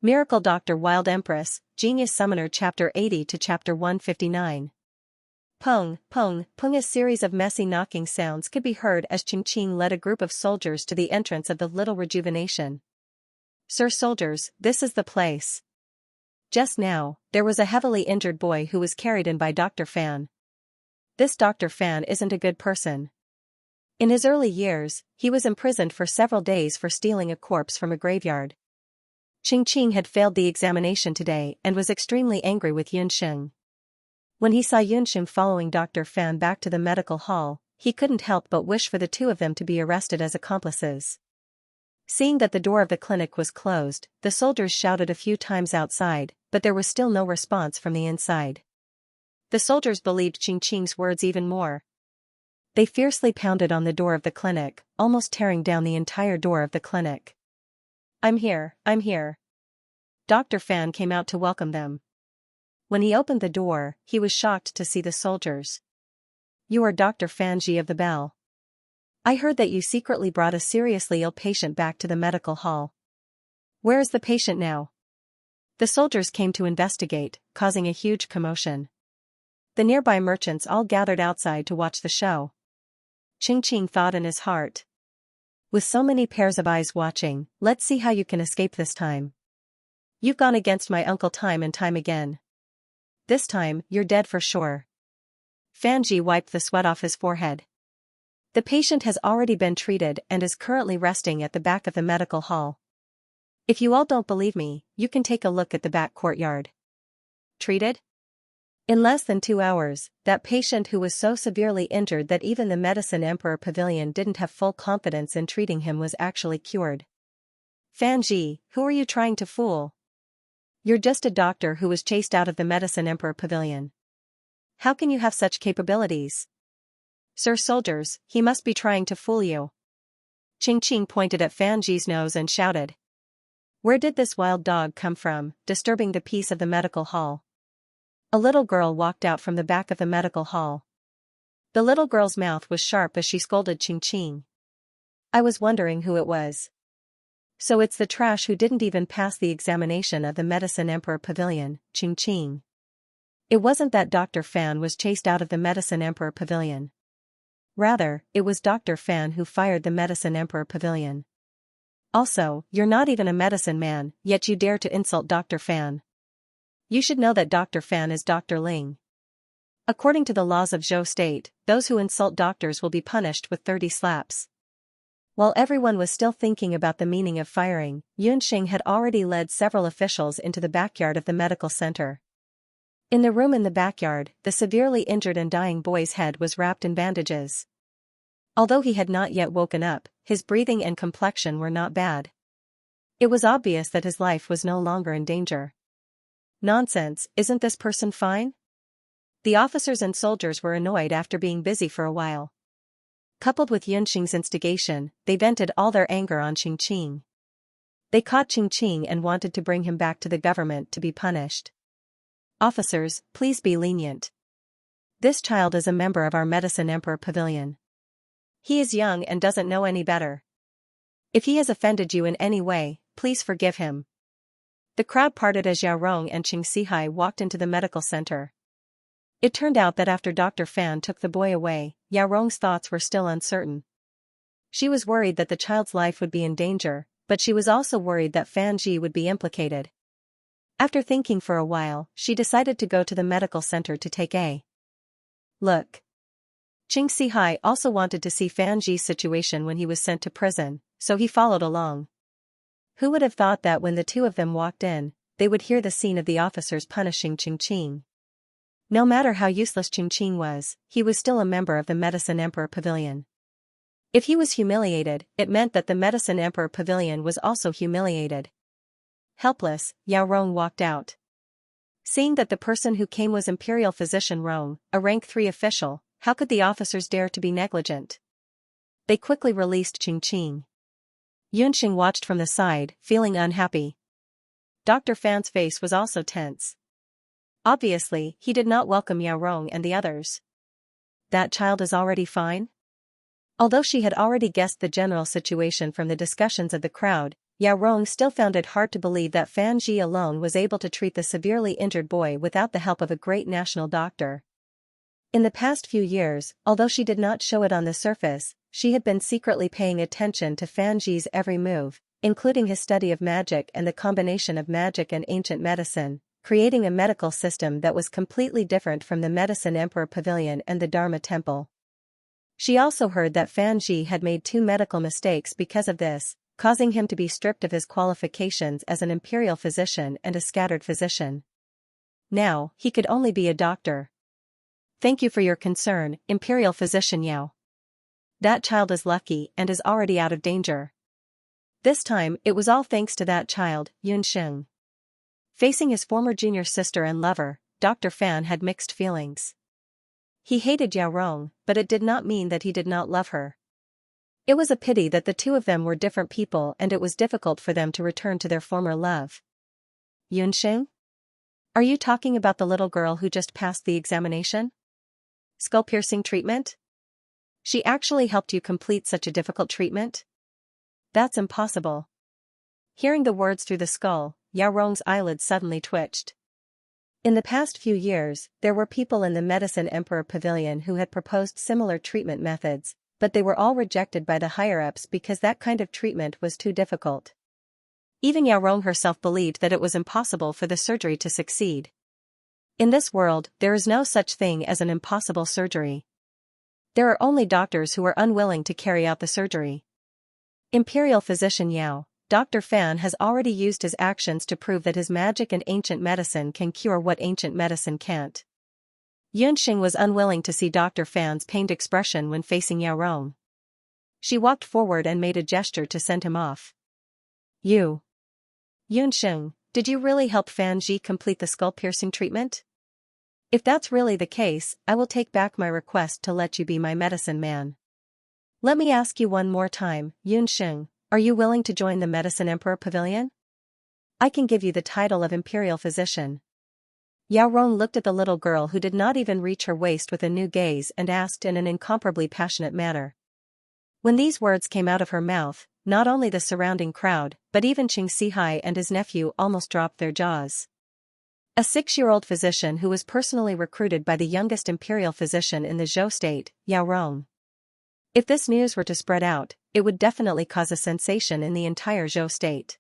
Miracle Doctor Wild Empress, Genius Summoner Chapter 80 to Chapter 159. Pung, pung, pung. A series of messy knocking sounds could be heard as Xianxia led a group of soldiers to the entrance of the little rejuvenation. Sir soldiers, this is the place. Just now, there was a heavily injured boy who was carried in by Dr. Fan. This Dr. Fan isn't a good person. In his early years, he was imprisoned for several days for stealing a corpse from a graveyard. Xianxia had failed the examination today and was extremely angry with Xianxia. When he saw Xianxia following Dr. Fan back to the medical hall, he couldn't help but wish for the two of them to be arrested as accomplices. Seeing that the door of the clinic was closed, the soldiers shouted a few times outside, but there was still no response from the inside. The soldiers believed Xianxia's words even more. They fiercely pounded on the door of the clinic, almost tearing down the entire door of the clinic. I'm here, I'm here. Dr. Fan came out to welcome them. When he opened the door, he was shocked to see the soldiers. You are Dr. Fanji of the Bell. I heard that you secretly brought a seriously ill patient back to the medical hall. Where is the patient now? The soldiers came to investigate, causing a huge commotion. The nearby merchants all gathered outside to watch the show. Xianxia thought in his heart. With so many pairs of eyes watching, let's see how you can escape this time. You've gone against my uncle time and time again. This time, you're dead for sure. Fanji wiped the sweat off his forehead. The patient has already been treated and is currently resting at the back of the medical hall. If you all don't believe me, you can take a look at the back courtyard. Treated? In less than 2 hours, that patient who was so severely injured that even the Medicine Emperor Pavilion didn't have full confidence in treating him was actually cured. Fanji, who are you trying to fool? You're just a doctor who was chased out of the Medicine Emperor Pavilion. How can you have such capabilities? Sir soldiers, he must be trying to fool you. Xianxia pointed at Fanji's nose and shouted. Where did this wild dog come from, disturbing the peace of the medical hall? A little girl walked out from the back of the medical hall. The little girl's mouth was sharp as she scolded Xianxia. I was wondering who it was. So it's the trash who didn't even pass the examination of the Medicine Emperor Pavilion, Xianxia. It wasn't that Dr. Fan was chased out of the Medicine Emperor Pavilion. Rather, it was Dr. Fan who fired the Medicine Emperor Pavilion. Also, you're not even a medicine man, yet you dare to insult Dr. Fan. You should know that Dr. Fan is Dr. Ling. According to the laws of Zhou State, those who insult doctors will be punished with 30 slaps. While everyone was still thinking about the meaning of firing, Xianxia had already led several officials into the backyard of the medical center. In the room in the backyard, the severely injured and dying boy's head was wrapped in bandages. Although he had not yet woken up, his breathing and complexion were not bad. It was obvious that his life was no longer in danger. Nonsense, isn't this person fine? The officers and soldiers were annoyed after being busy for a while. Coupled with Xianxia's instigation, they vented all their anger on Xianxia. They caught Xianxia and wanted to bring him back to the government to be punished. Officers, please be lenient. This child is a member of our Medicine Emperor Pavilion. He is young and doesn't know any better. If he has offended you in any way, please forgive him. The crowd parted as Xiaorong and Xianxia walked into the medical center. It turned out that after Dr. Fan took the boy away, Xiaorong's thoughts were still uncertain. She was worried that the child's life would be in danger, but she was also worried that Fanji would be implicated. After thinking for a while, she decided to go to the medical center to take a look. Xianxia also wanted to see Fanji's situation when he was sent to prison, so he followed along. Who would have thought that when the two of them walked in, they would hear the scene of the officers punishing Xianxia? No matter how useless Xianxia was, he was still a member of the Medicine Emperor Pavilion. If he was humiliated, it meant that the Medicine Emperor Pavilion was also humiliated. Helpless, Xiaorong walked out. Seeing that the person who came was Imperial Physician Rong, a rank 3 official, how could the officers dare to be negligent? They quickly released Xianxia. Xianxia watched from the side, feeling unhappy. Dr. Fan's face was also tense. Obviously, he did not welcome Xiaorong and the others. That child is already fine? Although she had already guessed the general situation from the discussions of the crowd, Yao Rong still found it hard to believe that Fan Zhi alone was able to treat the severely injured boy without the help of a great national doctor. In the past few years, although she did not show it on the surface, she had been secretly paying attention to Fan Zhi's every move, including his study of magic and the combination of magic and ancient medicine, creating a medical system that was completely different from the Medicine Emperor Pavilion and the Dharma Temple. She also heard that Fan Zhi had made 2 medical mistakes because of this, causing him to be stripped of his qualifications as an imperial physician and a scattered physician. Now, he could only be a doctor. Thank you for your concern, Imperial Physician Yao. That child is lucky and is already out of danger. This time, it was all thanks to that child, Yunxing. Facing his former junior sister and lover, Dr. Fan had mixed feelings. He hated Yao Rong, but it did not mean that he did not love her. It was a pity that the two of them were different people and it was difficult for them to return to their former love. Yunxing? Are you talking about the little girl who just passed the examination? Skull-piercing treatment? She actually helped you complete such a difficult treatment? That's impossible. Hearing the words through the skull, Yao Rong's eyelids suddenly twitched. In the past few years, there were people in the Medicine Emperor Pavilion who had proposed similar treatment methods, but they were all rejected by the higher-ups because that kind of treatment was too difficult. Even Yao Rong herself believed that it was impossible for the surgery to succeed. In this world, there is no such thing as an impossible surgery. There are only doctors who are unwilling to carry out the surgery. Imperial Physician Yao, Dr. Fan has already used his actions to prove that his magic and ancient medicine can cure what ancient medicine can't. Yunxing was unwilling to see Dr. Fan's pained expression when facing Yao Rong. She walked forward and made a gesture to send him off. Yunxing, did you really help Fan Zhi complete the skull-piercing treatment? If that's really the case, I will take back my request to let you be my medicine man. Let me ask you one more time, Yunxing, are you willing to join the Medicine Emperor Pavilion? I can give you the title of Imperial Physician. Yao Rong looked at the little girl who did not even reach her waist with a new gaze and asked in an incomparably passionate manner. When these words came out of her mouth, not only the surrounding crowd, but even Xianxia and his nephew almost dropped their jaws. A 6-year-old physician who was personally recruited by the youngest imperial physician in the Zhou state, Yao Rong. If this news were to spread out, it would definitely cause a sensation in the entire Zhou state.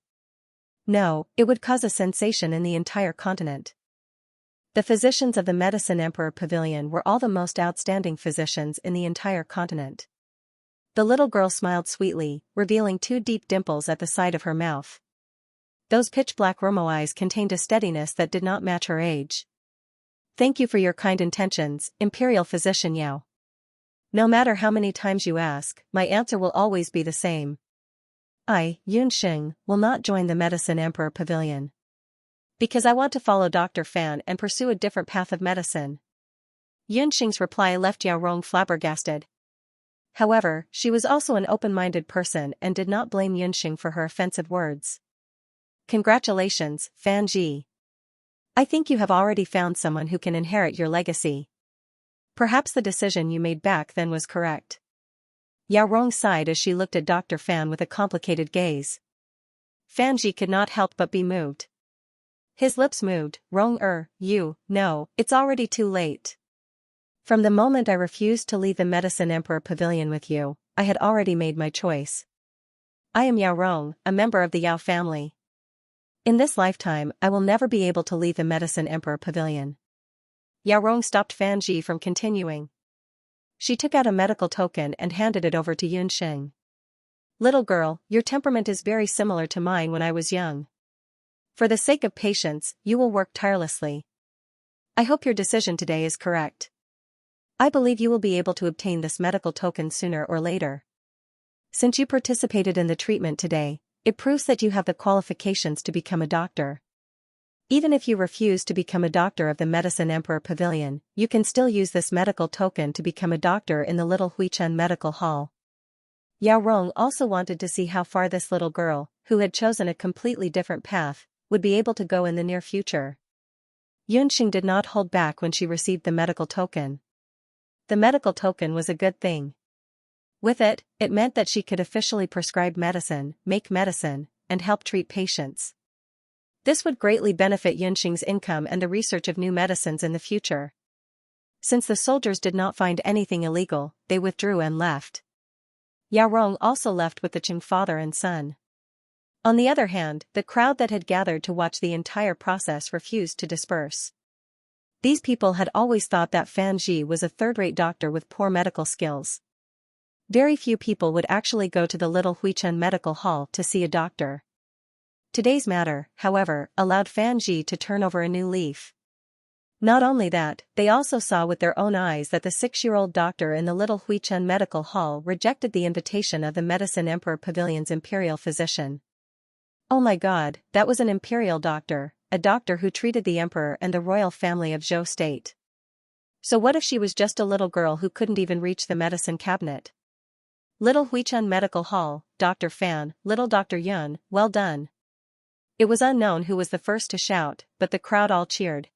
No, it would cause a sensation in the entire continent. The physicians of the Medicine Emperor Pavilion were all the most outstanding physicians in the entire continent. The little girl smiled sweetly, revealing 2 deep dimples at the side of her mouth. Those pitch-black Romo eyes contained a steadiness that did not match her age. Thank you for your kind intentions, Imperial Physician Yao. No matter how many times you ask, my answer will always be the same. I, Yunxing, will not join the Medicine Emperor Pavilion. Because I want to follow Dr. Fan and pursue a different path of medicine. Yunxing's reply left Yao Rong flabbergasted. However, she was also an open-minded person and did not blame Yunxing for her offensive words. Congratulations, Fan Zhi. I think you have already found someone who can inherit your legacy. Perhaps the decision you made back then was correct. Yao Rong sighed as she looked at Dr. Fan with a complicated gaze. Fan Zhi could not help but be moved. His lips moved. No, it's already too late. From the moment I refused to leave the Medicine Emperor Pavilion with you, I had already made my choice. I am Yao Rong, a member of the Yao family. In this lifetime, I will never be able to leave the Medicine Emperor Pavilion. Yao Rong stopped Fan Zhi from continuing. She took out a medical token and handed it over to Yunxing. Little girl, your temperament is very similar to mine when I was young. For the sake of patience, you will work tirelessly. I hope your decision today is correct. I believe you will be able to obtain this medical token sooner or later. Since you participated in the treatment today, it proves that you have the qualifications to become a doctor. Even if you refuse to become a doctor of the Medicine Emperor Pavilion, you can still use this medical token to become a doctor in the Little Huichun Medical Hall. Yao Rong also wanted to see how far this little girl, who had chosen a completely different path, would be able to go in the near future. Yunxing did not hold back when she received the medical token. The medical token was a good thing. With it, it meant that she could officially prescribe medicine, make medicine, and help treat patients. This would greatly benefit Yunxing's income and the research of new medicines in the future. Since the soldiers did not find anything illegal, they withdrew and left. Yao Rong also left with the Qing father and son. On the other hand, the crowd that had gathered to watch the entire process refused to disperse. These people had always thought that Fan Zhi was a third-rate doctor with poor medical skills. Very few people would actually go to the Little Huichen Medical Hall to see a doctor. Today's matter, however, allowed Fan Zhi to turn over a new leaf. Not only that, they also saw with their own eyes that the 6-year-old doctor in the Little Huichen Medical Hall rejected the invitation of the Medicine Emperor Pavilion's imperial physician. Oh my God, that was an imperial doctor, a doctor who treated the emperor and the royal family of Zhou state. So what if she was just a little girl who couldn't even reach the medicine cabinet? Little Huichen Medical Hall, Dr. Fan, Little Dr. Yun, well done. It was unknown who was the first to shout, but the crowd all cheered.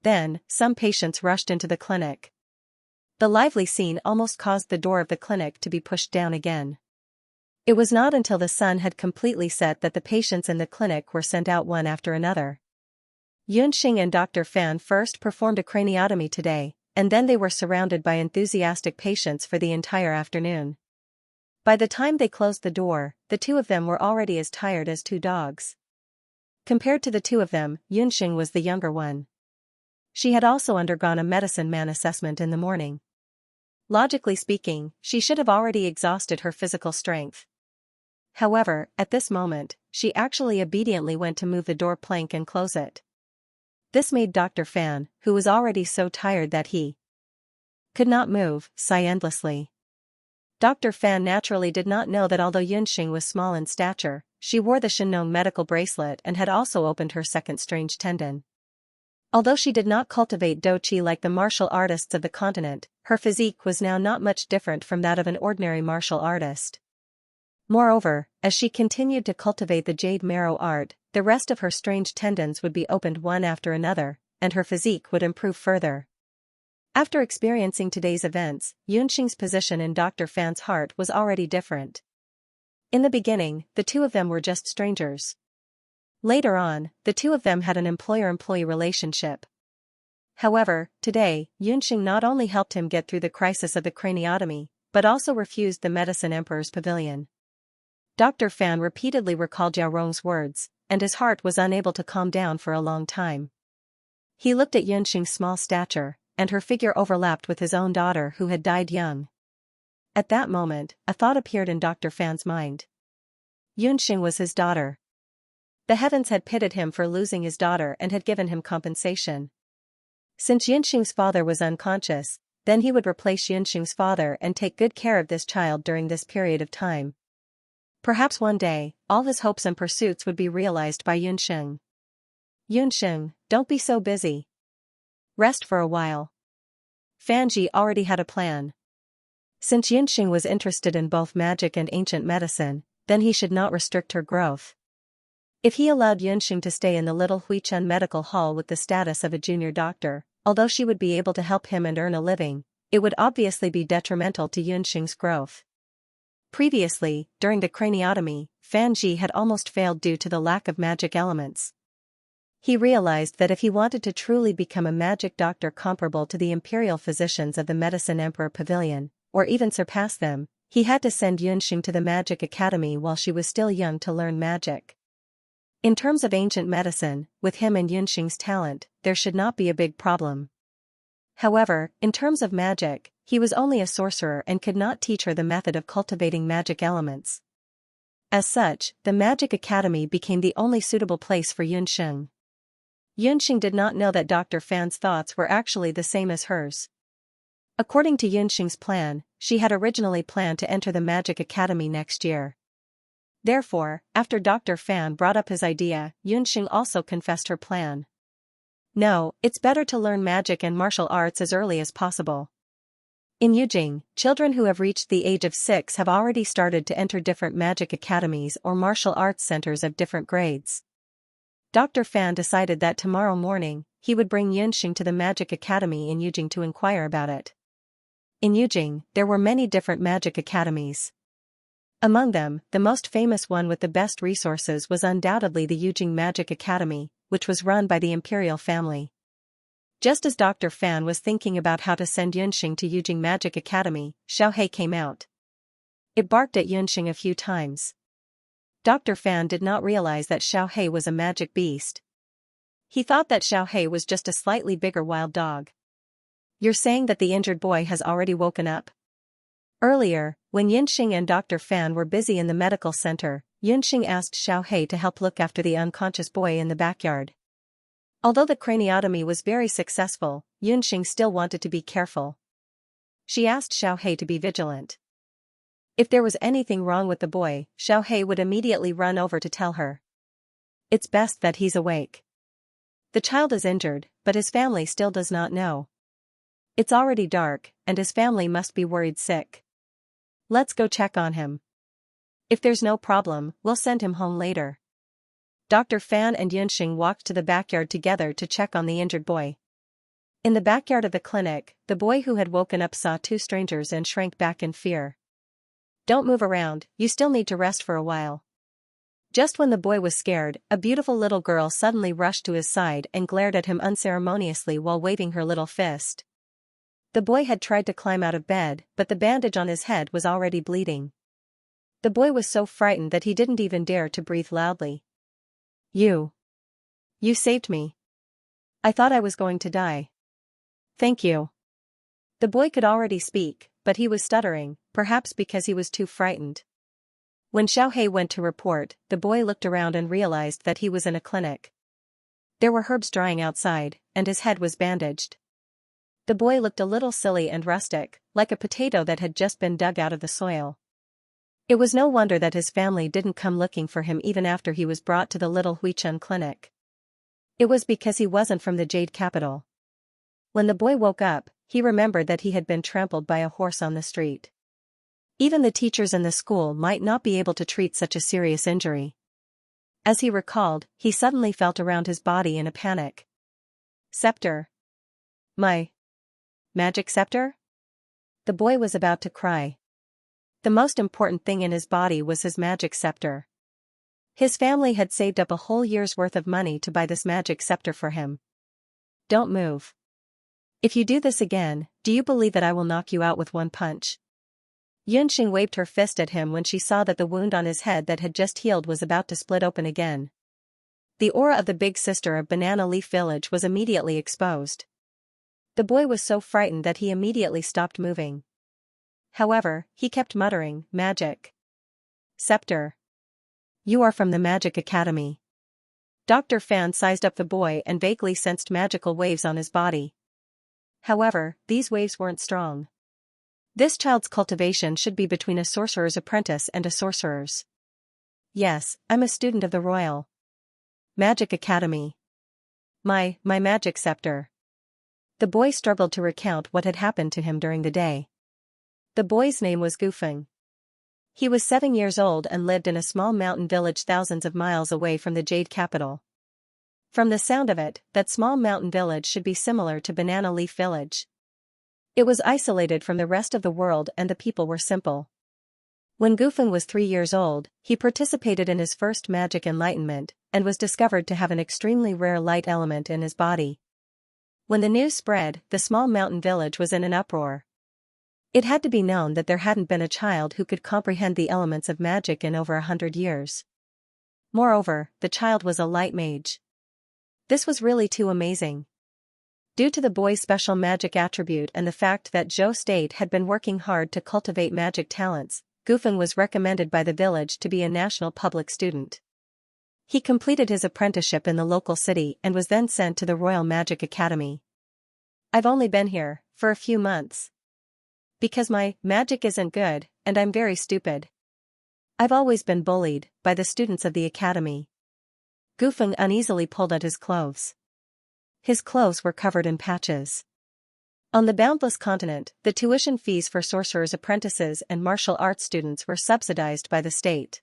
Then, some patients rushed into the clinic. The lively scene almost caused the door of the clinic to be pushed down again. It was not until the sun had completely set that the patients in the clinic were sent out one after another. Yunxing and Dr. Fan first performed a craniotomy today, and then they were surrounded by enthusiastic patients for the entire afternoon. By the time they closed the door, the two of them were already as tired as two dogs. Compared to the two of them, Yunxing was the younger one. She had also undergone a medicine man assessment in the morning. Logically speaking, she should have already exhausted her physical strength. However, at this moment, she actually obediently went to move the door plank and close it. This made Dr. Fan, who was already so tired that he could not move, sigh endlessly. Dr. Fan naturally did not know that although Yunxing was small in stature, she wore the Shenong medical bracelet and had also opened her second strange tendon. Although she did not cultivate Do Qi like the martial artists of the continent, her physique was now not much different from that of an ordinary martial artist. Moreover, as she continued to cultivate the jade marrow art, the rest of her strange tendons would be opened one after another, and her physique would improve further. After experiencing today's events, Yunxing's position in Dr. Fan's heart was already different. In the beginning, the two of them were just strangers. Later on, the two of them had an employer-employee relationship. However, today, Yunxing not only helped him get through the crisis of the craniotomy, but also refused the Medicine Emperor's pavilion. Dr. Fan repeatedly recalled Yao Rong's words, and his heart was unable to calm down for a long time. He looked at Yunxing's small stature, and her figure overlapped with his own daughter who had died young. At that moment, a thought appeared in Dr. Fan's mind. Yunxing was his daughter. The heavens had pitied him for losing his daughter and had given him compensation. Since Yunxing's father was unconscious, then he would replace Yunxing's father and take good care of this child during this period of time. Perhaps one day, all his hopes and pursuits would be realized by Yunxing. Yunxing, don't be so busy. Rest for a while. Fan Zhi already had a plan. Since Yunxing was interested in both magic and ancient medicine, then he should not restrict her growth. If he allowed Yunxing to stay in the Little Huichen Medical Hall with the status of a junior doctor, although she would be able to help him and earn a living, it would obviously be detrimental to Yunxing's growth. Previously, during the craniotomy, Fan Zhi had almost failed due to the lack of magic elements. He realized that if he wanted to truly become a magic doctor comparable to the imperial physicians of the Medicine Emperor Pavilion, or even surpass them, he had to send Yunxing to the Magic Academy while she was still young to learn magic. In terms of ancient medicine, with him and Yunxing's talent, there should not be a big problem. However, in terms of magic, he was only a sorcerer and could not teach her the method of cultivating magic elements. As such, the Magic Academy became the only suitable place for Yunxing. Yunxing did not know that Dr. Fan's thoughts were actually the same as hers. According to Yunxing's plan, she had originally planned to enter the Magic Academy next year. Therefore, after Dr. Fan brought up his idea, Yunxing also confessed her plan. No, it's better to learn magic and martial arts as early as possible. In Yujing, children who have reached the age of 6 have already started to enter different magic academies or martial arts centers of different grades. Dr. Fan decided that tomorrow morning, he would bring Yunxing to the Magic Academy in Yujing to inquire about it. In Yujing, there were many different magic academies. Among them, the most famous one with the best resources was undoubtedly the Yujing Magic Academy, which was run by the imperial family. Just as Dr. Fan was thinking about how to send Yunxing to Yujing Magic Academy, Xiaohei came out. It barked at Yunxing a few times. Dr. Fan did not realize that Xiaohei was a magic beast. He thought that Xiaohei was just a slightly bigger wild dog. You're saying that the injured boy has already woken up? Earlier, when Yunxing and Dr. Fan were busy in the medical center, Yunxing asked Xiaohei to help look after the unconscious boy in the backyard. Although the craniotomy was very successful, Yunxing still wanted to be careful. She asked Xiaohei to be vigilant. If there was anything wrong with the boy, Xiaohei would immediately run over to tell her. It's best that he's awake. The child is injured, but his family still does not know. It's already dark, and his family must be worried sick. Let's go check on him. If there's no problem, we'll send him home later. Dr. Fan and Yunxing walked to the backyard together to check on the injured boy. In the backyard of the clinic, the boy who had woken up saw two strangers and shrank back in fear. Don't move around, you still need to rest for a while. Just when the boy was scared, a beautiful little girl suddenly rushed to his side and glared at him unceremoniously while waving her little fist. The boy had tried to climb out of bed, but the bandage on his head was already bleeding. The boy was so frightened that he didn't even dare to breathe loudly. You saved me. I thought I was going to die. Thank you. The boy could already speak, but he was stuttering, perhaps because he was too frightened. When Xiaohei went to report, the boy looked around and realized that he was in a clinic. There were herbs drying outside, and his head was bandaged. The boy looked a little silly and rustic, like a potato that had just been dug out of the soil. It was no wonder that his family didn't come looking for him even after he was brought to the little Huichun clinic. It was because he wasn't from the Jade capital. When the boy woke up, he remembered that he had been trampled by a horse on the street. Even the teachers in the school might not be able to treat such a serious injury. As he recalled, he suddenly felt around his body in a panic. Scepter. My magic scepter? The boy was about to cry. The most important thing in his body was his magic scepter. His family had saved up a whole year's worth of money to buy this magic scepter for him. Don't move. If you do this again, do you believe that I will knock you out with one punch? Yunxing waved her fist at him when she saw that the wound on his head that had just healed was about to split open again. The aura of the big sister of Banana Leaf Village was immediately exposed. The boy was so frightened that he immediately stopped moving. However, he kept muttering, magic scepter. You are from the Magic Academy. Dr. Fan sized up the boy and vaguely sensed magical waves on his body. However, these waves weren't strong. This child's cultivation should be between a sorcerer's apprentice and a sorcerer's. Yes, I'm a student of the Royal Magic Academy. My magic scepter. The boy struggled to recount what had happened to him during the day. The boy's name was Gufeng. He was 7 years old and lived in a small mountain village thousands of miles away from the Jade capital. From the sound of it, that small mountain village should be similar to Banana Leaf Village. It was isolated from the rest of the world and the people were simple. When Gufeng was 3 years old, he participated in his first magic enlightenment, and was discovered to have an extremely rare light element in his body. When the news spread, the small mountain village was in an uproar. It had to be known that there hadn't been a child who could comprehend the elements of magic in over 100 years. Moreover, the child was a light mage. This was really too amazing. Due to the boy's special magic attribute and the fact that Zhou State had been working hard to cultivate magic talents, Gufeng was recommended by the village to be a national public student. He completed his apprenticeship in the local city and was then sent to the Royal Magic Academy. I've only been here for a few months. Because my magic isn't good, and I'm very stupid. I've always been bullied by the students of the academy. Gufeng uneasily pulled at his clothes. His clothes were covered in patches. On the boundless continent, the tuition fees for sorcerers' apprentices and martial arts students were subsidized by the state.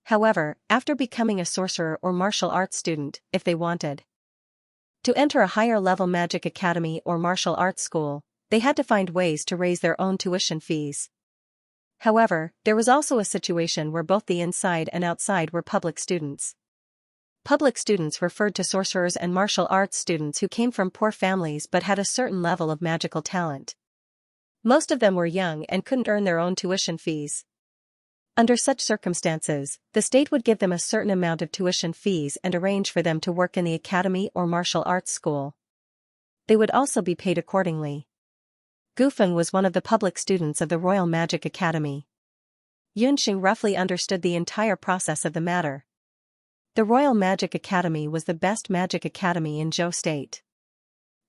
However, after becoming a sorcerer or martial arts student, if they wanted to enter a higher-level magic academy or martial arts school, they had to find ways to raise their own tuition fees. However, there was also a situation where both the inside and outside were public students. Public students referred to sorcerers and martial arts students who came from poor families but had a certain level of magical talent. Most of them were young and couldn't earn their own tuition fees. Under such circumstances, the state would give them a certain amount of tuition fees and arrange for them to work in the academy or martial arts school. They would also be paid accordingly. Gufeng was one of the public students of the Royal Magic Academy. Yunxing roughly understood the entire process of the matter. The Royal Magic Academy was the best magic academy in Zhou State.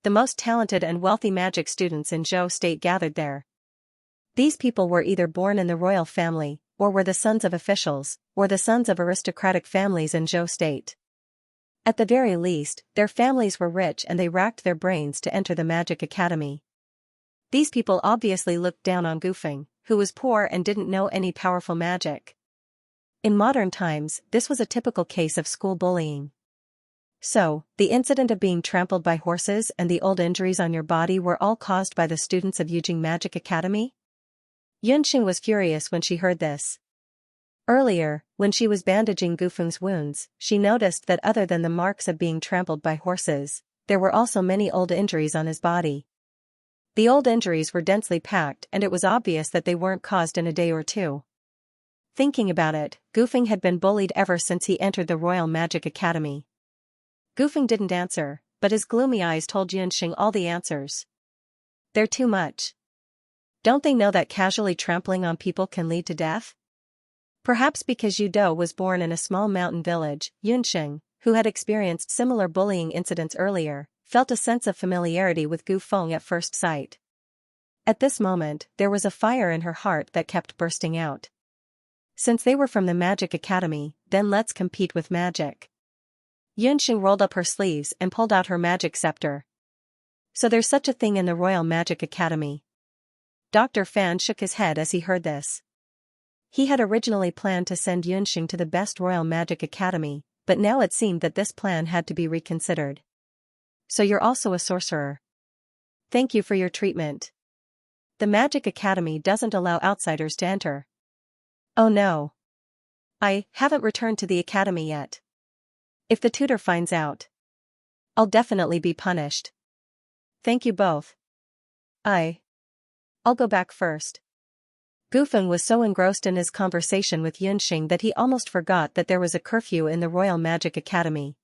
The most talented and wealthy magic students in Zhou State gathered there. These people were either born in the royal family, or were the sons of officials, or the sons of aristocratic families in Zhou State. At the very least, their families were rich and they racked their brains to enter the magic academy. These people obviously looked down on Gufeng, who was poor and didn't know any powerful magic. In modern times, this was a typical case of school bullying. So, the incident of being trampled by horses and the old injuries on your body were all caused by the students of Yujing Magic Academy? Yunxing was furious when she heard this. Earlier, when she was bandaging Gufeng's wounds, she noticed that other than the marks of being trampled by horses, there were also many old injuries on his body. The old injuries were densely packed and it was obvious that they weren't caused in a day or two. Thinking about it, Gufeng had been bullied ever since he entered the Royal Magic Academy. Gufeng didn't answer, but his gloomy eyes told Yunxing all the answers. They're too much. Don't they know that casually trampling on people can lead to death? Perhaps because Yu Do was born in a small mountain village, Yunxing, who had experienced similar bullying incidents earlier, felt a sense of familiarity with Gufeng at first sight. At this moment, there was a fire in her heart that kept bursting out. Since they were from the Magic Academy, then let's compete with magic. Yunxing rolled up her sleeves and pulled out her magic scepter. So there's such a thing in the Royal Magic Academy. Dr. Fan shook his head as he heard this. He had originally planned to send Yunxing to the best Royal Magic Academy, but now it seemed that this plan had to be reconsidered. So you're also a sorcerer. Thank you for your treatment. The Magic Academy doesn't allow outsiders to enter. Oh no. I haven't returned to the academy yet. If the tutor finds out, I'll definitely be punished. Thank you both. I'll go back first. Gufeng was so engrossed in his conversation with Yunxing that he almost forgot that there was a curfew in the Royal Magic Academy.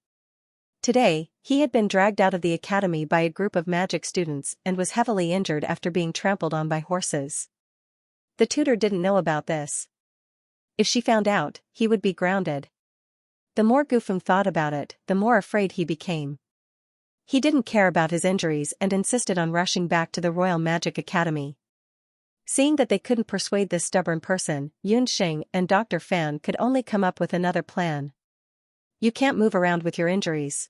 Today, he had been dragged out of the academy by a group of magic students and was heavily injured after being trampled on by horses. The tutor didn't know about this. If she found out, he would be grounded. The more Gufeng thought about it, the more afraid he became. He didn't care about his injuries and insisted on rushing back to the Royal Magic Academy. Seeing that they couldn't persuade this stubborn person, Yunxing and Dr. Fan could only come up with another plan. You can't move around with your injuries.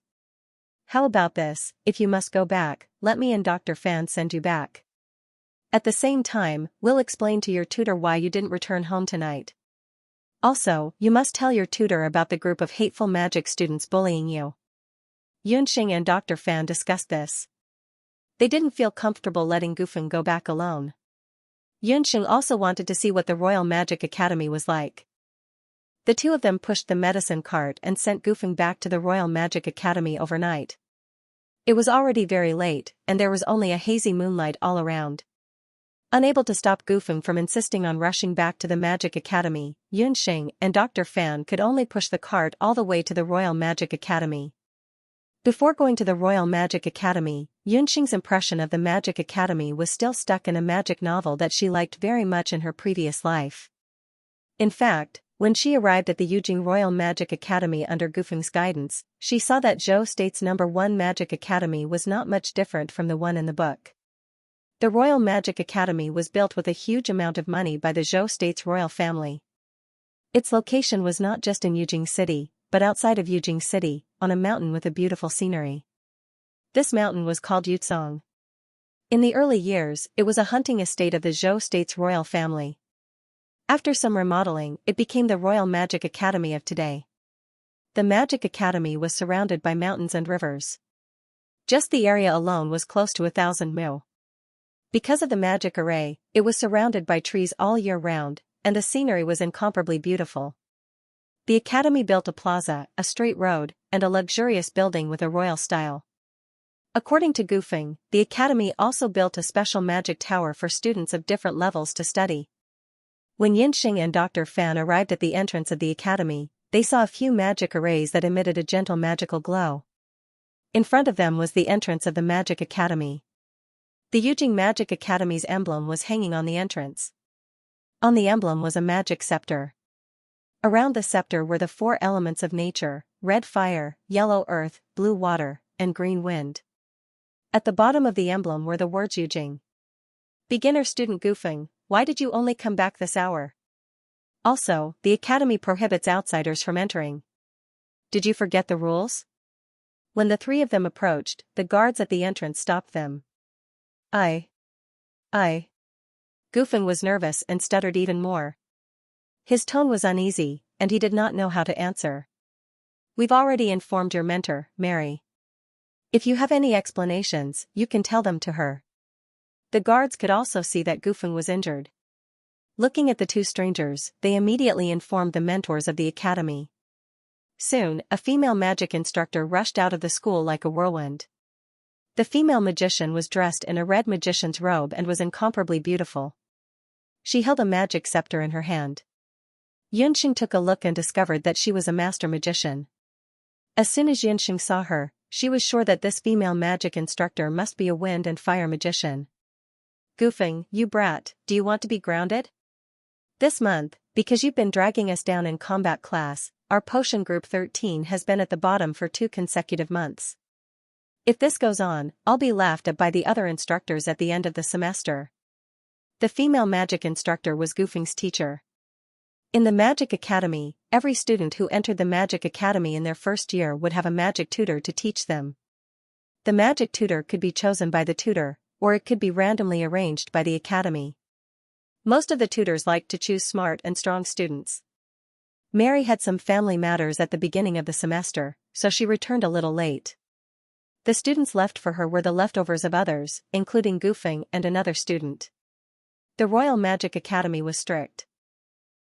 How about this, if you must go back, let me and Dr. Fan send you back. At the same time, we'll explain to your tutor why you didn't return home tonight. Also, you must tell your tutor about the group of hateful magic students bullying you. Yunxing and Dr. Fan discussed this. They didn't feel comfortable letting Gufeng go back alone. Yunxing also wanted to see what the Royal Magic Academy was like. The two of them pushed the medicine cart and sent Gufeng back to the Royal Magic Academy overnight. It was already very late, and there was only a hazy moonlight all around. Unable to stop Gufeng from insisting on rushing back to the Magic Academy, Yunxing and Dr. Fan could only push the cart all the way to the Royal Magic Academy. Before going to the Royal Magic Academy, Yunxing's impression of the Magic Academy was still stuck in a magic novel that she liked very much in her previous life. In fact, when she arrived at the Yujing Royal Magic Academy under Gufeng's guidance, she saw that Zhou State's #1 Magic Academy was not much different from the one in the book. The Royal Magic Academy was built with a huge amount of money by the Zhou State's royal family. Its location was not just in Yujing City, but outside of Yujing City, on a mountain with a beautiful scenery. This mountain was called Yucong. In the early years, it was a hunting estate of the Zhou State's royal family. After some remodeling, it became the Royal Magic Academy of today. The Magic Academy was surrounded by mountains and rivers. Just the area alone was close to 1,000 mu. Because of the magic array, it was surrounded by trees all year round, and the scenery was incomparably beautiful. The academy built a plaza, a straight road, and a luxurious building with a royal style. According to Gufeng, the academy also built a special magic tower for students of different levels to study. When Xianxia and Dr. Fan arrived at the entrance of the academy, they saw a few magic arrays that emitted a gentle magical glow. In front of them was the entrance of the Magic Academy. The Yujing Magic Academy's emblem was hanging on the entrance. On the emblem was a magic scepter. Around the scepter were the four elements of nature: red fire, yellow earth, blue water, and green wind. At the bottom of the emblem were the words Yujing. Beginner student Gufeng, why did you only come back this hour? Also, the academy prohibits outsiders from entering. Did you forget the rules? When the three of them approached, the guards at the entrance stopped them. I. Gufeng was nervous and stuttered even more. His tone was uneasy, and he did not know how to answer. We've already informed your mentor, Mary. If you have any explanations, you can tell them to her. The guards could also see that Gufeng was injured. Looking at the two strangers, they immediately informed the mentors of the academy. Soon, a female magic instructor rushed out of the school like a whirlwind. The female magician was dressed in a red magician's robe and was incomparably beautiful. She held a magic scepter in her hand. Yunxing took a look and discovered that she was a master magician. As soon as Yunxing saw her, she was sure that this female magic instructor must be a wind and fire magician. Gufeng, you brat, do you want to be grounded? This month, because you've been dragging us down in combat class, our potion group 13 has been at the bottom for 2 consecutive months. If this goes on, I'll be laughed at by the other instructors at the end of the semester. The female magic instructor was Gufeng's teacher. In the Magic Academy, every student who entered the Magic Academy in their first year would have a magic tutor to teach them. The magic tutor could be chosen by the tutor, or it could be randomly arranged by the academy. Most of the tutors liked to choose smart and strong students. Mary had some family matters at the beginning of the semester, so she returned a little late. The students left for her were the leftovers of others, including Gufeng and another student. The Royal Magic Academy was strict.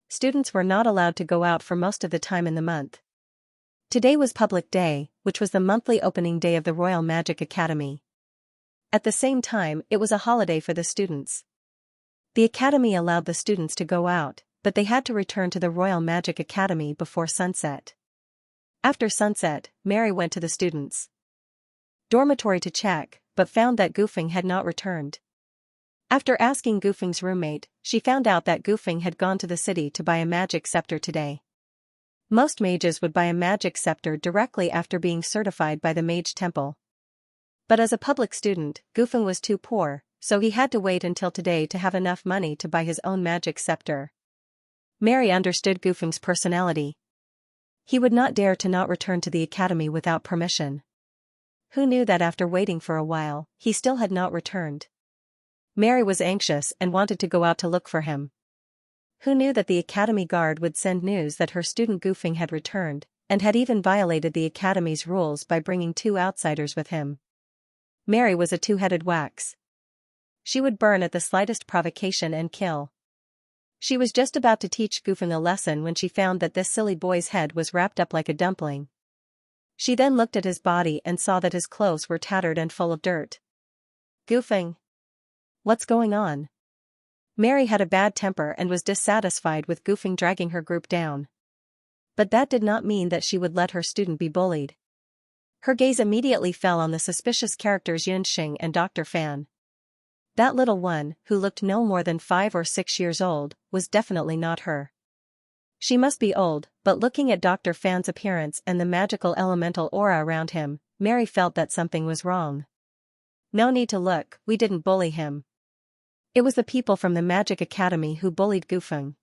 Students were not allowed to go out for most of the time in the month. Today was public day, which was the monthly opening day of the Royal Magic Academy. At the same time, it was a holiday for the students. The academy allowed the students to go out, but they had to return to the Royal Magic Academy before sunset. After sunset, Mary went to the students' dormitory to check, but found that Gufeng had not returned. After asking Gufeng's roommate, she found out that Gufeng had gone to the city to buy a magic scepter today. Most mages would buy a magic scepter directly after being certified by the Mage Temple. But as a public student, Gufeng was too poor, so he had to wait until today to have enough money to buy his own magic scepter. Mary understood Gufeng's personality. He would not dare to not return to the academy without permission. Who knew that after waiting for a while, he still had not returned? Mary was anxious and wanted to go out to look for him. Who knew that the academy guard would send news that her student Gufeng had returned, and had even violated the academy's rules by bringing 2 outsiders with him? Mary was a two-headed wax. She would burn at the slightest provocation and kill. She was just about to teach Gufeng a lesson when she found that this silly boy's head was wrapped up like a dumpling. She then looked at his body and saw that his clothes were tattered and full of dirt. Gufeng. What's going on? Mary had a bad temper and was dissatisfied with Gufeng dragging her group down. But that did not mean that she would let her student be bullied. Her gaze immediately fell on the suspicious characters Yunxing and Dr. Fan. That little one, who looked no more than 5 or 6 years old, was definitely not her. She must be old, but looking at Dr. Fan's appearance and the magical elemental aura around him, Mary felt that something was wrong. No need to look, we didn't bully him. It was the people from the Magic Academy who bullied Gufeng.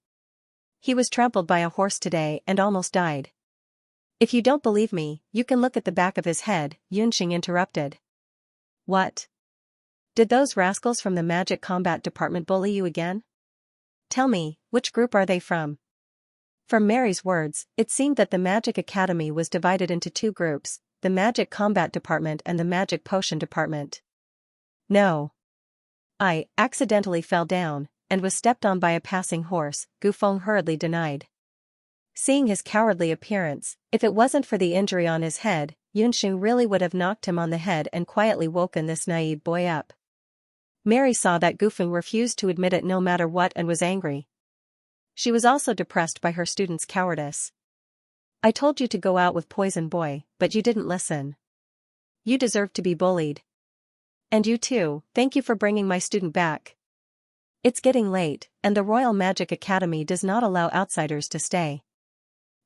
He was trampled by a horse today and almost died. If you don't believe me, you can look at the back of his head, Yunxing interrupted. What? Did those rascals from the Magic Combat Department bully you again? Tell me, which group are they from? From Mary's words, it seemed that the Magic Academy was divided into 2 groups, the Magic Combat Department and the Magic Potion Department. No. I accidentally fell down, and was stepped on by a passing horse, Gufeng hurriedly denied. Seeing his cowardly appearance, if it wasn't for the injury on his head, Yunxing really would have knocked him on the head and quietly woken this naive boy up. Mary saw that Gufeng refused to admit it no matter what and was angry. She was also depressed by her student's cowardice. "I told you to go out with Poison Boy, but you didn't listen. You deserve to be bullied. And you too, thank you for bringing my student back. It's getting late, and the Royal Magic Academy does not allow outsiders to stay.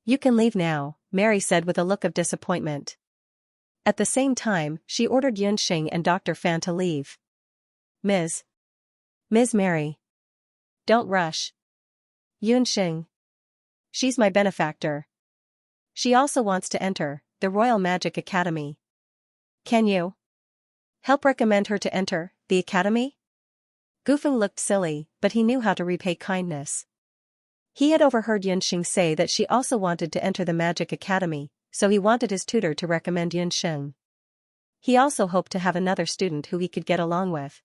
You can leave now," Mary said with a look of disappointment. At the same time, she ordered Yunxing and Dr. Fan to leave. Ms. Mary. Don't rush. Yunxing. She's my benefactor. She also wants to enter the Royal Magic Academy. Can you help recommend her to enter the academy? Gufeng looked silly, but he knew how to repay kindness. He had overheard Yunxing say that she also wanted to enter the Magic Academy, so he wanted his tutor to recommend Yunxing. He also hoped to have another student who he could get along with.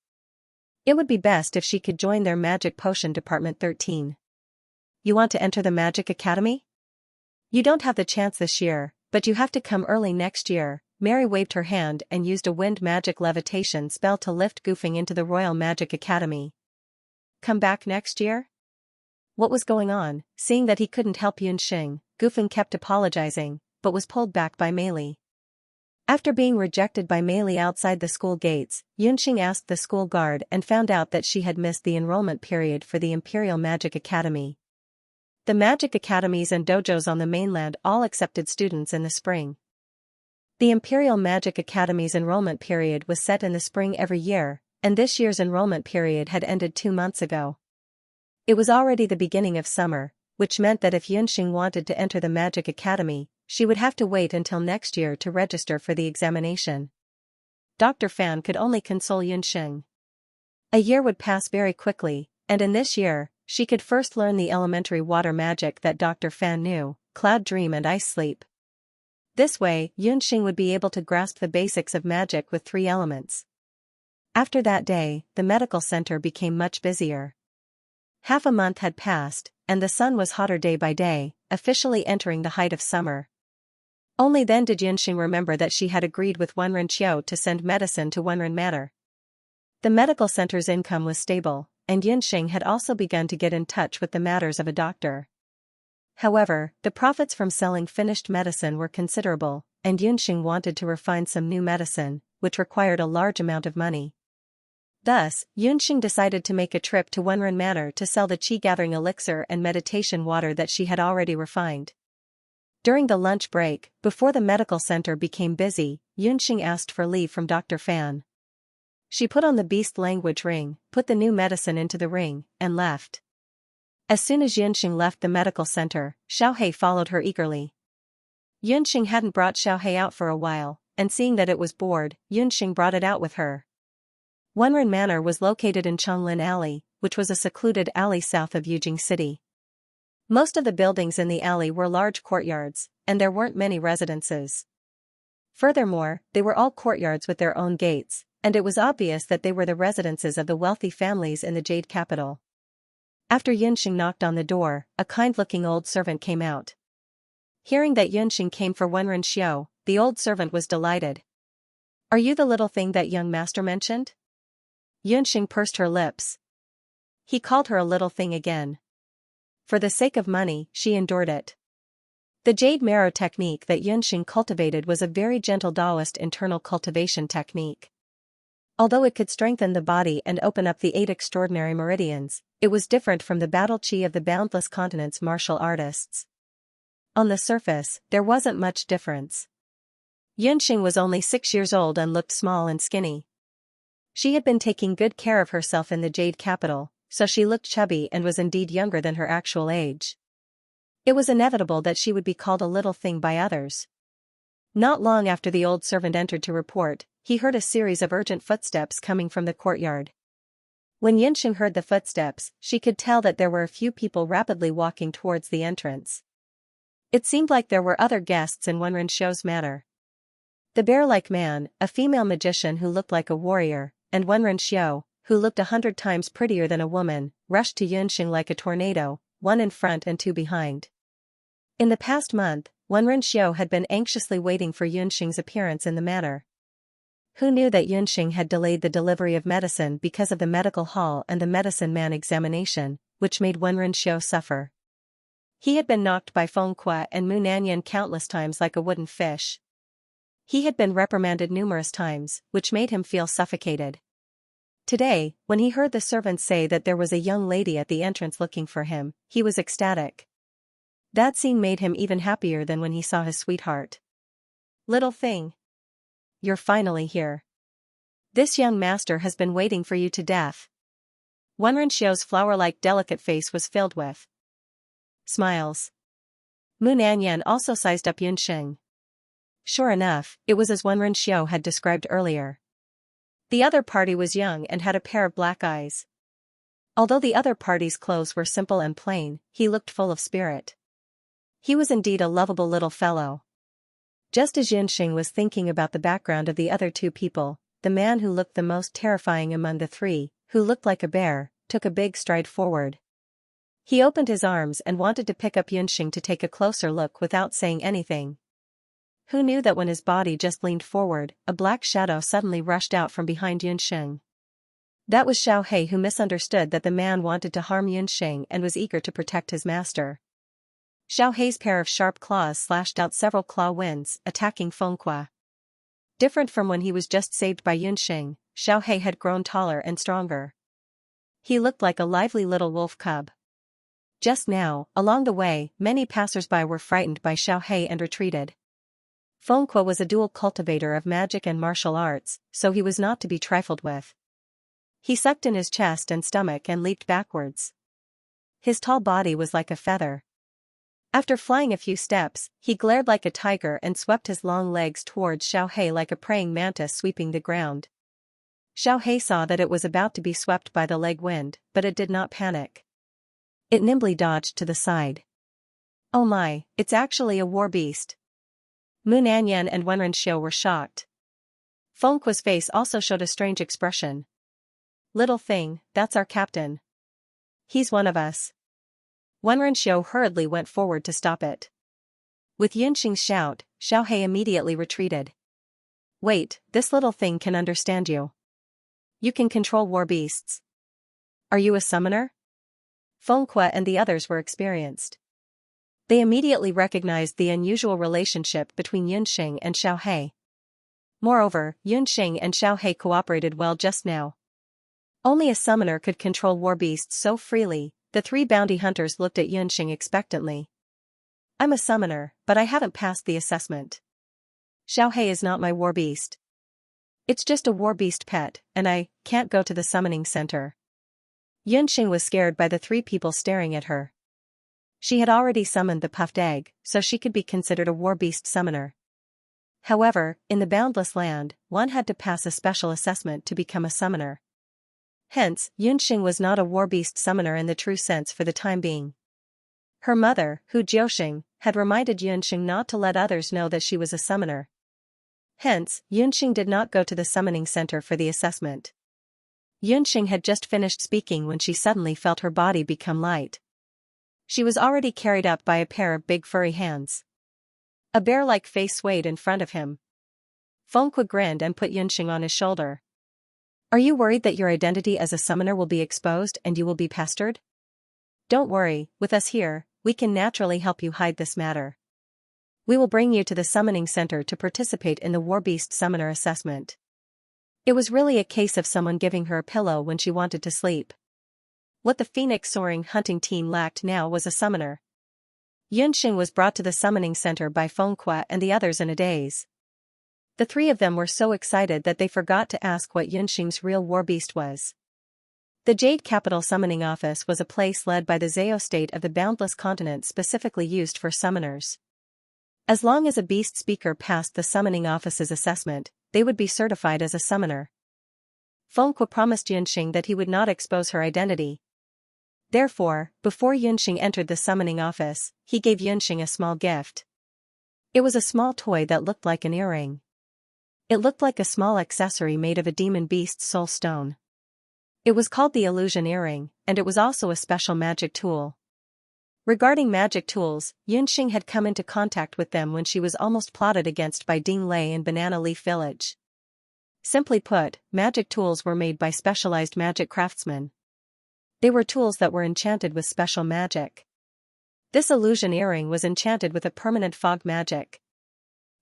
It would be best if she could join their Magic Potion Department 13. You want to enter the Magic Academy? You don't have the chance this year, but you have to come early next year. Mary waved her hand and used a wind magic levitation spell to lift Gufeng into the Royal Magic Academy. Come back next year? What was going on? Seeing that he couldn't help Yunxing, Gufeng kept apologizing, but was pulled back by Meili. After being rejected by Meili outside the school gates, Yunxing asked the school guard and found out that she had missed the enrollment period for the Imperial Magic Academy. The magic academies and dojos on the mainland all accepted students in the spring. The Imperial Magic Academy's enrollment period was set in the spring every year, and this year's enrollment period had ended 2 months ago. It was already the beginning of summer, which meant that if Yunxing wanted to enter the Magic Academy, she would have to wait until next year to register for the examination. Dr. Fan could only console Yunxing. A year would pass very quickly, and in this year, she could first learn the elementary water magic that Dr. Fan knew, Cloud Dream and Ice Sleep. This way, Yunxing would be able to grasp the basics of magic with 3 elements. After that day, the medical center became much busier. Half a month had passed, and the sun was hotter day by day, officially entering the height of summer. Only then did Yunxing remember that she had agreed with Wenren Qiu to send medicine to Wenren Manor. The medical center's income was stable, and Yunxing had also begun to get in touch with the matters of a doctor. However, the profits from selling finished medicine were considerable, and Yunxing wanted to refine some new medicine, which required a large amount of money. Thus, Yunxing decided to make a trip to Wenren Manor to sell the qi-gathering elixir and meditation water that she had already refined. During the lunch break, before the medical center became busy, Yunxing asked for leave from Dr. Fan. She put on the beast language ring, put the new medicine into the ring, and left. As soon as Yunxing left the medical center, Xiaohei followed her eagerly. Yunxing hadn't brought Xiaohei out for a while, and seeing that it was bored, Yunxing brought it out with her. Wenren Manor was located in Chonglin Alley, which was a secluded alley south of Yujing City. Most of the buildings in the alley were large courtyards, and there weren't many residences. Furthermore, they were all courtyards with their own gates, and it was obvious that they were the residences of the wealthy families in the Jade capital. After Yunxing knocked on the door, a kind-looking old servant came out. Hearing that Yunxing came for Wenren Qiu, the old servant was delighted. "Are you the little thing that young master mentioned?" Yunxing pursed her lips. He called her a little thing again. For the sake of money, she endured it. The jade marrow technique that Yunxing cultivated was a very gentle Taoist internal cultivation technique. Although it could strengthen the body and open up the 8 extraordinary meridians, it was different from the battle chi of the boundless continent's martial artists. On the surface, there wasn't much difference. Yunxing was only 6 years old and looked small and skinny. She had been taking good care of herself in the Jade capital, so she looked chubby and was indeed younger than her actual age. It was inevitable that she would be called a little thing by others. Not long after the old servant entered to report, he heard a series of urgent footsteps coming from the courtyard. When Yunxing heard the footsteps, she could tell that there were a few people rapidly walking towards the entrance. It seemed like there were other guests in Wenren Qiu's manor. The bear-like man, a female magician who looked like a warrior, and Wenren Qiu, who looked 100 times prettier than a woman, rushed to Yunxing like a tornado, one in front and two behind. In the past month, Wenren had been anxiously waiting for Yunxing's appearance in the manor. Who knew that Yunxing had delayed the delivery of medicine because of the medical hall and the medicine man examination, which made Wenren suffer. He had been knocked by Fengque and Mu Nanyan countless times like a wooden fish. He had been reprimanded numerous times, which made him feel suffocated. Today, when he heard the servants say that there was a young lady at the entrance looking for him, he was ecstatic. That scene made him even happier than when he saw his sweetheart. "Little thing. You're finally here. This young master has been waiting for you to death." Wenren's flower-like delicate face was filled with smiles. Mu Nanyan also sized up Yunxing. Sure enough, it was as Wenren had described earlier. The other party was young and had a pair of black eyes. Although the other party's clothes were simple and plain, he looked full of spirit. He was indeed a lovable little fellow. Just as Yunxing was thinking about the background of the other two people, the man who looked the most terrifying among the three, who looked like a bear, took a big stride forward. He opened his arms and wanted to pick up Yunxing to take a closer look without saying anything. Who knew that when his body just leaned forward, a black shadow suddenly rushed out from behind Yunxing. That was Xiaohei, who misunderstood that the man wanted to harm Yunxing and was eager to protect his master. Xiaohei's pair of sharp claws slashed out several claw winds, attacking Fengque. Different from when he was just saved by Yunxing, Xiaohei had grown taller and stronger. He looked like a lively little wolf cub. Just now, along the way, many passers-by were frightened by Xiaohei and retreated. Fengque was a dual cultivator of magic and martial arts, so he was not to be trifled with. He sucked in his chest and stomach and leaped backwards. His tall body was like a feather. After flying a few steps, he glared like a tiger and swept his long legs towards Xiaohei like a praying mantis sweeping the ground. Xiaohei saw that it was about to be swept by the leg wind, but it did not panic. It nimbly dodged to the side. "Oh my, it's actually a war beast." Mu Nanyan and Wenren were shocked. Fengque's face also showed a strange expression. "Little thing, that's our captain. He's one of us." Wenren hurriedly went forward to stop it. With Yunxing's shout, Xiaohei immediately retreated. "Wait, this little thing can understand you. You can control war beasts. Are you a summoner?" Fengque and the others were experienced. They immediately recognized the unusual relationship between Yunxing and Xiaohei. Moreover, Yunxing and Xiaohei cooperated well just now. Only a summoner could control war beasts so freely. The three bounty hunters looked at Yunxing expectantly. "I'm a summoner, but I haven't passed the assessment. Xiaohei is not my war beast. It's just a war beast pet, and I can't go to the summoning center." Yunxing was scared by the three people staring at her. She had already summoned the puffed egg, so she could be considered a war beast summoner. However, in the boundless land, one had to pass a special assessment to become a summoner. Hence, Yunxing was not a war beast summoner in the true sense for the time being. Her mother, Hu Jiuxing, had reminded Yunxing not to let others know that she was a summoner. Hence, Yunxing did not go to the summoning center for the assessment. Yunxing had just finished speaking when she suddenly felt her body become light. She was already carried up by a pair of big furry hands. A bear-like face swayed in front of him. Fengque grinned and put Yunxing on his shoulder. "Are you worried that your identity as a summoner will be exposed and you will be pestered? Don't worry, with us here, we can naturally help you hide this matter. We will bring you to the summoning center to participate in the war beast summoner assessment." It was really a case of someone giving her a pillow when she wanted to sleep. What the phoenix soaring hunting team lacked now was a summoner. Yunxing was brought to the summoning center by Fengque and the others in a daze. The three of them were so excited that they forgot to ask what Yunxing's real war beast was. The Jade Capital Summoning Office was a place led by the Zao state of the Boundless Continent specifically used for summoners. As long as a beast speaker passed the summoning office's assessment, they would be certified as a summoner. Fengque promised Yunxing that he would not expose her identity. Therefore, before Yunxing entered the summoning office, he gave Yunxing a small gift. It was a small toy that looked like an earring. It looked like a small accessory made of a demon beast's soul stone. It was called the illusion earring, and it was also a special magic tool. Regarding magic tools, Yunxing had come into contact with them when she was almost plotted against by Ding Lei in Banana Leaf Village. Simply put, magic tools were made by specialized magic craftsmen. They were tools that were enchanted with special magic. This illusion earring was enchanted with a permanent fog magic.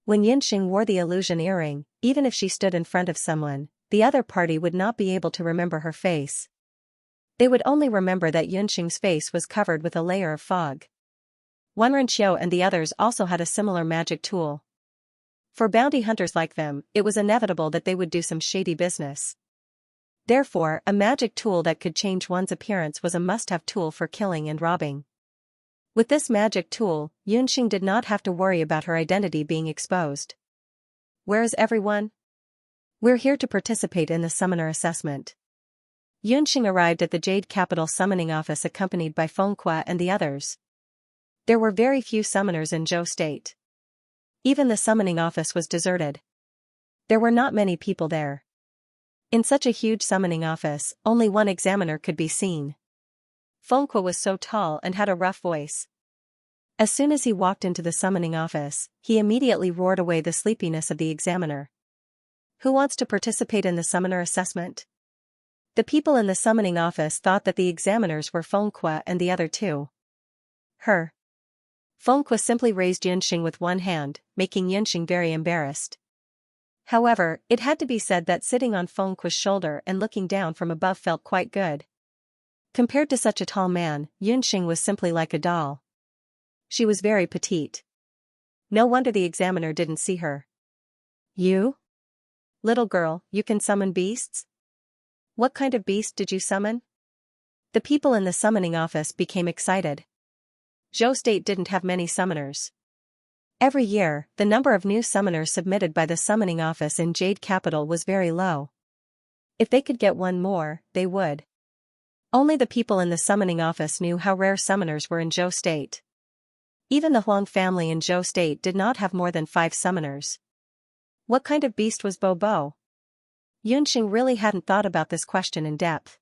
When Yunxing wore the illusion earring, even if she stood in front of someone, the other party would not be able to remember her face. They would only remember that Yunxing's face was covered with a layer of fog. Wenrenqiu and the others also had a similar magic tool. For bounty hunters like them, it was inevitable that they would do some shady business. Therefore, a magic tool that could change one's appearance was a must-have tool for killing and robbing. With this magic tool, Yunxing did not have to worry about her identity being exposed. Where is everyone? We're here to participate in the summoner assessment. Yunxing arrived at the Jade Capital summoning office accompanied by Fengque and the others. There were very few summoners in Zhou State. Even the summoning office was deserted. There were not many people there. In such a huge summoning office, only one examiner could be seen. Fengque was so tall and had a rough voice. As soon as he walked into the summoning office, he immediately roared away the sleepiness of the examiner. Who wants to participate in the summoner assessment? The people in the summoning office thought that the examiners were Fengque and the other two. Her. Fengque simply raised Yunxing with one hand, making Yunxing very embarrassed. However, it had to be said that sitting on Fengque's shoulder and looking down from above felt quite good. Compared to such a tall man, Yunxing was simply like a doll. She was very petite. No wonder the examiner didn't see her. You? Little girl, you can summon beasts? What kind of beast did you summon? The people in the summoning office became excited. Zhou State didn't have many summoners. Every year, the number of new summoners submitted by the summoning office in Jade Capital was very low. If they could get one more, they would. Only the people in the summoning office knew how rare summoners were in Zhou State. Even the Huang family in Zhou State did not have more than 5 summoners. What kind of beast was Bobo? Yunxing really hadn't thought about this question in depth.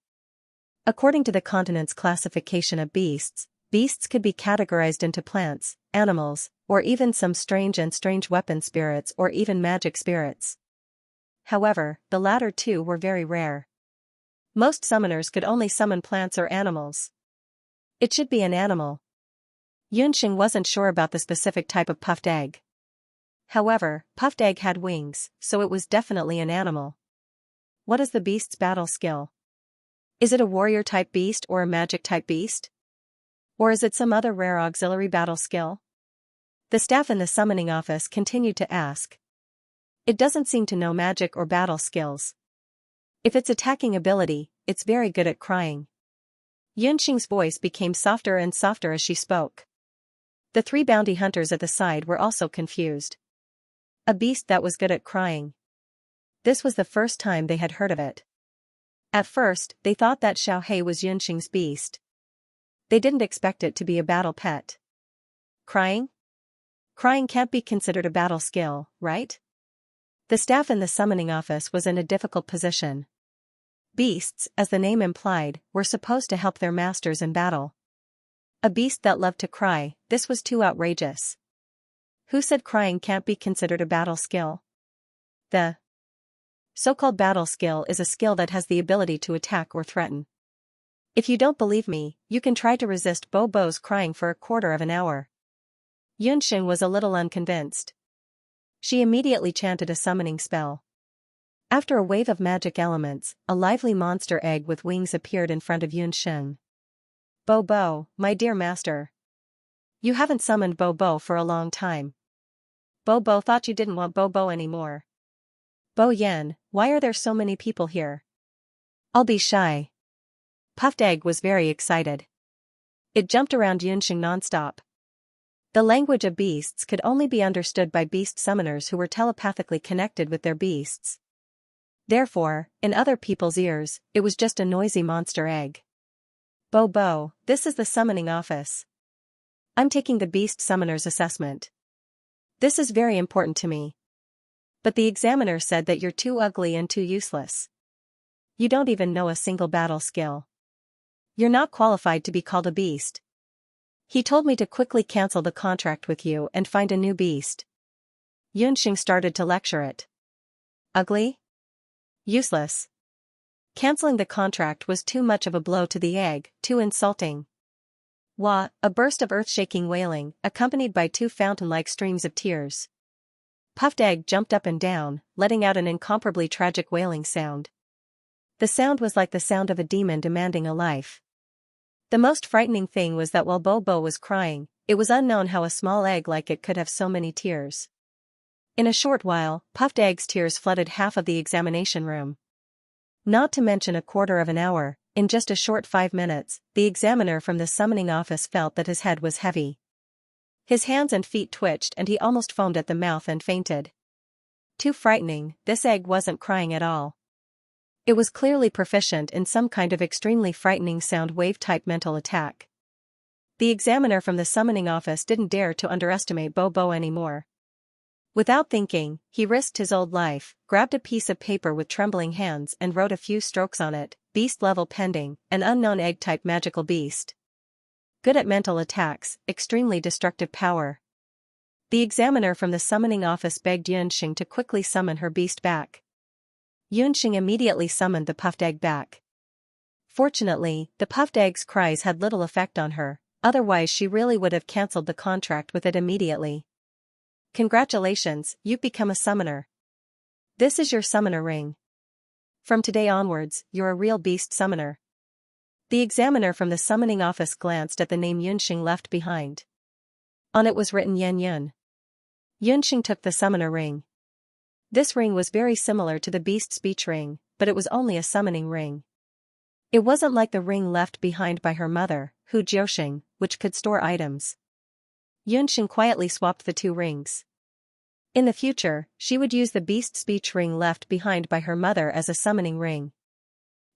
According to the continent's classification of beasts, beasts could be categorized into plants, animals, or even some strange weapon spirits or even magic spirits. However, the latter two were very rare. Most summoners could only summon plants or animals. It should be an animal. Yunxing wasn't sure about the specific type of puffed egg. However, puffed egg had wings, so it was definitely an animal. What is the beast's battle skill? Is it a warrior-type beast or a magic-type beast? Or is it some other rare auxiliary battle skill? The staff in the summoning office continued to ask. It doesn't seem to know magic or battle skills. If it's attacking ability, it's very good at crying. Yunxing's voice became softer and softer as she spoke. The 3 bounty hunters at the side were also confused. A beast that was good at crying. This was the first time they had heard of it. At first, they thought that Xiaohei was Yunxing's beast. They didn't expect it to be a battle pet. Crying? Crying can't be considered a battle skill, right? The staff in the summoning office was in a difficult position. Beasts, as the name implied, were supposed to help their masters in battle. A beast that loved to cry, this was too outrageous. Who said crying can't be considered a battle skill? The so-called battle skill is a skill that has the ability to attack or threaten. If you don't believe me, you can try to resist Bobo's crying for a quarter of an hour. Yunxing was a little unconvinced. She immediately chanted a summoning spell. After a wave of magic elements, a lively monster egg with wings appeared in front of Yunxing. Bobo, my dear master. You haven't summoned Bobo for a long time. Bobo thought you didn't want Bobo anymore. Bo Yan, why are there so many people here? I'll be shy. Puffed Egg was very excited. It jumped around Yunxing nonstop. The language of beasts could only be understood by beast summoners who were telepathically connected with their beasts. Therefore, in other people's ears, it was just a noisy monster egg. Bobo, this is the summoning office. I'm taking the beast summoner's assessment. This is very important to me. But the examiner said that you're too ugly and too useless. You don't even know a single battle skill. You're not qualified to be called a beast. He told me to quickly cancel the contract with you and find a new beast. Yunxing started to lecture it. Ugly? Useless. Canceling the contract was too much of a blow to the egg, too insulting. Wah, a burst of earth-shaking wailing, accompanied by two fountain-like streams of tears. Puffed Egg jumped up and down, letting out an incomparably tragic wailing sound. The sound was like the sound of a demon demanding a life. The most frightening thing was that while Bobo was crying, it was unknown how a small egg like it could have so many tears. In a short while, Puffed Egg's tears flooded half of the examination room. Not to mention a quarter of an hour, in just a short 5 minutes, the examiner from the summoning office felt that his head was heavy. His hands and feet twitched and he almost foamed at the mouth and fainted. Too frightening, this egg wasn't crying at all. It was clearly proficient in some kind of extremely frightening sound wave-type mental attack. The examiner from the summoning office didn't dare to underestimate Bobo anymore. Without thinking, he risked his old life, grabbed a piece of paper with trembling hands and wrote a few strokes on it, beast level pending, an unknown egg-type magical beast. Good at mental attacks, extremely destructive power. The examiner from the summoning office begged Yunxing to quickly summon her beast back. Yunxing immediately summoned the Puffed Egg back. Fortunately, the Puffed Egg's cries had little effect on her, otherwise she really would have cancelled the contract with it immediately. Congratulations, you've become a summoner. This is your summoner ring. From today onwards, you're a real beast summoner. The examiner from the summoning office glanced at the name Yunxing left behind. On it was written Yan Yun. Yunxing took the summoner ring. This ring was very similar to the beast speech ring, but it was only a summoning ring. It wasn't like the ring left behind by her mother, Hu Jiuxing, which could store items. Yunxing quietly swapped the two rings. In the future, she would use the beast speech ring left behind by her mother as a summoning ring.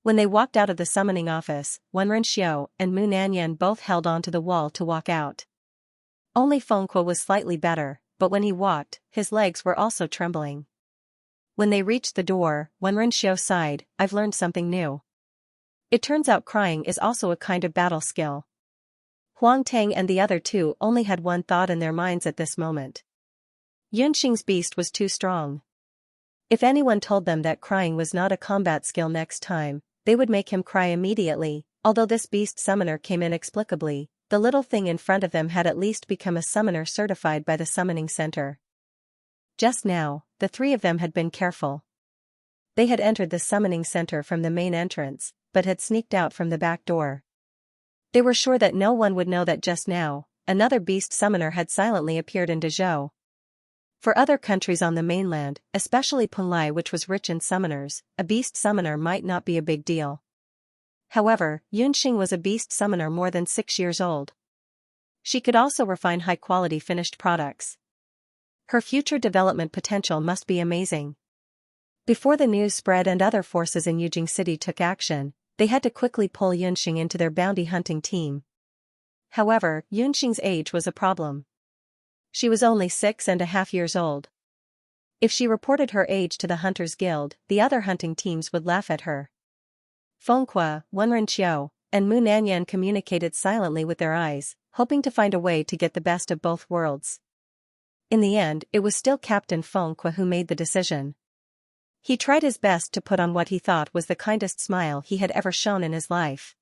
When they walked out of the summoning office, Wenren Xiao and Mu Nanyan both held onto the wall to walk out. Only Fengque was slightly better, but when he walked, his legs were also trembling. When they reached the door, Wenren Xiao sighed, "I've learned something new. It turns out crying is also a kind of battle skill." Huang Tang and the other two only had one thought in their minds at this moment. Yunxing's beast was too strong. If anyone told them that crying was not a combat skill next time, they would make him cry immediately. Although this beast summoner came inexplicably, the little thing in front of them had at least become a summoner certified by the summoning center. Just now, the three of them had been careful. They had entered the summoning center from the main entrance, but had sneaked out from the back door. They were sure that no one would know that just now, another beast summoner had silently appeared in Dezhou. For other countries on the mainland, especially Penglai, which was rich in summoners, a beast summoner might not be a big deal. However, Yunxing was a beast summoner more than 6 years old. She could also refine high-quality finished products. Her future development potential must be amazing. Before the news spread and other forces in Yujing City took action, they had to quickly pull Yunxing into their bounty hunting team. However, Yunxing's age was a problem. She was only 6.5 years old. If she reported her age to the Hunters Guild, the other hunting teams would laugh at her. Fengque, Wenren Qiao, and Mu Nanyan communicated silently with their eyes, hoping to find a way to get the best of both worlds. In the end, it was still Captain Fengque who made the decision. He tried his best to put on what he thought was the kindest smile he had ever shown in his life.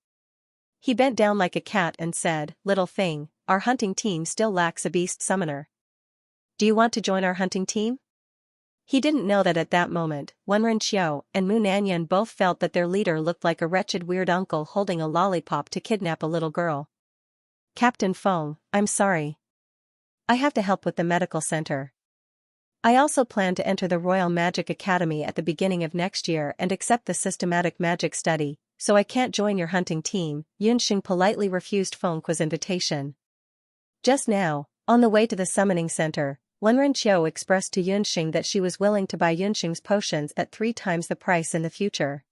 He bent down like a cat and said, "Little thing, our hunting team still lacks a beast summoner. Do you want to join our hunting team?" He didn't know that at that moment, Wenren Qiao and Mu Nanyan both felt that their leader looked like a wretched weird uncle holding a lollipop to kidnap a little girl. "Captain Feng, I'm sorry. I have to help with the medical center. I also plan to enter the Royal Magic Academy at the beginning of next year and accept the systematic magic study, so I can't join your hunting team." Yunxing politely refused Fengque's invitation. Just now, on the way to the summoning center, Wenren Qiao expressed to Yunxing that she was willing to buy Yunxing's potions at 3 times the price in the future.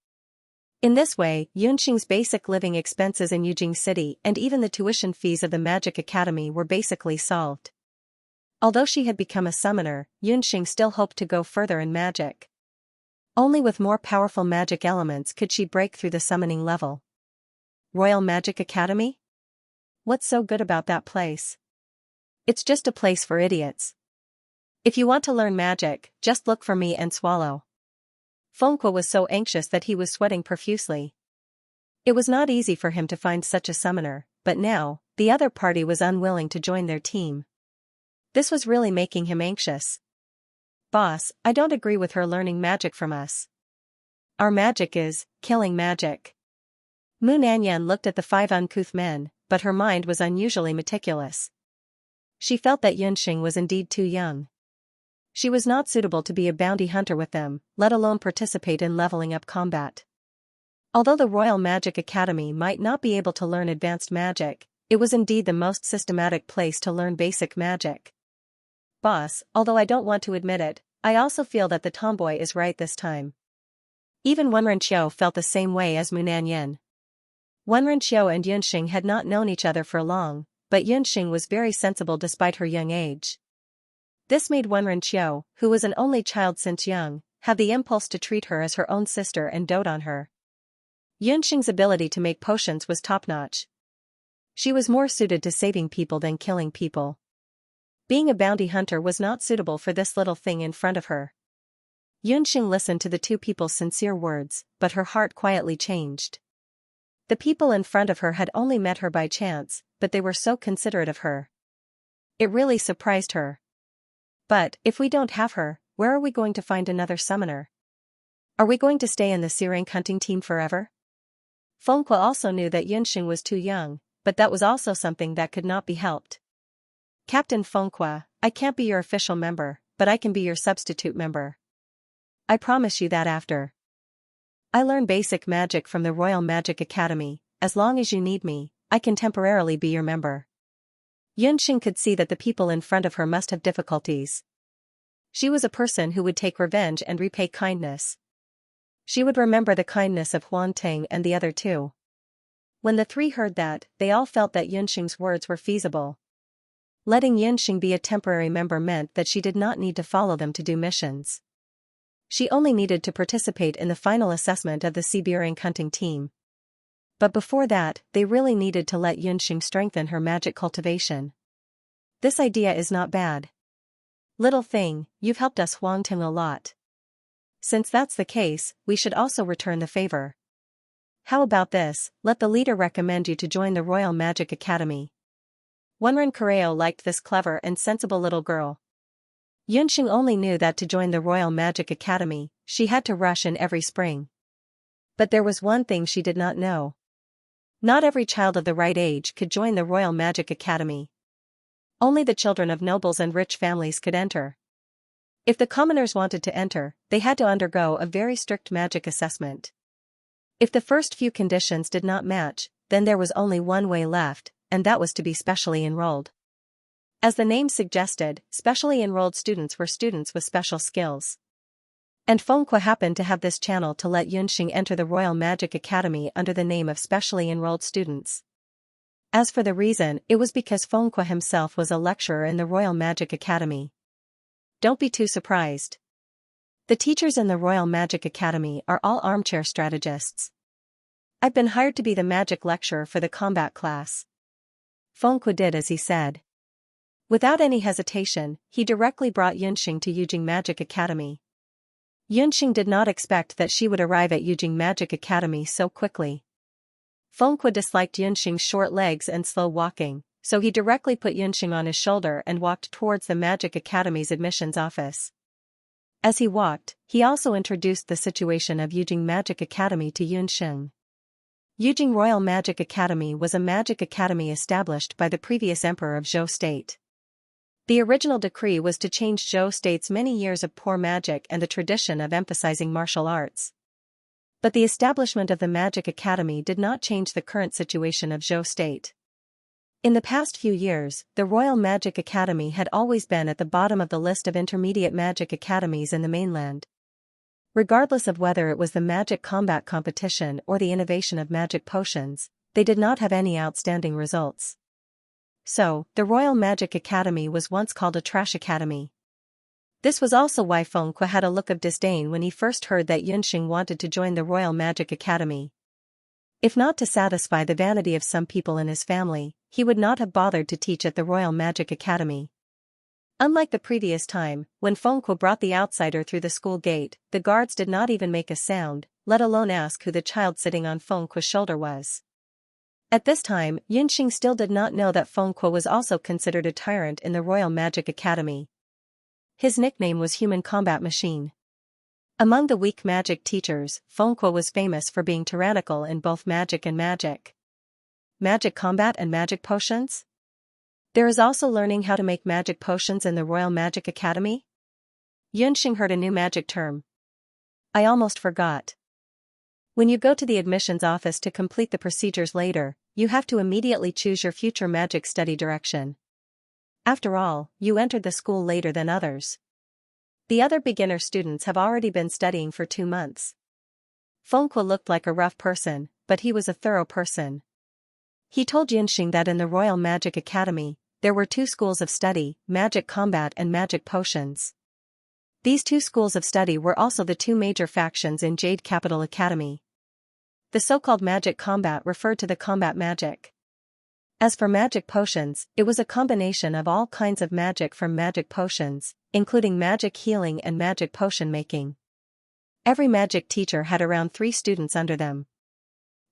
In this way, Yunxing's basic living expenses in Yujing City and even the tuition fees of the Magic Academy were basically solved. Although she had become a summoner, Yunxing still hoped to go further in magic. Only with more powerful magic elements could she break through the summoning level. Royal Magic Academy? What's so good about that place? It's just a place for idiots. If you want to learn magic, just look for me and swallow. Fengque was so anxious that he was sweating profusely. It was not easy for him to find such a summoner, but now, the other party was unwilling to join their team. This was really making him anxious. Boss, I don't agree with her learning magic from us. Our magic is killing magic. Mu Nanyan looked at the 5 uncouth men, but her mind was unusually meticulous. She felt that Yunxing was indeed too young. She was not suitable to be a bounty hunter with them, let alone participate in leveling up combat. Although the Royal Magic Academy might not be able to learn advanced magic, it was indeed the most systematic place to learn basic magic. Boss, although I don't want to admit it, I also feel that the tomboy is right this time. Even Wenrenqiu felt the same way as Mu Nanyan. Wenrenqiu and Yunxing had not known each other for long, but Yunxing was very sensible despite her young age. This made Wenrenqiu, who was an only child since young, have the impulse to treat her as her own sister and dote on her. Yunxing's ability to make potions was top-notch. She was more suited to saving people than killing people. Being a bounty hunter was not suitable for this little thing in front of her. Yunxing listened to the two people's sincere words, but her heart quietly changed. The people in front of her had only met her by chance, but they were so considerate of her. It really surprised her. But, if we don't have her, where are we going to find another summoner? Are we going to stay in the C-rank hunting team forever? Fengque also knew that Yunxing was too young, but that was also something that could not be helped. Captain Fengque, I can't be your official member, but I can be your substitute member. I promise you that after I learn basic magic from the Royal Magic Academy, as long as you need me, I can temporarily be your member. Yunxing could see that the people in front of her must have difficulties. She was a person who would take revenge and repay kindness. She would remember the kindness of Huangting and the other two. When the three heard that, they all felt that Yunxing's words were feasible. Letting Yunxing be a temporary member meant that she did not need to follow them to do missions. She only needed to participate in the final assessment of the C-rank hunting team. But before that, they really needed to let Yunxing strengthen her magic cultivation. This idea is not bad. Little thing, you've helped us Huangting a lot. Since that's the case, we should also return the favor. How about this, let the leader recommend you to join the Royal Magic Academy. Wenrenqiu liked this clever and sensible little girl. Yunxing only knew that to join the Royal Magic Academy, she had to rush in every spring. But there was one thing she did not know. Not every child of the right age could join the Royal Magic Academy. Only the children of nobles and rich families could enter. If the commoners wanted to enter, they had to undergo a very strict magic assessment. If the first few conditions did not match, then there was only one way left, and that was to be specially enrolled. As the name suggested, specially enrolled students were students with special skills. And Fengque happened to have this channel to let Yunxing enter the Royal Magic Academy under the name of specially enrolled students. As for the reason, it was because Fengque himself was a lecturer in the Royal Magic Academy. Don't be too surprised. The teachers in the Royal Magic Academy are all armchair strategists. I've been hired to be the magic lecturer for the combat class. Fengque did as he said. Without any hesitation, he directly brought Yunxing to Yujing Magic Academy. Yunxing did not expect that she would arrive at Yujing Magic Academy so quickly. Fengque disliked Yunxing's short legs and slow walking, so he directly put Yunxing on his shoulder and walked towards the Magic Academy's admissions office. As he walked, he also introduced the situation of Yujing Magic Academy to Yunxing. Yujing Royal Magic Academy was a magic academy established by the previous emperor of Zhou State. The original decree was to change Zhou State's many years of poor magic and the tradition of emphasizing martial arts. But the establishment of the Magic Academy did not change the current situation of Zhou State. In the past few years, the Royal Magic Academy had always been at the bottom of the list of intermediate magic academies in the mainland. Regardless of whether it was the magic combat competition or the innovation of magic potions, they did not have any outstanding results. So, the Royal Magic Academy was once called a trash academy. This was also why Feng Kuo had a look of disdain when he first heard that Yunxing wanted to join the Royal Magic Academy. If not to satisfy the vanity of some people in his family, he would not have bothered to teach at the Royal Magic Academy. Unlike the previous time, when Feng Kuo brought the outsider through the school gate, the guards did not even make a sound, let alone ask who the child sitting on Feng Kuo's shoulder was. At this time, Yunxing still did not know that Feng Kuo was also considered a tyrant in the Royal Magic Academy. His nickname was Human Combat Machine. Among the weak magic teachers, Feng Kuo was famous for being tyrannical in both magic and magic. Magic combat and magic potions? There is also learning how to make magic potions in the Royal Magic Academy? Yunxing heard a new magic term. I almost forgot. When you go to the admissions office to complete the procedures later, you have to immediately choose your future magic study direction. After all, you entered the school later than others. The other beginner students have already been studying for 2 months. Feng Kuo looked like a rough person, but he was a thorough person. He told Yunxing that in the Royal Magic Academy, there were 2 schools of study, magic combat and magic potions. These 2 schools of study were also the 2 major factions in Jade Capital Academy. The so-called magic combat referred to the combat magic. As for magic potions, it was a combination of all kinds of magic from magic potions, including magic healing and magic potion making. Every magic teacher had around 3 students under them.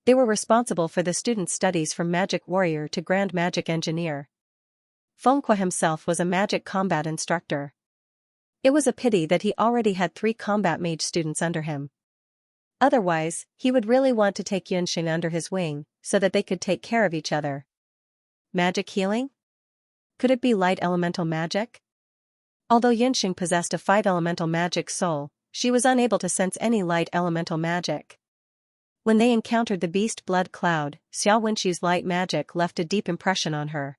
They were responsible for the students' studies from magic warrior to grand magic engineer. Feng Kuo himself was a magic combat instructor. It was a pity that he already had 3 combat mage students under him. Otherwise, he would really want to take Yunxing under his wing, so that they could take care of each other. Magic healing? Could it be light elemental magic? Although Yunxing possessed a 5-elemental magic soul, she was unable to sense any light elemental magic. When they encountered the beast blood cloud, Xiao Wenxu's light magic left a deep impression on her.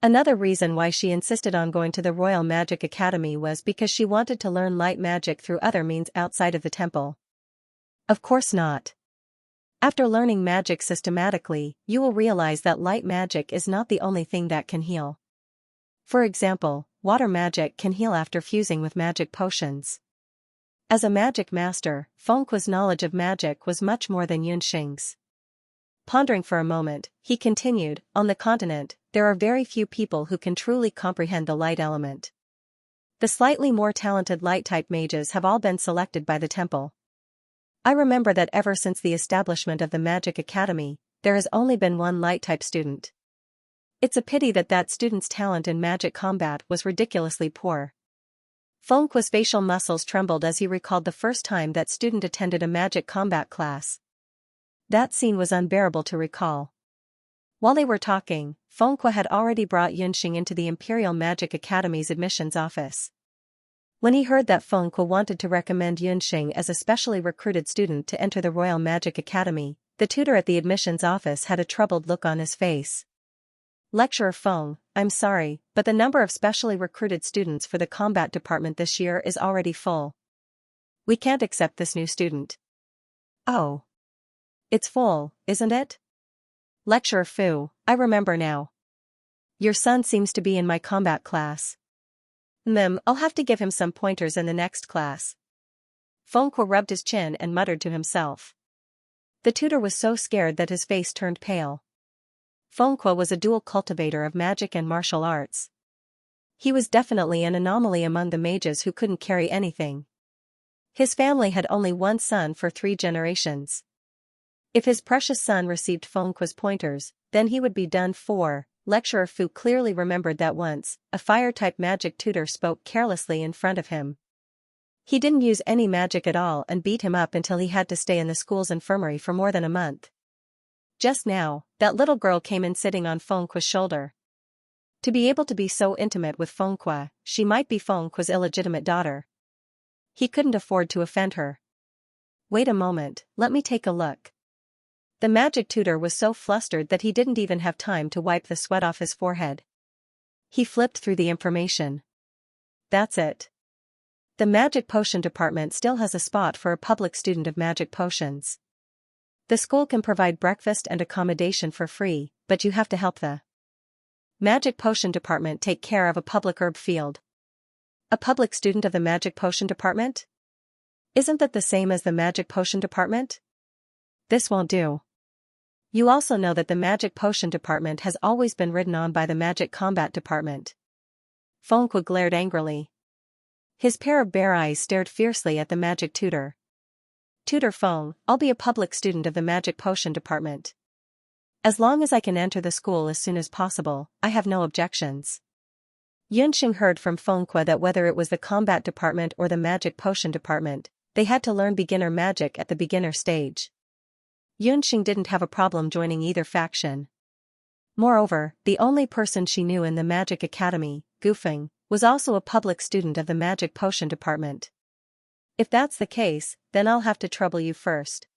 Another reason why she insisted on going to the Royal Magic Academy was because she wanted to learn light magic through other means outside of the temple. Of course not. After learning magic systematically, you will realize that light magic is not the only thing that can heal. For example, water magic can heal after fusing with magic potions. As a magic master, Feng Kuo's knowledge of magic was much more than Yunxing's. Pondering for a moment, he continued, on the continent, there are very few people who can truly comprehend the light element. The slightly more talented light-type mages have all been selected by the temple. I remember that ever since the establishment of the Magic Academy, there has only been 1 light-type student. It's a pity that that student's talent in magic combat was ridiculously poor. Feng Kuo's facial muscles trembled as he recalled the first time that student attended a magic combat class. That scene was unbearable to recall. While they were talking, Feng Kuo had already brought Yunxing into the Imperial Magic Academy's admissions office. When he heard that Feng Kuo wanted to recommend Yunxing as a specially recruited student to enter the Royal Magic Academy, the tutor at the admissions office had a troubled look on his face. Lecturer Feng, I'm sorry, but the number of specially recruited students for the combat department this year is already full. We can't accept this new student. Oh. It's full, isn't it? Lecturer Fu, I remember now. Your son seems to be in my combat class. I'll have to give him some pointers in the next class. Feng Kuo rubbed his chin and muttered to himself. The tutor was so scared that his face turned pale. Feng Kuo was a dual cultivator of magic and martial arts. He was definitely an anomaly among the mages who couldn't carry anything. His family had only 1 son for 3 generations. If his precious son received Feng Kuo's pointers, then he would be done for. Lecturer Fu clearly remembered that once, a fire-type magic tutor spoke carelessly in front of him. He didn't use any magic at all and beat him up until he had to stay in the school's infirmary for more than a month. Just now, that little girl came in sitting on Feng Kuo's shoulder. To be able to be so intimate with Feng Kuo, she might be Feng Kuo's illegitimate daughter. He couldn't afford to offend her. Wait a moment, let me take a look. The magic tutor was so flustered that he didn't even have time to wipe the sweat off his forehead. He flipped through the information. That's it. The magic potion department still has a spot for a public student of magic potions. The school can provide breakfast and accommodation for free, but you have to help the magic potion department take care of a public herb field. A public student of the magic potion department? Isn't that the same as the magic potion department? This won't do. You also know that the magic potion department has always been ridden on by the magic combat department. Fengque glared angrily. His pair of bare eyes stared fiercely at the magic tutor. Tutor Feng, I'll be a public student of the magic potion department. As long as I can enter the school as soon as possible, I have no objections. Yunxing heard from Fengque that whether it was the combat department or the magic potion department, they had to learn beginner magic at the beginner stage. Yunxing didn't have a problem joining either faction. Moreover, the only person she knew in the Magic Academy, Gufeng, was also a public student of the Magic Potion Department. If that's the case, then I'll have to trouble you first.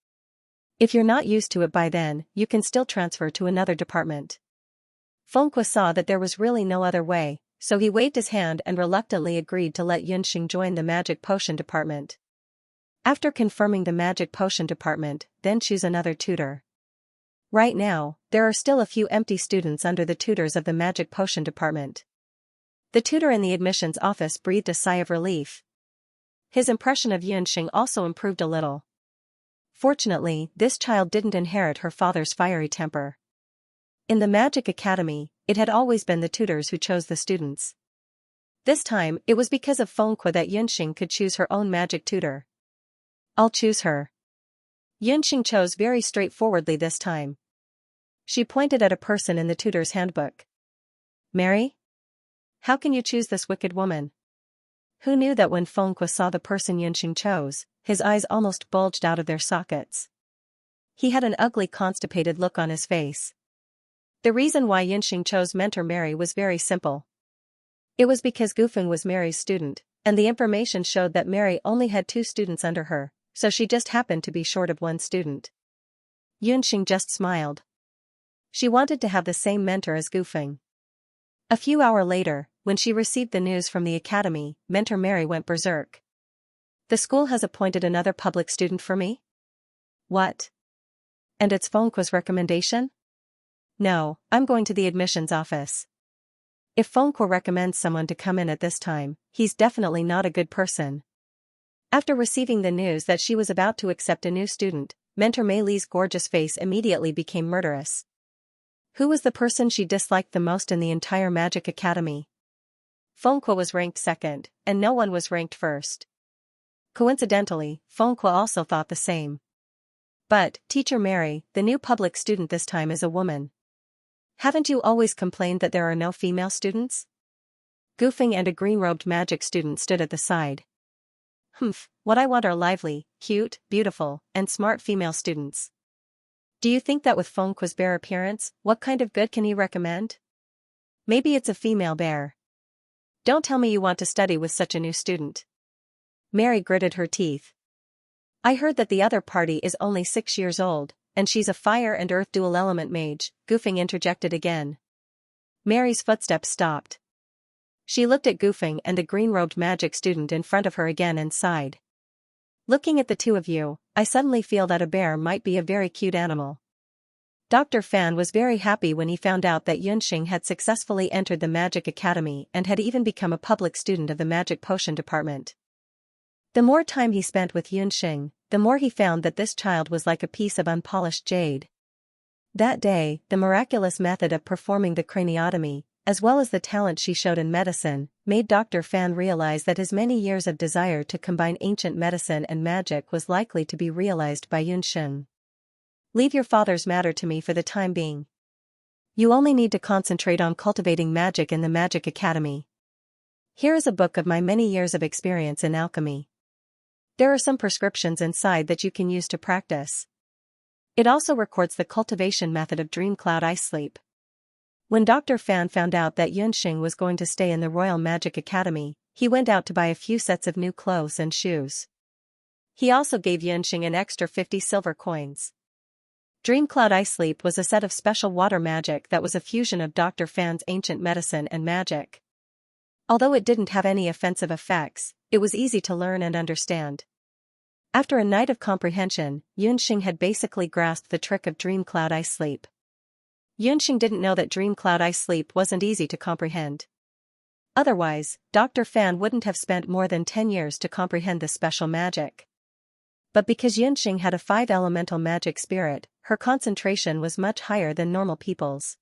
If you're not used to it by then, you can still transfer to another department. Fengque saw that there was really no other way, so he waved his hand and reluctantly agreed to let Yunxing join the Magic Potion Department. After confirming the Magic Potion Department, then choose another tutor. Right now, there are still a few empty students under the tutors of the Magic Potion Department. The tutor in the admissions office breathed a sigh of relief. His impression of Yunxing also improved a little. Fortunately, this child didn't inherit her father's fiery temper. In the Magic Academy, it had always been the tutors who chose the students. This time, it was because of Fengque that Yunxing could choose her own magic tutor. I'll choose her. Yunxing chose very straightforwardly this time. She pointed at a person in the tutor's handbook. Mary? How can you choose this wicked woman? Who knew that when Fengque saw the person Yunxing chose, his eyes almost bulged out of their sockets. He had an ugly constipated look on his face. The reason why Yunxing chose Mentor Mary was very simple. It was because Gufeng was Mary's student, and the information showed that Mary only had 2 students under her, so she just happened to be short of 1 student. Yunxing just smiled. She wanted to have the same mentor as Gufeng. A few hours later, when she received the news from the academy, Mentor Mary went berserk. The school has appointed another public student for me? What? And it's Fengque's recommendation? No, I'm going to the admissions office. If Fengque recommends someone to come in at this time, he's definitely not a good person. After receiving the news that she was about to accept a new student, Mentor Mei's gorgeous face immediately became murderous. Who was the person she disliked the most in the entire Magic Academy? Fengque was ranked second, and no one was ranked first. Coincidentally, Fengque also thought the same. But, Teacher Mary, the new public student this time is a woman. Haven't you always complained that there are no female students? Gufeng and a green-robed magic student stood at the side. What I want are lively, cute, beautiful, and smart female students. Do you think that with Fengque's bare appearance, what kind of good can he recommend? Maybe it's a female bear. Don't tell me you want to study with such a new student. Mary gritted her teeth. I heard that the other party is only 6 years old, and she's a fire and earth dual element mage, Gufeng interjected again. Mary's footsteps stopped. She looked at Gufeng and the green-robed magic student in front of her again and sighed. Looking at the two of you, I suddenly feel that a bear might be a very cute animal. Dr. Fan was very happy when he found out that Yunxing had successfully entered the Magic Academy and had even become a public student of the Magic Potion Department. The more time he spent with Yunxing, the more he found that this child was like a piece of unpolished jade. That day, the miraculous method of performing the craniotomy, as well as the talent she showed in medicine, made Dr. Fan realize that his many years of desire to combine ancient medicine and magic was likely to be realized by Yunxing. Leave your father's matter to me for the time being. You only need to concentrate on cultivating magic in the Magic Academy. Here is a book of my many years of experience in alchemy. There are some prescriptions inside that you can use to practice. It also records the cultivation method of dream cloud ice sleep. When Dr. Fan found out that Yunxing was going to stay in the Royal Magic Academy, he went out to buy a few sets of new clothes and shoes. He also gave Yunxing an extra 50 silver coins. Dream Cloud Ice Sleep was a set of special water magic that was a fusion of Dr. Fan's ancient medicine and magic. Although it didn't have any offensive effects, it was easy to learn and understand. After a night of comprehension, Yunxing had basically grasped the trick of Dream Cloud Ice Sleep. Yunxing didn't know that Dream Cloud Ice Sleep wasn't easy to comprehend. Otherwise, Dr. Fan wouldn't have spent more than 10 years to comprehend this special magic. But because Xianxia had a 5-elemental magic spirit, her concentration was much higher than normal people's.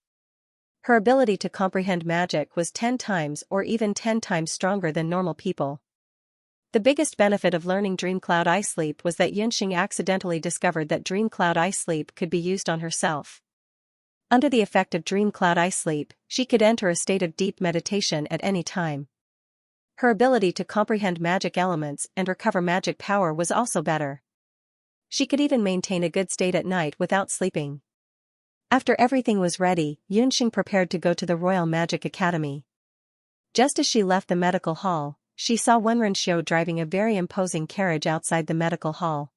Her ability to comprehend magic was 10 times or even 10 times stronger than normal people. The biggest benefit of learning Dream Cloud Eye Sleep was that Xianxia accidentally discovered that Dream Cloud Eye Sleep could be used on herself. Under the effect of Dream Cloud Eye Sleep, she could enter a state of deep meditation at any time. Her ability to comprehend magic elements and recover magic power was also better. She could even maintain a good state at night without sleeping. After everything was ready, Xianxia prepared to go to the Royal Magic Academy. Just as she left the medical hall, she saw Wenren driving a very imposing carriage outside the medical hall.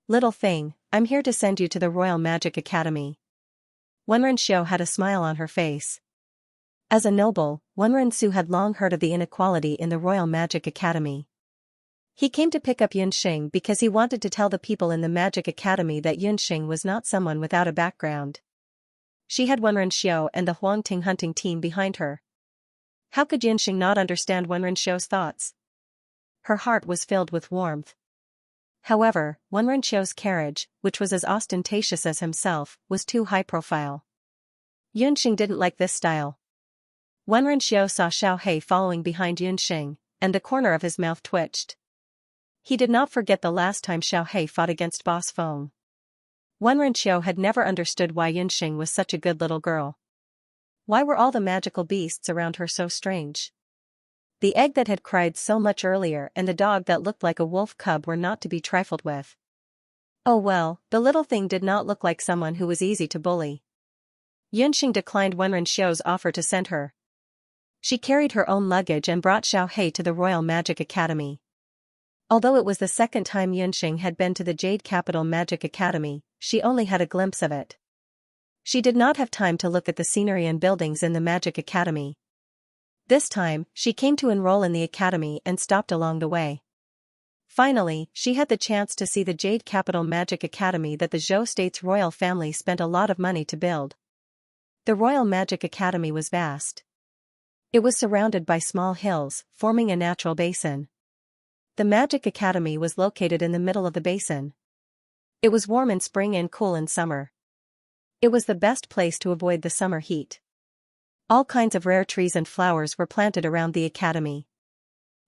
"Little thing, I'm here to send you to the Royal Magic Academy." Wenren had a smile on her face. As a noble, Wenren had long heard of the inequality in the Royal Magic Academy. He came to pick up Xianxia because he wanted to tell the people in the Magic Academy that Xianxia was not someone without a background. She had Wenren and the Huangting hunting team behind her. How could Xianxia not understand Wenren thoughts? Her heart was filled with warmth. However, Wenren carriage, which was as ostentatious as himself, was too high profile. Xianxia didn't like this style. Wenren saw Xiaohei following behind Xianxia, and the corner of his mouth twitched. He did not forget the last time Xiaohei fought against Boss Feng. Wenren had never understood why Xianxia was such a good little girl. Why were all the magical beasts around her so strange? The egg that had cried so much earlier and the dog that looked like a wolf cub were not to be trifled with. Oh well, the little thing did not look like someone who was easy to bully. Xianxia declined Wenren offer to send her. She carried her own luggage and brought Xiaohei to the Royal Magic Academy. Although it was the second time Xianxia had been to the Jade Capital Magic Academy, she only had a glimpse of it. She did not have time to look at the scenery and buildings in the Magic Academy. This time, she came to enroll in the academy and stopped along the way. Finally, she had the chance to see the Jade Capital Magic Academy that the Zhou State's royal family spent a lot of money to build. The Royal Magic Academy was vast. It was surrounded by small hills, forming a natural basin. The Magic Academy was located in the middle of the basin. It was warm in spring and cool in summer. It was the best place to avoid the summer heat. All kinds of rare trees and flowers were planted around the academy.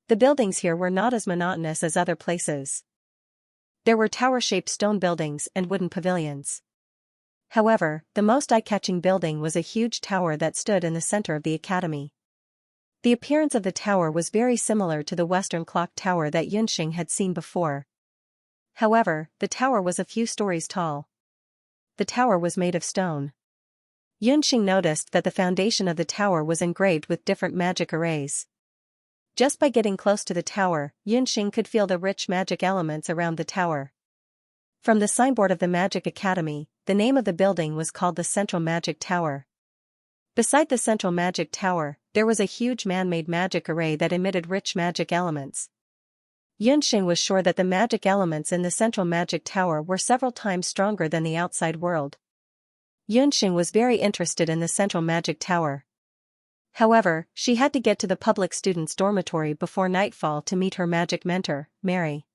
The buildings here were not as monotonous as other places. There were tower-shaped stone buildings and wooden pavilions. However, the most eye-catching building was a huge tower that stood in the center of the academy. The appearance of the tower was very similar to the Western Clock Tower that Xianxia had seen before. However, the tower was a few stories tall. The tower was made of stone. Xianxia noticed that the foundation of the tower was engraved with different magic arrays. Just by getting close to the tower, Xianxia could feel the rich magic elements around the tower. From the signboard of the Magic Academy, the name of the building was called the Central Magic Tower. Beside the Central Magic Tower, there was a huge man-made magic array that emitted rich magic elements. Xianxia was sure that the magic elements in the Central Magic Tower were several times stronger than the outside world. Xianxia was very interested in the Central Magic Tower. However, she had to get to the public students' dormitory before nightfall to meet her magic mentor, Mary.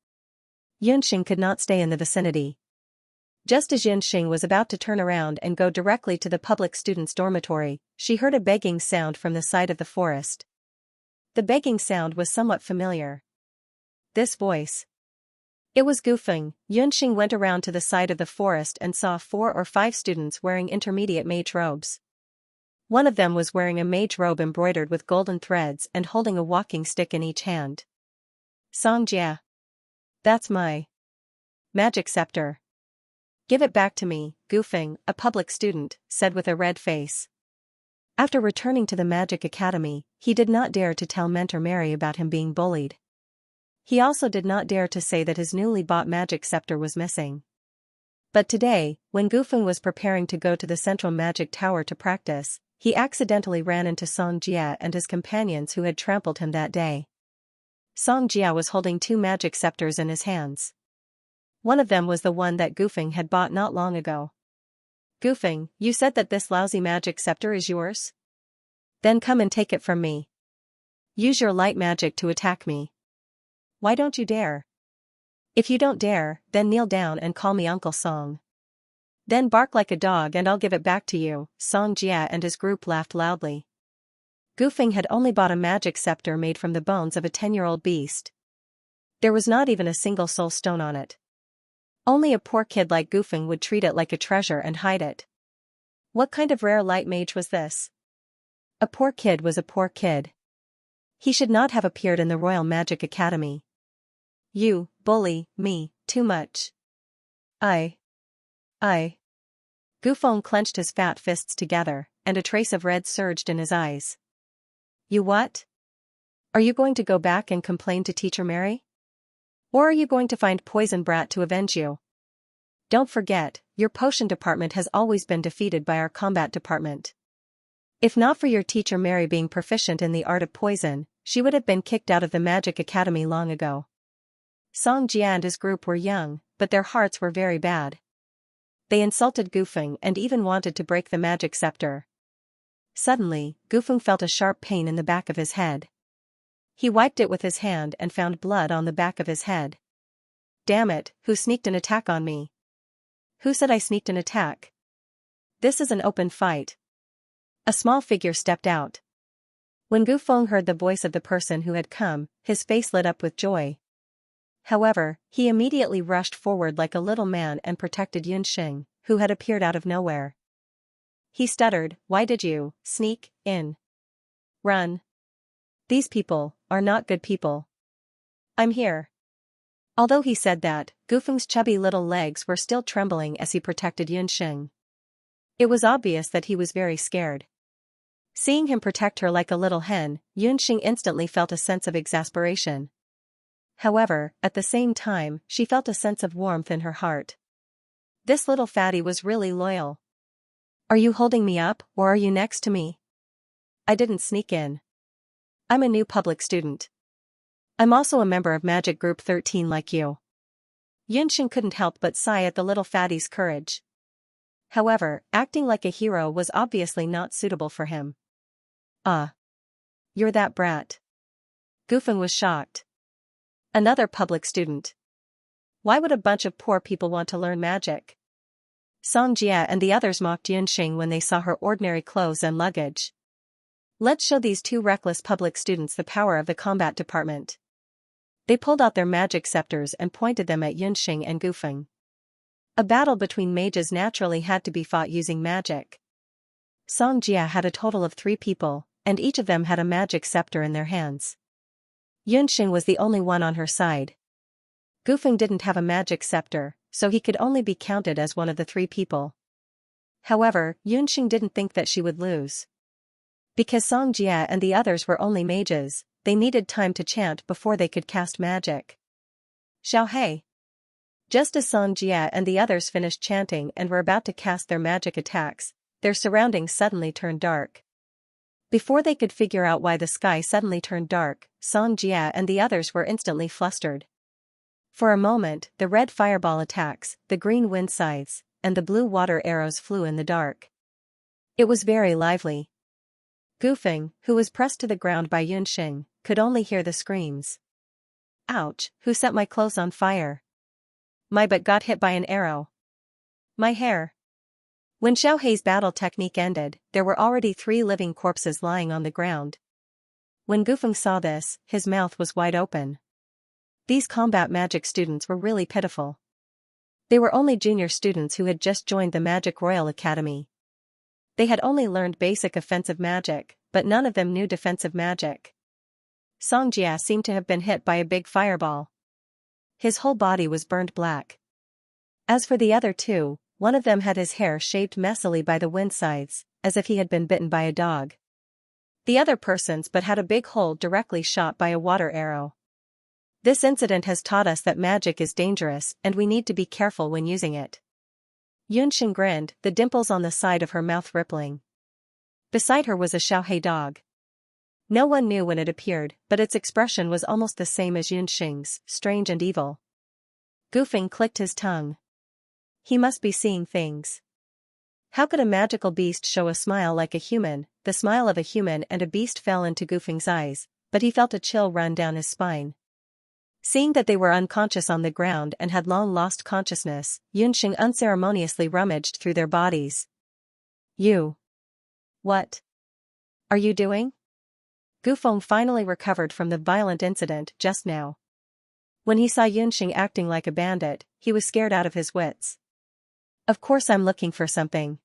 Xianxia could not stay in the vicinity. Just as Xianxia was about to turn around and go directly to the public students' dormitory, she heard a begging sound from the side of the forest. The begging sound was somewhat familiar. This voice. It was Gufeng. Xianxia went around to the side of the forest and saw 4 or 5 students wearing intermediate mage robes. One of them was wearing a mage robe embroidered with golden threads and holding a walking stick in each hand. Xianxia. That's my magic scepter. Give it back to me, Gufeng, a public student, said with a red face. After returning to the Magic Academy, he did not dare to tell Mentor Mary about him being bullied. He also did not dare to say that his newly bought magic scepter was missing. But today, when Gufeng was preparing to go to the Central Magic Tower to practice, he accidentally ran into Xianxia and his companions who had trampled him that day. Xianxia was holding 2 magic scepters in his hands. One of them was the one that Gufeng had bought not long ago. Gufeng, you said that this lousy magic scepter is yours? Then come and take it from me. Use your light magic to attack me. Why don't you dare? If you don't dare, then kneel down and call me Uncle Song. Then bark like a dog and I'll give it back to you." Xianxia and his group laughed loudly. Gufeng had only bought a magic scepter made from the bones of a 10-year-old beast. There was not even a single soul stone on it. Only a poor kid like Gufeng would treat it like a treasure and hide it. What kind of rare light mage was this? A poor kid was a poor kid. He should not have appeared in the Royal Magic Academy. You bully me too much. I. Gufeng clenched his fat fists together, and a trace of red surged in his eyes. You what? Are you going to go back and complain to Teacher Mary? Or are you going to find Poison Brat to avenge you? Don't forget, your potion department has always been defeated by our combat department. If not for your Teacher Mary being proficient in the art of poison, she would have been kicked out of the Magic Academy long ago. Xianxia and his group were young, but their hearts were very bad. They insulted Gufeng and even wanted to break the magic scepter. Suddenly, Gufeng felt a sharp pain in the back of his head. He wiped it with his hand and found blood on the back of his head. Damn it, who sneaked an attack on me? Who said I sneaked an attack? This is an open fight. A small figure stepped out. When Gufeng heard the voice of the person who had come, his face lit up with joy. However, he immediately rushed forward like a little man and protected Xianxia, who had appeared out of nowhere. He stuttered, "Why did you sneak in? Run. These people are not good people. I'm here." Although he said that, Gufeng's chubby little legs were still trembling as he protected Xianxia. It was obvious that he was very scared. Seeing him protect her like a little hen, Xianxia instantly felt a sense of exasperation. However, at the same time, she felt a sense of warmth in her heart. This little fatty was really loyal. Are you holding me up, or are you next to me? I didn't sneak in. I'm a new public student. I'm also a member of Magic Group 13 like you. Xianxia couldn't help but sigh at the little fatty's courage. However, acting like a hero was obviously not suitable for him. You're that brat. Gufeng was shocked. Another public student. Why would a bunch of poor people want to learn magic? Xianxia and the others mocked Xianxia when they saw her ordinary clothes and luggage. Let's show these two reckless public students the power of the combat department. They pulled out their magic scepters and pointed them at Xianxia and Gufeng. A battle between mages naturally had to be fought using magic. Xianxia had a total of 3 people, and each of them had a magic scepter in their hands. Xianxia was the only one on her side. Gufeng didn't have a magic scepter, so he could only be counted as one of the 3 people. However, Xianxia didn't think that she would lose. Because Xianxia and the others were only mages, they needed time to chant before they could cast magic. Xiaohei. Just as Xianxia and the others finished chanting and were about to cast their magic attacks, their surroundings suddenly turned dark. Before they could figure out why the sky suddenly turned dark, Xianxia and the others were instantly flustered. For a moment, the red fireball attacks, the green wind scythes, and the blue water arrows flew in the dark. It was very lively. Gufeng, who was pressed to the ground by Xianxia, could only hear the screams. Ouch, who set my clothes on fire? My butt got hit by an arrow. My hair. When Xiaohei's battle technique ended, there were already 3 living corpses lying on the ground. When Gufeng saw this, his mouth was wide open. These combat magic students were really pitiful. They were only junior students who had just joined the Magic Royal Academy. They had only learned basic offensive magic, but none of them knew defensive magic. Xianxia seemed to have been hit by a big fireball. His whole body was burned black. As for the other 2, one of them had his hair shaved messily by the wind scythes, as if he had been bitten by a dog. The other person's butt had a big hole directly shot by a water arrow. This incident has taught us that magic is dangerous and we need to be careful when using it. Xianxia grinned, the dimples on the side of her mouth rippling. Beside her was a Xiaohei dog. No one knew when it appeared, but its expression was almost the same as Xianxia's, strange and evil. Gufeng clicked his tongue. He must be seeing things. How could a magical beast show a smile like a human? The smile of a human and a beast fell into Gufeng's eyes, but he felt a chill run down his spine. Seeing that they were unconscious on the ground and had long lost consciousness, Yunxing unceremoniously rummaged through their bodies. You. What are you doing? Gufeng finally recovered from the violent incident just now. When he saw Yunxing acting like a bandit, he was scared out of his wits. Of course I'm looking for something.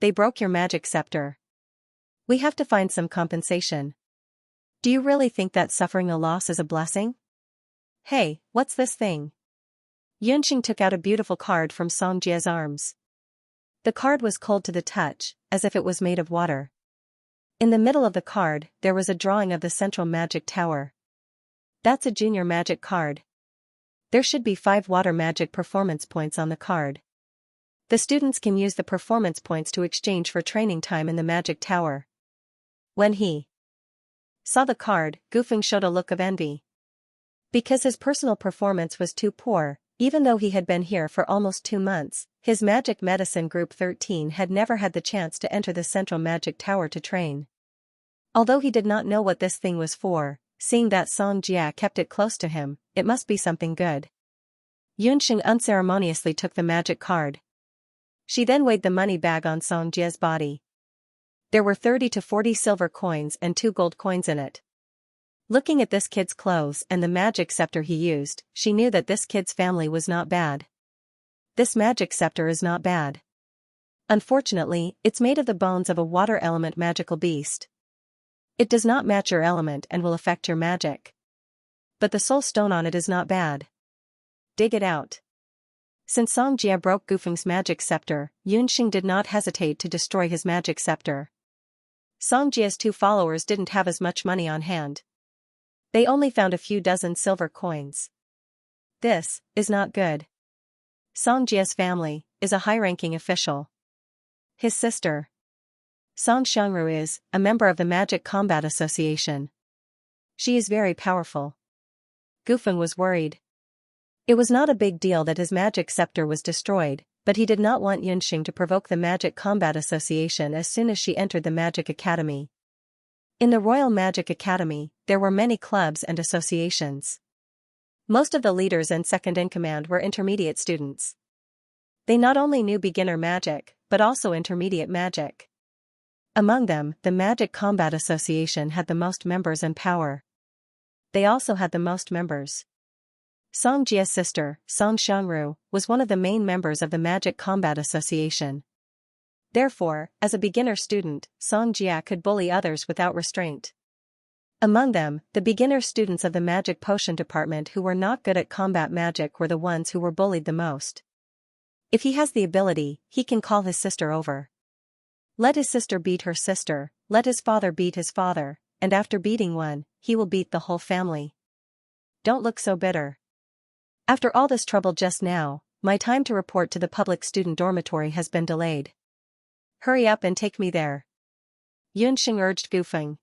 They broke your magic scepter. We have to find some compensation. Do you really think that suffering a loss is a blessing? Hey, what's this thing? Yunxing took out a beautiful card from Xianxia's arms. The card was cold to the touch, as if it was made of water. In the middle of the card, there was a drawing of the central magic tower. That's a junior magic card. There should be 5 water magic performance points on the card. The students can use the performance points to exchange for training time in the magic tower. When he saw the card, Gufeng showed a look of envy. Because his personal performance was too poor, even though he had been here for almost 2 months, his magic medicine group 13 had never had the chance to enter the central magic tower to train. Although he did not know what this thing was for, seeing that Xianxia kept it close to him, it must be something good. Yunxing unceremoniously took the magic card. She then weighed the money bag on Xianxia's body. There were 30 to 40 silver coins and 2 gold coins in it. Looking at this kid's clothes and the magic scepter he used, she knew that this kid's family was not bad. This magic scepter is not bad. Unfortunately, it's made of the bones of a water element magical beast. It does not match your element and will affect your magic. But the soul stone on it is not bad. Dig it out. Since Xianxia broke Gufeng's magic scepter, Yunxing did not hesitate to destroy his magic scepter. Xianxia's 2 followers didn't have as much money on hand. They only found a few dozen silver coins. This is not good. Xianxia's family is a high-ranking official. His sister, Song Xiangru, is a member of the Magic Combat Association. She is very powerful. Gufeng was worried. It was not a big deal that his magic scepter was destroyed, but he did not want Yunxing to provoke the Magic Combat Association as soon as she entered the Magic Academy. In the Royal Magic Academy, there were many clubs and associations. Most of the leaders and second-in-command were intermediate students. They not only knew beginner magic, but also intermediate magic. Among them, the Magic Combat Association had the most members and power. They also had the most members. Xiangjia's sister, Song Xiangru, was one of the main members of the Magic Combat Association. Therefore, as a beginner student, Xianxia could bully others without restraint. Among them, the beginner students of the Magic Potion Department who were not good at combat magic were the ones who were bullied the most. If he has the ability, he can call his sister over. Let his sister beat her sister, let his father beat his father, and after beating one, he will beat the whole family. Don't look so bitter. After all this trouble just now, my time to report to the public student dormitory has been delayed. Hurry up and take me there. Yunxing urged Gufeng.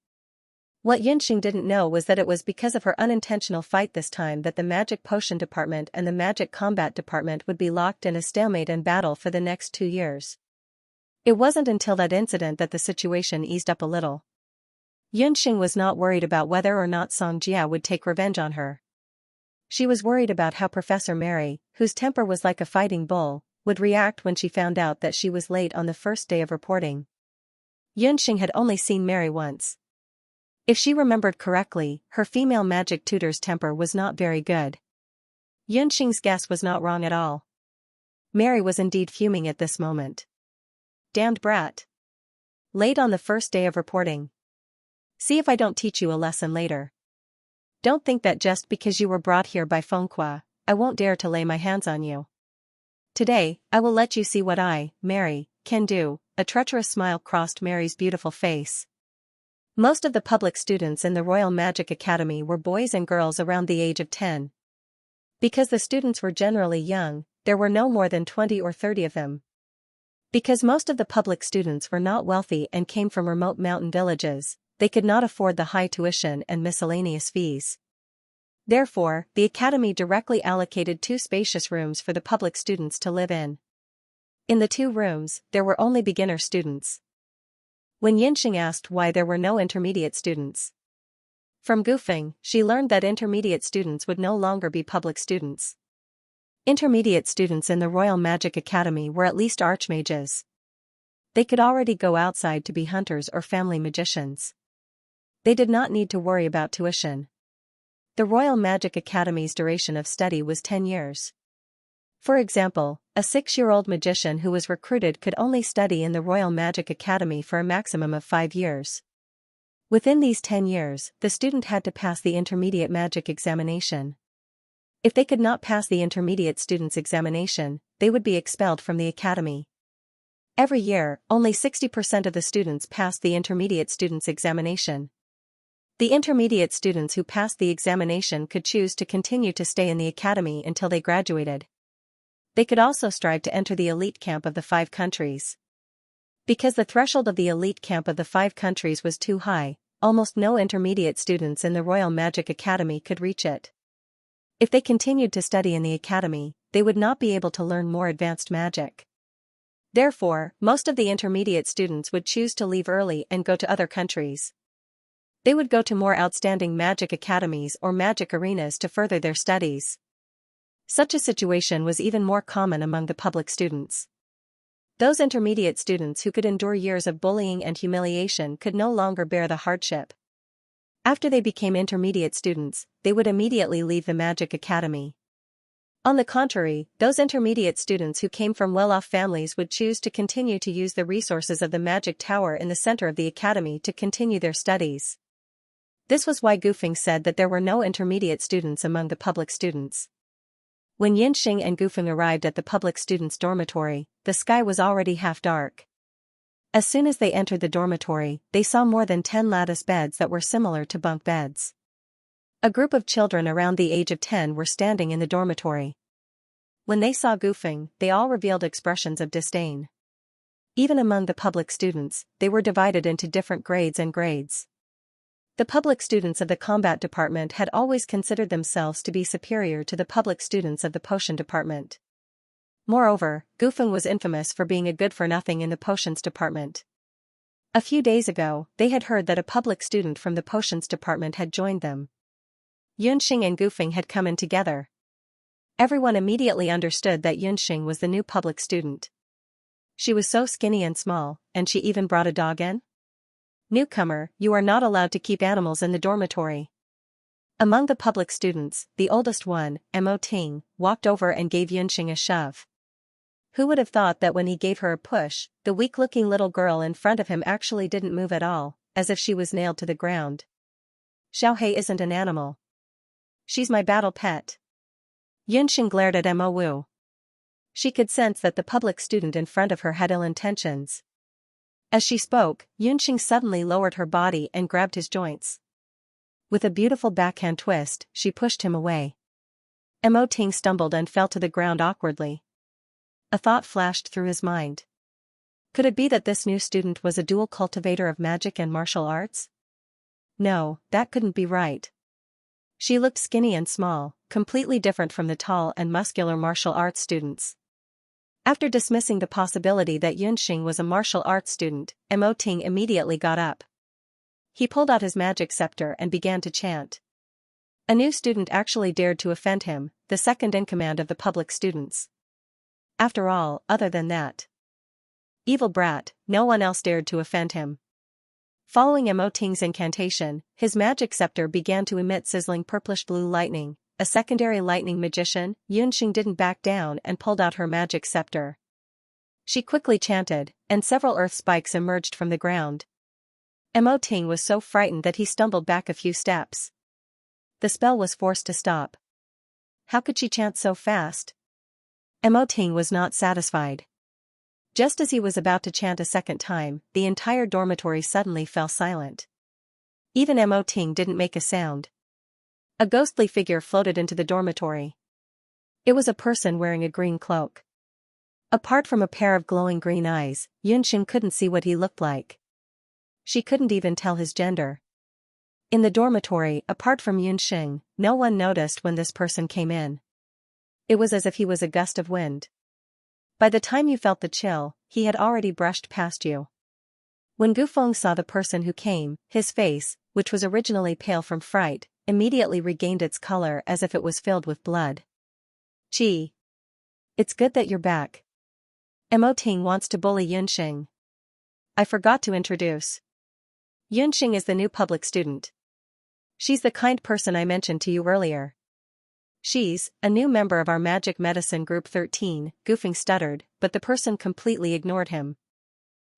What Yunxing didn't know was that it was because of her unintentional fight this time that the Magic Potion Department and the Magic Combat Department would be locked in a stalemate and battle for the next 2 years. It wasn't until that incident that the situation eased up a little. Yunxing was not worried about whether or not Xianxia would take revenge on her. She was worried about how Professor Mary, whose temper was like a fighting bull, would react when she found out that she was late on the first day of reporting. Yunxing had only seen Mary once. If she remembered correctly, her female magic tutor's temper was not very good. Yunxing's guess was not wrong at all. Mary was indeed fuming at this moment. Damned brat. Late on the first day of reporting. See if I don't teach you a lesson later. Don't think that just because you were brought here by Fengqua, I won't dare to lay my hands on you. Today, I will let you see what I, Mary, can do. A treacherous smile crossed Mary's beautiful face. Most of the public students in the Royal Magic Academy were boys and girls around the age of 10. Because the students were generally young, there were no more than 20 or 30 of them. Because most of the public students were not wealthy and came from remote mountain villages, they could not afford the high tuition and miscellaneous fees. Therefore, the academy directly allocated 2 spacious rooms for the public students to live in. In the 2 rooms, there were only beginner students. When Yunxing asked why there were no intermediate students, From Gufeng, she learned that intermediate students would no longer be public students. Intermediate students in the Royal Magic Academy were at least archmages. They could already go outside to be hunters or family magicians. They did not need to worry about tuition. The Royal Magic Academy's duration of study was 10 years. For example, a 6-year-old magician who was recruited could only study in the Royal Magic Academy for a maximum of 5 years. Within these 10 years, the student had to pass the intermediate magic examination. If they could not pass the intermediate student's examination, they would be expelled from the academy. Every year, only 60% of the students passed the intermediate student's examination. The intermediate students who passed the examination could choose to continue to stay in the academy until they graduated. They could also strive to enter the elite camp of the 5 countries. Because the threshold of the elite camp of the 5 countries was too high, almost no intermediate students in the Royal Magic Academy could reach it. If they continued to study in the academy, they would not be able to learn more advanced magic. Therefore, most of the intermediate students would choose to leave early and go to other countries. They would go to more outstanding magic academies or magic arenas to further their studies. Such a situation was even more common among the public students. Those intermediate students who could endure years of bullying and humiliation could no longer bear the hardship. After they became intermediate students, they would immediately leave the Magic Academy. On the contrary, those intermediate students who came from well-off families would choose to continue to use the resources of the Magic Tower in the center of the academy to continue their studies. This was why Gufeng said that there were no intermediate students among the public students. When Xianxia and Gufeng arrived at the public students' dormitory, the sky was already half dark. As soon as they entered the dormitory, they saw more than 10 lattice beds that were similar to bunk beds. A group of children around the age of 10 were standing in the dormitory. When they saw Gufeng, they all revealed expressions of disdain. Even among the public students, they were divided into different grades and grades. The public students of the combat department had always considered themselves to be superior to the public students of the potion department. Moreover, Gufeng was infamous for being a good-for-nothing in the potions department. A few days ago, they had heard that a public student from the potions department had joined them. Xianxia and Gufeng had come in together. Everyone immediately understood that Xianxia was the new public student. She was so skinny and small, and she even brought a dog in? Newcomer, you are not allowed to keep animals in the dormitory. Among the public students, the oldest one, Mo walked over and gave Xianxia a shove. Who would have thought that when he gave her a push, the weak-looking little girl in front of him actually didn't move at all, as if she was nailed to the ground. Xiaohei isn't an animal. She's my battle pet. Xianxia glared at Mo Wu. She could sense that the public student in front of her had ill intentions. As she spoke, Xianxia suddenly lowered her body and grabbed his joints. With a beautiful backhand twist, she pushed him away. Mo stumbled and fell to the ground awkwardly. A thought flashed through his mind. Could it be that this new student was a dual cultivator of magic and martial arts? No, that couldn't be right. She looked skinny and small, completely different from the tall and muscular martial arts students. After dismissing the possibility that Xianxia was a martial arts student, Mo immediately got up. He pulled out his magic scepter and began to chant. A new student actually dared to offend him, the second in command of the public students. After all, other than that evil brat, no one else dared to offend him. Following Mo incantation, his magic scepter began to emit sizzling purplish-blue lightning. A secondary lightning magician, Xianxia didn't back down and pulled out her magic scepter. She quickly chanted, and several earth spikes emerged from the ground. Mo was so frightened that he stumbled back a few steps. The spell was forced to stop. How could she chant so fast? Mo was not satisfied. Just as he was about to chant a second time, the entire dormitory suddenly fell silent. Even Mo didn't make a sound. A ghostly figure floated into the dormitory. It was a person wearing a green cloak. Apart from a pair of glowing green eyes, Xianxia couldn't see what he looked like. She couldn't even tell his gender. In the dormitory, apart from Xianxia, no one noticed when this person came in. It was as if he was a gust of wind. By the time you felt the chill, he had already brushed past you. When Gufeng saw the person who came, his face, which was originally pale from fright, immediately regained its color as if it was filled with blood. Gee. It's good that you're back. Emoting wants to bully Yunxing. I forgot to introduce. Yunxing is the new public student. She's the kind person I mentioned to you earlier. She's a new member of our magic medicine group 13, Goofing stuttered, but the person completely ignored him.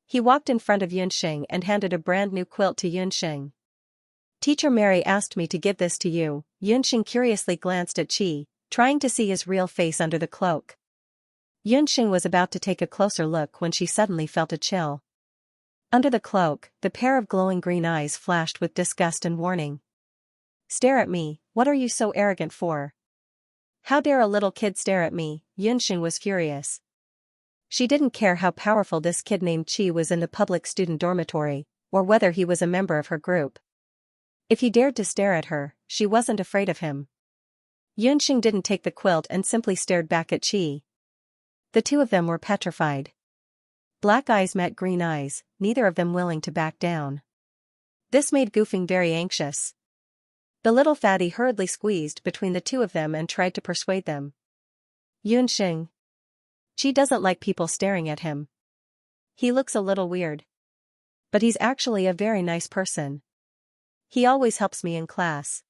He walked in front of Yunxing and handed a brand new quilt to Yunxing. Teacher Mary asked me to give this to you. Yunxing curiously glanced at Qi, trying to see his real face under the cloak. Yunxing was about to take a closer look when she suddenly felt a chill. Under the cloak, the pair of glowing green eyes flashed with disgust and warning. Stare at me, what are you so arrogant for? How dare a little kid stare at me? Yunxing was furious. She didn't care how powerful this kid named Qi was in the public student dormitory, or whether he was a member of her group. If he dared to stare at her, she wasn't afraid of him. Yunxing didn't take the quilt and simply stared back at Qi. The two of them were petrified. Black eyes met green eyes, neither of them willing to back down. This made Goofing very anxious. The little fatty hurriedly squeezed between the two of them and tried to persuade them. Yunxing. Qi doesn't like people staring at him. He looks a little weird. But he's actually a very nice person. He always helps me in class.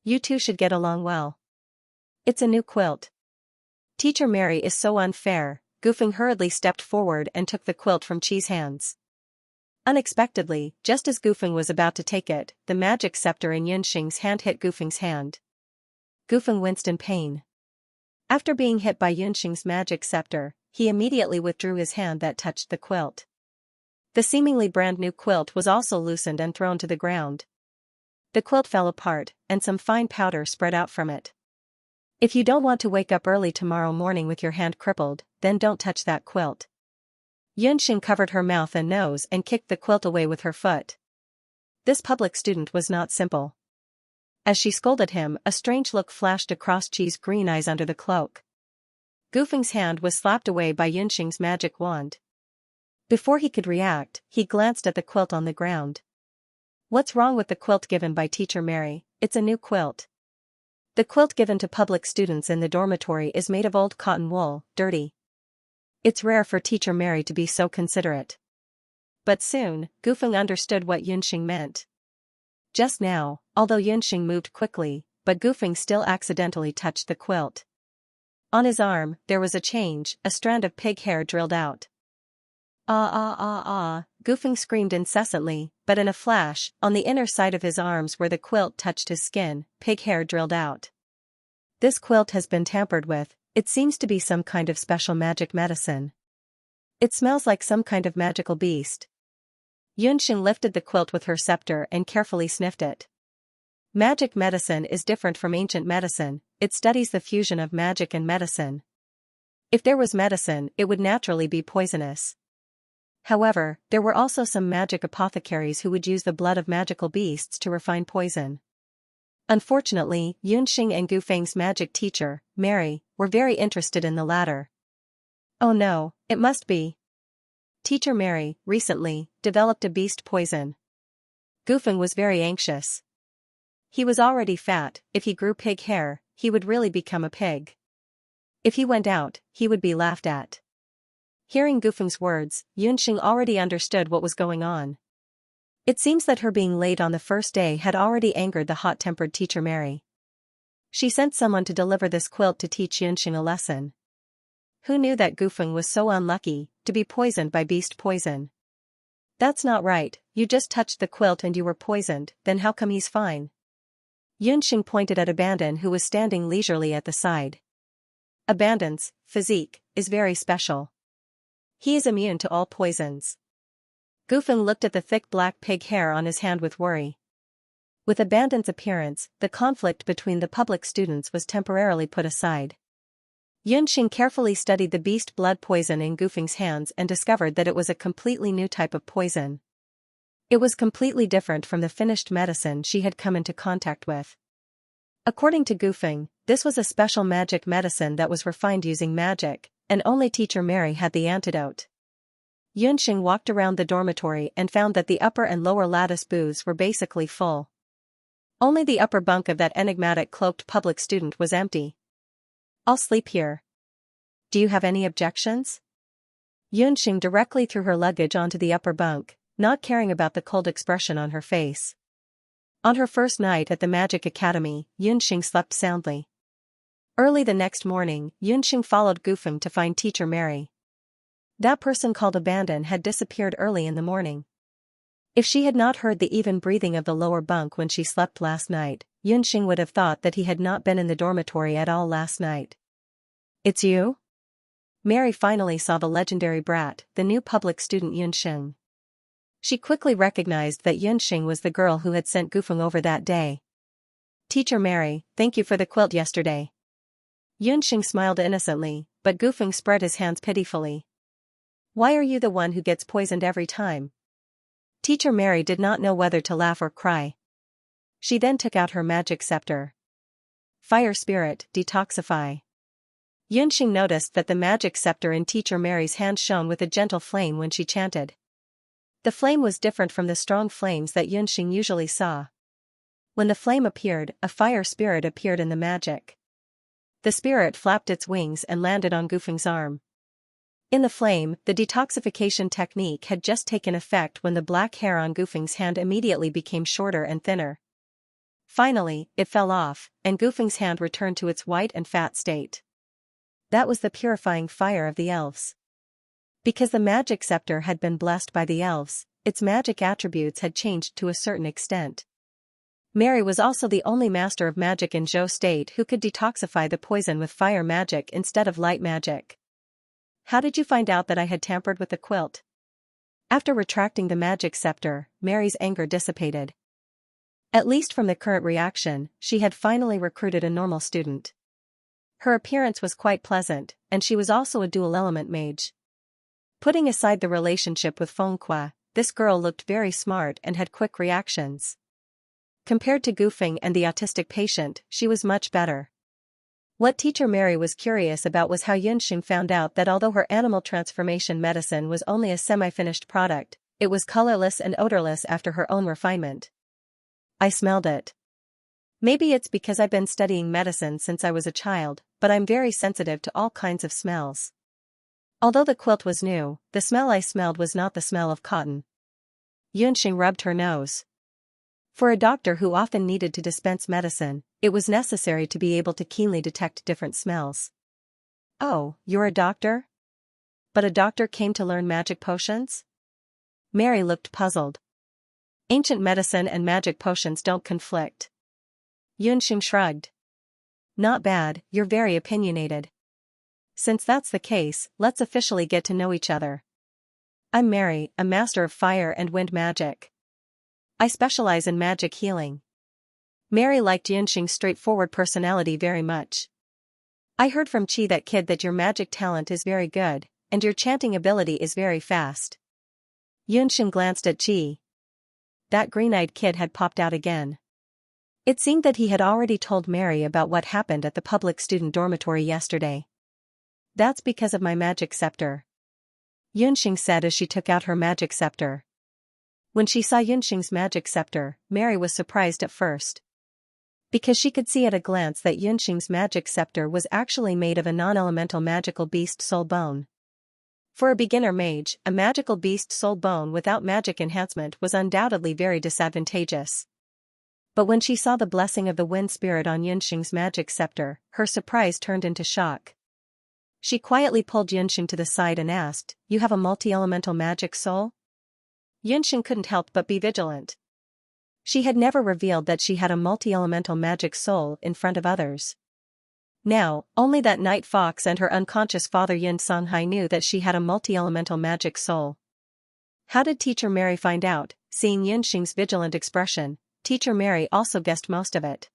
You two should get along well. It's a new quilt. Teacher Mary is so unfair. Goofing hurriedly stepped forward and took the quilt from Qi's hands. Unexpectedly, just as Goofing was about to take it, the magic scepter in Yunxing's hand hit Goofing's hand. Goofing winced in pain. After being hit by Yunxing's magic scepter, he immediately withdrew his hand that touched the quilt. The seemingly brand new quilt was also loosened and thrown to the ground. The quilt fell apart, and some fine powder spread out from it. If you don't want to wake up early tomorrow morning with your hand crippled, then don't touch that quilt. Yunxing covered her mouth and nose and kicked the quilt away with her foot. This public student was not simple. As she scolded him, a strange look flashed across Qi's green eyes under the cloak. Goofing's hand was slapped away by Yunxing's magic wand. Before he could react, he glanced at the quilt on the ground. What's wrong with the quilt given by Teacher Mary? It's a new quilt. The quilt given to public students in the dormitory is made of old cotton wool, dirty. It's rare for Teacher Mary to be so considerate. But soon, Goofing understood what Yunxing meant. Just now, although Yunxing moved quickly, but Goofing still accidentally touched the quilt. On his arm, there was a change, a strand of pig hair drilled out. Goofing screamed incessantly, but in a flash, on the inner side of his arms where the quilt touched his skin, pig hair drilled out. This quilt has been tampered with. It seems to be some kind of special magic medicine. It smells like some kind of magical beast. Yunxing lifted the quilt with her scepter and carefully sniffed it. Magic medicine is different from ancient medicine, it studies the fusion of magic and medicine. If there was medicine, it would naturally be poisonous. However, there were also some magic apothecaries who would use the blood of magical beasts to refine poison. Unfortunately, Yunxing and Goofing's magic teacher, Mary, were very interested in the latter. Oh no, it must be. Teacher Mary, recently, developed a beast poison. Goofing was very anxious. He was already fat, if he grew pig hair, he would really become a pig. If he went out, he would be laughed at. Hearing Goofing's words, Yunxing already understood what was going on. It seems that her being late on the first day had already angered the hot-tempered Teacher Mary. She sent someone to deliver this quilt to teach Yunxing a lesson. Who knew that Goofing was so unlucky, to be poisoned by beast poison? That's not right, you just touched the quilt and you were poisoned, then how come he's fine? Yunxing pointed at Abandon who was standing leisurely at the side. Abandon's physique is very special. He is immune to all poisons. Goofing looked at the thick black pig hair on his hand with worry. With Abandon's appearance, the conflict between the public students was temporarily put aside. Yunxing carefully studied the beast blood poison in Goofing's hands and discovered that it was a completely new type of poison. It was completely different from the finished medicine she had come into contact with. According to Goofing, this was a special magic medicine that was refined using magic, and only Teacher Mary had the antidote. Yunxing walked around the dormitory and found that the upper and lower lattice booths were basically full. Only the upper bunk of that enigmatic cloaked public student was empty. "I'll sleep here. Do you have any objections?" Yunxing directly threw her luggage onto the upper bunk, not caring about the cold expression on her face. On her first night at the Magic Academy, Yunxing slept soundly. Early the next morning, Yunxing followed Gufeng to find Teacher Mary. That person called Abandon had disappeared early in the morning. If she had not heard the even breathing of the lower bunk when she slept last night, Yunxing would have thought that he had not been in the dormitory at all last night. "It's you?" Mary finally saw the legendary brat, the new public student Yunxing. She quickly recognized that Yunxing was the girl who had sent Gufeng over that day. "Teacher Mary, thank you for the quilt yesterday." Yunxing smiled innocently, but Gufeng spread his hands pitifully. "Why are you the one who gets poisoned every time?" Teacher Mary did not know whether to laugh or cry. She then took out her magic scepter. "Fire spirit, detoxify." Yunxing noticed that the magic scepter in Teacher Mary's hand shone with a gentle flame when she chanted. The flame was different from the strong flames that Yunxing usually saw. When the flame appeared, a fire spirit appeared in the magic. The spirit flapped its wings and landed on Gufeng's arm. In the flame, the detoxification technique had just taken effect when the black hair on Gufeng's hand immediately became shorter and thinner. Finally, it fell off, and Gufeng's hand returned to its white and fat state. That was the purifying fire of the elves. Because the magic scepter had been blessed by the elves, its magic attributes had changed to a certain extent. Mary was also the only master of magic in Zhou State who could detoxify the poison with fire magic instead of light magic. "How did you find out that I had tampered with the quilt?" After retracting the magic scepter, Mary's anger dissipated. At least from the current reaction, she had finally recruited a normal student. Her appearance was quite pleasant, and she was also a dual-element mage. Putting aside the relationship with Fengqua, this girl looked very smart and had quick reactions. Compared to Gufeng and the autistic patient, she was much better. What Teacher Mary was curious about was how Yunxing found out that although her animal transformation medicine was only a semi-finished product, it was colorless and odorless after her own refinement. "I smelled it. Maybe it's because I've been studying medicine since I was a child, but I'm very sensitive to all kinds of smells." Although the quilt was new, the smell I smelled was not the smell of cotton. Yunxing rubbed her nose. For a doctor who often needed to dispense medicine, it was necessary to be able to keenly detect different smells. "Oh, you're a doctor? But a doctor came to learn magic potions?" Mary looked puzzled. "Ancient medicine and magic potions don't conflict." Yunxing shrugged. "Not bad, you're very opinionated. Since that's the case, let's officially get to know each other. I'm Mary, a master of fire and wind magic. I specialize in magic healing." Mary liked Yunxing's straightforward personality very much. "I heard from Qi that kid that your magic talent is very good, and your chanting ability is very fast." Yunxing glanced at Qi. That green-eyed kid had popped out again. It seemed that he had already told Mary about what happened at the public student dormitory yesterday. "That's because of my magic scepter," Yunxing said as she took out her magic scepter. When she saw Yunxing's magic scepter, Mary was surprised at first. Because she could see at a glance that Yunxing's magic scepter was actually made of a non-elemental magical beast soul bone. For a beginner mage, a magical beast soul bone without magic enhancement was undoubtedly very disadvantageous. But when she saw the blessing of the wind spirit on Yunxing's magic scepter, her surprise turned into shock. She quietly pulled Yunxing to the side and asked, "You have a multi-elemental magic soul?" Yunxing couldn't help but be vigilant. She had never revealed that she had a multi-elemental magic soul in front of others. Now, only that night fox and her unconscious father Yin Songhai knew that she had a multi-elemental magic soul. How did Teacher Mary find out? Seeing Yunxing's vigilant expression, Teacher Mary also guessed most of it.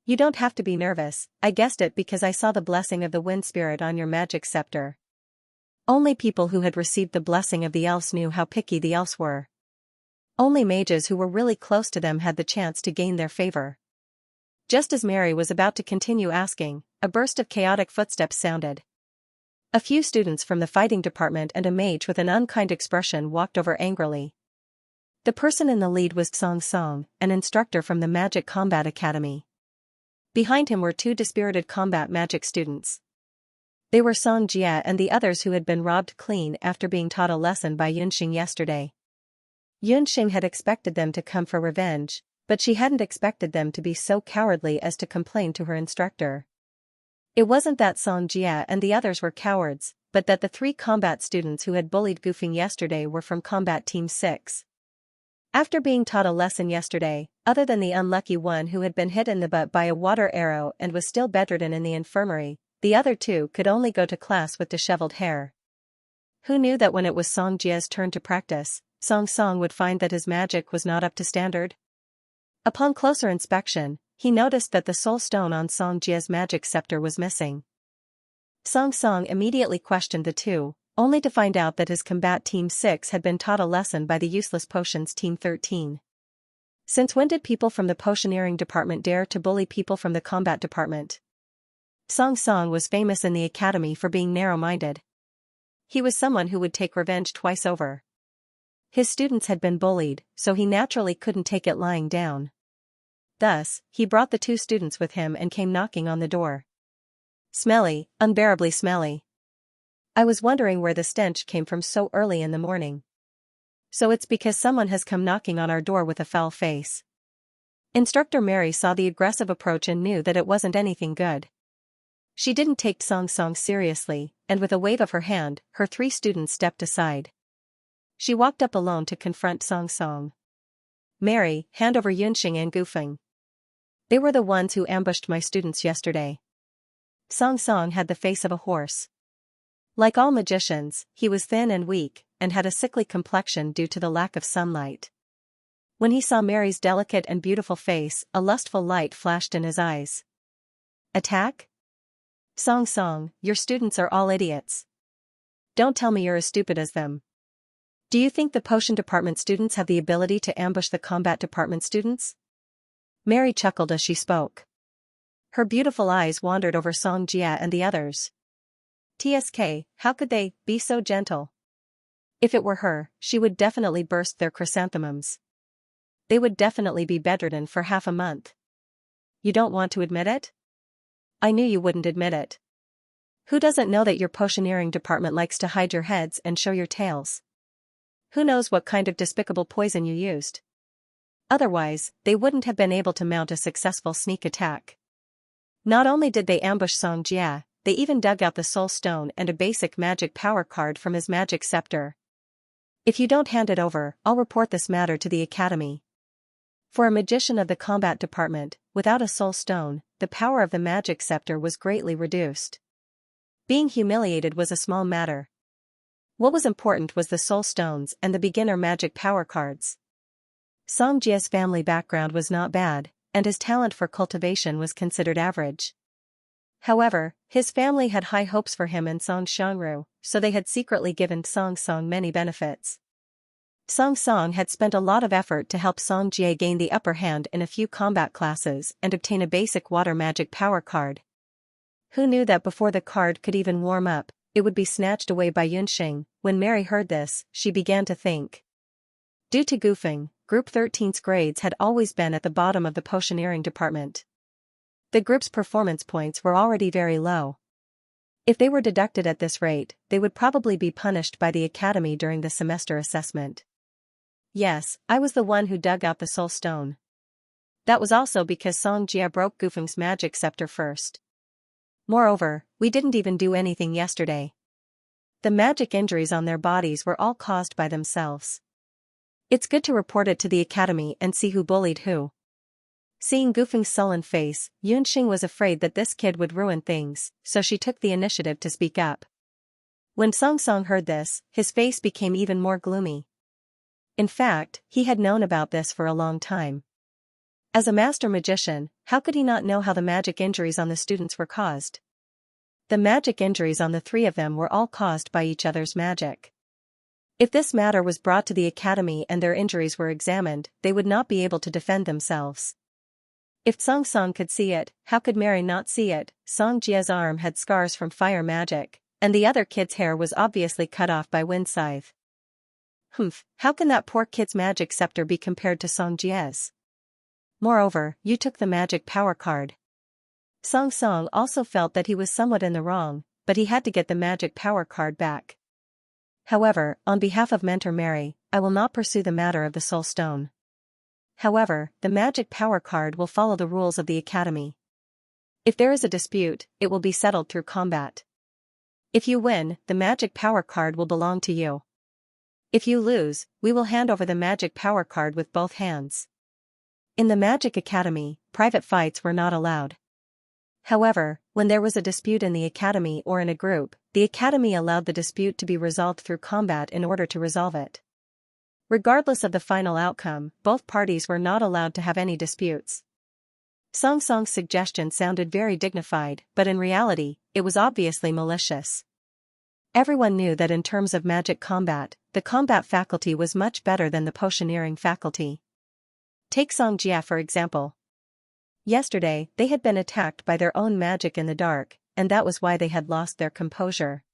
"You don't have to be nervous, I guessed it because I saw the blessing of the wind spirit on your magic scepter." Only people who had received the blessing of the elves knew how picky the elves were. Only mages who were really close to them had the chance to gain their favor. Just as Mary was about to continue asking, a burst of chaotic footsteps sounded. A few students from the fighting department and a mage with an unkind expression walked over angrily. The person in the lead was Xianxia, an instructor from the Magic Combat Academy. Behind him were two dispirited combat magic students. They were Xianxia and the others who had been robbed clean after being taught a lesson by Xianxia yesterday. Xianxia had expected them to come for revenge, but she hadn't expected them to be so cowardly as to complain to her instructor. It wasn't that Xianxia and the others were cowards, but that the three combat students who had bullied Goofing yesterday were from Combat Team 6. After being taught a lesson yesterday, other than the unlucky one who had been hit in the butt by a water arrow and was still bedridden in the infirmary, the other two could only go to class with disheveled hair. Who knew that when it was Xianxia's turn to practice, Xianxia would find that his magic was not up to standard? Upon closer inspection, he noticed that the soul stone on Xianxia's magic scepter was missing. Xianxia immediately questioned the two, only to find out that his Combat Team 6 had been taught a lesson by the useless Potions Team 13. Since when did people from the Potioneering Department dare to bully people from the Combat Department? Xianxia was famous in the academy for being narrow-minded. He was someone who would take revenge twice over. His students had been bullied, so he naturally couldn't take it lying down. Thus, he brought the two students with him and came knocking on the door. Smelly, unbearably smelly. I was wondering where the stench came from so early in the morning. So it's because someone has come knocking on our door with a foul face. Instructor Mary saw the aggressive approach and knew that it wasn't anything good. She didn't take Xianxia seriously, and with a wave of her hand, her three students stepped aside. She walked up alone to confront Xianxia. Mary, hand over Xianxia and Goofing. They were the ones who ambushed my students yesterday. Xianxia had the face of a horse. Like all magicians, he was thin and weak, and had a sickly complexion due to the lack of sunlight. When he saw Mary's delicate and beautiful face, a lustful light flashed in his eyes. Attack? Xianxia, your students are all idiots. Don't tell me you're as stupid as them. Do you think the Potion Department students have the ability to ambush the Combat Department students? Mary chuckled as she spoke. Her beautiful eyes wandered over Xianxia and the others. TSK, how could they be so gentle? If it were her, she would definitely burst their chrysanthemums. They would definitely be bedridden for half a month. You don't want to admit it? I knew you wouldn't admit it. Who doesn't know that your potioneering department likes to hide your heads and show your tails? Who knows what kind of despicable poison you used? Otherwise, they wouldn't have been able to mount a successful sneak attack. Not only did they ambush Xianxia, they even dug out the soul stone and a basic magic power card from his magic scepter. If you don't hand it over, I'll report this matter to the academy. For a magician of the combat department, without a soul stone, the power of the magic scepter was greatly reduced. Being humiliated was a small matter. What was important was the soul stones and the beginner magic power cards. Xianxia's family background was not bad, and his talent for cultivation was considered average. However, his family had high hopes for him and Xianxia, so they had secretly given Xianxia many benefits. Xianxia had spent a lot of effort to help Xianxia gain the upper hand in a few combat classes and obtain a basic water magic power card. Who knew that before the card could even warm up, it would be snatched away by Xianxia? When Mary heard this, she began to think. Due to goofing, Group 13's grades had always been at the bottom of the potioneering department. The group's performance points were already very low. If they were deducted at this rate, they would probably be punished by the academy during the semester assessment. Yes, I was the one who dug out the soul stone. That was also because Xianxia broke Goofing's magic scepter first. Moreover, we didn't even do anything yesterday. The magic injuries on their bodies were all caused by themselves. It's good to report it to the academy and see who bullied who. Seeing Goofing's sullen face, Xianxia was afraid that this kid would ruin things, so she took the initiative to speak up. When Xianxia heard this, his face became even more gloomy. In fact, he had known about this for a long time. As a master magician, how could he not know how the magic injuries on the students were caused? The magic injuries on the three of them were all caused by each other's magic. If this matter was brought to the academy and their injuries were examined, they would not be able to defend themselves. If Xianxia could see it, how could Mary not see it? Xianxia's arm had scars from fire magic, and the other kid's hair was obviously cut off by wind scythe. Humph, how can that poor kid's magic scepter be compared to Xianxia's? Moreover, you took the magic power card. Song Song also felt that he was somewhat in the wrong, but he had to get the magic power card back. However, on behalf of Mentor Mary, I will not pursue the matter of the soul stone. However, the magic power card will follow the rules of the academy. If there is a dispute, it will be settled through combat. If you win, the magic power card will belong to you. If you lose, we will hand over the magic power card with both hands. In the Magic Academy, private fights were not allowed. However, when there was a dispute in the academy or in a group, the academy allowed the dispute to be resolved through combat in order to resolve it. Regardless of the final outcome, both parties were not allowed to have any disputes. Song Song's suggestion sounded very dignified, but in reality, it was obviously malicious. Everyone knew that in terms of magic combat, the combat faculty was much better than the potioneering faculty. Take Xianxia for example. Yesterday, they had been attacked by their own magic in the dark, and that was why they had lost their composure.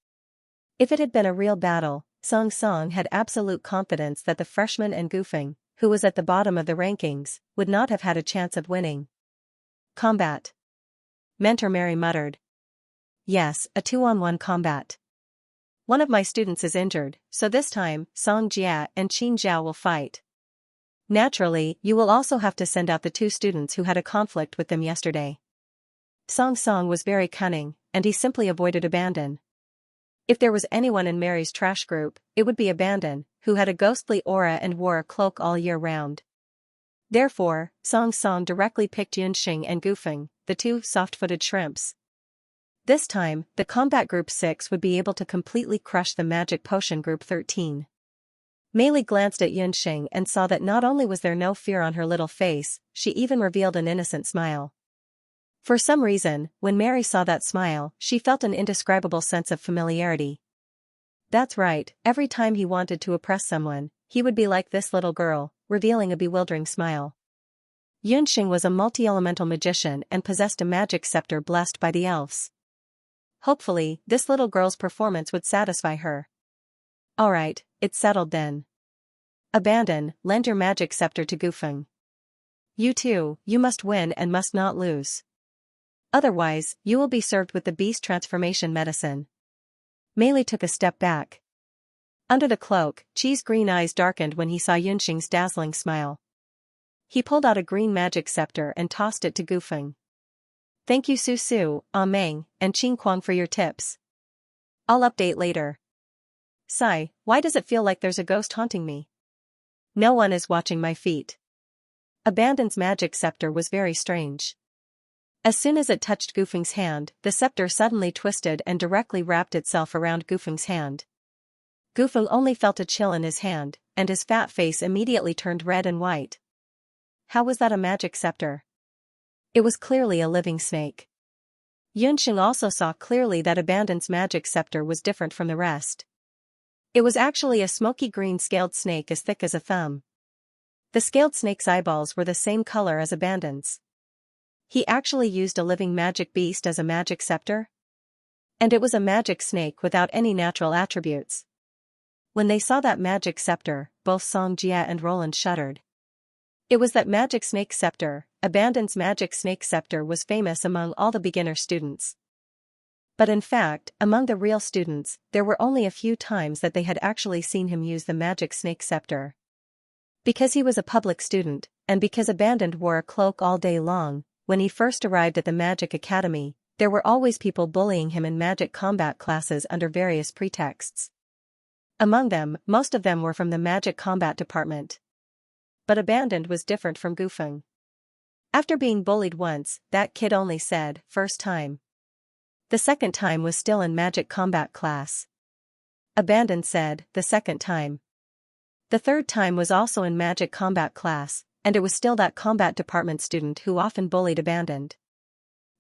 If it had been a real battle, Song Song had absolute confidence that the freshman and Gufeng, who was at the bottom of the rankings, would not have had a chance of winning. Combat. Mentor Mary muttered. Yes, a 2-on-1 combat. One of my students is injured, so this time, Song Jia and Qin Zhao will fight. Naturally, you will also have to send out the 2 students who had a conflict with them yesterday. Song Song was very cunning, and he simply avoided Abandon. If there was anyone in Mary's trash group, it would be Abandon, who had a ghostly aura and wore a cloak all year round. Therefore, Song Song directly picked Yunxing and Gufeng, the 2 soft-footed shrimps. This time, the combat group 6 would be able to completely crush the magic potion group 13. Mei Li glanced at Yunxing and saw that not only was there no fear on her little face, she even revealed an innocent smile. For some reason, when Mary saw that smile, she felt an indescribable sense of familiarity. That's right, every time he wanted to oppress someone, he would be like this little girl, revealing a bewildering smile. Yunxing was a multi-elemental magician and possessed a magic scepter blessed by the elves. Hopefully, this little girl's performance would satisfy her. Alright, it's settled then. Abandon, lend your magic scepter to Gufeng. You too, you must win and must not lose. Otherwise, you will be served with the beast transformation medicine. Mei Li took a step back. Under the cloak, Qi's green eyes darkened when he saw Yunxing's dazzling smile. He pulled out a green magic scepter and tossed it to Gufeng. Thank you Su Su, Meng, and Qin Kuang for your tips. I'll update later. Sigh, why does it feel like there's a ghost haunting me? No one is watching my feet. Abandon's magic scepter was very strange. As soon as it touched Gufeng's hand, the scepter suddenly twisted and directly wrapped itself around Gufeng's hand. Gufeng only felt a chill in his hand, and his fat face immediately turned red and white. How was that a magic scepter? It was clearly a living snake. Yunxing also saw clearly that Abandon's magic scepter was different from the rest. It was actually a smoky green scaled snake as thick as a thumb. The scaled snake's eyeballs were the same color as Abandon's. He actually used a living magic beast as a magic scepter? And it was a magic snake without any natural attributes. When they saw that magic scepter, both Song Jia and Roland shuddered. It was that magic snake scepter. Abandon's magic snake scepter was famous among all the beginner students. But in fact, among the real students, there were only a few times that they had actually seen him use the magic snake scepter. Because he was a public student, and because Abandon wore a cloak all day long, when he first arrived at the Magic Academy, there were always people bullying him in magic combat classes under various pretexts. Among them, most of them were from the magic combat department. But Abandon was different from Gufeng. After being bullied once, that kid only said, "First time." The second time was still in magic combat class. Abandon said, "The second time." The third time was also in magic combat class, and it was still that combat department student who often bullied Abandon.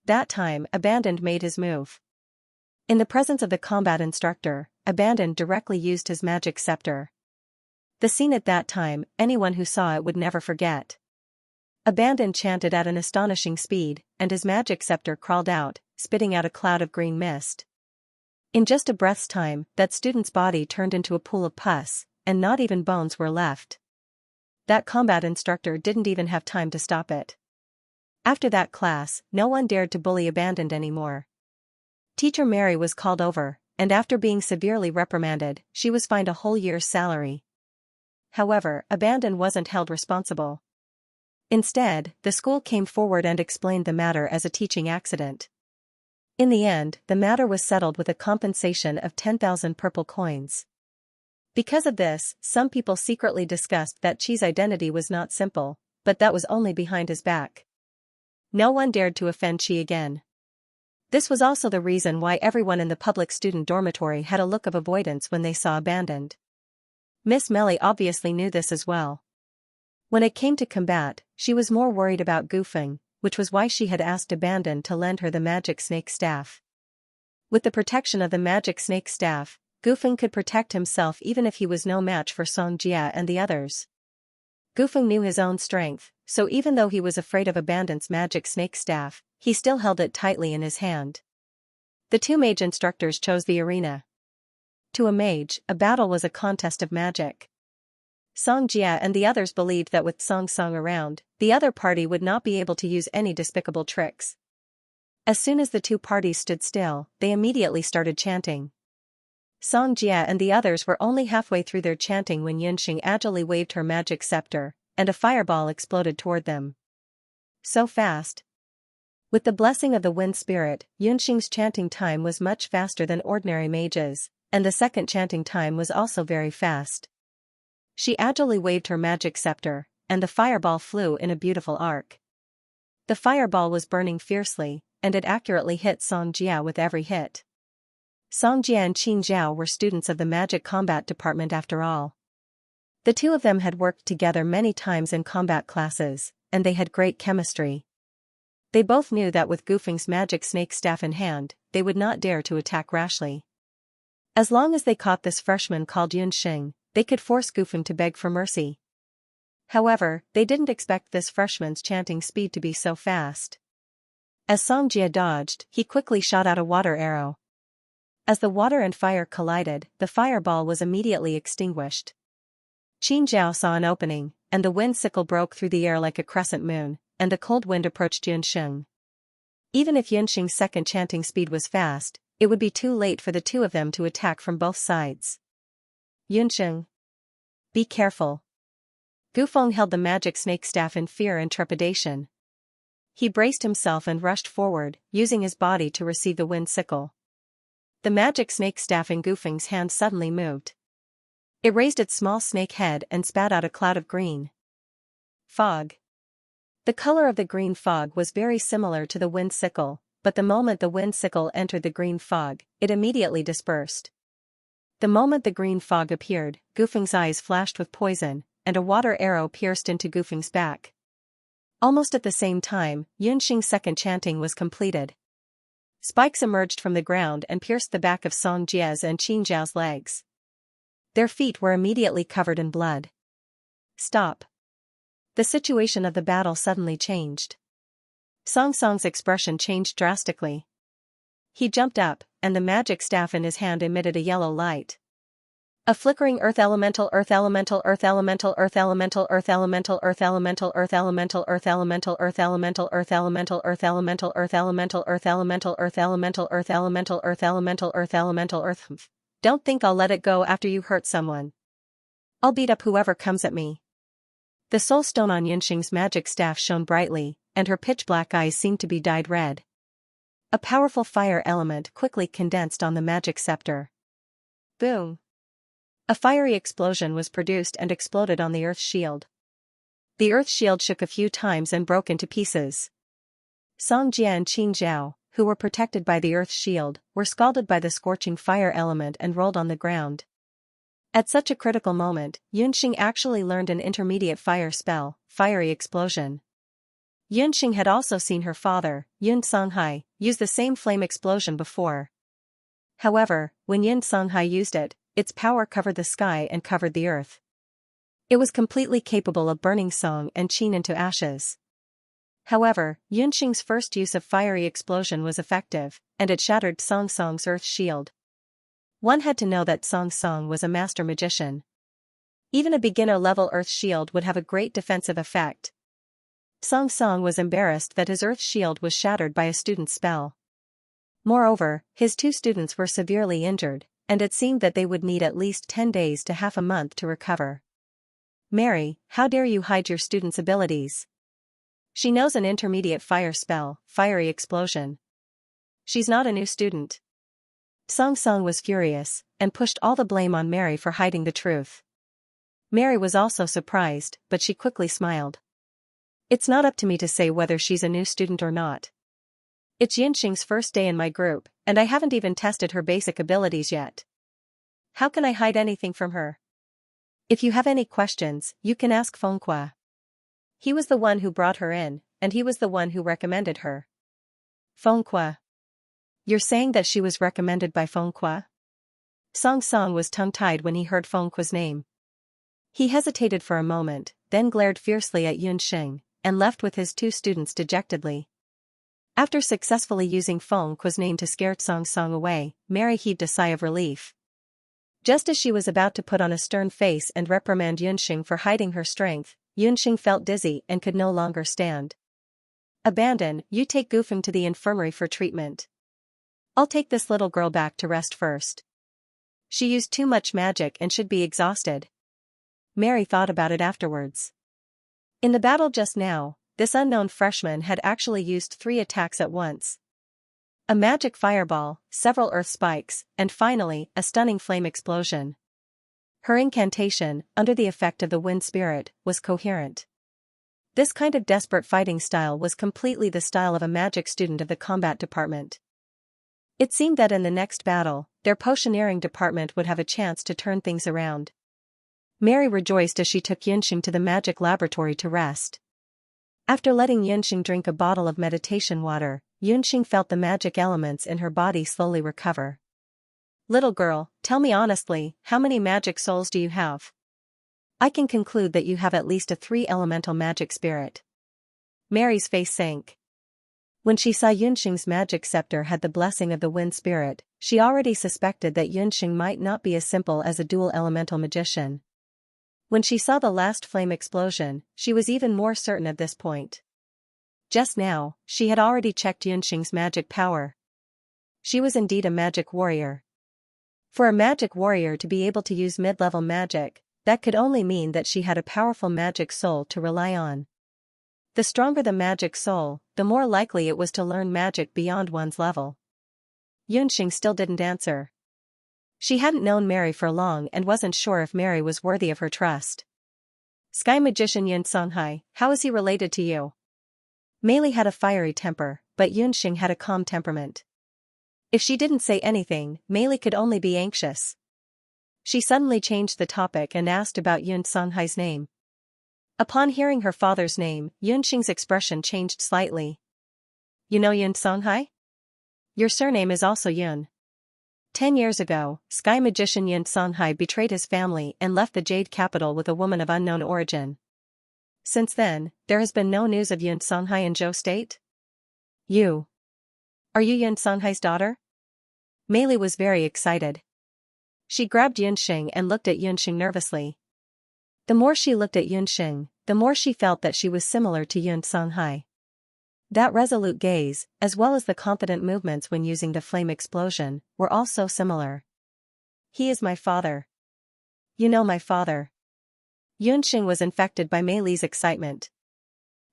That time, Abandon made his move. In the presence of the combat instructor, Abandon directly used his magic scepter. The scene at that time, anyone who saw it would never forget. Abandon chanted at an astonishing speed, and his magic scepter crawled out, spitting out a cloud of green mist. In just a breath's time, that student's body turned into a pool of pus, and not even bones were left. That combat instructor didn't even have time to stop it. After that class, no one dared to bully Abandoned anymore. Teacher Mary was called over, and after being severely reprimanded, she was fined a whole year's salary. However, Abandoned wasn't held responsible. Instead, the school came forward and explained the matter as a teaching accident. In the end, the matter was settled with a compensation of 10,000 purple coins. Because of this, some people secretly discussed that Chi's identity was not simple, but that was only behind his back. No one dared to offend Chi again. This was also the reason why everyone in the public student dormitory had a look of avoidance when they saw Abandoned. Miss Melly obviously knew this as well. When it came to combat, she was more worried about goofing, which was why she had asked Abandoned to lend her the magic snake staff. With the protection of the magic snake staff, Goofing could protect himself even if he was no match for Xianxia and the others. Goofing knew his own strength, so even though he was afraid of Abandoned's magic snake staff, he still held it tightly in his hand. The two mage instructors chose the arena. To a mage, a battle was a contest of magic. Xianxia and the others believed that with Song Song around, the other party would not be able to use any despicable tricks. As soon as the two parties stood still, they immediately started chanting. Xianxia and the others were only halfway through their chanting when Yunxing agilely waved her magic scepter, and a fireball exploded toward them. So fast. With the blessing of the wind spirit, Yunxing's chanting time was much faster than ordinary mages, and the second chanting time was also very fast. She agilely waved her magic scepter, and the fireball flew in a beautiful arc. The fireball was burning fiercely, and it accurately hit Xianxia with every hit. Xianxia and Qin Zhao were students of the Magic Combat Department after all. The two of them had worked together many times in combat classes, and they had great chemistry. They both knew that with Goofing's magic snake staff in hand, they would not dare to attack rashly. As long as they caught this freshman called Yunxing, they could force Goofing to beg for mercy. However, they didn't expect this freshman's chanting speed to be so fast. As Xianxia dodged, he quickly shot out a water arrow. As the water and fire collided, the fireball was immediately extinguished. Qin Zhao saw an opening, and the wind sickle broke through the air like a crescent moon, and the cold wind approached Yunxing. Even if Yunxing's second chanting speed was fast, it would be too late for the two of them to attack from both sides. Yunxing, be careful. Gufeng held the magic snake staff in fear and trepidation. He braced himself and rushed forward, using his body to receive the wind sickle. The magic snake staff in Gufeng's hand suddenly moved. It raised its small snake head and spat out a cloud of green fog. The color of the green fog was very similar to the wind sickle, but the moment the wind sickle entered the green fog, it immediately dispersed. The moment the green fog appeared, Gufeng's eyes flashed with poison, and a water arrow pierced into Gufeng's back. Almost at the same time, Yunxing's second chanting was completed. Spikes emerged from the ground and pierced the back of Xianxia's and Qin Zhao's legs. Their feet were immediately covered in blood. Stop. The situation of the battle suddenly changed. Song Song's expression changed drastically. He jumped up, and the magic staff in his hand emitted a yellow light. A flickering earth elemental earth elemental earth elemental earth elemental earth elemental earth elemental earth elemental earth elemental earth elemental earth elemental earth elemental earth elemental earth elemental earth elemental earth elemental earth elemental earth elemental earth. Don't think I'll let it go after you hurt someone. I'll beat up whoever comes at me. The soul stone on Yunxing's magic staff shone brightly, and her pitch-black eyes seemed to be dyed red. A powerful fire element quickly condensed on the magic scepter. Boom! A fiery explosion was produced and exploded on the earth shield. The earth shield shook a few times and broke into pieces. Xianxia and Qin Zhao, who were protected by the earth shield, were scalded by the scorching fire element and rolled on the ground. At such a critical moment, Yunxing actually learned an intermediate fire spell, Fiery Explosion. Yunxing had also seen her father, Yun Songhai, use the same flame explosion before. However, when Yun Songhai used it, its power covered the sky and covered the earth. It was completely capable of burning Song and Qin into ashes. However, Yunxing's first use of fiery explosion was effective, and it shattered Song Song's earth shield. One had to know that Xianxia was a master magician. Even a beginner-level earth shield would have a great defensive effect. Xianxia was embarrassed that his earth shield was shattered by a student's spell. Moreover, his 2 students were severely injured, and it seemed that they would need at least 10 days to half a month to recover. "Mary, how dare you hide your students' abilities? She knows an intermediate fire spell, fiery explosion. She's not a new student." Xianxia was furious, and pushed all the blame on Mary for hiding the truth. Mary was also surprised, but she quickly smiled. "It's not up to me to say whether she's a new student or not. It's Xianxia's first day in my group, and I haven't even tested her basic abilities yet. How can I hide anything from her? If you have any questions, you can ask Fengqua. He was the one who brought her in, and he was the one who recommended her." "Fengqua? You're saying that she was recommended by Fengqua?" Xianxia was tongue-tied when he heard Fengqua's name. He hesitated for a moment, then glared fiercely at Xianxia, and left with his 2 students dejectedly. After successfully using Fengqua's name to scare Xianxia away, Mary heaved a sigh of relief. Just as she was about to put on a stern face and reprimand Xianxia for hiding her strength, Xianxia felt dizzy and could no longer stand. "Abandon, you take Gufeng to the infirmary for treatment. I'll take this little girl back to rest first. She used too much magic and should be exhausted." Mary thought about it afterwards. In the battle just now, this unknown freshman had actually used 3 attacks at once. A magic fireball, several earth spikes, and finally, a stunning flame explosion. Her incantation, under the effect of the wind spirit, was coherent. This kind of desperate fighting style was completely the style of a magic student of the combat department. It seemed that in the next battle, their potioneering department would have a chance to turn things around. Mary rejoiced as she took Xianxia to the magic laboratory to rest. After letting Xianxia drink a bottle of meditation water, Xianxia felt the magic elements in her body slowly recover. "Little girl, tell me honestly, how many magic souls do you have?" "I can conclude that you have at least a 3-elemental magic spirit." Mary's face sank. When she saw Xianxia's magic scepter had the blessing of the wind spirit, she already suspected that Xianxia might not be as simple as a dual-elemental magician. When she saw the last flame explosion, she was even more certain of this point. Just now, she had already checked Xianxia's magic power. She was indeed a magic warrior. For a magic warrior to be able to use mid-level magic, that could only mean that she had a powerful magic soul to rely on. The stronger the magic soul, the more likely it was to learn magic beyond one's level. Xianxia still didn't answer. She hadn't known Mary for long and wasn't sure if Mary was worthy of her trust. "Sky magician Xianxia, how is he related to you?" Meili had a fiery temper, but Xianxia had a calm temperament. If she didn't say anything, Meili could only be anxious. She suddenly changed the topic and asked about Xianxia's name. Upon hearing her father's name, Xianxia's expression changed slightly. "You know Xianxia? Your surname is also Yun." 10 years ago, sky magician Xianxia betrayed his family and left the Jade capital with a woman of unknown origin. Since then, there has been no news of Xianxia in Zhou State? Are you Xianxia's daughter?" Meili was very excited. She grabbed Xianxia and looked at Xianxia nervously. The more she looked at Xianxia, the more she felt that she was similar to Xianxia. That resolute gaze, as well as the confident movements when using the flame explosion, were all so similar. "He is my father." "You know my father." Xianxia was infected by Meili's excitement.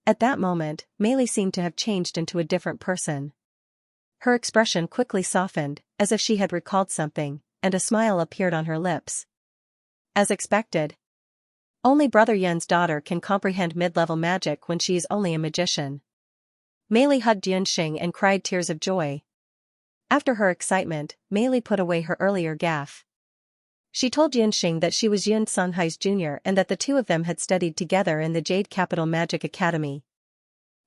At that moment, Meili seemed to have changed into a different person. Her expression quickly softened, as if she had recalled something, and a smile appeared on her lips. As expected. Only Brother Yun's daughter can comprehend mid-level magic when she is only a magician. Meili hugged Xianxia and cried tears of joy. After her excitement, Meili put away her earlier gaffe. She told Xianxia that she was Xianxia's junior and that the 2 of them had studied together in the Jade Capital Magic Academy.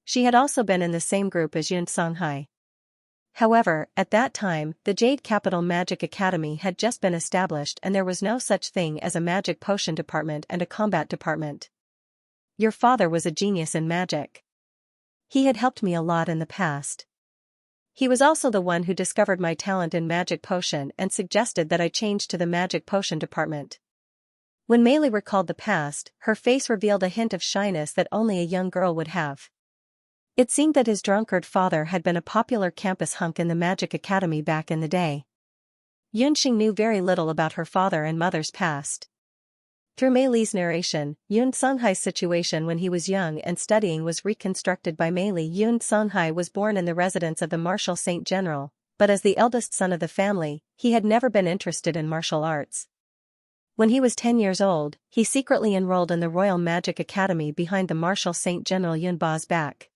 She had also been in the same group as Xianxia. However, at that time, the Jade Capital Magic Academy had just been established and there was no such thing as a magic potion department and a combat department. "Your father was a genius in magic. He had helped me a lot in the past. He was also the one who discovered my talent in magic potion and suggested that I change to the magic potion department. When Mei Li recalled the past, her face revealed a hint of shyness that only a young girl would have. It seemed that his drunkard father had been a popular campus hunk in the Magic Academy back in the day. Yunxing knew very little about her father and mother's past. Through Mei Li's narration, Yun Songhai's situation when he was young and studying was reconstructed by Mei Li. Yun Songhai was born in the residence of the martial saint general, but as the eldest son of the family, he had never been interested in martial arts. When he was 10 years old, he secretly enrolled in the Royal Magic Academy behind the martial saint General Yun Ba's back.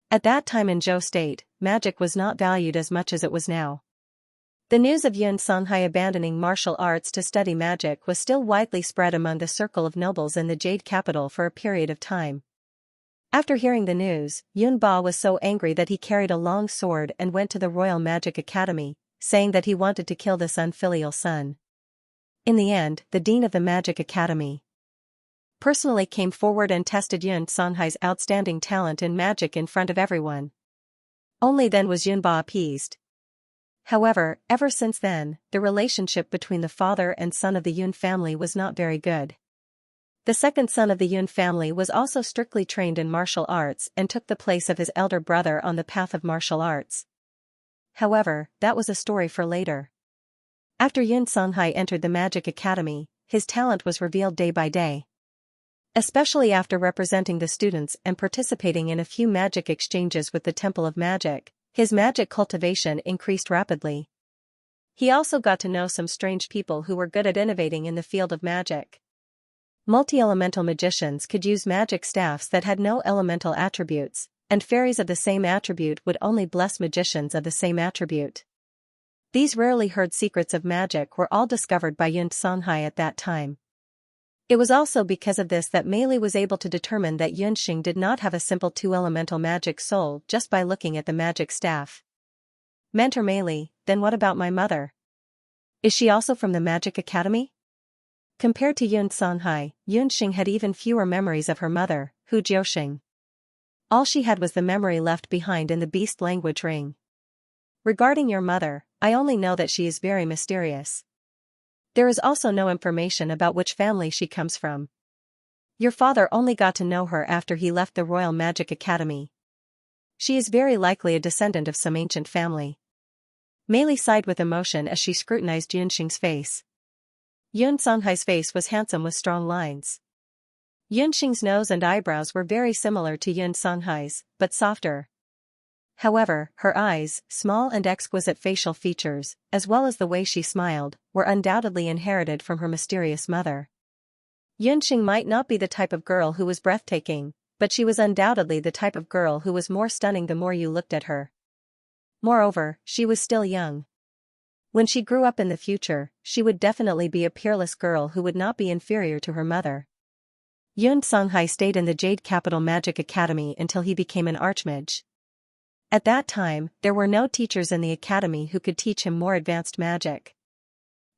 At that time in Zhou State, magic was not valued as much as it was now. The news of Yun Songhai abandoning martial arts to study magic was still widely spread among the circle of nobles in the Jade capital for a period of time. After hearing the news, Yun Ba was so angry that he carried a long sword and went to the Royal Magic Academy, saying that he wanted to kill this unfilial son. In the end, the dean of the Magic Academy personally came forward and tested Yun Songhai's outstanding talent in magic in front of everyone. Only then was Yun Ba appeased. However, ever since then, the relationship between the father and son of the Yun family was not very good. The second son of the Yun family was also strictly trained in martial arts and took the place of his elder brother on the path of martial arts. However, that was a story for later. After Yun Songhai entered the Magic Academy, his talent was revealed day by day. Especially after representing the students and participating in a few magic exchanges with the Temple of Magic, his magic cultivation increased rapidly. He also got to know some strange people who were good at innovating in the field of magic. Multi-elemental magicians could use magic staffs that had no elemental attributes, and fairies of the same attribute would only bless magicians of the same attribute. These rarely heard secrets of magic were all discovered by Yun Songhai at that time. It was also because of this that Mei Li was able to determine that Yunxing did not have a simple two-elemental magic soul just by looking at the magic staff. Mentor Mei Li, then what about my mother? Is she also from the Magic Academy? Compared to Yun Songhai, Yunxing had even fewer memories of her mother, Hu Jiuxing. All she had was the memory left behind in the beast language ring. Regarding your mother, I only know that she is very mysterious. There is also no information about which family she comes from. Your father only got to know her after he left the Royal Magic Academy. She is very likely a descendant of some ancient family. Mei Li sighed with emotion as she scrutinized Yunxing's face. Yun Songhai's face was handsome with strong lines. Yunxing's nose and eyebrows were very similar to Yun Songhai's, but softer. However, her eyes, small and exquisite facial features, as well as the way she smiled, were undoubtedly inherited from her mysterious mother. Yunxing might not be the type of girl who was breathtaking, but she was undoubtedly the type of girl who was more stunning the more you looked at her. Moreover, she was still young. When she grew up in the future, she would definitely be a peerless girl who would not be inferior to her mother. Yun Songhai stayed in the Jade Capital Magic Academy until he became an archmage. At that time, there were no teachers in the academy who could teach him more advanced magic.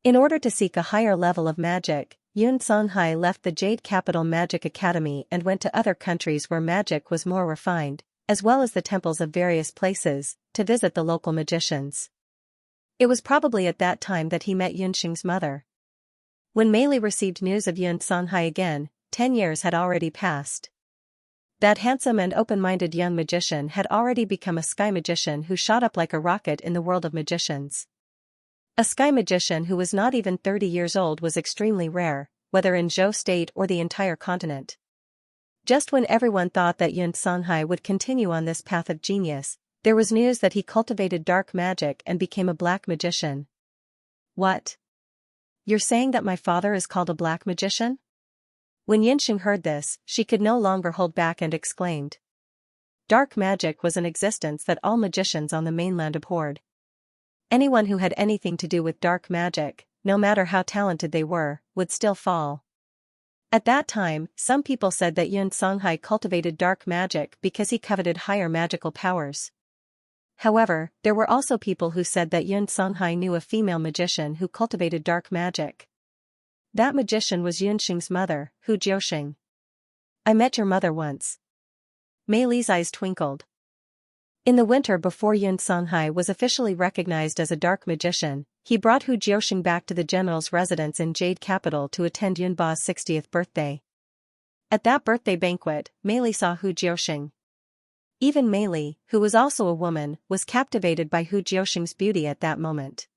In order to seek a higher level of magic, Yun Songhai left the Jade Capital Magic Academy and went to other countries where magic was more refined, as well as the temples of various places, to visit the local magicians. It was probably at that time that he met Yunxing's mother. When Mei Li received news of Yun Songhai again, 10 years had already passed. That handsome and open-minded young magician had already become a sky magician who shot up like a rocket in the world of magicians. A sky magician who was not even 30 years old was extremely rare, whether in Zhou State or the entire continent. Just when everyone thought that Yun Songhai would continue on this path of genius, there was news that he cultivated dark magic and became a black magician. What? You're saying that my father is called a black magician? When Yunxing heard this, she could no longer hold back and exclaimed. Dark magic was an existence that all magicians on the mainland abhorred. Anyone who had anything to do with dark magic, no matter how talented they were, would still fall. At that time, some people said that Yun Songhai cultivated dark magic because he coveted higher magical powers. However, there were also people who said that Yun Songhai knew a female magician who cultivated dark magic. That magician was Yunxing's mother, Hu Jiuxing. I met your mother once. Mei Li's eyes twinkled. In the winter before Yun Songhai was officially recognized as a dark magician, he brought Hu Jiuxing back to the general's residence in Jade Capital to attend Yun Ba's 60th birthday. At that birthday banquet, Mei Li saw Hu Jiuxing. Even Mei Li, who was also a woman, was captivated by Hu Jiuxing's beauty at that moment.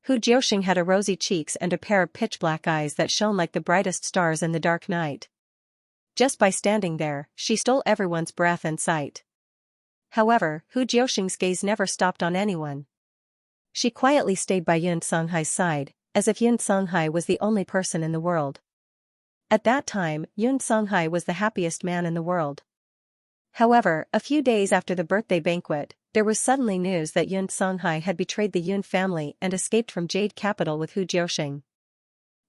Hu Jiuxing had a rosy cheeks and a pair of pitch-black eyes that shone like the brightest stars in the dark night. Just by standing there, she stole everyone's breath and sight. However, Hu Jiuxing's gaze never stopped on anyone. She quietly stayed by Yun Songhai's side, as if Yun Songhai was the only person in the world. At that time, Yun Songhai was the happiest man in the world. However, a few days after the birthday banquet, there was suddenly news that Yun Songhai had betrayed the Yun family and escaped from Jade Capital with Hu Jiuxing.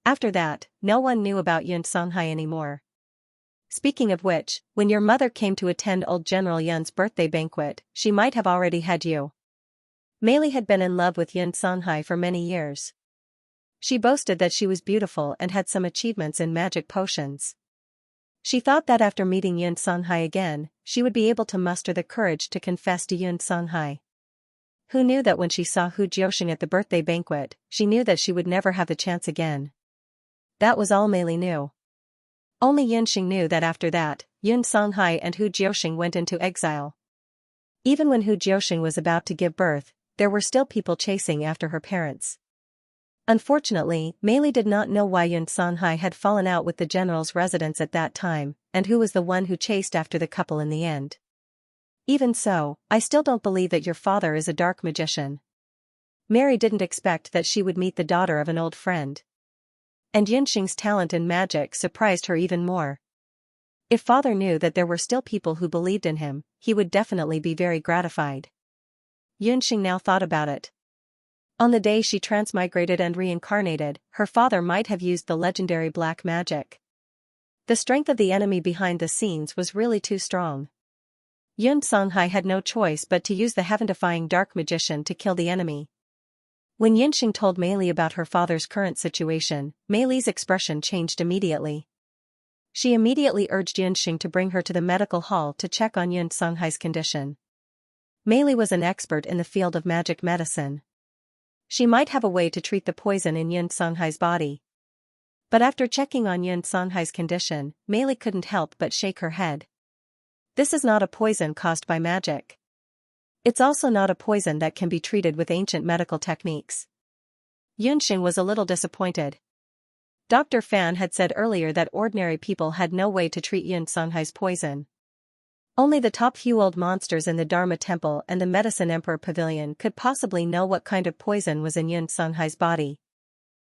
After that, no one knew about Yun Songhai anymore. Speaking of which, when your mother came to attend old General Yun's birthday banquet, she might have already had you. Mei Li had been in love with Yun Songhai for many years. She boasted that she was beautiful and had some achievements in magic potions. She thought that after meeting Yun Songhai again, she would be able to muster the courage to confess to Yun Songhai. Who knew that when she saw Hu Jiuxing at the birthday banquet, she knew that she would never have the chance again. That was all Mei Li knew. Only Yunxing knew that after that, Yun Songhai and Hu Jiuxing went into exile. Even when Hu Jiuxing was about to give birth, there were still people chasing after her parents. Unfortunately, Mei Li did not know why Yun Songhai had fallen out with the general's residence at that time, and who was the one who chased after the couple in the end. Even so, I still don't believe that your father is a dark magician. Mary didn't expect that she would meet the daughter of an old friend. And Yunxing's talent in magic surprised her even more. If father knew that there were still people who believed in him, he would definitely be very gratified. Yunxing now thought about it. On the day she transmigrated and reincarnated, her father might have used the legendary black magic. The strength of the enemy behind the scenes was really too strong. Yun Songhai had no choice but to use the heaven-defying dark magician to kill the enemy. When Yunxing told Mei Li about her father's current situation, Mei Li's expression changed immediately. She immediately urged Yunxing to bring her to the medical hall to check on Yun Songhai's condition. Mei Li was an expert in the field of magic medicine. She might have a way to treat the poison in Yun Songhai's body. But after checking on Yun Songhai's condition, Mei Li couldn't help but shake her head. This is not a poison caused by magic. It's also not a poison that can be treated with ancient medical techniques. Yunxing was a little disappointed. Dr. Fan had said earlier that ordinary people had no way to treat Yun Songhai's poison. Only the top few old monsters in the Dharma Temple and the Medicine Emperor Pavilion could possibly know what kind of poison was in Yun Songhai's body.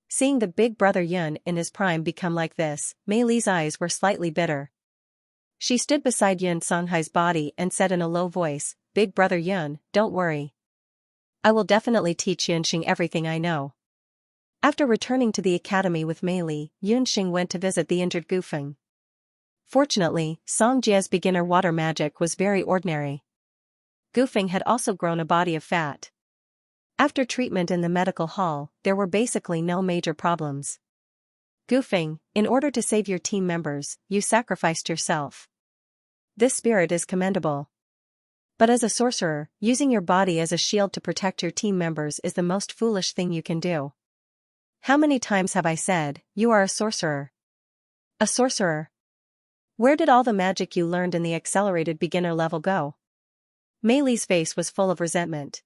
Seeing the big brother Yun in his prime become like this, Mei Li's eyes were slightly bitter. She stood beside Yun Songhai's body and said in a low voice, "Big brother Yun, don't worry. I will definitely teach Yunxing everything I know." After returning to the academy with Mei Li, Yunxing went to visit the injured Gufeng. Fortunately, Songjia's beginner water magic was very ordinary. Gufeng had also grown a body of fat. After treatment in the medical hall, there were basically no major problems. Gufeng, in order to save your team members, you sacrificed yourself. This spirit is commendable. But as a sorcerer, using your body as a shield to protect your team members is the most foolish thing you can do. How many times have I said, you are a sorcerer? A sorcerer? Where did all the magic you learned in the accelerated beginner level go? Mei Li's face was full of resentment.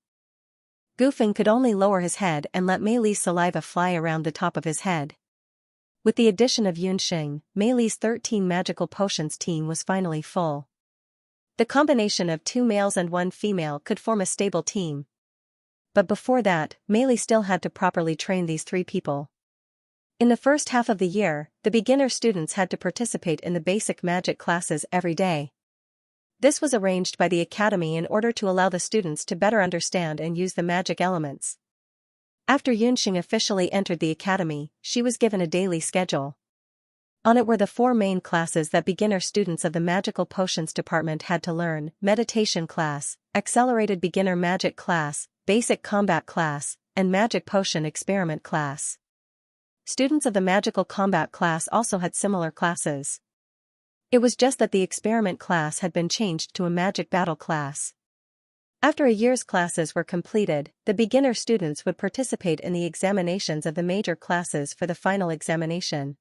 Gufeng could only lower his head and let Mei Li's saliva fly around the top of his head. With the addition of Yunxing, Mei Li's 13 magical potions team was finally full. The combination of 2 males and 1 female could form a stable team. But before that, Mei Li still had to properly train these 3 people. In the first half of the year, the beginner students had to participate in the basic magic classes every day. This was arranged by the academy in order to allow the students to better understand and use the magic elements. After Yunxing officially entered the academy, she was given a daily schedule. On it were the 4 main classes that beginner students of the Magical Potions department had to learn: Meditation class, Accelerated Beginner Magic class, Basic Combat class, and Magic Potion Experiment class. Students of the Magical Combat class also had similar classes. It was just that the Experiment class had been changed to a Magic Battle class. After a year's classes were completed, the beginner students would participate in the examinations of the major classes for the final examination.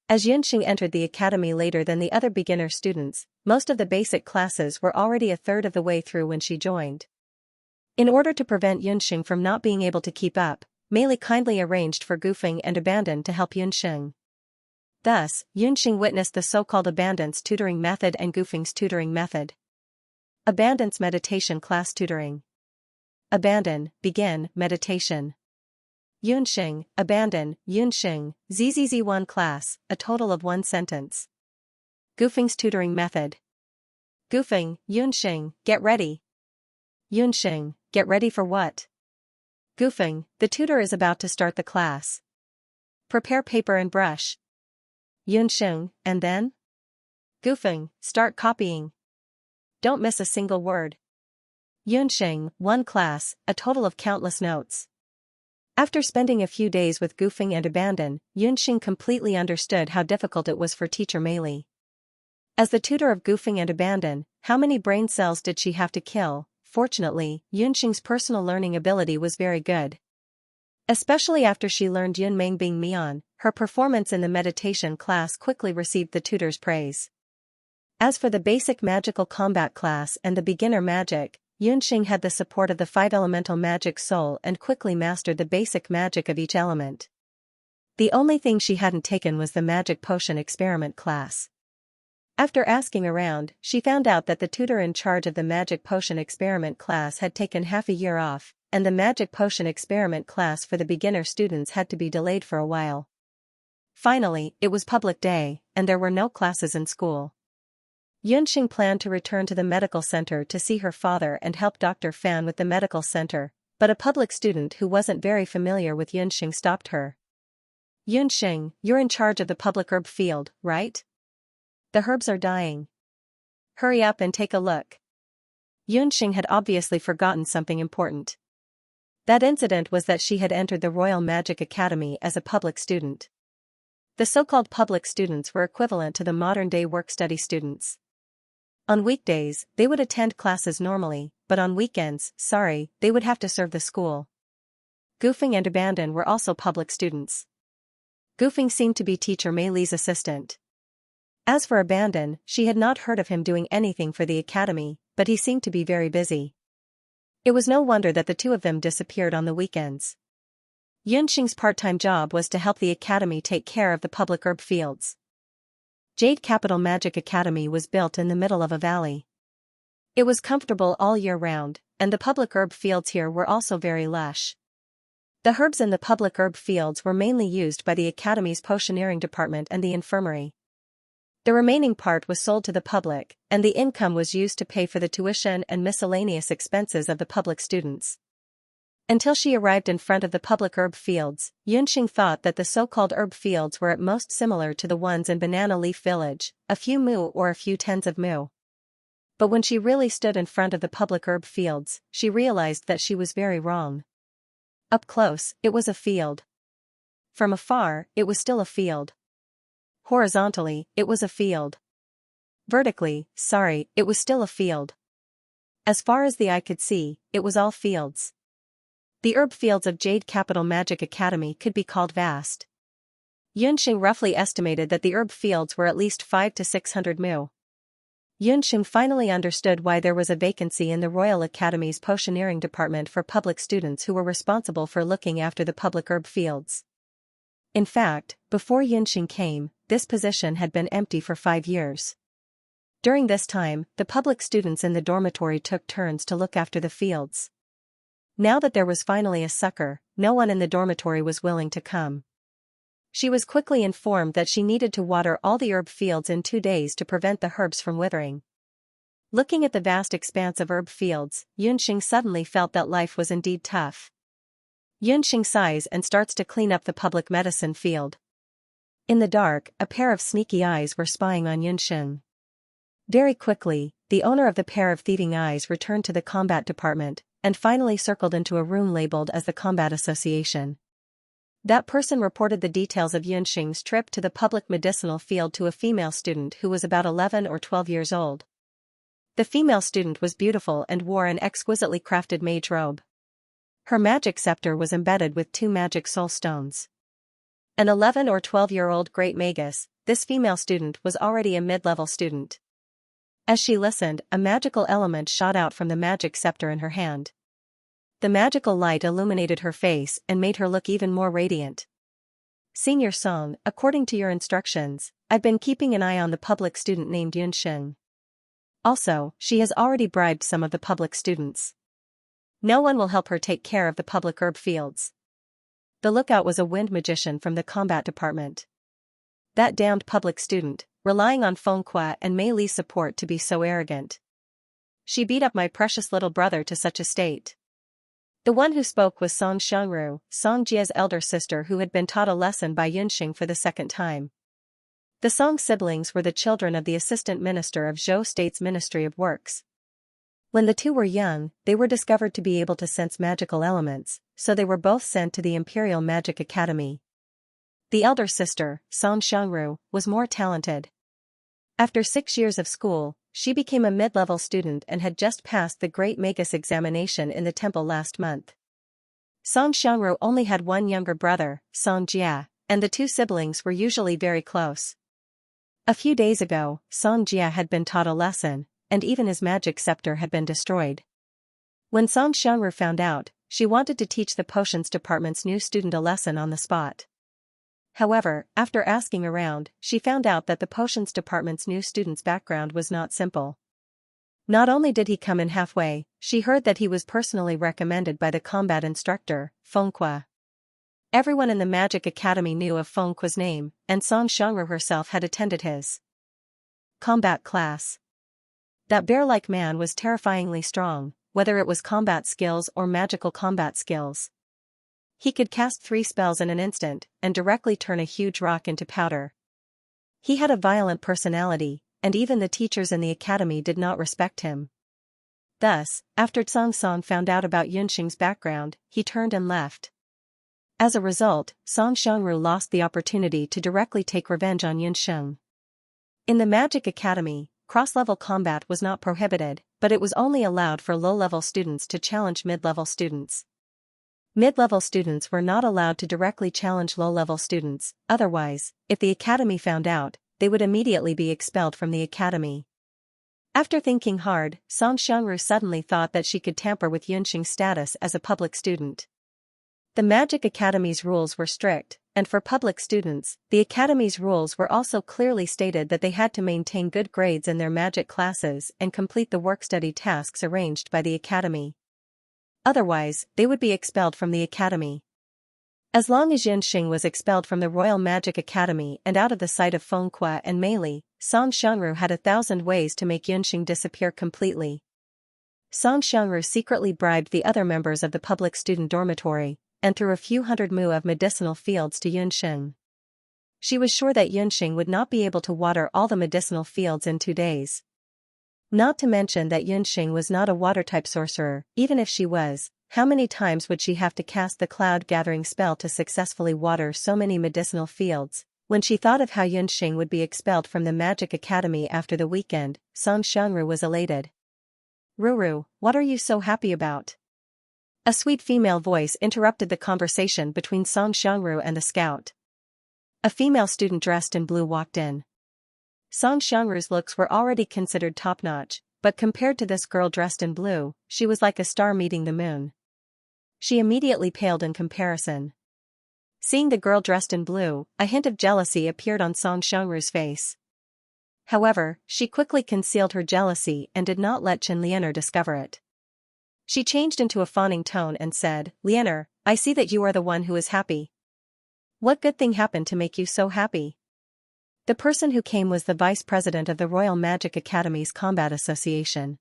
As Xianxia entered the academy later than the other beginner students, most of the basic classes were already a third of the way through when she joined. In order to prevent Xianxia from not being able to keep up, Mei Li kindly arranged for Gufeng and Abandon to help Xianxia. Thus, Xianxia witnessed the so-called Abandon's tutoring method and Gufeng's tutoring method. Abandon's meditation class tutoring. Abandon, begin, meditation. Xianxia, Abandon, Xianxia, ZZZ1 class, a total of 1 sentence. Gufeng's tutoring method. Gufeng, Xianxia, get ready. Xianxia, get ready for what? Gufeng, the tutor is about to start the class. Prepare paper and brush. Xianxia, and then? Gufeng, start copying. Don't miss a single word. Xianxia, 1 class, a total of countless notes. After spending a few days with Gufeng and Abandon, Xianxia completely understood how difficult it was for teacher Mei Li. As the tutor of Gufeng and Abandon, how many brain cells did she have to kill? Fortunately, Xianxia's personal learning ability was very good. Especially after she learned Yun Meng Bing Mian, her performance in the meditation class quickly received the tutor's praise. As for the basic magical combat class and the beginner magic, Xianxia had the support of the 5 elemental magic soul and quickly mastered the basic magic of each element. The only thing she hadn't taken was the magic potion experiment class. After asking around, she found out that the tutor in charge of the magic potion experiment class had taken half a year off, and the magic potion experiment class for the beginner students had to be delayed for a while. Finally, it was public day, and there were no classes in school. Xianxia planned to return to the medical center to see her father and help Dr. Fan with the medical center, but a public student who wasn't very familiar with Xianxia stopped her. Xianxia, you're in charge of the public herb field, right? The herbs are dying. Hurry up and take a look. Xianxia had obviously forgotten something important. That incident was that she had entered the Royal Magic Academy as a public student. The so-called public students were equivalent to the modern-day work-study students. On weekdays, they would attend classes normally, but on weekends, they would have to serve the school. Gufeng and Abandon were also public students. Gufeng seemed to be teacher Mei Li's assistant. As for Abandon, she had not heard of him doing anything for the academy, but he seemed to be very busy. It was no wonder that the two of them disappeared on the weekends. Xianxia's part-time job was to help the academy take care of the public herb fields. Jade Capital Magic Academy was built in the middle of a valley. It was comfortable all year round, and the public herb fields here were also very lush. The herbs in the public herb fields were mainly used by the academy's potioneering department and the infirmary. The remaining part was sold to the public, and the income was used to pay for the tuition and miscellaneous expenses of the public students. Until she arrived in front of the public herb fields, Xianxia thought that the so-called herb fields were at most similar to the ones in Banana Leaf Village, a few mu or a few tens of mu. But when she really stood in front of the public herb fields, she realized that she was very wrong. Up close, it was a field. From afar, it was still a field. Horizontally, it was a field. Vertically, it was still a field. As far as the eye could see, it was all fields. The herb fields of Jade Capital Magic Academy could be called vast. Xianxia roughly estimated that the herb fields were at least 500 to 600 mu. Xianxia finally understood why there was a vacancy in the Royal Academy's potioneering department for public students who were responsible for looking after the public herb fields. In fact, before Xianxia came, this position had been empty for 5 years. During this time, the public students in the dormitory took turns to look after the fields. Now that there was finally a sucker, no one in the dormitory was willing to come. She was quickly informed that she needed to water all the herb fields in 2 days to prevent the herbs from withering. Looking at the vast expanse of herb fields, Xianxia suddenly felt that life was indeed tough. Xianxia sighs and starts to clean up the public medicine field. In the dark, a pair of sneaky eyes were spying on Xianxia. Very quickly, the owner of the pair of thieving eyes returned to the combat department, and finally circled into a room labeled as the Combat Association. That person reported the details of Xianxia's trip to the public medicinal field to a female student who was about 11 or 12 years old. The female student was beautiful and wore an exquisitely crafted mage robe. Her magic scepter was embedded with 2 magic soul stones. An 11 or 12-year-old great magus, this female student was already a mid-level student. As she listened, a magical element shot out from the magic scepter in her hand. The magical light illuminated her face and made her look even more radiant. Senior Song, according to your instructions, I've been keeping an eye on the public student named Yunxing. Also, she has already bribed some of the public students. No one will help her take care of the public herb fields. The lookout was a wind magician from the combat department. That damned public student, relying on Fengqua and Mei Li's support to be so arrogant. She beat up my precious little brother to such a state. The one who spoke was Song Xianru, Song Jia's elder sister, who had been taught a lesson by Yunxing for the second time. The Song siblings were the children of the assistant minister of Zhou State's Ministry of Works. When the two were young, they were discovered to be able to sense magical elements, so they were both sent to the Imperial Magic Academy. The elder sister, Song Xianru, was more talented. After 6 years of school, she became a mid-level student and had just passed the Great Magus examination in the temple last month. Song Xianru only had one younger brother, Song Jia, and the two siblings were usually very close. A few days ago, Song Jia had been taught a lesson, and even his magic scepter had been destroyed. When Song Xianru found out, she wanted to teach the potions department's new student a lesson on the spot. However, after asking around, she found out that the potions department's new student's background was not simple. Not only did he come in halfway, she heard that he was personally recommended by the combat instructor, Fengqua. Everyone in the Magic Academy knew of Fengqua's name, and Song Xianru herself had attended his combat class. That bear-like man was terrifyingly strong, whether it was combat skills or magical combat skills. He could cast 3 spells in an instant, and directly turn a huge rock into powder. He had a violent personality, and even the teachers in the academy did not respect him. Thus, after Song Song found out about Yunxing's background, he turned and left. As a result, Song Xianru lost the opportunity to directly take revenge on Yunxing. In the Magic Academy, cross-level combat was not prohibited, but it was only allowed for low-level students to challenge mid-level students. Mid-level students were not allowed to directly challenge low-level students, otherwise, if the academy found out, they would immediately be expelled from the academy. After thinking hard, Song Xianru suddenly thought that she could tamper with Yunxing's status as a public student. The Magic Academy's rules were strict, and for public students, the academy's rules were also clearly stated that they had to maintain good grades in their magic classes and complete the work-study tasks arranged by the academy. Otherwise, they would be expelled from the academy. As long as Yunxing was expelled from the Royal Magic Academy and out of the sight of Fengqua and Mei Li, Song Xianru had 1,000 ways to make Yunxing disappear completely. Song Xianru secretly bribed the other members of the public student dormitory, and threw a few hundred mu of medicinal fields to Yunxing. She was sure that Yunxing would not be able to water all the medicinal fields in 2 days. Not to mention that Yunxing was not a water-type sorcerer. Even if she was, how many times would she have to cast the cloud-gathering spell to successfully water so many medicinal fields? When she thought of how Yunxing would be expelled from the Magic Academy after the weekend, Song Xianru was elated. "Ruru, what are you so happy about?" A sweet female voice interrupted the conversation between Song Xianru and the scout. A female student dressed in blue walked in. Song Xianru's looks were already considered top-notch, but compared to this girl dressed in blue, she was like a star meeting the moon. She immediately paled in comparison. Seeing the girl dressed in blue, a hint of jealousy appeared on Song Xianru's face. However, she quickly concealed her jealousy and did not let Chen Lianer discover it. She changed into a fawning tone and said, "Lianer, I see that you are the one who is happy. What good thing happened to make you so happy?" The person who came was the vice president of the Royal Magic Academy's Combat Association.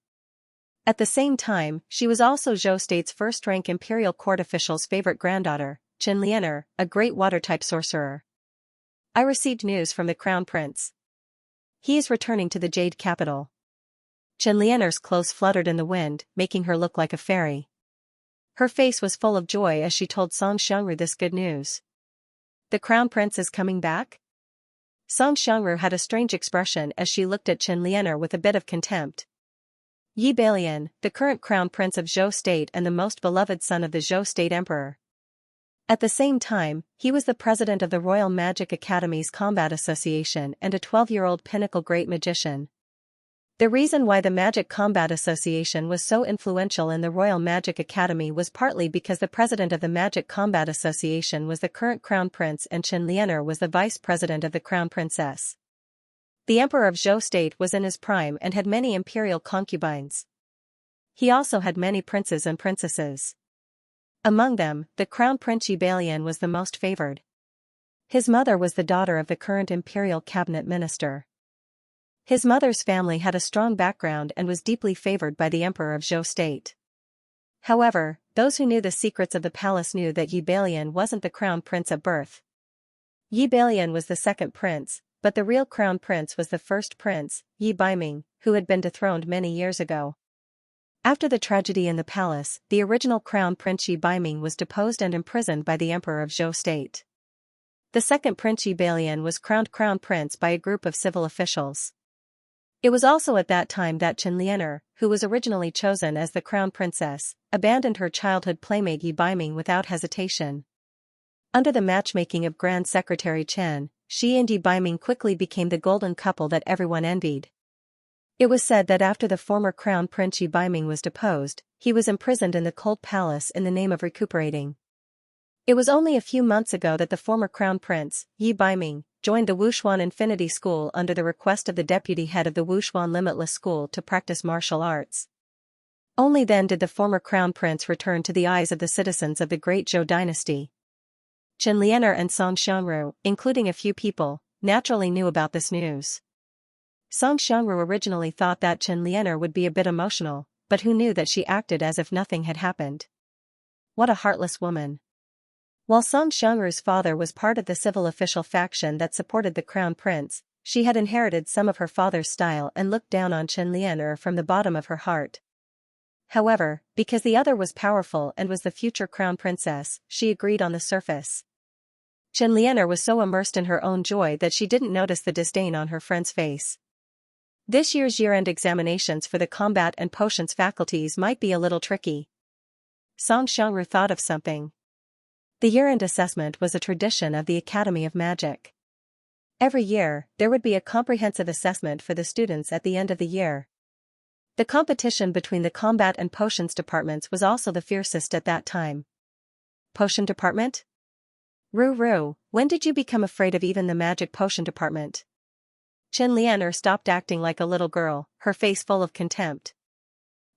At the same time, she was also Zhou State's first-rank Imperial Court official's favorite granddaughter, Chen Lianer, a great water-type sorcerer. "I received news from the Crown Prince. He is returning to the Jade Capital." Chen Lianer's clothes fluttered in the wind, making her look like a fairy. Her face was full of joy as she told Song Xianru this good news. "The Crown Prince is coming back?" Song Xianru had a strange expression as she looked at Chen Lianer with a bit of contempt. Yi Balian, the current crown prince of Zhou state and the most beloved son of the Zhou state emperor. At the same time, he was the president of the Royal Magic Academy's Combat Association and a 12-year-old pinnacle great magician. The reason why the Magic Combat Association was so influential in the Royal Magic Academy was partly because the president of the Magic Combat Association was the current crown prince and Xianxia was the vice president of the crown princess. The emperor of Zhou state was in his prime and had many imperial concubines. He also had many princes and princesses. Among them, the crown prince Yi Balian was the most favored. His mother was the daughter of the current imperial cabinet minister. His mother's family had a strong background and was deeply favored by the emperor of Zhou state. However, those who knew the secrets of the palace knew that Yi Balian wasn't the crown prince at birth. Yi Balian was the second prince, but the real crown prince was the first prince, Yi Baiming, who had been dethroned many years ago. After the tragedy in the palace, the original crown prince Yi Baiming was deposed and imprisoned by the emperor of Zhou state. The second prince Yi Balian was crowned crown prince by a group of civil officials. It was also at that time that Xianxia, who was originally chosen as the crown princess, abandoned her childhood playmate Yi Baiming without hesitation. Under the matchmaking of Grand Secretary Chen, she and Yi Baiming quickly became the golden couple that everyone envied. It was said that after the former crown prince Yi Baiming was deposed, he was imprisoned in the cold palace in the name of recuperating. It was only a few months ago that the former crown prince, Yi Baiming, joined the Wushuan Infinity School under the request of the deputy head of the Wushuan Limitless School to practice martial arts. Only then did the former crown prince return to the eyes of the citizens of the Great Zhou dynasty. Xianxia and Song Xianru, including a few people, naturally knew about this news. Song Xianru originally thought that Xianxia would be a bit emotional, but who knew that she acted as if nothing had happened. What a heartless woman. While Song Xianru's father was part of the civil official faction that supported the crown prince, she had inherited some of her father's style and looked down on Xianxia from the bottom of her heart. However, because the other was powerful and was the future crown princess, she agreed on the surface. Xianxia was so immersed in her own joy that she didn't notice the disdain on her friend's face. This year's year-end examinations for the combat and potions faculties might be a little tricky. Song Xianru thought of something. The year-end assessment was a tradition of the Academy of Magic. Every year, there would be a comprehensive assessment for the students at the end of the year. The competition between the combat and potions departments was also the fiercest at that time. Potion department? Ru, when did you become afraid of even the magic potion department? Xianxia stopped acting like a little girl, her face full of contempt.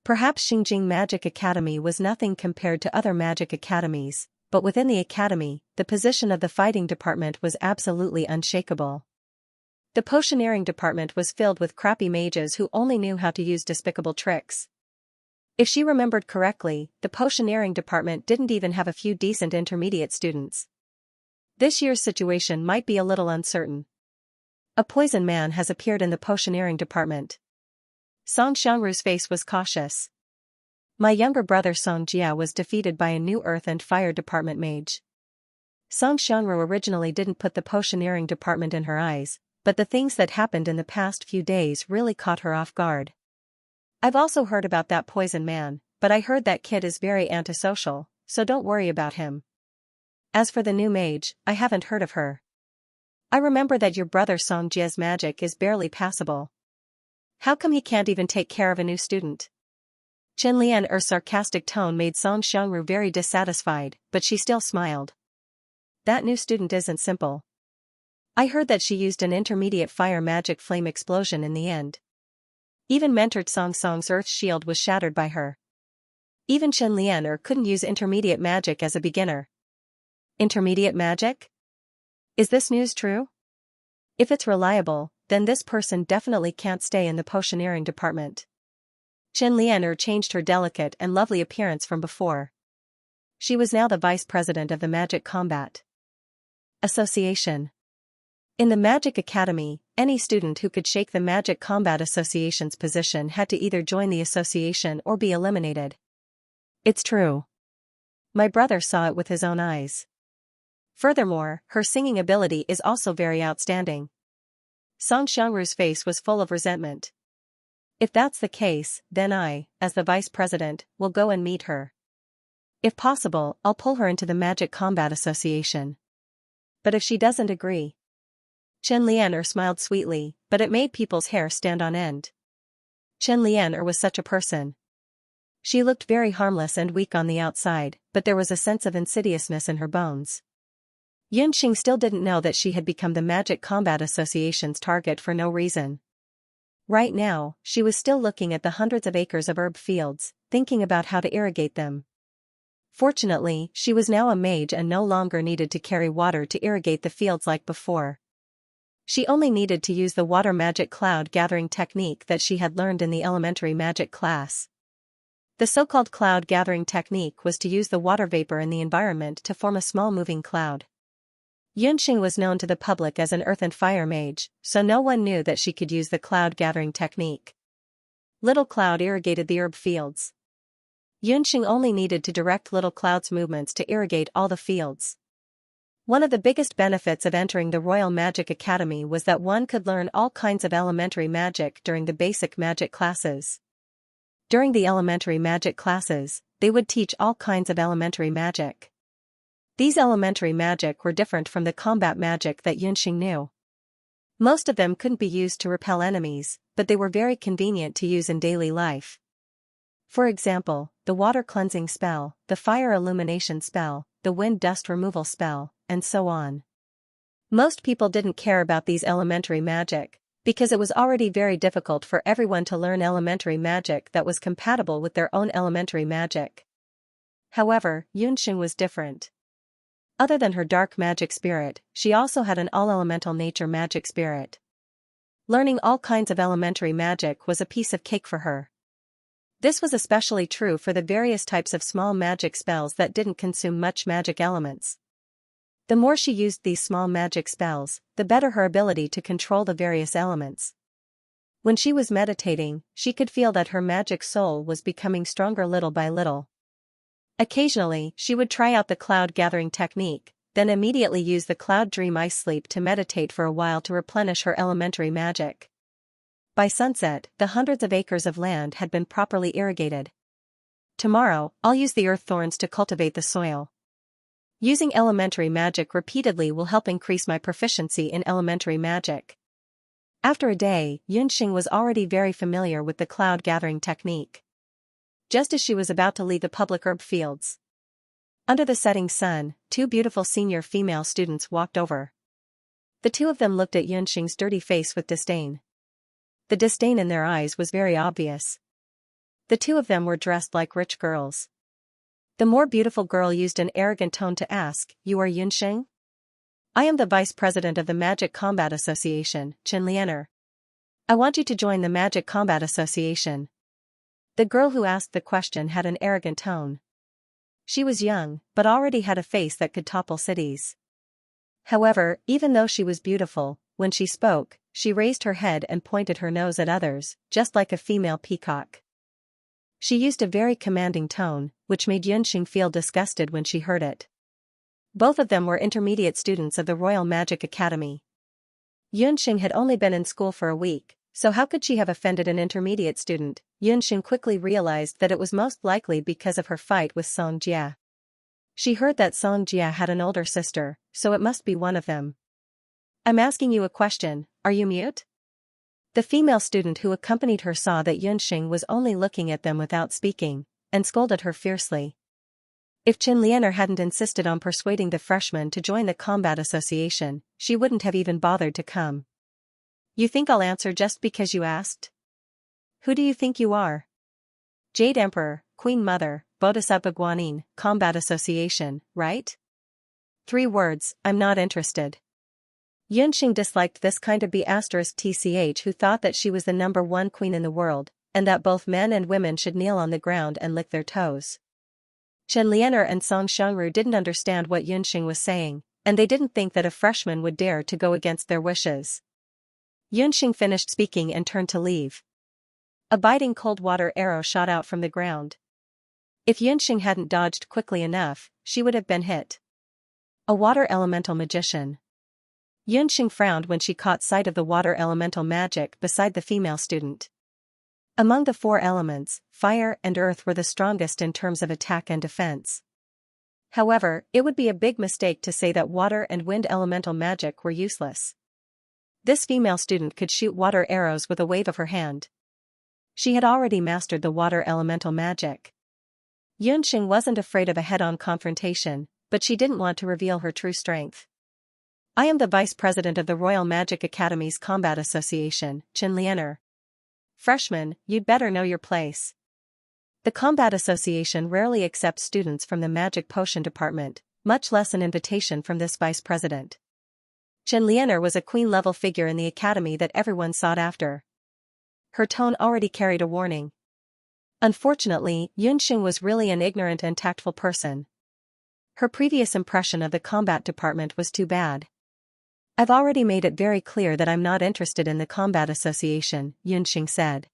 Perhaps Xingjing Magic Academy was nothing compared to other magic academies, but within the academy, the position of the fighting department was absolutely unshakable. The potioneering department was filled with crappy mages who only knew how to use despicable tricks. If she remembered correctly, the potioneering department didn't even have a few decent intermediate students. This year's situation might be a little uncertain. A poison man has appeared in the potioneering department. Song Xianru's face was cautious. My younger brother Song Jia was defeated by a new earth and fire department mage. Song Xianru originally didn't put the potioneering department in her eyes, but the things that happened in the past few days really caught her off guard. I've also heard about that poison man, but I heard that kid is very antisocial, so don't worry about him. As for the new mage, I haven't heard of her. I remember that your brother Song Jia's magic is barely passable. How come he can't even take care of a new student? Xianxia's sarcastic tone made Song Xianru very dissatisfied, but she still smiled. That new student isn't simple. I heard that she used an intermediate fire magic flame explosion in the end. Even mentored Song's earth shield was shattered by her. Even Xianxia couldn't use intermediate magic as a beginner. Intermediate magic? Is this news true? If it's reliable, then this person definitely can't stay in the potioneering department. Xianxia changed her delicate and lovely appearance from before. She was now the vice president of the Magic Combat Association. In the Magic Academy, any student who could shake the Magic Combat Association's position had to either join the association or be eliminated. It's true. My brother saw it with his own eyes. Furthermore, her singing ability is also very outstanding. Song Xianru's face was full of resentment. If that's the case, then I, as the vice president, will go and meet her. If possible, I'll pull her into the Magic Combat Association. But if she doesn't agree? Chen Lianer smiled sweetly, but it made people's hair stand on end. Chen Lianer was such a person. She looked very harmless and weak on the outside, but there was a sense of insidiousness in her bones. Yunxing still didn't know that she had become the Magic Combat Association's target for no reason. Right now, she was still looking at the hundreds of acres of herb fields, thinking about how to irrigate them. Fortunately, she was now a mage and no longer needed to carry water to irrigate the fields like before. She only needed to use the water magic cloud gathering technique that she had learned in the elementary magic class. The so-called cloud gathering technique was to use the water vapor in the environment to form a small moving cloud. Yunxing was known to the public as an earth and fire mage, so no one knew that she could use the cloud gathering technique. Little Cloud irrigated the herb fields. Yunxing only needed to direct Little Cloud's movements to irrigate all the fields. One of the biggest benefits of entering the Royal Magic Academy was that one could learn all kinds of elementary magic during the basic magic classes. During the elementary magic classes, they would teach all kinds of elementary magic. These elementary magic were different from the combat magic that Yunxing knew. Most of them couldn't be used to repel enemies, but they were very convenient to use in daily life. For example, the water cleansing spell, the fire illumination spell, the wind dust removal spell, and so on. Most people didn't care about these elementary magic, because it was already very difficult for everyone to learn elementary magic that was compatible with their own elementary magic. However, Yunxing was different. Other than her dark magic spirit, she also had an all-elemental nature magic spirit. Learning all kinds of elementary magic was a piece of cake for her. This was especially true for the various types of small magic spells that didn't consume much magic elements. The more she used these small magic spells, the better her ability to control the various elements. When she was meditating, she could feel that her magic soul was becoming stronger little by little. Occasionally, she would try out the cloud gathering technique, then immediately use the cloud dream ice sleep to meditate for a while to replenish her elementary magic. By sunset, the hundreds of acres of land had been properly irrigated. Tomorrow, I'll use the earth thorns to cultivate the soil. Using elementary magic repeatedly will help increase my proficiency in elementary magic. After a day, Yunxing was already very familiar with the cloud gathering technique. Just as she was about to leave the public herb fields. Under the setting sun, two beautiful senior female students walked over. The two of them looked at Yunxing's dirty face with disdain. The disdain in their eyes was very obvious. The two of them were dressed like rich girls. The more beautiful girl used an arrogant tone to ask, "You are Yunxing?" "I am the vice president of the Magic Combat Association, Chen Lianer. I want you to join the Magic Combat Association." The girl who asked the question had an arrogant tone. She was young, but already had a face that could topple cities. However, even though she was beautiful, when she spoke, she raised her head and pointed her nose at others, just like a female peacock. She used a very commanding tone, which made Yunxing feel disgusted when she heard it. Both of them were intermediate students of the Royal Magic Academy. Yunxing had only been in school for a week, so how could she have offended an intermediate student? Yunxing quickly realized that it was most likely because of her fight with Xianxia. She heard that Xianxia had an older sister, so it must be one of them. "I'm asking you a question, are you mute?" The female student who accompanied her saw that Yunxing was only looking at them without speaking, and scolded her fiercely. If Chen Lianer hadn't insisted on persuading the freshman to join the combat association, she wouldn't have even bothered to come. "You think I'll answer just because you asked? Who do you think you are?" "Jade Emperor, Queen Mother, Bodhisattva Guanyin, Combat Association, right?" 3 words, I'm not interested. Yunxing disliked this kind of B*tch who thought that she was the #1 queen in the world, and that both men and women should kneel on the ground and lick their toes. Chen Lianer and Song Xiangru didn't understand what Yunxing was saying, and they didn't think that a freshman would dare to go against their wishes. Yunxing finished speaking and turned to leave. A biting cold water arrow shot out from the ground. If Yunxing hadn't dodged quickly enough, she would have been hit. A water elemental magician. Yunxing frowned when she caught sight of the water elemental magic beside the female student. Among the four elements, fire and earth were the strongest in terms of attack and defense. However, it would be a big mistake to say that water and wind elemental magic were useless. This female student could shoot water arrows with a wave of her hand. She had already mastered the water elemental magic. Yunxing wasn't afraid of a head-on confrontation, but she didn't want to reveal her true strength. I am the vice president of the Royal Magic Academy's Combat Association, Xianxia. Freshman, you'd better know your place. The Combat Association rarely accepts students from the Magic Potion Department, much less an invitation from this vice president. Xianxia was a queen-level figure in the academy that everyone sought after. Her tone already carried a warning. Unfortunately, Yunxing was really an ignorant and tactful person. Her previous impression of the combat department was too bad. I've already made it very clear that I'm not interested in the Combat Association, Yunxing said.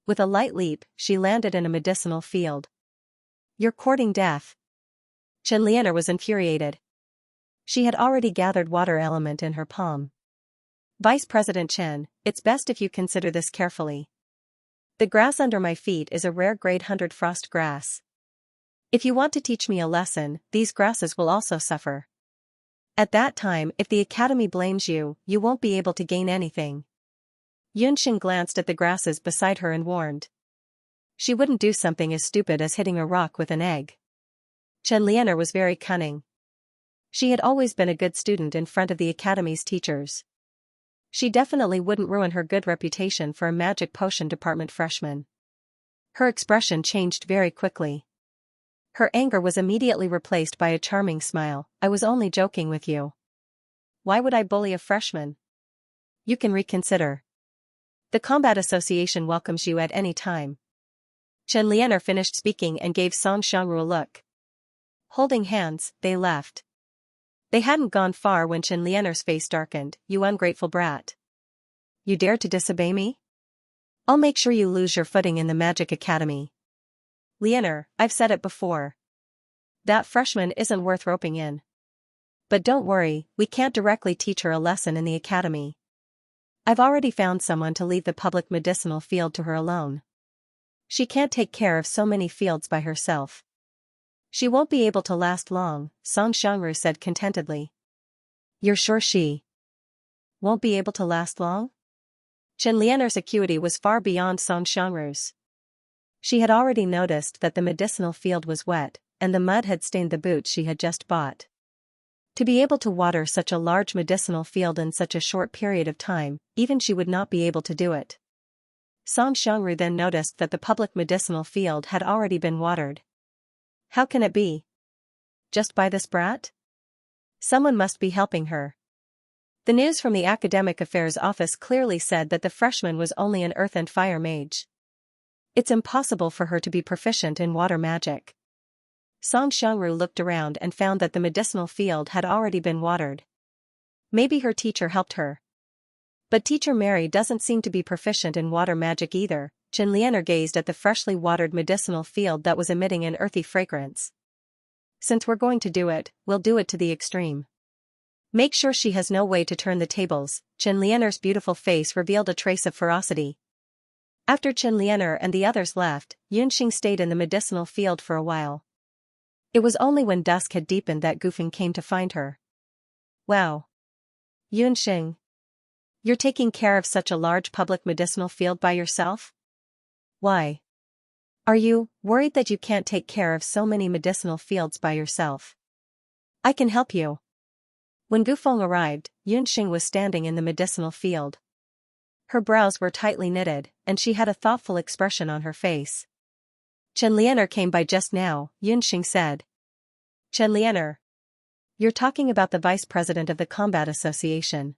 With a light leap, she landed in a medicinal field. You're courting death. Xianxia was infuriated. She had already gathered water element in her palm. Vice President Chen, it's best if you consider this carefully. The grass under my feet is a rare grade 100 frost grass. If you want to teach me a lesson, these grasses will also suffer. At that time, if the academy blames you, you won't be able to gain anything. Yunxing glanced at the grasses beside her and warned. She wouldn't do something as stupid as hitting a rock with an egg. Xianxia was very cunning. She had always been a good student in front of the academy's teachers. She definitely wouldn't ruin her good reputation for a magic potion department freshman. Her expression changed very quickly. Her anger was immediately replaced by a charming smile. I was only joking with you. Why would I bully a freshman? You can reconsider. The Combat Association welcomes you at any time. Xianxia finished speaking and gave Song Xianru a look. Holding hands, they left. They hadn't gone far when Xianxia's face darkened. You ungrateful brat. You dare to disobey me? I'll make sure you lose your footing in the Magic Academy. Lianer, I've said it before. That freshman isn't worth roping in. But don't worry, we can't directly teach her a lesson in the academy. I've already found someone to leave the public medicinal field to her alone. She can't take care of so many fields by herself. She won't be able to last long, Song Xianru said contentedly. You're sure she won't be able to last long? Xianxia's acuity was far beyond Song Xianru's. She had already noticed that the medicinal field was wet, and the mud had stained the boots she had just bought. To be able to water such a large medicinal field in such a short period of time, even she would not be able to do it. Song Xianru then noticed that the public medicinal field had already been watered. How can it be? Just by this brat? Someone must be helping her. The news from the Academic Affairs Office clearly said that the freshman was only an earth and fire mage. It's impossible for her to be proficient in water magic. Song Xianru looked around and found that the medicinal field had already been watered. Maybe her teacher helped her. But Teacher Mary doesn't seem to be proficient in water magic either. Xianxia gazed at the freshly watered medicinal field that was emitting an earthy fragrance. Since we're going to do it, we'll do it to the extreme. Make sure she has no way to turn the tables. Xianxia's beautiful face revealed a trace of ferocity. After Xianxia and the others left, Yunxing stayed in the medicinal field for a while. It was only when dusk had deepened that Gufeng came to find her. Wow. Yunxing. You're taking care of such a large public medicinal field by yourself? Why? Are you worried that you can't take care of so many medicinal fields by yourself? I can help you. When Gufeng arrived, Yunxing was standing in the medicinal field. Her brows were tightly knitted, and she had a thoughtful expression on her face. Xianxia came by just now, Yunxing said. Xianxia. You're talking about the vice president of the Combat Association.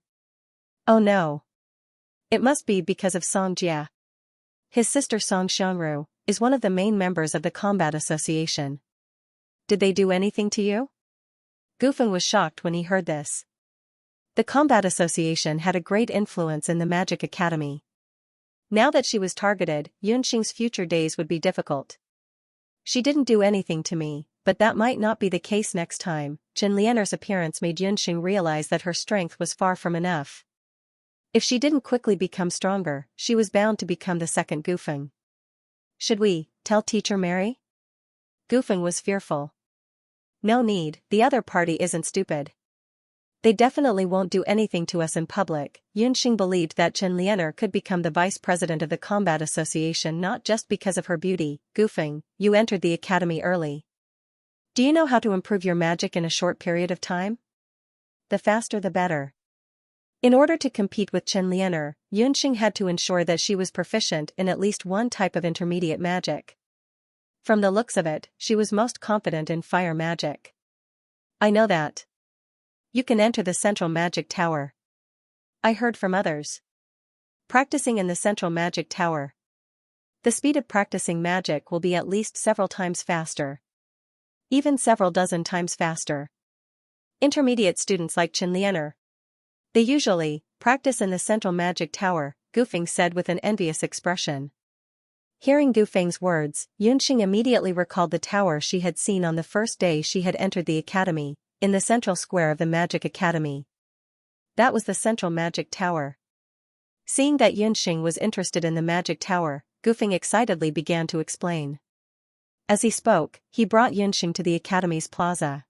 Oh no. It must be because of Song Jia. His sister Song Xianru is one of the main members of the Combat Association. Did they do anything to you? Gufeng was shocked when he heard this. The Combat Association had a great influence in the Magic Academy. Now that she was targeted, Yunxing's future days would be difficult. She didn't do anything to me, but that might not be the case next time. Xianxia's appearance made Yunxing realize that her strength was far from enough. If she didn't quickly become stronger, she was bound to become the second Gufeng. Should we tell Teacher Mary? Gufeng was fearful. No need, the other party isn't stupid. They definitely won't do anything to us in public. Yunxing believed that Chen Lianer could become the vice president of the Combat Association not just because of her beauty. Gufeng, you entered the academy early. Do you know how to improve your magic in a short period of time? The faster the better. In order to compete with Chen Lianer, Yunxing had to ensure that she was proficient in at least one type of intermediate magic. From the looks of it, she was most confident in fire magic. I know that. You can enter the Central Magic Tower. I heard from others. Practicing in the Central Magic Tower. The speed of practicing magic will be at least several times faster. Even several dozen times faster. Intermediate students like Chen Lianer. They usually practice in the Central Magic Tower, Gufeng said with an envious expression. Hearing Gufeng's words, Yunxing immediately recalled the tower she had seen on the first day she had entered the academy, in the central square of the Magic Academy. That was the Central Magic Tower. Seeing that Yunxing was interested in the Magic Tower, Gufeng excitedly began to explain. As he spoke, he brought Yunxing to the Academy's plaza.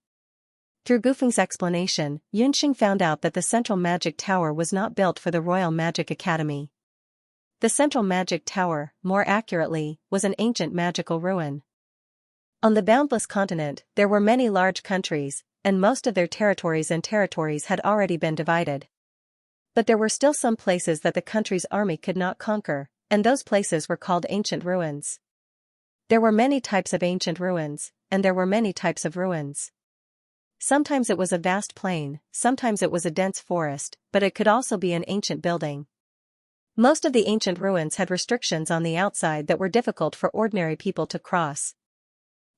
Through Gufeng's explanation, Yunxing found out that the Central Magic Tower was not built for the Royal Magic Academy. The Central Magic Tower, more accurately, was an ancient magical ruin. On the boundless continent, there were many large countries, and most of their territories had already been divided. But there were still some places that the country's army could not conquer, and those places were called ancient ruins. There were many types of ancient ruins, and there were many types of ruins. Sometimes it was a vast plain, sometimes it was a dense forest, but it could also be an ancient building. Most of the ancient ruins had restrictions on the outside that were difficult for ordinary people to cross.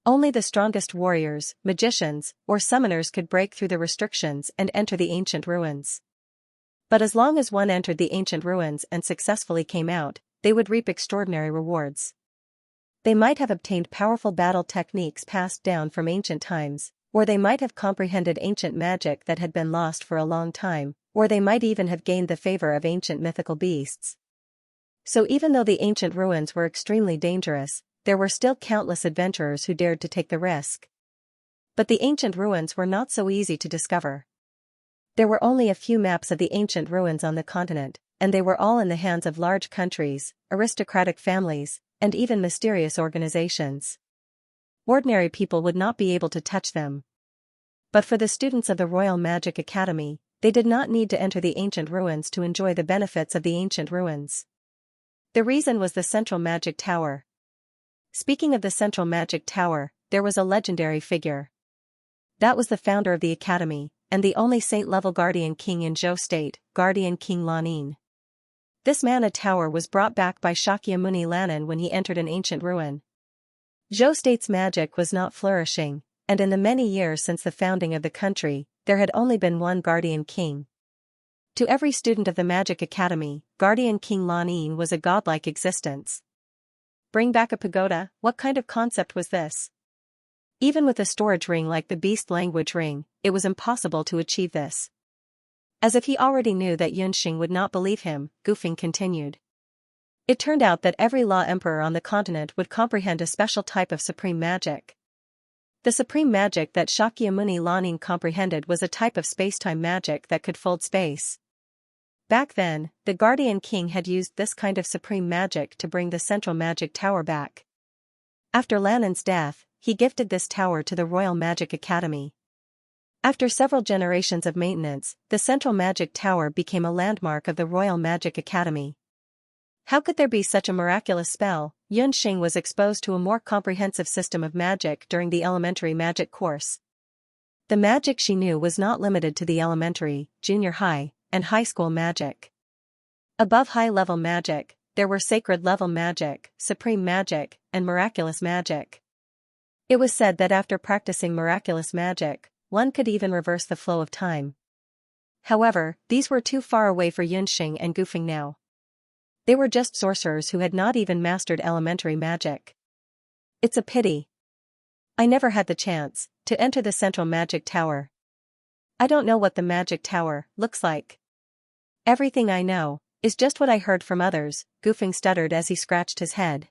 Only the strongest warriors, magicians, or summoners could break through the restrictions and enter the ancient ruins. But as long as one entered the ancient ruins and successfully came out, they would reap extraordinary rewards. They might have obtained powerful battle techniques passed down from ancient times, or they might have comprehended ancient magic that had been lost for a long time, or they might even have gained the favor of ancient mythical beasts. So even though the ancient ruins were extremely dangerous, there were still countless adventurers who dared to take the risk. But the ancient ruins were not so easy to discover. There were only a few maps of the ancient ruins on the continent, and they were all in the hands of large countries, aristocratic families, and even mysterious organizations. Ordinary people would not be able to touch them. But for the students of the Royal Magic Academy, they did not need to enter the ancient ruins to enjoy the benefits of the ancient ruins. The reason was the Central Magic Tower. Speaking of the Central Magic Tower, there was a legendary figure. That was the founder of the academy, and the only saint-level guardian king in Zhou State, Guardian King Lanin. This mana tower was brought back by Shakyamuni Lanin when he entered an ancient ruin. Zhou State's magic was not flourishing, and in the many years since the founding of the country, there had only been one guardian king. To every student of the Magic Academy, Guardian King Lanin was a godlike existence. Bring back a pagoda, what kind of concept was this? Even with a storage ring like the beast language ring, it was impossible to achieve this. As if he already knew that Yunxing would not believe him, Gufeng continued. It turned out that every law emperor on the continent would comprehend a special type of supreme magic. The supreme magic that Shakyamuni Lanin comprehended was a type of space-time magic that could fold space. Back then, the Guardian King had used this kind of supreme magic to bring the Central Magic Tower back. After Lanin's death, he gifted this tower to the Royal Magic Academy. After several generations of maintenance, the Central Magic Tower became a landmark of the Royal Magic Academy. How could there be such a miraculous spell? Yunxing was exposed to a more comprehensive system of magic during the elementary magic course. The magic she knew was not limited to the elementary, junior high, and high school magic. Above high-level magic, there were sacred-level magic, supreme magic, and miraculous magic. It was said that after practicing miraculous magic, one could even reverse the flow of time. However, these were too far away for Yunxing and Gufeng now. They were just sorcerers who had not even mastered elementary magic. It's a pity. I never had the chance to enter the Central Magic Tower. I don't know what the Magic Tower looks like. Everything I know is just what I heard from others, Gufeng stuttered as he scratched his head.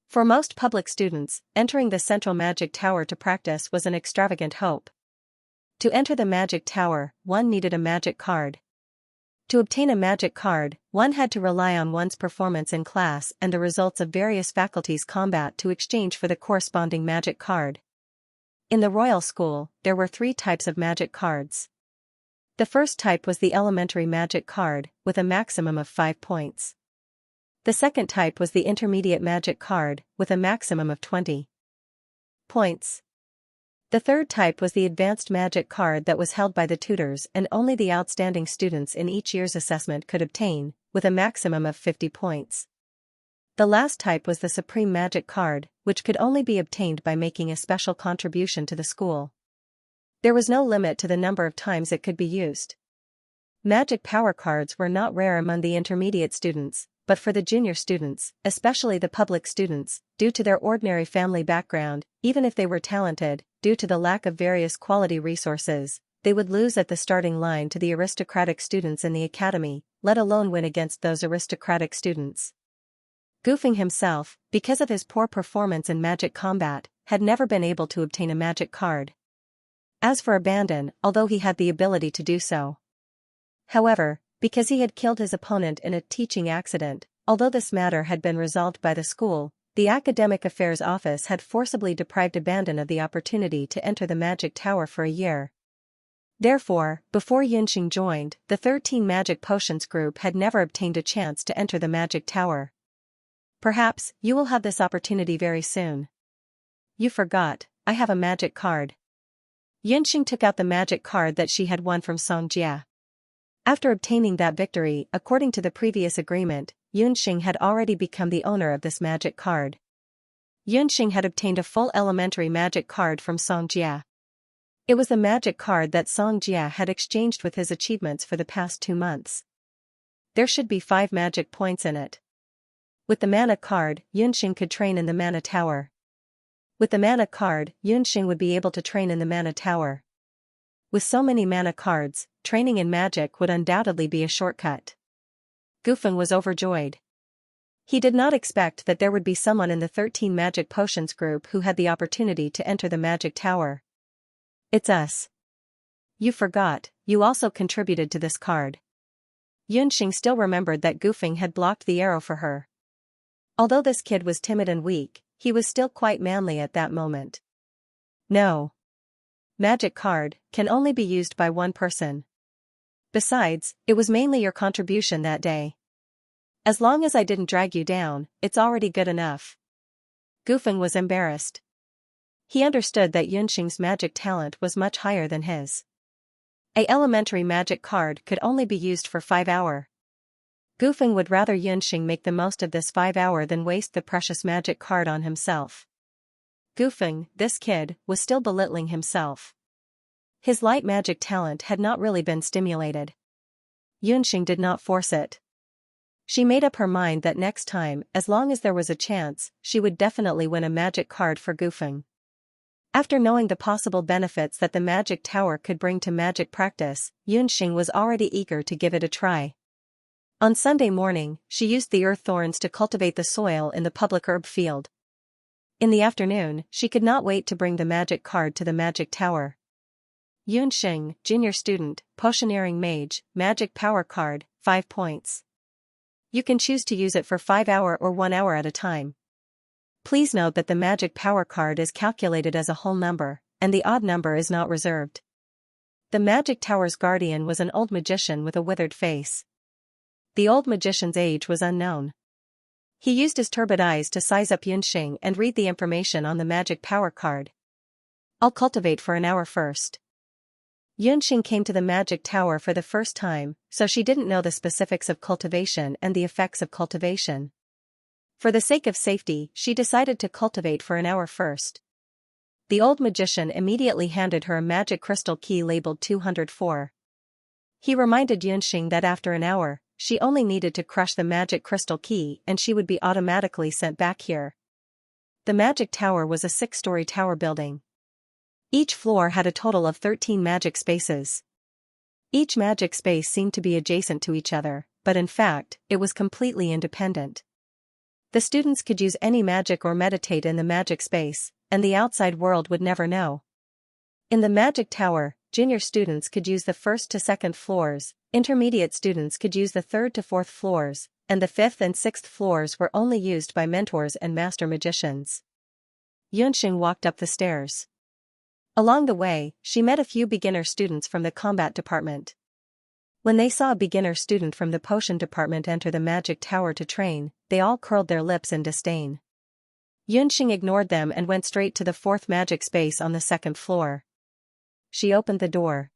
For most public students, entering the Central Magic Tower to practice was an extravagant hope. To enter the Magic Tower, one needed a magic card. To obtain a magic card, one had to rely on one's performance in class and the results of various faculties' combat to exchange for the corresponding magic card. In the royal school, there were 3 types of magic cards. The first type was the elementary magic card, with a maximum of 5 points. The second type was the intermediate magic card, with a maximum of 20 points. The third type was the advanced magic card that was held by the tutors and only the outstanding students in each year's assessment could obtain, with a maximum of 50 points. The last type was the supreme magic card, which could only be obtained by making a special contribution to the school. There was no limit to the number of times it could be used. Magic power cards were not rare among the intermediate students, but for the junior students, especially the public students, due to their ordinary family background, even if they were talented, due to the lack of various quality resources, they would lose at the starting line to the aristocratic students in the academy, let alone win against those aristocratic students. Gufeng himself, because of his poor performance in magic combat, had never been able to obtain a magic card. As for Abandon, although he had the ability to do so. However, because he had killed his opponent in a teaching accident, although this matter had been resolved by the school, the Academic Affairs Office had forcibly deprived Abandon of the opportunity to enter the Magic Tower for a year. Therefore, before Xianxia joined, the 13 Magic Potions group had never obtained a chance to enter the Magic Tower. Perhaps, you will have this opportunity very soon. You forgot, I have a magic card. Xianxia took out the magic card that she had won from Xianxia. After obtaining that victory, according to the previous agreement, Xianxia had already become the owner of this magic card. Xianxia had obtained a full elementary magic card from Xianxia. It was the magic card that Xianxia had exchanged with his achievements for the past 2 months. There should be 5 magic points in it. With the mana card, Xianxia could train in the mana tower. With the mana card, Xianxia would be able to train in the mana tower. With so many mana cards, training in magic would undoubtedly be a shortcut. Gufeng was overjoyed. He did not expect that there would be someone in the 13 Magic Potions group who had the opportunity to enter the Magic Tower. It's us. You forgot, you also contributed to this card. Xianxia still remembered that Gufeng had blocked the arrow for her. Although this kid was timid and weak, he was still quite manly at that moment. No. Magic card can only be used by one person. Besides, it was mainly your contribution that day. As long as I didn't drag you down, it's already good enough. Gufeng was embarrassed. He understood that Xianxia's magic talent was much higher than his. A elementary magic card could only be used for 5 hours. Gufeng would rather Xianxia make the most of this 5 hours than waste the precious magic card on himself. Gufeng, this kid, was still belittling himself. His light magic talent had not really been stimulated. Xianxia did not force it. She made up her mind that next time, as long as there was a chance, she would definitely win a magic card for Gufeng. After knowing the possible benefits that the magic tower could bring to magic practice, Xianxia was already eager to give it a try. On Sunday morning, she used the earth thorns to cultivate the soil in the public herb field. In the afternoon, she could not wait to bring the magic card to the magic tower. Xianxia, junior student, potioneering mage, magic power card, 5 points. You can choose to use it for 5 hours or 1 hour at a time. Please note that the magic power card is calculated as a whole number, and the odd number is not reserved. The magic tower's guardian was an old magician with a withered face. The old magician's age was unknown. He used his turbid eyes to size up Xianxia and read the information on the magic power card. I'll cultivate for an hour first. Xianxia came to the magic tower for the first time, so she didn't know the specifics of cultivation and the effects of cultivation. For the sake of safety, she decided to cultivate for an hour first. The old magician immediately handed her a magic crystal key labeled 204. He reminded Xianxia that after an hour, she only needed to crush the magic crystal key and she would be automatically sent back here. The magic tower was a 6-story tower building. Each floor had a total of 13 magic spaces. Each magic space seemed to be adjacent to each other, but in fact, it was completely independent. The students could use any magic or meditate in the magic space, and the outside world would never know. In the magic tower, junior students could use the first to second floors, intermediate students could use the third to fourth floors, and the fifth and sixth floors were only used by mentors and master magicians. Yunxing walked up the stairs. Along the way, she met a few beginner students from the combat department. When they saw a beginner student from the potion department enter the magic tower to train, they all curled their lips in disdain. Yunxing ignored them and went straight to the fourth magic space on the second floor. She opened the door.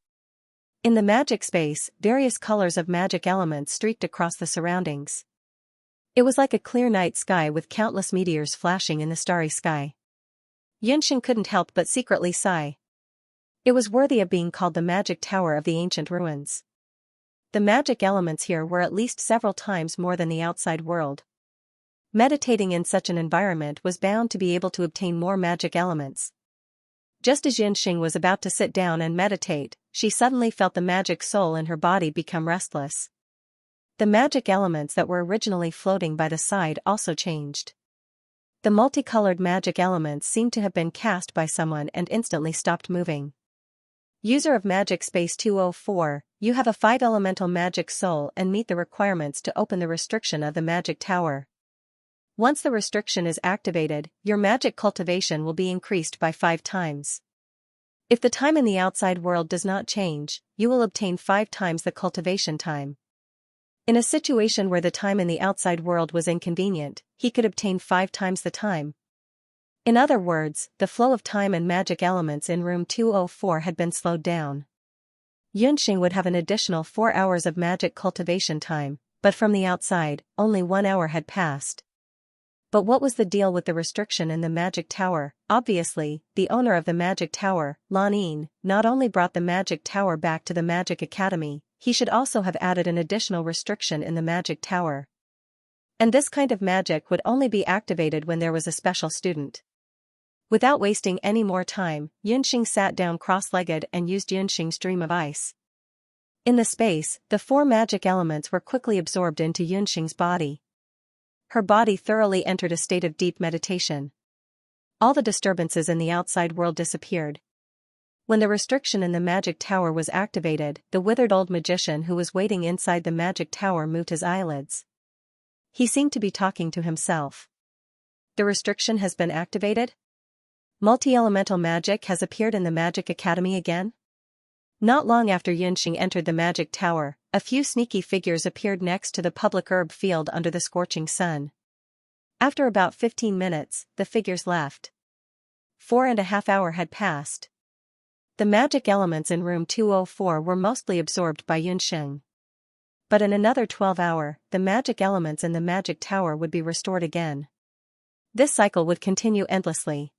In the magic space, various colors of magic elements streaked across the surroundings. It was like a clear night sky with countless meteors flashing in the starry sky. Yunxing couldn't help but secretly sigh. It was worthy of being called the magic tower of the ancient ruins. The magic elements here were at least several times more than the outside world. Meditating in such an environment was bound to be able to obtain more magic elements. Just as Yunxing was about to sit down and meditate, she suddenly felt the magic soul in her body become restless. The magic elements that were originally floating by the side also changed. The multicolored magic elements seemed to have been cast by someone and instantly stopped moving. User of Magic Space 204, you have a 5-elemental magic soul and meet the requirements to open the restriction of the magic tower. Once the restriction is activated, your magic cultivation will be increased by 5 times. If the time in the outside world does not change, you will obtain 5 times the cultivation time. In a situation where the time in the outside world was inconvenient, he could obtain 5 times the time. In other words, the flow of time and magic elements in room 204 had been slowed down. Yunxing would have an additional 4 hours of magic cultivation time, but from the outside, only 1 hour had passed. But what was the deal with the restriction in the magic tower? Obviously, the owner of the magic tower, Lan Yin, not only brought the magic tower back to the magic academy, he should also have added an additional restriction in the magic tower. And this kind of magic would only be activated when there was a special student. Without wasting any more time, Yunxing sat down cross-legged and used Yunxing's Dream of Ice. In the space, the 4 magic elements were quickly absorbed into Yunxing's body. Her body thoroughly entered a state of deep meditation. All the disturbances in the outside world disappeared. When the restriction in the magic tower was activated, the withered old magician who was waiting inside the magic tower moved his eyelids. He seemed to be talking to himself. The restriction has been activated? Multi-elemental magic has appeared in the Magic Academy again? Not long after Yunxing entered the magic tower, a few sneaky figures appeared next to the public herb field under the scorching sun. After about 15 minutes, the figures left. 4.5 hours had passed. The magic elements in room 204 were mostly absorbed by Yunxing. But in another 12 hours, the magic elements in the magic tower would be restored again. This cycle would continue endlessly.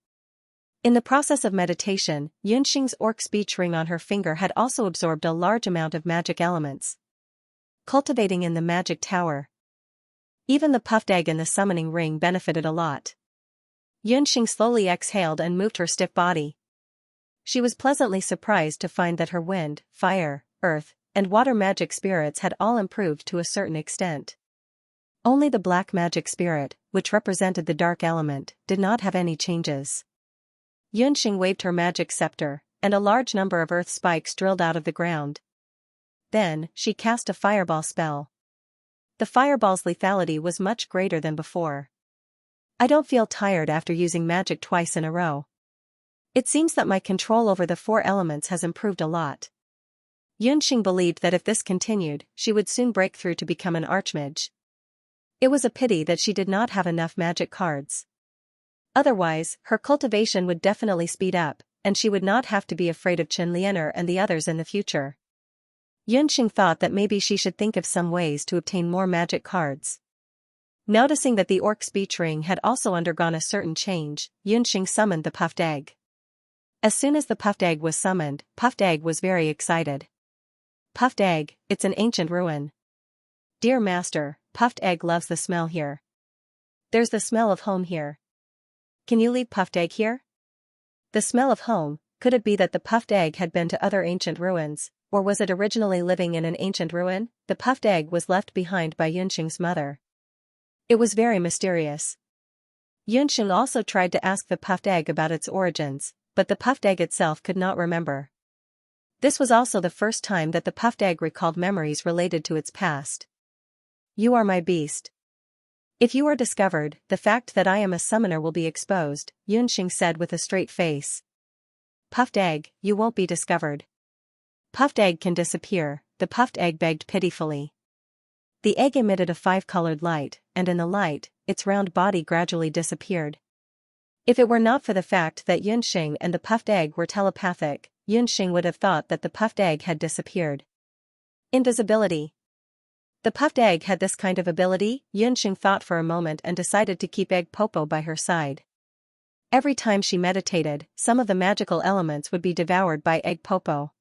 In the process of meditation, Yunxing's orc speech ring on her finger had also absorbed a large amount of magic elements. Cultivating in the magic tower. Even the puffed egg and the summoning ring benefited a lot. Yunxing slowly exhaled and moved her stiff body. She was pleasantly surprised to find that her wind, fire, earth, and water magic spirits had all improved to a certain extent. Only the black magic spirit, which represented the dark element, did not have any changes. Yunxing waved her magic scepter, and a large number of earth spikes drilled out of the ground. Then, she cast a fireball spell. The fireball's lethality was much greater than before. I don't feel tired after using magic twice in a row. It seems that my control over the 4 elements has improved a lot. Yunxing believed that if this continued, she would soon break through to become an archmage. It was a pity that she did not have enough magic cards. Otherwise, her cultivation would definitely speed up, and she would not have to be afraid of Chen Lianer and the others in the future. Yunxing thought that maybe she should think of some ways to obtain more magic cards. Noticing that the orc speech ring had also undergone a certain change, Yunxing summoned the puffed egg. As soon as the puffed egg was summoned, Puffed Egg was very excited. Puffed Egg, it's an ancient ruin. Dear Master, Puffed Egg loves the smell here. There's the smell of home here. Can you leave Puffed Egg here? The smell of home, could it be that the Puffed Egg had been to other ancient ruins, or was it originally living in an ancient ruin? The puffed egg was left behind by Yunxing's mother. It was very mysterious. Yunxing also tried to ask the puffed egg about its origins, but the puffed egg itself could not remember. This was also the first time that the puffed egg recalled memories related to its past. You are my beast. If you are discovered, the fact that I am a summoner will be exposed, Yunxing said with a straight face. Puffed egg, you won't be discovered. Puffed egg can disappear, the puffed egg begged pitifully. The egg emitted a 5-colored light, and in the light, its round body gradually disappeared. If it were not for the fact that Yunxing and the puffed egg were telepathic, Yunxing would have thought that the puffed egg had disappeared. Invisibility. The puffed egg had this kind of ability. Yunxing thought for a moment and decided to keep Egg Popo by her side. Every time she meditated, some of the magical elements would be devoured by Egg Popo.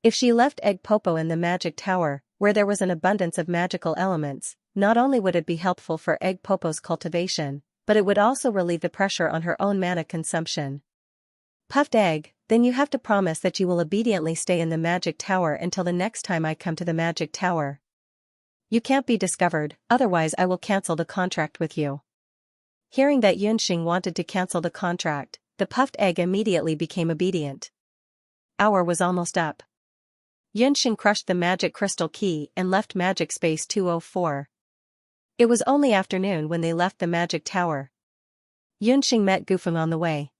If she left Egg Popo in the magic tower, where there was an abundance of magical elements, not only would it be helpful for Egg Popo's cultivation, but it would also relieve the pressure on her own mana consumption. Puffed egg, then you have to promise that you will obediently stay in the magic tower until the next time I come to the magic tower. You can't be discovered, otherwise I will cancel the contract with you. Hearing that Yunxing wanted to cancel the contract, the puffed egg immediately became obedient. Hour was almost up. Yunxing crushed the magic crystal key and left magic space 204. It was only afternoon when they left the magic tower. Yunxing met Gufeng on the way.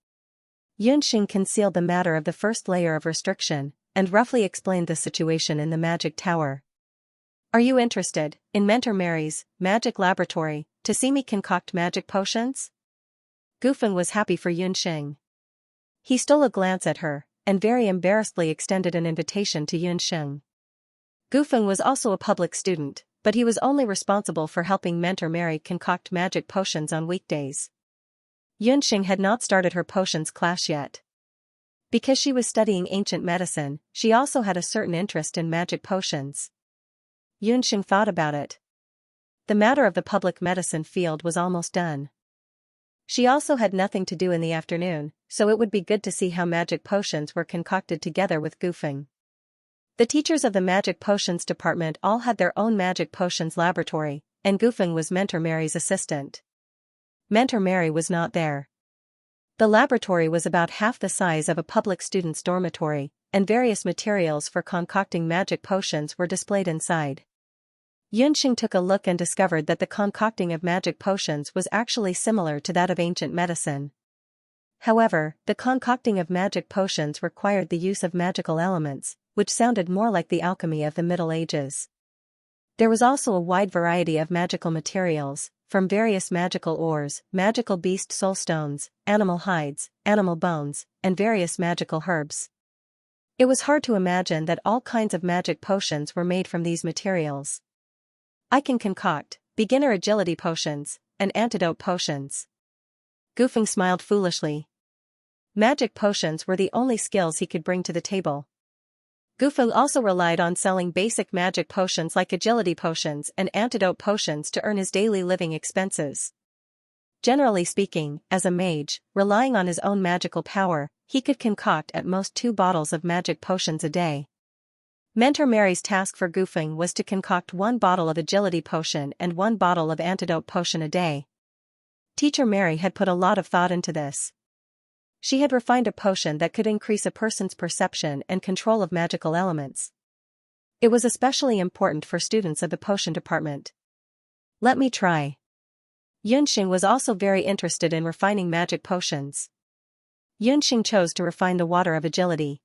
Yunxing concealed the matter of the first layer of restriction, and roughly explained the situation in the magic tower. Are you interested, in Mentor Mary's magic laboratory, to see me concoct magic potions? Gufeng was happy for Yunxing. He stole a glance at her, and very embarrassedly extended an invitation to Yunxing. Gufeng was also a public student, but he was only responsible for helping Mentor Mary concoct magic potions on weekdays. Yunxing had not started her potions class yet. Because she was studying ancient medicine, she also had a certain interest in magic potions. Yunxing thought about it. The matter of the public medicine field was almost done. She also had nothing to do in the afternoon, so it would be good to see how magic potions were concocted together with Gufeng. The teachers of the magic potions department all had their own magic potions laboratory, and Gufeng was Mentor Mary's assistant. Mentor Mary was not there. The laboratory was about half the size of a public student's dormitory, and various materials for concocting magic potions were displayed inside. Yunxing took a look and discovered that the concocting of magic potions was actually similar to that of ancient medicine. However, the concocting of magic potions required the use of magical elements, which sounded more like the alchemy of the Middle Ages. There was also a wide variety of magical materials, from various magical ores, magical beast soul stones, animal hides, animal bones, and various magical herbs. It was hard to imagine that all kinds of magic potions were made from these materials. I can concoct beginner agility potions and antidote potions. Gufeng smiled foolishly. Magic potions were the only skills he could bring to the table. Gufeng also relied on selling basic magic potions like agility potions and antidote potions to earn his daily living expenses. Generally speaking, as a mage, relying on his own magical power, he could concoct at most 2 bottles of magic potions a day. Mentor Mary's task for Gufeng was to concoct 1 bottle of agility potion and 1 bottle of antidote potion a day. Teacher Mary had put a lot of thought into this. She had refined a potion that could increase a person's perception and control of magical elements. It was especially important for students of the potion department. Let me try. Yunxing was also very interested in refining magic potions. Yunxing chose to refine the water of agility.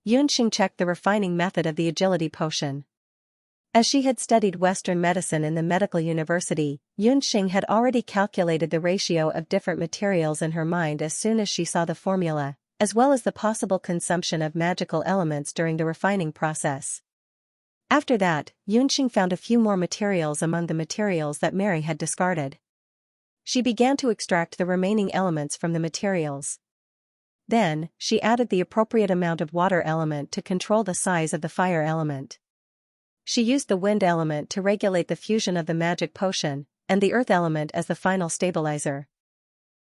Yunxing checked the refining method of the agility potion. As she had studied Western medicine in the medical university, Yunxing had already calculated the ratio of different materials in her mind as soon as she saw the formula, as well as the possible consumption of magical elements during the refining process. After that, Yunxing found a few more materials among the materials that Mary had discarded. She began to extract the remaining elements from the materials. Then, she added the appropriate amount of water element to control the size of the fire element. She used the wind element to regulate the fusion of the magic potion, and the earth element as the final stabilizer.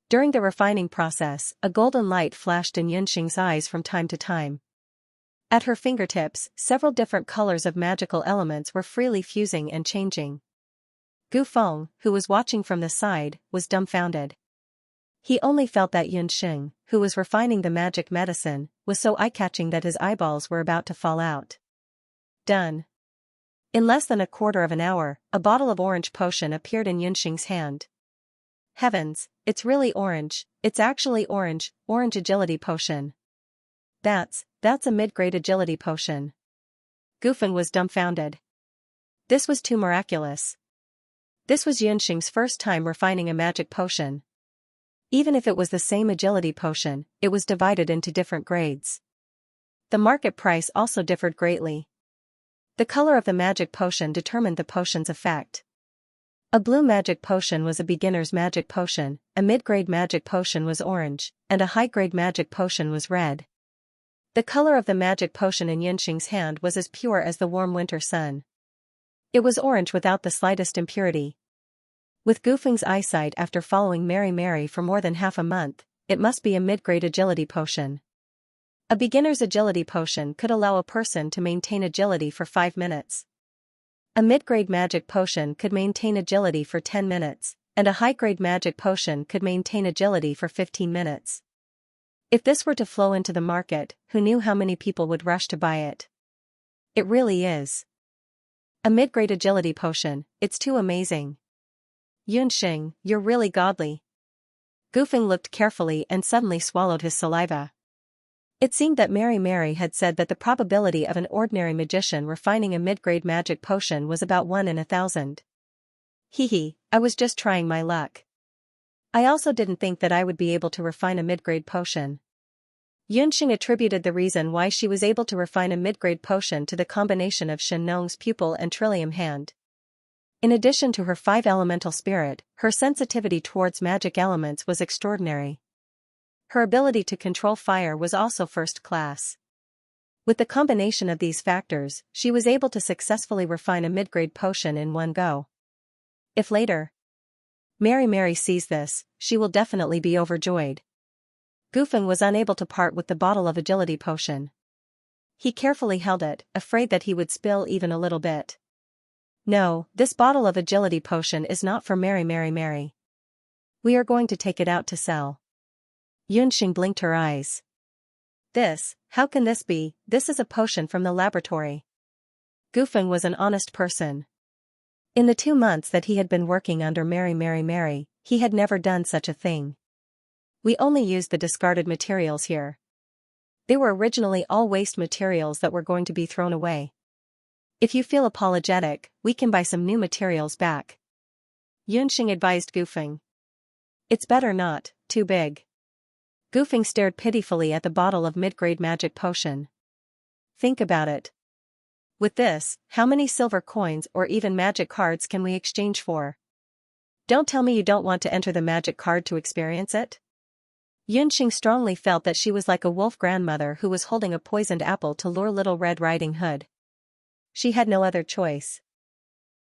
During the refining process, a golden light flashed in Yunxing's eyes from time to time. At her fingertips, several different colors of magical elements were freely fusing and changing. Gu Feng, who was watching from the side, was dumbfounded. He only felt that Yunxing, who was refining the magic medicine, was so eye-catching that his eyeballs were about to fall out. Done. In less than a quarter of an hour, a bottle of orange potion appeared in Yunxing's hand. Heavens, it's really orange, it's actually orange agility potion. That's a mid-grade agility potion. Gu Feng was dumbfounded. This was too miraculous. This was Yunxing's first time refining a magic potion. Even if it was the same agility potion, it was divided into different grades. The market price also differed greatly. The color of the magic potion determined the potion's effect. A blue magic potion was a beginner's magic potion, a mid-grade magic potion was orange, and a high-grade magic potion was red. The color of the magic potion in Yunxing's hand was as pure as the warm winter sun. It was orange without the slightest impurity. With Gu Feng's eyesight after following Mary for more than half a month, it must be a mid-grade agility potion. A beginner's agility potion could allow a person to maintain agility for 5 minutes. A mid-grade magic potion could maintain agility for 10 minutes, and a high-grade magic potion could maintain agility for 15 minutes. If this were to flow into the market, who knew how many people would rush to buy it? It really is. A mid-grade agility potion, it's too amazing. Yunxing, you're really godly. Gu Feng looked carefully and suddenly swallowed his saliva. It seemed that Mary had said that the probability of an ordinary magician refining a mid-grade magic potion was about 1 in 1,000. Hee, I was just trying my luck. I also didn't think that I would be able to refine a mid-grade potion. Yunxing attributed the reason why she was able to refine a mid-grade potion to the combination of Shen Nong's pupil and trillium hand. In addition to her 5 elemental spirit, her sensitivity towards magic elements was extraordinary. Her ability to control fire was also first class. With the combination of these factors, she was able to successfully refine a mid-grade potion in one go. If later Mary sees this, she will definitely be overjoyed. Gu Feng was unable to part with the bottle of agility potion. He carefully held it, afraid that he would spill even a little bit. No, this bottle of agility potion is not for Mary. We are going to take it out to sell. Yunxing blinked her eyes. How can this be? This is a potion from the laboratory. Gu Feng was an honest person. In the 2 months that he had been working under Mary, he had never done such a thing. We only used the discarded materials here. They were originally all waste materials that were going to be thrown away. If you feel apologetic, we can buy some new materials back. Yunxing advised Gu Feng. It's better not, too big. Gu Feng stared pitifully at the bottle of mid-grade magic potion. Think about it. With this, how many silver coins or even magic cards can we exchange for? Don't tell me you don't want to enter the magic card to experience it? Yunxing strongly felt that she was like a wolf grandmother who was holding a poisoned apple to lure Little Red Riding Hood. She had no other choice.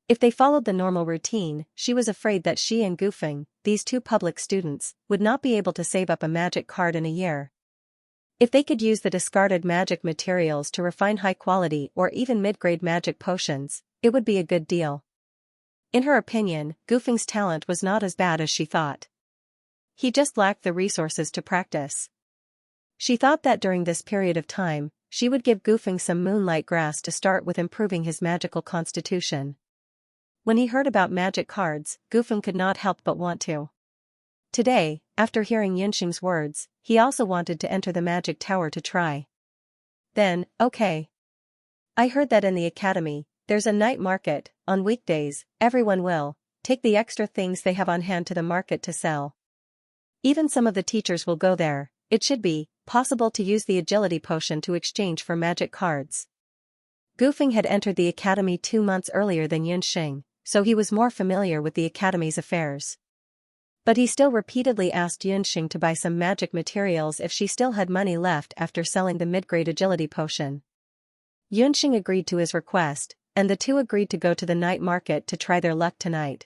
If they followed the normal routine, she was afraid that she and Gu Feng, these 2 public students, would not be able to save up a magic card in a year. If they could use the discarded magic materials to refine high-quality or even mid-grade magic potions, it would be a good deal. In her opinion, Gu Feng's talent was not as bad as she thought. He just lacked the resources to practice. She thought that during this period of time, she would give Gu Feng some moonlight grass to start with improving his magical constitution. When he heard about magic cards, Gu Feng could not help but want to. Today, after hearing Yunxing's words, he also wanted to enter the magic tower to try. Then, okay. I heard that in the academy, there's a night market. On weekdays, everyone will take the extra things they have on hand to the market to sell. Even some of the teachers will go there. It should be possible to use the agility potion to exchange for magic cards. Gu Feng had entered the academy 2 months earlier than Yunxing, so he was more familiar with the academy's affairs. But he still repeatedly asked Yunxing to buy some magic materials if she still had money left after selling the mid-grade agility potion. Yunxing agreed to his request, and the 2 agreed to go to the night market to try their luck tonight.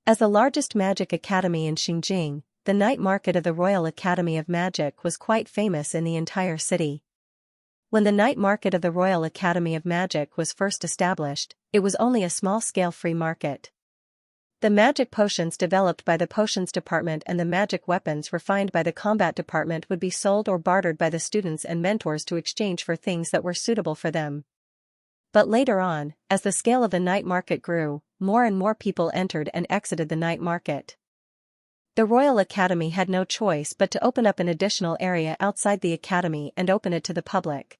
As the largest magic academy in Xinjiang, the night market of the Royal Academy of Magic was quite famous in the entire city. When the night market of the Royal Academy of Magic was first established, it was only a small-scale free market. The magic potions developed by the potions department and the magic weapons refined by the combat department would be sold or bartered by the students and mentors to exchange for things that were suitable for them. But later on, as the scale of the night market grew, more and more people entered and exited the night market. The Royal Academy had no choice but to open up an additional area outside the academy and open it to the public.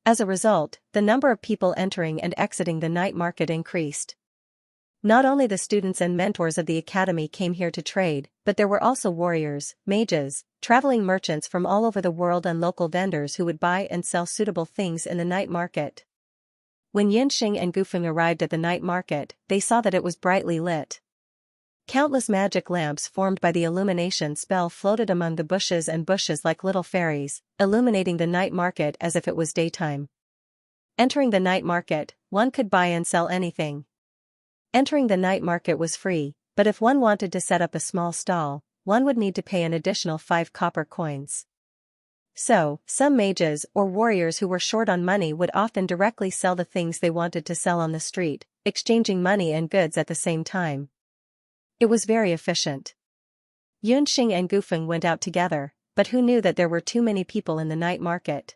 As a result, the number of people entering and exiting the night market increased. Not only the students and mentors of the academy came here to trade, but there were also warriors, mages, traveling merchants from all over the world and local vendors who would buy and sell suitable things in the night market. When Xianxia and Gufeng arrived at the night market, they saw that it was brightly lit. Countless magic lamps formed by the illumination spell floated among the bushes like little fairies, illuminating the night market as if it was daytime. Entering the night market, one could buy and sell anything. Entering the night market was free, but if one wanted to set up a small stall, one would need to pay an additional 5 copper coins. So, some mages or warriors who were short on money would often directly sell the things they wanted to sell on the street, exchanging money and goods at the same time. It was very efficient. Xianxia and Gufeng went out together, but who knew that there were too many people in the night market?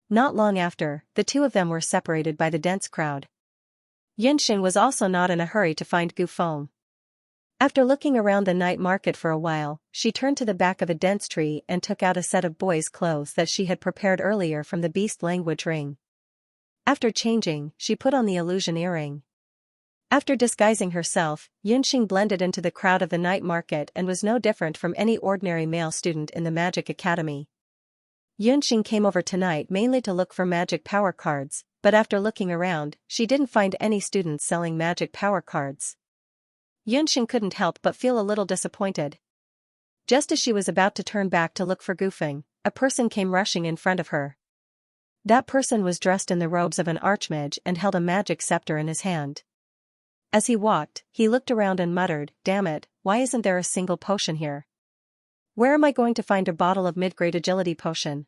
Not long after, the two of them were separated by the dense crowd. Xianxia was also not in a hurry to find Gufeng. After looking around the night market for a while, she turned to the back of a dense tree and took out a set of boys' clothes that she had prepared earlier from the beast language ring. After changing, she put on the illusion earring. After disguising herself, Xianxia blended into the crowd of the night market and was no different from any ordinary male student in the Magic Academy. Xianxia came over tonight mainly to look for magic power cards, but after looking around, she didn't find any students selling magic power cards. Xianxia couldn't help but feel a little disappointed. Just as she was about to turn back to look for Gufeng, a person came rushing in front of her. That person was dressed in the robes of an archmage and held a magic scepter in his hand. As he walked, he looked around and muttered, "Damn it, why isn't there a single potion here? Where am I going to find a bottle of mid-grade agility potion?"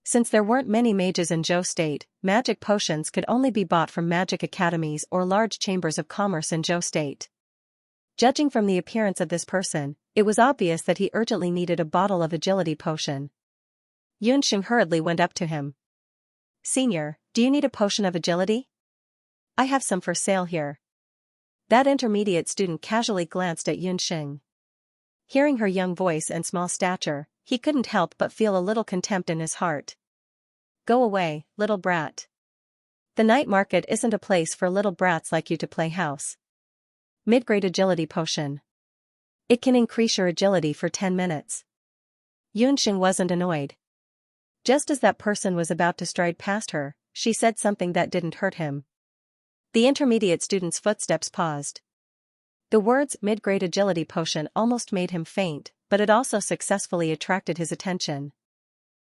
Since there weren't many mages in Zhou State, magic potions could only be bought from magic academies or large chambers of commerce in Zhou State. Judging from the appearance of this person, it was obvious that he urgently needed a bottle of agility potion. Xianxia hurriedly went up to him. "Senior, do you need a potion of agility? I have some for sale here." That intermediate student casually glanced at Xianxia. Hearing her young voice and small stature, he couldn't help but feel a little contempt in his heart. "Go away, little brat. The night market isn't a place for little brats like you to play house. Mid-grade agility potion. It can increase your agility for 10 minutes. Xianxia wasn't annoyed. Just as that person was about to stride past her, she said something that didn't hurt him. The intermediate student's footsteps paused. The words mid-grade agility potion almost made him faint, but it also successfully attracted his attention.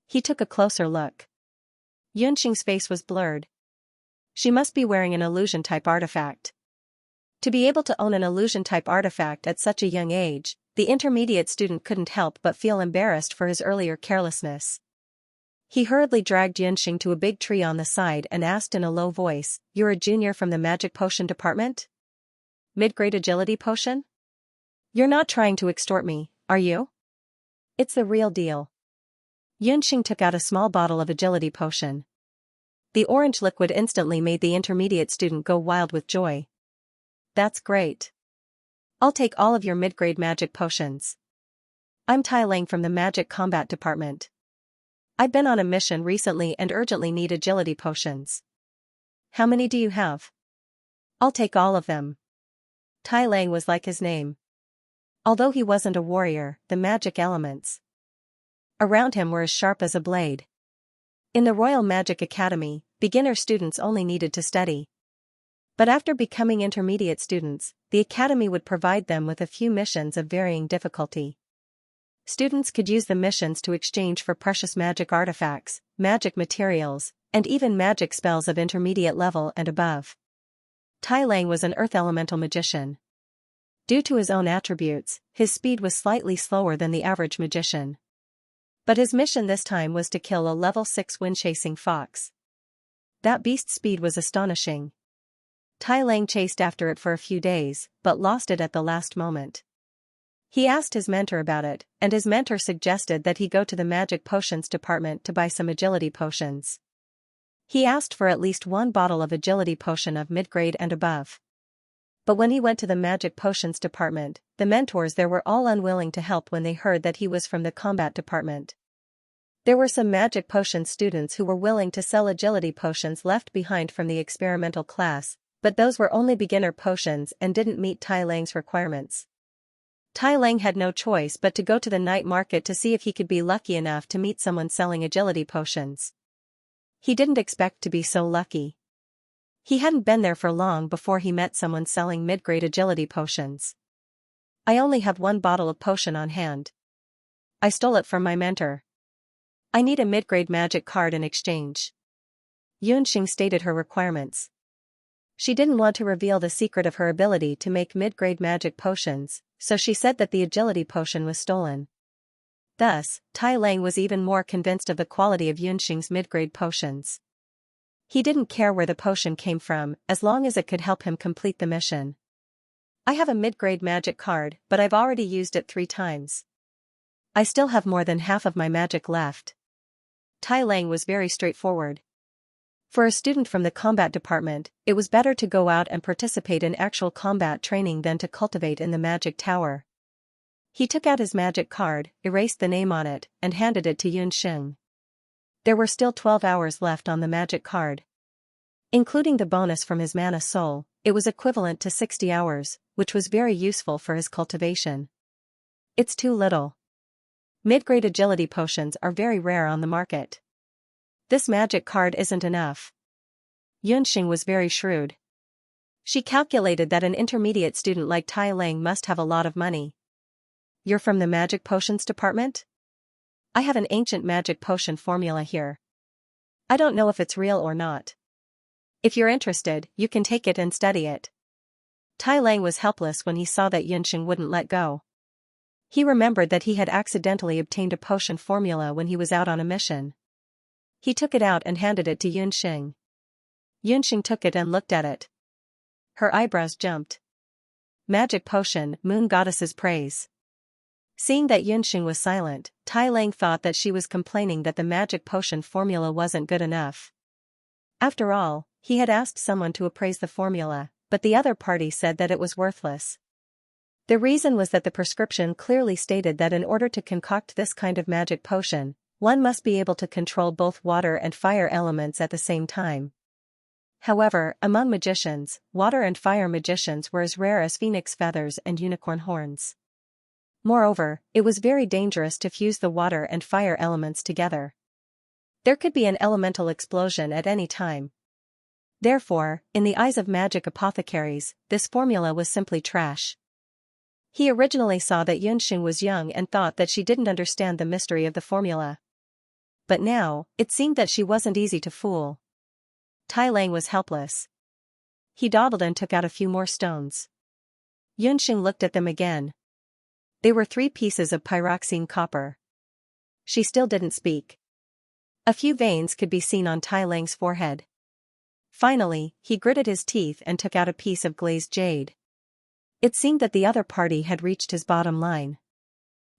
He took a closer look. Xianxia's face was blurred. She must be wearing an illusion-type artifact. To be able to own an illusion-type artifact at such a young age, the intermediate student couldn't help but feel embarrassed for his earlier carelessness. He hurriedly dragged Xianxia to a big tree on the side and asked in a low voice, "You're a junior from the magic potion department? Mid-grade agility potion? You're not trying to extort me, are you? It's the real deal." Xianxia took out a small bottle of agility potion. The orange liquid instantly made the intermediate student go wild with joy. "That's great. I'll take all of your mid-grade magic potions. I'm Tai Lang from the magic combat department. I've been on a mission recently and urgently need agility potions. How many do you have?" "I'll take all of them." Tai Lang was like his name. Although he wasn't a warrior, the magic elements around him were as sharp as a blade. In the Royal Magic Academy, beginner students only needed to study. But after becoming intermediate students, the academy would provide them with a few missions of varying difficulty. Students could use the missions to exchange for precious magic artifacts, magic materials, and even magic spells of intermediate level and above. Tai Lang was an earth elemental magician. Due to his own attributes, his speed was slightly slower than the average magician. But his mission this time was to kill a level 6 wind-chasing fox. That beast's speed was astonishing. Tai Lang chased after it for a few days, but lost it at the last moment. He asked his mentor about it, and his mentor suggested that he go to the magic potions department to buy some agility potions. He asked for at least one bottle of agility potion of mid-grade and above. But when he went to the magic potions department, the mentors there were all unwilling to help when they heard that he was from the combat department. There were some magic potion students who were willing to sell agility potions left behind from the experimental class, but those were only beginner potions and didn't meet Tai Lang's requirements. Tai Lang had no choice but to go to the night market to see if he could be lucky enough to meet someone selling agility potions. He didn't expect to be so lucky. He hadn't been there for long before he met someone selling mid-grade agility potions. I only have one bottle of potion on hand. I stole it from my mentor. I need a mid-grade magic card in exchange. Xianxia stated her requirements. She didn't want to reveal the secret of her ability to make mid-grade magic potions, so she said that the agility potion was stolen. Thus, Tai Lang was even more convinced of the quality of Xianxia's mid-grade potions. He didn't care where the potion came from, as long as it could help him complete the mission. I have a mid-grade magic card, but I've already used it 3 times. I still have more than half of my magic left. Tai Lang was very straightforward. For a student from the combat department, it was better to go out and participate in actual combat training than to cultivate in the magic tower. He took out his magic card, erased the name on it, and handed it to Xianxia. There were still 12 hours left on the magic card. Including the bonus from his mana soul, it was equivalent to 60 hours, which was very useful for his cultivation. It's too little. Mid-grade agility potions are very rare on the market. This magic card isn't enough. Xianxia was very shrewd. She calculated that an intermediate student like Tai Lang must have a lot of money. You're from the magic potions department? I have an ancient magic potion formula here. I don't know if it's real or not. If you're interested, you can take it and study it. Tai Lang was helpless when he saw that Xianxia wouldn't let go. He remembered that he had accidentally obtained a potion formula when he was out on a mission. He took it out and handed it to Xianxia. Xianxia took it and looked at it. Her eyebrows jumped. Magic potion, moon goddess's praise. Seeing that Xianxia was silent, Tai Lang thought that she was complaining that the magic potion formula wasn't good enough. After all, he had asked someone to appraise the formula, but the other party said that it was worthless. The reason was that the prescription clearly stated that in order to concoct this kind of magic potion, one must be able to control both water and fire elements at the same time. However, among magicians, water and fire magicians were as rare as phoenix feathers and unicorn horns. Moreover, it was very dangerous to fuse the water and fire elements together. There could be an elemental explosion at any time. Therefore, in the eyes of magic apothecaries, this formula was simply trash. He originally saw that Xianxia was young and thought that she didn't understand the mystery of the formula. But now, it seemed that she wasn't easy to fool. Tai Lang was helpless. He dawdled and took out a few more stones. Xianxia looked at them again. They were 3 pieces of pyroxene copper. She still didn't speak. A few veins could be seen on Tai Lang's forehead. Finally, he gritted his teeth and took out a piece of glazed jade. It seemed that the other party had reached his bottom line.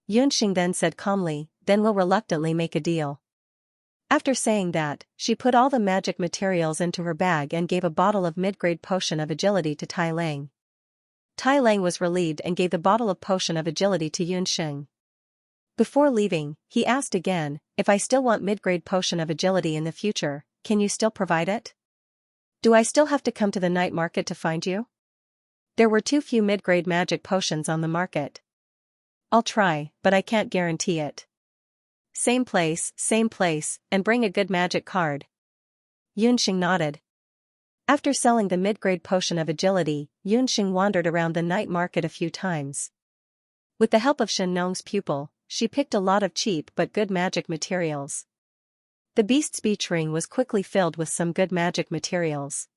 Xianxia then said calmly, "Then we'll reluctantly make a deal." After saying that, she put all the magic materials into her bag and gave a bottle of mid-grade potion of agility to Tai Lang. Tai Lang was relieved and gave the bottle of potion of agility to Xianxia. Before leaving, he asked again, "If I still want mid-grade potion of agility in the future, can you still provide it? Do I still have to come to the night market to find you?" There were too few mid-grade magic potions on the market. "I'll try, but I can't guarantee it." Same place, and bring a good magic card." Xianxia nodded. After selling the mid-grade potion of agility, Xianxia wandered around the night market a few times. With the help of Shen Nong's pupil, she picked a lot of cheap but good magic materials. The beast's beach ring was quickly filled with some good magic materials.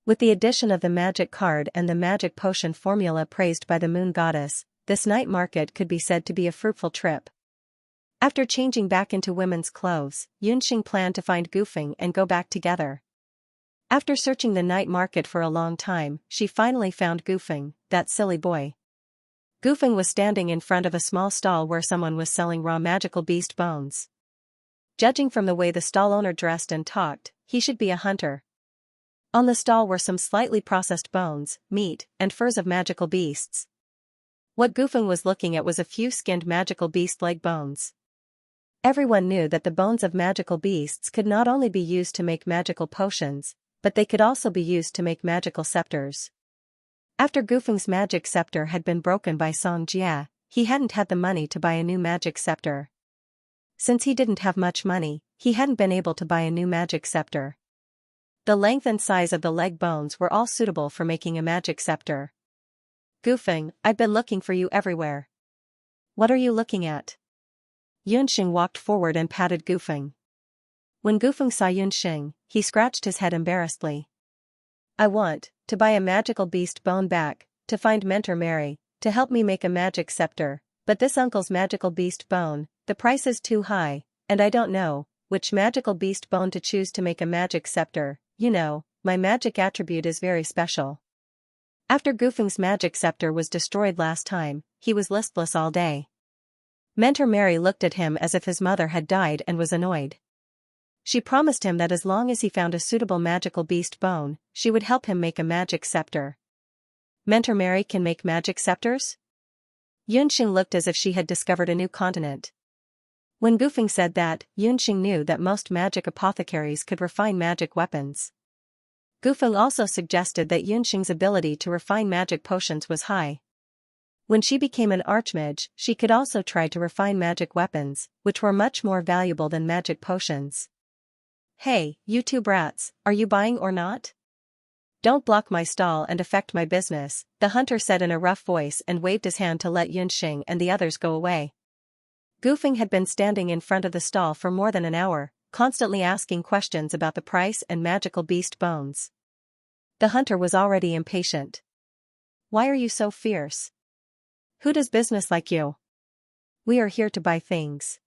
With the addition of the magic card and the magic potion formula praised by the moon goddess, this night market could be said to be a fruitful trip. After changing back into women's clothes, Yunxing planned to find Gufeng and go back together. After searching the night market for a long time, she finally found Gufeng, that silly boy. Gufeng was standing in front of a small stall where someone was selling raw magical beast bones. Judging from the way the stall owner dressed and talked, he should be a hunter. On the stall were some slightly processed bones, meat, and furs of magical beasts. What Gufeng was looking at was a few skinned magical beast leg bones. Everyone knew that the bones of magical beasts could not only be used to make magical potions, but they could also be used to make magical scepters. After Gufeng's magic scepter had been broken by Xianxia, he hadn't had the money to buy a new magic scepter. Since he didn't have much money, he hadn't been able to buy a new magic scepter. The length and size of the leg bones were all suitable for making a magic scepter. Gufeng, I've been looking for you everywhere. What are you looking at? Yunxing walked forward and patted Gufeng. When Gufeng saw Yunxing, he scratched his head embarrassedly. I want to buy a magical beast bone back, to find Mentor Mary, to help me make a magic scepter, but this uncle's magical beast bone, the price is too high, and I don't know which magical beast bone to choose to make a magic scepter. You know, my magic attribute is very special. After Gufeng's magic scepter was destroyed last time, he was listless all day. Mentor Mary looked at him as if his mother had died and was annoyed. She promised him that as long as he found a suitable magical beast bone, she would help him make a magic scepter. Mentor Mary can make magic scepters? Yunxing looked as if she had discovered a new continent. When Gufeng said that, Yunxing knew that most magic apothecaries could refine magic weapons. Gufeng also suggested that Yunxing's ability to refine magic potions was high. When she became an archmage, she could also try to refine magic weapons, which were much more valuable than magic potions. Hey, you two brats, are you buying or not? Don't block my stall and affect my business, the hunter said in a rough voice and waved his hand to let Yunxing and the others go away. Gufeng had been standing in front of the stall for more than an hour, constantly asking questions about the price and magical beast bones. The hunter was already impatient. Why are you so fierce? Who does business like you? We are here to buy things.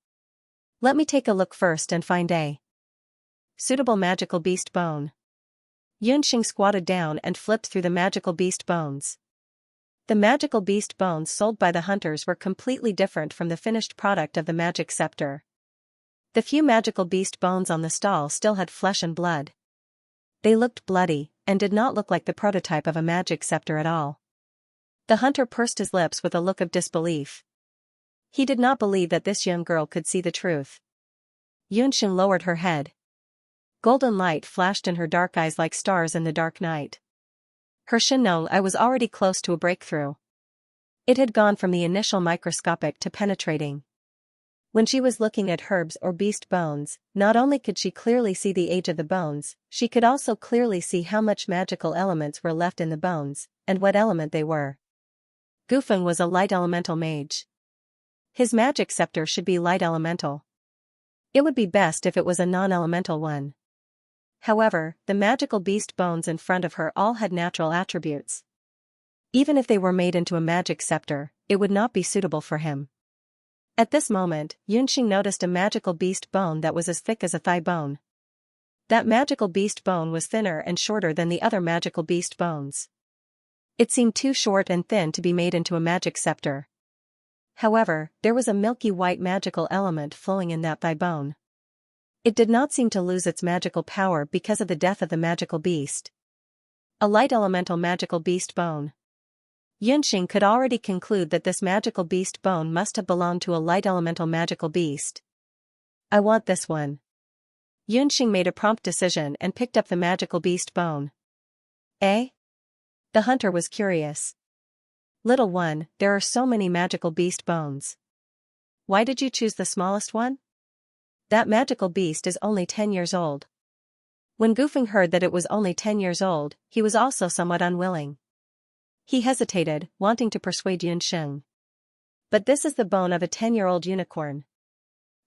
Let me take a look first and find a suitable magical beast bone. Yunxing squatted down and flipped through the magical beast bones. The magical beast bones sold by the hunters were completely different from the finished product of the magic scepter. The few magical beast bones on the stall still had flesh and blood. They looked bloody, and did not look like the prototype of a magic scepter at all. The hunter pursed his lips with a look of disbelief. He did not believe that this young girl could see the truth. Yunxing lowered her head. Golden light flashed in her dark eyes like stars in the dark night. Her Shinong eye was already close to a breakthrough. It had gone from the initial microscopic to penetrating. When she was looking at herbs or beast bones, not only could she clearly see the age of the bones, she could also clearly see how much magical elements were left in the bones, and what element they were. Gufeng was a light elemental mage. His magic scepter should be light elemental. It would be best if it was a non-elemental one. However, the magical beast bones in front of her all had natural attributes. Even if they were made into a magic scepter, it would not be suitable for him. At this moment, Yunxing noticed a magical beast bone that was as thick as a thigh bone. That magical beast bone was thinner and shorter than the other magical beast bones. It seemed too short and thin to be made into a magic scepter. However, there was a milky white magical element flowing in that thigh bone. It did not seem to lose its magical power because of the death of the magical beast. A light elemental magical beast bone. Yunxing could already conclude that this magical beast bone must have belonged to a light elemental magical beast. I want this one. Yunxing made a prompt decision and picked up the magical beast bone. Eh? The hunter was curious. Little one, there are so many magical beast bones. Why did you choose the smallest one? That magical beast is only 10 years old. When Gufeng heard that it was only 10 years old, he was also somewhat unwilling. He hesitated, wanting to persuade Yunxing. But this is the bone of a 10-year-old unicorn.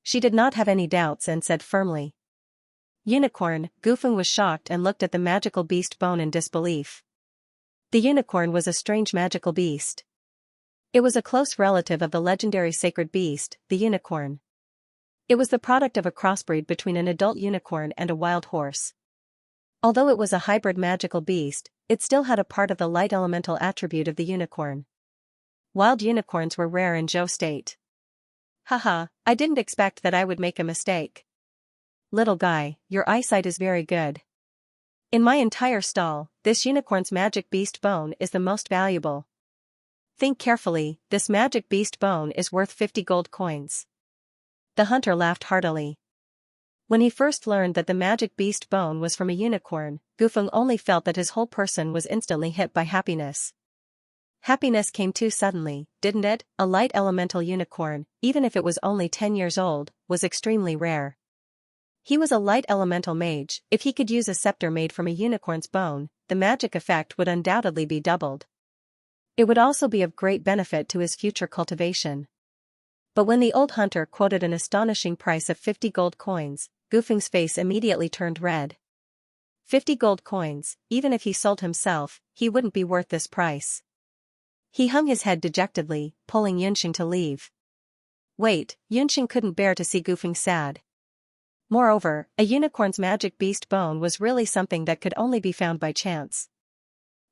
She did not have any doubts and said firmly. Unicorn. Gufeng was shocked and looked at the magical beast bone in disbelief. The unicorn was a strange magical beast. It was a close relative of the legendary sacred beast, the unicorn. It was the product of a crossbreed between an adult unicorn and a wild horse. Although it was a hybrid magical beast, it still had a part of the light elemental attribute of the unicorn. Wild unicorns were rare in Zhou State. Haha, I didn't expect that I would make a mistake. Little guy, your eyesight is very good. In my entire stall, this unicorn's magic beast bone is the most valuable. Think carefully, this magic beast bone is worth 50 gold coins. The hunter laughed heartily. When he first learned that the magic beast bone was from a unicorn, Gufeng only felt that his whole person was instantly hit by happiness. Happiness came too suddenly, didn't it? A light elemental unicorn, even if it was only 10 years old, was extremely rare. He was a light elemental mage. If he could use a scepter made from a unicorn's bone, the magic effect would undoubtedly be doubled. It would also be of great benefit to his future cultivation. But when the old hunter quoted an astonishing price of 50 gold coins, Gufeng's face immediately turned red. 50 gold coins, even if he sold himself, he wouldn't be worth this price. He hung his head dejectedly, pulling Yunxing to leave. Wait, Yunxing couldn't bear to see Gufeng sad. Moreover, a unicorn's magic beast bone was really something that could only be found by chance.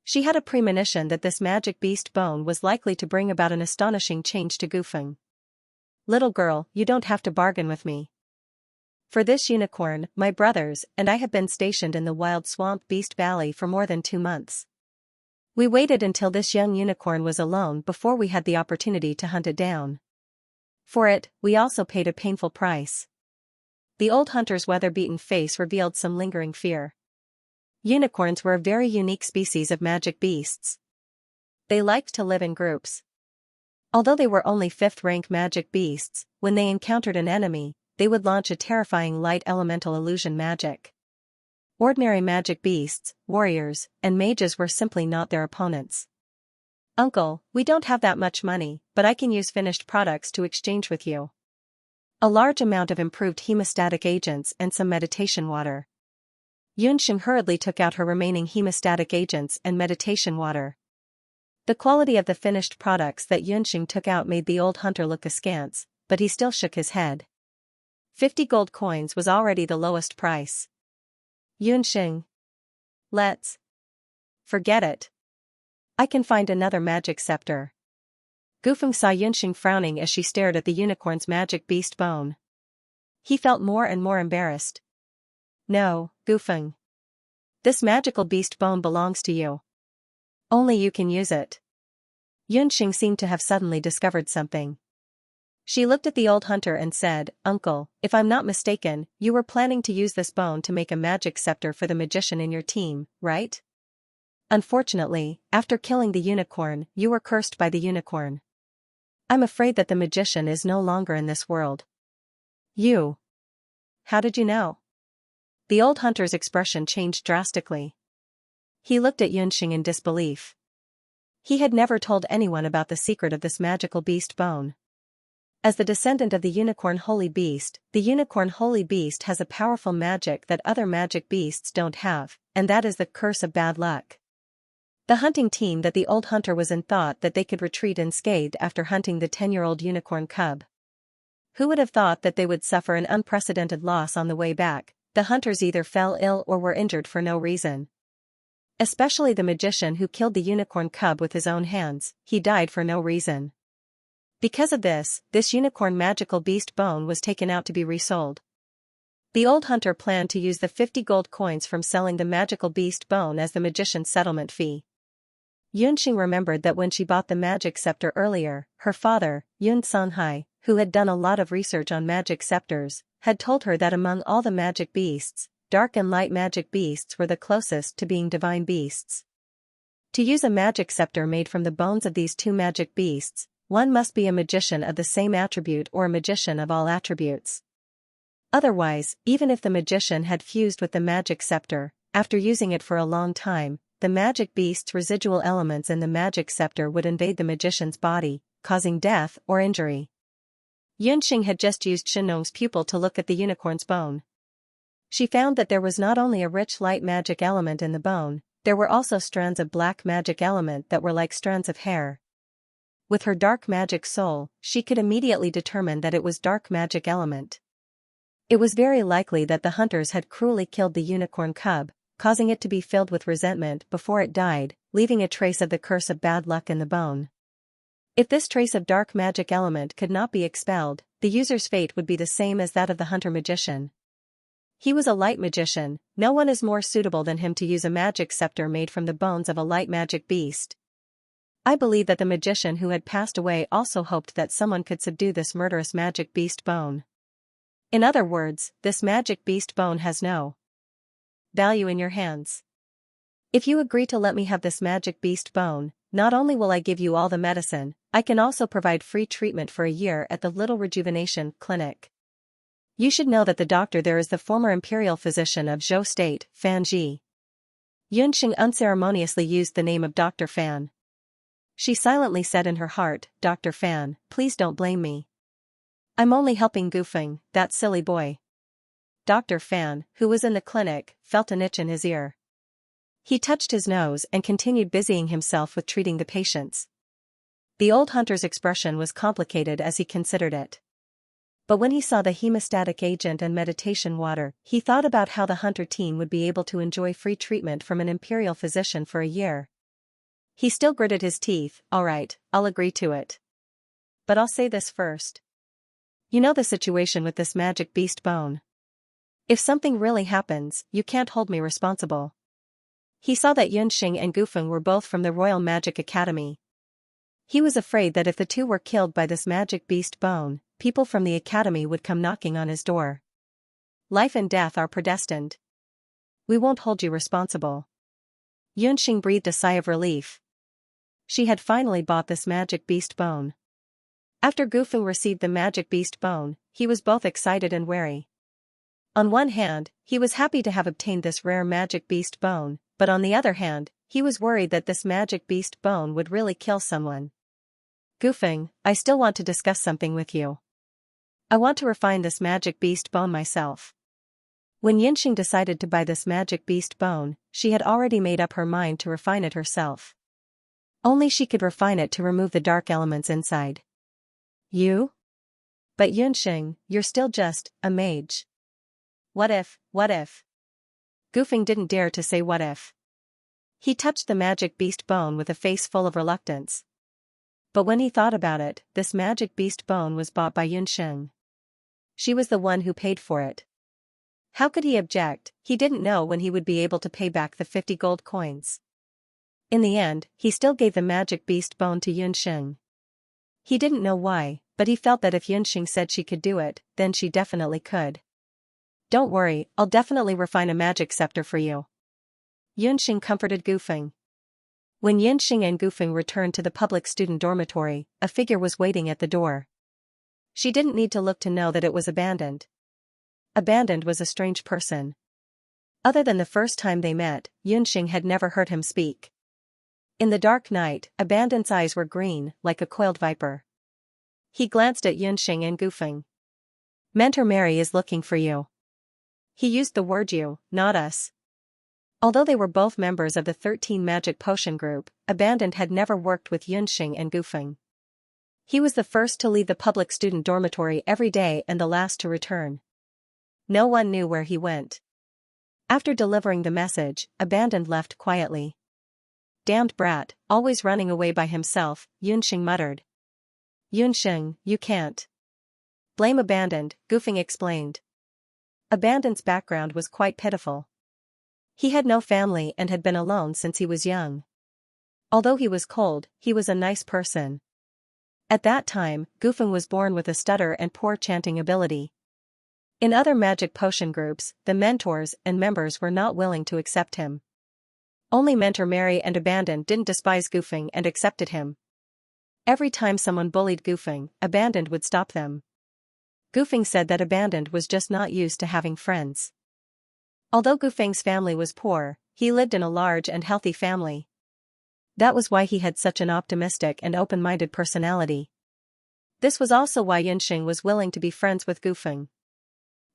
She had a premonition that this magic beast bone was likely to bring about an astonishing change to Gufeng. Little girl, you don't have to bargain with me. For this unicorn, my brothers and I have been stationed in the wild swamp beast valley for more than 2 months. We waited until this young unicorn was alone before we had the opportunity to hunt it down. For it, we also paid a painful price. The old hunter's weather-beaten face revealed some lingering fear. Unicorns were a very unique species of magic beasts. They liked to live in groups. Although they were only 5th-rank magic beasts, when they encountered an enemy, they would launch a terrifying light elemental illusion magic. Ordinary magic beasts, warriors, and mages were simply not their opponents. Uncle, we don't have that much money, but I can use finished products to exchange with you. A large amount of improved hemostatic agents and some meditation water. Yunxing hurriedly took out her remaining hemostatic agents and meditation water. The quality of the finished products that Yunxing took out made the old hunter look askance, but he still shook his head. 50 gold coins was already the lowest price. Yunxing. Let's forget it. I can find another magic scepter. Gufeng saw Yunxing frowning as she stared at the unicorn's magic beast bone. He felt more and more embarrassed. No, Gufeng. This magical beast bone belongs to you. Only you can use it. Yunxing seemed to have suddenly discovered something. She looked at the old hunter and said, Uncle, if I'm not mistaken, you were planning to use this bone to make a magic scepter for the magician in your team, right? Unfortunately, after killing the unicorn, you were cursed by the unicorn. I'm afraid that the magician is no longer in this world. You. How did you know? The old hunter's expression changed drastically. He looked at Yunxing in disbelief. He had never told anyone about the secret of this magical beast bone. As the descendant of the unicorn holy beast, the unicorn holy beast has a powerful magic that other magic beasts don't have, and that is the curse of bad luck. The hunting team that the old hunter was in thought that they could retreat unscathed after hunting the 10-year-old unicorn cub. Who would have thought that they would suffer an unprecedented loss on the way back? The hunters either fell ill or were injured for no reason. Especially the magician who killed the unicorn cub with his own hands, he died for no reason. Because of this unicorn magical beast bone was taken out to be resold. The old hunter planned to use the 50 gold coins from selling the magical beast bone as the magician's settlement fee. Yunxing remembered that when she bought the magic scepter earlier, her father, Yun Songhai, who had done a lot of research on magic scepters, had told her that among all the magic beasts, dark and light magic beasts were the closest to being divine beasts. To use a magic scepter made from the bones of these two magic beasts, one must be a magician of the same attribute or a magician of all attributes. Otherwise, even if the magician had fused with the magic scepter, after using it for a long time, the magic beast's residual elements in the magic scepter would invade the magician's body, causing death or injury. Yunxing had just used Shenong's pupil to look at the unicorn's bone. She found that there was not only a rich light magic element in the bone, there were also strands of black magic element that were like strands of hair. With her dark magic soul, she could immediately determine that it was dark magic element. It was very likely that the hunters had cruelly killed the unicorn cub, causing it to be filled with resentment before it died, leaving a trace of the curse of bad luck in the bone. If this trace of dark magic element could not be expelled, the user's fate would be the same as that of the hunter-magician. He was a light magician. No one is more suitable than him to use a magic scepter made from the bones of a light magic beast. I believe that the magician who had passed away also hoped that someone could subdue this murderous magic beast bone. In other words, this magic beast bone has no value in your hands. If you agree to let me have this magic beast bone, not only will I give you all the medicine, I can also provide free treatment for a year at the Little Rejuvenation Clinic. You should know that the doctor there is the former imperial physician of Zhou State, Fan Ji. Yunxing unceremoniously used the name of Dr. Fan. She silently said in her heart, Dr. Fan, please don't blame me. I'm only helping Gufeng, that silly boy. Dr. Fan, who was in the clinic, felt an itch in his ear. He touched his nose and continued busying himself with treating the patients. The old hunter's expression was complicated as he considered it. But when he saw the hemostatic agent and meditation water, he thought about how the hunter team would be able to enjoy free treatment from an imperial physician for a year. He still gritted his teeth. All right, I'll agree to it. But I'll say this first. You know the situation with this magic beast bone. If something really happens, you can't hold me responsible. He saw that Yunxing and Gufeng were both from the Royal Magic Academy. He was afraid that if the two were killed by this magic beast bone, people from the academy would come knocking on his door. Life and death are predestined. We won't hold you responsible. Yunxing breathed a sigh of relief. She had finally bought this magic beast bone. After Gufeng received the magic beast bone, he was both excited and wary. On one hand, he was happy to have obtained this rare magic beast bone, but on the other hand, he was worried that this magic beast bone would really kill someone. Gufeng, I still want to discuss something with you. I want to refine this magic beast bone myself. When Yunxing decided to buy this magic beast bone, she had already made up her mind to refine it herself. Only she could refine it to remove the dark elements inside. You? But Yunxing, you're still just a mage. What if? Gufeng didn't dare to say what if. He touched the magic beast bone with a face full of reluctance. But when he thought about it, this magic beast bone was bought by Yunxing. She was the one who paid for it. How could he object? He didn't know when he would be able to pay back the 50 gold coins. In the end, he still gave the magic beast bone to Yunxing. He didn't know why, but he felt that if Yunxing said she could do it, then she definitely could. Don't worry, I'll definitely refine a magic scepter for you. Yunxing comforted Gufeng. When Yunxing and Gufeng returned to the public student dormitory, a figure was waiting at the door. She didn't need to look to know that it was Abandoned. Abandoned was a strange person. Other than the first time they met, Yunxing had never heard him speak. In the dark night, Abandoned's eyes were green, like a coiled viper. He glanced at Yunxing and Gufeng. Mentor Mary is looking for you. He used the word you, not us. Although they were both members of the 13 Magic Potion Group, Abandoned had never worked with Yunxing and Gufeng. He was the first to leave the public student dormitory every day and the last to return. No one knew where he went. After delivering the message, Abandoned left quietly. Damned brat, always running away by himself, Yunxing muttered. Yunxing, you can't blame Abandoned, Gufeng explained. Abandoned's background was quite pitiful. He had no family and had been alone since he was young. Although he was cold, he was a nice person. At that time, Gufeng was born with a stutter and poor chanting ability. In other magic potion groups, the mentors and members were not willing to accept him. Only Mentor Mary and Abandoned didn't despise Gufeng and accepted him. Every time someone bullied Gufeng, Abandoned would stop them. Gufeng said that Abandoned was just not used to having friends. Although Gufeng's family was poor, he lived in a large and healthy family. That was why he had such an optimistic and open-minded personality. This was also why Yunxing was willing to be friends with Gufeng.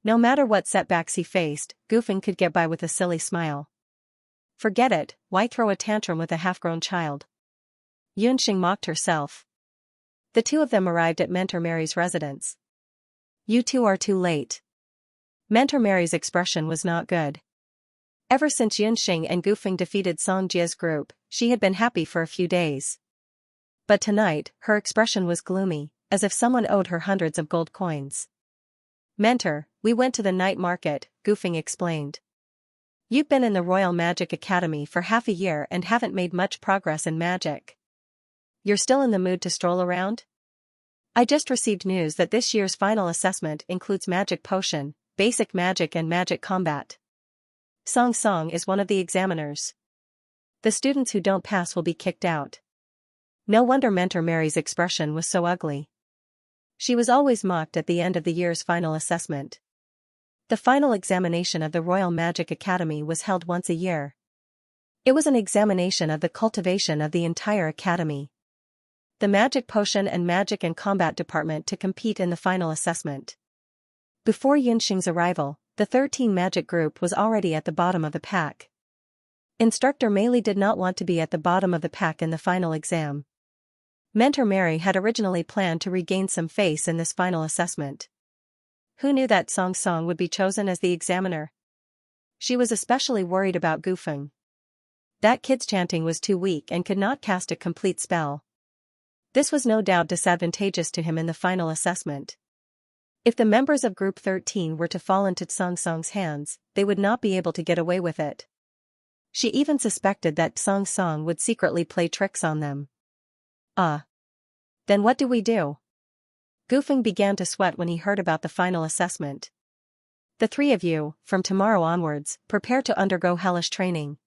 No matter what setbacks he faced, Gufeng could get by with a silly smile. Forget it, why throw a tantrum with a half-grown child? Yunxing mocked herself. The two of them arrived at Mentor Mary's residence. You two are too late. Mentor Mary's expression was not good. Ever since Yunxing and Gufeng defeated Songjia's group, she had been happy for a few days. But tonight, her expression was gloomy, as if someone owed her hundreds of gold coins. Mentor, we went to the night market, Gufeng explained. You've been in the Royal Magic Academy for half a year and haven't made much progress in magic. You're still in the mood to stroll around? I just received news that this year's final assessment includes magic potion, basic magic and magic combat. Song Song is one of the examiners. The students who don't pass will be kicked out. No wonder Mentor Mary's expression was so ugly. She was always mocked at the end of the year's final assessment. The final examination of the Royal Magic Academy was held once a year. It was an examination of the cultivation of the entire academy. The magic potion and magic and combat department to compete in the final assessment. Before Yunxing's arrival, the 13 magic group was already at the bottom of the pack. Instructor Meili did not want to be at the bottom of the pack in the final exam. Mentor Mary had originally planned to regain some face in this final assessment. Who knew that Song Song would be chosen as the examiner? She was especially worried about Gufeng. That kid's chanting was too weak and could not cast a complete spell. This was no doubt disadvantageous to him in the final assessment. If the members of Group 13 were to fall into Song Song's hands, they would not be able to get away with it. She even suspected that Song Song would secretly play tricks on them. Then what do we do? Gufeng began to sweat when he heard about the final assessment. The three of you, from tomorrow onwards, prepare to undergo hellish training.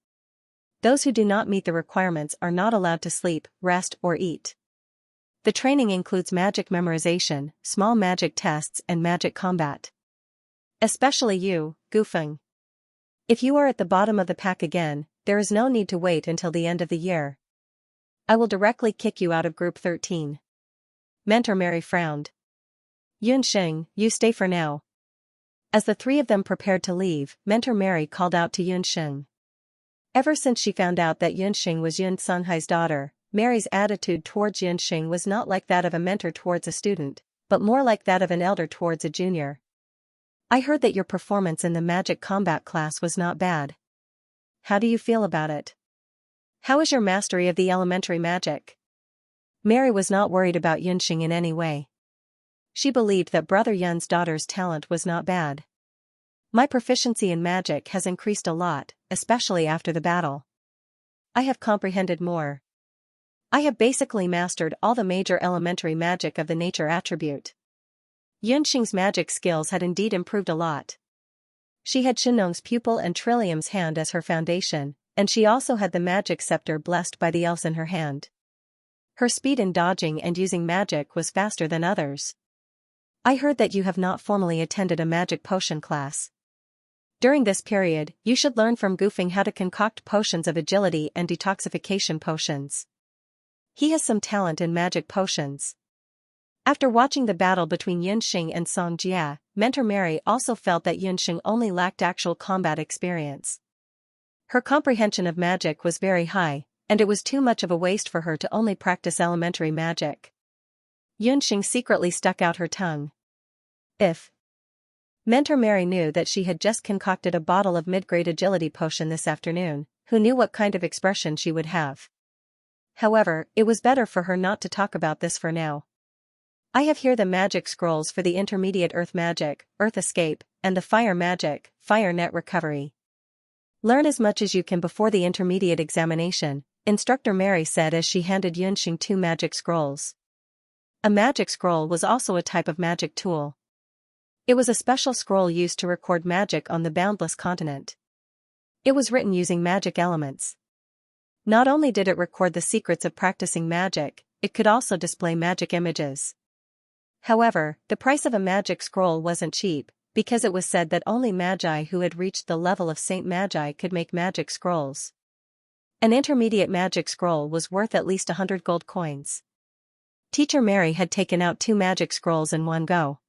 Those who do not meet the requirements are not allowed to sleep, rest, or eat. The training includes magic memorization, small magic tests and magic combat. Especially you, Gufeng. If you are at the bottom of the pack again, there is no need to wait until the end of the year. I will directly kick you out of Group 13. Mentor Mary frowned. Yunxing, you stay for now. As the three of them prepared to leave, Mentor Mary called out to Yunxing. Ever since she found out that Yunxing was Yun Songhai's daughter, Mary's attitude towards Yunxing was not like that of a mentor towards a student, but more like that of an elder towards a junior. I heard that your performance in the magic combat class was not bad. How do you feel about it? How is your mastery of the elementary magic? Mary was not worried about Yunxing in any way. She believed that Brother Yun's daughter's talent was not bad. My proficiency in magic has increased a lot, especially after the battle. I have comprehended more. I have basically mastered all the major elementary magic of the nature attribute. Yunxing's magic skills had indeed improved a lot. She had Shinong's pupil and Trillium's hand as her foundation, and she also had the magic scepter blessed by the elves in her hand. Her speed in dodging and using magic was faster than others. I heard that you have not formally attended a magic potion class. During this period, you should learn from Gufeng how to concoct potions of agility and detoxification potions. He has some talent in magic potions. After watching the battle between Yunxing and Songjia, Mentor Mary also felt that Yunxing only lacked actual combat experience. Her comprehension of magic was very high, and it was too much of a waste for her to only practice elementary magic. Yunxing secretly stuck out her tongue. If Mentor Mary knew that she had just concocted a bottle of mid-grade agility potion this afternoon, who knew what kind of expression she would have. However, it was better for her not to talk about this for now. I have here the magic scrolls for the intermediate earth magic, earth escape, and the fire magic, fire net recovery. Learn as much as you can before the intermediate examination, Instructor Mary said as she handed Yunxing 2 magic scrolls. A magic scroll was also a type of magic tool. It was a special scroll used to record magic on the boundless continent. It was written using magic elements. Not only did it record the secrets of practicing magic, it could also display magic images. However, the price of a magic scroll wasn't cheap, because it was said that only magi who had reached the level of Saint Magi could make magic scrolls. An intermediate magic scroll was worth at least 100 gold coins. Teacher Mary had taken out 2 magic scrolls in one go.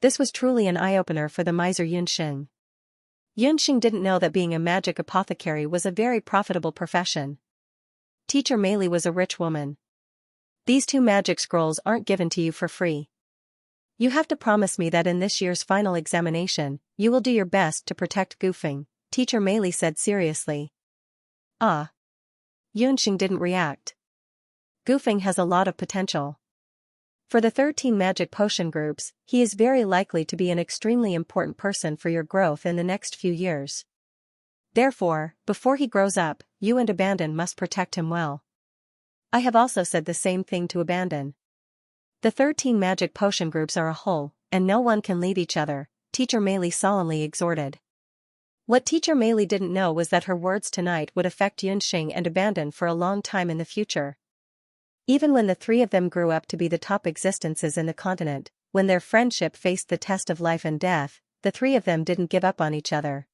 This was truly an eye-opener for the miser Yunxing. Yunxing didn't know that being a magic apothecary was a very profitable profession. Teacher Meili was a rich woman. These 2 magic scrolls aren't given to you for free. You have to promise me that in this year's final examination, you will do your best to protect Gufeng, Teacher Meili said seriously. Ah. Yunxing didn't react. Gufeng has a lot of potential. For the 13 magic potion groups, he is very likely to be an extremely important person for your growth in the next few years. Therefore, before he grows up, you and Abandon must protect him well. I have also said the same thing to Abandon. The 13 magic potion groups are a whole, and no one can leave each other, Teacher Meili solemnly exhorted. What Teacher Meili didn't know was that her words tonight would affect Yunxing and Abandon for a long time in the future. Even when the three of them grew up to be the top existences in the continent, when their friendship faced the test of life and death, the three of them didn't give up on each other.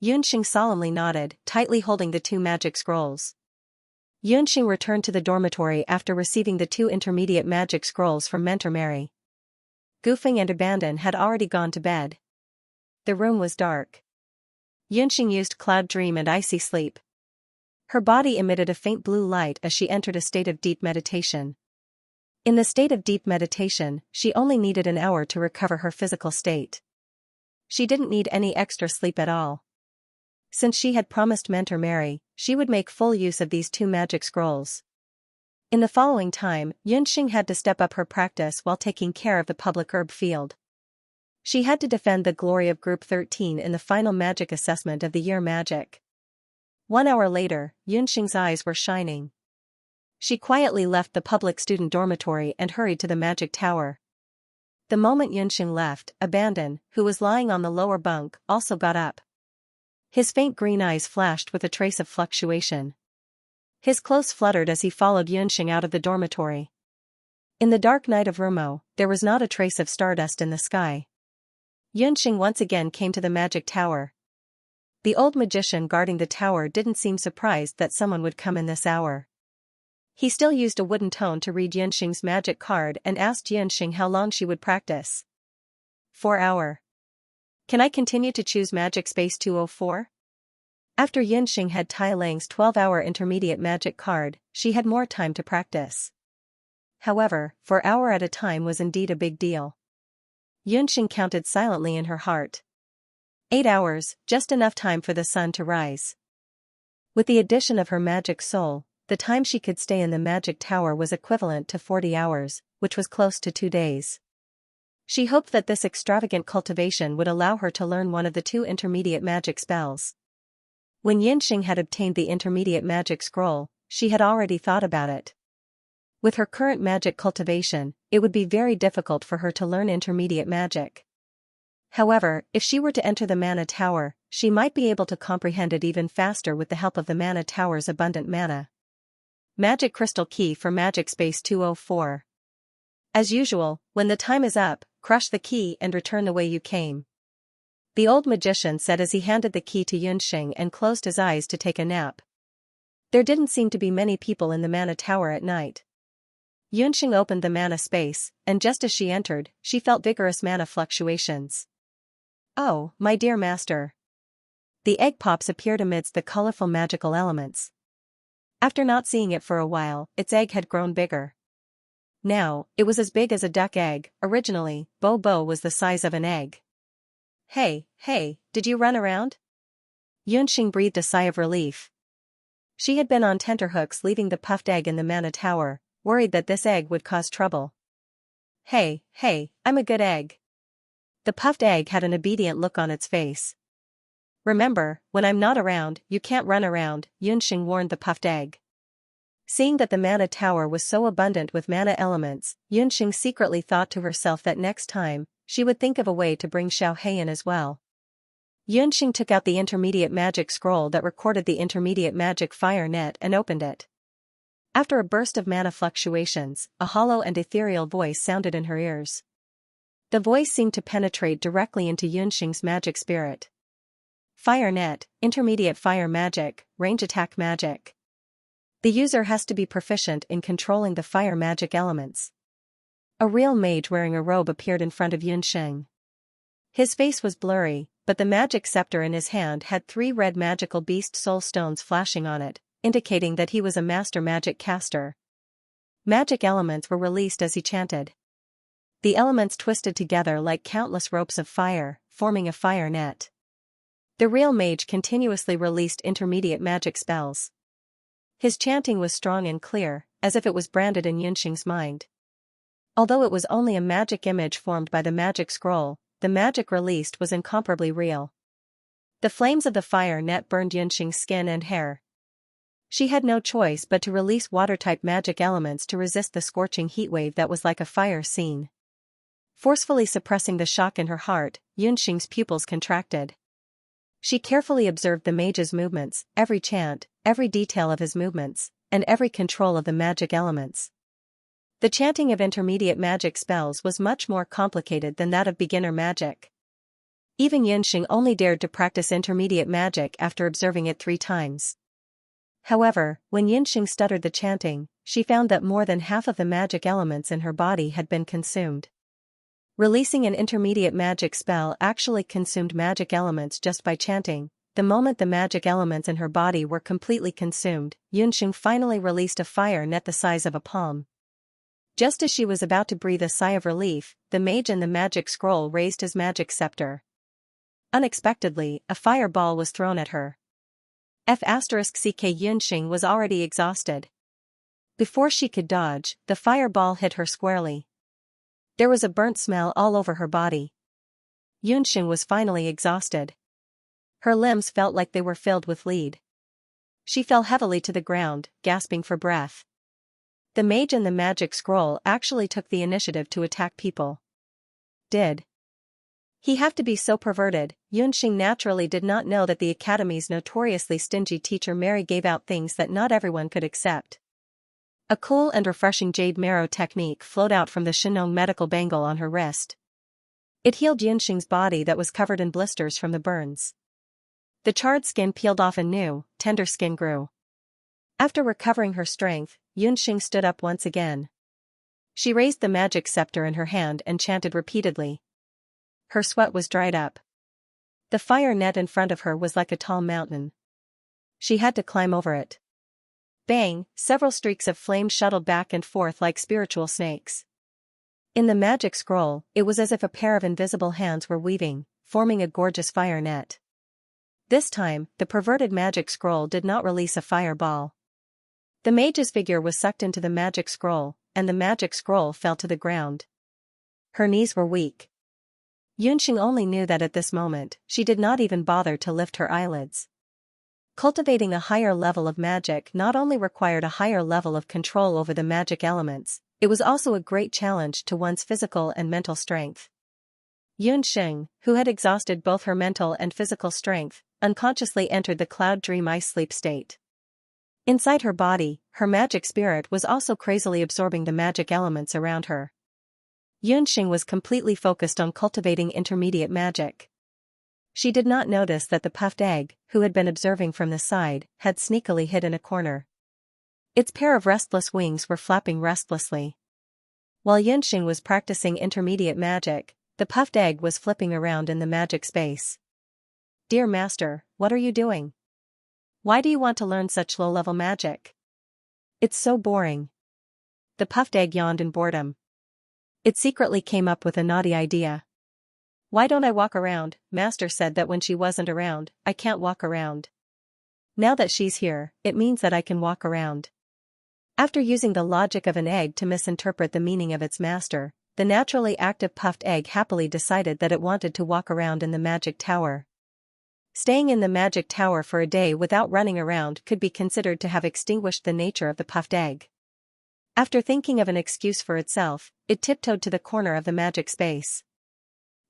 Yunxing solemnly nodded, tightly holding the 2 magic scrolls. Yunxing returned to the dormitory after receiving the 2 intermediate magic scrolls from Mentor Mary. Gufeng and Abandon had already gone to bed. The room was dark. Yunxing used Cloud Dream and Icy Sleep. Her body emitted a faint blue light as she entered a state of deep meditation. In the state of deep meditation, she only needed an hour to recover her physical state. She didn't need any extra sleep at all. Since she had promised Mentor Mary, she would make full use of these 2 magic scrolls. In the following time, Yunxing had to step up her practice while taking care of the public herb field. She had to defend the glory of Group 13 in the final magic assessment of the year magic. 1 hour later, Yunxing's eyes were shining. She quietly left the public student dormitory and hurried to the magic tower. The moment Yunxing left, Abandon, who was lying on the lower bunk, also got up. His faint green eyes flashed with a trace of fluctuation. His clothes fluttered as he followed Yunxing out of the dormitory. In the dark night of Rumo, there was not a trace of stardust in the sky. Yunxing once again came to the magic tower. The old magician guarding the tower didn't seem surprised that someone would come in this hour. He still used a wooden tone to read Yunxing's magic card and asked Yunxing how long she would practice. 4 hours. Can I continue to choose Magic Space 204? After Yunxing had Tai Lang's 12-hour intermediate magic card, she had more time to practice. However, 4 hours at a time was indeed a big deal. Yunxing counted silently in her heart. 8 hours, just enough time for the sun to rise. With the addition of her magic soul, the time she could stay in the magic tower was equivalent to 40 hours, which was close to 2 days. She hoped that this extravagant cultivation would allow her to learn one of the 2 intermediate magic spells. When Yunxing had obtained the intermediate magic scroll, she had already thought about it. With her current magic cultivation, it would be very difficult for her to learn intermediate magic. However, if she were to enter the mana tower, she might be able to comprehend it even faster with the help of the mana tower's abundant mana. Magic Crystal Key for Magic Space 204. As usual, when the time is up, crush the key and return the way you came. The old magician said as he handed the key to Yunxing and closed his eyes to take a nap. There didn't seem to be many people in the mana tower at night. Yunxing opened the mana space, and just as she entered, she felt vigorous mana fluctuations. Oh, my dear master. The egg pops appeared amidst the colorful magical elements. After not seeing it for a while, its egg had grown bigger. Now, it was as big as a duck egg. Originally, Bo was the size of an egg. Hey, did you run around? Yunxing breathed a sigh of relief. She had been on tenterhooks leaving the puffed egg in the mana tower, worried that this egg would cause trouble. Hey, I'm a good egg. The puffed egg had an obedient look on its face. Remember, when I'm not around, you can't run around, Yunxing warned the puffed egg. Seeing that the mana tower was so abundant with mana elements, Yunxing secretly thought to herself that next time, she would think of a way to bring Xiaohei in as well. Yunxing took out the intermediate magic scroll that recorded the intermediate magic fire net and opened it. After a burst of mana fluctuations, a hollow and ethereal voice sounded in her ears. The voice seemed to penetrate directly into Yunxing's magic spirit. Fire net, intermediate fire magic, range attack magic. The user has to be proficient in controlling the fire magic elements. A real mage wearing a robe appeared in front of Yunxing. His face was blurry, but the magic scepter in his hand had 3 red magical beast soul stones flashing on it, indicating that he was a master magic caster. Magic elements were released as he chanted. The elements twisted together like countless ropes of fire, forming a fire net. The real mage continuously released intermediate magic spells. His chanting was strong and clear, as if it was branded in Yunxing's mind. Although it was only a magic image formed by the magic scroll, the magic released was incomparably real. The flames of the fire net burned Yunxing's skin and hair. She had no choice but to release water-type magic elements to resist the scorching heatwave that was like a fire scene. Forcefully suppressing the shock in her heart, Yunxing's pupils contracted. She carefully observed the mage's movements, every chant, every detail of his movements, and every control of the magic elements. The chanting of intermediate magic spells was much more complicated than that of beginner magic. Even Yunxing only dared to practice intermediate magic after observing it 3 times. However, when Yunxing stuttered the chanting, she found that more than half of the magic elements in her body had been consumed. Releasing an intermediate magic spell actually consumed magic elements just by chanting. The moment the magic elements in her body were completely consumed, Yunxing finally released a fire net the size of a palm. Just as she was about to breathe a sigh of relief, the mage in the magic scroll raised his magic scepter. Unexpectedly, a fireball was thrown at her. F***ck Yunxing was already exhausted. Before she could dodge, the fireball hit her squarely. There was a burnt smell all over her body. Yunxing was finally exhausted. Her limbs felt like they were filled with lead. She fell heavily to the ground, gasping for breath. The mage in the magic scroll actually took the initiative to attack people. Did he have to be so perverted? Yunxing naturally did not know that the academy's notoriously stingy teacher Mary gave out things that not everyone could accept. A cool and refreshing jade marrow technique flowed out from the Shinong medical bangle on her wrist. It healed Yunxing's body that was covered in blisters from the burns. The charred skin peeled off and new, tender skin grew. After recovering her strength, Yunxing stood up once again. She raised the magic scepter in her hand and chanted repeatedly. Her sweat was dried up. The fire net in front of her was like a tall mountain. She had to climb over it. Bang! Several streaks of flame shuttled back and forth like spiritual snakes. In the magic scroll, it was as if a pair of invisible hands were weaving, forming a gorgeous fire net. This time, the perverted magic scroll did not release a fireball. The mage's figure was sucked into the magic scroll, and the magic scroll fell to the ground. Her knees were weak. Yunxing only knew that at this moment, she did not even bother to lift her eyelids. Cultivating a higher level of magic not only required a higher level of control over the magic elements, it was also a great challenge to one's physical and mental strength. Yunxing, who had exhausted both her mental and physical strength, unconsciously entered the cloud dream ice sleep state. Inside her body, her magic spirit was also crazily absorbing the magic elements around her. Yunxing was completely focused on cultivating intermediate magic. She did not notice that the puffed egg, who had been observing from the side, had sneakily hid in a corner. Its pair of restless wings were flapping restlessly. While Yunxing was practicing intermediate magic, the puffed egg was flipping around in the magic space. Dear Master, what are you doing? Why do you want to learn such low-level magic? It's so boring. The puffed egg yawned in boredom. It secretly came up with a naughty idea. Why don't I walk around? Master said that when she wasn't around, I can't walk around. Now that she's here, it means that I can walk around. After using the logic of an egg to misinterpret the meaning of its master, the naturally active puffed egg happily decided that it wanted to walk around in the magic tower. Staying in the magic tower for a day without running around could be considered to have extinguished the nature of the puffed egg. After thinking of an excuse for itself, it tiptoed to the corner of the magic space.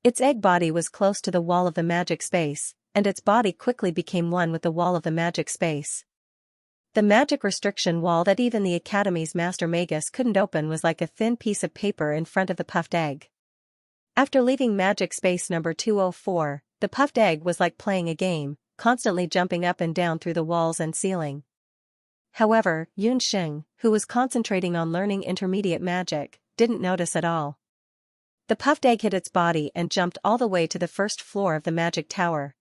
Its egg body was close to the wall of the magic space, and its body quickly became one with the wall of the magic space. The magic restriction wall that even the Academy's master magus couldn't open was like a thin piece of paper in front of the puffed egg. After leaving magic space number 204, the puffed egg was like playing a game, constantly jumping up and down through the walls and ceiling. However, Yunxing, who was concentrating on learning intermediate magic, didn't notice at all. The puffed egg hit its body and jumped all the way to the first floor of the magic tower.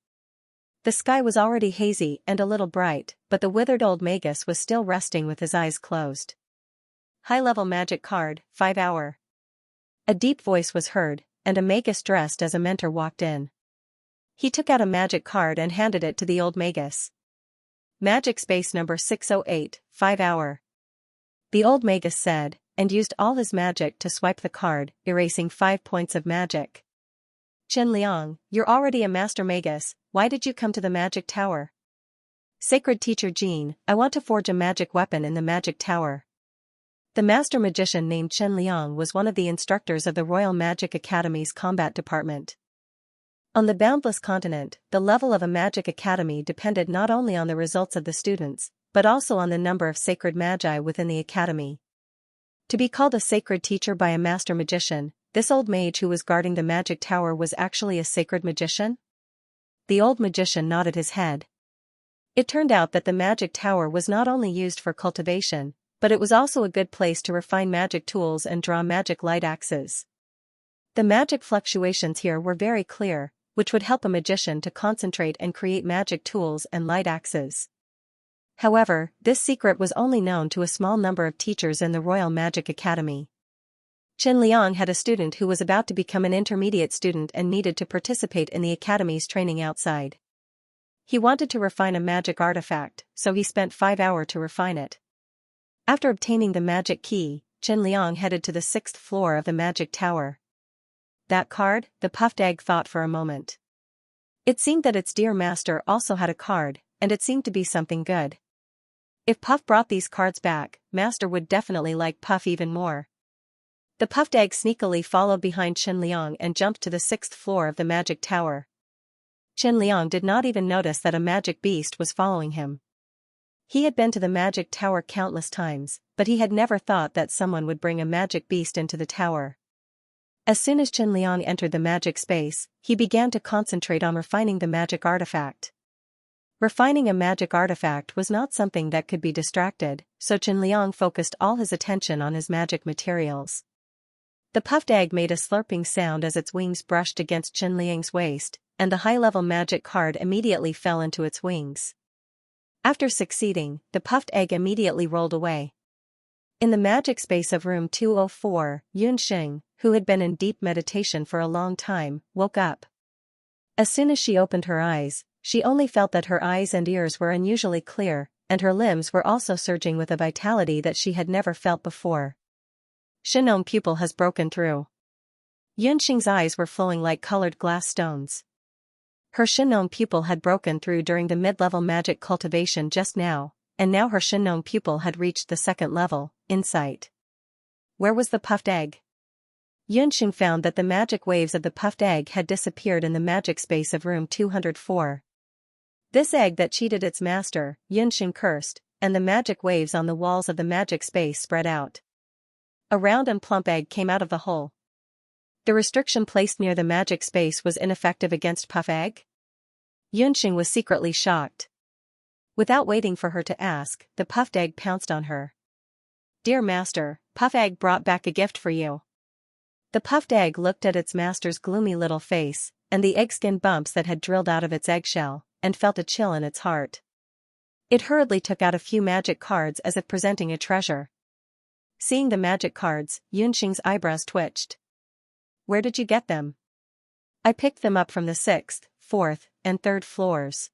The sky was already hazy and a little bright, but the withered old magus was still resting with his eyes closed. High-level magic card, 5 hour. A deep voice was heard, and a magus dressed as a mentor walked in. He took out a magic card and handed it to the old magus. Magic space number 608, 5 hour. The old magus said, and used all his magic to swipe the card, erasing 5 points of magic. Chen Liang, you're already a master magus, why did you come to the magic tower? Sacred teacher Jean, I want to forge a magic weapon in the magic tower. The master magician named Chen Liang was one of the instructors of the Royal Magic Academy's combat department. On the boundless continent, the level of a magic academy depended not only on the results of the students, but also on the number of sacred magi within the academy. To be called a sacred teacher by a master magician, this old mage who was guarding the magic tower was actually a sacred magician? The old magician nodded his head. It turned out that the magic tower was not only used for cultivation, but it was also a good place to refine magic tools and draw magic light axes. The magic fluctuations here were very clear, which would help a magician to concentrate and create magic tools and light axes. However, this secret was only known to a small number of teachers in the Royal Magic Academy. Chen Liang had a student who was about to become an intermediate student and needed to participate in the academy's training outside. He wanted to refine a magic artifact, so he spent 5 hours to refine it. After obtaining the magic key, Chen Liang headed to the 6th floor of the magic tower. That card, the puffed egg thought for a moment. It seemed that its dear master also had a card, and it seemed to be something good. If Puff brought these cards back, master would definitely like Puff even more. The puffed egg sneakily followed behind Chen Liang and jumped to the 6th floor of the magic tower. Chen Liang did not even notice that a magic beast was following him. He had been to the magic tower countless times, but he had never thought that someone would bring a magic beast into the tower. As soon as Chen Liang entered the magic space, he began to concentrate on refining the magic artifact. Refining a magic artifact was not something that could be distracted, so Chen Liang focused all his attention on his magic materials. The puffed egg made a slurping sound as its wings brushed against Chen Liang's waist, and the high-level magic card immediately fell into its wings. After succeeding, the puffed egg immediately rolled away. In the magic space of room 204, Yunxing, who had been in deep meditation for a long time, woke up. As soon as she opened her eyes, she only felt that her eyes and ears were unusually clear, and her limbs were also surging with a vitality that she had never felt before. Shinong pupil has broken through. Yunxing's eyes were flowing like colored glass stones. Her Shinong pupil had broken through during the mid-level magic cultivation just now, and now her Shinong pupil had reached the 2nd level, insight. Where was the puffed egg? Yunxing found that the magic waves of the puffed egg had disappeared in the magic space of room 204. This egg that cheated its master, Yunxing cursed, and the magic waves on the walls of the magic space spread out. A round and plump egg came out of the hole. The restriction placed near the magic space was ineffective against puff egg? Yunxing was secretly shocked. Without waiting for her to ask, the puffed egg pounced on her. Dear master, puff egg brought back a gift for you. The puffed egg looked at its master's gloomy little face, and the egg-skin bumps that had drilled out of its eggshell, and felt a chill in its heart. It hurriedly took out a few magic cards as if presenting a treasure. Seeing the magic cards, Yunxing's eyebrows twitched. Where did you get them? I picked them up from the 6th, 4th, and 3rd floors.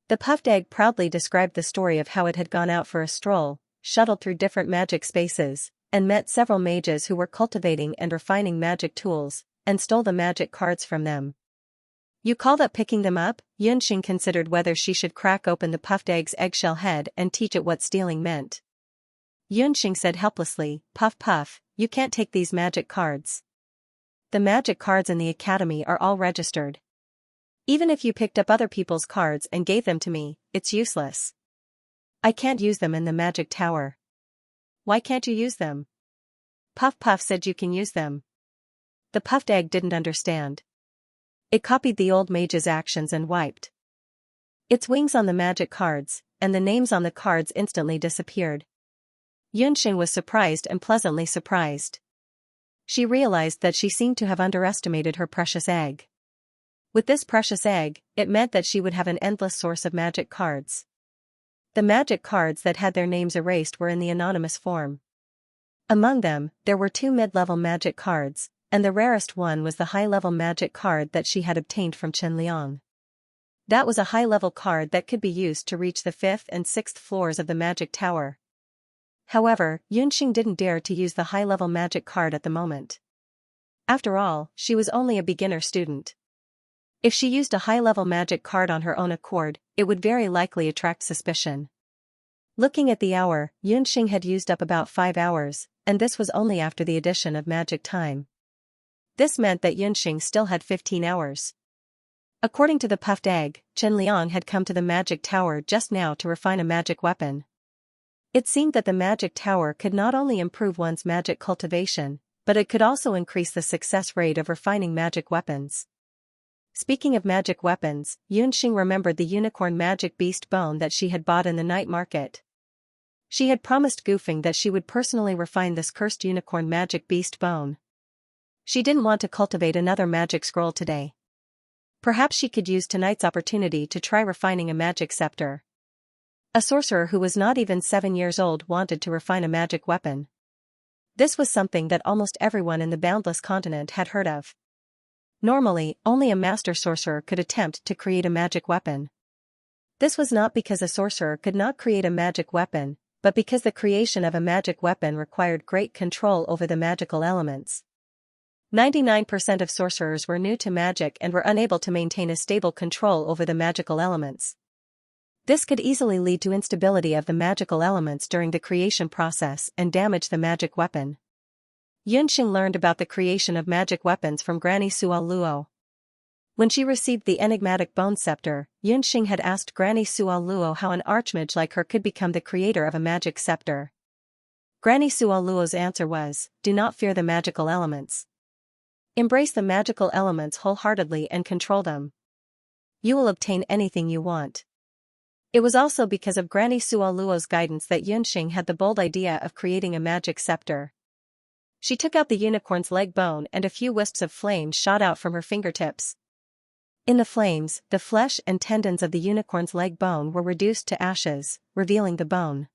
The puffed egg proudly described the story of how it had gone out for a stroll, shuttled through different magic spaces, and met several mages who were cultivating and refining magic tools, and stole the magic cards from them. You call that picking them up? Yunxing considered whether she should crack open the puffed egg's eggshell head and teach it what stealing meant. Yunxing said helplessly, Puff Puff, you can't take these magic cards. The magic cards in the academy are all registered. Even if you picked up other people's cards and gave them to me, it's useless. I can't use them in the magic tower. Why can't you use them? Puff Puff said you can use them. The puffed egg didn't understand. It copied the old mage's actions and wiped its wings on the magic cards, and the names on the cards instantly disappeared. Yunxing was surprised and pleasantly surprised. She realized that she seemed to have underestimated her precious egg. With this precious egg, it meant that she would have an endless source of magic cards. The magic cards that had their names erased were in the anonymous form. Among them, there were 2 mid-level magic cards, and the rarest one was the high-level magic card that she had obtained from Chen Liang. That was a high-level card that could be used to reach the 5th and 6th floors of the magic tower. However, Yunxing didn't dare to use the high-level magic card at the moment. After all, she was only a beginner student. If she used a high-level magic card on her own accord, it would very likely attract suspicion. Looking at the hour, Yunxing had used up about 5 hours, and this was only after the addition of magic time. This meant that Yunxing still had 15 hours. According to the puffed egg, Chen Liang had come to the magic tower just now to refine a magic weapon. It seemed that the magic tower could not only improve one's magic cultivation, but it could also increase the success rate of refining magic weapons. Speaking of magic weapons, Yunxing remembered the unicorn magic beast bone that she had bought in the night market. She had promised Gufeng that she would personally refine this cursed unicorn magic beast bone. She didn't want to cultivate another magic scroll today. Perhaps she could use tonight's opportunity to try refining a magic scepter. A sorcerer who was not even 7 years old wanted to refine a magic weapon. This was something that almost everyone in the boundless continent had heard of. Normally, only a master sorcerer could attempt to create a magic weapon. This was not because a sorcerer could not create a magic weapon, but because the creation of a magic weapon required great control over the magical elements. 99% of sorcerers were new to magic and were unable to maintain a stable control over the magical elements. This could easily lead to instability of the magical elements during the creation process and damage the magic weapon. Yunxing learned about the creation of magic weapons from Granny Suo Luo. When she received the enigmatic bone scepter, Yunxing had asked Granny Suo Luo how an archmage like her could become the creator of a magic scepter. Granny Suo Luo's answer was, "Do not fear the magical elements. Embrace the magical elements wholeheartedly and control them. You will obtain anything you want." It was also because of Granny Suo Luo's guidance that Yunxing had the bold idea of creating a magic scepter. She took out the unicorn's leg bone and a few wisps of flame shot out from her fingertips. In the flames, the flesh and tendons of the unicorn's leg bone were reduced to ashes, revealing the bone.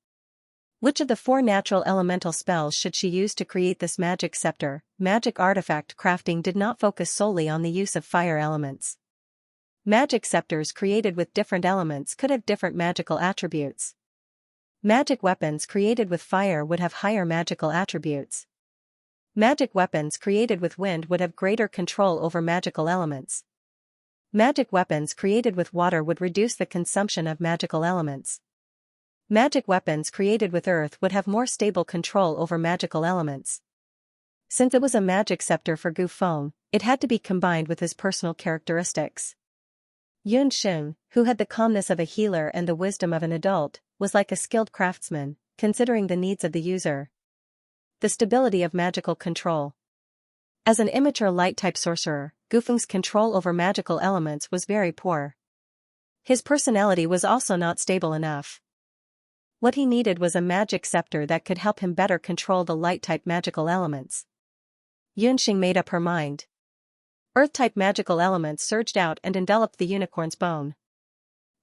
Which of the 4 natural elemental spells should she use to create this magic scepter? Magic artifact crafting did not focus solely on the use of fire elements. Magic scepters created with different elements could have different magical attributes. Magic weapons created with fire would have higher magical attributes. Magic weapons created with wind would have greater control over magical elements. Magic weapons created with water would reduce the consumption of magical elements. Magic weapons created with earth would have more stable control over magical elements. Since it was a magic scepter for Gu Feng, it had to be combined with his personal characteristics. Yunxing, who had the calmness of a healer and the wisdom of an adult, was like a skilled craftsman, considering the needs of the user. The stability of magical control. As an immature light-type sorcerer, Gufeng's control over magical elements was very poor. His personality was also not stable enough. What he needed was a magic scepter that could help him better control the light-type magical elements. Yunxing made up her mind. Earth-type magical elements surged out and enveloped the unicorn's bone.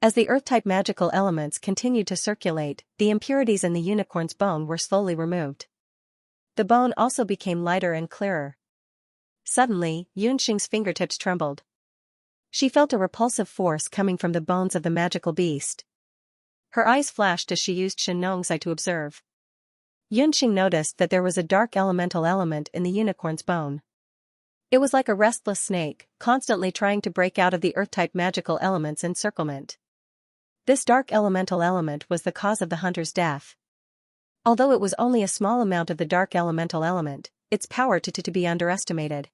As the Earth-type magical elements continued to circulate, the impurities in the unicorn's bone were slowly removed. The bone also became lighter and clearer. Suddenly, Yunxing's fingertips trembled. She felt a repulsive force coming from the bones of the magical beast. Her eyes flashed as she used Shenong's eye to observe. Yunxing noticed that there was a dark elemental element in the unicorn's bone. It was like a restless snake, constantly trying to break out of the Earth-type magical element's encirclement. This dark elemental element was the cause of the hunter's death. Although it was only a small amount of the dark elemental element, its power to be underestimated.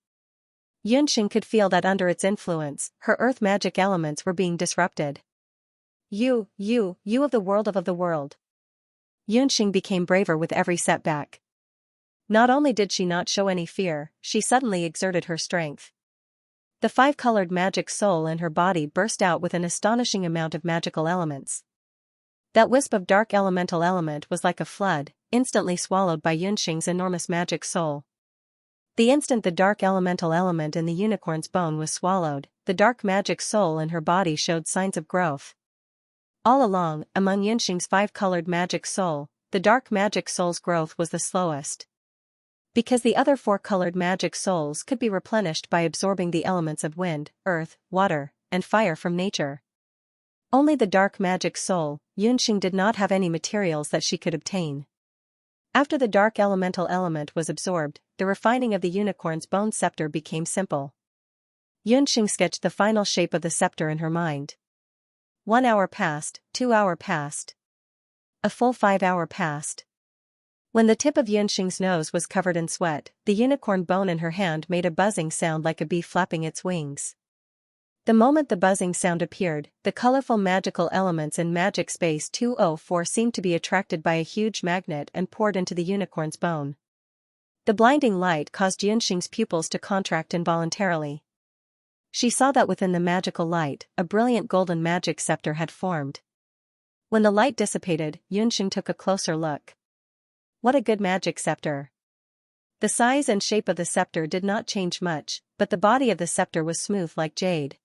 Yunxing could feel that under its influence, her earth magic elements were being disrupted. You of the world. Yunxing became braver with every setback. Not only did she not show any fear, she suddenly exerted her strength. The 5-colored magic soul in her body burst out with an astonishing amount of magical elements. That wisp of dark elemental element was like a flood, instantly swallowed by Yunxing's enormous magic soul. The instant the dark elemental element in the unicorn's bone was swallowed, the dark magic soul in her body showed signs of growth. All along, among Yunxing's 5-colored magic soul, the dark magic soul's growth was the slowest. Because the other four colored magic souls could be replenished by absorbing the elements of wind, earth, water, and fire from nature. Only the dark magic soul, Xianxia, did not have any materials that she could obtain. After the dark elemental element was absorbed, the refining of the unicorn's bone scepter became simple. Xianxia sketched the final shape of the scepter in her mind. 1 hour passed, 2 hours passed. A full 5 hours passed. When the tip of Xianxia's nose was covered in sweat, the unicorn bone in her hand made a buzzing sound like a bee flapping its wings. The moment the buzzing sound appeared, the colorful magical elements in Magic Space 204 seemed to be attracted by a huge magnet and poured into the unicorn's bone. The blinding light caused Xianxia's pupils to contract involuntarily. She saw that within the magical light, a brilliant golden magic scepter had formed. When the light dissipated, Xianxia took a closer look. What a good magic scepter! The size and shape of the scepter did not change much, but the body of the scepter was smooth like jade.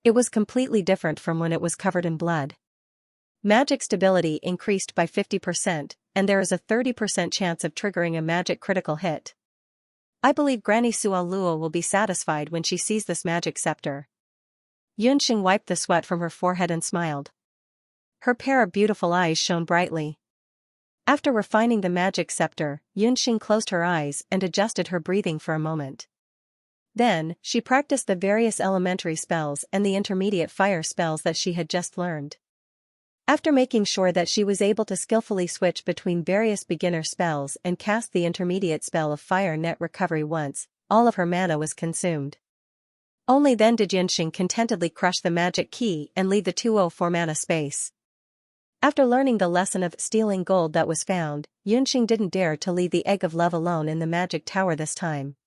It was completely different from when it was covered in blood. Magic stability increased by 50%, and there is a 30% chance of triggering a magic critical hit. I believe Granny Sualua will be satisfied when she sees this magic scepter. Xianxia wiped the sweat from her forehead and smiled. Her pair of beautiful eyes shone brightly. After refining the magic scepter, Xianxia closed her eyes and adjusted her breathing for a moment. Then, she practiced the various elementary spells and the intermediate fire spells that she had just learned. After making sure that she was able to skillfully switch between various beginner spells and cast the intermediate spell of Fire Net Recovery once, all of her mana was consumed. Only then did Xianxia contentedly crush the magic key and leave the 204 mana space. After learning the lesson of stealing gold that was found, Xianxia didn't dare to leave the Egg of Love alone in the magic tower this time.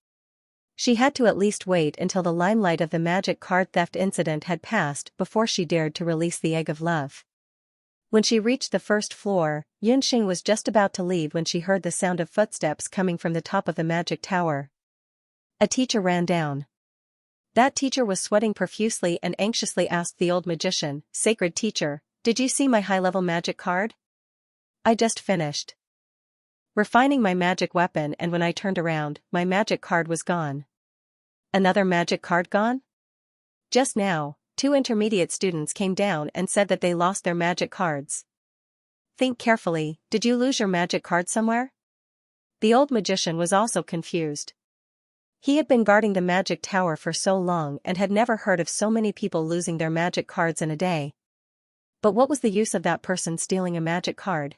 She had to at least wait until the limelight of the magic card theft incident had passed before she dared to release the Egg of Love. When she reached the first floor, Xianxia was just about to leave when she heard the sound of footsteps coming from the top of the magic tower. A teacher ran down. That teacher was sweating profusely and anxiously asked the old magician, "Sacred teacher, did you see my high-level magic card? I just finished refining my magic weapon, and when I turned around, my magic card was gone." Another magic card gone? Just now, 2 intermediate students came down and said that they lost their magic cards. Think carefully, did you lose your magic card somewhere? The old magician was also confused. He had been guarding the magic tower for so long and had never heard of so many people losing their magic cards in a day. But what was the use of that person stealing a magic card?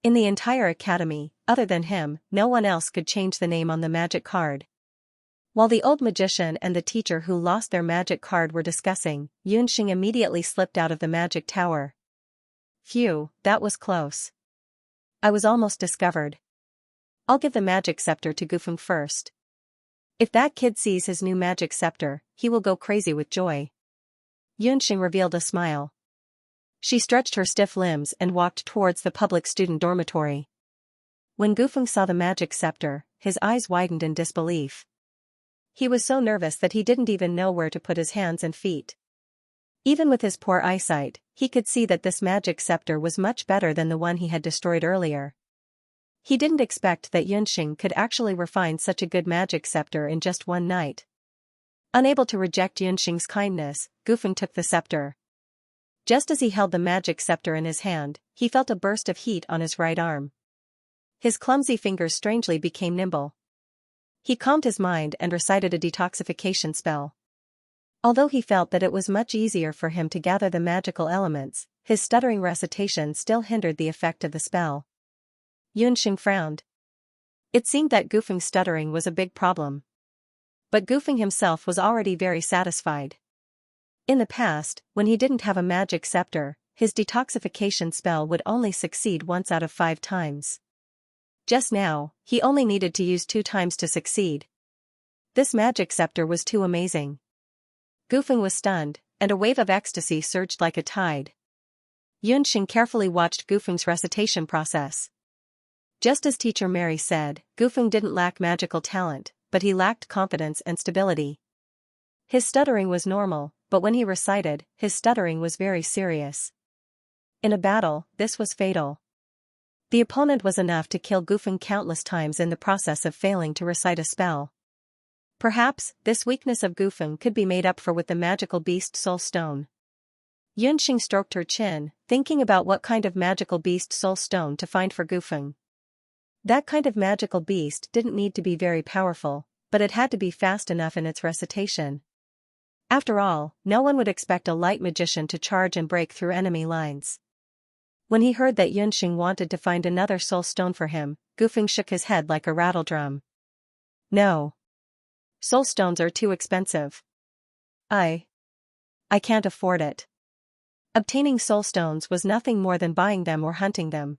In the entire academy, other than him, no one else could change the name on the magic card. While the old magician and the teacher who lost their magic card were discussing, Xianxia immediately slipped out of the magic tower. Phew, that was close. I was almost discovered. I'll give the magic scepter to Gufeng first. If that kid sees his new magic scepter, he will go crazy with joy. Xianxia revealed a smile. She stretched her stiff limbs and walked towards the public student dormitory. When Gufeng saw the magic scepter, his eyes widened in disbelief. He was so nervous that he didn't even know where to put his hands and feet. Even with his poor eyesight, he could see that this magic scepter was much better than the one he had destroyed earlier. He didn't expect that Xianxia could actually refine such a good magic scepter in just one night. Unable to reject Xianxia's kindness, Gufeng took the scepter. Just as he held the magic scepter in his hand, he felt a burst of heat on his right arm. His clumsy fingers strangely became nimble. He calmed his mind and recited a detoxification spell. Although he felt that it was much easier for him to gather the magical elements, his stuttering recitation still hindered the effect of the spell. Xianxia frowned. It seemed that Gufeng's stuttering was a big problem. But Gufeng himself was already very satisfied. In the past, when he didn't have a magic scepter, his detoxification spell would only succeed once out of 5 times. Just now, he only needed to use 2 times to succeed. This magic scepter was too amazing. Gufeng was stunned, and a wave of ecstasy surged like a tide. Xianxia carefully watched Gufeng's recitation process. Just as Teacher Mary said, Gufeng didn't lack magical talent, but he lacked confidence and stability. His stuttering was normal, but when he recited, his stuttering was very serious. In a battle, this was fatal. The opponent was enough to kill Gufeng countless times in the process of failing to recite a spell. Perhaps, this weakness of Gufeng could be made up for with the magical beast soul stone. Yunxing stroked her chin, thinking about what kind of magical beast soul stone to find for Gufeng. That kind of magical beast didn't need to be very powerful, but it had to be fast enough in its recitation. After all, no one would expect a light magician to charge and break through enemy lines. When he heard that Yunxing wanted to find another soul stone for him, Gufeng shook his head like a rattledrum. No. Soul stones are too expensive. I can't afford it. Obtaining soul stones was nothing more than buying them or hunting them.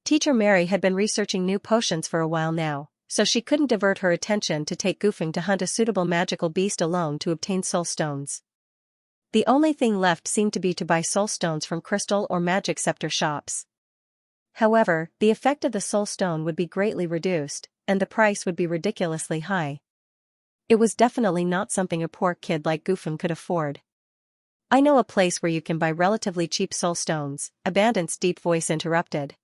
Teacher Mary had been researching new potions for a while now, so she couldn't divert her attention to take Gufeng to hunt a suitable magical beast alone to obtain soul stones. The only thing left seemed to be to buy soul stones from crystal or magic scepter shops. However, the effect of the soul stone would be greatly reduced, and the price would be ridiculously high. It was definitely not something a poor kid like Gufeng could afford. I know a place where you can buy relatively cheap soul stones, Abandon's deep voice interrupted.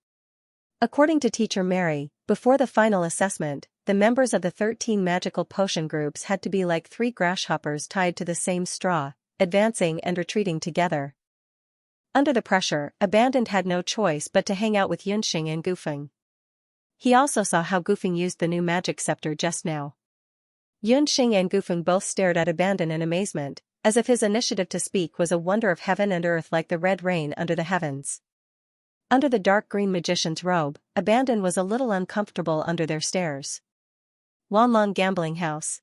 According to Teacher Mary, before the final assessment, the members of the 13 magical potion groups had to be like 3 grasshoppers tied to the same straw, advancing and retreating together. Under the pressure, Abandon had no choice but to hang out with Yunxing and Gufeng. He also saw how Gufeng used the new magic scepter just now. Yunxing and Gufeng both stared at Abandon in amazement, as if his initiative to speak was a wonder of heaven and earth like the red rain under the heavens. Under the dark green magician's robe, Abandon was a little uncomfortable under their stares. Wanlong Gambling House.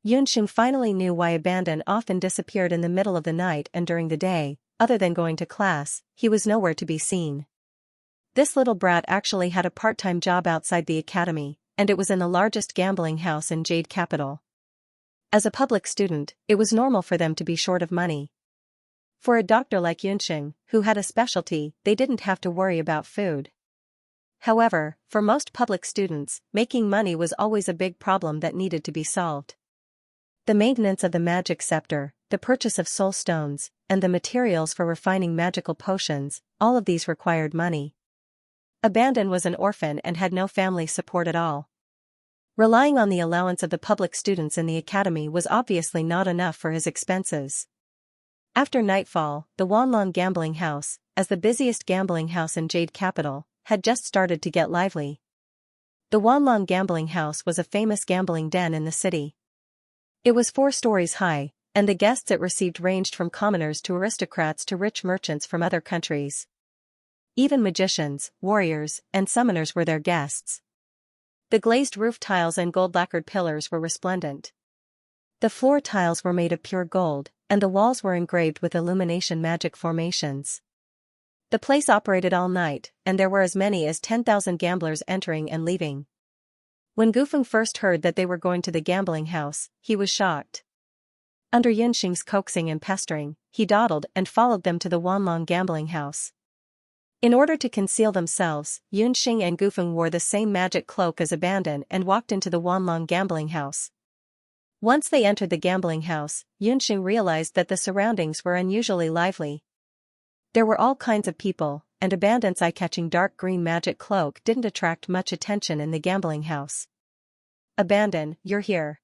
Yunxing finally knew why Abandon often disappeared in the middle of the night and during the day. Other than going to class, he was nowhere to be seen. This little brat actually had a part-time job outside the academy, and it was in the largest gambling house in Jade Capital. As a public student, it was normal for them to be short of money. For a doctor like Yunxing, who had a specialty, they didn't have to worry about food. However, for most public students, making money was always a big problem that needed to be solved. The maintenance of the magic scepter, the purchase of soul stones, and the materials for refining magical potions, all of these required money. Abandon was an orphan and had no family support at all. Relying on the allowance of the public students in the academy was obviously not enough for his expenses. After nightfall, the Wanlong Gambling House, as the busiest gambling house in Jade Capital, had just started to get lively. The Wanlong Gambling House was a famous gambling den in the city. It was 4 stories high, and the guests it received ranged from commoners to aristocrats to rich merchants from other countries. Even magicians, warriors, and summoners were their guests. The glazed roof tiles and gold-lacquered pillars were resplendent. The floor tiles were made of pure gold, and the walls were engraved with illumination magic formations. The place operated all night, and there were as many as 10,000 gamblers entering and leaving. When Gufeng first heard that they were going to the gambling house, he was shocked. Under Yunxing's coaxing and pestering, he dawdled and followed them to the Wanlong Gambling House. In order to conceal themselves, Yunxing and Gufeng wore the same magic cloak as Abandon and walked into the Wanlong Gambling House. Once they entered the gambling house, Yunxing realized that the surroundings were unusually lively. There were all kinds of people, and Abandon's eye-catching dark green magic cloak didn't attract much attention in the gambling house. "Abandon, you're here."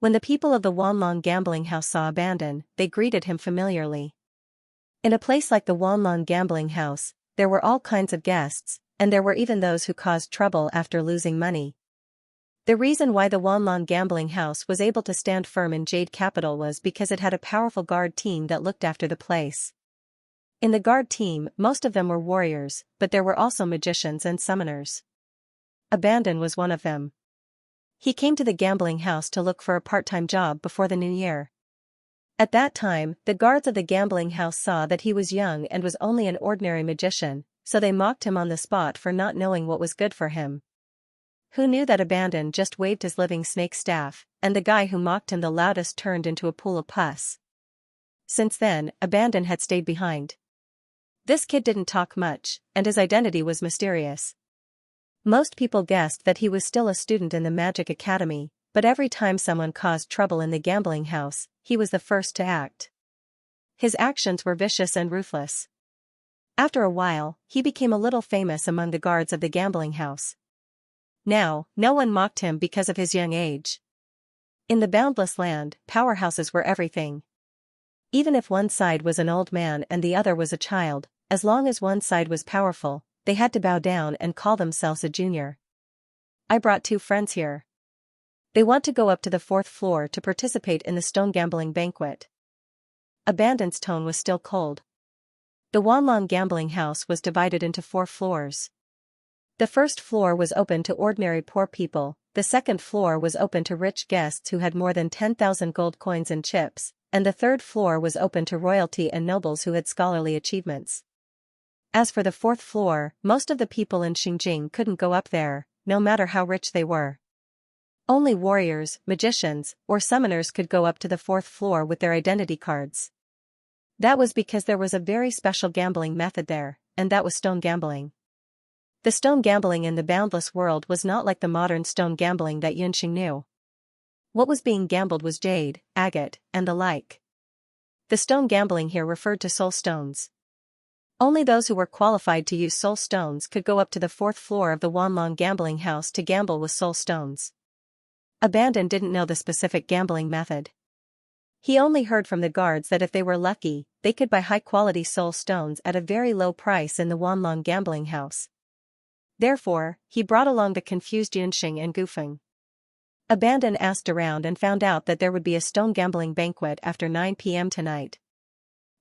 When the people of the Wanlong Gambling House saw Abandon, they greeted him familiarly. In a place like the Wanlong Gambling House, there were all kinds of guests, and there were even those who caused trouble after losing money. The reason why the Wanlong Gambling House was able to stand firm in Jade Capital was because it had a powerful guard team that looked after the place. In the guard team, most of them were warriors, but there were also magicians and summoners. Abandon was one of them. He came to the gambling house to look for a part-time job before the new year. At that time, the guards of the gambling house saw that he was young and was only an ordinary magician, so they mocked him on the spot for not knowing what was good for him. Who knew that Abandon just waved his living snake staff, and the guy who mocked him the loudest turned into a pool of pus. Since then, Abandon had stayed behind. This kid didn't talk much, and his identity was mysterious. Most people guessed that he was still a student in the Magic Academy, but every time someone caused trouble in the gambling house, he was the first to act. His actions were vicious and ruthless. After a while, he became a little famous among the guards of the gambling house. Now, no one mocked him because of his young age. In the boundless land, powerhouses were everything. Even if one side was an old man and the other was a child, as long as one side was powerful, they had to bow down and call themselves a junior. I brought 2 friends here. They want to go up to the 4th floor to participate in the stone gambling banquet. Abandon's tone was still cold. The Wanlong gambling house was divided into 4 floors. The first floor was open to ordinary poor people, the second floor was open to rich guests who had more than 10,000 gold coins and chips, and the third floor was open to royalty and nobles who had scholarly achievements. As for the 4th floor, most of the people in Xinjing couldn't go up there, no matter how rich they were. Only warriors, magicians, or summoners could go up to the 4th floor with their identity cards. That was because there was a very special gambling method there, and that was stone gambling. The stone gambling in the boundless world was not like the modern stone gambling that Yunxing knew. What was being gambled was jade, agate, and the like. The stone gambling here referred to soul stones. Only those who were qualified to use soul stones could go up to the 4th floor of the Wanlong gambling house to gamble with soul stones. Abandon didn't know the specific gambling method. He only heard from the guards that if they were lucky, they could buy high-quality soul stones at a very low price in the Wanlong gambling house. Therefore, he brought along the confused Yunxing and Gufeng. Abandon asked around and found out that there would be a stone gambling banquet after 9 p.m. tonight.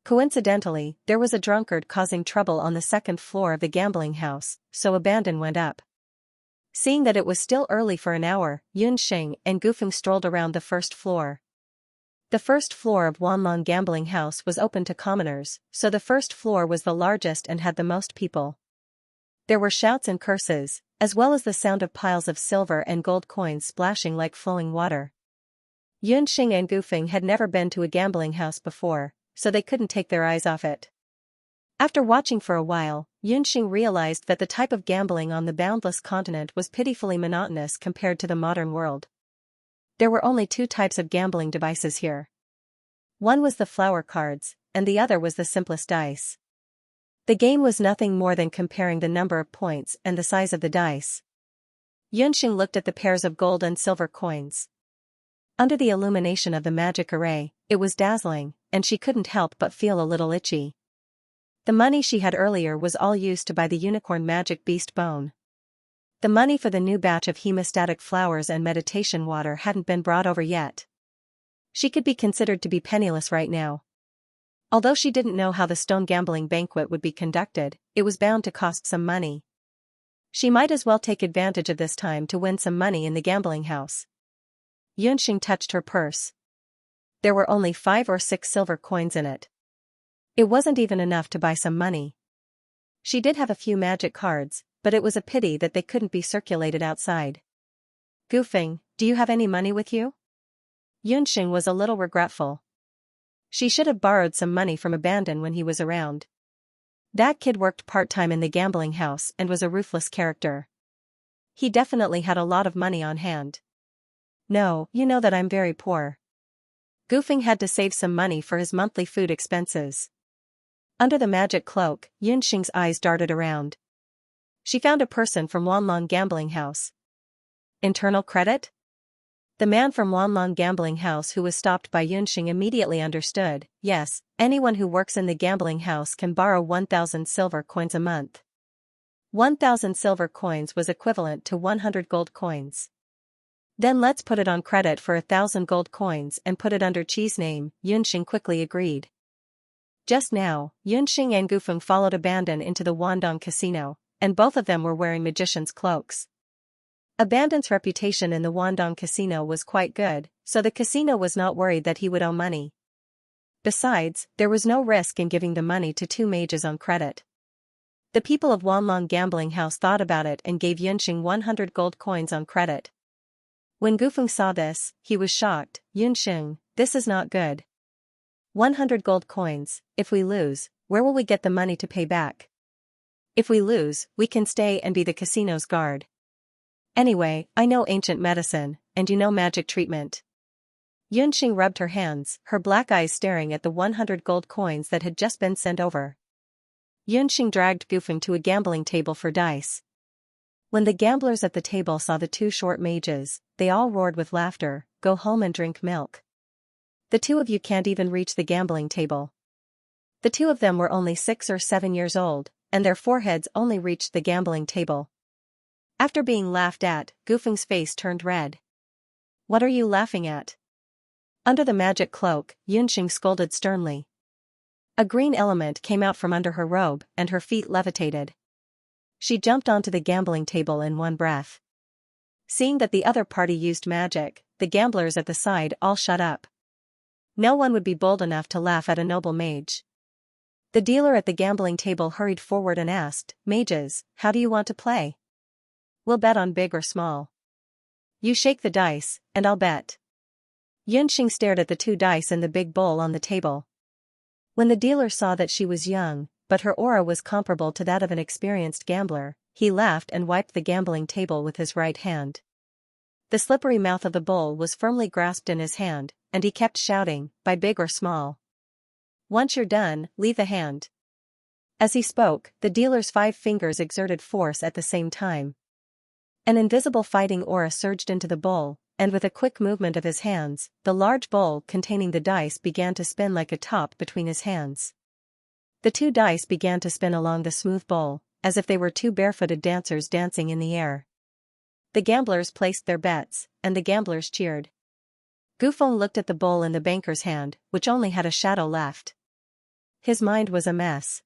Coincidentally, there was a drunkard causing trouble on the 2nd floor of the gambling house, so Abandon went up. Seeing that it was still early for an hour, Yunxing and Gufeng strolled around the 1st floor. The 1st floor of Wanlong gambling house was open to commoners, so the 1st floor was the largest and had the most people. There were shouts and curses, as well as the sound of piles of silver and gold coins splashing like flowing water. Yunxing and Gufeng had never been to a gambling house before, so they couldn't take their eyes off it. After watching for a while, Yunxing realized that the type of gambling on the boundless continent was pitifully monotonous compared to the modern world. There were only 2 types of gambling devices here. One was the flower cards, and the other was the simplest dice. The game was nothing more than comparing the number of points and the size of the dice. Yunxing looked at the pairs of gold and silver coins. Under the illumination of the magic array, it was dazzling, and she couldn't help but feel a little itchy. The money she had earlier was all used to buy the unicorn magic beast bone. The money for the new batch of hemostatic flowers and meditation water hadn't been brought over yet. She could be considered to be penniless right now. Although she didn't know how the stone gambling banquet would be conducted, it was bound to cost some money. She might as well take advantage of this time to win some money in the gambling house. Yunxing touched her purse. There were only 5 or 6 silver coins in it. It wasn't even enough to buy some money. She did have a few magic cards, but it was a pity that they couldn't be circulated outside. Gufeng, do you have any money with you? Yunxing was a little regretful. She should have borrowed some money from Abandon when he was around. That kid worked part-time in the gambling house and was a ruthless character. He definitely had a lot of money on hand. No, you know that I'm very poor. Gufeng had to save some money for his monthly food expenses. Under the magic cloak, Yunxing's eyes darted around. She found a person from Wanlong gambling house. Internal credit? The man from Wanlong gambling house who was stopped by Yunxing immediately understood. Yes, anyone who works in the gambling house can borrow 1,000 silver coins a month. 1,000 silver coins was equivalent to 100 gold coins. Then let's put it on credit for 1,000 gold coins and put it under Qi's name, Yunxing quickly agreed. Just now, Yunxing and Gufeng followed Abandon into the Wandong casino, and both of them were wearing magicians' cloaks. Abandon's reputation in the Wandong casino was quite good, so the casino was not worried that he would owe money. Besides, there was no risk in giving the money to 2 mages on credit. The people of Wanlong gambling house thought about it and gave Yunxing 100 gold coins on credit. When Gufeng saw this, he was shocked. Yunxing, this is not good. 100 gold coins, if we lose, where will we get the money to pay back? If we lose, we can stay and be the casino's guard. Anyway, I know ancient medicine, and you know magic treatment. Yunxing rubbed her hands, her black eyes staring at the 100 gold coins that had just been sent over. Yunxing dragged Gufeng to a gambling table for dice. When the gamblers at the table saw the two short mages, they all roared with laughter, "Go home and drink milk. The two of you can't even reach the gambling table." The two of them were only 6 or 7 years old, and their foreheads only reached the gambling table. After being laughed at, Gufeng's face turned red. "What are you laughing at?" Under the magic cloak, Yunxing scolded sternly. A green element came out from under her robe, and her feet levitated. She jumped onto the gambling table in one breath. Seeing that the other party used magic, the gamblers at the side all shut up. No one would be bold enough to laugh at a noble mage. The dealer at the gambling table hurried forward and asked, "Mages, how do you want to play? We'll bet on big or small. You shake the dice, and I'll bet." Yunxing stared at the 2 dice in the big bowl on the table. When the dealer saw that she was young, but her aura was comparable to that of an experienced gambler, he laughed and wiped the gambling table with his right hand. The slippery mouth of the bowl was firmly grasped in his hand, and he kept shouting, "By big or small. Once you're done, leave the hand." As he spoke, the dealer's 5 fingers exerted force at the same time. An invisible fighting aura surged into the bowl, and with a quick movement of his hands, the large bowl containing the dice began to spin like a top between his hands. The 2 dice began to spin along the smooth bowl, as if they were 2 barefooted dancers dancing in the air. The gamblers placed their bets, and the gamblers cheered. Gufeng looked at the bowl in the banker's hand, which only had a shadow left. His mind was a mess.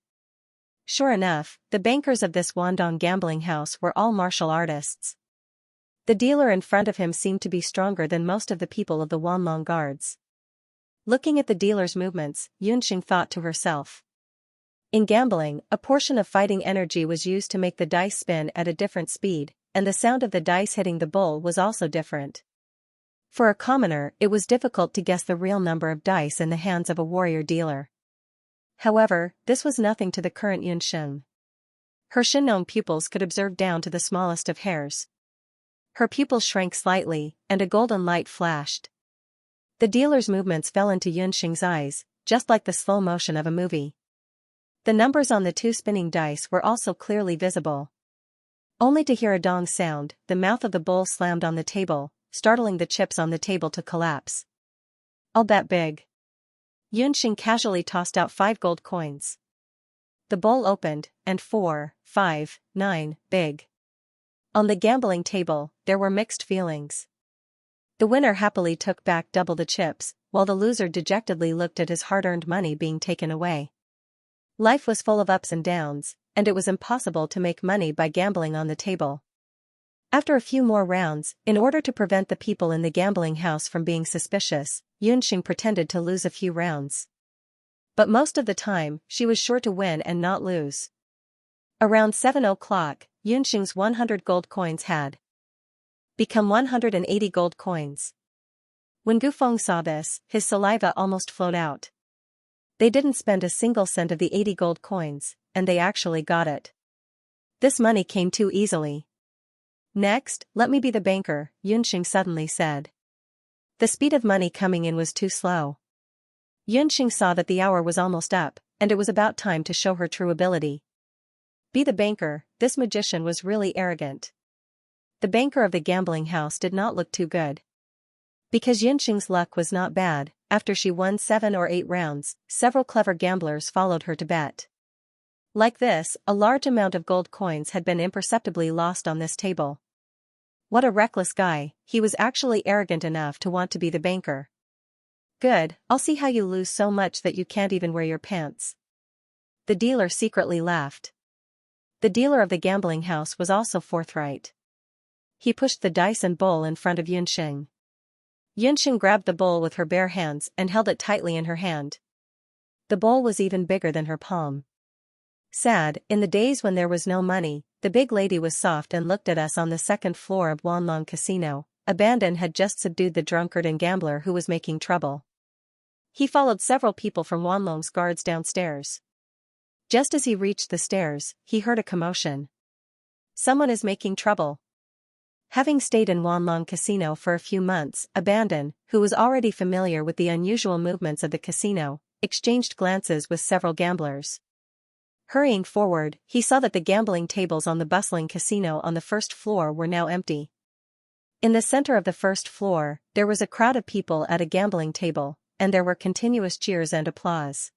Sure enough, the bankers of this Wandong gambling house were all martial artists. The dealer in front of him seemed to be stronger than most of the people of the Wanlong guards. Looking at the dealer's movements, Yunxing thought to herself. In gambling, a portion of fighting energy was used to make the dice spin at a different speed, and the sound of the dice hitting the bowl was also different. For a commoner, it was difficult to guess the real number of dice in the hands of a warrior dealer. However, this was nothing to the current Yunxing. Her Shinong pupils could observe down to the smallest of hairs. Her pupils shrank slightly, and a golden light flashed. The dealer's movements fell into Yunxing's eyes, just like the slow motion of a movie. The numbers on the 2 spinning dice were also clearly visible. Only to hear a dong sound, the mouth of the bowl slammed on the table, startling the chips on the table to collapse. "I'll bet big." Yunxing casually tossed out 5 gold coins. The bowl opened, and 4, 5, 9, big. On the gambling table, there were mixed feelings. The winner happily took back double the chips, while the loser dejectedly looked at his hard-earned money being taken away. Life was full of ups and downs, and it was impossible to make money by gambling on the table. After a few more rounds, in order to prevent the people in the gambling house from being suspicious, Yunxing pretended to lose a few rounds. But most of the time, she was sure to win and not lose. Around 7 o'clock, Yunxing's 100 gold coins had become 180 gold coins. When Gufeng saw this, his saliva almost flowed out. They didn't spend a single cent of the 80 gold coins, and they actually got it. This money came too easily. "Next, let me be the banker," Yunxing suddenly said. The speed of money coming in was too slow. Yunxing saw that the hour was almost up, and it was about time to show her true ability. Be the banker, this magician was really arrogant. The banker of the gambling house did not look too good. Because Yunxing's luck was not bad, after she won 7 or 8 rounds, several clever gamblers followed her to bet. Like this, a large amount of gold coins had been imperceptibly lost on this table. What a reckless guy, he was actually arrogant enough to want to be the banker. "Good, I'll see how you lose so much that you can't even wear your pants." The dealer secretly laughed. The dealer of the gambling house was also forthright. He pushed the dice and bowl in front of Yunxing. Yunxing grabbed the bowl with her bare hands and held it tightly in her hand. The bowl was even bigger than her palm. Sad, in the days when there was no money, the big lady was soft and looked at us on the 2nd floor of Wanlong Casino. Abandon had just subdued the drunkard and gambler who was making trouble. He followed several people from Wanlong's guards downstairs. Just as he reached the stairs, he heard a commotion. Someone is making trouble. Having stayed in Wanlong Casino for a few months, Abandon, who was already familiar with the unusual movements of the casino, exchanged glances with several gamblers. Hurrying forward, he saw that the gambling tables on the bustling casino on the first floor were now empty. In the center of the first floor, there was a crowd of people at a gambling table, and there were continuous cheers and applause.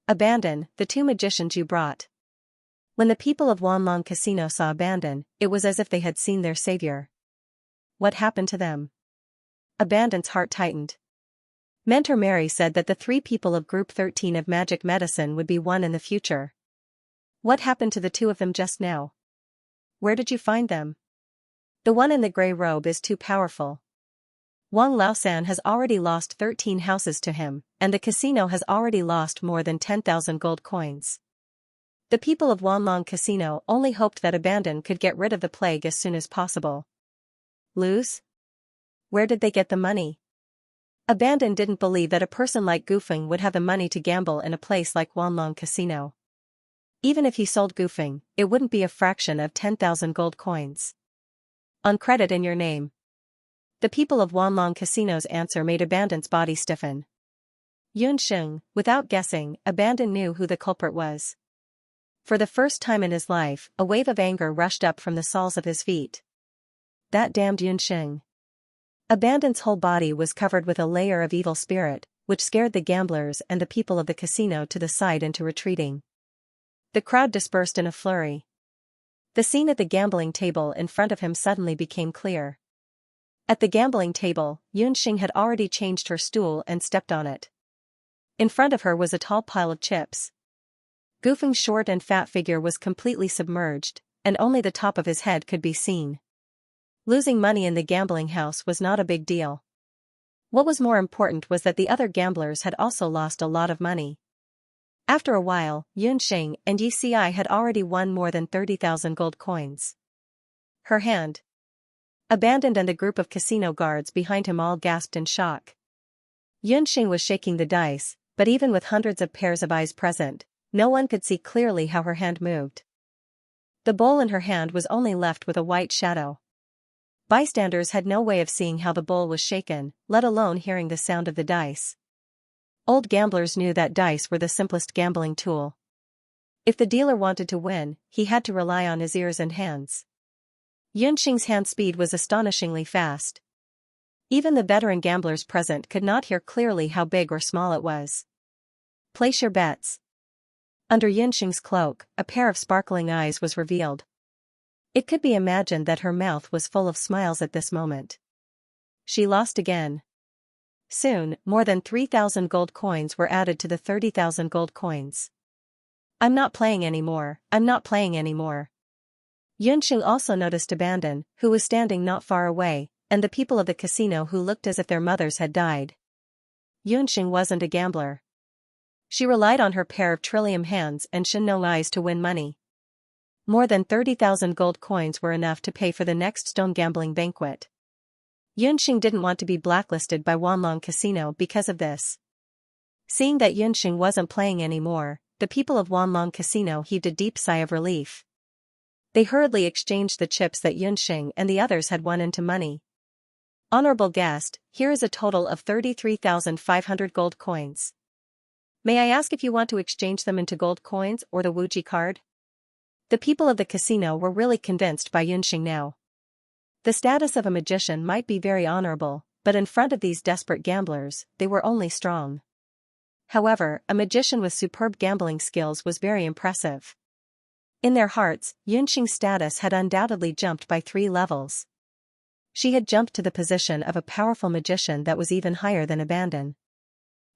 Abandon, the two magicians you brought. When the people of Wanlong Casino saw Abandon, it was as if they had seen their savior. What happened to them? Abandon's heart tightened. Mentor Mary said that the 3 people of Group 13 of Magic Medicine would be one in the future. What happened to the 2 of them just now? Where did you find them? The one in the gray robe is too powerful. Wang Laosan has already lost 13 houses to him, and the casino has already lost more than 10,000 gold coins. The people of Wanlong Casino only hoped that Abandon could get rid of the plague as soon as possible. Lose? Where did they get the money? Abandon didn't believe that a person like Gufeng would have the money to gamble in a place like Wanlong Casino. Even if he sold Gufeng, it wouldn't be a fraction of 10,000 gold coins. On credit in your name. The people of Wanlong Casino's answer made Abandon's body stiffen. Yunsheng, without guessing, Abandon knew who the culprit was. For the first time in his life, a wave of anger rushed up from the soles of his feet. That damned Yunsheng. Abandon's whole body was covered with a layer of evil spirit, which scared the gamblers and the people of the casino to the side into retreating. The crowd dispersed in a flurry. The scene at the gambling table in front of him suddenly became clear. At the gambling table, Yunxing had already changed her stool and stepped on it. In front of her was a tall pile of chips. Gufeng's short and fat figure was completely submerged, and only the top of his head could be seen. Losing money in the gambling house was not a big deal. What was more important was that the other gamblers had also lost a lot of money. After a while, Yunxing and Yixi had already won more than 30,000 gold coins. Her hand. Abandoned, and a group of casino guards behind him all gasped in shock. Yunxing was shaking the dice, but even with hundreds of pairs of eyes present, no one could see clearly how her hand moved. The bowl in her hand was only left with a white shadow. Bystanders had no way of seeing how the bowl was shaken, let alone hearing the sound of the dice. Old gamblers knew that dice were the simplest gambling tool. If the dealer wanted to win, he had to rely on his ears and hands. Yunxing's hand speed was astonishingly fast. Even the veteran gamblers present could not hear clearly how big or small it was. Place your bets. Under Yunxing's cloak, a pair of sparkling eyes was revealed. It could be imagined that her mouth was full of smiles at this moment. She lost again. Soon, more than 3,000 gold coins were added to the 30,000 gold coins. I'm not playing anymore, I'm not playing anymore. Yunxing also noticed Abandon, who was standing not far away, and the people of the casino who looked as if their mothers had died. Yunxing wasn't a gambler. She relied on her pair of trillium hands and Shinno eyes to win money. More than 30,000 gold coins were enough to pay for the next stone gambling banquet. Yunxing didn't want to be blacklisted by Wanlong Casino because of this. Seeing that Yunxing wasn't playing anymore, the people of Wanlong Casino heaved a deep sigh of relief. They hurriedly exchanged the chips that Yunxing and the others had won into money. Honorable guest, here is a total of 33,500 gold coins. May I ask if you want to exchange them into gold coins or the Wuji card? The people of the casino were really convinced by Yunxing now. The status of a magician might be very honorable, but in front of these desperate gamblers, they were only strong. However, a magician with superb gambling skills was very impressive. In their hearts, Yunxing's status had undoubtedly jumped by 3 levels. She had jumped to the position of a powerful magician that was even higher than Abandon.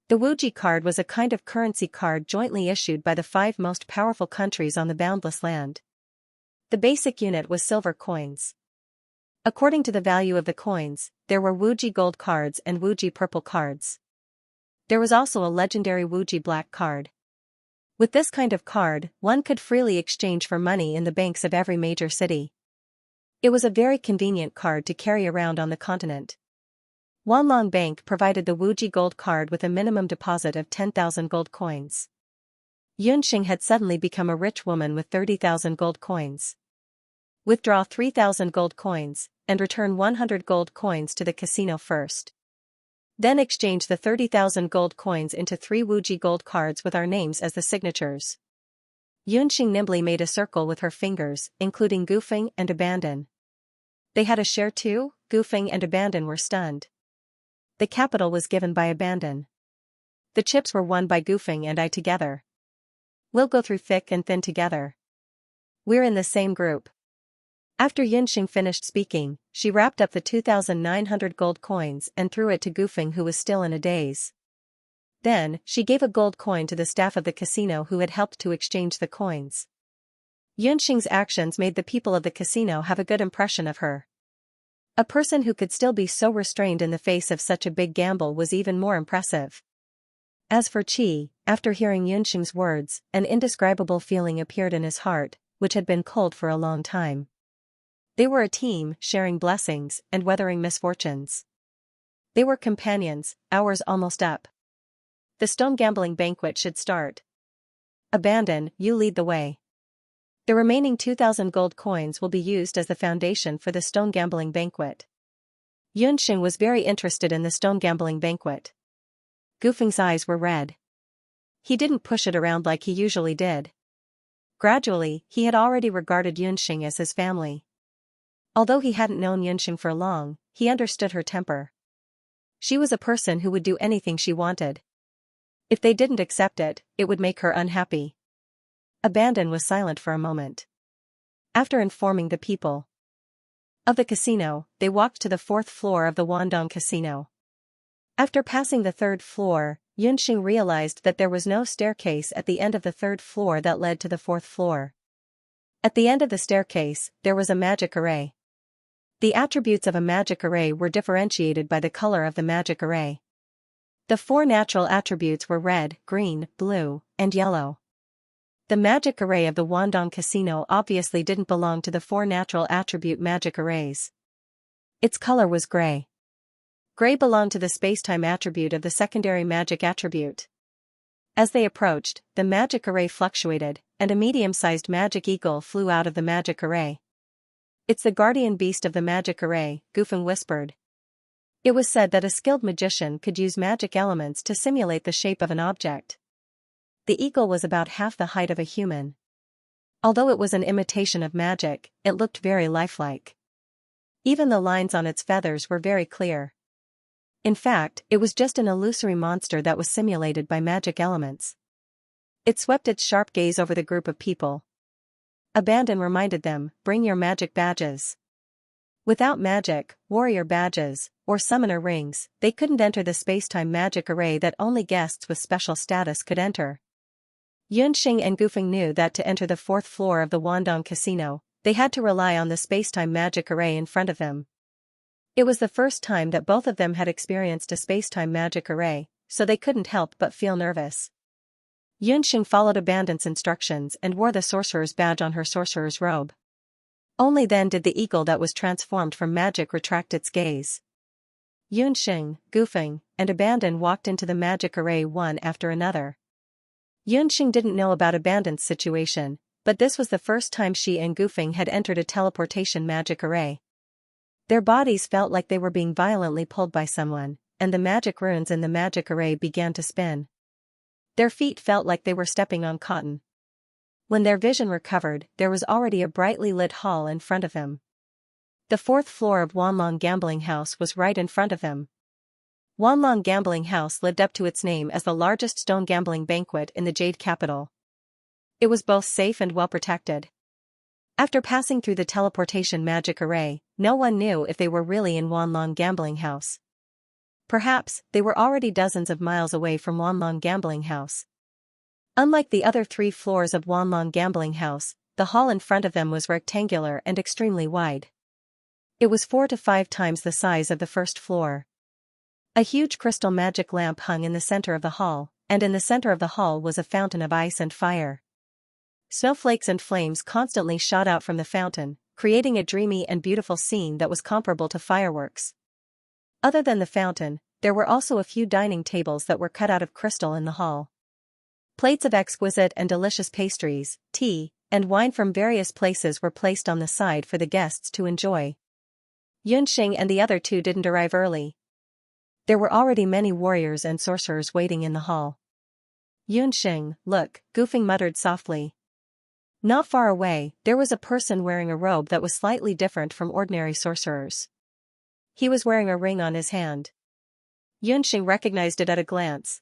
The Wuji card was a kind of currency card jointly issued by the 5 most powerful countries on the Boundless Land. The basic unit was silver coins. According to the value of the coins, there were Wuji gold cards and Wuji purple cards. There was also a legendary Wuji black card. With this kind of card, one could freely exchange for money in the banks of every major city. It was a very convenient card to carry around on the continent. Wanlong Bank provided the Wuji gold card with a minimum deposit of 10,000 gold coins. Yunxing had suddenly become a rich woman with 30,000 gold coins. Withdraw 3,000 gold coins, and return 100 gold coins to the casino first. Then exchange the 30,000 gold coins into 3 Wuji gold cards with our names as the signatures. Yunxing nimbly made a circle with her fingers, including Gufeng and Abandon. They had a share too. Gufeng and Abandon were stunned. The capital was given by Abandon. The chips were won by Gufeng and I together. We'll go through thick and thin together. We're in the same group. After Yunxing finished speaking, she wrapped up the 2,900 gold coins and threw it to Gufeng, who was still in a daze. Then, she gave a gold coin to the staff of the casino who had helped to exchange the coins. Yunxing's actions made the people of the casino have a good impression of her. A person who could still be so restrained in the face of such a big gamble was even more impressive. As for Qi, after hearing Yunxing's words, an indescribable feeling appeared in his heart, which had been cold for a long time. They were a team, sharing blessings and weathering misfortunes. They were companions. Hours almost up. The stone gambling banquet should start. Abandon, you lead the way. The remaining 2,000 gold coins will be used as the foundation for the stone gambling banquet. Yunxing was very interested in the stone gambling banquet. Gufeng's eyes were red. He didn't push it around like he usually did. Gradually, he had already regarded Yunxing as his family. Although he hadn't known Yunxing for long, he understood her temper. She was a person who would do anything she wanted. If they didn't accept it, it would make her unhappy. Abandon was silent for a moment. After informing the people of the casino, they walked to the 4th floor of the Wandong Casino. After passing the 3rd floor, Yunxing realized that there was no staircase at the end of the 3rd floor that led to the 4th floor. At the end of the staircase, there was a magic array. The attributes of a magic array were differentiated by the color of the magic array. The 4 natural attributes were red, green, blue, and yellow. The magic array of the Wandong Casino obviously didn't belong to the 4 natural attribute magic arrays. Its color was gray. Gray belonged to the spacetime attribute of the secondary magic attribute. As they approached, the magic array fluctuated, and a medium-sized magic eagle flew out of the magic array. It's the guardian beast of the magic array, Gufeng whispered. It was said that a skilled magician could use magic elements to simulate the shape of an object. The eagle was about half the height of a human. Although it was an imitation of magic, it looked very lifelike. Even the lines on its feathers were very clear. In fact, it was just an illusory monster that was simulated by magic elements. It swept its sharp gaze over the group of people. Abandon reminded them, bring your magic badges. Without magic, warrior badges, or summoner rings, they couldn't enter the spacetime magic array that only guests with special status could enter. Yunxing and Gufeng knew that to enter the 4th floor of the Wandong Casino, they had to rely on the spacetime magic array in front of them. It was the first time that both of them had experienced a spacetime magic array, so they couldn't help but feel nervous. Yunxing followed Abandon's instructions and wore the sorcerer's badge on her sorcerer's robe. Only then did the eagle that was transformed from magic retract its gaze. Yunxing, Gufeng, and Abandon walked into the magic array one after another. Yunxing didn't know about Abandon's situation, but this was the first time she and Gufeng had entered a teleportation magic array. Their bodies felt like they were being violently pulled by someone, and the magic runes in the magic array began to spin. Their feet felt like they were stepping on cotton. When their vision recovered, there was already a brightly lit hall in front of them. The 4th floor of Wanlong Gambling House was right in front of them. Wanlong Gambling House lived up to its name as the largest stone gambling banquet in the Jade Capital. It was both safe and well protected. After passing through the teleportation magic array, no one knew if they were really in Wanlong Gambling House. Perhaps, they were already dozens of miles away from Wanlong Gambling House. Unlike the other 3 floors of Wanlong Gambling House, the hall in front of them was rectangular and extremely wide. It was 4 to 5 times the size of the 1st floor. A huge crystal magic lamp hung in the center of the hall, and in the center of the hall was a fountain of ice and fire. Snowflakes and flames constantly shot out from the fountain, creating a dreamy and beautiful scene that was comparable to fireworks. Other than the fountain, there were also a few dining tables that were cut out of crystal in the hall. Plates of exquisite and delicious pastries, tea, and wine from various places were placed on the side for the guests to enjoy. Yunxing and the other 2 didn't arrive early. There were already many warriors and sorcerers waiting in the hall. Yunxing, look, Gufeng muttered softly. Not far away, there was a person wearing a robe that was slightly different from ordinary sorcerers. He was wearing a ring on his hand. Xianxia recognized it at a glance.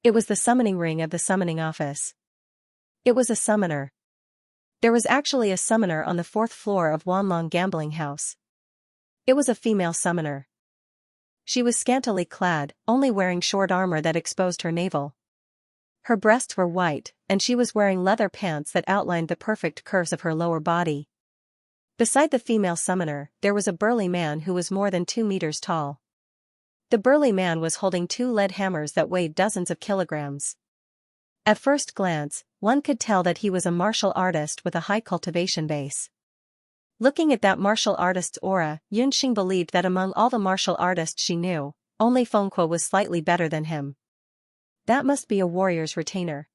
It was the summoning ring of the summoning office. It was a summoner. There was actually a summoner on the 4th floor of Wanlong Gambling House. It was a female summoner. She was scantily clad, only wearing short armor that exposed her navel. Her breasts were white, and she was wearing leather pants that outlined the perfect curves of her lower body. Beside the female summoner, there was a burly man who was more than 2 meters tall. The burly man was holding 2 lead hammers that weighed dozens of kilograms. At first glance, one could tell that he was a martial artist with a high cultivation base. Looking at that martial artist's aura, Xianxia believed that among all the martial artists she knew, only Fengkuo was slightly better than him. That must be a warrior's retainer.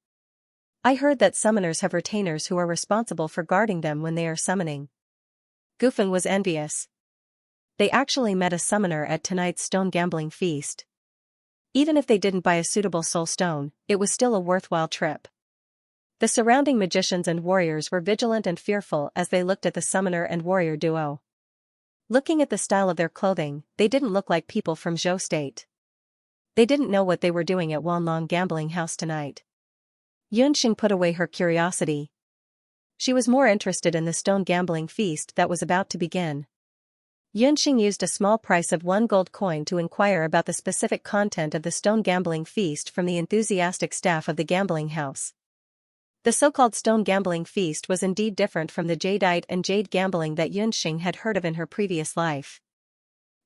I heard that summoners have retainers who are responsible for guarding them when they are summoning. Gufeng was envious. They actually met a summoner at tonight's stone gambling feast. Even if they didn't buy a suitable soul stone, it was still a worthwhile trip. The surrounding magicians and warriors were vigilant and fearful as they looked at the summoner and warrior duo. Looking at the style of their clothing, they didn't look like people from Zhou State. They didn't know what they were doing at Wanlong Gambling House tonight. Xianxia put away her curiosity. She was more interested in the stone gambling feast that was about to begin. Xianxia used a small price of 1 gold coin to inquire about the specific content of the stone gambling feast from the enthusiastic staff of the gambling house. The so-called stone gambling feast was indeed different from the jadeite and jade gambling that Xianxia had heard of in her previous life.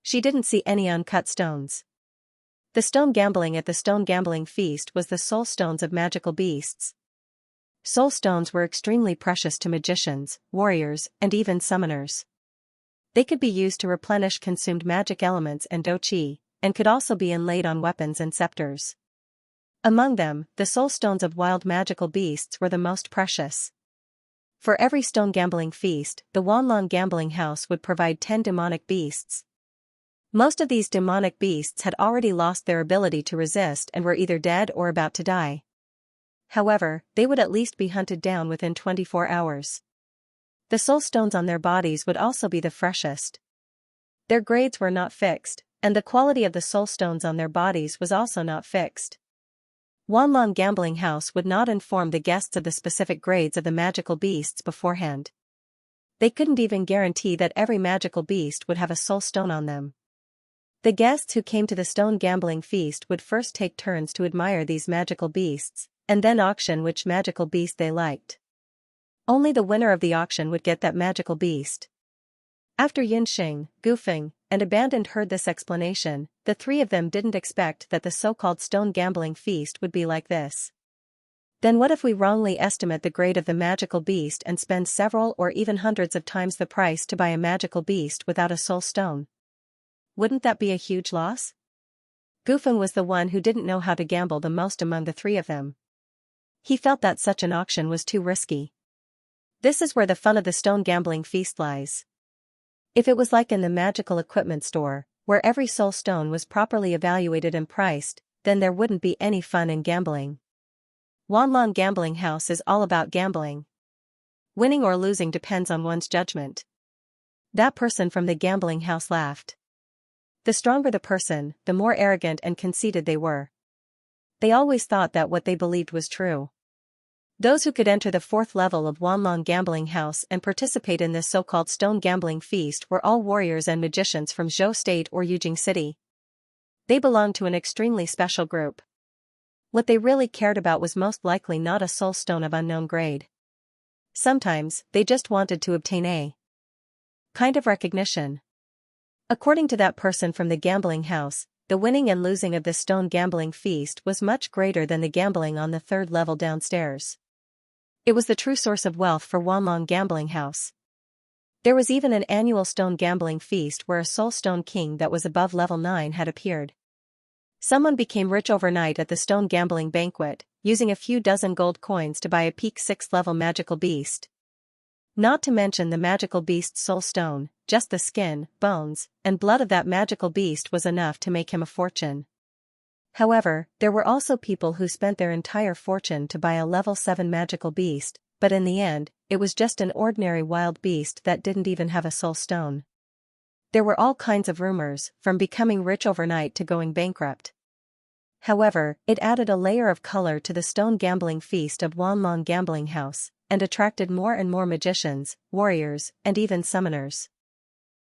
She didn't see any uncut stones. The stone gambling at the stone gambling feast was the soul stones of magical beasts. Soul stones were extremely precious to magicians, warriors, and even summoners. They could be used to replenish consumed magic elements and doqi, and could also be inlaid on weapons and scepters. Among them, the soul stones of wild magical beasts were the most precious. For every stone gambling feast, the Wanlong Gambling House would provide 10 demonic beasts. Most of these demonic beasts had already lost their ability to resist and were either dead or about to die. However, they would at least be hunted down within 24 hours. The soul stones on their bodies would also be the freshest. Their grades were not fixed, and the quality of the soul stones on their bodies was also not fixed. Wanlong Gambling House would not inform the guests of the specific grades of the magical beasts beforehand. They couldn't even guarantee that every magical beast would have a soul stone on them. The guests who came to the stone gambling feast would first take turns to admire these magical beasts, and then auction which magical beast they liked. Only the winner of the auction would get that magical beast. After Xianxia, Gufeng, and Abandoned heard this explanation, the 3 of them didn't expect that the so-called stone gambling feast would be like this. Then what if we wrongly estimate the grade of the magical beast and spend several or even hundreds of times the price to buy a magical beast without a soul stone? Wouldn't that be a huge loss? Gufeng was the one who didn't know how to gamble the most among the 3 of them. He felt that such an auction was too risky. This is where the fun of the stone gambling feast lies. If it was like in the magical equipment store, where every soul stone was properly evaluated and priced, then there wouldn't be any fun in gambling. Wanlong Gambling House is all about gambling. Winning or losing depends on one's judgment. That person from the gambling house laughed. The stronger the person, the more arrogant and conceited they were. They always thought that what they believed was true. Those who could enter the 4th level of Wanlong Gambling House and participate in this so-called stone gambling feast were all warriors and magicians from Zhou State or Yujing City. They belonged to an extremely special group. What they really cared about was most likely not a soul stone of unknown grade. Sometimes, they just wanted to obtain a kind of recognition. According to that person from the gambling house, the winning and losing of this stone gambling feast was much greater than the gambling on the 3rd level downstairs. It was the true source of wealth for Wanlong Gambling House. There was even an annual stone gambling feast where a soul stone king that was above level 9 had appeared. Someone became rich overnight at the stone gambling banquet, using a few dozen gold coins to buy a peak 6th level magical beast. Not to mention the magical beast's soul stone, just the skin, bones, and blood of that magical beast was enough to make him a fortune. However, there were also people who spent their entire fortune to buy a level 7 magical beast, but in the end, it was just an ordinary wild beast that didn't even have a soul stone. There were all kinds of rumors, from becoming rich overnight to going bankrupt. However, it added a layer of color to the stone gambling feast of Wanlong Gambling House, and attracted more and more magicians, warriors, and even summoners.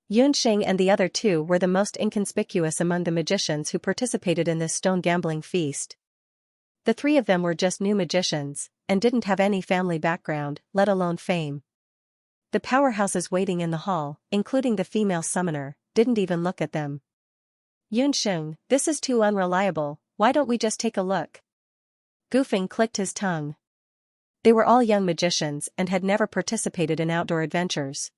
Yunxing and the other two were the most inconspicuous among the magicians who participated in this stone gambling feast. The three of them were just new magicians, and didn't have any family background, let alone fame. The powerhouses waiting in the hall, including the female summoner, didn't even look at them. Yunxing, this is too unreliable, why don't we just take a look? Gufeng clicked his tongue. They were all young magicians and had never participated in outdoor adventures.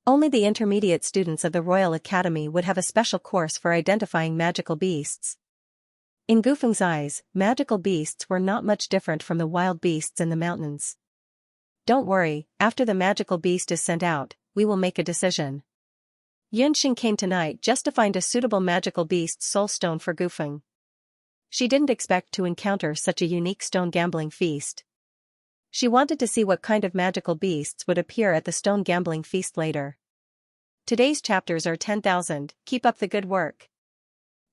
Only the intermediate students of the Royal Academy would have a special course for identifying magical beasts. In Gufeng's eyes, magical beasts were not much different from the wild beasts in the mountains. Don't worry, after the magical beast is sent out, we will make a decision. Yunxing came tonight just to find a suitable magical beast soul stone for Gufeng. She didn't expect to encounter such a unique stone gambling feast. She wanted to see what kind of magical beasts would appear at the stone gambling feast later. Today's chapters are 10,000, keep up the good work.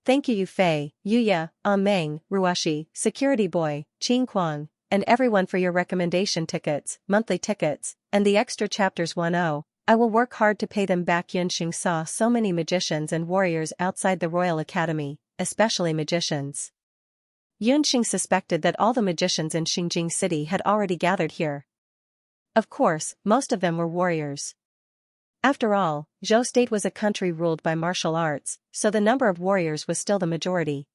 Thank you Yufei, Yuya, Meng, Ruashi, Security Boy, Qingquan, and everyone for your recommendation tickets, monthly tickets, and the extra chapters 10. I will work hard to pay them back. Yunxing saw so many magicians and warriors outside the Royal Academy, especially magicians. Yunxing suspected that all the magicians in Xingjing City had already gathered here. Of course, most of them were warriors. After all, Zhou State was a country ruled by martial arts, so the number of warriors was still the majority.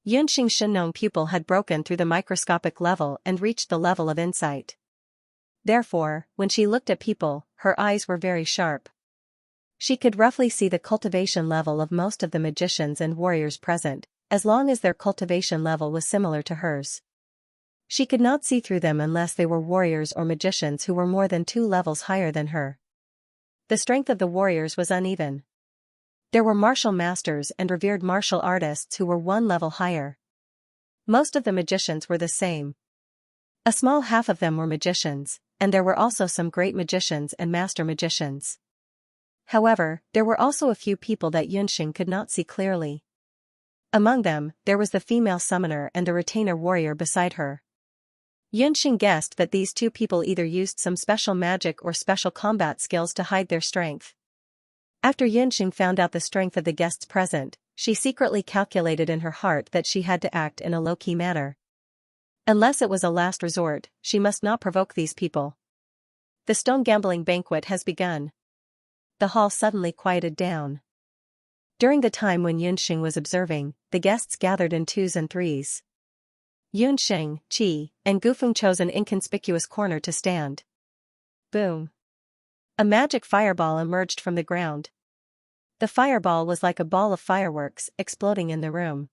Yunxing's Shenong pupil had broken through the microscopic level and reached the level of insight. Therefore, when she looked at people, her eyes were very sharp. She could roughly see the cultivation level of most of the magicians and warriors present, as long as their cultivation level was similar to hers. She could not see through them unless they were warriors or magicians who were more than 2 levels higher than her. The strength of the warriors was uneven. There were martial masters and revered martial artists who were 1 level higher. Most of the magicians were the same. A small half of them were magicians, and there were also some great magicians and master magicians. However, there were also a few people that Yunxing could not see clearly. Among them, there was the female summoner and the retainer warrior beside her. Yunxing guessed that these two people either used some special magic or special combat skills to hide their strength. After Yunxing found out the strength of the guests present, she secretly calculated in her heart that she had to act in a low-key manner. Unless it was a last resort, she must not provoke these people. The stone gambling banquet has begun. The hall suddenly quieted down. During the time when Yunxing was observing, the guests gathered in 2s and 3s. Yunxing, Qi, and Gufeng chose an inconspicuous corner to stand. Boom! A magic fireball emerged from the ground. The fireball was like a ball of fireworks exploding in the room.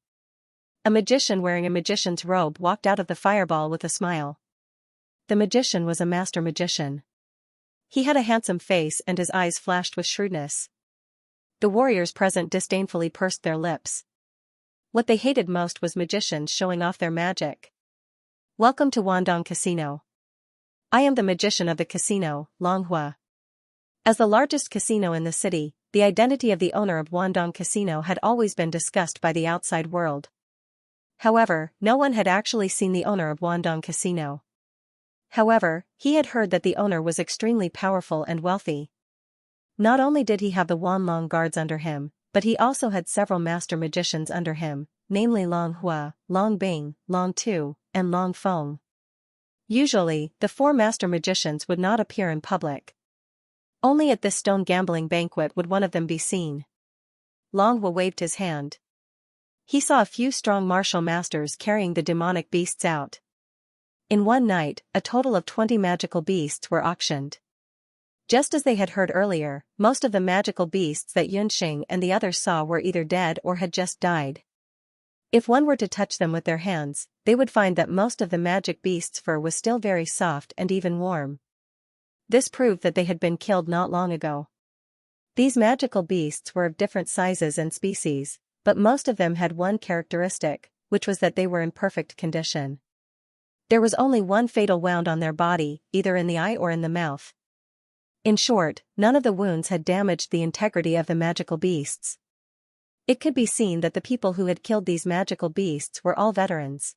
A magician wearing a magician's robe walked out of the fireball with a smile. The magician was a master magician. He had a handsome face and his eyes flashed with shrewdness. The warriors present disdainfully pursed their lips. What they hated most was magicians showing off their magic. Welcome to Wandong Casino. I am the magician of the casino, Longhua. As the largest casino in the city, the identity of the owner of Wandong Casino had always been discussed by the outside world. However, no one had actually seen the owner of Wandong Casino. However, he had heard that the owner was extremely powerful and wealthy. Not only did he have the Wanlong guards under him, but he also had several master magicians under him, namely Long Hua, Long Bing, Long Tu, and Long Feng. Usually, the 4 master magicians would not appear in public. Only at this stone gambling banquet would one of them be seen. Long Hua waved his hand. He saw a few strong martial masters carrying the demonic beasts out. In one night, a total of 20 magical beasts were auctioned. Just as they had heard earlier, most of the magical beasts that Yunxing and the others saw were either dead or had just died. If one were to touch them with their hands, they would find that most of the magic beasts' fur was still very soft and even warm. This proved that they had been killed not long ago. These magical beasts were of different sizes and species, but most of them had one characteristic, which was that they were in perfect condition. There was only one fatal wound on their body, either in the eye or in the mouth. In short, none of the wounds had damaged the integrity of the magical beasts. It could be seen that the people who had killed these magical beasts were all veterans.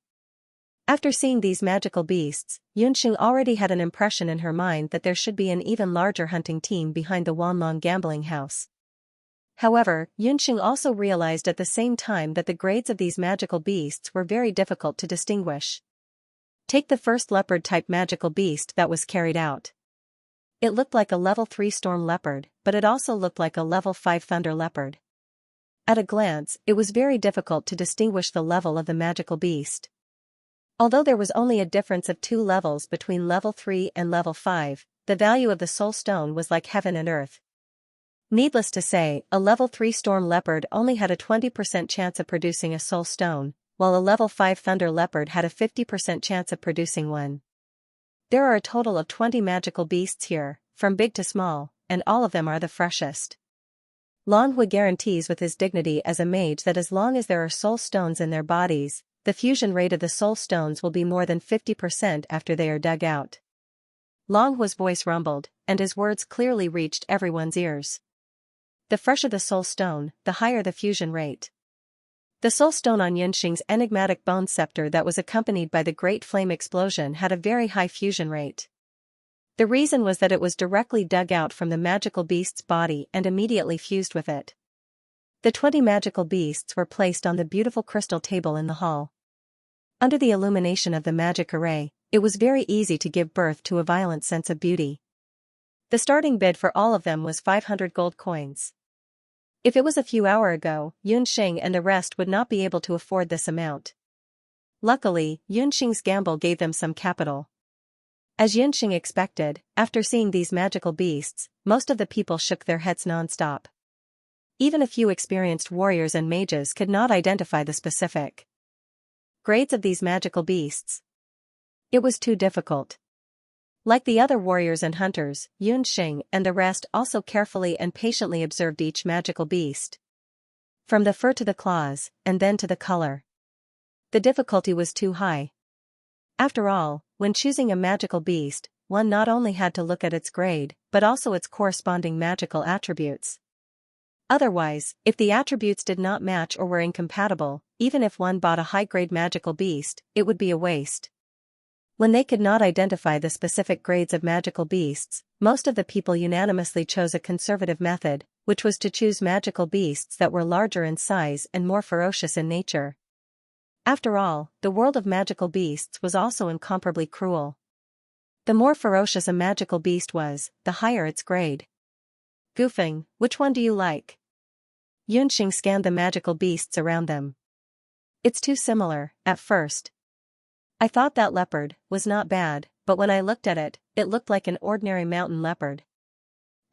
After seeing these magical beasts, Xianxia already had an impression in her mind that there should be an even larger hunting team behind the Wanlong gambling house. However, Xianxia also realized at the same time that the grades of these magical beasts were very difficult to distinguish. Take the first leopard-type magical beast that was carried out. It looked like a level 3 storm leopard, but it also looked like a level 5 thunder leopard. At a glance, it was very difficult to distinguish the level of the magical beast. Although there was only a difference of 2 levels between level 3 and level 5, the value of the soul stone was like heaven and earth. Needless to say, a level 3 storm leopard only had a 20% chance of producing a soul stone, while a level 5 thunder leopard had a 50% chance of producing one. There are a total of 20 magical beasts here, from big to small, and all of them are the freshest. Lan Hui guarantees with his dignity as a mage that as long as there are soul stones in their bodies, the fusion rate of the soul stones will be more than 50% after they are dug out. Lan Hui's voice rumbled, and his words clearly reached everyone's ears. The fresher the soul stone, the higher the fusion rate. The soul stone on Xianxia's enigmatic bone scepter that was accompanied by the great flame explosion had a very high fusion rate. The reason was that it was directly dug out from the magical beast's body and immediately fused with it. The 20 magical beasts were placed on the beautiful crystal table in the hall. Under the illumination of the magic array, it was very easy to give birth to a violent sense of beauty. The starting bid for all of them was 500 gold coins. If it was a few hours ago, Xianxia and the rest would not be able to afford this amount. Luckily, Xianxia's gamble gave them some capital. As Xianxia expected, after seeing these magical beasts, most of the people shook their heads non-stop. Even a few experienced warriors and mages could not identify the specific grades of these magical beasts. It was too difficult. Like the other warriors and hunters, Xianxia and the rest also carefully and patiently observed each magical beast. From the fur to the claws, and then to the color. The difficulty was too high. After all, when choosing a magical beast, one not only had to look at its grade, but also its corresponding magical attributes. Otherwise, if the attributes did not match or were incompatible, even if one bought a high-grade magical beast, it would be a waste. When they could not identify the specific grades of magical beasts, most of the people unanimously chose a conservative method, which was to choose magical beasts that were larger in size and more ferocious in nature. After all, the world of magical beasts was also incomparably cruel. The more ferocious a magical beast was, the higher its grade. Goofing, which one do you like? Xianxia scanned the magical beasts around them. It's too similar, at first. I thought that leopard was not bad, but when I looked at it, it looked like an ordinary mountain leopard.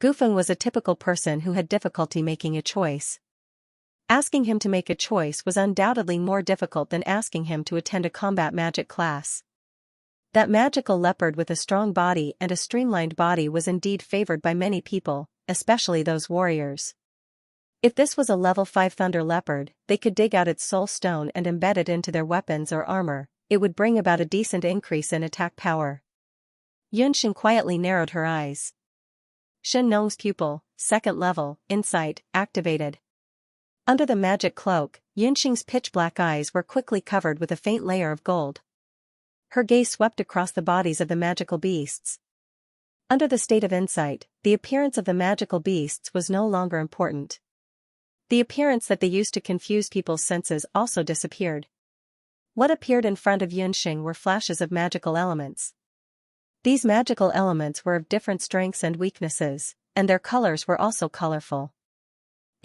Goofing was a typical person who had difficulty making a choice. Asking him to make a choice was undoubtedly more difficult than asking him to attend a combat magic class. That magical leopard with a strong body and a streamlined body was indeed favored by many people, especially those warriors. If this was a level 5 thunder leopard, they could dig out its soul stone and embed it into their weapons or armor. It would bring about a decent increase in attack power. Xianxia quietly narrowed her eyes. Shen Nong's pupil, 2nd level, insight, activated. Under the magic cloak, Xianxia's pitch-black eyes were quickly covered with a faint layer of gold. Her gaze swept across the bodies of the magical beasts. Under the state of insight, the appearance of the magical beasts was no longer important. The appearance that they used to confuse people's senses also disappeared. What appeared in front of Xianxia were flashes of magical elements. These magical elements were of different strengths and weaknesses, and their colors were also colorful.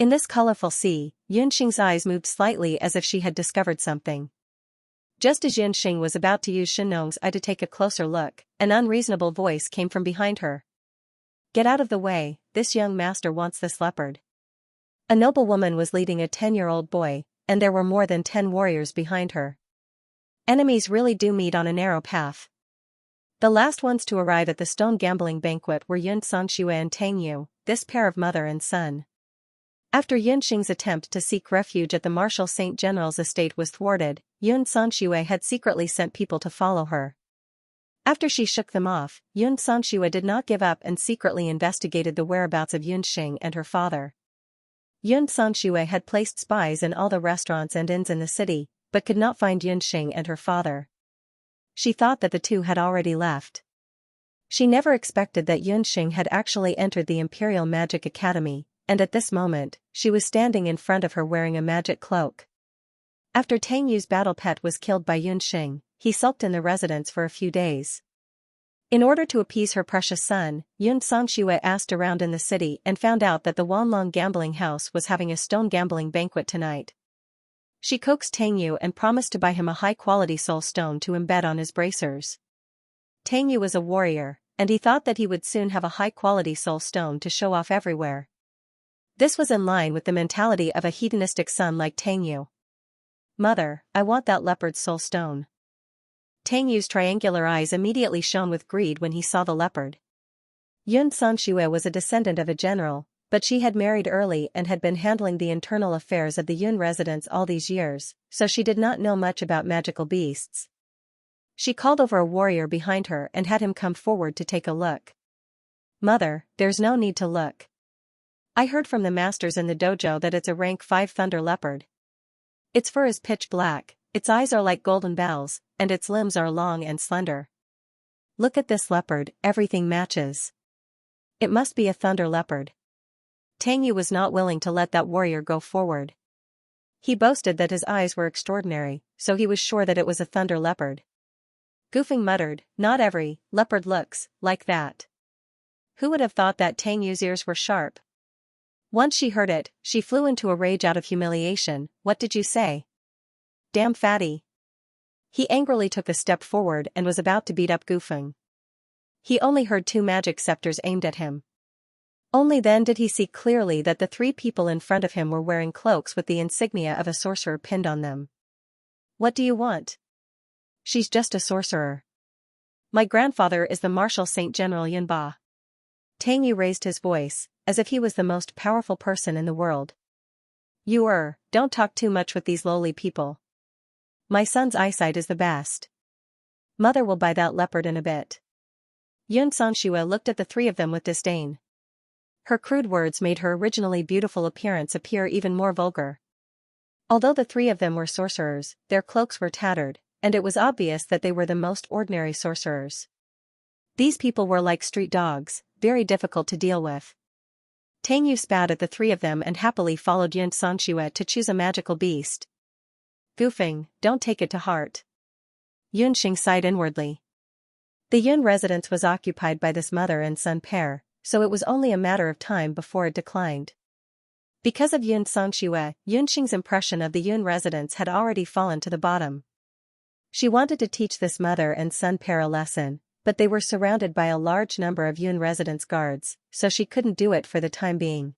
In this colorful sea, Xianxia's eyes moved slightly as if she had discovered something. Just as Xianxia was about to use Shen Nong's eye to take a closer look, an unreasonable voice came from behind her. Get out of the way, this young master wants this leopard. A noble woman was leading a 10-year-old boy, and there were more than 10 warriors behind her. Enemies really do meet on a narrow path. The last ones to arrive at the stone gambling banquet were Yun Sanxue and Tang Yu, this pair of mother and son. After Xianxia's attempt to seek refuge at the Marshal Saint General's estate was thwarted, Yun Sanxue had secretly sent people to follow her. After she shook them off, Xianxia did not give up and secretly investigated the whereabouts of Yunxing and her father. Xianxia had placed spies in all the restaurants and inns in the city, but could not find Yunxing and her father. She thought that the two had already left. She never expected that Yunxing had actually entered the Imperial Magic Academy, and at this moment, she was standing in front of her wearing a magic cloak. After Tang Yu's battle pet was killed by Yunxing, he sulked in the residence for a few days. In order to appease her precious son, Xianxia asked around in the city and found out that the Wanlong gambling house was having a stone gambling banquet tonight. She coaxed Tang Yu and promised to buy him a high-quality soul stone to embed on his bracers. Tang Yu was a warrior, and he thought that he would soon have a high-quality soul stone to show off everywhere. This was in line with the mentality of a hedonistic son like Tang Yu. "Mother, I want that leopard's soul stone." Tang Yu's triangular eyes immediately shone with greed when he saw the leopard. Xianxia was a descendant of a general, but she had married early and had been handling the internal affairs of the Yun residence all these years, so she did not know much about magical beasts. She called over a warrior behind her and had him come forward to take a look. "Mother, there's no need to look. I heard from the masters in the dojo that it's a rank 5 thunder leopard. Its fur is pitch black, its eyes are like golden bells, and its limbs are long and slender. Look at this leopard, everything matches. It must be a thunder leopard." Tang Yu was not willing to let that warrior go forward. He boasted that his eyes were extraordinary, so he was sure that it was a thunder leopard. Gufeng muttered, "Not every leopard looks like that." Who would have thought that Tang Yu's ears were sharp? Once she heard it, she flew into a rage out of humiliation. "What did you say? Damn fatty." He angrily took a step forward and was about to beat up Gufeng. He only heard 2 magic scepters aimed at him. Only then did he see clearly that the 3 people in front of him were wearing cloaks with the insignia of a sorcerer pinned on them. "What do you want?" "She's just a sorcerer. My grandfather is the Martial Saint General Yunba." Tang Yu raised his voice, as if he was the most powerful person in the world. Don't talk too much with these lowly people. My son's eyesight is the best. Mother will buy that leopard in a bit." Xianxia looked at the 3 of them with disdain. Her crude words made her originally beautiful appearance appear even more vulgar. Although the 3 of them were sorcerers, their cloaks were tattered, and it was obvious that they were the most ordinary sorcerers. These people were like street dogs, very difficult to deal with. Tang Yu spat at the 3 of them and happily followed Xianxia to choose a magical beast. "Gufeng, don't take it to heart." Yunxing sighed inwardly. The Yun residence was occupied by this mother and son pair, so it was only a matter of time before it declined. Because of Xianxia, Yunxing's impression of the Yun residence had already fallen to the bottom. She wanted to teach this mother and son pair a lesson, but they were surrounded by a large number of Yun residence guards, so she couldn't do it for the time being.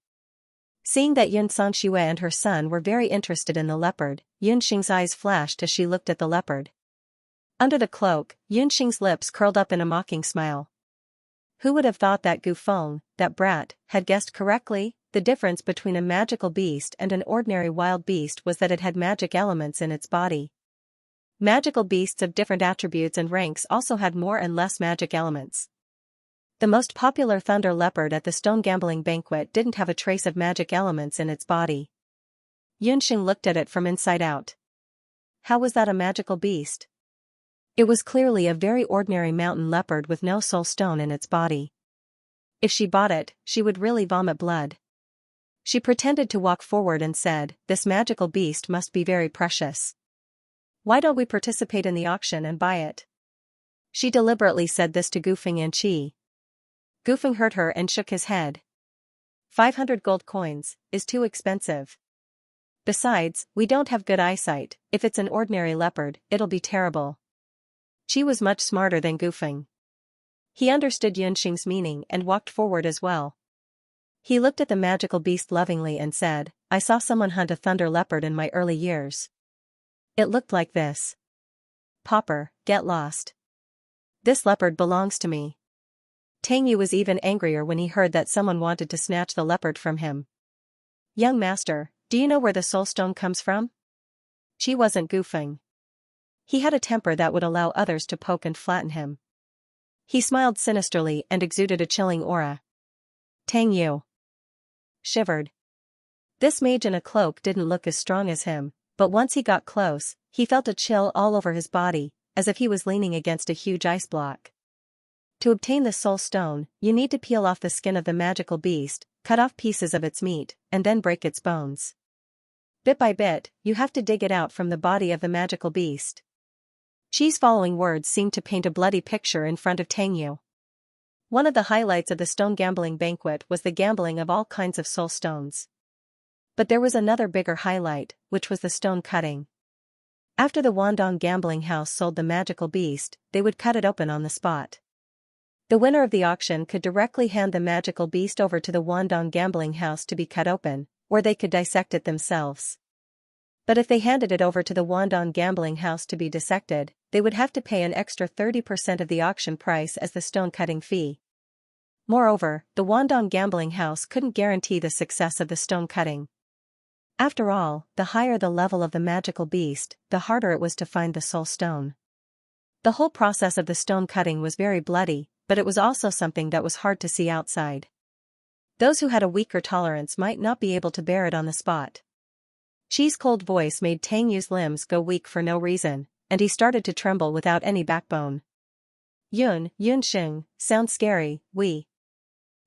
Seeing that Xianxia and her son were very interested in the leopard, Yunxing's eyes flashed as she looked at the leopard. Under the cloak, Yunxing's lips curled up in a mocking smile. Who would have thought that Gufeng, that brat, had guessed correctly? The difference between a magical beast and an ordinary wild beast was that it had magic elements in its body. Magical beasts of different attributes and ranks also had more and less magic elements. The most popular thunder leopard at the stone gambling banquet didn't have a trace of magic elements in its body. Yunxing looked at it from inside out. How was that a magical beast? It was clearly a very ordinary mountain leopard with no soul stone in its body. If she bought it, she would really vomit blood. She pretended to walk forward and said, "This magical beast must be very precious. Why don't we participate in the auction and buy it?" She deliberately said this to Gufeng and Qi. Gufeng heard her and shook his head. 500 gold coins is too expensive. Besides, we don't have good eyesight. If it's an ordinary leopard, it'll be terrible. Qi was much smarter than Gufeng. He understood Yunxing's meaning and walked forward as well. He looked at the magical beast lovingly and said, "I saw someone hunt a thunder leopard in my early years. It looked like this. Pauper, get lost. This leopard belongs to me." Tang Yu was even angrier when he heard that someone wanted to snatch the leopard from him. "Young master, do you know where the soul stone comes from?" Qi wasn't Gufeng. He had a temper that would allow others to poke and flatten him. He smiled sinisterly and exuded a chilling aura. Tang Yu shivered. This mage in a cloak didn't look as strong as him, but once he got close, he felt a chill all over his body, as if he was leaning against a huge ice block. To obtain the soul stone, you need to peel off the skin of the magical beast, cut off pieces of its meat, and then break its bones. Bit by bit, you have to dig it out from the body of the magical beast. Qi's following words seemed to paint a bloody picture in front of Tang Yu. One of the highlights of the stone gambling banquet was the gambling of all kinds of soul stones. But there was another bigger highlight, which was the stone cutting. After the Wandong gambling house sold the magical beast, they would cut it open on the spot. The winner of the auction could directly hand the magical beast over to the Wandong gambling house to be cut open, or they could dissect it themselves. But if they handed it over to the Wandong gambling house to be dissected, they would have to pay an extra 30% of the auction price as the stone cutting fee. Moreover, the Wandong gambling house couldn't guarantee the success of the stone cutting. After all, the higher the level of the magical beast, the harder it was to find the soul stone. The whole process of the stone cutting was very bloody, but it was also something that was hard to see outside. Those who had a weaker tolerance might not be able to bear it on the spot. Qi's cold voice made Tang Yu's limbs go weak for no reason, and he started to tremble without any backbone. Yunxing, sounds scary,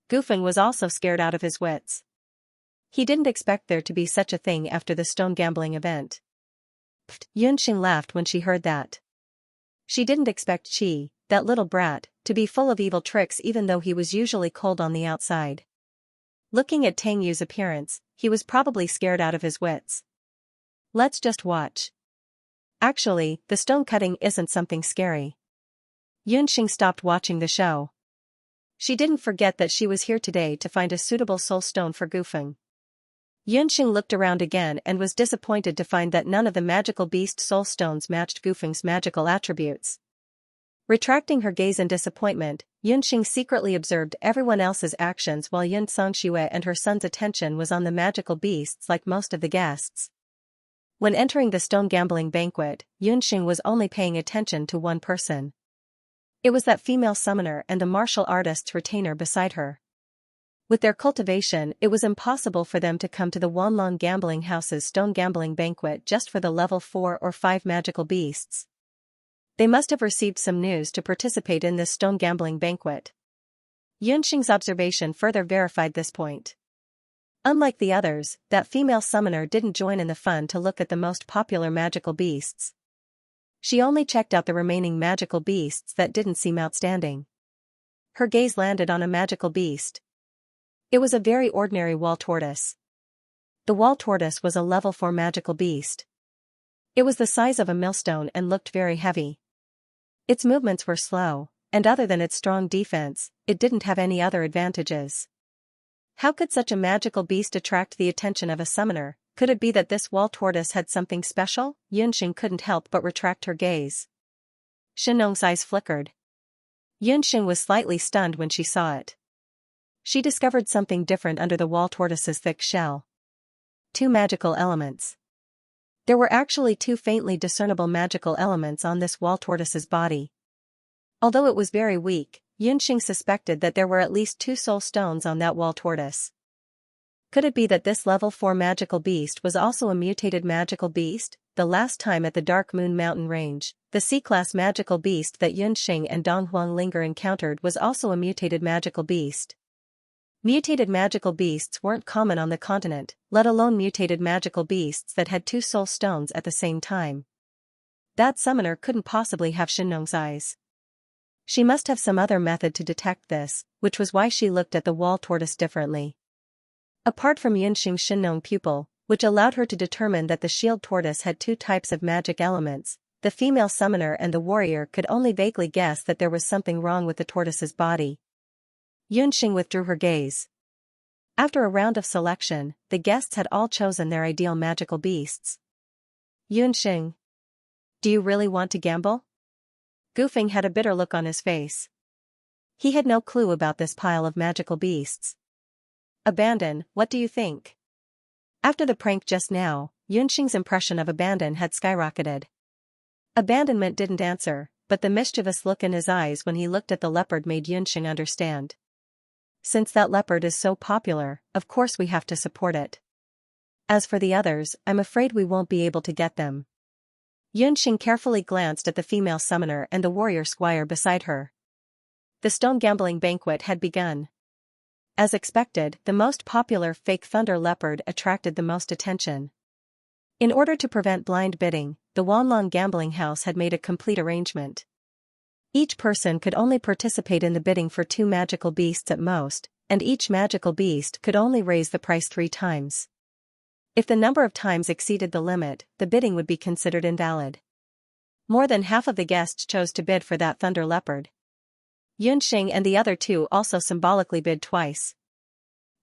Gufeng was also scared out of his wits. He didn't expect there to be such a thing after the stone gambling event. Pfft, Yunxing laughed when she heard that. She didn't expect Qi, that little brat, to be full of evil tricks even though he was usually cold on the outside. Looking at Tang Yu's appearance, he was probably scared out of his wits. Let's just watch. Actually, the stone cutting isn't something scary. Yunxing stopped watching the show. She didn't forget that she was here today to find a suitable soul stone for Gufeng. Yunxing looked around again and was disappointed to find that none of the magical beast soul stones matched Gufeng's magical attributes. Retracting her gaze in disappointment, Yunxing secretly observed everyone else's actions while Xianxia and her son's attention was on the magical beasts like most of the guests. When entering the stone gambling banquet, Yunxing was only paying attention to one person. It was that female summoner and the martial artist's retainer beside her. With their cultivation, it was impossible for them to come to the Wanlong gambling house's stone gambling banquet just for the level 4 or 5 magical beasts. They must have received some news to participate in this stone gambling banquet. Yunxing's observation further verified this point. Unlike the others, that female summoner didn't join in the fun to look at the most popular magical beasts. She only checked out the remaining magical beasts that didn't seem outstanding. Her gaze landed on a magical beast. It was a very ordinary wall tortoise. The wall tortoise was a level 4 magical beast. It was the size of a millstone and looked very heavy. Its movements were slow, and other than its strong defense, it didn't have any other advantages. How could such a magical beast attract the attention of a summoner? Could it be that this wall tortoise had something special? Yunxing couldn't help but retract her gaze. Shenong's eyes flickered. Yunxing was slightly stunned when she saw it. She discovered something different under the wall tortoise's thick shell. 2 magical elements. There were actually 2 faintly discernible magical elements on this wall tortoise's body. Although it was very weak, Yunxing suspected that there were at least 2 soul stones on that wall tortoise. Could it be that this level 4 magical beast was also a mutated magical beast? The last time at the Dark Moon Mountain Range, the C-class magical beast that Yunxing and Donghuang Linger encountered was also a mutated magical beast. Mutated magical beasts weren't common on the continent, let alone mutated magical beasts that had 2 soul stones at the same time. That summoner couldn't possibly have Shenong's eyes. She must have some other method to detect this, which was why she looked at the wall tortoise differently. Apart from Yunxing's Shenong pupil, which allowed her to determine that the shield tortoise had 2 types of magic elements, the female summoner and the warrior could only vaguely guess that there was something wrong with the tortoise's body. Yunxing withdrew her gaze. After a round of selection, the guests had all chosen their ideal magical beasts. Yunxing, do you really want to gamble? Gufeng had a bitter look on his face. He had no clue about this pile of magical beasts. Abandon, what do you think? After the prank just now, Yunxing's impression of abandon had skyrocketed. Abandonment didn't answer, but the mischievous look in his eyes when he looked at the leopard made Xianxia understand. Since that leopard is so popular, of course we have to support it. As for the others, I'm afraid we won't be able to get them. Xianxia carefully glanced at the female summoner and the warrior squire beside her. The stone gambling banquet had begun. As expected, the most popular fake thunder leopard attracted the most attention. In order to prevent blind bidding, the Wanlong gambling house had made a complete arrangement. Each person could only participate in the bidding for 2 magical beasts at most, and each magical beast could only raise the price 3 times. If the number of times exceeded the limit, the bidding would be considered invalid. More than half of the guests chose to bid for that thunder leopard. Xianxia and the other 2 also symbolically bid twice.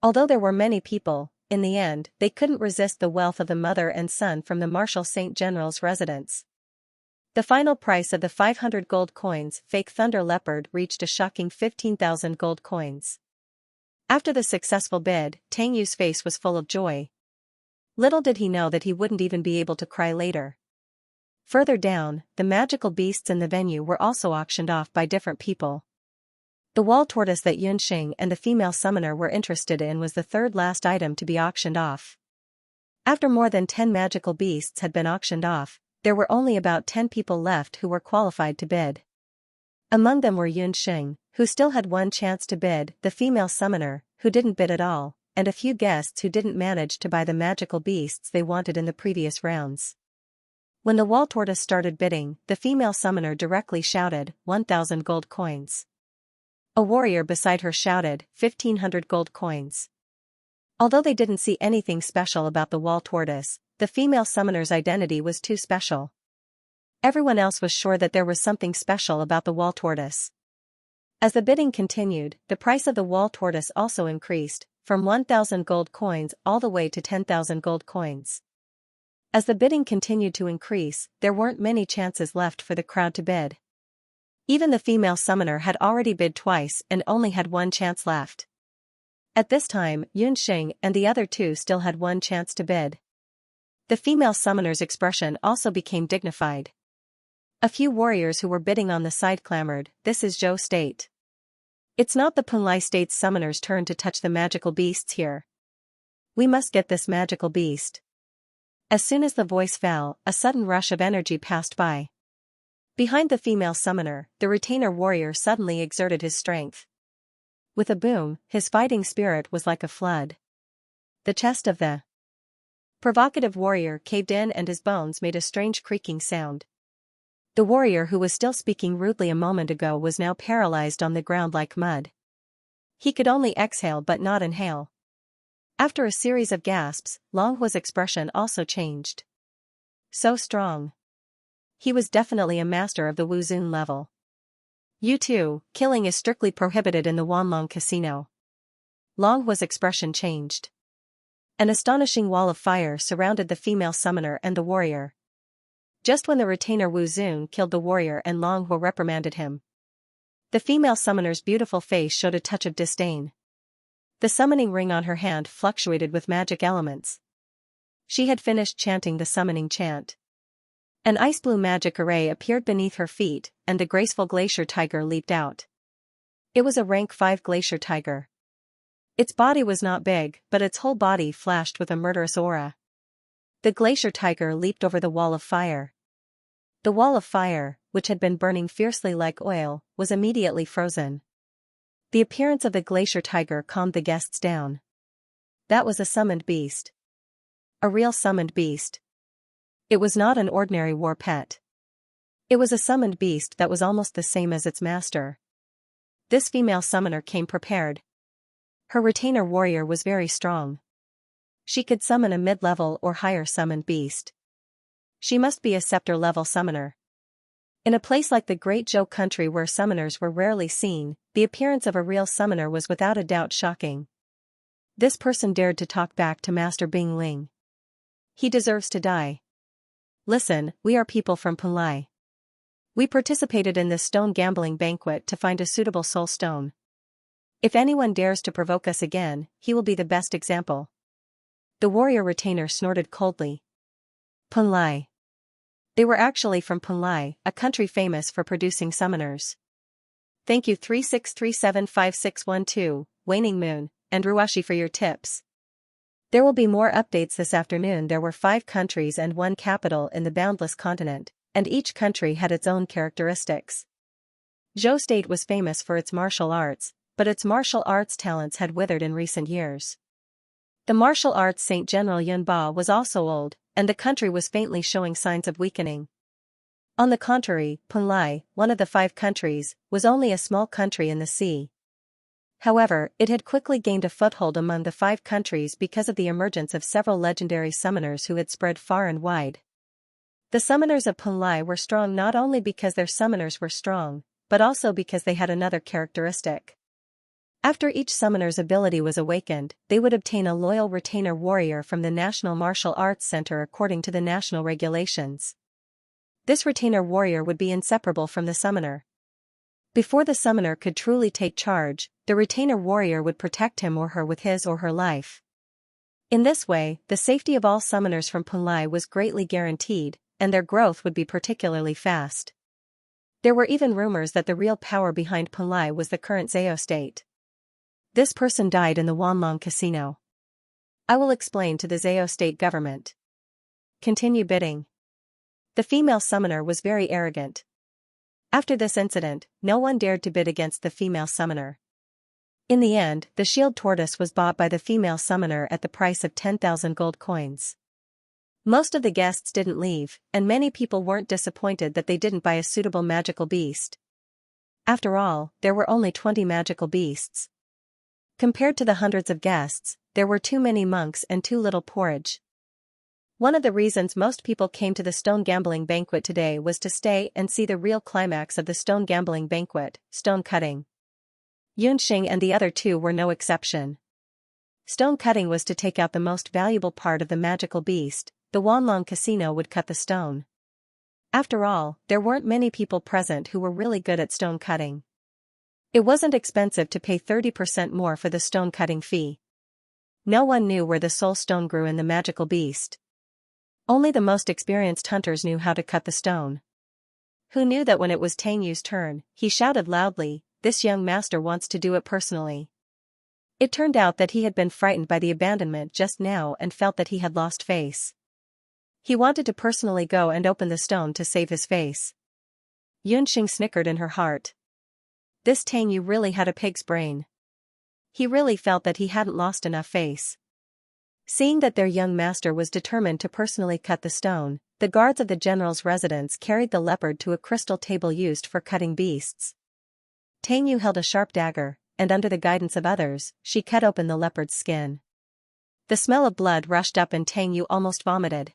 Although there were many people, in the end, they couldn't resist the wealth of the mother and son from the Marshal Saint General's residence. The final price of the 500 gold coins fake thunder leopard reached a shocking 15,000 gold coins. After the successful bid, Tang Yu's face was full of joy. Little did he know that he wouldn't even be able to cry later. Further down, the magical beasts in the venue were also auctioned off by different people. The wall tortoise that Xianxia and the female summoner were interested in was the third last item to be auctioned off. After more than 10 magical beasts had been auctioned off, there were only about 10 people left who were qualified to bid. Among them were Xianxia, who still had one chance to bid, the female summoner, who didn't bid at all, and a few guests who didn't manage to buy the magical beasts they wanted in the previous rounds. When the wall tortoise started bidding, the female summoner directly shouted, 1,000 gold coins. A warrior beside her shouted, 1,500 gold coins. Although they didn't see anything special about the wall tortoise, the female summoner's identity was too special. Everyone else was sure that there was something special about the wall tortoise. As the bidding continued, the price of the wall tortoise also increased, from 1,000 gold coins all the way to 10,000 gold coins. As the bidding continued to increase, there weren't many chances left for the crowd to bid. Even the female summoner had already bid twice and only had one chance left. At this time, Xianxia and the other 2 still had one chance to bid. The female summoner's expression also became dignified. A few warriors who were bidding on the side clamored, "This is Zhou State. It's not the Punlai State's summoner's turn to touch the magical beasts here. We must get this magical beast." As soon as the voice fell, a sudden rush of energy passed by. Behind the female summoner, the retainer warrior suddenly exerted his strength. With a boom, his fighting spirit was like a flood. The chest of the provocative warrior caved in and his bones made a strange creaking sound. The warrior who was still speaking rudely a moment ago was now paralyzed on the ground like mud. He could only exhale but not inhale. After a series of gasps, Long Hua's expression also changed. So strong. He was definitely a master of the Wuzun level. You too, killing is strictly prohibited in the Wanlong casino. Long Hua's expression changed. An astonishing wall of fire surrounded the female summoner and the warrior. Just when the retainer Wuzun killed the warrior and Long Hua reprimanded him, the female summoner's beautiful face showed a touch of disdain. The summoning ring on her hand fluctuated with magic elements. She had finished chanting the summoning chant. An ice-blue magic array appeared beneath her feet, and the graceful glacier tiger leaped out. It was a rank 5 glacier tiger. Its body was not big, but its whole body flashed with a murderous aura. The glacier tiger leaped over the wall of fire. The wall of fire, which had been burning fiercely like oil, was immediately frozen. The appearance of the glacier tiger calmed the guests down. That was a summoned beast. A real summoned beast. It was not an ordinary war pet. It was a summoned beast that was almost the same as its master. This female summoner came prepared. Her retainer warrior was very strong. She could summon a mid-level or higher summoned beast. She must be a scepter-level summoner. In a place like the Great Zhou country where summoners were rarely seen, the appearance of a real summoner was without a doubt shocking. This person dared to talk back to Master Bing Ling. He deserves to die. Listen, we are people from Punlai. We participated in this stone gambling banquet to find a suitable soul stone. If anyone dares to provoke us again, he will be the best example. The warrior retainer snorted coldly. Punlai. They were actually from Punlai, a country famous for producing summoners. Thank you 36375612, Waning Moon, and Ruashi for your tips. There will be more updates this afternoon. There were 5 countries and 1 capital in the boundless continent, and each country had its own characteristics. Zhou State was famous for its martial arts, but its martial arts talents had withered in recent years. The martial arts Saint General Yunba was also old, and the country was faintly showing signs of weakening. On the contrary, Punlai, one of the 5 countries, was only a small country in the sea. However, it had quickly gained a foothold among the 5 countries because of the emergence of several legendary summoners who had spread far and wide. The summoners of Punlai were strong not only because their summoners were strong, but also because they had another characteristic. After each summoner's ability was awakened, they would obtain a loyal retainer warrior from the National Martial Arts Center according to the national regulations. This retainer warrior would be inseparable from the summoner. Before the summoner could truly take charge, the retainer warrior would protect him or her with his or her life. In this way, the safety of all summoners from Punlai was greatly guaranteed, and their growth would be particularly fast. There were even rumors that the real power behind Punlai was the current Zhao state. This person died in the Wanlong casino. I will explain to the Zhao state government. Continue bidding. The female summoner was very arrogant. After this incident, no one dared to bid against the female summoner. In the end, the shield tortoise was bought by the female summoner at the price of 10,000 gold coins. Most of the guests didn't leave, and many people weren't disappointed that they didn't buy a suitable magical beast. After all, there were only 20 magical beasts. Compared to the hundreds of guests, there were too many monks and too little porridge. One of the reasons most people came to the stone gambling banquet today was to stay and see the real climax of the stone gambling banquet, stone cutting. Yunxing and the other 2 were no exception. Stone cutting was to take out the most valuable part of the magical beast. The Wanlong casino would cut the stone. After all, there weren't many people present who were really good at stone cutting. It wasn't expensive to pay 30% more for the stone cutting fee. No one knew where the soul stone grew in the magical beast. Only the most experienced hunters knew how to cut the stone. Who knew that when it was Tang Yu's turn, he shouted loudly, "This young master wants to do it personally." It turned out that he had been frightened by the abandonment just now and felt that he had lost face. He wanted to personally go and open the stone to save his face. Yunxing snickered in her heart. This Tang Yu really had a pig's brain. He really felt that he hadn't lost enough face. Seeing that their young master was determined to personally cut the stone, the guards of the general's residence carried the leopard to a crystal table used for cutting beasts. Tang Yu held a sharp dagger, and under the guidance of others, she cut open the leopard's skin. The smell of blood rushed up and Tang Yu almost vomited.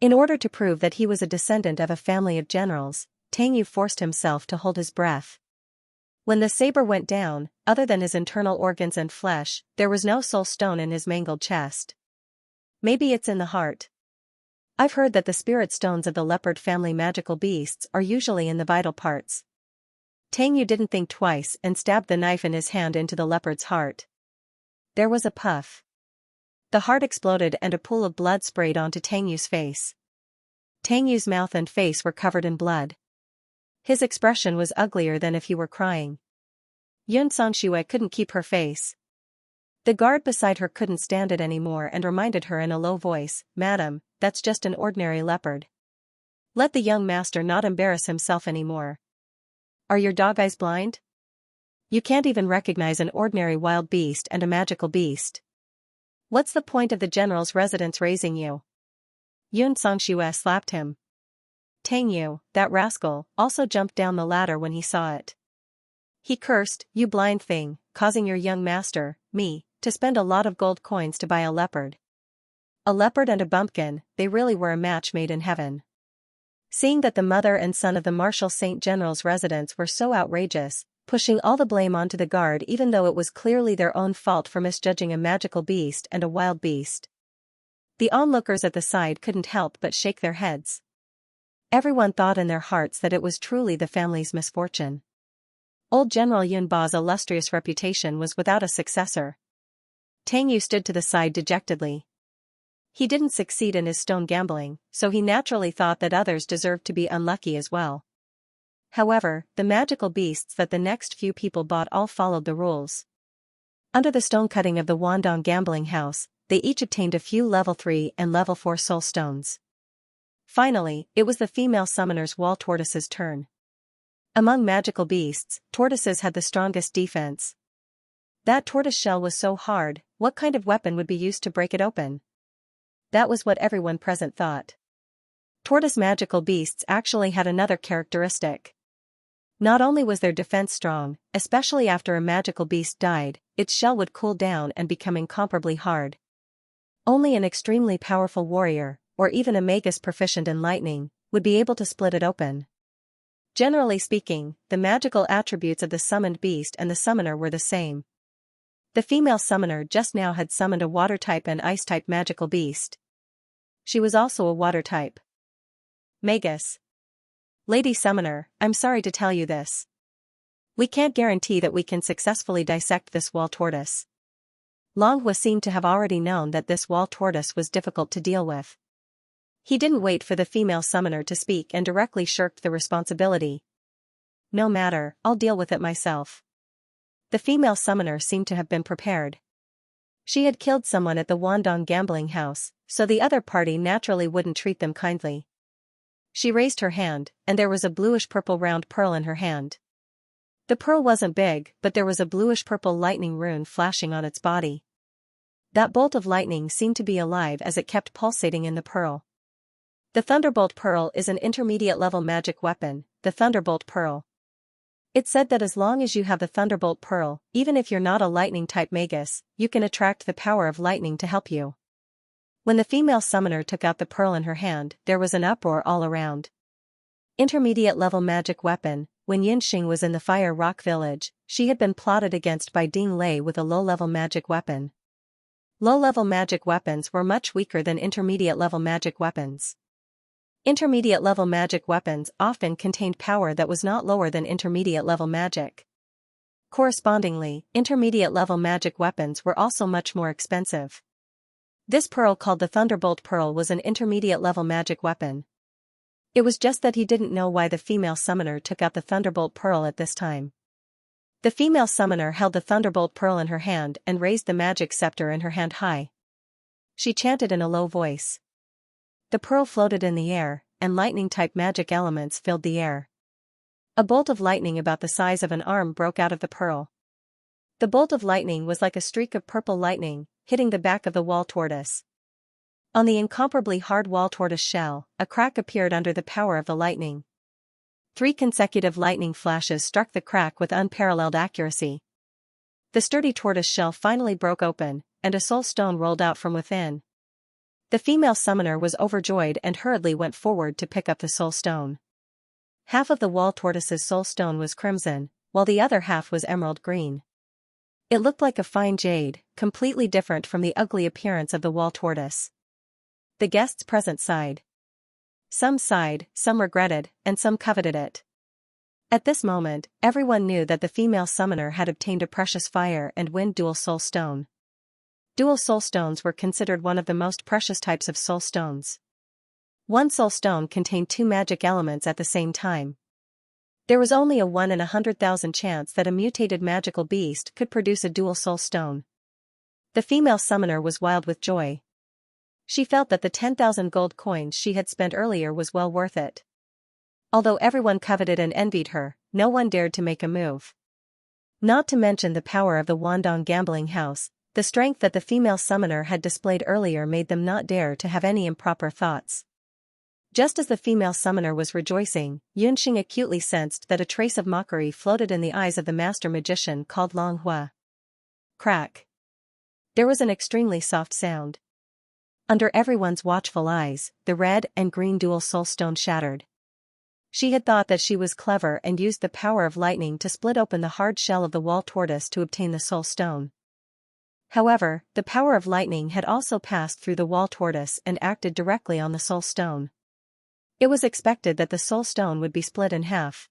In order to prove that he was a descendant of a family of generals, Tang Yu forced himself to hold his breath. When the saber went down, other than his internal organs and flesh, there was no soul stone in his mangled chest. Maybe it's in the heart. I've heard that the spirit stones of the leopard family magical beasts are usually in the vital parts. Tang Yu didn't think twice and stabbed the knife in his hand into the leopard's heart. There was a puff. The heart exploded and a pool of blood sprayed onto Tang Yu's face. Tang Yu's mouth and face were covered in blood. His expression was uglier than if he were crying. Yun Songxue couldn't keep her face. The guard beside her couldn't stand it anymore and reminded her in a low voice, "Madam, that's just an ordinary leopard. Let the young master not embarrass himself anymore. Are your dog eyes blind? You can't even recognize an ordinary wild beast and a magical beast. What's the point of the general's residence raising you?" Yun Songxue slapped him. Tang Yu, that rascal, also jumped down the ladder when he saw it. He cursed, "You blind thing, causing your young master, me, to spend a lot of gold coins to buy a leopard." A leopard and a bumpkin, they really were a match made in heaven. Seeing that the mother and son of the Martial Saint General's residence were so outrageous, pushing all the blame onto the guard even though it was clearly their own fault for misjudging a magical beast and a wild beast. The onlookers at the side couldn't help but shake their heads. Everyone thought in their hearts that it was truly the family's misfortune. Old General Yunba's illustrious reputation was without a successor. Tang Yu stood to the side dejectedly. He didn't succeed in his stone gambling, so he naturally thought that others deserved to be unlucky as well. However, the magical beasts that the next few people bought all followed the rules. Under the stone cutting of the Wandong gambling house, they each obtained a few level 3 and level 4 soul stones. Finally, it was the female summoner's wall tortoise's turn. Among magical beasts, tortoises had the strongest defense. That tortoise shell was so hard, what kind of weapon would be used to break it open? That was what everyone present thought. Tortoise magical beasts actually had another characteristic. Not only was their defense strong, especially after a magical beast died, its shell would cool down and become incomparably hard. Only an extremely powerful warrior, or even a magus proficient in lightning, would be able to split it open. Generally speaking, the magical attributes of the summoned beast and the summoner were the same. The female summoner just now had summoned a water-type and ice-type magical beast. She was also a water-type magus. Lady Summoner, I'm sorry to tell you this. We can't guarantee that we can successfully dissect this wall tortoise. Longhua seemed to have already known that this wall tortoise was difficult to deal with. He didn't wait for the female summoner to speak and directly shirked the responsibility. No matter, I'll deal with it myself. The female summoner seemed to have been prepared. She had killed someone at the Wandong gambling house, so the other party naturally wouldn't treat them kindly. She raised her hand, and there was a bluish-purple round pearl in her hand. The pearl wasn't big, but there was a bluish-purple lightning rune flashing on its body. That bolt of lightning seemed to be alive as it kept pulsating in the pearl. The Thunderbolt Pearl is an intermediate-level magic weapon, the Thunderbolt Pearl. It's said that as long as you have the Thunderbolt Pearl, even if you're not a lightning-type magus, you can attract the power of lightning to help you. When the female summoner took out the pearl in her hand, there was an uproar all around. Intermediate-level magic weapon. When Yinxing was in the Fire Rock Village, she had been plotted against by Ding Lei with a low-level magic weapon. Low-level magic weapons were much weaker than intermediate-level magic weapons. Intermediate-level magic weapons often contained power that was not lower than intermediate-level magic. Correspondingly, intermediate-level magic weapons were also much more expensive. This pearl called the Thunderbolt Pearl was an intermediate-level magic weapon. It was just that he didn't know why the female summoner took out the Thunderbolt Pearl at this time. The female summoner held the Thunderbolt Pearl in her hand and raised the magic scepter in her hand high. She chanted in a low voice. The pearl floated in the air, and lightning-type magic elements filled the air. A bolt of lightning about the size of an arm broke out of the pearl. The bolt of lightning was like a streak of purple lightning, hitting the back of the wall tortoise. On the incomparably hard wall tortoise shell, a crack appeared under the power of the lightning. 3 consecutive lightning flashes struck the crack with unparalleled accuracy. The sturdy tortoise shell finally broke open, and a soul stone rolled out from within. The female summoner was overjoyed and hurriedly went forward to pick up the soul stone. Half of the wall tortoise's soul stone was crimson, while the other half was emerald green. It looked like a fine jade, completely different from the ugly appearance of the wall tortoise. The guests present sighed. Some sighed, some regretted, and some coveted it. At this moment, everyone knew that the female summoner had obtained a precious fire and wind dual soul stone. Dual soul stones were considered one of the most precious types of soul stones. One soul stone contained 2 magic elements at the same time. There was only a 1 in 100,000 chance that a mutated magical beast could produce a dual soul stone. The female summoner was wild with joy. She felt that the 10,000 gold coins she had spent earlier was well worth it. Although everyone coveted and envied her, no one dared to make a move. Not to mention the power of the Wandong gambling house, the strength that the female summoner had displayed earlier made them not dare to have any improper thoughts. Just as the female summoner was rejoicing, Yunxing acutely sensed that a trace of mockery floated in the eyes of the master magician called Longhua. Crack. There was an extremely soft sound. Under everyone's watchful eyes, the red and green dual soul stone shattered. She had thought that she was clever and used the power of lightning to split open the hard shell of the wall tortoise to obtain the soul stone. However, the power of lightning had also passed through the wall tortoise and acted directly on the soul stone. It was expected that the soul stone would be split in half.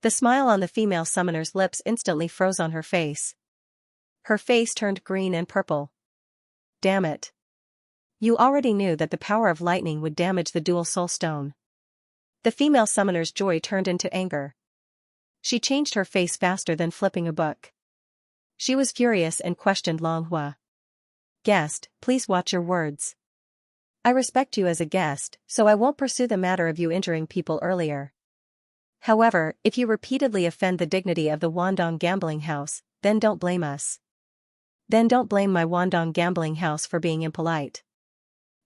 The smile on the female summoner's lips instantly froze on her face. Her face turned green and purple. Damn it. You already knew that the power of lightning would damage the dual soul stone. The female summoner's joy turned into anger. She changed her face faster than flipping a book. She was furious and questioned Longhua. Guest, please watch your words. I respect you as a guest, so I won't pursue the matter of you injuring people earlier. However, if you repeatedly offend the dignity of the Wandong gambling house, then don't blame us. Then don't blame my Wandong gambling house for being impolite.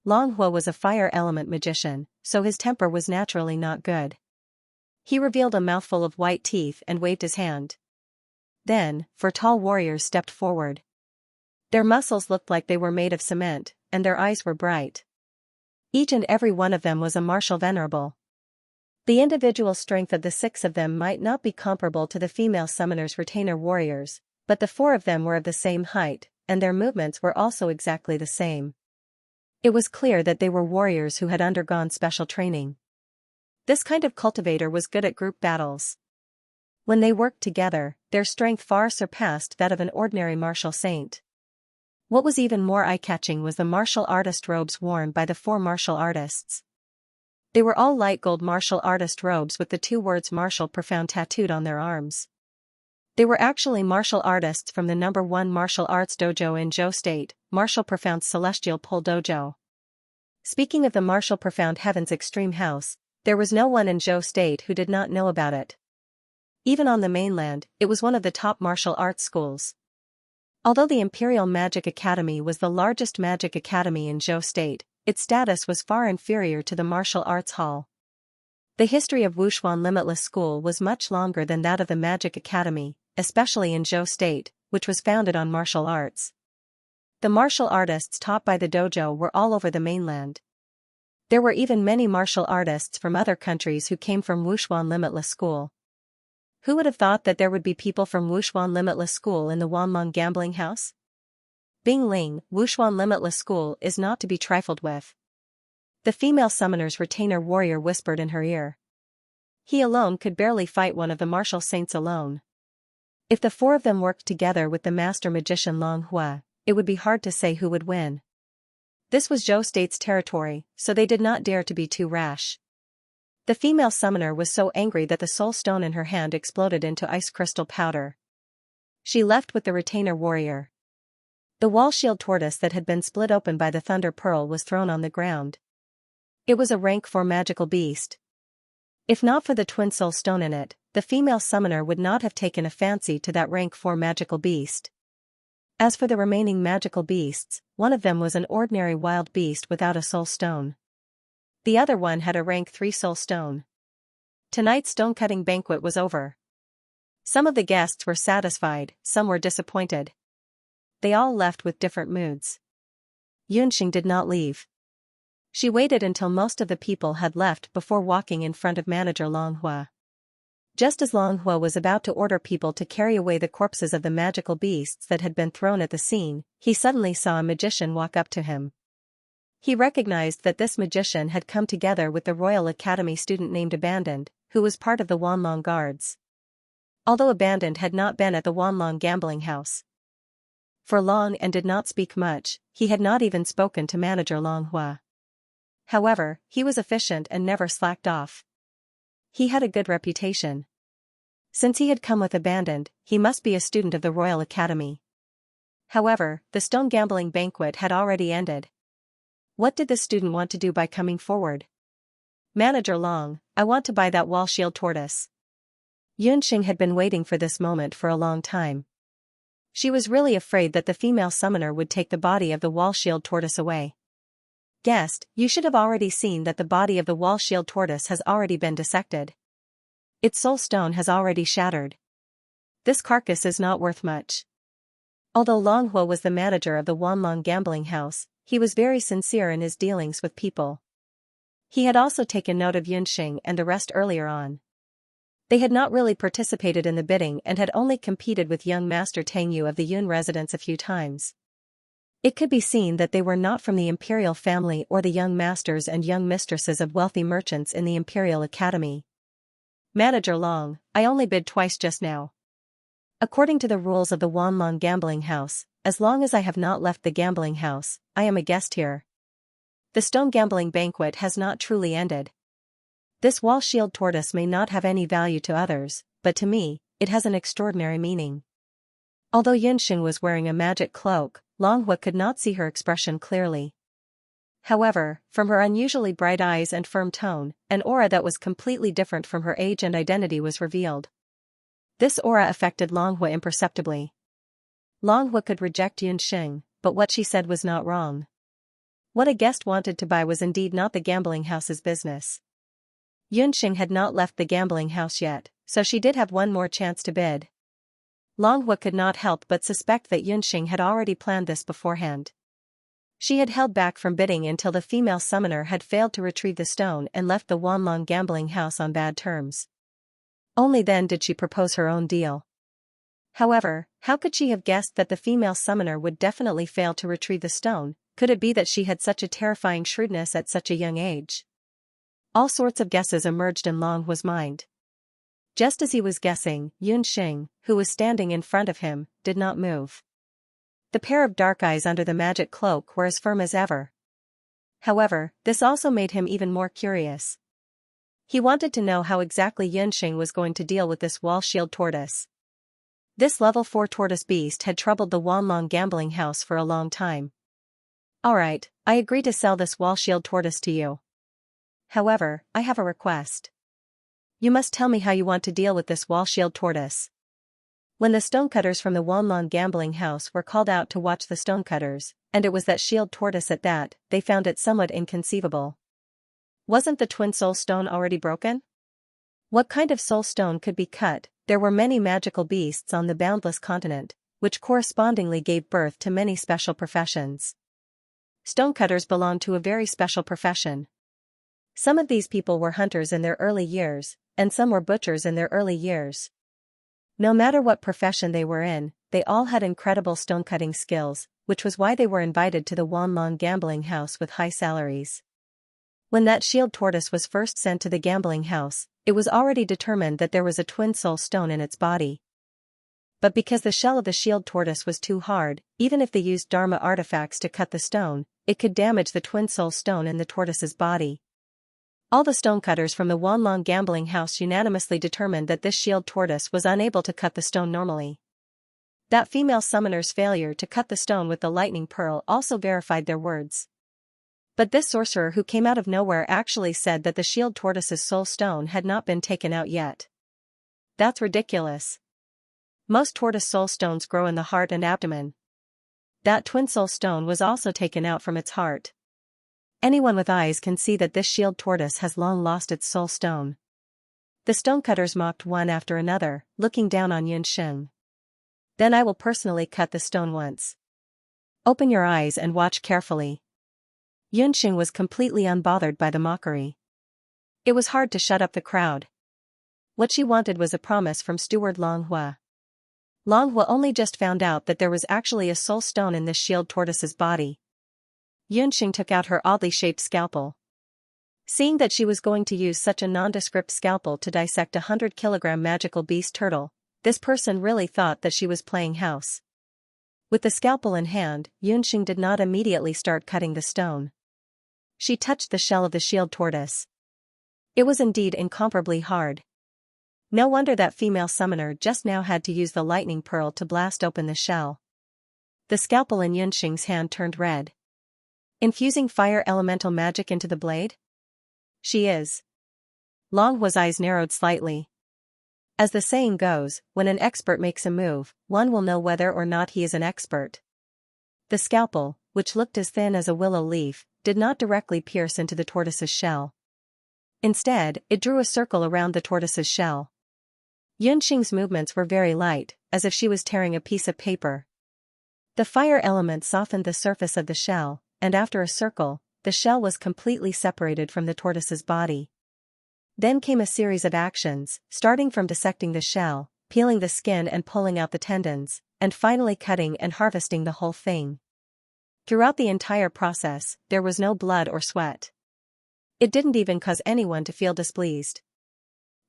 Longhua was a fire element magician, so his temper was naturally not good. He revealed a mouthful of white teeth and waved his hand. Then, 4 tall warriors stepped forward. Their muscles looked like they were made of cement, and their eyes were bright. Each and every one of them was a martial venerable. The individual strength of the 6 of them might not be comparable to the female summoner's retainer warriors, but the 4 of them were of the same height, and their movements were also exactly the same. It was clear that they were warriors who had undergone special training. This kind of cultivator was good at group battles. When they worked together, their strength far surpassed that of an ordinary martial saint. What was even more eye-catching was the martial artist robes worn by the 4 martial artists. They were all light gold martial artist robes with the 2 words martial profound tattooed on their arms. They were actually martial artists from the No. 1 martial arts dojo in Zhou State, Martial Profound Celestial Pole Dojo. Speaking of the Martial Profound Heaven's Extreme House, there was no one in Zhou State who did not know about it. Even on the mainland, it was one of the top martial arts schools. Although the Imperial Magic Academy was the largest magic academy in Zhou State, its status was far inferior to the Martial Arts Hall. The history of Wuxuan Limitless School was much longer than that of the Magic Academy, especially in Zhou State, which was founded on martial arts. The martial artists taught by the dojo were all over the mainland. There were even many martial artists from other countries who came from Wuxuan Limitless School. Who would have thought that there would be people from Wuxuan Limitless School in the Wanlong gambling house? Bing Ling, Wuxuan Limitless School is not to be trifled with. The female summoner's retainer warrior whispered in her ear. He alone could barely fight one of the martial saints alone. If the 4 of them worked together with the master magician Longhua, it would be hard to say who would win. This was Zhou State's territory, so they did not dare to be too rash. The female summoner was so angry that the soul stone in her hand exploded into ice crystal powder. She left with the retainer warrior. The wall shield tortoise that had been split open by the thunder pearl was thrown on the ground. It was a rank 4 magical beast. If not for the twin soul stone in it, the female summoner would not have taken a fancy to that rank 4 magical beast. As for the remaining magical beasts, one of them was an ordinary wild beast without a soul stone. The other one had a rank 3 soul stone. Tonight's stone-cutting banquet was over. Some of the guests were satisfied, some were disappointed. They all left with different moods. Yunxing did not leave. She waited until most of the people had left before walking in front of manager Longhua. Just as Longhua was about to order people to carry away the corpses of the magical beasts that had been thrown at the scene, he suddenly saw a magician walk up to him. He recognized that this magician had come together with the Royal Academy student named Abandoned, who was part of the Wanlong Guards. Although Abandoned had not been at the Wanlong gambling house for long and did not speak much, he had not even spoken to manager Longhua. However, he was efficient and never slacked off. He had a good reputation. Since he had come with Abandoned, he must be a student of the Royal Academy. However, the stone gambling banquet had already ended. What did the student want to do by coming forward? Manager Long, I want to buy that wall shield tortoise. Yunxing had been waiting for this moment for a long time. She was really afraid that the female summoner would take the body of the wall shield tortoise away. Guest, you should have already seen that the body of the wall shield tortoise has already been dissected. Its soul stone has already shattered. This carcass is not worth much. Although Longhua was the manager of the Wanlong gambling house, he was very sincere in his dealings with people. He had also taken note of Yunxing and the rest earlier on. They had not really participated in the bidding and had only competed with young Master Tang Yu of the Yun residence a few times. It could be seen that they were not from the imperial family or the young masters and young mistresses of wealthy merchants in the Imperial Academy. Manager Long, I only bid twice just now. According to the rules of the Wanlong gambling house, as long as I have not left the gambling house, I am a guest here. The stone gambling banquet has not truly ended. This wall shield tortoise may not have any value to others, but to me, it has an extraordinary meaning. Although Xianxia was wearing a magic cloak, Longhua could not see her expression clearly. However, from her unusually bright eyes and firm tone, an aura that was completely different from her age and identity was revealed. This aura affected Longhua imperceptibly. Longhua could reject Xianxia, but what she said was not wrong. What a guest wanted to buy was indeed not the gambling house's business. Xianxia had not left the gambling house yet, so she did have one more chance to bid. Longhua could not help but suspect that Xianxia had already planned this beforehand. She had held back from bidding until the female summoner had failed to retrieve the stone and left the Wanlong gambling house on bad terms. Only then did she propose her own deal. However, how could she have guessed that the female summoner would definitely fail to retrieve the stone? Could it be that she had such a terrifying shrewdness at such a young age? All sorts of guesses emerged in Longhua's mind. Just as he was guessing, Xianxia, who was standing in front of him, did not move. The pair of dark eyes under the magic cloak were as firm as ever. However, this also made him even more curious. He wanted to know how exactly Xianxia was going to deal with this wall shield tortoise. This level 4 tortoise beast had troubled the Wanlong gambling house for a long time. Alright, I agree to sell this wall shield tortoise to you. However, I have a request. You must tell me how you want to deal with this wall shield tortoise. When the stonecutters from the Wanlong gambling house were called out to watch the stonecutters, and it was that shield tortoise at that, they found it somewhat inconceivable. Wasn't the twin soul stone already broken? What kind of soul stone could be cut? There were many magical beasts on the boundless continent, which correspondingly gave birth to many special professions. Stonecutters belonged to a very special profession. Some of these people were hunters in their early years, and some were butchers in their early years. No matter what profession they were in, they all had incredible stone-cutting skills, which was why they were invited to the Wanlong gambling house with high salaries. When that shield tortoise was first sent to the gambling house, it was already determined that there was a twin soul stone in its body. But because the shell of the shield tortoise was too hard, even if they used Dharma artifacts to cut the stone, it could damage the twin soul stone in the tortoise's body. All the stonecutters from the Wanlong gambling house unanimously determined that this shield tortoise was unable to cut the stone normally. That female summoner's failure to cut the stone with the lightning pearl also verified their words. But this sorcerer who came out of nowhere actually said that the shield tortoise's soul stone had not been taken out yet. That's ridiculous. Most tortoise soul stones grow in the heart and abdomen. That twin soul stone was also taken out from its heart. Anyone with eyes can see that this shield tortoise has long lost its soul stone. The stonecutters mocked one after another, looking down on Xianxia. Then I will personally cut the stone once. Open your eyes and watch carefully. Xianxia was completely unbothered by the mockery. It was hard to shut up the crowd. What she wanted was a promise from Steward Longhua. Longhua only just found out that there was actually a soul stone in this shield tortoise's body. Xianxia took out her oddly shaped scalpel. Seeing that she was going to use such a nondescript scalpel to dissect a 100-kilogram magical beast turtle, this person really thought that she was playing house. With the scalpel in hand, Xianxia did not immediately start cutting the stone. She touched the shell of the shield tortoise. It was indeed incomparably hard. No wonder that female summoner just now had to use the lightning pearl to blast open the shell. The scalpel in Xianxia's hand turned red. Infusing fire elemental magic into the blade? She is. Longhua's eyes narrowed slightly. As the saying goes, when an expert makes a move, one will know whether or not he is an expert. The scalpel, which looked as thin as a willow leaf, did not directly pierce into the tortoise's shell. Instead, it drew a circle around the tortoise's shell. Xianxia's movements were very light, as if she was tearing a piece of paper. The fire element softened the surface of the shell, and after a circle, the shell was completely separated from the tortoise's body. Then came a series of actions, starting from dissecting the shell, peeling the skin and pulling out the tendons, and finally cutting and harvesting the whole thing. Throughout the entire process, there was no blood or sweat. It didn't even cause anyone to feel displeased.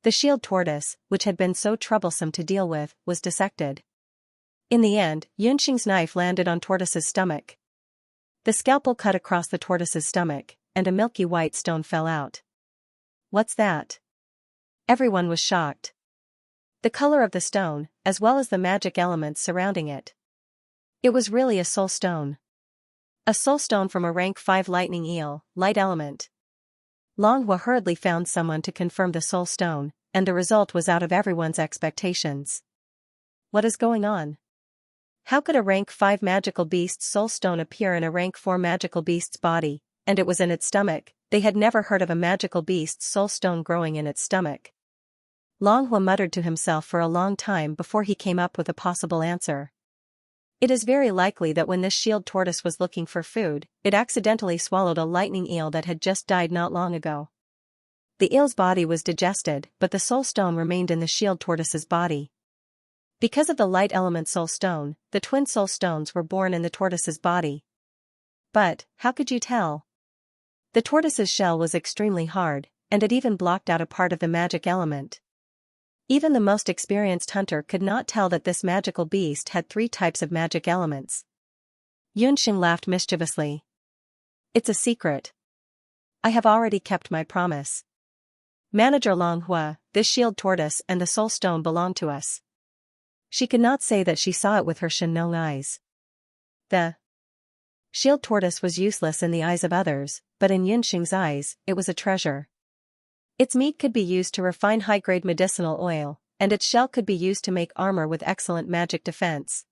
The shield tortoise, which had been so troublesome to deal with, was dissected. In the end, Xianxia's knife landed on tortoise's stomach. The scalpel cut across the tortoise's stomach, and a milky white stone fell out. What's that? Everyone was shocked. The color of the stone, as well as the magic elements surrounding it. It was really a soul stone. A soul stone from a rank 5 lightning eel, light element. Longhua hurriedly found someone to confirm the soul stone, and the result was out of everyone's expectations. What is going on? How could a rank 5 magical beast's soul stone appear in a rank 4 magical beast's body, and it was in its stomach? They had never heard of a magical beast's soul stone growing in its stomach. Longhua muttered to himself for a long time before he came up with a possible answer. It is very likely that when this shield tortoise was looking for food, it accidentally swallowed a lightning eel that had just died not long ago. The eel's body was digested, but the soul stone remained in the shield tortoise's body. Because of the light element soul stone, the twin soul stones were born in the tortoise's body. But, how could you tell? The tortoise's shell was extremely hard, and it even blocked out a part of the magic element. Even the most experienced hunter could not tell that this magical beast had 3 types of magic elements. Yunxing laughed mischievously. It's a secret. I have already kept my promise. Manager Longhua, this shield tortoise and the soul stone belong to us. She could not say that she saw it with her Shenong eyes. The shield tortoise was useless in the eyes of others, but in Yunxing's eyes, it was a treasure. Its meat could be used to refine high-grade medicinal oil, and its shell could be used to make armor with excellent magic defense.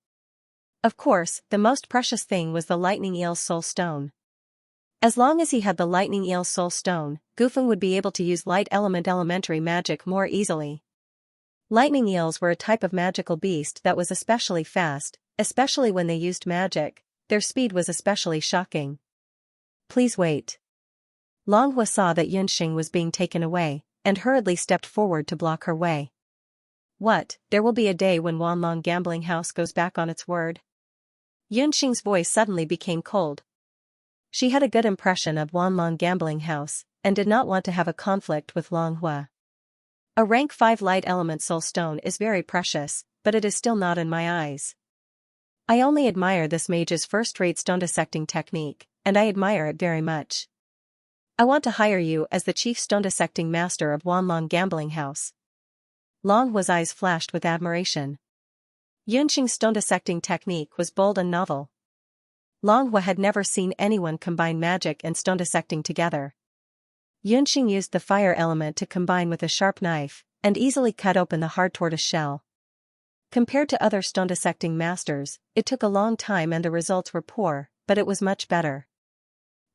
Of course, the most precious thing was the lightning eel's soul stone. As long as he had the lightning eel's soul stone, Gufeng would be able to use light element elementary magic more easily. Lightning eels were a type of magical beast that was especially fast, especially when they used magic. Their speed was especially shocking. Please wait. Longhua saw that Yunxing was being taken away, and hurriedly stepped forward to block her way. What, there will be a day when Wanlong Gambling House goes back on its word? Yunxing's voice suddenly became cold. She had a good impression of Wanlong Gambling House, and did not want to have a conflict with Longhua. A rank 5 light element soul stone is very precious, but it is still not in my eyes. I only admire this mage's first-rate stone dissecting technique, and I admire it very much. I want to hire you as the chief stone dissecting master of Wanlong Gambling House. Longhua's eyes flashed with admiration. Yunxing's stone dissecting technique was bold and novel. Longhua had never seen anyone combine magic and stone dissecting together. Yunxing used the fire element to combine with a sharp knife, and easily cut open the hard tortoise shell. Compared to other stone dissecting masters, it took a long time and the results were poor, but it was much better.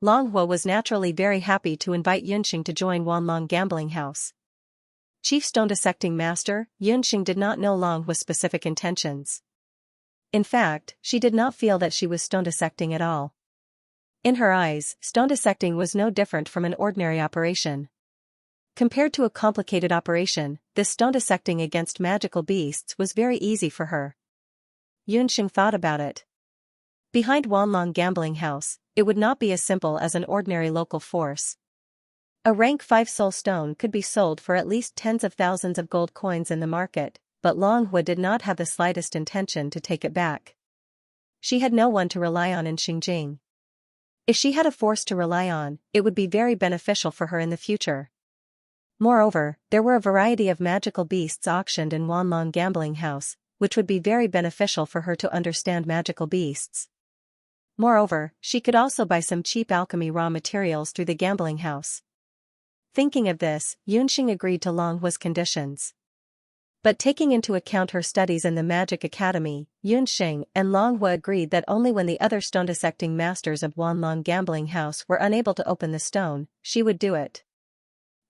Longhua was naturally very happy to invite Yunxing to join Wanlong Gambling House. Chief Stone Dissecting Master, Yunxing did not know Longhua's specific intentions. In fact, she did not feel that she was stone dissecting at all. In her eyes, stone dissecting was no different from an ordinary operation. Compared to a complicated operation, this stone dissecting against magical beasts was very easy for her. Yunxing thought about it. Behind Wanlong Gambling House, it would not be as simple as an ordinary local force. A rank 5 soul stone could be sold for at least tens of thousands of gold coins in the market, but Longhua did not have the slightest intention to take it back. She had no one to rely on in Xinjing. If she had a force to rely on, it would be very beneficial for her in the future. Moreover, there were a variety of magical beasts auctioned in Wanlong Gambling House, which would be very beneficial for her to understand magical beasts. Moreover, she could also buy some cheap alchemy raw materials through the gambling house. Thinking of this, Yunxing agreed to Longhua's conditions. But taking into account her studies in the Magic Academy, Yunxing and Longhua agreed that only when the other stone dissecting masters of Wanlong Gambling House were unable to open the stone, she would do it.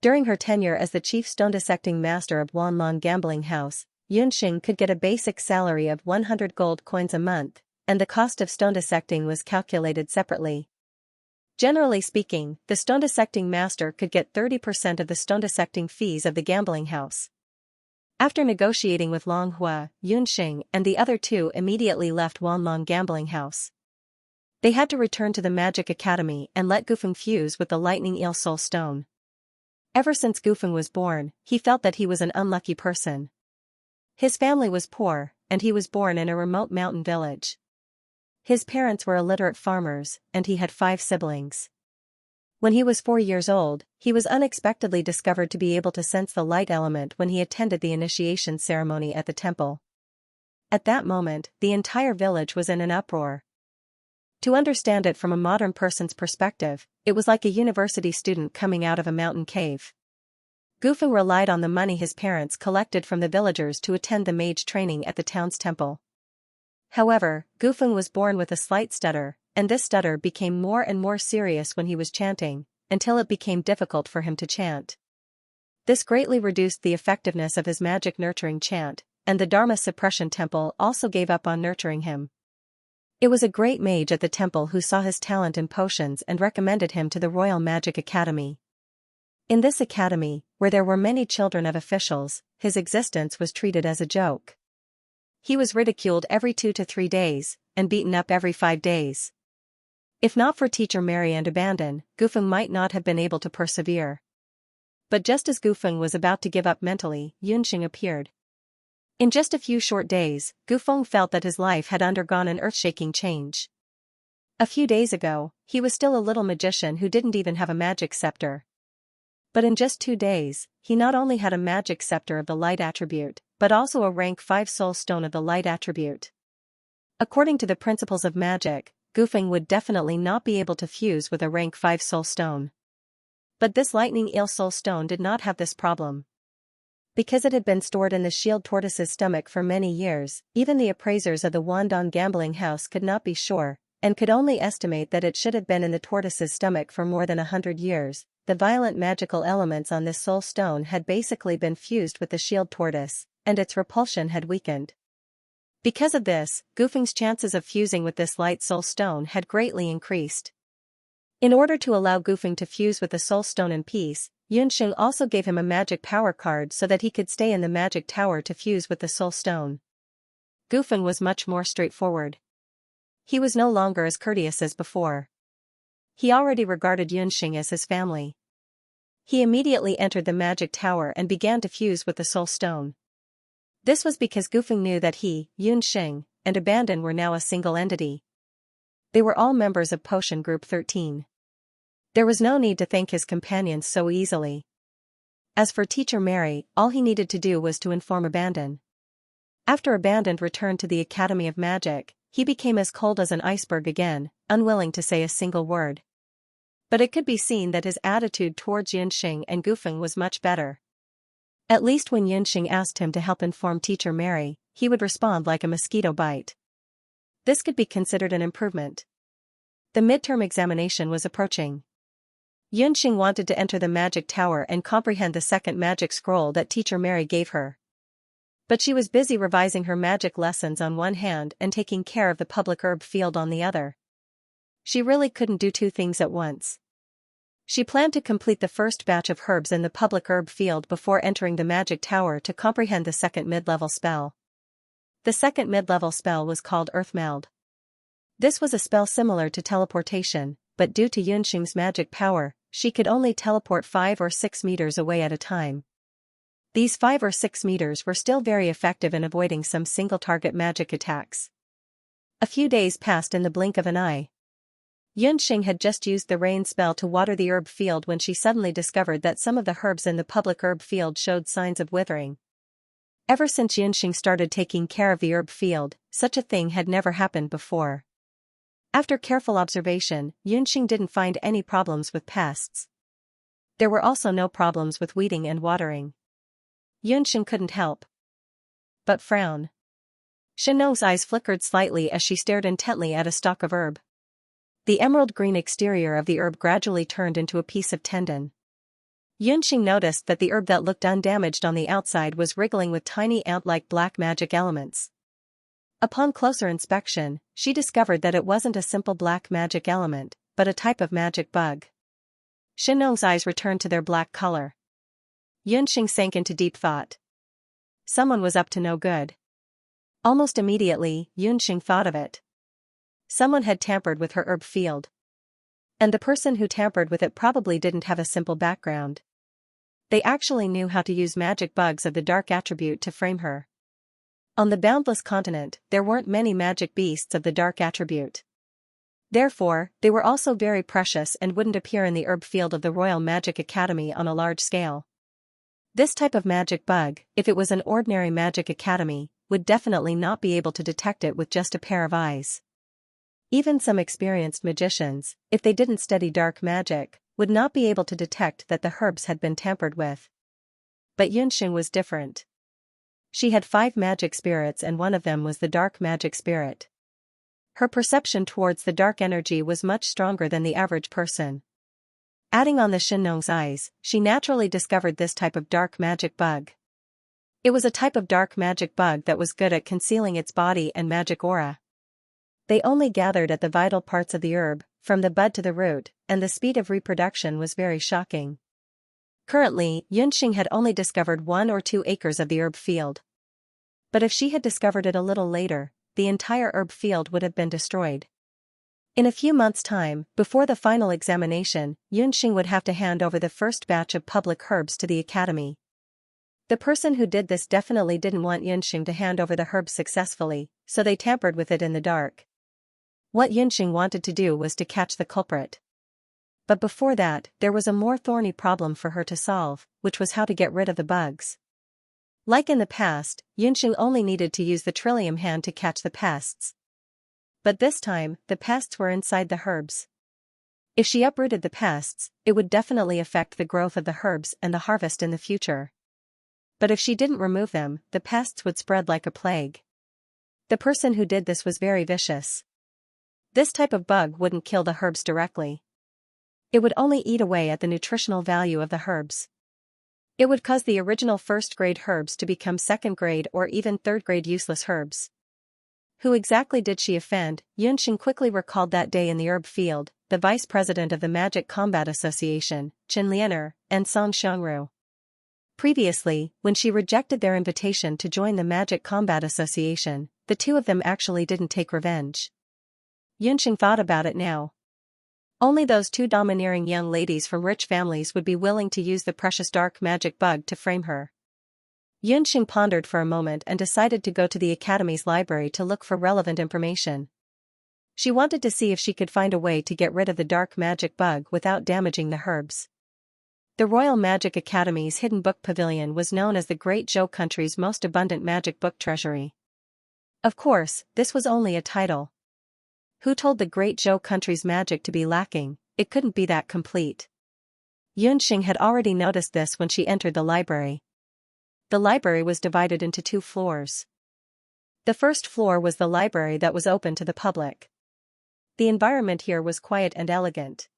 During her tenure as the chief stone dissecting master of Wanlong Gambling House, Yunxing could get a basic salary of 100 gold coins a month, and the cost of stone dissecting was calculated separately. Generally speaking, the stone dissecting master could get 30% of the stone dissecting fees of the gambling house. After negotiating with Longhua, Yunxing and the other two immediately left Wanlong Gambling House. They had to return to the Magic Academy and let Gufeng fuse with the Lightning Eel Soul Stone. Ever since Gufeng was born, he felt that he was an unlucky person. His family was poor, and he was born in a remote mountain village. His parents were illiterate farmers, and he had 5 siblings. When he was 4 years old, he was unexpectedly discovered to be able to sense the light element when he attended the initiation ceremony at the temple. At that moment, the entire village was in an uproar. To understand it from a modern person's perspective, it was like a university student coming out of a mountain cave. Gufeng relied on the money his parents collected from the villagers to attend the mage training at the town's temple. However, Gufeng was born with a slight stutter, and this stutter became more and more serious when he was chanting, until it became difficult for him to chant. This greatly reduced the effectiveness of his magic nurturing chant, and the Dharma Suppression Temple also gave up on nurturing him. It was a great mage at the temple who saw his talent in potions and recommended him to the Royal Magic Academy. In this academy, where there were many children of officials, his existence was treated as a joke. He was ridiculed every 2 to 3 days, and beaten up every 5 days. If not for teacher Mary and abandon, Gufeng might not have been able to persevere. But just as Gufeng was about to give up mentally, Xianxia appeared. In just a few short days, Gufeng felt that his life had undergone an earth-shaking change. A few days ago, he was still a little magician who didn't even have a magic scepter. But in just 2 days, he not only had a magic scepter of the light attribute, but also a rank 5 soul stone of the light attribute. According to the principles of magic, Gufeng would definitely not be able to fuse with a rank 5 soul stone. But this lightning eel soul stone did not have this problem. Because it had been stored in the shield tortoise's stomach for many years, even the appraisers of the Wandong gambling house could not be sure, and could only estimate that it should have been in the tortoise's stomach for more than 100 years. The violent magical elements on this soul stone had basically been fused with the shield tortoise, and its repulsion had weakened. Because of this, Gufeng's chances of fusing with this light soul stone had greatly increased. In order to allow Gufeng to fuse with the soul stone in peace, Xianxia also gave him a magic power card so that he could stay in the magic tower to fuse with the soul stone. Gufeng was much more straightforward. He was no longer as courteous as before. He already regarded Xianxia as his family. He immediately entered the magic tower and began to fuse with the soul stone. This was because Gufeng knew that he, Xianxia, and Abandon were now a single entity. They were all members of Potion Group 13. There was no need to thank his companions so easily. As for teacher Mary, all he needed to do was to inform Abandon. After Abandon returned to the Academy of Magic, he became as cold as an iceberg again, unwilling to say a single word. But it could be seen that his attitude towards Xianxia and Gufeng was much better. At least when Xianxia asked him to help inform teacher Mary, he would respond like a mosquito bite. This could be considered an improvement. The midterm examination was approaching. Xianxia wanted to enter the magic tower and comprehend the second magic scroll that teacher Mary gave her. But she was busy revising her magic lessons on one hand and taking care of the public herb field on the other. She really couldn't do 2 things at once. She planned to complete the first batch of herbs in the public herb field before entering the magic tower to comprehend the second mid-level spell. The second mid-level spell was called Earth Meld. This was a spell similar to teleportation, but due to Xianxia's magic power, she could only teleport 5 or 6 meters away at a time. These 5 or 6 meters were still very effective in avoiding some single-target magic attacks. A few days passed in the blink of an eye. Xianxia had just used the rain spell to water the herb field when she suddenly discovered that some of the herbs in the public herb field showed signs of withering. Ever since Xianxia started taking care of the herb field, such a thing had never happened before. After careful observation, Xianxia didn't find any problems with pests. There were also no problems with weeding and watering. Xianxia couldn't help but frown. Xianxia's eyes flickered slightly as she stared intently at a stalk of herb. The emerald green exterior of the herb gradually turned into a piece of tendon. Xianxia noticed that the herb that looked undamaged on the outside was wriggling with tiny ant-like black magic elements. Upon closer inspection, she discovered that it wasn't a simple black magic element, but a type of magic bug. Xianxia's eyes returned to their black color. Xianxia sank into deep thought. Someone was up to no good. Almost immediately, Xianxia thought of it. Someone had tampered with her herb field. And the person who tampered with it probably didn't have a simple background. They actually knew how to use magic bugs of the dark attribute to frame her. On the boundless continent, there weren't many magic beasts of the dark attribute. Therefore, they were also very precious and wouldn't appear in the herb field of the Royal Magic Academy on a large scale. This type of magic bug, if it was an ordinary magic academy, would definitely not be able to detect it with just a pair of eyes. Even some experienced magicians, if they didn't study dark magic, would not be able to detect that the herbs had been tampered with. But Xianxia was different. She had 5 magic spirits and one of them was the dark magic spirit. Her perception towards the dark energy was much stronger than the average person. Adding on the Xianxia's eyes, she naturally discovered this type of dark magic bug. It was a type of dark magic bug that was good at concealing its body and magic aura. They only gathered at the vital parts of the herb, from the bud to the root, and the speed of reproduction was very shocking. Currently, Xianxia had only discovered 1 or 2 acres of the herb field. But if she had discovered it a little later, the entire herb field would have been destroyed. In a few months' time, before the final examination, Xianxia would have to hand over the first batch of public herbs to the academy. The person who did this definitely didn't want Xianxia to hand over the herbs successfully, so they tampered with it in the dark. What Xianxia wanted to do was to catch the culprit. But before that, there was a more thorny problem for her to solve, which was how to get rid of the bugs. Like in the past, Xianxia only needed to use the trillium hand to catch the pests. But this time, the pests were inside the herbs. If she uprooted the pests, it would definitely affect the growth of the herbs and the harvest in the future. But if she didn't remove them, the pests would spread like a plague. The person who did this was very vicious. This type of bug wouldn't kill the herbs directly. It would only eat away at the nutritional value of the herbs. It would cause the original first-grade herbs to become second-grade or even third-grade useless herbs. Who exactly did she offend? Xianxia quickly recalled that day in the herb field, the vice president of the Magic Combat Association, Chen Lianer, and Song Xiangru. Previously, when she rejected their invitation to join the Magic Combat Association, the two of them actually didn't take revenge. Xianxia thought about it now. Only those 2 domineering young ladies from rich families would be willing to use the precious dark magic bug to frame her. Xianxia pondered for a moment and decided to go to the Academy's library to look for relevant information. She wanted to see if she could find a way to get rid of the dark magic bug without damaging the herbs. The Royal Magic Academy's hidden book pavilion was known as the Great Zhou country's most abundant magic book treasury. Of course, this was only a title. Who told the Great Zhou country's magic to be lacking? It couldn't be that complete. Xianxia had already noticed this when she entered the library. The library was divided into 2 floors. The first floor was the library that was open to the public. The environment here was quiet and elegant.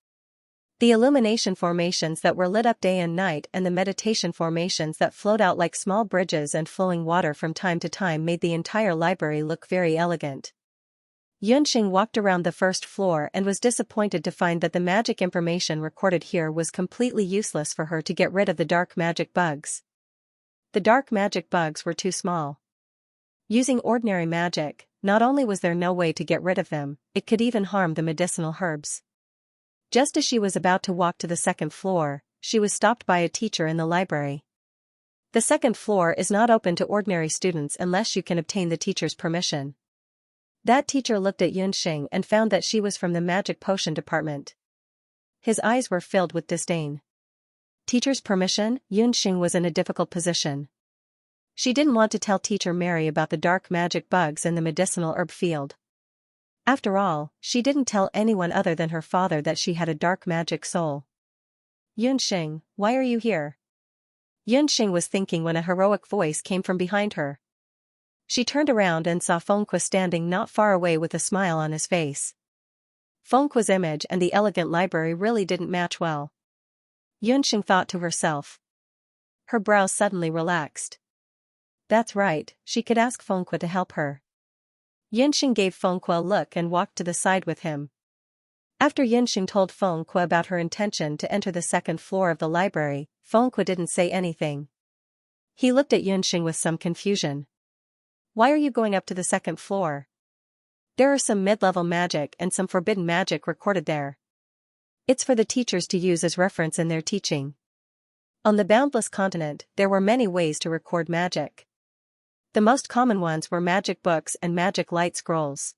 The illumination formations that were lit up day and night and the meditation formations that flowed out like small bridges and flowing water from time to time made the entire library look very elegant. Xianxia walked around the first floor and was disappointed to find that the magic information recorded here was completely useless for her to get rid of the dark magic bugs. The dark magic bugs were too small. Using ordinary magic, not only was there no way to get rid of them, it could even harm the medicinal herbs. Just as she was about to walk to the second floor, she was stopped by a teacher in the library. The second floor is not open to ordinary students unless you can obtain the teacher's permission. That teacher looked at Xianxia and found that she was from the magic potion department. His eyes were filled with disdain. Teacher's permission? Xianxia was in a difficult position. She didn't want to tell Teacher Mary about the dark magic bugs in the medicinal herb field. After all, she didn't tell anyone other than her father that she had a dark magic soul. Xianxia, why are you here? Xianxia was thinking when a heroic voice came from behind her. She turned around and saw Fengque standing not far away with a smile on his face. Fengque's image and the elegant library really didn't match well. Xianxia thought to herself. Her brows suddenly relaxed. That's right, she could ask Fengque to help her. Xianxia gave Fengque a look and walked to the side with him. After Xianxia told Fengque about her intention to enter the second floor of the library, Fengque didn't say anything. He looked at Xianxia with some confusion. Why are you going up to the second floor? There are some mid-level magic and some forbidden magic recorded there. It's for the teachers to use as reference in their teaching. On the boundless continent, there were many ways to record magic. The most common ones were magic books and magic light scrolls.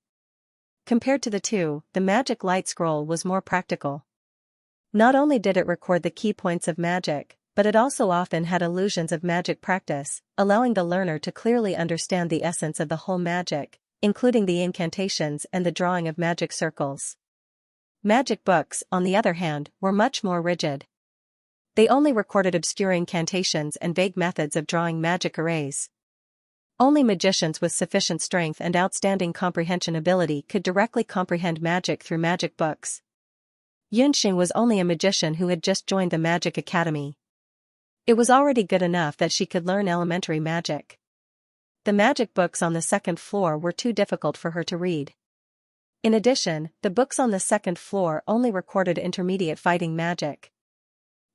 Compared to the two, the magic light scroll was more practical. Not only did it record the key points of magic, but it also often had illusions of magic practice, allowing the learner to clearly understand the essence of the whole magic, including the incantations and the drawing of magic circles. Magic books, on the other hand, were much more rigid. They only recorded obscure incantations and vague methods of drawing magic arrays. Only magicians with sufficient strength and outstanding comprehension ability could directly comprehend magic through magic books. Xianxia was only a magician who had just joined the Magic Academy. It was already good enough that she could learn elementary magic. The magic books on the second floor were too difficult for her to read. In addition, the books on the second floor only recorded intermediate fighting magic.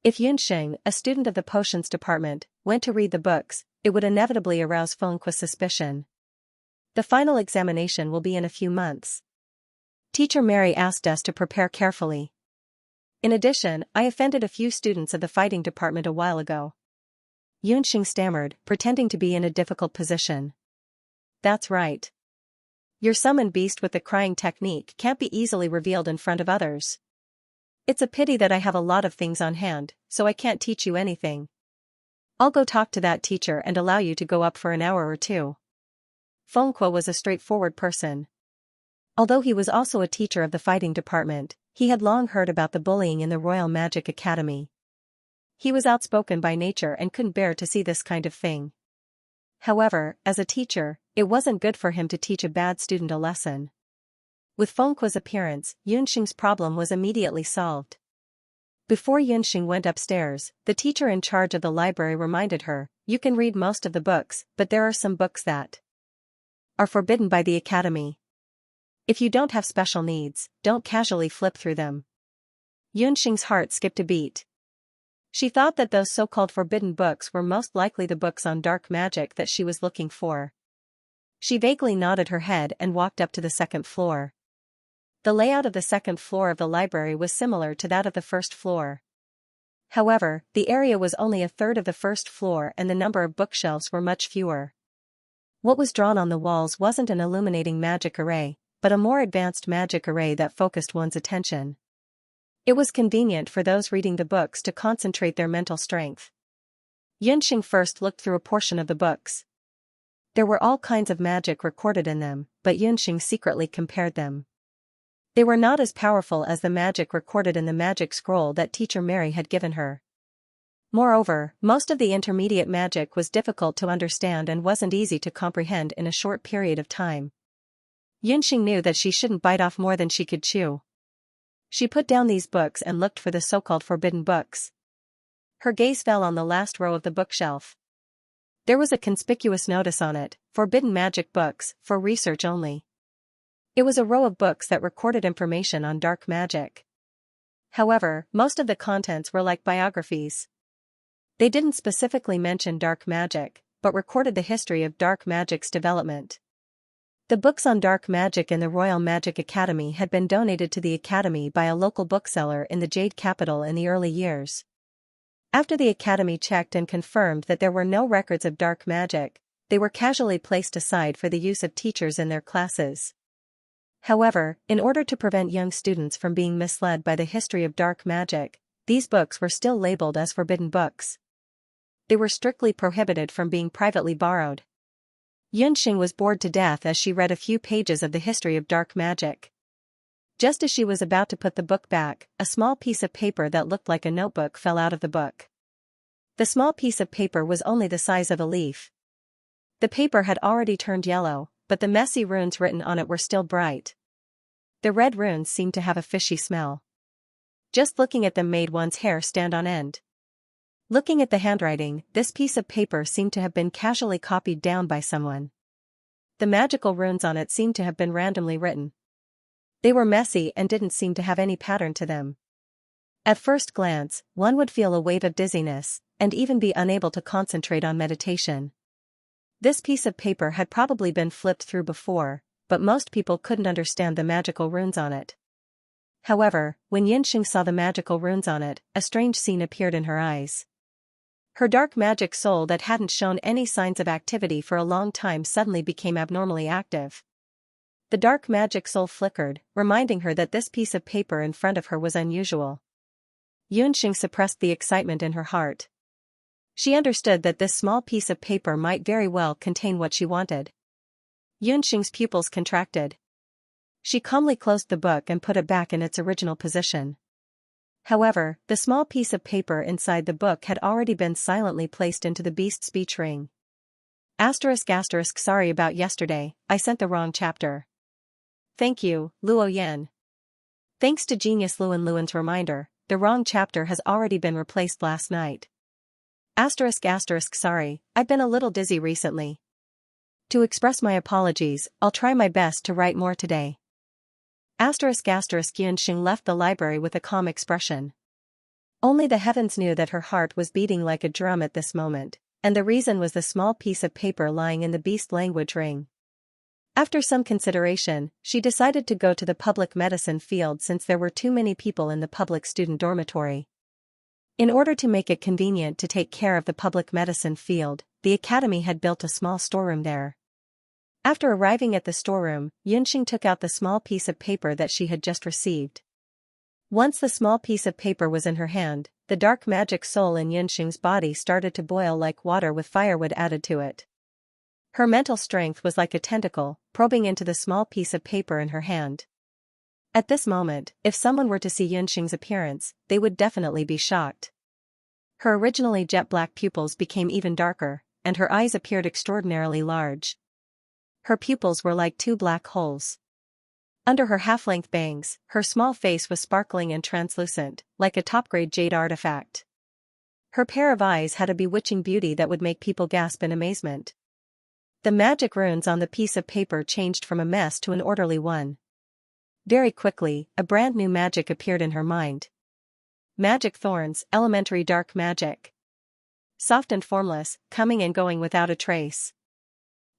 If Xianxia, a student of the potions department, went to read the books, it would inevitably arouse Fengqua's suspicion. The final examination will be in a few months. Teacher Mary asked us to prepare carefully. In addition, I offended a few students of the fighting department a while ago. Xianxia stammered, pretending to be in a difficult position. That's right. Your summon beast with the crying technique can't be easily revealed in front of others. It's a pity that I have a lot of things on hand, so I can't teach you anything. I'll go talk to that teacher and allow you to go up for an hour or two. Fengqua was a straightforward person. Although he was also a teacher of the fighting department, he had long heard about the bullying in the Royal Magic Academy. He was outspoken by nature and couldn't bear to see this kind of thing. However, as a teacher, it wasn't good for him to teach a bad student a lesson. With Fengqua's appearance, Xianxia's problem was immediately solved. Before Xianxia went upstairs, the teacher in charge of the library reminded her, "You can read most of the books, but there are some books that are forbidden by the academy. If you don't have special needs, don't casually flip through them." Xianxia's heart skipped a beat. She thought that those so-called forbidden books were most likely the books on dark magic that she was looking for. She vaguely nodded her head and walked up to the second floor. The layout of the second floor of the library was similar to that of the first floor. However, the area was only a third of the first floor and the number of bookshelves were much fewer. What was drawn on the walls wasn't an illuminating magic array, but a more advanced magic array that focused one's attention. It was convenient for those reading the books to concentrate their mental strength. Xianxia first looked through a portion of the books. There were all kinds of magic recorded in them, but Xianxia secretly compared them. They were not as powerful as the magic recorded in the magic scroll that Teacher Mary had given her. Moreover, most of the intermediate magic was difficult to understand and wasn't easy to comprehend in a short period of time. Xianxia knew that she shouldn't bite off more than she could chew. She put down these books and looked for the so-called forbidden books. Her gaze fell on the last row of the bookshelf. There was a conspicuous notice on it, "Forbidden Magic Books, for research only." It was a row of books that recorded information on dark magic. However, most of the contents were like biographies. They didn't specifically mention dark magic, but recorded the history of dark magic's development. The books on dark magic in the Royal Magic Academy had been donated to the Academy by a local bookseller in the Jade Capital in the early years. After the Academy checked and confirmed that there were no records of dark magic, they were casually placed aside for the use of teachers in their classes. However, in order to prevent young students from being misled by the history of dark magic, these books were still labeled as forbidden books. They were strictly prohibited from being privately borrowed. Xianxia was bored to death as she read a few pages of the history of dark magic. Just as she was about to put the book back, a small piece of paper that looked like a notebook fell out of the book. The small piece of paper was only the size of a leaf. The paper had already turned yellow, but the messy runes written on it were still bright. The red runes seemed to have a fishy smell. Just looking at them made one's hair stand on end. Looking at the handwriting, this piece of paper seemed to have been casually copied down by someone. The magical runes on it seemed to have been randomly written. They were messy and didn't seem to have any pattern to them. At first glance, one would feel a wave of dizziness, and even be unable to concentrate on meditation. This piece of paper had probably been flipped through before, but most people couldn't understand the magical runes on it. However, when Xianxia saw the magical runes on it, a strange scene appeared in her eyes. Her dark magic soul that hadn't shown any signs of activity for a long time suddenly became abnormally active. The dark magic soul flickered, reminding her that this piece of paper in front of her was unusual. Xianxia suppressed the excitement in her heart. She understood that this small piece of paper might very well contain what she wanted. Xianxia's pupils contracted. She calmly closed the book and put it back in its original position. However, the small piece of paper inside the book had already been silently placed into the beast's speech ring. Sorry about yesterday, I sent the wrong chapter. Thank you, Luo Yan. Thanks to genius Luan's reminder, the wrong chapter has already been replaced last night. Sorry, I've been a little dizzy recently. To express my apologies, I'll try my best to write more today. Xianxia left the library with a calm expression. Only the heavens knew that her heart was beating like a drum at this moment, and the reason was the small piece of paper lying in the beast language ring. After some consideration, she decided to go to the public medicine field since there were too many people in the public student dormitory. In order to make it convenient to take care of the public medicine field, the academy had built a small storeroom there. After arriving at the storeroom, Xianxia took out the small piece of paper that she had just received. Once the small piece of paper was in her hand, the dark magic soul in Xianxia's body started to boil like water with firewood added to it. Her mental strength was like a tentacle, probing into the small piece of paper in her hand. At this moment, if someone were to see Xianxia's appearance, they would definitely be shocked. Her originally jet-black pupils became even darker, and her eyes appeared extraordinarily large. Her pupils were like two black holes. Under her half-length bangs, her small face was sparkling and translucent, like a top-grade jade artifact. Her pair of eyes had a bewitching beauty that would make people gasp in amazement. The magic runes on the piece of paper changed from a mess to an orderly one. Very quickly, a brand new magic appeared in her mind. Magic thorns, elementary dark magic. Soft and formless, coming and going without a trace.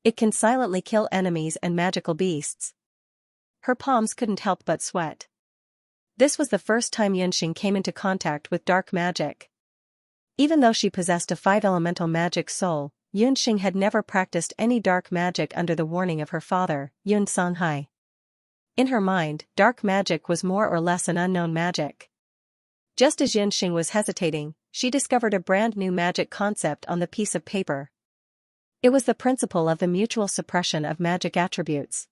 It can silently kill enemies and magical beasts. Her palms couldn't help but sweat. This was the first time Xianxia came into contact with dark magic. Even though she possessed a 5-elemental magic soul, Xianxia had never practiced any dark magic under the warning of her father, Yun Songhai. In her mind, dark magic was more or less an unknown magic. Just as Xianxia was hesitating, she discovered a brand new magic concept on the piece of paper. It was the principle of the mutual suppression of magic attributes.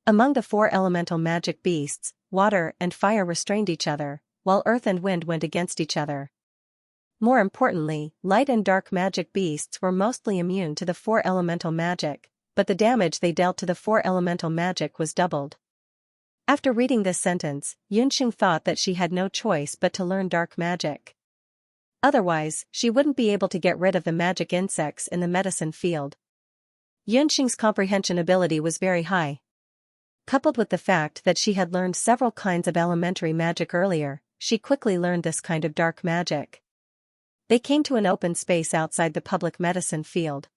Among the 4 elemental magic beasts, water and fire restrained each other, while earth and wind went against each other. More importantly, light and dark magic beasts were mostly immune to the 4 elemental magic, but the damage they dealt to the 4 elemental magic was doubled. After reading this sentence, Xianxia thought that she had no choice but to learn dark magic. Otherwise, she wouldn't be able to get rid of the magic insects in the medicine field. Xianxia's comprehension ability was very high. Coupled with the fact that she had learned several kinds of elementary magic earlier, she quickly learned this kind of dark magic. They came to an open space outside the public medicine field.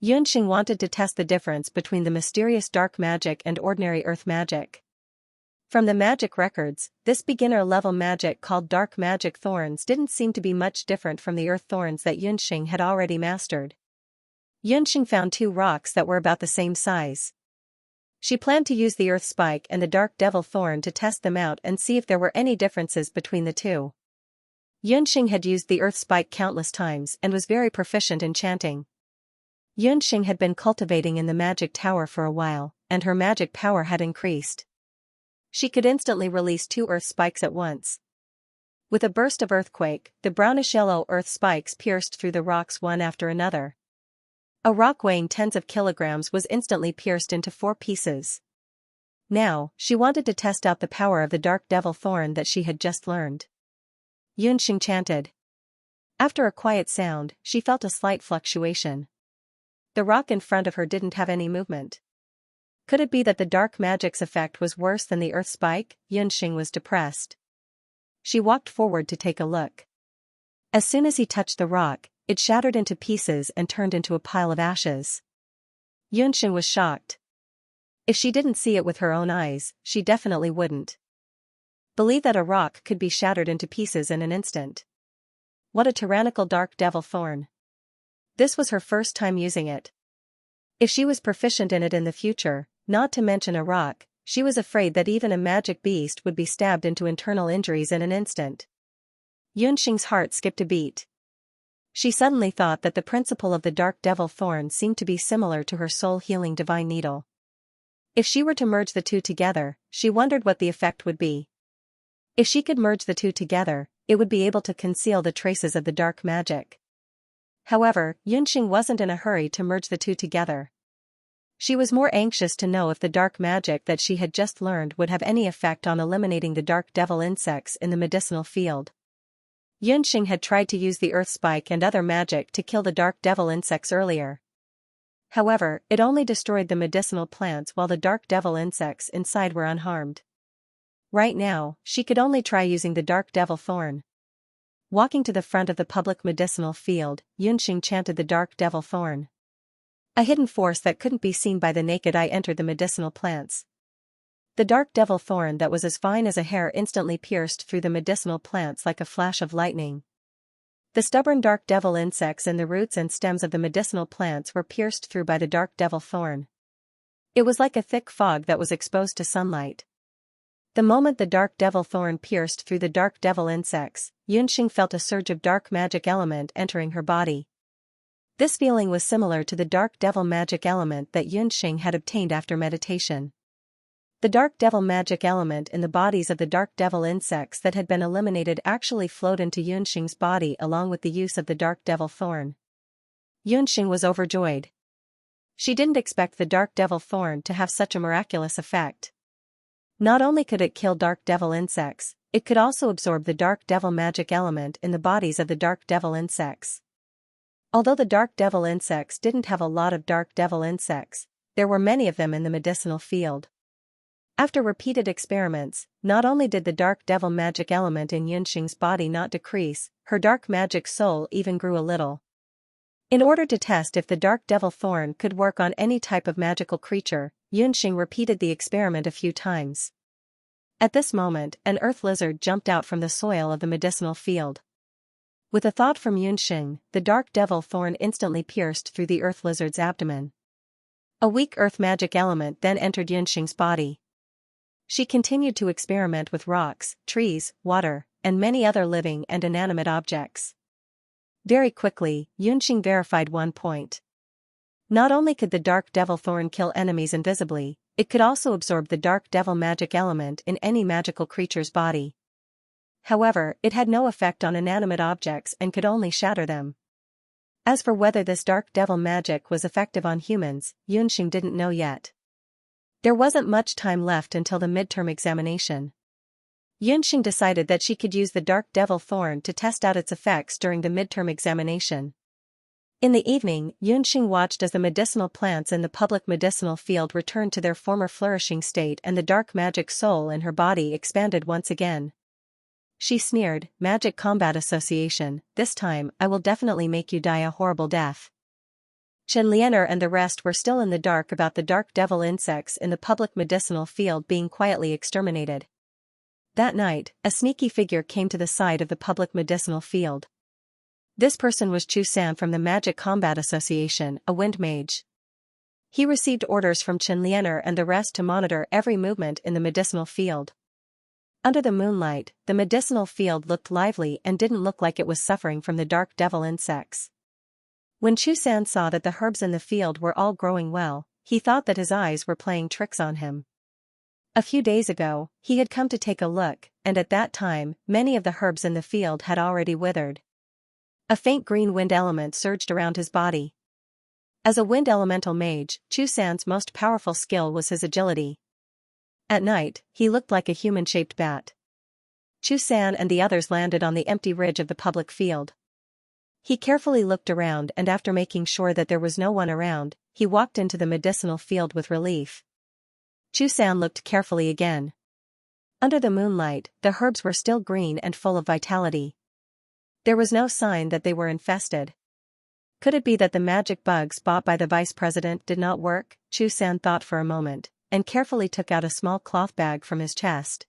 Xianxia wanted to test the difference between the mysterious dark magic and ordinary earth magic. From the magic records, this beginner-level magic called dark magic thorns didn't seem to be much different from the earth thorns that Xianxia had already mastered. Xianxia found 2 rocks that were about the same size. She planned to use the earth spike and the dark devil thorn to test them out and see if there were any differences between the two. Xianxia had used the earth spike countless times and was very proficient in chanting. Xianxia had been cultivating in the magic tower for a while, and her magic power had increased. She could instantly release 2 earth spikes at once. With a burst of earthquake, the brownish-yellow earth spikes pierced through the rocks one after another. A rock weighing tens of kilograms was instantly pierced into 4 pieces. Now, she wanted to test out the power of the dark devil thorn that she had just learned. Xianxia chanted. After a quiet sound, she felt a slight fluctuation. The rock in front of her didn't have any movement. Could it be that the dark magic's effect was worse than the earth spike? Xianxia was depressed. She walked forward to take a look. As soon as he touched the rock, it shattered into pieces and turned into a pile of ashes. Xianxia was shocked. If she didn't see it with her own eyes, she definitely wouldn't believe that a rock could be shattered into pieces in an instant. What a tyrannical dark devil thorn. This was her first time using it. If she was proficient in it in the future, not to mention a rock, she was afraid that even a magic beast would be stabbed into internal injuries in an instant. Yunxing's heart skipped a beat. She suddenly thought that the principle of the dark devil thorn seemed to be similar to her soul-healing divine needle. If she were to merge the two together, she wondered what the effect would be. If she could merge the two together, it would be able to conceal the traces of the dark magic. However, Yunxing wasn't in a hurry to merge the two together. She was more anxious to know if the dark magic that she had just learned would have any effect on eliminating the dark devil insects in the medicinal field. Yunxing had tried to use the earth spike and other magic to kill the dark devil insects earlier. However, it only destroyed the medicinal plants while the dark devil insects inside were unharmed. Right now, she could only try using the dark devil thorn. Walking to the front of the public medicinal field, Yunxing chanted the dark devil thorn. A hidden force that couldn't be seen by the naked eye entered the medicinal plants. The dark devil thorn that was as fine as a hair instantly pierced through the medicinal plants like a flash of lightning. The stubborn dark devil insects in the roots and stems of the medicinal plants were pierced through by the dark devil thorn. It was like a thick fog that was exposed to sunlight. The moment the dark devil thorn pierced through the dark devil insects, Yunxing felt a surge of dark magic element entering her body. This feeling was similar to the dark devil magic element that Yunxing had obtained after meditation. The dark devil magic element in the bodies of the dark devil insects that had been eliminated actually flowed into Yunxing's body along with the use of the dark devil thorn. Yunxing was overjoyed. She didn't expect the dark devil thorn to have such a miraculous effect. Not only could it kill dark devil insects, it could also absorb the dark devil magic element in the bodies of the dark devil insects. Although the dark devil insects didn't have a lot of dark devil insects, there were many of them in the medicinal field. After repeated experiments, not only did the dark devil magic element in Yunxing's body not decrease, her dark magic soul even grew a little. In order to test if the dark devil thorn could work on any type of magical creature, Yunxing repeated the experiment a few times. At this moment, an earth lizard jumped out from the soil of the medicinal field. With a thought from Yunxing, the dark devil thorn instantly pierced through the earth lizard's abdomen. A weak earth magic element then entered Yunxing's body. She continued to experiment with rocks, trees, water, and many other living and inanimate objects. Very quickly, Yunxing verified one point. Not only could the dark devil thorn kill enemies invisibly, it could also absorb the dark devil magic element in any magical creature's body. However, it had no effect on inanimate objects and could only shatter them. As for whether this dark devil magic was effective on humans, Yunxing didn't know yet. There wasn't much time left until the midterm examination. Yunxing decided that she could use the dark devil thorn to test out its effects during the midterm examination. In the evening, Yunxing watched as the medicinal plants in the public medicinal field returned to their former flourishing state and the dark magic soul in her body expanded once again. She sneered, "Magic Combat Association, this time I will definitely make you die a horrible death." Xianxia and the rest were still in the dark about the dark devil insects in the public medicinal field being quietly exterminated. That night, a sneaky figure came to the side of the public medicinal field. This person was Xianxia from the Magic Combat Association, a wind mage. He received orders from Xianxia and the rest to monitor every movement in the medicinal field. Under the moonlight, the medicinal field looked lively and didn't look like it was suffering from the dark devil insects. When Xianxia saw that the herbs in the field were all growing well, he thought that his eyes were playing tricks on him. A few days ago, he had come to take a look, and at that time, many of the herbs in the field had already withered. A faint green wind element surged around his body. As a wind elemental mage, Xianxia's most powerful skill was his agility. At night, he looked like a human-shaped bat. Xianxia and the others landed on the empty ridge of the public field. He carefully looked around and after making sure that there was no one around, he walked into the medicinal field with relief. Xianxia looked carefully again. Under the moonlight, the herbs were still green and full of vitality. There was no sign that they were infested. Could it be that the magic bugs bought by the vice president did not work? Xianxia thought for a moment, and carefully took out a small cloth bag from his chest.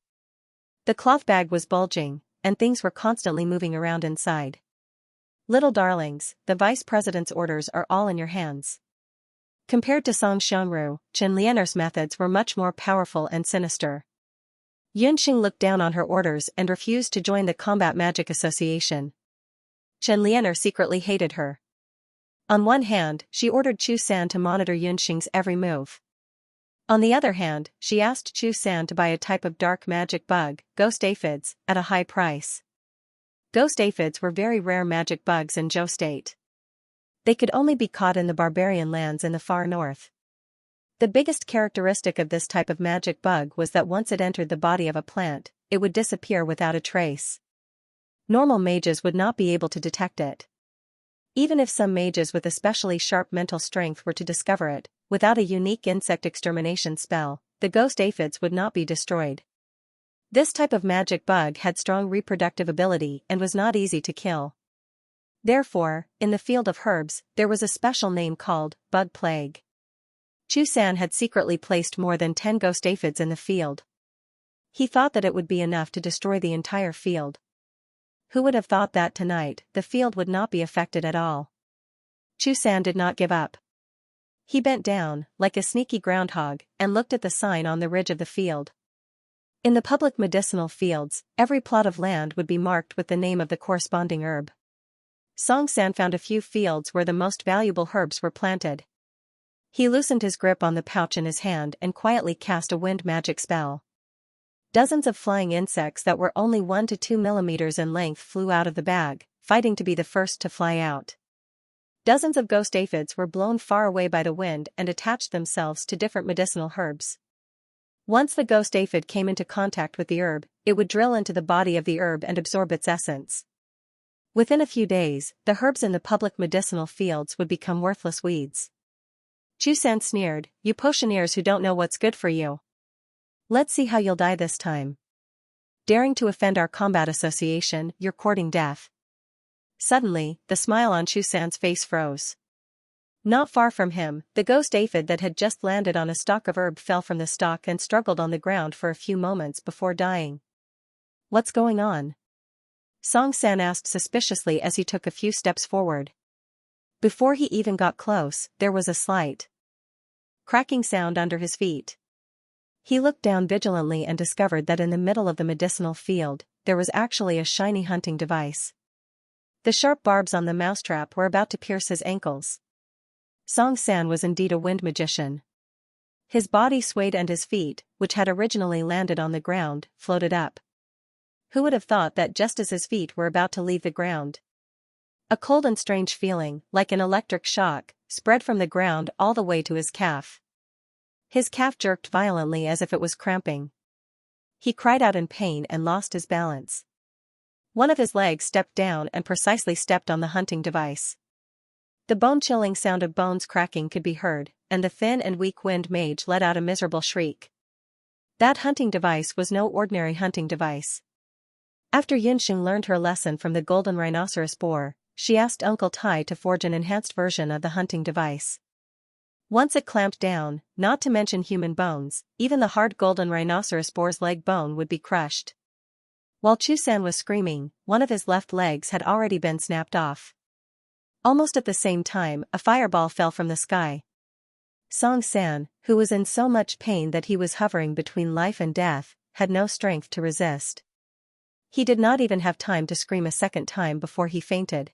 The cloth bag was bulging, and things were constantly moving around inside. Little darlings, the vice president's orders are all in your hands. Compared to Song Xianru, Chen Lianer's methods were much more powerful and sinister. Yunxing looked down on her orders and refused to join the Combat Magic Association. Chen Lianer secretly hated her. On one hand, she ordered Chu San to monitor Yunxing's every move. On the other hand, she asked Chu San to buy a type of dark magic bug, ghost aphids, at a high price. Ghost aphids were very rare magic bugs in Zhou State. They could only be caught in the barbarian lands in the far north. The biggest characteristic of this type of magic bug was that once it entered the body of a plant, it would disappear without a trace. Normal mages would not be able to detect it. Even if some mages with especially sharp mental strength were to discover it, without a unique insect extermination spell, the ghost aphids would not be destroyed. This type of magic bug had strong reproductive ability and was not easy to kill. Therefore, in the field of herbs, there was a special name called bug plague. Chu San had secretly placed more than 10 ghost aphids in the field. He thought that it would be enough to destroy the entire field. Who would have thought that tonight, the field would not be affected at all? Chu San did not give up. He bent down, like a sneaky groundhog, and looked at the sign on the ridge of the field. In the public medicinal fields, every plot of land would be marked with the name of the corresponding herb. Song San found a few fields where the most valuable herbs were planted. He loosened his grip on the pouch in his hand and quietly cast a wind magic spell. Dozens of flying insects that were only 1 to 2 millimeters in length flew out of the bag, fighting to be the first to fly out. Dozens of ghost aphids were blown far away by the wind and attached themselves to different medicinal herbs. Once the ghost aphid came into contact with the herb, it would drill into the body of the herb and absorb its essence. Within a few days, the herbs in the public medicinal fields would become worthless weeds. Chu San sneered, "You potioneers who don't know what's good for you. Let's see how you'll die this time. Daring to offend our combat association, you're courting death." Suddenly, the smile on Chu San's face froze. Not far from him, the ghost aphid that had just landed on a stalk of herb fell from the stalk and struggled on the ground for a few moments before dying. "What's going on?" Song San asked suspiciously as he took a few steps forward. Before he even got close, there was a slight cracking sound under his feet. He looked down vigilantly and discovered that in the middle of the medicinal field, there was actually a shiny hunting device. The sharp barbs on the mousetrap were about to pierce his ankles. Song San was indeed a wind magician. His body swayed and his feet, which had originally landed on the ground, floated up. Who would have thought that just as his feet were about to leave the ground? A cold and strange feeling, like an electric shock, spread from the ground all the way to his calf. His calf jerked violently as if it was cramping. He cried out in pain and lost his balance. One of his legs stepped down and precisely stepped on the hunting device. The bone-chilling sound of bones cracking could be heard, and the thin and weak wind mage let out a miserable shriek. That hunting device was no ordinary hunting device. After Yunxing learned her lesson from the golden rhinoceros boar, she asked Uncle Tai to forge an enhanced version of the hunting device. Once it clamped down, not to mention human bones, even the hard golden rhinoceros boar's leg bone would be crushed. While Chu San was screaming, one of his left legs had already been snapped off. Almost at the same time, a fireball fell from the sky. Song San, who was in so much pain that he was hovering between life and death, had no strength to resist. He did not even have time to scream a second time before he fainted.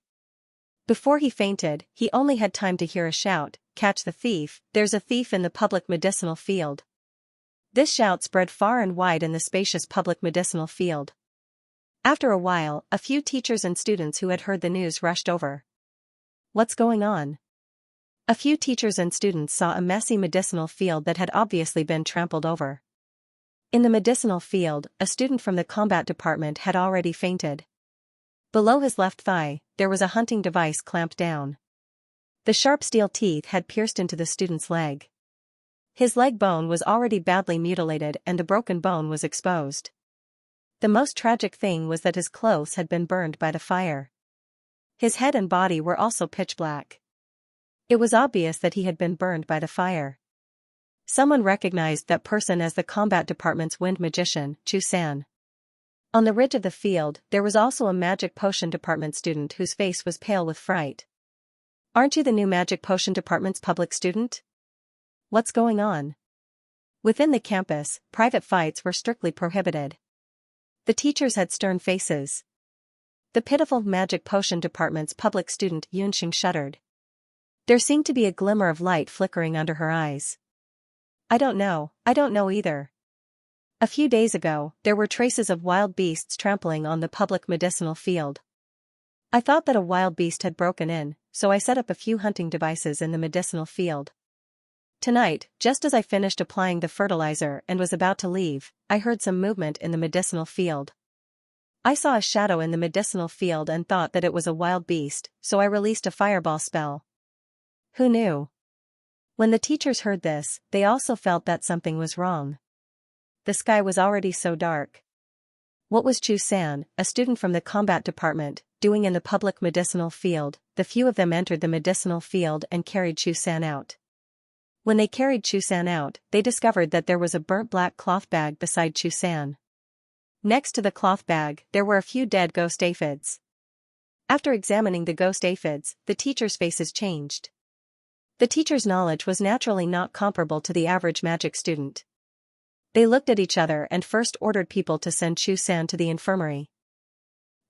Before he fainted, he only had time to hear a shout, "Catch the thief, there's a thief in the public medicinal field." This shout spread far and wide in the spacious public medicinal field. After a while, a few teachers and students who had heard the news rushed over. "What's going on?" A few teachers and students saw a messy medicinal field that had obviously been trampled over. In the medicinal field, a student from the combat department had already fainted. Below his left thigh, there was a hunting device clamped down. The sharp steel teeth had pierced into the student's leg. His leg bone was already badly mutilated and the broken bone was exposed. The most tragic thing was that his clothes had been burned by the fire. His head and body were also pitch black. It was obvious that he had been burned by the fire. Someone recognized that person as the combat department's wind magician, Chu San. On the ridge of the field, there was also a magic potion department student whose face was pale with fright. "Aren't you the new magic potion department's public student? What's going on?" Within the campus, private fights were strictly prohibited. The teachers had stern faces. The pitiful magic potion department's public student Xianxia shuddered. There seemed to be a glimmer of light flickering under her eyes. I don't know either. A few days ago, there were traces of wild beasts trampling on the public medicinal field. I thought that a wild beast had broken in, so I set up a few hunting devices in the medicinal field. Tonight, just as I finished applying the fertilizer and was about to leave, I heard some movement in the medicinal field. I saw a shadow in the medicinal field and thought that it was a wild beast, so I released a fireball spell. Who knew? When the teachers heard this, they also felt that something was wrong. The sky was already so dark. What was Chu-san, a student from the combat department, doing in the public medicinal field? The few of them entered the medicinal field and carried Chu-san out. When they carried Chu-san out, they discovered that there was a burnt black cloth bag beside Chu-san. Next to the cloth bag, there were a few dead ghost aphids. After examining the ghost aphids, the teachers' faces changed. The teacher's knowledge was naturally not comparable to the average magic student. They looked at each other and first ordered people to send Chu-san to the infirmary.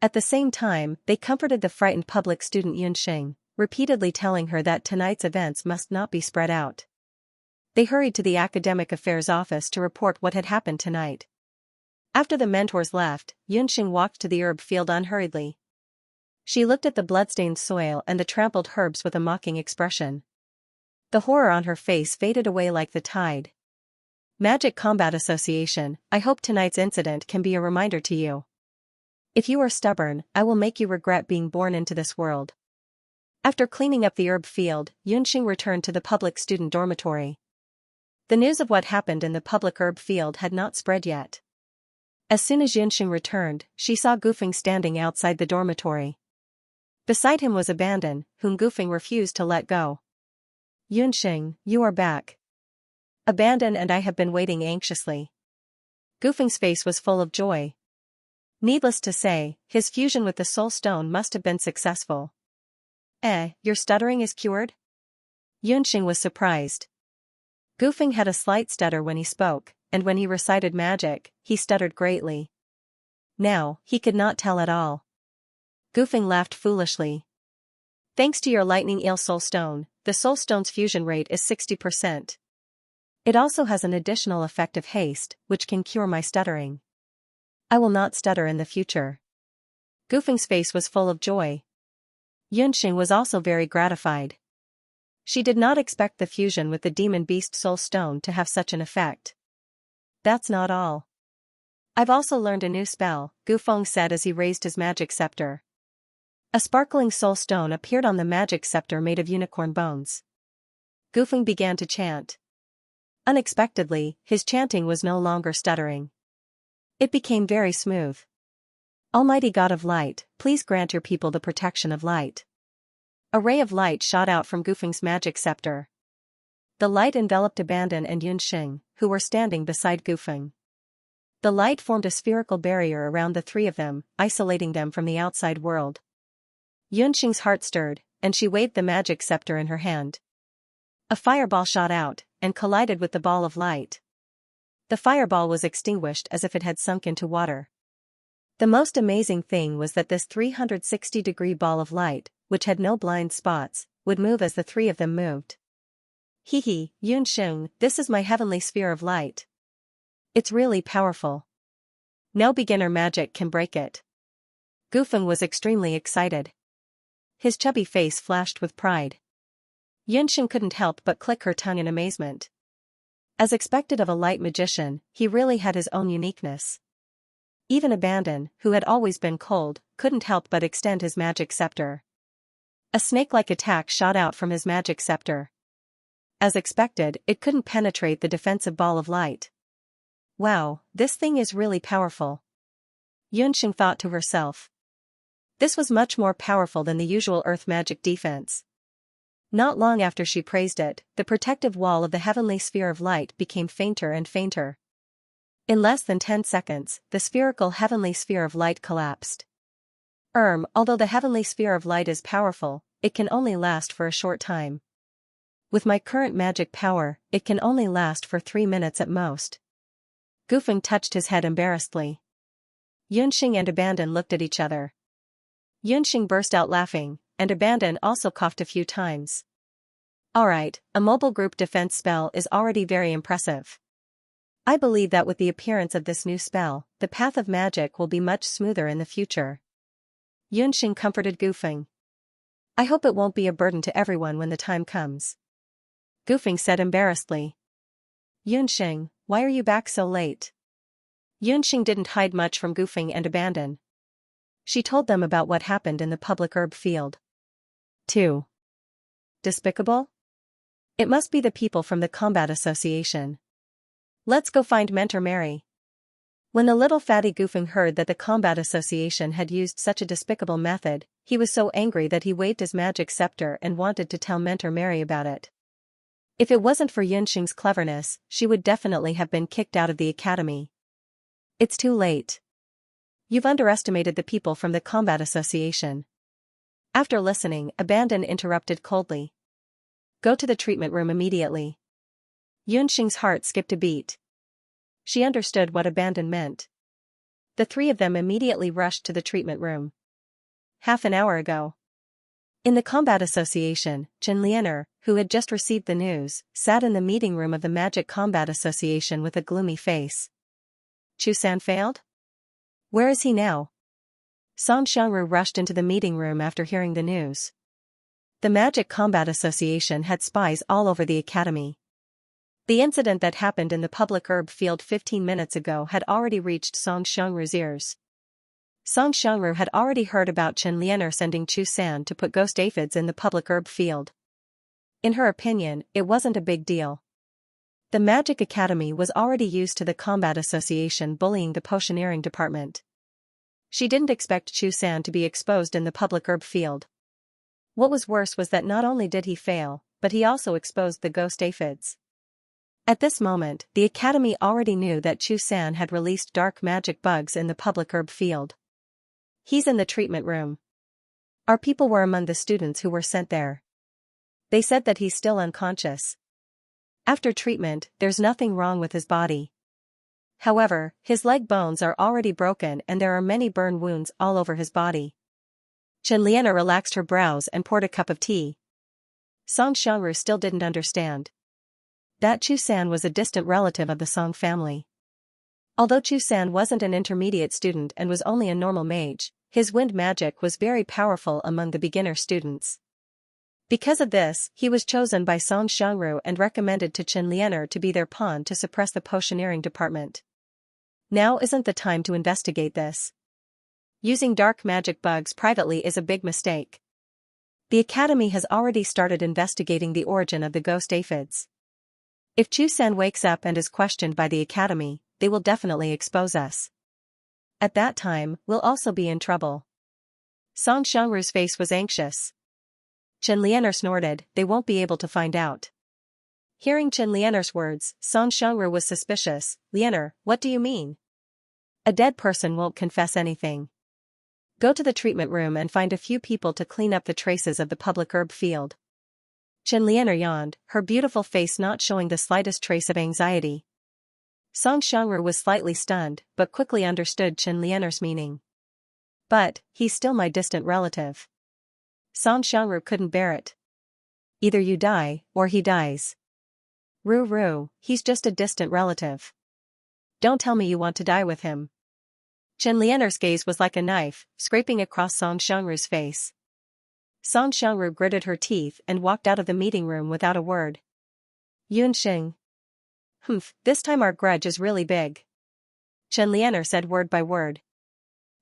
At the same time, they comforted the frightened public student Xianxia, repeatedly telling her that tonight's events must not be spread out. They hurried to the academic affairs office to report what had happened tonight. After the mentors left, Xianxia walked to the herb field unhurriedly. She looked at the bloodstained soil and the trampled herbs with a mocking expression. The horror on her face faded away like the tide. Magic Combat Association, I hope tonight's incident can be a reminder to you. If you are stubborn, I will make you regret being born into this world. After cleaning up the herb field, Xianxia returned to the public student dormitory. The news of what happened in the public herb field had not spread yet. As soon as Xianxia returned, she saw Gufeng standing outside the dormitory. Beside him was Abandon, whom Gufeng refused to let go. Xianxia, you are back. Abandon and I have been waiting anxiously. Gufeng's face was full of joy. Needless to say, his fusion with the soul stone must have been successful. Your stuttering is cured? Xianxia was surprised. Gufeng had a slight stutter when he spoke, and when he recited magic, he stuttered greatly. Now, he could not tell at all. Gufeng laughed foolishly. Thanks to your lightning eel soul stone, the soul stone's fusion rate is 60%. It also has an additional effect of haste, which can cure my stuttering. I will not stutter in the future. Gufeng's face was full of joy. Xianxia was also very gratified. She did not expect the fusion with the demon beast soul stone to have such an effect. That's not all. I've also learned a new spell, Gufeng said as he raised his magic scepter. A sparkling soul stone appeared on the magic scepter made of unicorn bones. Gufeng began to chant. Unexpectedly, his chanting was no longer stuttering. It became very smooth. Almighty God of light, please grant your people the protection of light. A ray of light shot out from Gufeng's magic scepter. The light enveloped Abandon and Xianxia, who were standing beside Gufeng. The light formed a spherical barrier around the three of them, isolating them from the outside world. Xianxia's heart stirred, and she waved the magic scepter in her hand. A fireball shot out, and collided with the ball of light. The fireball was extinguished as if it had sunk into water. The most amazing thing was that this 360-degree ball of light, which had no blind spots, would move as the three of them moved. Hee, Xianxia, this is my heavenly sphere of light. It's really powerful. No beginner magic can break it. Gufeng was extremely excited. His chubby face flashed with pride. Xianxia couldn't help but click her tongue in amazement. As expected of a light magician, he really had his own uniqueness. Even Abandon, who had always been cold, couldn't help but extend his magic scepter. A snake-like attack shot out from his magic scepter. As expected, it couldn't penetrate the defensive ball of light. Wow, this thing is really powerful. Xianxia thought to herself. This was much more powerful than the usual earth magic defense. Not long after she praised it, the protective wall of the heavenly sphere of light became fainter and fainter. In less than 10 seconds, the spherical heavenly sphere of light collapsed. Although the heavenly sphere of light is powerful, it can only last for a short time. With my current magic power, it can only last for 3 minutes at most. Gufeng touched his head embarrassedly. Yunxing and Abandon looked at each other. Yunxing burst out laughing, and Abandon also coughed a few times. Alright, a mobile group defense spell is already very impressive. I believe that with the appearance of this new spell, the path of magic will be much smoother in the future. Yunxing comforted Gufeng. I hope it won't be a burden to everyone when the time comes. Gufeng said embarrassedly. Yunxing, why are you back so late? Yunxing didn't hide much from Gufeng and Abandon. She told them about what happened in the public herb field. 2. Despicable? It must be the people from the Combat Association. Let's go find Mentor Mary. When the little fatty Gufeng heard that the Combat Association had used such a despicable method, he was so angry that he waved his magic scepter and wanted to tell Mentor Mary about it. If it wasn't for Yunxing's cleverness, she would definitely have been kicked out of the academy. It's too late. You've underestimated the people from the Combat Association. After listening, Abandon interrupted coldly. Go to the treatment room immediately. Yunxing's heart skipped a beat. She understood what Abandon meant. The three of them immediately rushed to the treatment room. Half an hour ago. In the Combat Association, Xianxia, who had just received the news, sat in the meeting room of the Magic Combat Association with a gloomy face. Chu-san failed? Where is he now? Song Xianru rushed into the meeting room after hearing the news. The Magic Combat Association had spies all over the academy. The incident that happened in the public herb field 15 minutes ago had already reached Song Xianru's ears. Song Xianru had already heard about Xianxia sending Chu-san to put ghost aphids in the public herb field. In her opinion, it wasn't a big deal. The Magic Academy was already used to the Combat Association bullying the potioneering department. She didn't expect Chu-san to be exposed in the public herb field. What was worse was that not only did he fail, but he also exposed the ghost aphids. At this moment, the academy already knew that Chu-san had released dark magic bugs in the public herb field. He's in the treatment room. Our people were among the students who were sent there. They said that he's still unconscious. After treatment, there's nothing wrong with his body. However, his leg bones are already broken and there are many burn wounds all over his body. Xianxia relaxed her brows and poured a cup of tea. Song Xianru still didn't understand. That Chu-san was a distant relative of the Song family. Although Chu-san wasn't an intermediate student and was only a normal mage, his wind magic was very powerful among the beginner students. Because of this, he was chosen by Song Xianru and recommended to Xianxia to be their pawn to suppress the potioneering department. Now isn't the time to investigate this. Using dark magic bugs privately is a big mistake. The academy has already started investigating the origin of the ghost aphids. If Chu-san wakes up and is questioned by the academy, they will definitely expose us. At that time, we'll also be in trouble. Song Xianru's face was anxious. Xianxia snorted, they won't be able to find out. Hearing Xianxia's words, Song Xianru was suspicious. Lianer, what do you mean? A dead person won't confess anything. Go to the treatment room and find a few people to clean up the traces of the public herb field. Xianxia yawned, her beautiful face not showing the slightest trace of anxiety. Song Xianru was slightly stunned, but quickly understood Xianxia's meaning. But, he's still my distant relative. Song Xianru couldn't bear it. Either you die, or he dies. Roo, he's just a distant relative. Don't tell me you want to die with him. Xianxia's gaze was like a knife, scraping across Song Xianru's face. Song Xianru gritted her teeth and walked out of the meeting room without a word. Yunxing. This time our grudge is really big. Xianxia said word by word.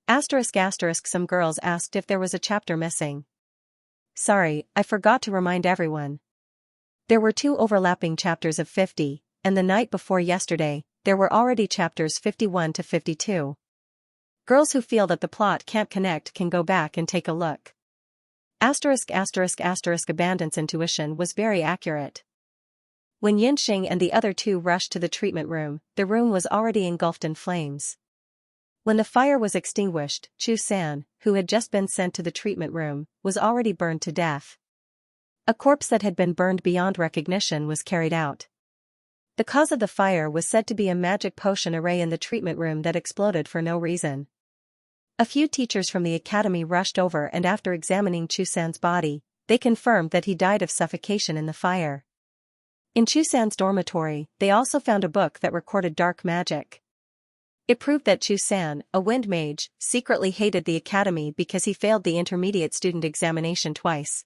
Some girls asked if there was a chapter missing. Sorry, I forgot to remind everyone. There were 2 overlapping chapters of 50, and the night before yesterday, there were already chapters 51 to 52. Girls who feel that the plot can't connect can go back and take a look. Abandon's intuition was very accurate. When Yunxing and the other two rushed to the treatment room, the room was already engulfed in flames. When the fire was extinguished, Chu San, who had just been sent to the treatment room, was already burned to death. A corpse that had been burned beyond recognition was carried out. The cause of the fire was said to be a magic potion array in the treatment room that exploded for no reason. A few teachers from the academy rushed over, and after examining Chu San's body, they confirmed that he died of suffocation in the fire. In Chu San's dormitory, they also found a book that recorded dark magic. It proved that Chu San, a wind mage, secretly hated the academy because he failed the intermediate student examination twice.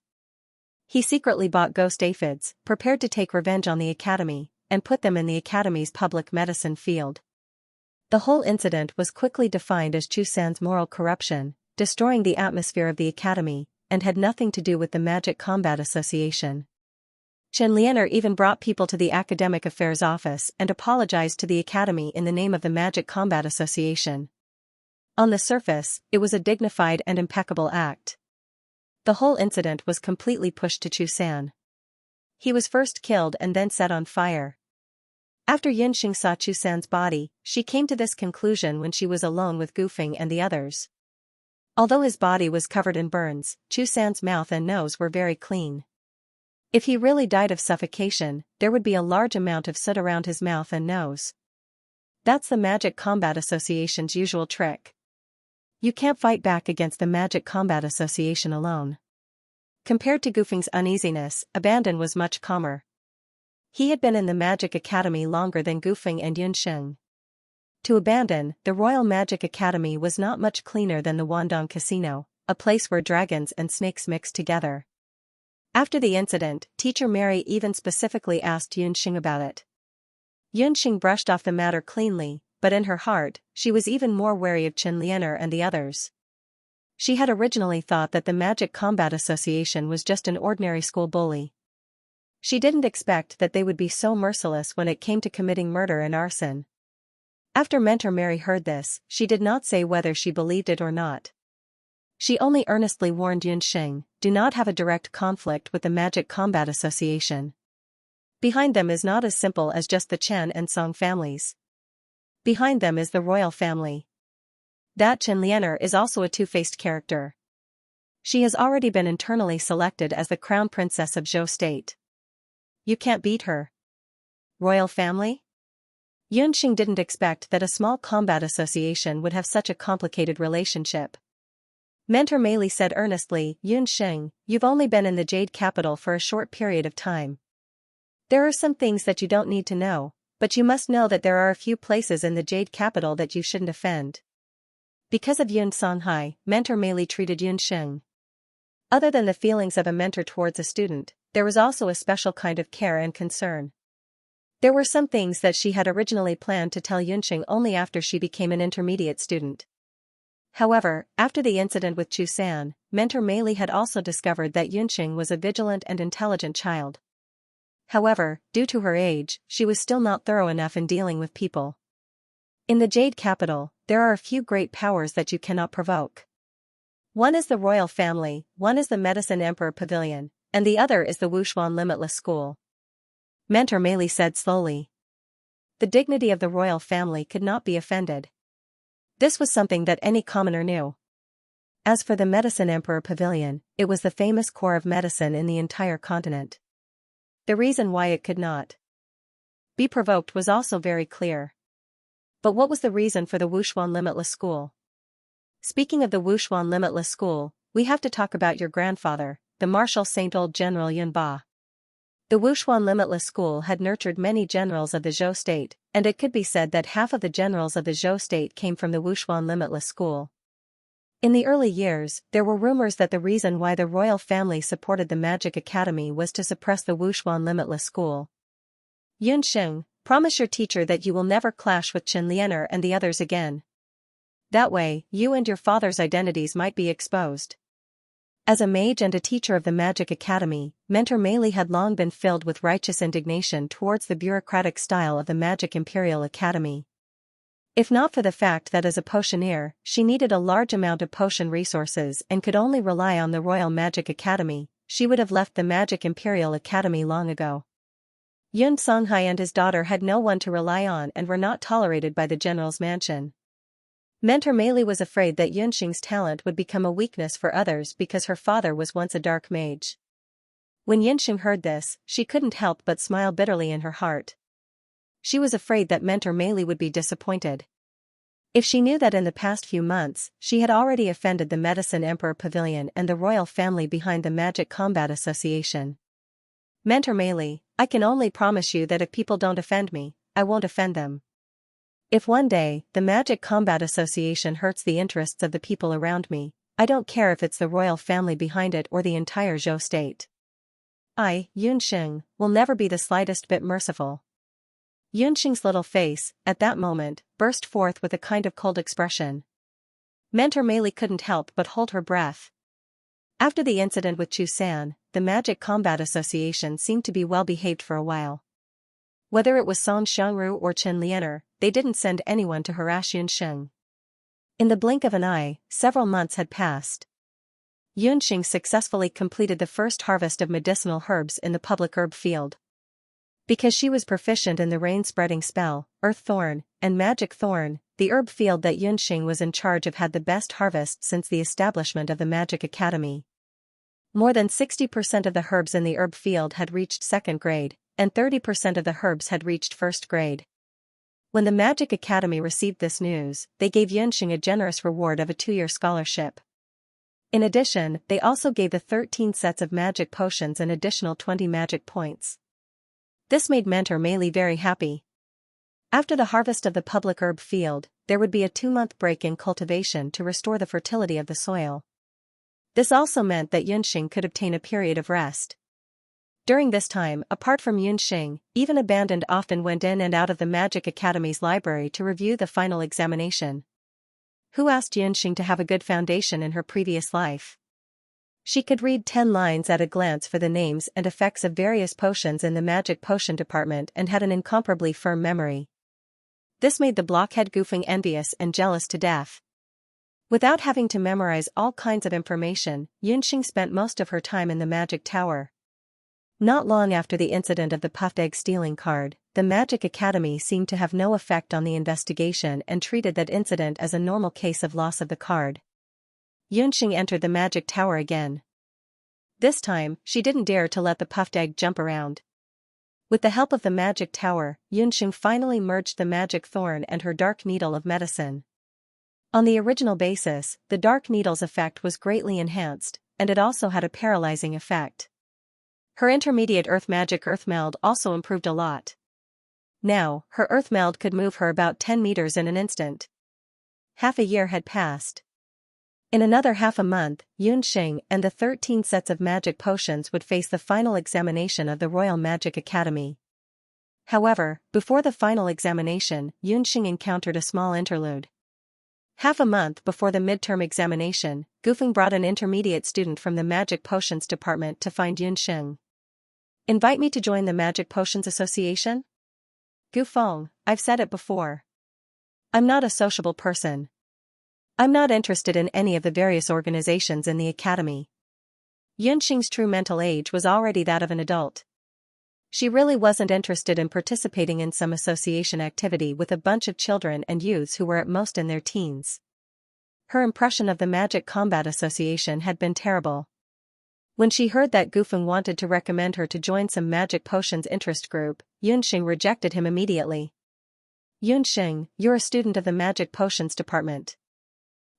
He secretly bought ghost aphids, prepared to take revenge on the academy, and put them in the academy's public medicine field. The whole incident was quickly defined as Chu San's moral corruption, destroying the atmosphere of the academy, and had nothing to do with the Magic Combat Association. Chen Lianer even brought people to the Academic Affairs Office and apologized to the Academy in the name of the Magic Combat Association. On the surface, it was a dignified and impeccable act. The whole incident was completely pushed to Chu San. He was first killed and then set on fire. After Yunxing saw Chu San's body, she came to this conclusion when she was alone with Gufeng and the others. Although his body was covered in burns, Chu San's mouth and nose were very clean. If he really died of suffocation, there would be a large amount of soot around his mouth and nose. That's the Magic Combat Association's usual trick. You can't fight back against the Magic Combat Association alone. Compared to Gufeng's uneasiness, Abandon was much calmer. He had been in the Magic Academy longer than Gufeng and Yunxing. To Abandon, the Royal Magic Academy was not much cleaner than the Wandong Casino, a place where dragons and snakes mixed together. After the incident, Teacher Mary even specifically asked Yunxing about it. Yunxing brushed off the matter cleanly, but in her heart, she was even more wary of Chen Lianer and the others. She had originally thought that the Magic Combat Association was just an ordinary school bully. She didn't expect that they would be so merciless when it came to committing murder and arson. After Mentor Mary heard this, she did not say whether she believed it or not. She only earnestly warned Yunxing, do not have a direct conflict with the Magic Combat Association. Behind them is not as simple as just the Chen and Song families. Behind them is the royal family. That Chen Lianer is also a two-faced character. She has already been internally selected as the crown princess of Zhou State. You can't beat her. Royal family? Yunxing didn't expect that a small combat association would have such a complicated relationship. Mentor Meili said earnestly, Yunxing, you've only been in the Jade Capital for a short period of time. There are some things that you don't need to know, but you must know that there are a few places in the Jade Capital that you shouldn't offend. Because of Yun Songhai, Mentor Meili treated Yunxing. Other than the feelings of a mentor towards a student, there was also a special kind of care and concern. There were some things that she had originally planned to tell Yunxing only after she became an intermediate student. However, after the incident with Chu San, Mentor Meili had also discovered that Yunxing was a vigilant and intelligent child. However, due to her age, she was still not thorough enough in dealing with people. In the Jade Capital, there are a few great powers that you cannot provoke. One is the royal family, one is the Medicine Emperor Pavilion, and the other is the Wushuan Limitless School. Mentor Meili said slowly. The dignity of the royal family could not be offended. This was something that any commoner knew. As for the Medicine Emperor Pavilion, it was the famous core of medicine in the entire continent. The reason why it could not be provoked was also very clear. But what was the reason for the Wushuan Limitless School? Speaking of the Wushuan Limitless School, we have to talk about your grandfather, the Marshal Saint Old General Yun Ba. The Wushuan Limitless School had nurtured many generals of the Zhou State, and it could be said that half of the generals of the Zhou State came from the Wushuan Limitless School. In the early years, there were rumors that the reason why the royal family supported the Magic Academy was to suppress the Wushuan Limitless School. Yunxing, promise your teacher that you will never clash with Chen Lianer and the others again. That way, you and your father's identities might be exposed. As a mage and a teacher of the Magic Academy, Mentor Meili had long been filled with righteous indignation towards the bureaucratic style of the Magic Imperial Academy. If not for the fact that as a potioneer, she needed a large amount of potion resources and could only rely on the Royal Magic Academy, she would have left the Magic Imperial Academy long ago. Yun Songhai and his daughter had no one to rely on and were not tolerated by the general's mansion. Mentor Meili was afraid that Yunxing's talent would become a weakness for others because her father was once a dark mage. When Yunxing heard this, she couldn't help but smile bitterly in her heart. She was afraid that Mentor Meili would be disappointed. If she knew that in the past few months, she had already offended the Medicine Emperor Pavilion and the royal family behind the Magic Combat Association. Mentor Meili, I can only promise you that if people don't offend me, I won't offend them. If one day, the Magic Combat Association hurts the interests of the people around me, I don't care if it's the royal family behind it or the entire Zhou state. I, Yunxing, will never be the slightest bit merciful. Yunxing's little face, at that moment, burst forth with a kind of cold expression. Mentor Meili couldn't help but hold her breath. After the incident with Chu San, the Magic Combat Association seemed to be well behaved for a while. Whether it was Song Xiangru or Chen Lianer, they didn't send anyone to harass Yunxing. In the blink of an eye, several months had passed. Yunxing successfully completed the first harvest of medicinal herbs in the public herb field. Because she was proficient in the rain-spreading spell, Earth Thorn, and Magic Thorn, the herb field that Yunxing was in charge of had the best harvest since the establishment of the Magic Academy. More than 60% of the herbs in the herb field had reached second grade, and 30% of the herbs had reached first grade. When the Magic Academy received this news, they gave Yunxing a generous reward of a 2-year scholarship. In addition, they also gave the 13 sets of magic potions an additional 20 magic points. This made Mentor Meili very happy. After the harvest of the public herb field, there would be a 2-month break in cultivation to restore the fertility of the soil. This also meant that Yunxing could obtain a period of rest. During this time, apart from Yunxing, even Abandoned often went in and out of the Magic Academy's library to review the final examination. Who asked Yunxing to have a good foundation in her previous life? She could read 10 lines at a glance for the names and effects of various potions in the magic potion department and had an incomparably firm memory. This made the blockhead Gufeng envious and jealous to death. Without having to memorize all kinds of information, Yunxing spent most of her time in the magic tower. Not long after the incident of the puffed egg stealing card, the Magic Academy seemed to have no effect on the investigation and treated that incident as a normal case of loss of the card. Yunxing entered the magic tower again. This time, she didn't dare to let the puffed egg jump around. With the help of the magic tower, Yunxing finally merged the magic thorn and her dark needle of medicine. On the original basis, the dark needle's effect was greatly enhanced, and it also had a paralyzing effect. Her intermediate earth magic earth meld also improved a lot. Now, her earth meld could move her about 10 meters in an instant. Half a year had passed. In another half a month, Yunxing and the 13 sets of magic potions would face the final examination of the Royal Magic Academy. However, before the final examination, Yunxing encountered a small interlude. Half a month before the midterm examination, Gufeng brought an intermediate student from the Magic Potions department to find Yunxing. Invite me to join the Magic Potions Association? Gufeng, I've said it before. I'm not a sociable person. I'm not interested in any of the various organizations in the academy. Yunxing's true mental age was already that of an adult. She really wasn't interested in participating in some association activity with a bunch of children and youths who were at most in their teens. Her impression of the Magic Combat Association had been terrible. When she heard that Gufeng wanted to recommend her to join some magic potions interest group, Yunxing rejected him immediately. Yunxing, you're a student of the Magic Potions department.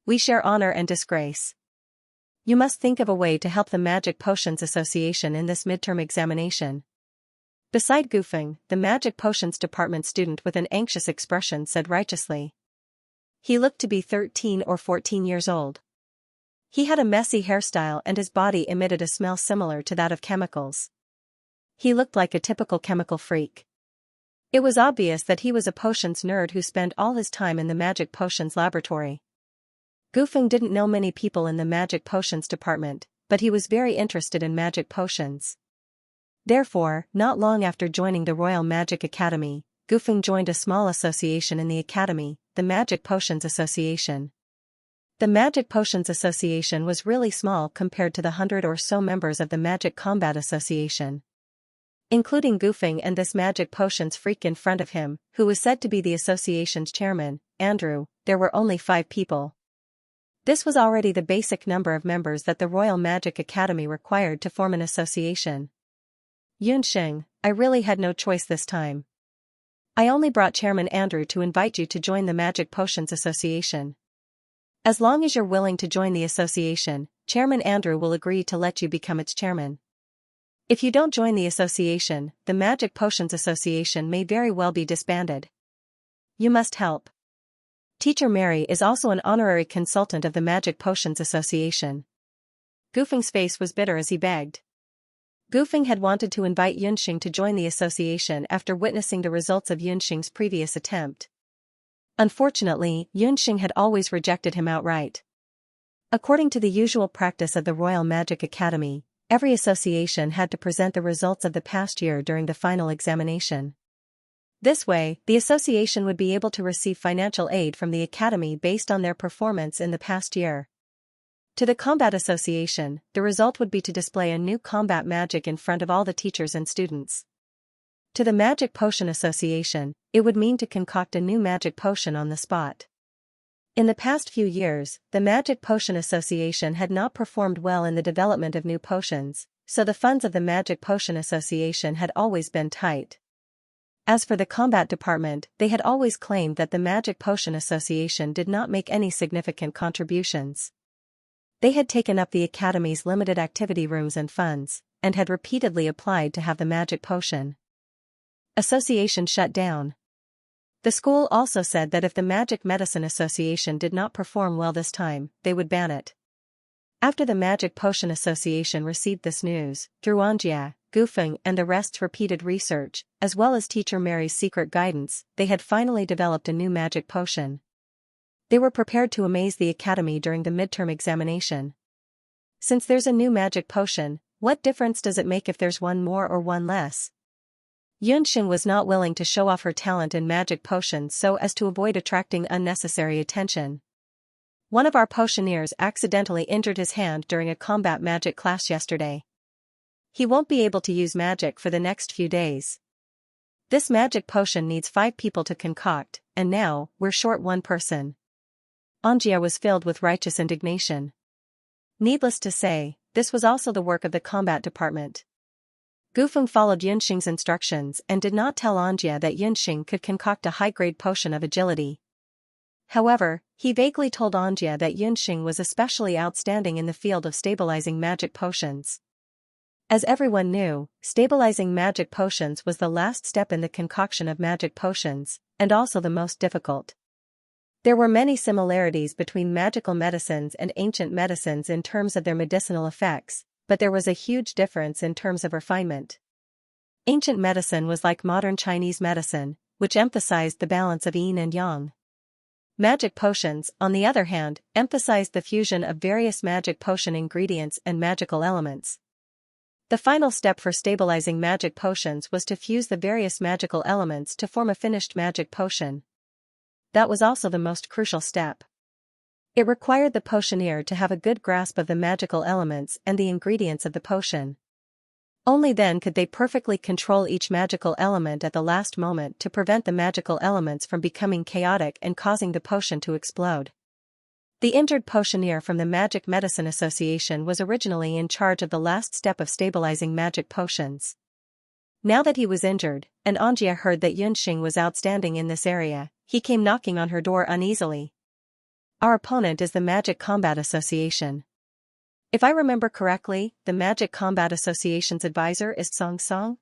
We share honor and disgrace. You must think of a way to help the Magic Potions Association in this midterm examination. Beside Gufeng, the Magic Potions department student with an anxious expression said righteously. He looked to be 13 or 14 years old. He had a messy hairstyle and his body emitted a smell similar to that of chemicals. He looked like a typical chemical freak. It was obvious that he was a potions nerd who spent all his time in the Magic Potions laboratory. Gufeng didn't know many people in the Magic Potions department, but he was very interested in magic potions. Therefore, not long after joining the Royal Magic Academy, Gufeng joined a small association in the academy, the Magic Potions Association. The Magic Potions Association was really small compared to the 100 or so members of the Magic Combat Association. including Goofing and this magic potions freak in front of him, who was said to be the association's chairman, Andrew. There were only 5 people. This was already the basic number of members that the Royal Magic Academy required to form an association. Yunxing, I really had no choice this time. I only brought Chairman Andrew to invite you to join the Magic Potions Association. As long as you're willing to join the association, Chairman Andrew will agree to let you become its chairman. If you don't join the association, the Magic Potions Association may very well be disbanded. You must help. Teacher Mary is also an honorary consultant of the Magic Potions Association. Goofing's face was bitter as he begged. Goofing had wanted to invite Yunxing to join the association after witnessing the results of Yunxing's previous attempt. Unfortunately, Yunxing had always rejected him outright. According to the usual practice of the Royal Magic Academy, every association had to present the results of the past year during the final examination. This way, the association would be able to receive financial aid from the Academy based on their performance in the past year. To the Combat Association, the result would be to display a new combat magic in front of all the teachers and students. To the Magic Potion Association, it would mean to concoct a new magic potion on the spot. In the past few years, the Magic Potion Association had not performed well in the development of new potions, so the funds of the Magic Potion Association had always been tight. As for the combat department, they had always claimed that the Magic Potion Association did not make any significant contributions. They had taken up the Academy's limited activity rooms and funds, and had repeatedly applied to have the Magic Potion Association shut down. The school also said that if the Magic Medicine Association did not perform well this time, they would ban it. After the Magic Potion Association received this news, through Xianxia, Goofing and the rest's repeated research, as well as Teacher Mary's secret guidance, they had finally developed a new magic potion. They were prepared to amaze the Academy during the midterm examination. Since there's a new magic potion, what difference does it make if there's one more or one less? Yunxing was not willing to show off her talent in magic potions so as to avoid attracting unnecessary attention. One of our potioneers accidentally injured his hand during a combat magic class yesterday. He won't be able to use magic for the next few days. This magic potion needs 5 people to concoct, and now, we're short 1 person. Xianxia was filled with righteous indignation. Needless to say, this was also the work of the combat department. Goofing followed Yunxing's instructions and did not tell Xianxia that Yunxing could concoct a high-grade potion of agility. However, he vaguely told Xianxia that Yunxing was especially outstanding in the field of stabilizing magic potions. As everyone knew, stabilizing magic potions was the last step in the concoction of magic potions, and also the most difficult. There were many similarities between magical medicines and ancient medicines in terms of their medicinal effects, but there was a huge difference in terms of refinement. Ancient medicine was like modern Chinese medicine, which emphasized the balance of yin and yang. Magic potions, on the other hand, emphasized the fusion of various magic potion ingredients and magical elements. The final step for stabilizing magic potions was to fuse the various magical elements to form a finished magic potion. That was also the most crucial step. It required the potioneer to have a good grasp of the magical elements and the ingredients of the potion. Only then could they perfectly control each magical element at the last moment to prevent the magical elements from becoming chaotic and causing the potion to explode. The injured potioneer from the Magic Medicine Association was originally in charge of the last step of stabilizing magic potions. Now that he was injured, and Xianxia heard that Yunxing was outstanding in this area, he came knocking on her door uneasily. Our opponent is the Magic Combat Association. If I remember correctly, the Magic Combat Association's advisor is Xianxia.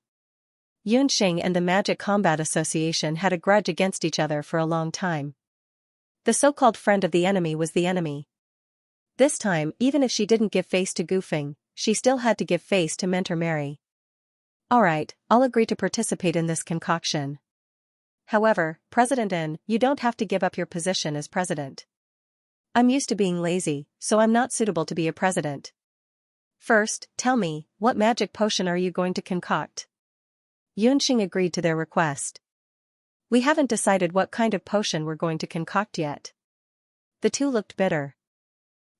Yunxing and the Magic Combat Association had a grudge against each other for a long time. The so-called friend of the enemy was the enemy. This time, even if she didn't give face to Goofing, she still had to give face to Mentor Mary. Alright, I'll agree to participate in this concoction. However, President N, you don't have to give up your position as president. I'm used to being lazy, so I'm not suitable to be a president. First, tell me, what magic potion are you going to concoct? Yunxing agreed to their request. We haven't decided what kind of potion we're going to concoct yet. The two looked bitter.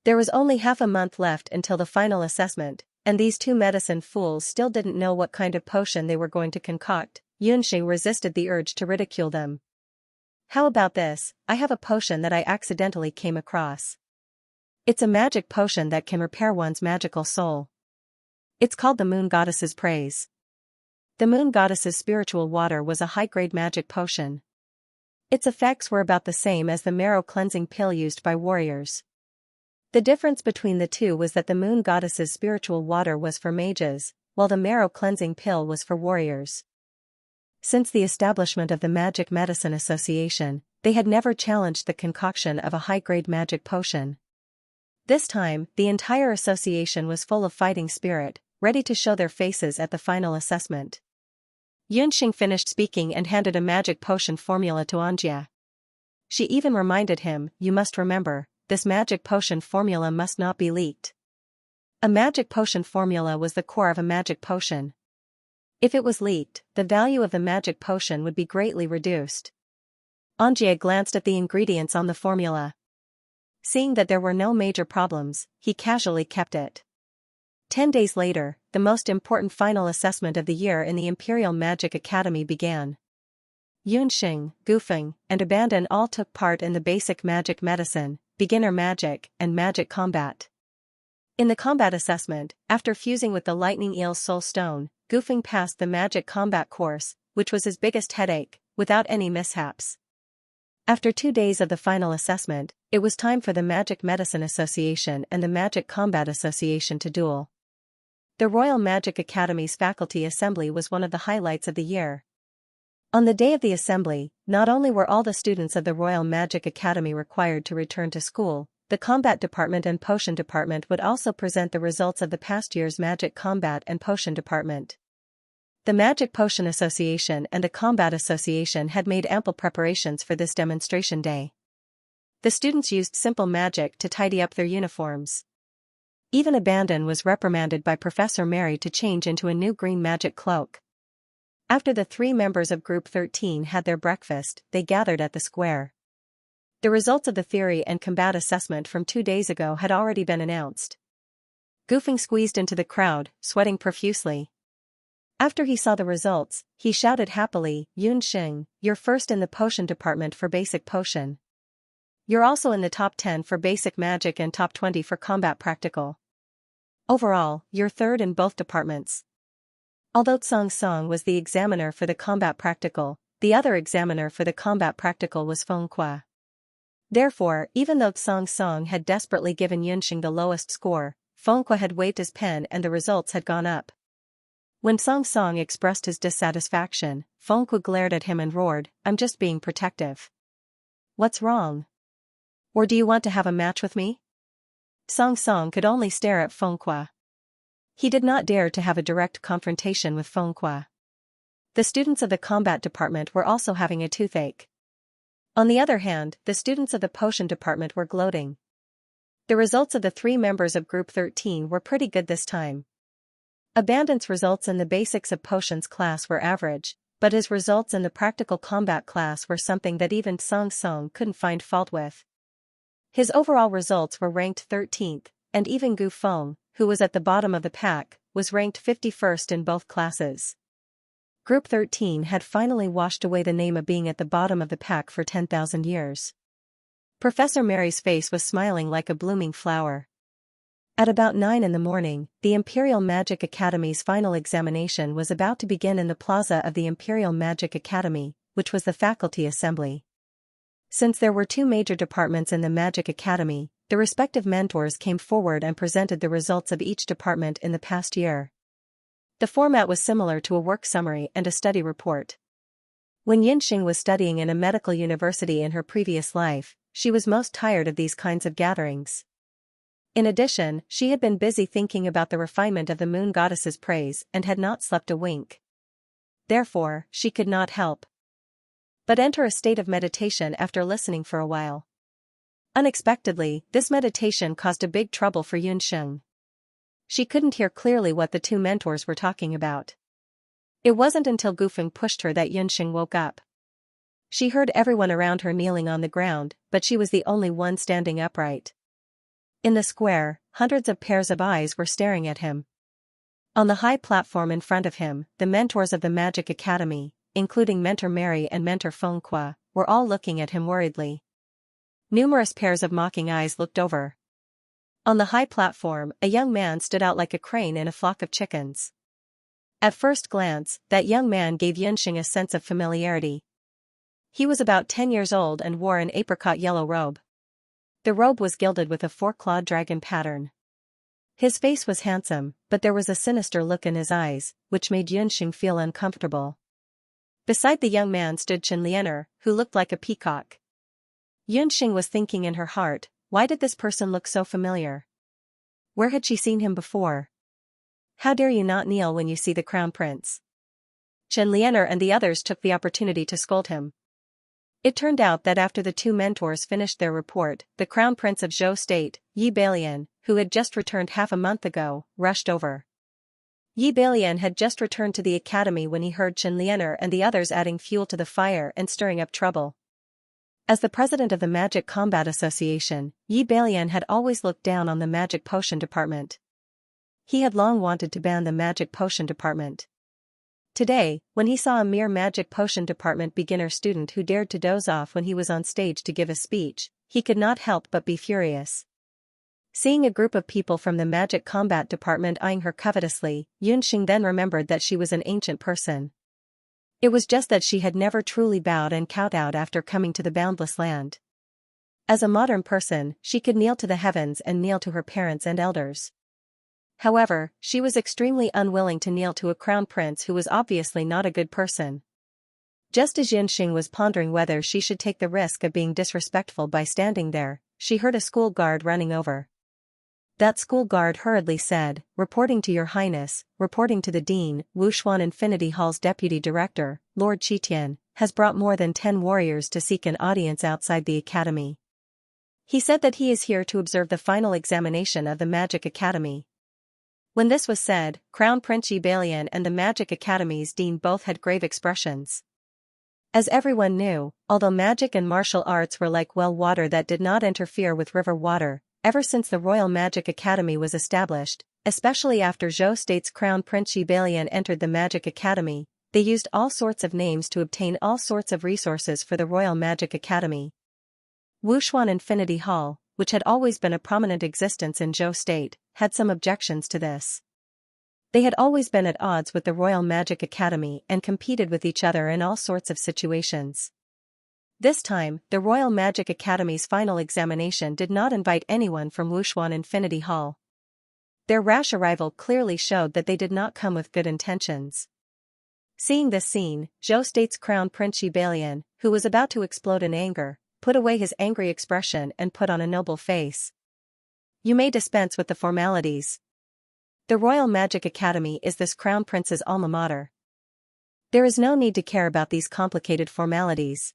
There was only half a month left until the final assessment, and these two medicine fools still didn't know what kind of potion they were going to concoct. Xianxia resisted the urge to ridicule them. How about this? I have a potion that I accidentally came across. It's a magic potion that can repair one's magical soul. It's called the Moon Goddess's Praise. The Moon Goddess's spiritual water was a high-grade magic potion. Its effects were about the same as the marrow cleansing pill used by warriors. The difference between the two was that the Moon Goddess's spiritual water was for mages, while the marrow cleansing pill was for warriors. Since the establishment of the Magic Medicine Association, they had never challenged the concoction of a high-grade magic potion. This time, the entire association was full of fighting spirit, ready to show their faces at the final assessment. Xianxia finished speaking and handed a magic potion formula to Xianxia. She even reminded him, "You must remember, this magic potion formula must not be leaked." A magic potion formula was the core of a magic potion. If it was leaked, the value of the magic potion would be greatly reduced. Xianxia glanced at the ingredients on the formula. Seeing that there were no major problems, he casually kept it. 10 days later, the most important final assessment of the year in the Imperial Magic Academy began. Yunxing, Gufeng, and Abandon all took part in the basic magic medicine, beginner magic, and magic combat. In the combat assessment, after fusing with the Lightning Eel's soul stone, Gufeng passed the magic combat course, which was his biggest headache, without any mishaps. After 2 days of the final assessment, it was time for the Magic Medicine Association and the Magic Combat Association to duel. The Royal Magic Academy's faculty assembly was one of the highlights of the year. On the day of the assembly, not only were all the students of the Royal Magic Academy required to return to school, the Combat Department and Potion Department would also present the results of the past year's Magic Combat and Potion Department. The Magic Potion Association and the Combat Association had made ample preparations for this demonstration day. The students used simple magic to tidy up their uniforms. Even Abandon was reprimanded by Professor Mary to change into a new green magic cloak. After the 3 members of Group 13 had their breakfast, they gathered at the square. The results of the theory and combat assessment from 2 days ago had already been announced. Gufeng squeezed into the crowd, sweating profusely. After he saw the results, he shouted happily, "Yunxing, you're first in the potion department for basic potion. You're also in the top 10 for basic magic and top 20 for combat practical. Overall, you're third in both departments." Although Xianxia was the examiner for the combat practical, the other examiner for the combat practical was Fengqua. Therefore, even though Xianxia had desperately given Yunxing the lowest score, Fengqua had waved his pen and the results had gone up. When Xianxia expressed his dissatisfaction, Fengqua glared at him and roared, "I'm just being protective. What's wrong? Or do you want to have a match with me?" Xianxia could only stare at Fengqua. He did not dare to have a direct confrontation with Fengqua. The students of the combat department were also having a toothache. On the other hand, the students of the potion department were gloating. The results of the 3 members of Group 13 were pretty good this time. Abandon's results in the basics of potions class were average, but his results in the practical combat class were something that even Xianxia couldn't find fault with. His overall results were ranked 13th, and even Gu Feng, who was at the bottom of the pack, was ranked 51st in both classes. Group 13 had finally washed away the name of being at the bottom of the pack for 10,000 years. Professor Mary's face was smiling like a blooming flower. At about 9 in the morning, the Imperial Magic Academy's final examination was about to begin in the plaza of the Imperial Magic Academy, which was the faculty assembly. Since there were 2 major departments in the Magic Academy, the respective mentors came forward and presented the results of each department in the past year. The format was similar to a work summary and a study report. When Yunxing was studying in a medical university in her previous life, she was most tired of these kinds of gatherings. In addition, she had been busy thinking about the refinement of the Moon Goddess's praise and had not slept a wink. Therefore, she could not help but enter a state of meditation after listening for a while. Unexpectedly, this meditation caused a big trouble for Yunxing. She couldn't hear clearly what the 2 mentors were talking about. It wasn't until Gufeng pushed her that Yunxing woke up. She heard everyone around her kneeling on the ground, but she was the only one standing upright. In the square, hundreds of pairs of eyes were staring at him. On the high platform in front of him, the mentors of the Magic Academy, including Mentor Mary and Mentor Fengqua, were all looking at him worriedly. Numerous pairs of mocking eyes looked over. On the high platform, a young man stood out like a crane in a flock of chickens. At first glance, that young man gave Xianxia a sense of familiarity. He was about 10 years old and wore an apricot yellow robe. The robe was gilded with a four-clawed dragon pattern. His face was handsome, but there was a sinister look in his eyes, which made Xianxia feel uncomfortable. Beside the young man stood Xianxia, who looked like a peacock. Xianxia was thinking in her heart, why did this person look so familiar? Where had she seen him before? How dare you not kneel when you see the crown prince? Xianxia and the others took the opportunity to scold him. It turned out that after the two mentors finished their report, the crown prince of Zhou State, Yi Balian, who had just returned half a month ago, rushed over. Yi Balian had just returned to the academy when he heard Xianxia and the others adding fuel to the fire and stirring up trouble. As the president of the Magic Combat Association, Yi Balian had always looked down on the magic potion department. He had long wanted to ban the magic potion department. Today, when he saw a mere magic potion department beginner student who dared to doze off when he was on stage to give a speech, he could not help but be furious. Seeing a group of people from the magic combat department eyeing her covetously, Xianxia then remembered that she was an ancient person. It was just that she had never truly bowed and kowtowed after coming to the boundless land. As a modern person, she could kneel to the heavens and kneel to her parents and elders. However, she was extremely unwilling to kneel to a crown prince who was obviously not a good person. Just as Xianxia was pondering whether she should take the risk of being disrespectful by standing there, she heard a school guard running over. That school guard hurriedly said, "Reporting to your highness, reporting to the dean, Wushuan Infinity Hall's deputy director, Lord Qitian, has brought more than 10 warriors to seek an audience outside the academy. He said that he is here to observe the final examination of the Magic Academy." When this was said, Crown Prince Yi Balian and the Magic Academy's dean both had grave expressions. As everyone knew, although magic and martial arts were like well water that did not interfere with river water, ever since the Royal Magic Academy was established, especially after Zhou State's Crown Prince Yi Balian entered the Magic Academy, they used all sorts of names to obtain all sorts of resources for the Royal Magic Academy. Wushuan Infinity Hall, which had always been a prominent existence in Zhou State, had some objections to this. They had always been at odds with the Royal Magic Academy and competed with each other in all sorts of situations. This time, the Royal Magic Academy's final examination did not invite anyone from Wushuan Infinity Hall. Their rash arrival clearly showed that they did not come with good intentions. Seeing this scene, Zhou State's Crown Prince Yi Balian, who was about to explode in anger, put away his angry expression and put on a noble face. "You may dispense with the formalities. The Royal Magic Academy is this Crown Prince's alma mater. There is no need to care about these complicated formalities.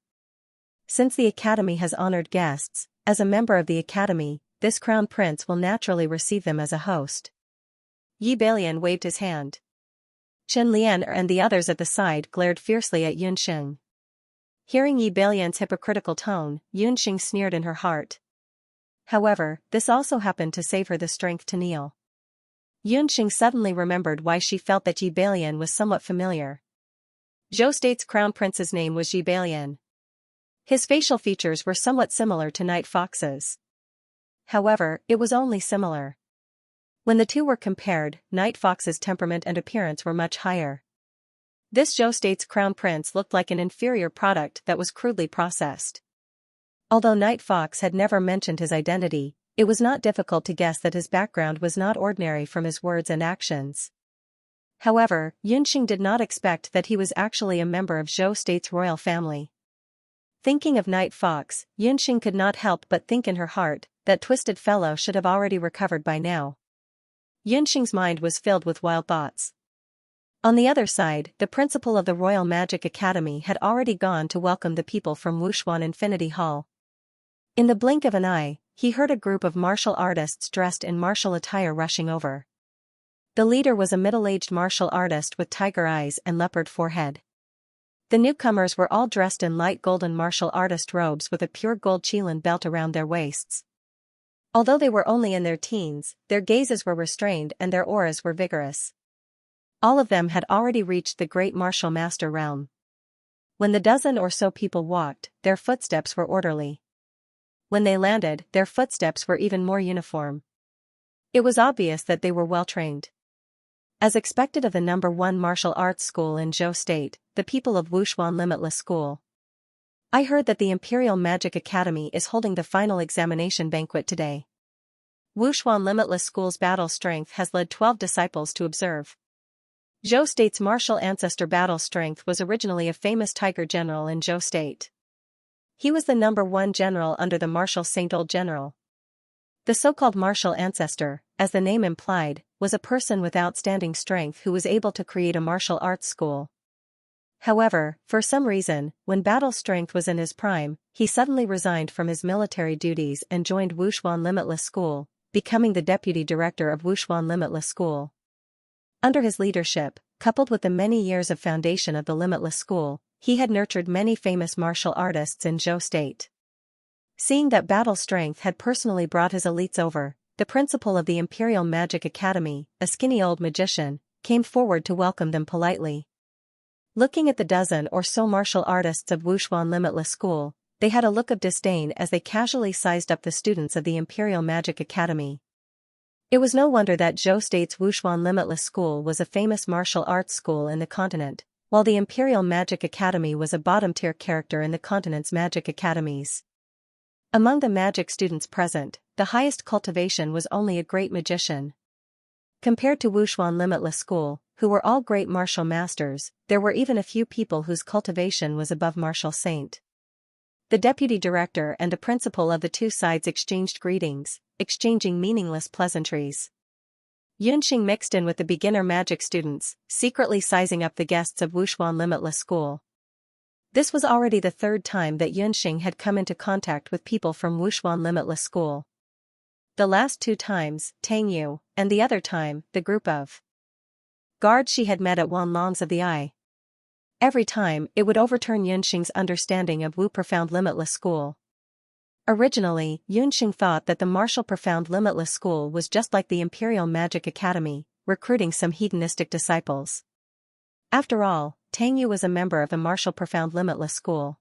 Since the Academy has honored guests, as a member of the Academy, this Crown Prince will naturally receive them as a host." Yi Balian waved his hand. Xianxia and the others at the side glared fiercely at Xianxia. Hearing Yi Balian's hypocritical tone, Xianxia sneered in her heart. However, this also happened to save her the strength to kneel. Xianxia suddenly remembered why she felt that Yi Balian was somewhat familiar. Zhou State's Crown Prince's name was Yi Balian. His facial features were somewhat similar to Night Fox's. However, it was only similar. When the two were compared, Night Fox's temperament and appearance were much higher. This Zhou State's Crown Prince looked like an inferior product that was crudely processed. Although Night Fox had never mentioned his identity, it was not difficult to guess that his background was not ordinary from his words and actions. However, Xianxia did not expect that he was actually a member of Zhou State's royal family. Thinking of Night Fox, Xianxia could not help but think in her heart, that twisted fellow should have already recovered by now. Xianxia's mind was filled with wild thoughts. On the other side, the principal of the Royal Magic Academy had already gone to welcome the people from Wushuan Infinity Hall. In the blink of an eye, he heard a group of martial artists dressed in martial attire rushing over. The leader was a middle-aged martial artist with tiger eyes and leopard forehead. The newcomers were all dressed in light golden martial artist robes with a pure gold qilin belt around their waists. Although they were only in their teens, their gazes were restrained and their auras were vigorous. All of them had already reached the great martial master realm. When the dozen or so people walked, their footsteps were orderly. When they landed, their footsteps were even more uniform. It was obvious that they were well trained. As expected of the #1 martial arts school in Zhou State, the people of Wuxuan Limitless School. I heard that the Imperial Magic Academy is holding the final examination banquet today. Wuxuan Limitless School's battle strength has led 12 disciples to observe. Zhou State's martial ancestor battle strength was originally a famous tiger general in Zhou State. He was the #1 general under the martial saint old general. The so-called martial ancestor, as the name implied, was a person with outstanding strength who was able to create a martial arts school. However, for some reason, when battle strength was in his prime, he suddenly resigned from his military duties and joined Wuxuan Limitless School, becoming the deputy director of Wuxuan Limitless School. Under his leadership, coupled with the many years of foundation of the Limitless School, he had nurtured many famous martial artists in Zhou State. Seeing that battle strength had personally brought his elites over, the principal of the Imperial Magic Academy, a skinny old magician, came forward to welcome them politely. Looking at the dozen or so martial artists of Wuxuan Limitless School, they had a look of disdain as they casually sized up the students of the Imperial Magic Academy. It was no wonder that Zhou State's Wuxuan Limitless School was a famous martial arts school in the continent, while the Imperial Magic Academy was a bottom-tier character in the continent's magic academies. Among the magic students present, the highest cultivation was only a great magician. Compared to Wuxuan Limitless School, who were all great martial masters, there were even a few people whose cultivation was above martial saint. The deputy director and the principal of the two sides exchanged greetings, exchanging meaningless pleasantries. Yunxing mixed in with the beginner magic students, secretly sizing up the guests of Wuxuan Limitless School. This was already the third time that Yunxing had come into contact with people from Wuxuan Limitless School. The last 2 times, Tang Yu, and the other time, the group of guards she had met at Wanlongs of the Eye. Every time, it would overturn Yunxing's understanding of Wu Profound Limitless School. Originally, Yunxing thought that the martial Profound Limitless School was just like the Imperial Magic Academy, recruiting some hedonistic disciples. After all, Tang Yu was a member of the martial Profound Limitless School.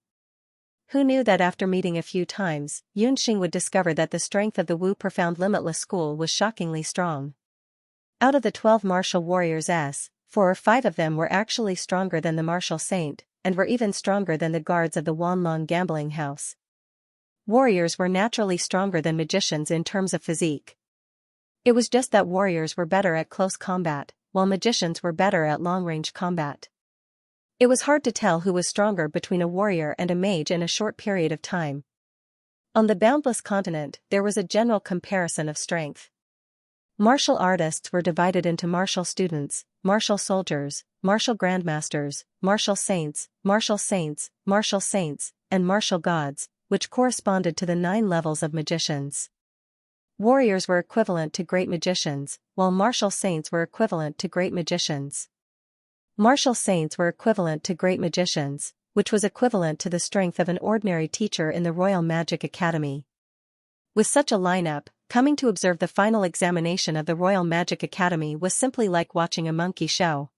Who knew that after meeting a few times, Yunxing would discover that the strength of the Wu Profound Limitless School was shockingly strong. Out of the 12 martial warriors, 4 or 5 of them were actually stronger than the martial saint, and were even stronger than the guards of the Wanlong gambling house. Warriors were naturally stronger than magicians in terms of physique. It was just that warriors were better at close combat, while magicians were better at long-range combat. It was hard to tell who was stronger between a warrior and a mage in a short period of time. On the boundless continent, there was a general comparison of strength. Martial artists were divided into martial students, martial soldiers, martial grandmasters, martial saints, martial saints, martial saints, and martial gods, which corresponded to the 9 levels of magicians. Warriors were equivalent to great magicians, while martial saints were equivalent to great magicians. Martial saints were equivalent to great magicians, which was equivalent to the strength of an ordinary teacher in the Royal Magic Academy. With such a lineup, coming to observe the final examination of the Royal Magic Academy was simply like watching a monkey show.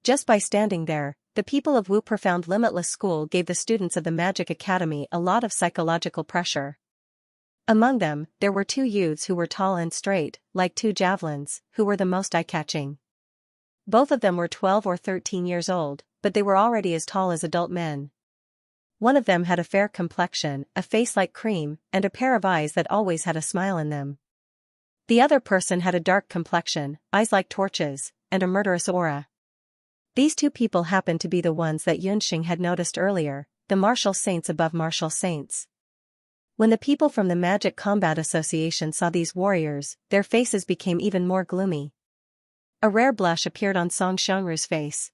Just by standing there, the people of Wu Profound Limitless School gave the students of the Magic Academy a lot of psychological pressure. Among them, there were 2 youths who were tall and straight, like 2 javelins, who were the most eye-catching. Both of them were 12 or 13 years old, but they were already as tall as adult men. One of them had a fair complexion, a face like cream, and a pair of eyes that always had a smile in them. The other person had a dark complexion, eyes like torches, and a murderous aura. These 2 people happened to be the ones that Yunxing had noticed earlier, the martial saints above martial saints. When the people from the Magic Combat Association saw these warriors, their faces became even more gloomy. A rare blush appeared on Song Xiangru's face.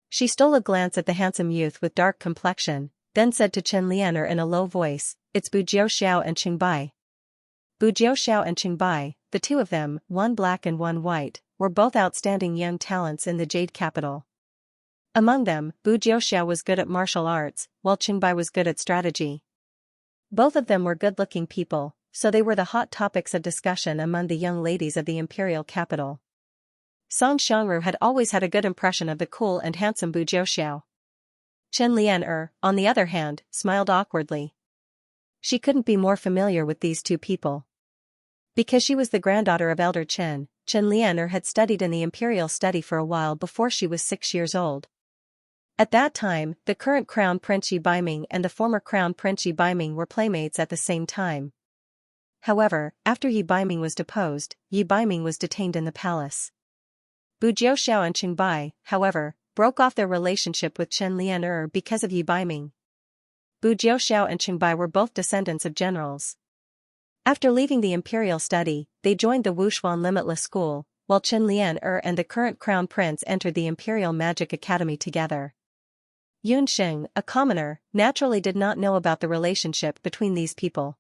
She stole a glance at the handsome youth with dark complexion, then said to Chen Lianer in a low voice, "It's Bu Jiuxiao and Qingbai." Bu Jiuxiao and Qingbai, the 2 of them, one black and one white, were both outstanding young talents in the Jade Capital. Among them, Bu Jiuxiao was good at martial arts, while Qingbai was good at strategy. Both of them were good-looking people, so they were the hot topics of discussion among the young ladies of the imperial capital. Song Xiangru had always had a good impression of the cool and handsome Bu Jiuxiao. Chen Lian, on the other hand, smiled awkwardly. She couldn't be more familiar with these two people. Because she was the granddaughter of Elder Chen, Chen Lian had studied in the imperial study for a while before she was 6 years old. At that time, the current Crown Prince Yi Baiming and the former Crown Prince Yi Baiming were playmates at the same time. However, after Yi Baiming was deposed, Yi Baiming was detained in the palace. Bu Jiuxiao and Qingbai, however, broke off their relationship with Chen Lian because of Yi Baiming. Bu Jiuxiao and Qingbai were both descendants of generals. After leaving the imperial study, they joined the Wuxuan Limitless School, while Chen Lian and the current crown prince entered the Imperial Magic Academy together. Yunxing, a commoner, naturally did not know about the relationship between these people.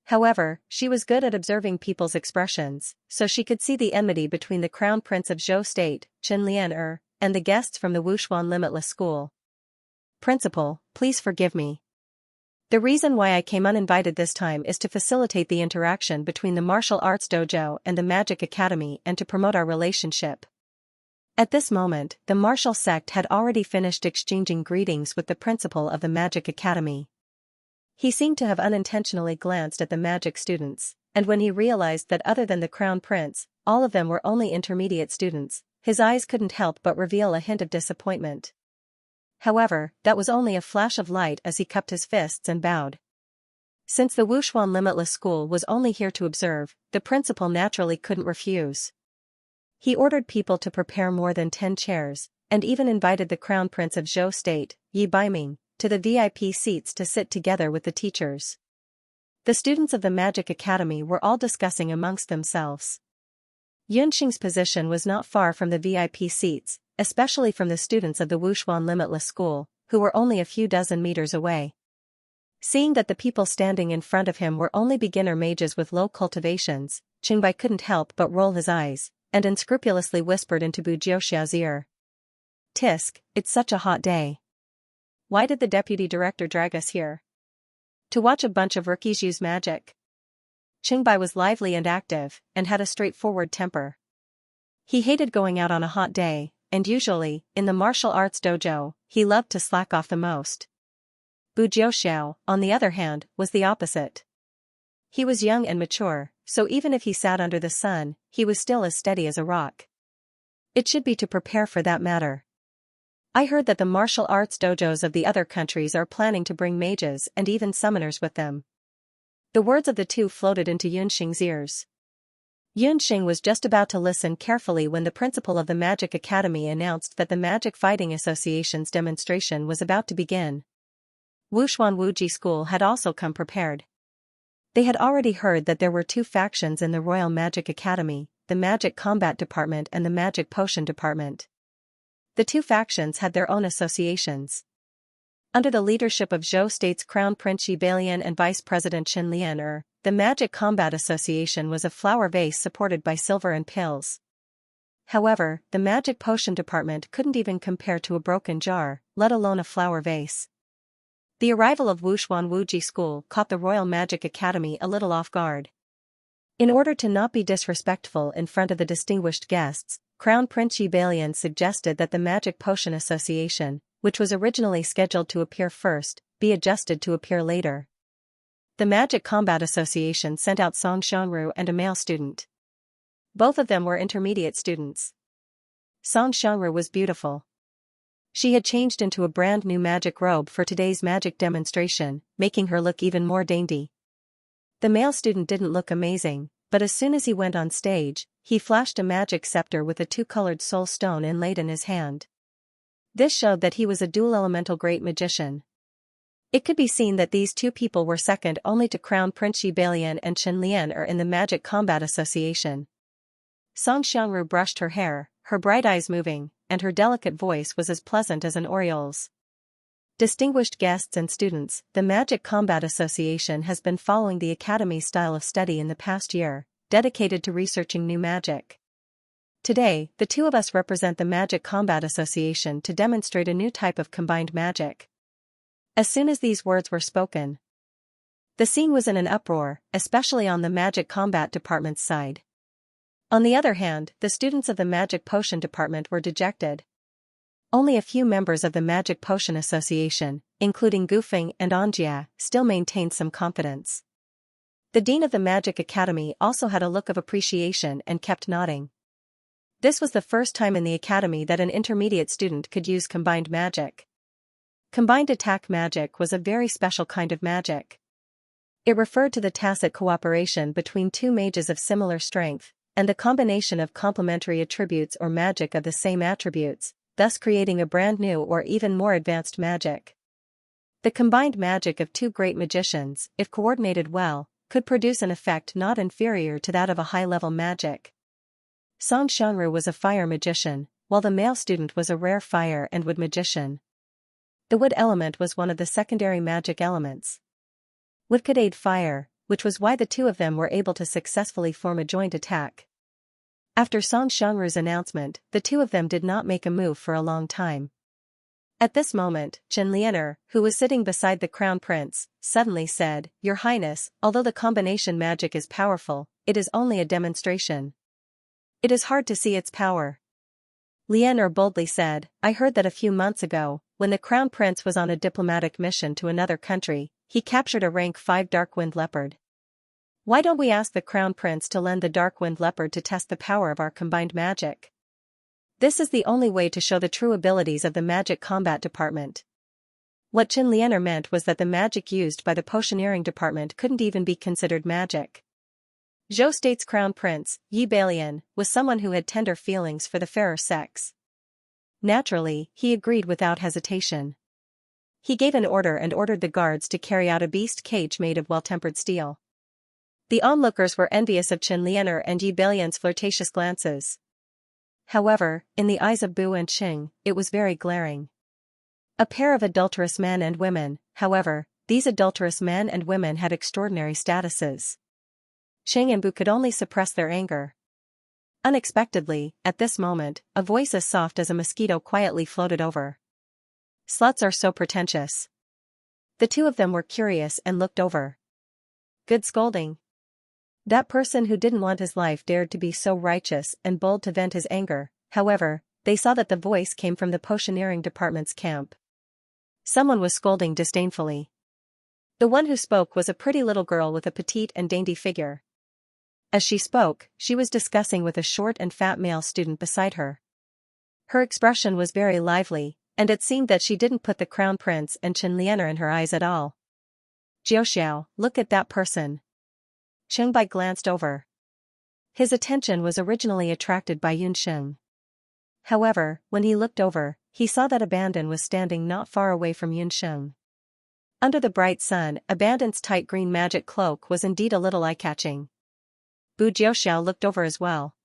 However, she was good at observing people's expressions, so she could see the enmity between the crown prince of Zhou State, Chen Lian, and the guests from the Wuxuan Limitless School. Principal, please forgive me. The reason why I came uninvited this time is to facilitate the interaction between the martial arts dojo and the Magic Academy and to promote our relationship. At this moment, the martial sect had already finished exchanging greetings with the principal of the Magic Academy. He seemed to have unintentionally glanced at the magic students, and when he realized that other than the crown prince, all of them were only intermediate students, his eyes couldn't help but reveal a hint of disappointment. However, that was only a flash of light as he cupped his fists and bowed. Since the Wuxuan Limitless School was only here to observe, the principal naturally couldn't refuse. He ordered people to prepare more than 10 chairs, and even invited the crown prince of Zhou State, Yi Baiming, to the VIP seats to sit together with the teachers. The students of the Magic Academy were all discussing amongst themselves. Yunxing's position was not far from the VIP seats, especially from the students of the Wuxuan Limitless School, who were only a few dozen meters away. Seeing that the people standing in front of him were only beginner mages with low cultivations, Qingbai couldn't help but roll his eyes, and unscrupulously whispered into Bu Jiuxiao's ear. "Tisk, it's such a hot day. Why did the deputy director drag us here? To watch a bunch of rookies use magic?" Qingbai was lively and active, and had a straightforward temper. He hated going out on a hot day, and usually, in the martial arts dojo, he loved to slack off the most. Bu Jiuxiao, on the other hand, was the opposite. He was young and mature, so even if he sat under the sun, he was still as steady as a rock. It should be to prepare for that matter. I heard that the martial arts dojos of the other countries are planning to bring mages and even summoners with them. The words of the two floated into Yunxing's ears. Yunxing was just about to listen carefully when the principal of the Magic Academy announced that the Magic Fighting Association's demonstration was about to begin. Wuxuan Wuji School had also come prepared. They had already heard that there were two factions in the Royal Magic Academy, the Magic Combat Department and the Magic Potion Department. The two factions had their own associations. Under the leadership of Zhou State's Crown Prince Yi Bailian and Vice President Chen Lian, the Magic Combat Association was a flower vase supported by silver and pills. However, the Magic Potion Department couldn't even compare to a broken jar, let alone a flower vase. The arrival of Wuxuan Wuji School caught the Royal Magic Academy a little off guard. In order to not be disrespectful in front of the distinguished guests, Crown Prince Yi Bailian suggested that the Magic Potion Association, which was originally scheduled to appear first, be adjusted to appear later. The Magic Combat Association sent out Song Xianru and a male student. Both of them were intermediate students. Song Xianru was beautiful. She had changed into a brand new magic robe for today's magic demonstration, making her look even more dainty. The male student didn't look amazing, but as soon as he went on stage, he flashed a magic scepter with a two-colored soul stone inlaid in his hand. This showed that he was a dual-elemental great magician. It could be seen that these two people were second only to Crown Prince Yi Bailian and Chen Lian in the Magic Combat Association. Song Xiangru brushed her hair, her bright eyes moving, and her delicate voice was as pleasant as an oriole's. Distinguished guests and students, the Magic Combat Association has been following the Academy's style of study in the past year, dedicated to researching new magic. Today, the two of us represent the Magic Combat Association to demonstrate a new type of combined magic. As soon as these words were spoken, the scene was in an uproar, especially on the Magic Combat Department's side. On the other hand, the students of the Magic Potion Department were dejected. Only a few members of the Magic Potion Association, including Gufeng and Xianxia, still maintained some confidence. The dean of the Magic Academy also had a look of appreciation and kept nodding. This was the first time in the academy that an intermediate student could use combined magic. Combined attack magic was a very special kind of magic. It referred to the tacit cooperation between two mages of similar strength, and the combination of complementary attributes or magic of the same attributes, thus creating a brand new or even more advanced magic. The combined magic of two great magicians, if coordinated well, could produce an effect not inferior to that of a high-level magic. Song Xianru was a fire magician, while the male student was a rare fire and wood magician. The wood element was one of the secondary magic elements. Wood could aid fire, which was why the two of them were able to successfully form a joint attack. After Song Xianru's announcement, the two of them did not make a move for a long time. At this moment, Xianxia, who was sitting beside the crown prince, suddenly said, "Your Highness, although the combination magic is powerful, it is only a demonstration. It is hard to see its power." Xianxia boldly said, "I heard that a few months ago, when the crown prince was on a diplomatic mission to another country, he captured a rank 5 Darkwind Leopard. Why don't we ask the crown prince to lend the Darkwind Leopard to test the power of our combined magic? This is the only way to show the true abilities of the Magic Combat Department." What Xianxia meant was that the magic used by the Potioneering Department couldn't even be considered magic. Zhou State's crown prince, Yi Balian, was someone who had tender feelings for the fairer sex. Naturally, he agreed without hesitation. He gave an order and ordered the guards to carry out a beast cage made of well-tempered steel. The onlookers were envious of Xianxia and Yi Balian's flirtatious glances. However, in the eyes of Bu and Qing, it was very glaring. A pair of adulterous men and women, however, these adulterous men and women had extraordinary statuses. Qing and Bu could only suppress their anger. Unexpectedly, at this moment, a voice as soft as a mosquito quietly floated over. "Sluts are so pretentious." The two of them were curious and looked over. Good scolding. That person who didn't want his life dared to be so righteous and bold to vent his anger. However, they saw that the voice came from the Potioneering Department's camp. Someone was scolding disdainfully. The one who spoke was a pretty little girl with a petite and dainty figure. As she spoke, she was discussing with a short and fat male student beside her. Her expression was very lively, and it seemed that she didn't put the crown prince and Xianxia in her eyes at all. "Jiuxiao, look at that person." Qingbai glanced over. His attention was originally attracted by Yunsheng. However, when he looked over, he saw that Abandon was standing not far away from Yunsheng. Under the bright sun, Abandon's tight green magic cloak was indeed a little eye-catching. Bu Jiuxiao looked over as well.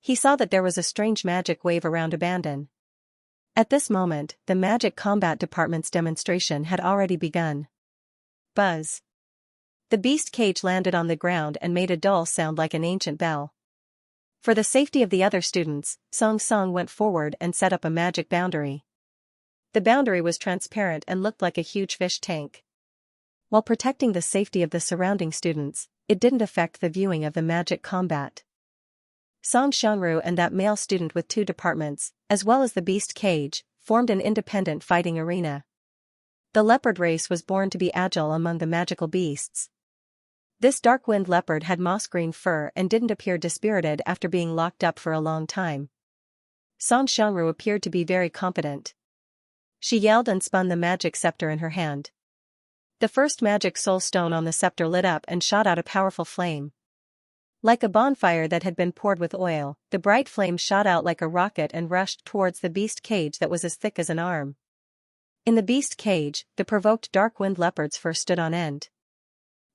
He saw that there was a strange magic wave around Abandon. At this moment, the Magic Combat Department's demonstration had already begun. Buzz. The beast cage landed on the ground and made a dull sound like an ancient bell. For the safety of the other students, Song Song went forward and set up a magic boundary. The boundary was transparent and looked like a huge fish tank. While protecting the safety of the surrounding students, it didn't affect the viewing of the magic combat. Song Xianru and that male student with 2 departments, as well as the beast cage, formed an independent fighting arena. The leopard race was born to be agile among the magical beasts. This Darkwind leopard had moss-green fur and didn't appear dispirited after being locked up for a long time. Song Xianru appeared to be very competent. She yelled and spun the magic scepter in her hand. The first magic soul stone on the scepter lit up and shot out a powerful flame. Like a bonfire that had been poured with oil, the bright flame shot out like a rocket and rushed towards the beast cage that was as thick as an arm. In the beast cage, the provoked Darkwind leopard's fur stood on end.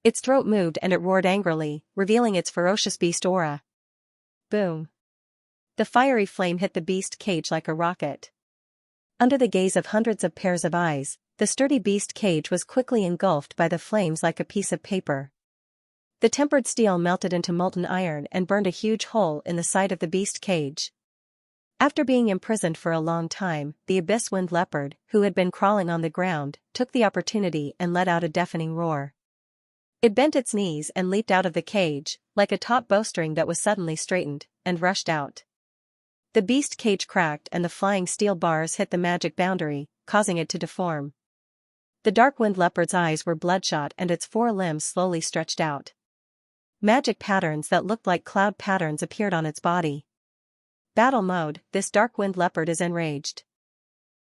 Its throat moved and it roared angrily, revealing its ferocious beast aura. Boom! The fiery flame hit the beast cage like a rocket. Under the gaze of hundreds of pairs of eyes, the sturdy beast cage was quickly engulfed by the flames like a piece of paper. The tempered steel melted into molten iron and burned a huge hole in the side of the beast cage. After being imprisoned for a long time, the abyss wind leopard, who had been crawling on the ground, took the opportunity and let out a deafening roar. It bent its knees and leaped out of the cage, like a taut bowstring that was suddenly straightened, and rushed out. The beast cage cracked and the flying steel bars hit the magic boundary, causing it to deform. The dark-winged leopard's eyes were bloodshot and its four limbs slowly stretched out. Magic patterns that looked like cloud patterns appeared on its body. Battle mode, this dark-winged leopard is enraged.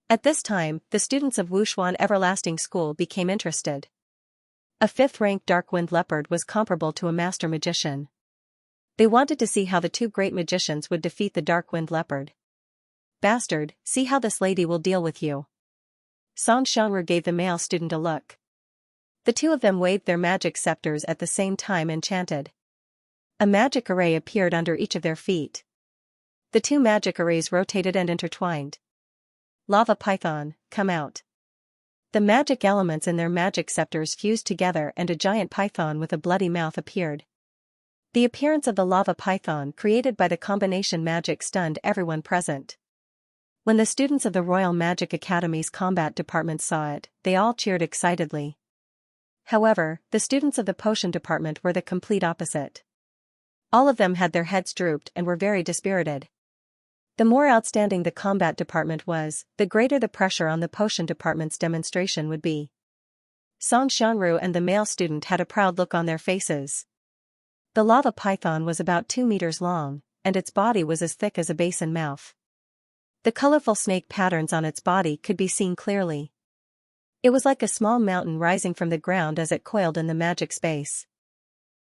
At this time, the students of Wuxuan Everlasting School became interested. A fifth-ranked dark-winged leopard was comparable to a master magician. They wanted to see how the two great magicians would defeat the dark-winged leopard. Bastard, see how this lady will deal with you. Song Xianru gave the male student a look. The two of them waved their magic scepters at the same time and chanted. A magic array appeared under each of their feet. The two magic arrays rotated and intertwined. Lava python, come out. The magic elements in their magic scepters fused together and a giant python with a bloody mouth appeared. The appearance of the lava python created by the combination magic stunned everyone present. When the students of the Royal Magic Academy's combat department saw it, they all cheered excitedly. However, the students of the potion department were the complete opposite. All of them had their heads drooped and were very dispirited. The more outstanding the combat department was, the greater the pressure on the potion department's demonstration would be. Song Xianru and the male student had a proud look on their faces. The lava python was about 2 meters long, and its body was as thick as a basin mouth. The colorful snake patterns on its body could be seen clearly. It was like a small mountain rising from the ground as it coiled in the magic space.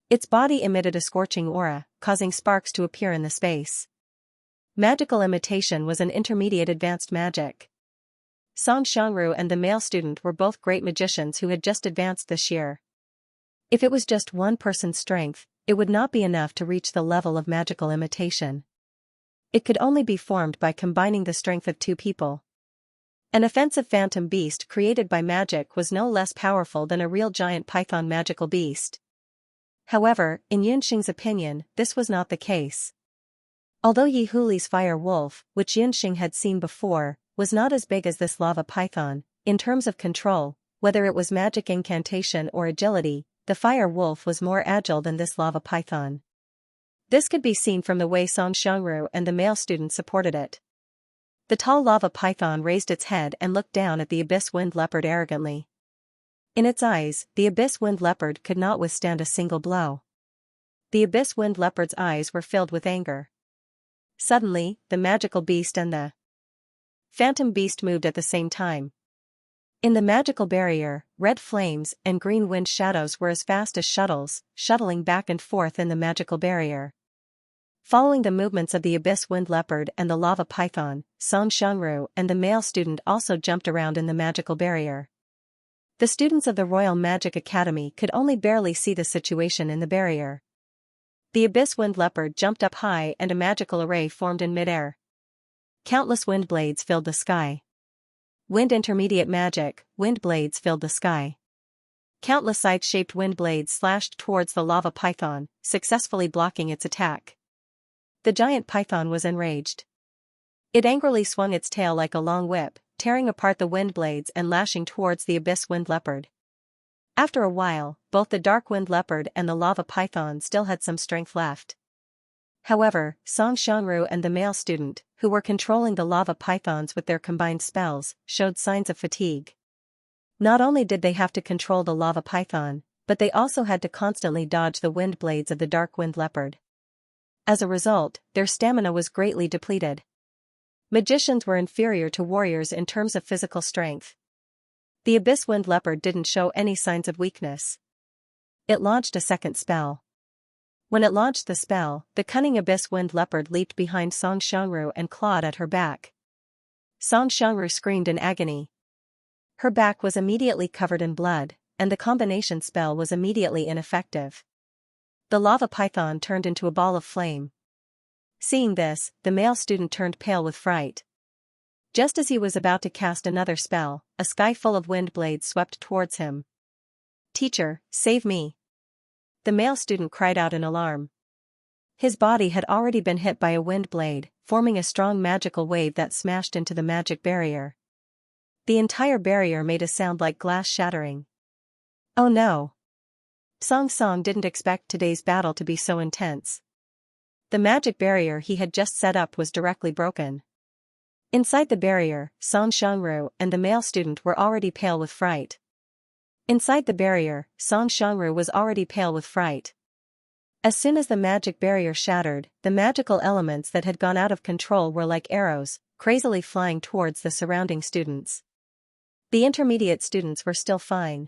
Its body emitted a scorching aura, causing sparks to appear in the space. Magical imitation was an intermediate advanced magic. Song Xianru and the male student were both great magicians who had just advanced this year. If it was just one person's strength, it would not be enough to reach the level of magical imitation. It could only be formed by combining the strength of two people. An offensive phantom beast created by magic was no less powerful than a real giant python magical beast. However, in Yunxing's opinion, this was not the case. Although Yi Huli's fire wolf, which Yunxing had seen before, was not as big as this lava python, in terms of control, whether it was magic incantation or agility, the fire wolf was more agile than this lava python. This could be seen from the way Song Xianru and the male student supported it. The tall lava python raised its head and looked down at the abyss-winged leopard arrogantly. In its eyes, the abyss-winged leopard could not withstand a single blow. The abyss-winged leopard's eyes were filled with anger. Suddenly, the magical beast and the phantom beast moved at the same time. In the magical barrier, red flames and green wind shadows were as fast as shuttles, shuttling back and forth in the magical barrier. Following the movements of the abyss-winged leopard and the lava python, Song Xianru and the male student also jumped around in the magical barrier. The students of the Royal Magic Academy could only barely see the situation in the barrier. The abyss-winged leopard jumped up high and a magical array formed in midair. Countless wind blades filled the sky. Wind intermediate magic, wind blades filled the sky. Countless scythe-shaped wind blades slashed towards the lava python, successfully blocking its attack. The giant python was enraged. It angrily swung its tail like a long whip, tearing apart the wind blades and lashing towards the abyss-winged leopard. After a while, both the dark-winged leopard and the lava python still had some strength left. However, Song Xianru and the male student, who were controlling the lava pythons with their combined spells, showed signs of fatigue. Not only did they have to control the lava python, but they also had to constantly dodge the wind blades of the dark-winged leopard. As a result, their stamina was greatly depleted. Magicians were inferior to warriors in terms of physical strength. The abyss-winged leopard didn't show any signs of weakness. It launched a second spell. When it launched the spell, the cunning abyss-winged leopard leaped behind Song Xianru and clawed at her back. Song Xianru screamed in agony. Her back was immediately covered in blood, and the combination spell was immediately ineffective. The lava python turned into a ball of flame. Seeing this, the male student turned pale with fright. Just as he was about to cast another spell, a sky full of wind blades swept towards him. "Teacher, save me!" The male student cried out in alarm. His body had already been hit by a wind blade, forming a strong magical wave that smashed into the magic barrier. The entire barrier made a sound like glass shattering. "Oh no! Song Song didn't expect today's battle to be so intense. The magic barrier he had just set up was directly broken. Inside the barrier, Song Xiangru and the male student were already pale with fright. Inside the barrier, Song Xiangru was already pale with fright. As soon as the magic barrier shattered, the magical elements that had gone out of control were like arrows, crazily flying towards the surrounding students. The intermediate students were still fine.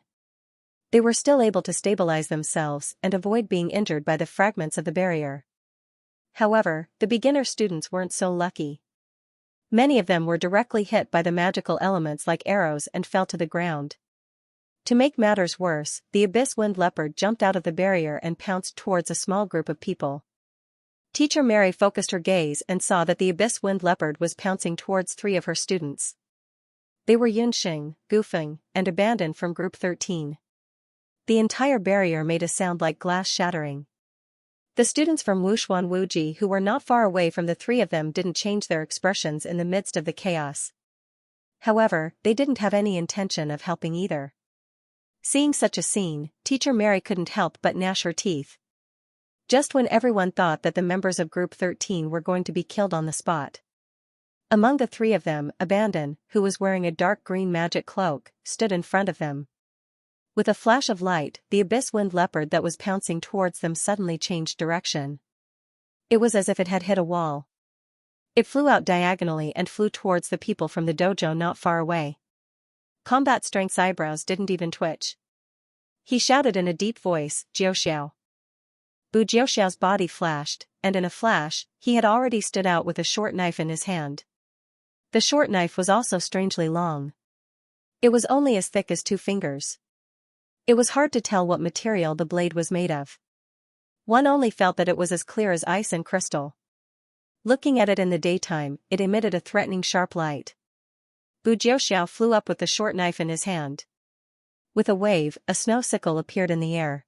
They were still able to stabilize themselves and avoid being injured by the fragments of the barrier. However, the beginner students weren't so lucky. Many of them were directly hit by the magical elements like arrows and fell to the ground. To make matters worse, the abyss wind leopard jumped out of the barrier and pounced towards a small group of people. Teacher Mary focused her gaze and saw that the abyss wind leopard was pouncing towards 3 of her students. They were Yunxing, Gufeng, and Abandon from Group 13. The entire barrier made a sound like glass shattering. The students from Wushuan Wuji who were not far away from the 3 of them didn't change their expressions in the midst of the chaos. However, they didn't have any intention of helping either. Seeing such a scene, Teacher Mary couldn't help but gnash her teeth. Just when everyone thought that the members of Group 13 were going to be killed on the spot. Among the 3 of them, Abandon, who was wearing a dark green magic cloak, stood in front of them. With a flash of light, the abyss wind leopard that was pouncing towards them suddenly changed direction. It was as if it had hit a wall. It flew out diagonally and flew towards the people from the dojo not far away. Combat Strength's eyebrows didn't even twitch. He shouted in a deep voice, "Jiuxiao." Bu Jiuxiao's body flashed, and in a flash, he had already stood out with a short knife in his hand. The short knife was also strangely long. It was only as thick as 2 fingers. It was hard to tell what material the blade was made of. One only felt that it was as clear as ice and crystal. Looking at it in the daytime, it emitted a threatening sharp light. Bu Jiuxiao flew up with the short knife in his hand. With a wave, a snow sickle appeared in the air.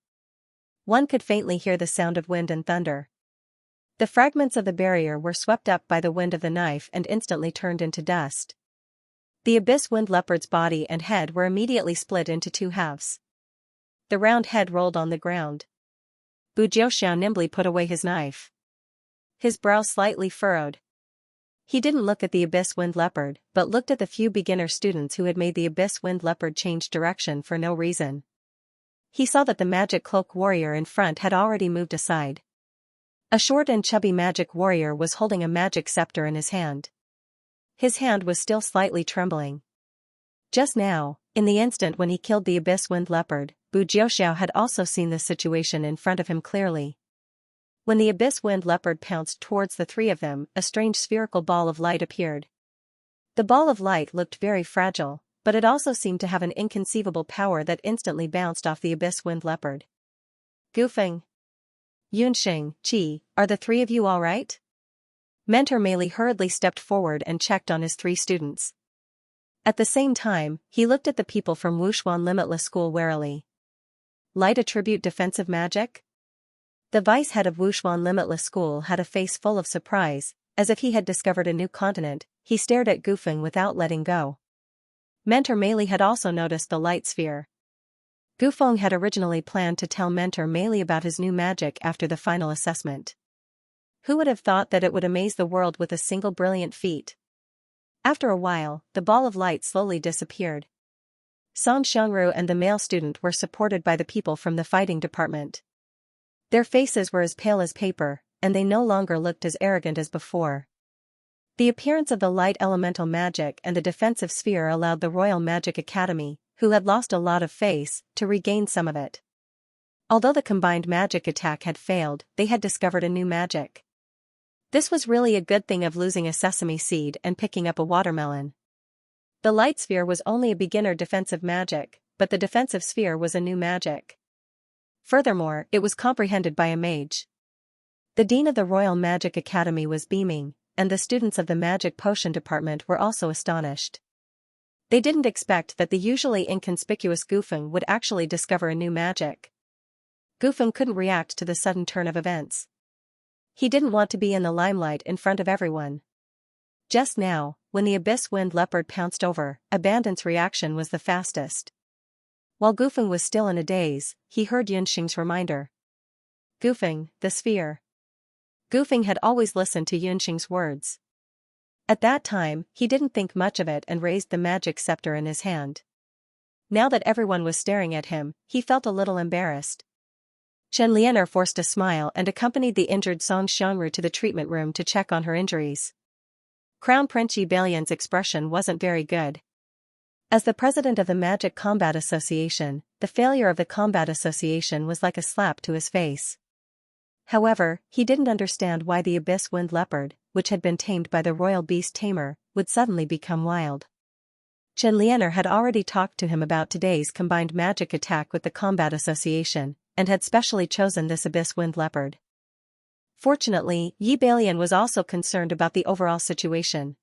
One could faintly hear the sound of wind and thunder. The fragments of the barrier were swept up by the wind of the knife and instantly turned into dust. The abyss wind leopard's body and head were immediately split into 2 halves. The round head rolled on the ground. Bu Jiuxiao nimbly put away his knife. His brow slightly furrowed. He didn't look at the abyss wind leopard, but looked at the few beginner students who had made the abyss wind leopard change direction for no reason. He saw that the magic cloak warrior in front had already moved aside. A short and chubby magic warrior was holding a magic scepter in his hand. His hand was still slightly trembling. Just now, in the instant when he killed the abyss wind leopard, Bu Jiuxiao had also seen the situation in front of him clearly. When the abyss wind leopard pounced towards the 3 of them, a strange spherical ball of light appeared. The ball of light looked very fragile, but it also seemed to have an inconceivable power that instantly bounced off the abyss wind leopard. Gufeng, Yunxing, Qi, are the 3 of you all right? Mentor Meili hurriedly stepped forward and checked on his 3 students. At the same time, he looked at the people from Wushuan Limitless School warily. Light attribute defensive magic? The vice head of Wushuan Limitless School had a face full of surprise, as if he had discovered a new continent. He stared at Gufeng without letting go. Mentor Meili had also noticed the light sphere. Gufeng had originally planned to tell Mentor Meili about his new magic after the final assessment. Who would have thought that it would amaze the world with a single brilliant feat? After a while, the ball of light slowly disappeared. Song Xiangru and the male student were supported by the people from the fighting department. Their faces were as pale as paper, and they no longer looked as arrogant as before. The appearance of the light elemental magic and the defensive sphere allowed the Royal Magic Academy, who had lost a lot of face, to regain some of it. Although the combined magic attack had failed, they had discovered a new magic. This was really a good thing of losing a sesame seed and picking up a watermelon. The light sphere was only a beginner defensive magic, but the defensive sphere was a new magic. Furthermore, it was comprehended by a mage. The dean of the Royal Magic Academy was beaming, and the students of the Magic Potion Department were also astonished. They didn't expect that the usually inconspicuous Gufeng would actually discover a new magic. Gufeng couldn't react to the sudden turn of events. He didn't want to be in the limelight in front of everyone. Just now, when the abyss wind leopard pounced over, Abandon's reaction was the fastest. While Gufeng was still in a daze, he heard Yunxing's reminder. Gufeng, the sphere. Gufeng had always listened to Yunxing's words. At that time, he didn't think much of it and raised the magic scepter in his hand. Now that everyone was staring at him, he felt a little embarrassed. Xianxia forced a smile and accompanied the injured Song Xianru to the treatment room to check on her injuries. Crown Prince Yi Balian's expression wasn't very good. As the president of the Magic Combat Association, the failure of the Combat Association was like a slap to his face. However, he didn't understand why the Abyss Wind Leopard, which had been tamed by the royal beast tamer, would suddenly become wild. Xianxia had already talked to him about today's combined magic attack with the Combat Association, and had specially chosen this Abyss Wind Leopard. Fortunately, Yi Balian was also concerned about the overall situation.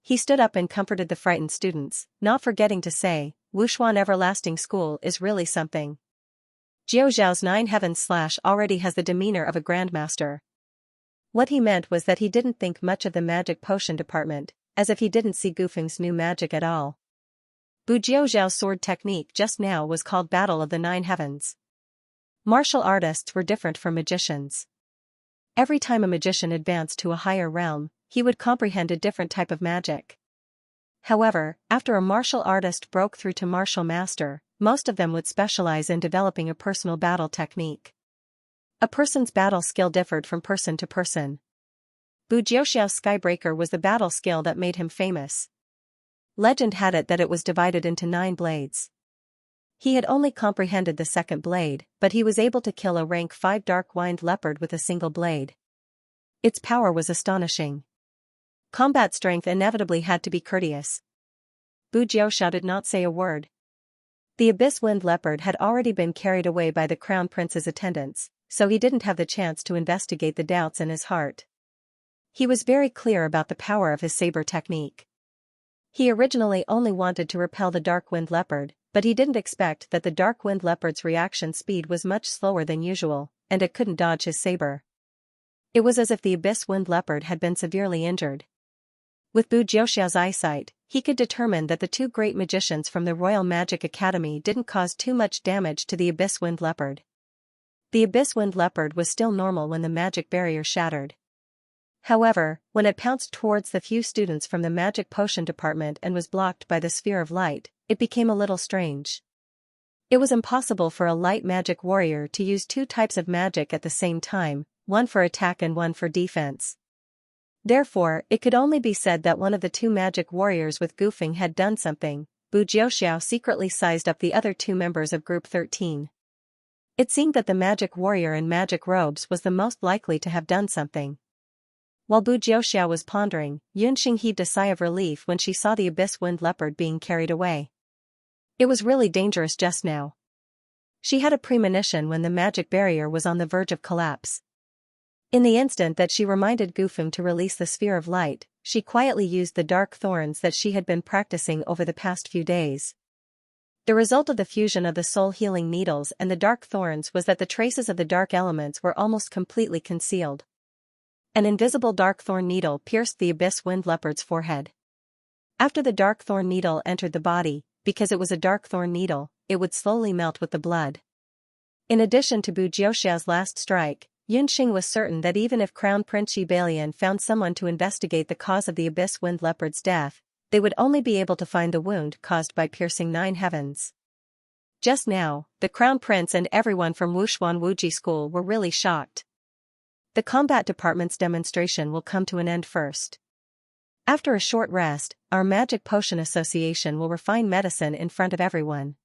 He stood up and comforted the frightened students, not forgetting to say, Wushuan Everlasting School is really something. Jiao Zhao's 9 Heavens / already has the demeanor of a grandmaster. What he meant was that he didn't think much of the magic potion department, as if he didn't see Gufeng's new magic at all. Bu Jiao Zhao's sword technique just now was called Battle of the 9 Heavens. Martial artists were different from magicians. Every time a magician advanced to a higher realm, he would comprehend a different type of magic. However, after a martial artist broke through to martial master, most of them would specialize in developing a personal battle technique. A person's battle skill differed from person to person. Bu Jiaoxiao's Skybreaker was the battle skill that made him famous. Legend had it that it was divided into 9 blades. He had only comprehended the second blade, but he was able to kill a rank 5 Dark Wind Leopard with a single blade. Its power was astonishing. Combat strength inevitably had to be courteous. Bu Jiaoxia did not say a word. The Abyss Wind Leopard had already been carried away by the Crown Prince's attendants, so he didn't have the chance to investigate the doubts in his heart. He was very clear about the power of his saber technique. He originally only wanted to repel the Dark Wind Leopard, but he didn't expect that the Dark Wind Leopard's reaction speed was much slower than usual, and it couldn't dodge his saber. It was as if the Abyss Wind Leopard had been severely injured. With Bu Jiaoxiao's eyesight, he could determine that the 2 great magicians from the Royal Magic Academy didn't cause too much damage to the Abyss Wind Leopard. The Abyss Wind Leopard was still normal when the magic barrier shattered. However, when it pounced towards the few students from the Magic Potion Department and was blocked by the Sphere of Light, it became a little strange. It was impossible for a light magic warrior to use 2 types of magic at the same time, one for attack and one for defense. Therefore, it could only be said that one of the 2 magic warriors with Gufeng had done something. Bu Jiaoxiao secretly sized up the other 2 members of Group 13. It seemed that the magic warrior in magic robes was the most likely to have done something. While Bu Jiaoxiao was pondering, Yunxing heaved a sigh of relief when she saw the Abyss Wind Leopard being carried away. It was really dangerous just now. She had a premonition when the magic barrier was on the verge of collapse. In the instant that she reminded Gufeng to release the Sphere of Light, she quietly used the dark thorns that she had been practicing over the past few days. The result of the fusion of the soul healing needles and the dark thorns was that the traces of the dark elements were almost completely concealed. An invisible dark thorn needle pierced the Abyss Wind Leopard's forehead. After the dark thorn needle entered the body, because it was a dark thorn needle, it would slowly melt with the blood. In addition to Bu Jiaoxiao's last strike, Yunxing was certain that even if Crown Prince Yi Balian found someone to investigate the cause of the Abyss Wind Leopard's death, they would only be able to find the wound caused by piercing 9 heavens. Just now, the Crown Prince and everyone from Wushuan Wuji School were really shocked. The combat department's demonstration will come to an end first. After a short rest, our Magic Potion Association will refine medicine in front of everyone.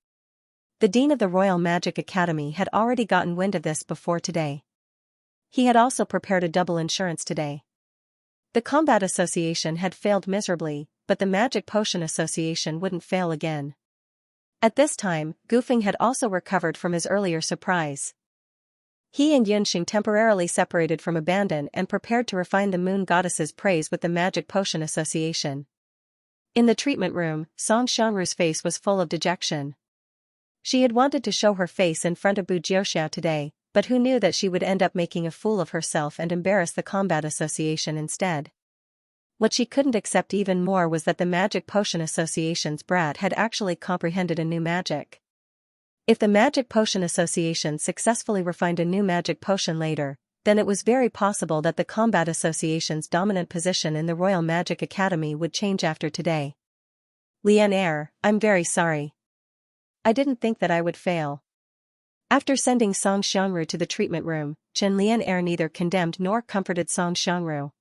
The Dean of the Royal Magic Academy had already gotten wind of this before today. He had also prepared a double insurance today. The Combat Association had failed miserably, but the Magic Potion Association wouldn't fail again. At this time, Gufeng had also recovered from his earlier surprise. He and Yunxing temporarily separated from Abandon and prepared to refine the Moon Goddess's praise with the Magic Potion Association. In the treatment room, Song Xianru's face was full of dejection. She had wanted to show her face in front of Bu Jiaoxiao today, but who knew that she would end up making a fool of herself and embarrass the Combat Association instead. What she couldn't accept even more was that the Magic Potion Association's brat had actually comprehended a new magic. If the Magic Potion Association successfully refined a new magic potion later, then it was very possible that the Combat Association's dominant position in the Royal Magic Academy would change after today. Xianxia, I'm very sorry. I didn't think that I would fail. After sending Song Xiangru to the treatment room, Xianxia neither condemned nor comforted Song Xiangru.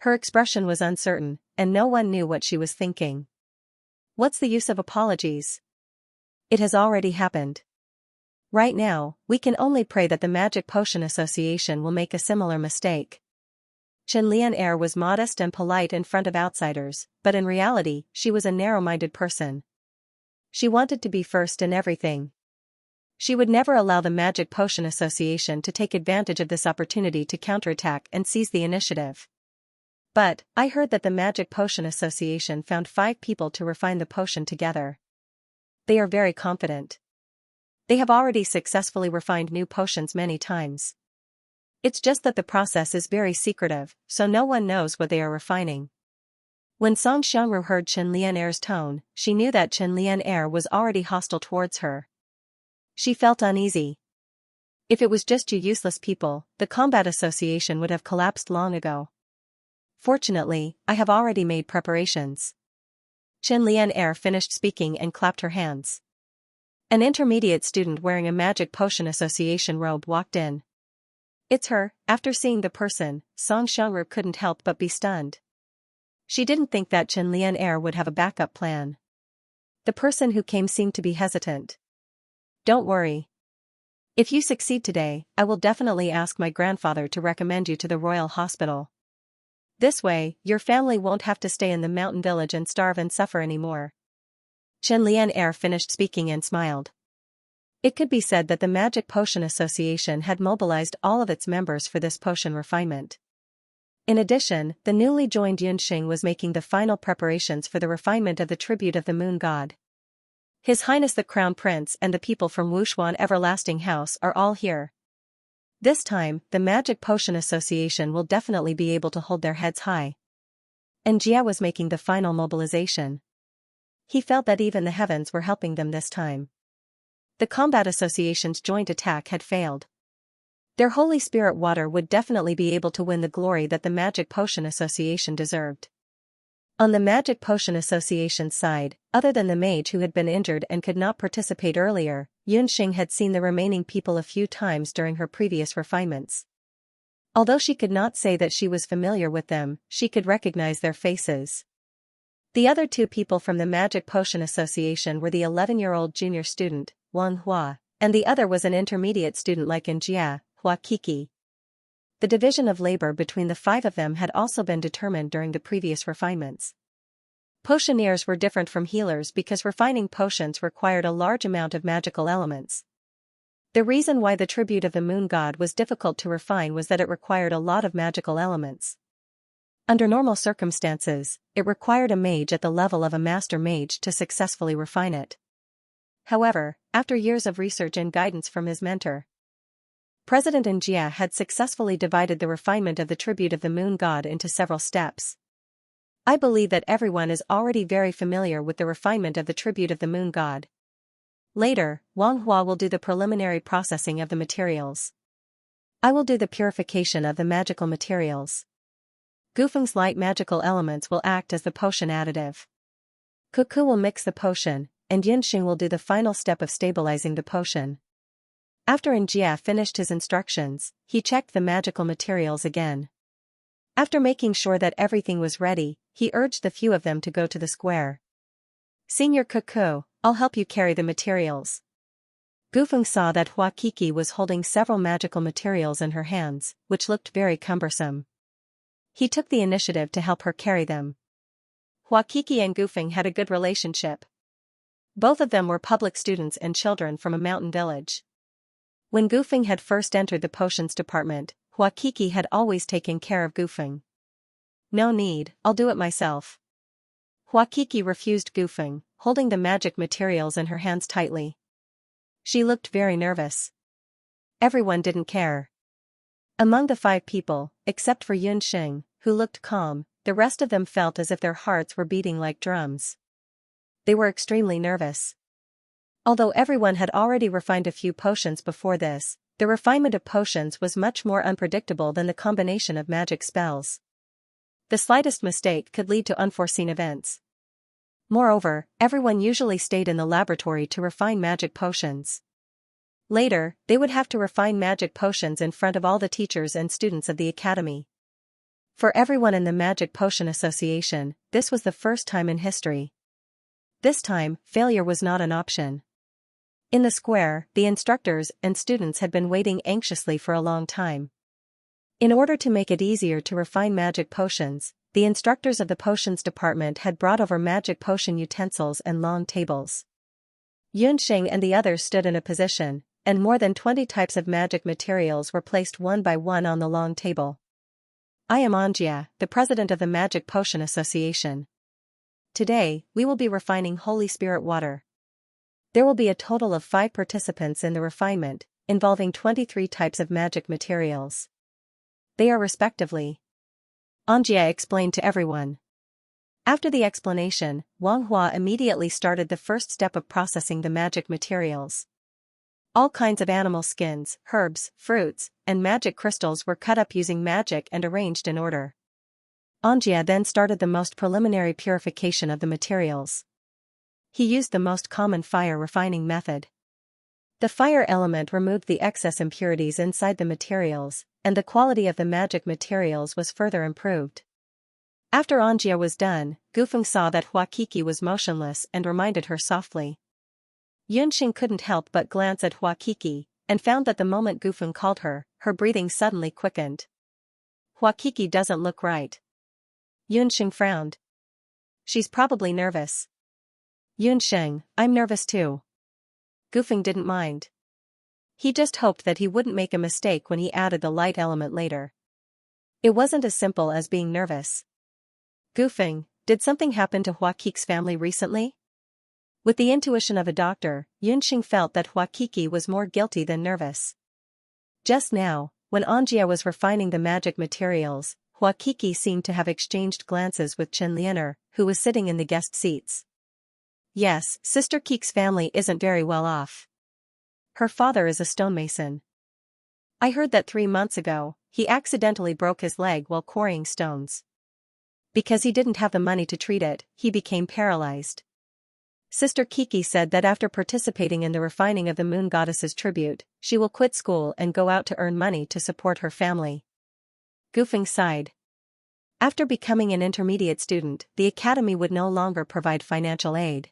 Her expression was uncertain, and no one knew what she was thinking. What's the use of apologies? It has already happened. Right now, we can only pray that the Magic Potion Association will make a similar mistake. Xianxia was modest and polite in front of outsiders, but in reality, she was a narrow-minded person. She wanted to be first in everything. She would never allow the Magic Potion Association to take advantage of this opportunity to counterattack and seize the initiative. But, I heard that the Magic Potion Association found 5 people to refine the potion together. They are very confident. They have already successfully refined new potions many times. It's just that the process is very secretive, so no one knows what they are refining. When Song Xiangru heard Xianxia's tone, she knew that Xianxia was already hostile towards her. She felt uneasy. If it was just you useless people, the Combat Association would have collapsed long ago. Fortunately, I have already made preparations. Xianxia finished speaking and clapped her hands. An intermediate student wearing a Magic Potion Association robe walked in. It's her. After seeing the person, Song Xiangru couldn't help but be stunned. She didn't think that Xianxia would have a backup plan. The person who came seemed to be hesitant. Don't worry. If you succeed today, I will definitely ask my grandfather to recommend you to the royal hospital. This way, your family won't have to stay in the mountain village and starve and suffer anymore. Xianxia finished speaking and smiled. It could be said that the Magic Potion Association had mobilized all of its members for this potion refinement. In addition, the newly joined Yunxing was making the final preparations for the refinement of the tribute of the moon god. His Highness the Crown Prince and the people from Wushuan Everlasting House are all here. This time, the Magic Potion Association will definitely be able to hold their heads high. And Jia was making the final mobilization. He felt that even the heavens were helping them this time. The Combat Association's joint attack had failed. Their Holy Spirit water would definitely be able to win the glory that the Magic Potion Association deserved. On the Magic Potion Association's side, other than the mage who had been injured and could not participate earlier, Yunxing had seen the remaining people a few times during her previous refinements. Although she could not say that she was familiar with them, she could recognize their faces. The other 2 people from the Magic Potion Association were the 11-year-old junior student, Wang Hua, and the other was an intermediate student like Jia, Hua Kiki. The division of labor between the 5 of them had also been determined during the previous refinements. Potioneers were different from healers because refining potions required a large amount of magical elements. The reason why the tribute of the moon god was difficult to refine was that it required a lot of magical elements. Under normal circumstances, it required a mage at the level of a master mage to successfully refine it. However, after years of research and guidance from his mentor, President Jia had successfully divided the refinement of the tribute of the moon god into several steps. I believe that everyone is already very familiar with the refinement of the tribute of the moon god. Later, Wang Hua will do the preliminary processing of the materials. I will do the purification of the magical materials. Gufeng's light magical elements will act as the potion additive. Cuckoo will mix the potion, and Yunxing will do the final step of stabilizing the potion. After Jia finished his instructions, he checked the magical materials again. After making sure that everything was ready, he urged the few of them to go to the square. Senior Cuckoo, I'll help you carry the materials. Gufeng saw that Hua Kiki was holding several magical materials in her hands, which looked very cumbersome. He took the initiative to help her carry them. Hua Kiki and Gufeng had a good relationship. Both of them were public students and children from a mountain village. When Gufeng had first entered the potions department, Hua Kiki had always taken care of Gufeng. No need, I'll do it myself. Hua Kiki refused Gufeng, holding the magic materials in her hands tightly. She looked very nervous. Everyone didn't care. Among the 5 people, except for Yunxing, who looked calm, the rest of them felt as if their hearts were beating like drums. They were extremely nervous. Although everyone had already refined a few potions before this, the refinement of potions was much more unpredictable than the combination of magic spells. The slightest mistake could lead to unforeseen events. Moreover, everyone usually stayed in the laboratory to refine magic potions. Later, they would have to refine magic potions in front of all the teachers and students of the academy. For everyone in the Magic Potion Association, this was the first time in history. This time, failure was not an option. In the square, the instructors and students had been waiting anxiously for a long time. In order to make it easier to refine magic potions, the instructors of the potions department had brought over magic potion utensils and long tables. Xianxia and the others stood in a position, and more than 20 types of magic materials were placed one by one on the long table. I am Xianxia, the president of the Magic Potion Association. Today, we will be refining Holy Spirit water. There will be a total of 5 participants in the refinement, involving 23 types of magic materials. They are respectively. Xianxia explained to everyone. After the explanation, Wang Hua immediately started the first step of processing the magic materials. All kinds of animal skins, herbs, fruits, and magic crystals were cut up using magic and arranged in order. Xianxia then started the most preliminary purification of the materials. He used the most common fire refining method. The fire element removed the excess impurities inside the materials, and the quality of the magic materials was further improved. After Xianxia was done, Gufeng saw that Huaqiki was motionless and reminded her softly. Yunxing couldn't help but glance at Huaqiki, and found that the moment Gufeng called her, her breathing suddenly quickened. Huaqiki doesn't look right. Yunxing frowned. She's probably nervous. Yunxing, I'm nervous too. Gufeng didn't mind. He just hoped that he wouldn't make a mistake when he added the light element later. It wasn't as simple as being nervous. Gufeng, did something happen to Huaqiqi's family recently? With the intuition of a doctor, Yunxing felt that Huaqiki was more guilty than nervous. Just now, when Xianxia was refining the magic materials, Huaqiki seemed to have exchanged glances with Chen Lianer, who was sitting in the guest seats. Yes, Sister Qi's family isn't very well off. Her father is a stonemason. I heard that 3 months ago, he accidentally broke his leg while quarrying stones. Because he didn't have the money to treat it, he became paralyzed. Sister Qi said that after participating in the refining of the moon goddess's tribute, she will quit school and go out to earn money to support her family. Gufeng sighed. After becoming an intermediate student, the academy would no longer provide financial aid.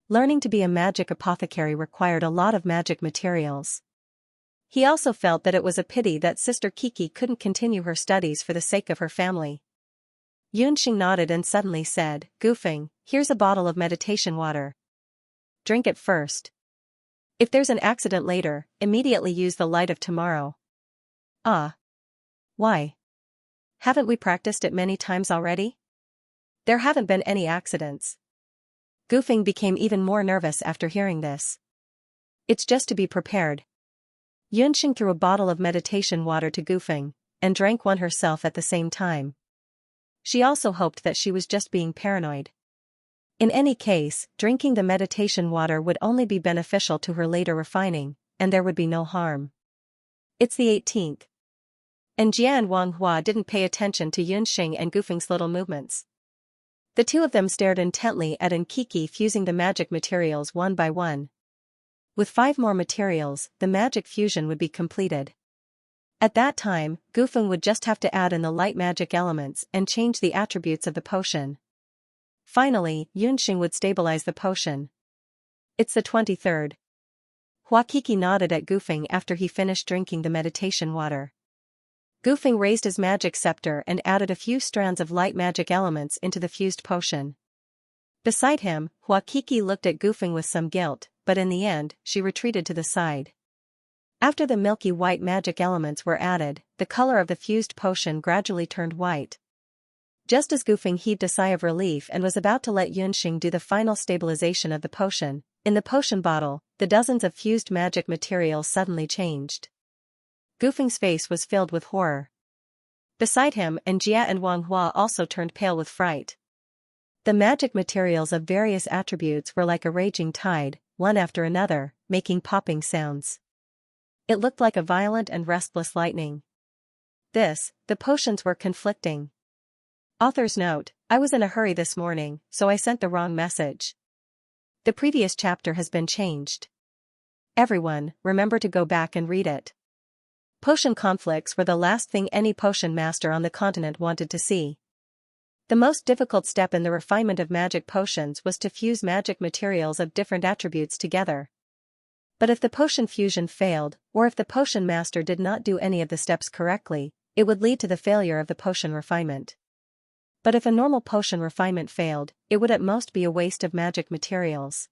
Learning to be a magic apothecary required a lot of magic materials. He also felt that it was a pity that Sister Qi couldn't continue her studies for the sake of her family. Yunxing nodded and suddenly said, Gufeng, here's a bottle of meditation water. Drink it first. If there's an accident later, immediately use the light of tomorrow. Ah. Why? Haven't we practiced it many times already? There haven't been any accidents. Gufeng became even more nervous after hearing this. It's just to be prepared. Yunxing threw a bottle of meditation water to Gufeng, and drank one herself at the same time. She also hoped that she was just being paranoid. In any case, drinking the meditation water would only be beneficial to her later refining, and there would be no harm. It's the 18th. And Jia and Wang Hua didn't pay attention to Yunxing and Gufeng's little movements. The two of them stared intently at Nkiki fusing the magic materials one by one. With 5 more materials, the magic fusion would be completed. At that time, Gufeng would just have to add in the light magic elements and change the attributes of the potion. Finally, Yunxing would stabilize the potion. It's the 23rd. Huaqiki nodded at Gufeng after he finished drinking the meditation water. Gufeng raised his magic scepter and added a few strands of light magic elements into the fused potion. Beside him, Huaqiki looked at Gufeng with some guilt, but in the end, she retreated to the side. After the milky white magic elements were added, the color of the fused potion gradually turned white. Just as Gufeng heaved a sigh of relief and was about to let Yunxing do the final stabilization of the potion, in the potion bottle, the dozens of fused magic materials suddenly changed. Gufeng's face was filled with horror. Beside him, Jia and Wang Hua also turned pale with fright. The magic materials of various attributes were like a raging tide, one after another, making popping sounds. It looked like a violent and restless lightning. The potions were conflicting. Author's note: I was in a hurry this morning, so I sent the wrong message. The previous chapter has been changed. Everyone, remember to go back and read it. Potion conflicts were the last thing any potion master on the continent wanted to see. The most difficult step in the refinement of magic potions was to fuse magic materials of different attributes together. But if the potion fusion failed, or if the potion master did not do any of the steps correctly, it would lead to the failure of the potion refinement. But if a normal potion refinement failed, it would at most be a waste of magic materials.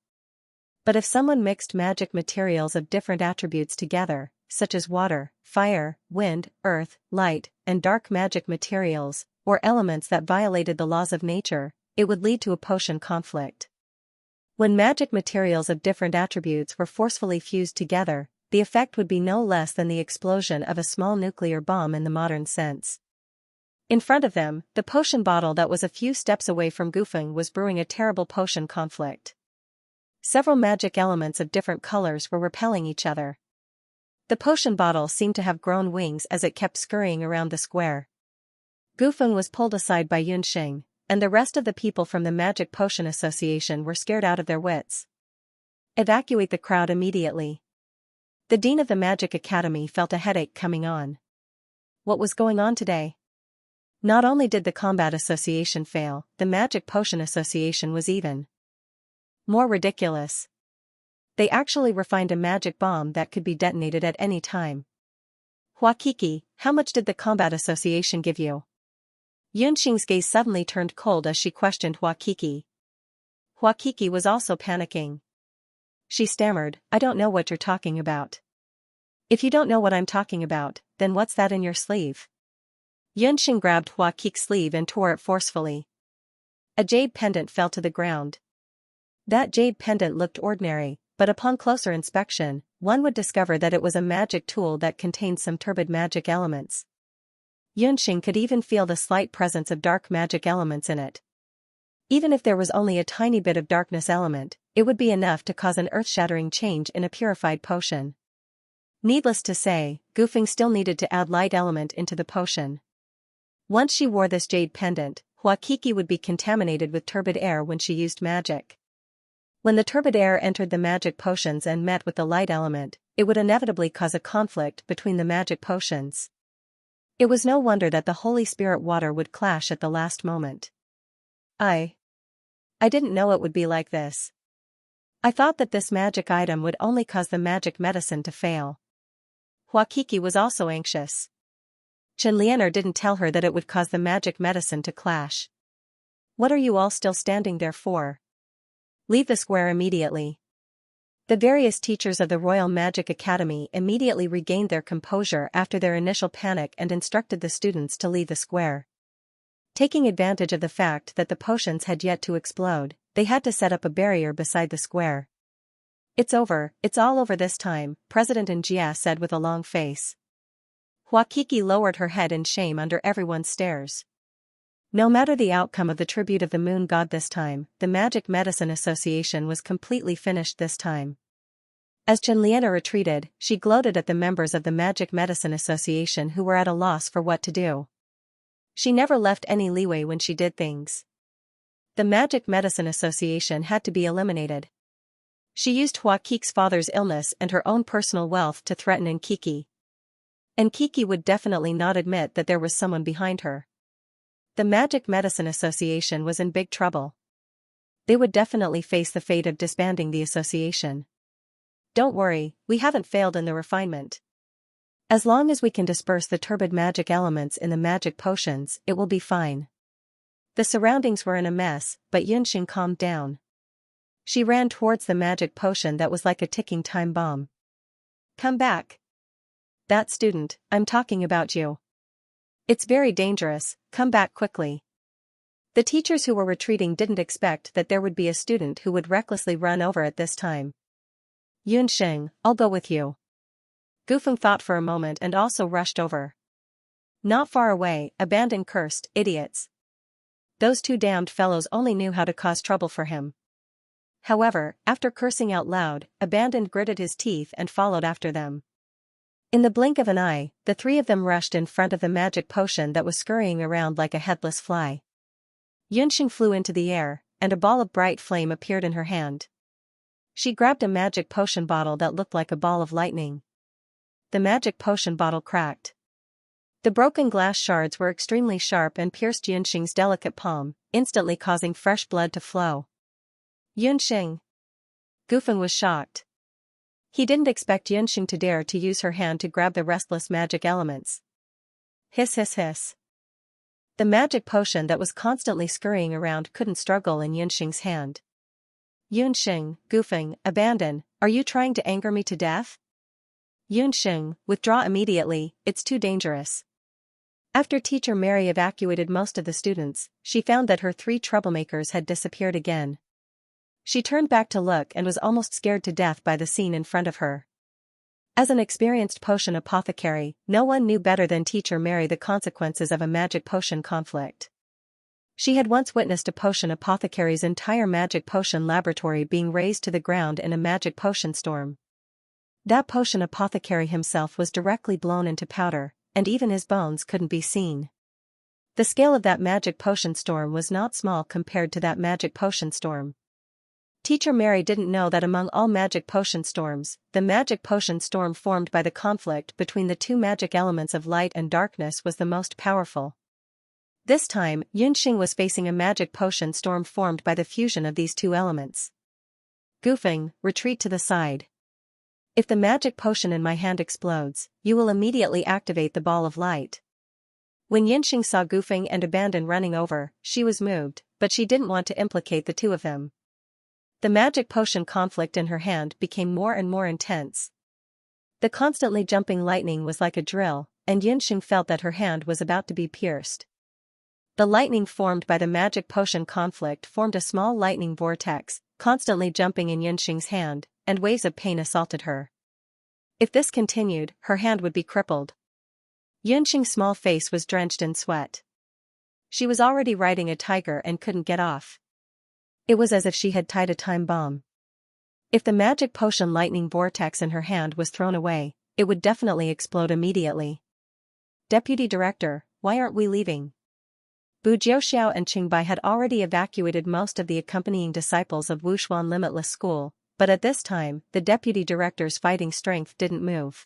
But if someone mixed magic materials of different attributes together, such as water, fire, wind, earth, light, and dark magic materials, or elements that violated the laws of nature, it would lead to a potion conflict. When magic materials of different attributes were forcefully fused together, the effect would be no less than the explosion of a small nuclear bomb in the modern sense. In front of them, the potion bottle that was a few steps away from Gufeng was brewing a terrible potion conflict. Several magic elements of different colors were repelling each other. The potion bottle seemed to have grown wings as it kept scurrying around the square. Gufeng was pulled aside by Yunxing, and the rest of the people from the Magic Potion Association were scared out of their wits. Evacuate the crowd immediately. The dean of the Magic Academy felt a headache coming on. What was going on today? Not only did the Combat Association fail, the Magic Potion Association was even more ridiculous. They actually refined a magic bomb that could be detonated at any time. Huakiki, how much did the Combat Association give you? Yunxing's gaze suddenly turned cold as she questioned Huakiki. Huakiki was also panicking. She stammered, I don't know what you're talking about. If you don't know what I'm talking about, then what's that in your sleeve? Yunxing grabbed Huakiki's sleeve and tore it forcefully. A jade pendant fell to the ground. That jade pendant looked ordinary, but upon closer inspection, one would discover that it was a magic tool that contained some turbid magic elements. Yunxing could even feel the slight presence of dark magic elements in it. Even if there was only a tiny bit of darkness element, it would be enough to cause an earth-shattering change in a purified potion. Needless to say, Gufeng still needed to add light element into the potion. Once she wore this jade pendant, Huakiki would be contaminated with turbid air when she used magic. When the turbid air entered the magic potions and met with the light element, it would inevitably cause a conflict between the magic potions. It was no wonder that the Holy Spirit water would clash at the last moment. I didn't know it would be like this. I thought that this magic item would only cause the magic medicine to fail. Huakiki was also anxious. Qianlianer didn't tell her that it would cause the magic medicine to clash. What are you all still standing there for? Leave the square immediately. The various teachers of the Royal Magic Academy immediately regained their composure after their initial panic and instructed the students to leave the square. Taking advantage of the fact that the potions had yet to explode, they had to set up a barrier beside the square. It's over, it's all over this time, President Xianxia said with a long face. Huakiki lowered her head in shame under everyone's stares. No matter the outcome of the tribute of the moon god this time, the Magic Medicine Association was completely finished this time. As Qianlianer retreated, she gloated at the members of the Magic Medicine Association who were at a loss for what to do. She never left any leeway when she did things. The Magic Medicine Association had to be eliminated. She used Huakiki's father's illness and her own personal wealth to threaten Enkiki. And Kiki would definitely not admit that there was someone behind her. The Magic Medicine Association was in big trouble. They would definitely face the fate of disbanding the association. Don't worry, we haven't failed in the refinement. As long as we can disperse the turbid magic elements in the magic potions, it will be fine. The surroundings were in a mess, but Yunxing calmed down. She ran towards the magic potion that was like a ticking time bomb. Come back. That student, I'm talking about you. It's very dangerous, come back quickly. The teachers who were retreating didn't expect that there would be a student who would recklessly run over at this time. Yunxing, I'll go with you. Gufeng thought for a moment and also rushed over. Not far away, abandoned cursed idiots. Those two damned fellows only knew how to cause trouble for him. However, after cursing out loud, Abandoned gritted his teeth and followed after them. In the blink of an eye, the three of them rushed in front of the magic potion that was scurrying around like a headless fly. Yunxing flew into the air, and a ball of bright flame appeared in her hand. She grabbed a magic potion bottle that looked like a ball of lightning. The magic potion bottle cracked. The broken glass shards were extremely sharp and pierced Yunxing's delicate palm, instantly causing fresh blood to flow. Yunxing! Gufeng was shocked. He didn't expect Yunxing to dare to use her hand to grab the restless magic elements. Hiss hiss hiss. The magic potion that was constantly scurrying around couldn't struggle in Yunxing's hand. Yunxing, Gufeng, abandon, are you trying to anger me to death? Yunxing, withdraw immediately, it's too dangerous. After Teacher Mary evacuated most of the students, she found that her three troublemakers had disappeared again. She turned back to look and was almost scared to death by the scene in front of her. As an experienced potion apothecary, no one knew better than Teacher Mary the consequences of a magic potion conflict. She had once witnessed a potion apothecary's entire magic potion laboratory being razed to the ground in a magic potion storm. That potion apothecary himself was directly blown into powder, and even his bones couldn't be seen. The scale of that magic potion storm was not small compared to that magic potion storm. Teacher Mary didn't know that among all magic potion storms, the magic potion storm formed by the conflict between the two magic elements of light and darkness was the most powerful. This time, Yunxing was facing a magic potion storm formed by the fusion of these two elements. Gufeng, retreat to the side. If the magic potion in my hand explodes, you will immediately activate the ball of light. When Yunxing saw Gufeng and Abandon running over, she was moved, but she didn't want to implicate the two of them. The magic potion conflict in her hand became more and more intense. The constantly jumping lightning was like a drill, and Yunxing felt that her hand was about to be pierced. The lightning formed by the magic potion conflict formed a small lightning vortex, constantly jumping in Yunxing's hand, and waves of pain assaulted her. If this continued, her hand would be crippled. Yunxing's small face was drenched in sweat. She was already riding a tiger and couldn't get off. It was as if she had tied a time bomb. If the magic potion lightning vortex in her hand was thrown away, it would definitely explode immediately. Deputy Director, why aren't we leaving? Bu Jiuxiao and Qingbai had already evacuated most of the accompanying disciples of Wuxuan Limitless School, but at this time, the Deputy Director's fighting strength didn't move.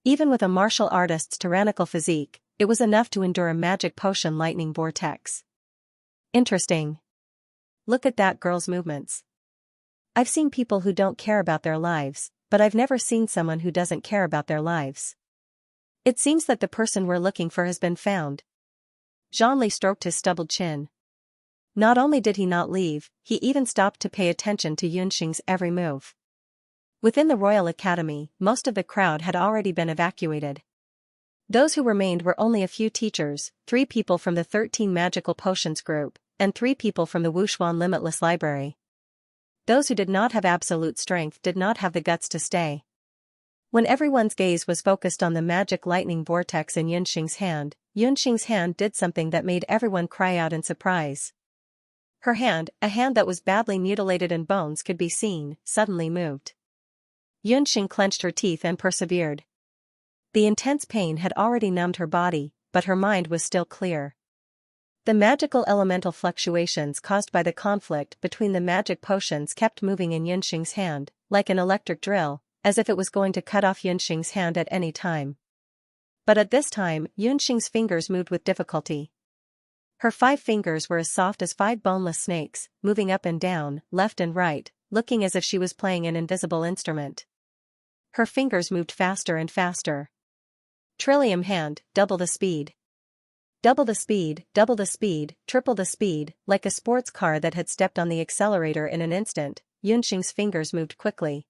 Even with a martial artist's tyrannical physique, it was enough to endure a magic potion lightning vortex. Interesting. Look at that girl's movements. I've seen people who don't care about their lives, but I've never seen someone who doesn't care about their lives. It seems that the person we're looking for has been found. Zhonli stroked his stubbled chin. Not only did he not leave, he even stopped to pay attention to Yunxing's every move. Within the Royal Academy, most of the crowd had already been evacuated. Those who remained were only a few teachers, 3 people from the 13 Magical Potions group, and 3 people from the Wuxuan Limitless Library. Those who did not have absolute strength did not have the guts to stay. When everyone's gaze was focused on the magic lightning vortex in Yunxing's hand did something that made everyone cry out in surprise. Her hand, a hand that was badly mutilated and bones could be seen, suddenly moved. Yunxing clenched her teeth and persevered. The intense pain had already numbed her body, but her mind was still clear. The magical elemental fluctuations caused by the conflict between the magic potions kept moving in Yunxing's hand, like an electric drill, as if it was going to cut off Yunxing's hand at any time. But at this time, Yunxing's fingers moved with difficulty. Her 5 fingers were as soft as 5 boneless snakes, moving up and down, left and right, looking as if she was playing an invisible instrument. Her fingers moved faster and faster. Trillium hand, double the speed. Double the speed, double the speed, triple the speed, like a sports car that had stepped on the accelerator in an instant, Yunxing's fingers moved quickly.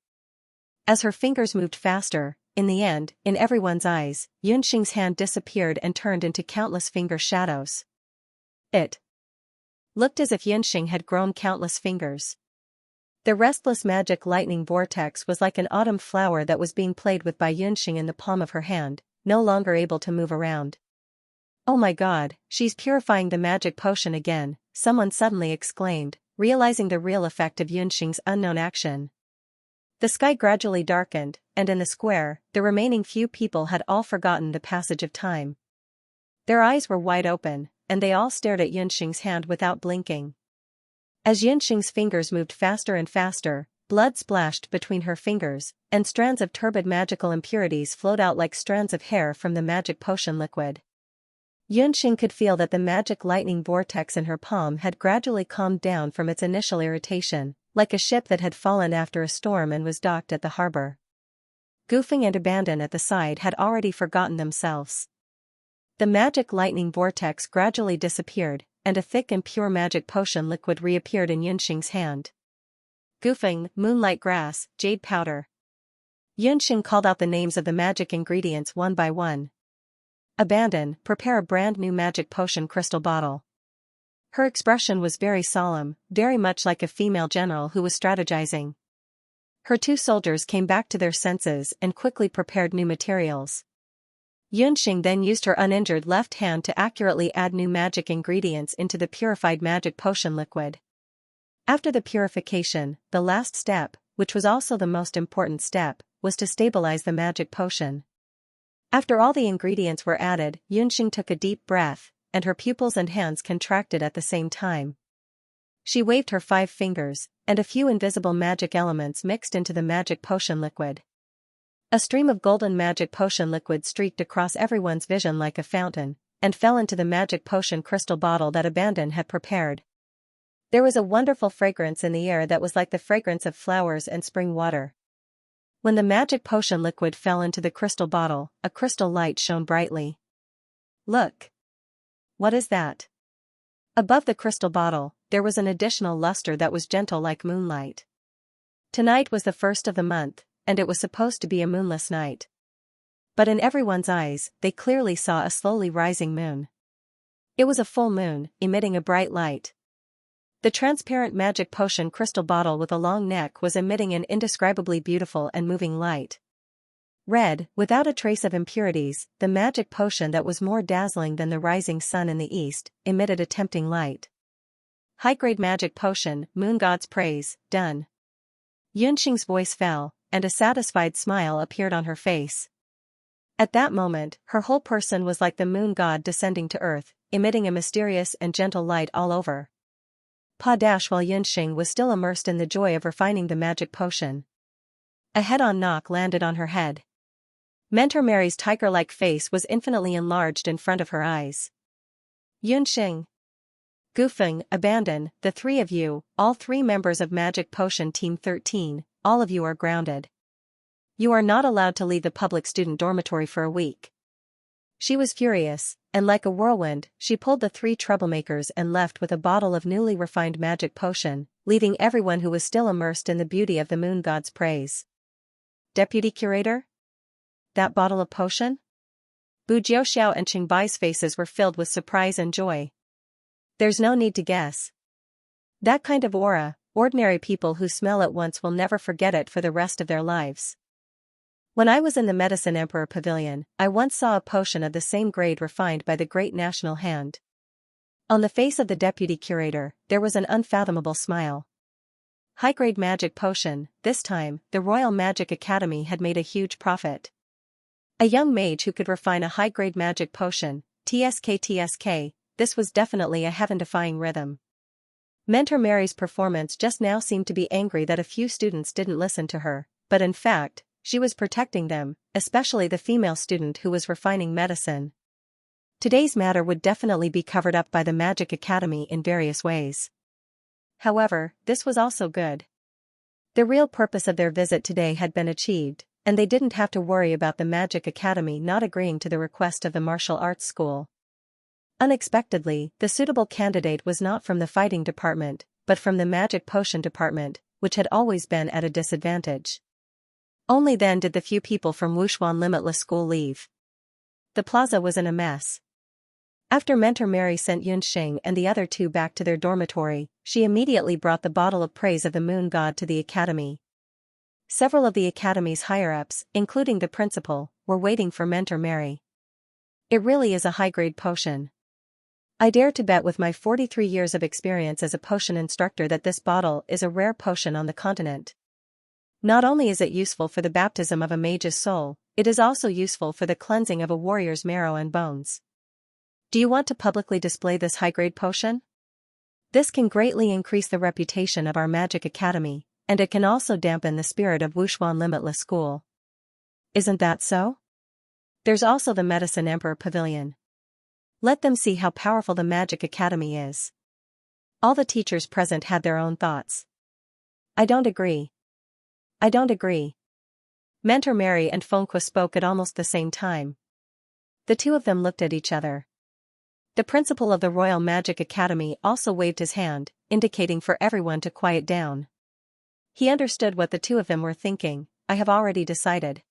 As her fingers moved faster, in the end, in everyone's eyes, Yunxing's hand disappeared and turned into countless finger shadows. It looked as if Yunxing had grown countless fingers. The restless magic lightning vortex was like an autumn flower that was being played with by Yunxing in the palm of her hand, no longer able to move around. Oh my god, she's purifying the magic potion again, someone suddenly exclaimed, realizing the real effect of Yunxing's unknown action. The sky gradually darkened, and in the square, the remaining few people had all forgotten the passage of time. Their eyes were wide open, and they all stared at Yunxing's hand without blinking. As Yunxing's fingers moved faster and faster, blood splashed between her fingers, and strands of turbid magical impurities flowed out like strands of hair from the magic potion liquid. Yunxing could feel that the magic lightning vortex in her palm had gradually calmed down from its initial irritation, like a ship that had fallen after a storm and was docked at the harbor. Goofing and Abandon at the side had already forgotten themselves. The magic lightning vortex gradually disappeared, and a thick and pure magic potion liquid reappeared in Yunxing's hand. Goofing, moonlight grass, jade powder. Yunxing called out the names of the magic ingredients one by one. Abandon, prepare a brand new magic potion crystal bottle. Her expression was very solemn, very much like a female general who was strategizing. Her two soldiers came back to their senses and quickly prepared new materials. Yunxing then used her uninjured left hand to accurately add new magic ingredients into the purified magic potion liquid. After the purification, the last step, which was also the most important step, was to stabilize the magic potion. After all the ingredients were added, Yunxing took a deep breath, and her pupils and hands contracted at the same time. She waved her 5 fingers, and a few invisible magic elements mixed into the magic potion liquid. A stream of golden magic potion liquid streaked across everyone's vision like a fountain, and fell into the magic potion crystal bottle that Abandon had prepared. There was a wonderful fragrance in the air that was like the fragrance of flowers and spring water. When the magic potion liquid fell into the crystal bottle, a crystal light shone brightly. Look! What is that? Above the crystal bottle, there was an additional luster that was gentle like moonlight. Tonight was the first of the month, and it was supposed to be a moonless night. But in everyone's eyes, they clearly saw a slowly rising moon. It was a full moon, emitting a bright light. The transparent magic potion crystal bottle with a long neck was emitting an indescribably beautiful and moving light. Red, without a trace of impurities, the magic potion that was more dazzling than the rising sun in the east, emitted a tempting light. High-grade magic potion, moon god's praise, done. Yunxing's voice fell, and a satisfied smile appeared on her face. At that moment, her whole person was like the moon god descending to earth, emitting a mysterious and gentle light all over. While Yunxing was still immersed in the joy of refining the magic potion. A head-on knock landed on her head. Mentor Mary's tiger-like face was infinitely enlarged in front of her eyes. Yunxing. Goofing, Abandon, the 3 of you, all 3 members of Magic Potion Team 13, all of you are grounded. You are not allowed to leave the public student dormitory for a week. She was furious, and like a whirlwind, she pulled the 3 troublemakers and left with a bottle of newly refined magic potion, leaving everyone who was still immersed in the beauty of the moon god's praise. Deputy Curator? That bottle of potion? Bu Jiuxiao and Qingbai's faces were filled with surprise and joy. There's no need to guess. That kind of aura, ordinary people who smell it once will never forget it for the rest of their lives. When I was in the Medicine Emperor Pavilion, I once saw a potion of the same grade refined by the great national hand. On the face of the deputy curator, there was an unfathomable smile. High-grade magic potion, this time, the Royal Magic Academy had made a huge profit. A young mage who could refine a high-grade magic potion, TSK, this was definitely a heaven-defying rhythm. Mentor Mary's performance just now seemed to be angry that a few students didn't listen to her, but in fact, she was protecting them, especially the female student who was refining medicine. Today's matter would definitely be covered up by the Magic Academy in various ways. However, this was also good. The real purpose of their visit today had been achieved, and they didn't have to worry about the Magic Academy not agreeing to the request of the martial arts school. Unexpectedly, the suitable candidate was not from the fighting department, but from the magic potion department, which had always been at a disadvantage. Only then did the few people from Wushuan Limitless School leave. The plaza was in a mess. After Mentor Mary sent Yunxing and the other 2 back to their dormitory, she immediately brought the bottle of praise of the moon god to the academy. Several of the academy's higher-ups, including the principal, were waiting for Mentor Mary. It really is a high-grade potion. I dare to bet with my 43 years of experience as a potion instructor that this bottle is a rare potion on the continent. Not only is it useful for the baptism of a mage's soul, it is also useful for the cleansing of a warrior's marrow and bones. Do you want to publicly display this high-grade potion? This can greatly increase the reputation of our magic academy, and it can also dampen the spirit of Wuxuan Limitless School. Isn't that so? There's also the Medicine Emperor Pavilion. Let them see how powerful the Magic Academy is. All the teachers present had their own thoughts. I don't agree. I don't agree. Mentor Mary and Fonqua spoke at almost the same time. The two of them looked at each other. The principal of the Royal Magic Academy also waved his hand, indicating for everyone to quiet down. He understood what the two of them were thinking. I have already decided.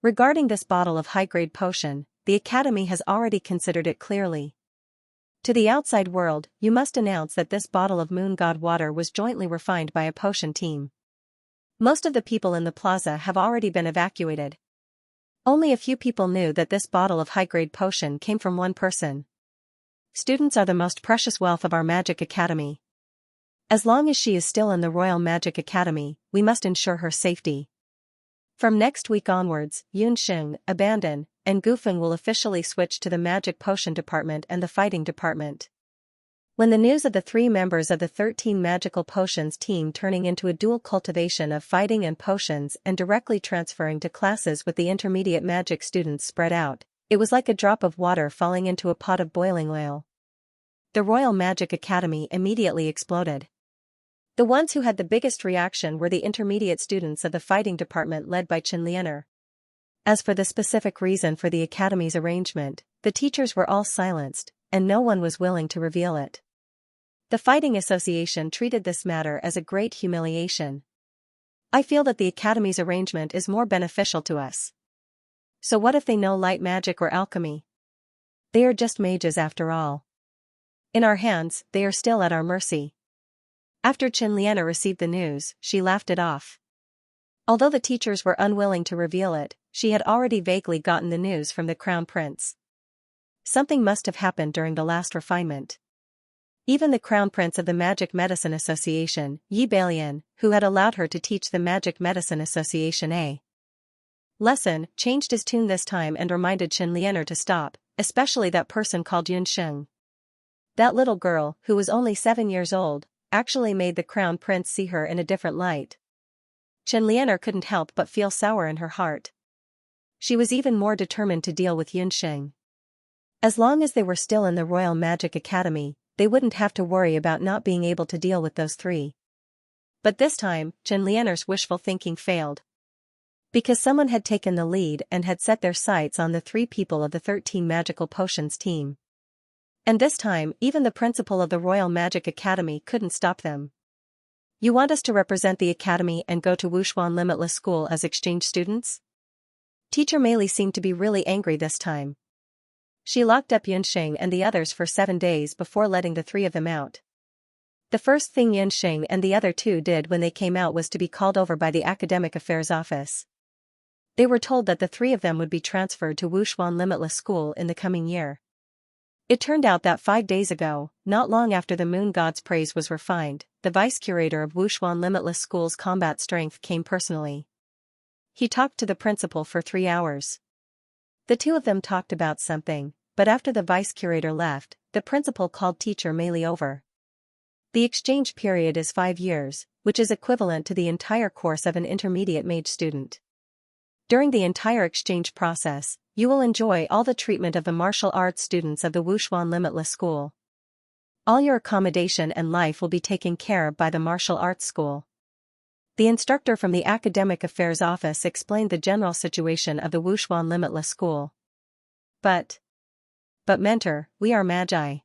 Regarding this bottle of high-grade potion, the Academy has already considered it clearly. To the outside world, you must announce that this bottle of Moon God water was jointly refined by a potion team. Most of the people in the plaza have already been evacuated. Only a few people knew that this bottle of high-grade potion came from one person. Students are the most precious wealth of our Magic Academy. As long as she is still in the Royal Magic Academy, we must ensure her safety. From next week onwards, Yunxing, Abandon, and Gufeng will officially switch to the Magic Potion Department and the Fighting Department. When the news of the 3 members of the 13 Magical Potions team turning into a dual cultivation of fighting and potions and directly transferring to classes with the intermediate magic students spread out, it was like a drop of water falling into a pot of boiling oil. The Royal Magic Academy immediately exploded. The ones who had the biggest reaction were the intermediate students of the Fighting Department led by Qianxia. As for the specific reason for the Academy's arrangement, the teachers were all silenced, and no one was willing to reveal it. The Fighting Association treated this matter as a great humiliation. I feel that the Academy's arrangement is more beneficial to us. So what if they know light magic or alchemy? They are just mages after all. In our hands, they are still at our mercy. After Qianxia received the news, she laughed it off. Although the teachers were unwilling to reveal it, she had already vaguely gotten the news from the Crown Prince. Something must have happened during the last refinement. Even the Crown Prince of the Magic Medicine Association, Yi Balian, who had allowed her to teach the Magic Medicine Association a lesson, changed his tune this time and reminded Qianxia to stop, especially that person called Yunxing. That little girl, who was only 7 years old, actually made the Crown Prince see her in a different light. Qianxia couldn't help but feel sour in her heart. She was even more determined to deal with Yunxing. As long as they were still in the Royal Magic Academy, they wouldn't have to worry about not being able to deal with those 3. But this time, Qianxia's wishful thinking failed. Because someone had taken the lead and had set their sights on the 3 people of the 13 Magical Potions team. And this time, even the principal of the Royal Magic Academy couldn't stop them. You want us to represent the Academy and go to Wuxuan Limitless School as exchange students? Teacher Meili seemed to be really angry this time. She locked up Yunxing and the others for 7 days before letting the 3 of them out. The first thing Yunxing and the other 2 did when they came out was to be called over by the Academic Affairs Office. They were told that the 3 of them would be transferred to Wuxuan Limitless School in the coming year. It turned out that 5 days ago, not long after the Moon God's praise was refined, the vice-curator of Wuxuan Limitless School's combat strength came personally. He talked to the principal for 3 hours. The 2 of them talked about something, but after the vice-curator left, the principal called teacher Meili over. The exchange period is 5 years, which is equivalent to the entire course of an intermediate mage student. During the entire exchange process, you will enjoy all the treatment of the martial arts students of the Wuxuan Limitless School. All your accommodation and life will be taken care of by the martial arts school. The instructor from the Academic Affairs Office explained the general situation of the Wuxuan Limitless School. But mentor, we are magi.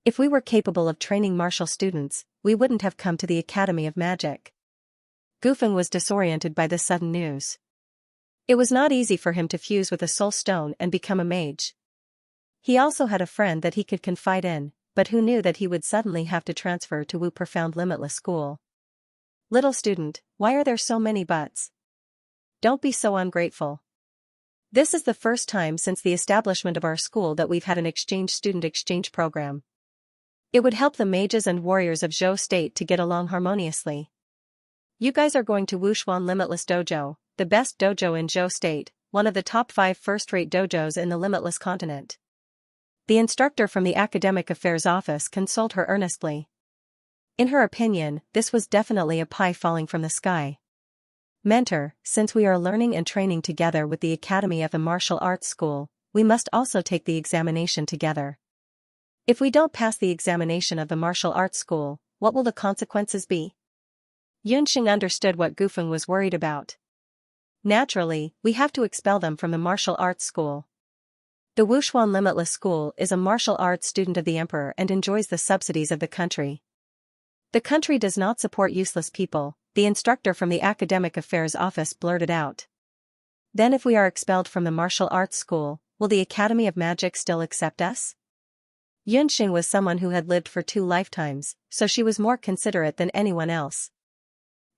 If we were capable of training martial students, we wouldn't have come to the Academy of Magic. Gufeng was disoriented by this sudden news. It was not easy for him to fuse with a soul stone and become a mage. He also had a friend that he could confide in, but who knew that he would suddenly have to transfer to Wu Profound Limitless School. Little student, why are there so many buts? Don't be so ungrateful. This is the first time since the establishment of our school that we've had an student exchange program. It would help the mages and warriors of Zhou State to get along harmoniously. You guys are going to Wushuan Limitless Dojo, the best dojo in Zhou State, one of the top 5 first-rate dojos in the Limitless continent. The instructor from the Academic Affairs Office consoled her earnestly. In her opinion, this was definitely a pie falling from the sky. Mentor, since we are learning and training together with the Academy of the Martial Arts School, we must also take the examination together. If we don't pass the examination of the Martial Arts School, what will the consequences be? Yunxing understood what Gufeng was worried about. Naturally, we have to expel them from the Martial Arts School. The Wushuan Limitless School is a martial arts student of the Emperor and enjoys the subsidies of the country. The country does not support useless people, the instructor from the Academic Affairs Office blurted out. Then if we are expelled from the Martial Arts School, will the Academy of Magic still accept us? Yunxing was someone who had lived for 2 lifetimes, so she was more considerate than anyone else.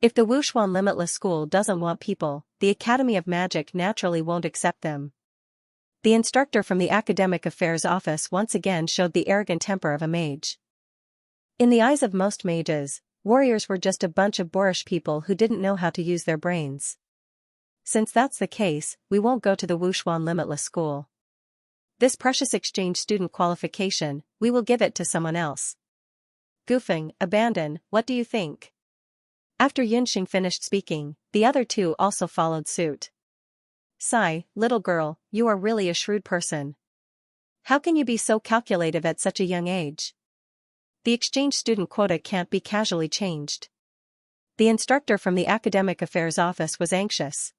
If the Wushuan Limitless School doesn't want people, the Academy of Magic naturally won't accept them. The instructor from the Academic Affairs Office once again showed the arrogant temper of a mage. In the eyes of most mages, warriors were just a bunch of boorish people who didn't know how to use their brains. Since that's the case, we won't go to the Wushuan Limitless School. This precious exchange student qualification, we will give it to someone else. Gufeng, abandon, what do you think? After Yunxing finished speaking, the other 2 also followed suit. Sigh, little girl, you are really a shrewd person. How can you be so calculative at such a young age? The exchange student quota can't be casually changed. The instructor from the Academic Affairs Office was anxious.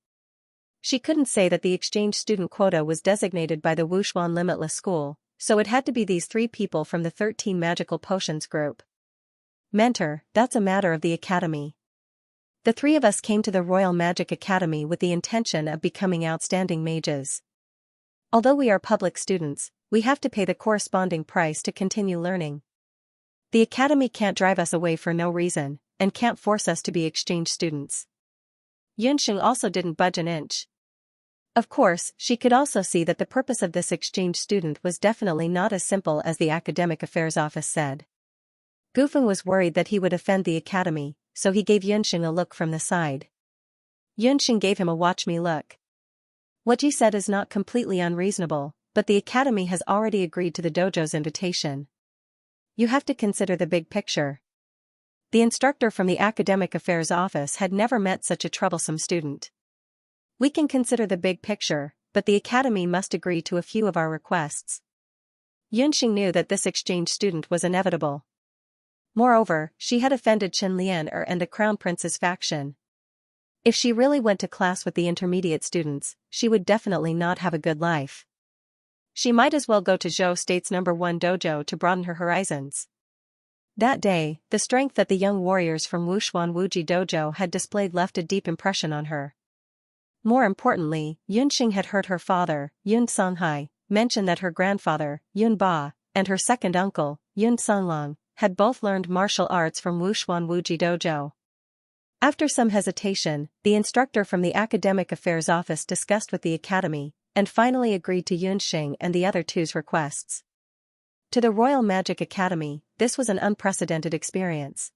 She couldn't say that the exchange student quota was designated by the Wushuan Limitless School, so it had to be these 3 people from the 13 Magical Potions group. Mentor, that's a matter of the Academy. The 3 of us came to the Royal Magic Academy with the intention of becoming outstanding mages. Although we are public students, we have to pay the corresponding price to continue learning. The Academy can't drive us away for no reason, and can't force us to be exchange students. Yunxing also didn't budge an inch. Of course, she could also see that the purpose of this exchange student was definitely not as simple as the Academic Affairs Office said. Gufeng was worried that he would offend the Academy, so he gave Yunxing a look from the side. Yunxing gave him a watch me look. What you said is not completely unreasonable, but the Academy has already agreed to the dojo's invitation. You have to consider the big picture. The instructor from the Academic Affairs Office had never met such a troublesome student. We can consider the big picture, but the Academy must agree to a few of our requests. Yunxing knew that this exchange student was inevitable. Moreover, she had offended Chen Lianer and the Crown Prince's faction. If she really went to class with the intermediate students, she would definitely not have a good life. She might as well go to Zhou State's #1 dojo to broaden her horizons. That day, the strength that the young warriors from Wushuan Wuji Dojo had displayed left a deep impression on her. More importantly, Yunxing had heard her father, Yun Songhai, mention that her grandfather, Yun Ba, and her second uncle, Yun Songlong, had both learned martial arts from Wushuan Wuji Dojo. After some hesitation, the instructor from the Academic Affairs Office discussed with the Academy, and finally agreed to Yunxing and the other 2's requests. To the Royal Magic Academy, this was an unprecedented experience.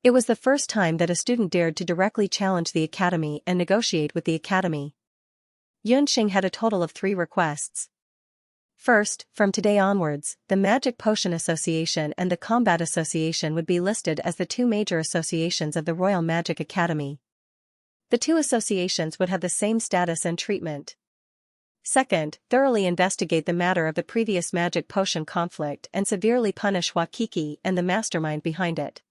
It was the first time that a student dared to directly challenge the Academy and negotiate with the Academy. Yunxing had a total of 3 requests. First, from today onwards, the Magic Potion Association and the Combat Association would be listed as the 2 major associations of the Royal Magic Academy. The 2 associations would have the same status and treatment. Second, thoroughly investigate the matter of the previous magic potion conflict and severely punish Wakiki and the mastermind behind it.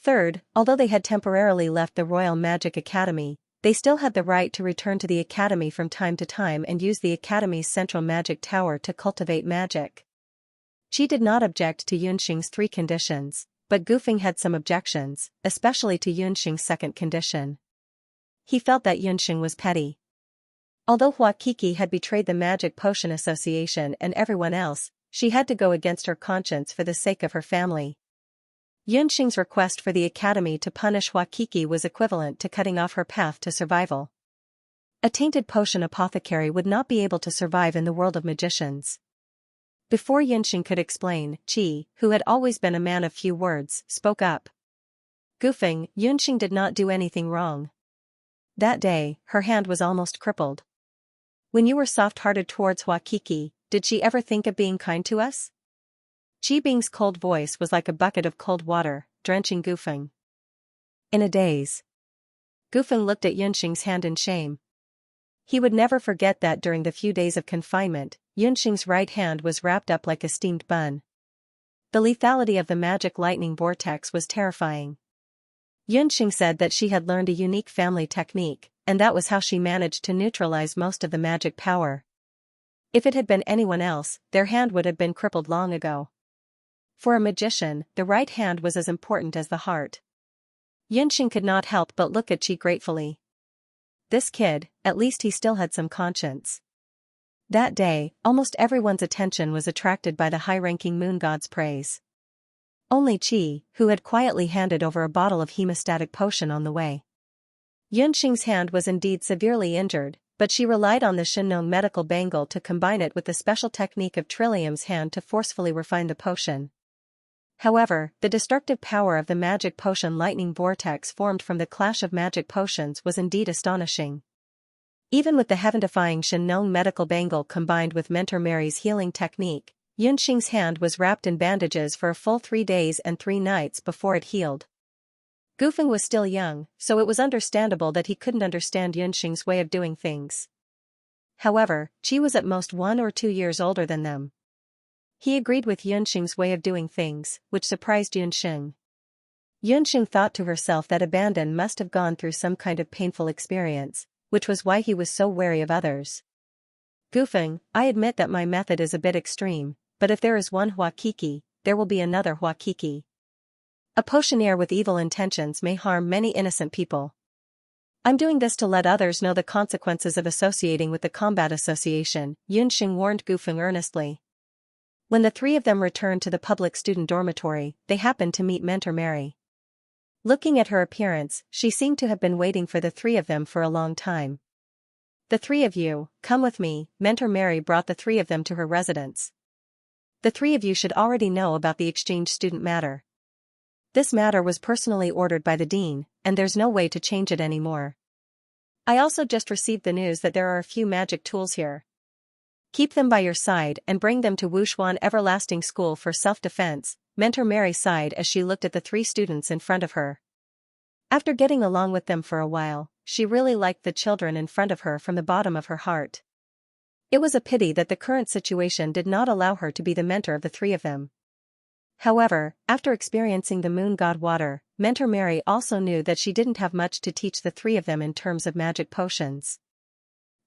Third, although they had temporarily left the Royal Magic Academy, they still had the right to return to the Academy from time to time and use the Academy's central magic tower to cultivate magic. She did not object to Yunxing's 3 conditions, but Gufeng had some objections, especially to Yunxing's second condition. He felt that Yunxing was petty. Although Wakiki had betrayed the Magic Potion Association and everyone else, she had to go against her conscience for the sake of her family. Yunxing's request for the Academy to punish Wakiki was equivalent to cutting off her path to survival. A tainted potion apothecary would not be able to survive in the world of magicians. Before Yunxing could explain, Qi, who had always been a man of few words, spoke up. Goofing, Yunxing did not do anything wrong. That day, her hand was almost crippled. When you were soft-hearted towards Hua Kiki, did she ever think of being kind to us? Qi Bing's cold voice was like a bucket of cold water, drenching Goofing. In a daze. Goofing looked at Yunxing's hand in shame. He would never forget that during the few days of confinement, Yunxing's right hand was wrapped up like a steamed bun. The lethality of the magic lightning vortex was terrifying. Yunxing said that she had learned a unique family technique, and that was how she managed to neutralize most of the magic power. If it had been anyone else, their hand would have been crippled long ago. For a magician, the right hand was as important as the heart. Yunxing could not help but look at Qi gratefully. This kid, at least he still had some conscience. That day, almost everyone's attention was attracted by the high-ranking moon god's praise. Only Qi, who had quietly handed over a bottle of hemostatic potion on the way. Yunxing's hand was indeed severely injured, but she relied on the Shenong medical bangle to combine it with the special technique of Trillium's hand to forcefully refine the potion. However, the destructive power of the magic potion lightning vortex formed from the clash of magic potions was indeed astonishing. Even with the heaven-defying Shenong medical bangle combined with Mentor Mary's healing technique, Yunxing's hand was wrapped in bandages for a full 3 days and 3 nights before it healed. Goofing was still young, so it was understandable that he couldn't understand Yunxing's way of doing things. However, Qi was at most 1 or 2 years older than them. He agreed with Yunxing's way of doing things, which surprised Yunxing. Yunxing thought to herself that Abandon must have gone through some kind of painful experience, which was why he was so wary of others. Goofing, I admit that my method is a bit extreme, but if there is one Hua Kiki, there will be another Hua Kiki. A potioneer with evil intentions may harm many innocent people. I'm doing this to let others know the consequences of associating with the Combat Association, Yunxing warned Goofing earnestly. When the 3 of them returned to the public student dormitory, they happened to meet Mentor Mary. Looking at her appearance, she seemed to have been waiting for the 3 of them for a long time. The 3 of you, come with me, Mentor Mary brought the 3 of them to her residence. The 3 of you should already know about the exchange student matter. This matter was personally ordered by the dean, and there's no way to change it anymore. I also just received the news that there are a few magic tools here. Keep them by your side and bring them to Wuxuan Everlasting School for self-defense, Mentor Mary sighed as she looked at the 3 students in front of her. After getting along with them for a while, she really liked the children in front of her from the bottom of her heart. It was a pity that the current situation did not allow her to be the mentor of the 3 of them. However, after experiencing the moon god water, Mentor Mary also knew that she didn't have much to teach the 3 of them in terms of magic potions.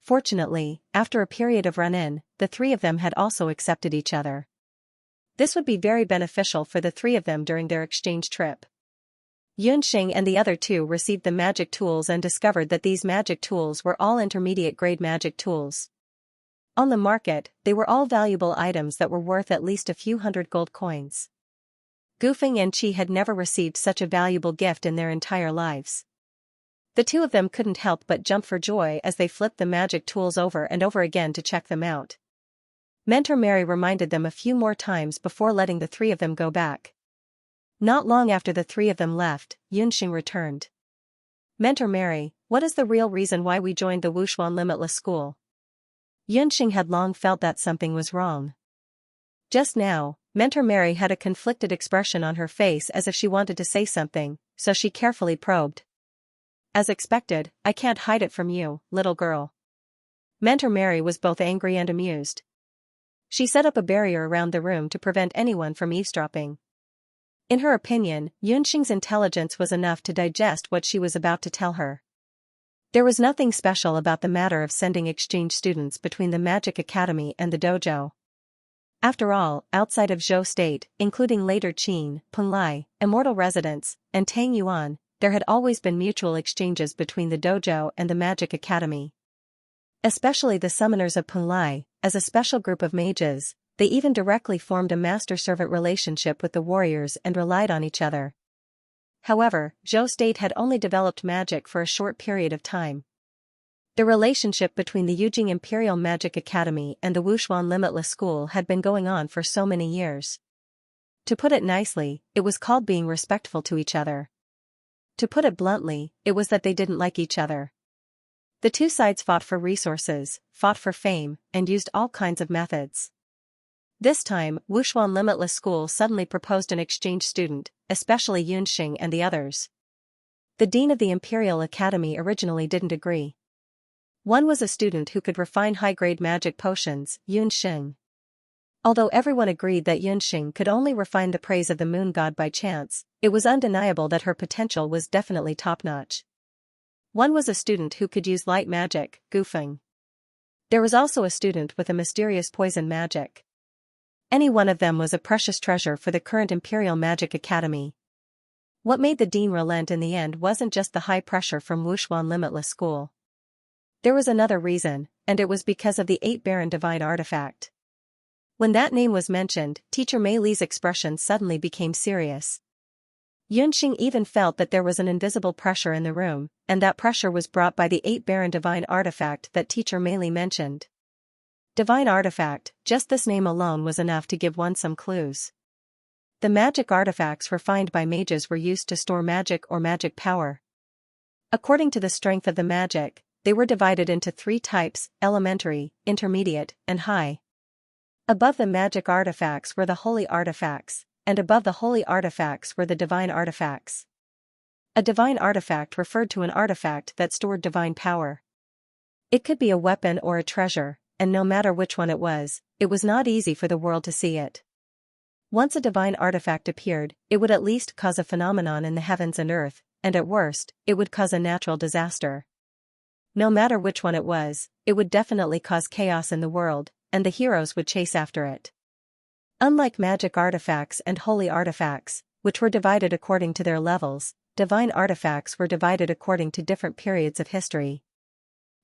Fortunately, after a period of run-in, the 3 of them had also accepted each other. This would be very beneficial for the 3 of them during their exchange trip. Yunxing and the other 2 received the magic tools and discovered that these magic tools were all intermediate-grade magic tools. On the market, they were all valuable items that were worth at least a few hundred gold coins. Goofing and Qi had never received such a valuable gift in their entire lives. The 2 of them couldn't help but jump for joy as they flipped the magic tools over and over again to check them out. Mentor Mary reminded them a few more times before letting the 3 of them go back. Not long after the 3 of them left, Yunxing returned. Mentor Mary, what is the real reason why we joined the Wuxuan Limitless School? Yunxing had long felt that something was wrong. Just now, Mentor Mary had a conflicted expression on her face as if she wanted to say something, so she carefully probed. As expected, I can't hide it from you, little girl. Mentor Mary was both angry and amused. She set up a barrier around the room to prevent anyone from eavesdropping. In her opinion, Yunxing's intelligence was enough to digest what she was about to tell her. There was nothing special about the matter of sending exchange students between the Magic Academy and the dojo. After all, outside of Zhou State, including later Qin, Penglai, Immortal Residence, and Tang Yuan, there had always been mutual exchanges between the dojo and the Magic Academy. Especially the summoners of Penglai, as a special group of mages, they even directly formed a master-servant relationship with the warriors and relied on each other. However, Zhou State had only developed magic for a short period of time. The relationship between the Yujing Imperial Magic Academy and the Wuxuan Limitless School had been going on for so many years. To put it nicely, it was called being respectful to each other. To put it bluntly, it was that they didn't like each other. The two sides fought for resources, fought for fame, and used all kinds of methods. This time, Wuxuan Limitless School suddenly proposed an exchange student, especially Yunxing and the others. The dean of the Imperial Academy originally didn't agree. One was a student who could refine high-grade magic potions, Yunxing. Although everyone agreed that Yunxing could only refine the praise of the moon god by chance, it was undeniable that her potential was definitely top-notch. One was a student who could use light magic, Gufeng. There was also a student with a mysterious poison magic. Any one of them was a precious treasure for the current Imperial Magic Academy. What made the dean relent in the end wasn't just the high pressure from Wuxuan Limitless School. There was another reason, and it was because of the 8 Baron Divine Artifact. When that name was mentioned, Teacher Mei Li's expression suddenly became serious. Yunxing even felt that there was an invisible pressure in the room, and that pressure was brought by the 8 Baron Divine Artifact that Teacher Mei Li mentioned. Divine Artifact, just this name alone was enough to give one some clues. The magic artifacts refined by mages were used to store magic or magic power. According to the strength of the magic, they were divided into 3 types: elementary, intermediate, and high. Above the magic artifacts were the holy artifacts, and above the holy artifacts were the divine artifacts. A divine artifact referred to an artifact that stored divine power. It could be a weapon or a treasure, and no matter which one it was not easy for the world to see it. Once a divine artifact appeared, it would at least cause a phenomenon in the heavens and earth, and at worst, it would cause a natural disaster. No matter which one it would definitely cause chaos in the world, and the heroes would chase after it. Unlike magic artifacts and holy artifacts, which were divided according to their levels, divine artifacts were divided according to different periods of history.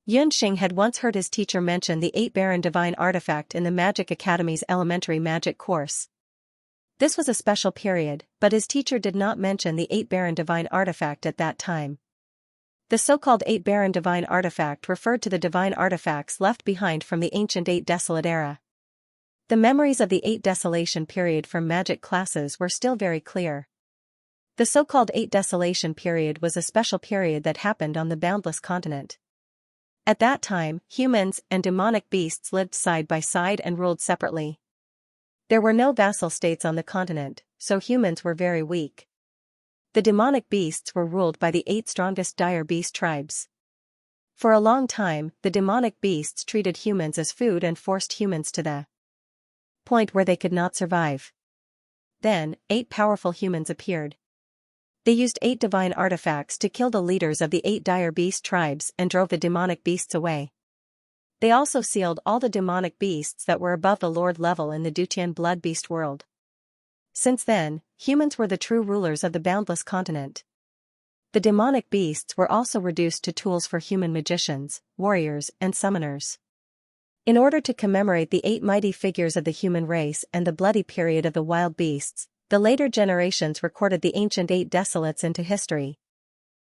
Yunxing had once heard his teacher mention the 8 Baron Divine Artifact in the Magic Academy's elementary magic course. This was a special period, but his teacher did not mention the 8 Baron Divine Artifact at that time. The so-called 8 Baron Divine Artifact referred to the divine artifacts left behind from the ancient 8 Desolate era. The memories of the 8 Desolation period from magic classes were still very clear. The so-called 8 Desolation period was a special period that happened on the Boundless Continent. At that time, humans and demonic beasts lived side by side and ruled separately. There were no vassal states on the continent, so humans were very weak. The demonic beasts were ruled by the 8 strongest dire beast tribes. For a long time, the demonic beasts treated humans as food and forced humans to the point where they could not survive. Then, 8 powerful humans appeared. They used 8 divine artifacts to kill the leaders of the 8 dire beast tribes and drove the demonic beasts away. They also sealed all the demonic beasts that were above the Lord level in the Dutian blood beast world. Since then, humans were the true rulers of the Boundless Continent. The demonic beasts were also reduced to tools for human magicians, warriors, and summoners. In order to commemorate the 8 mighty figures of the human race and the bloody period of the wild beasts, the later generations recorded the ancient 8 Desolates into history.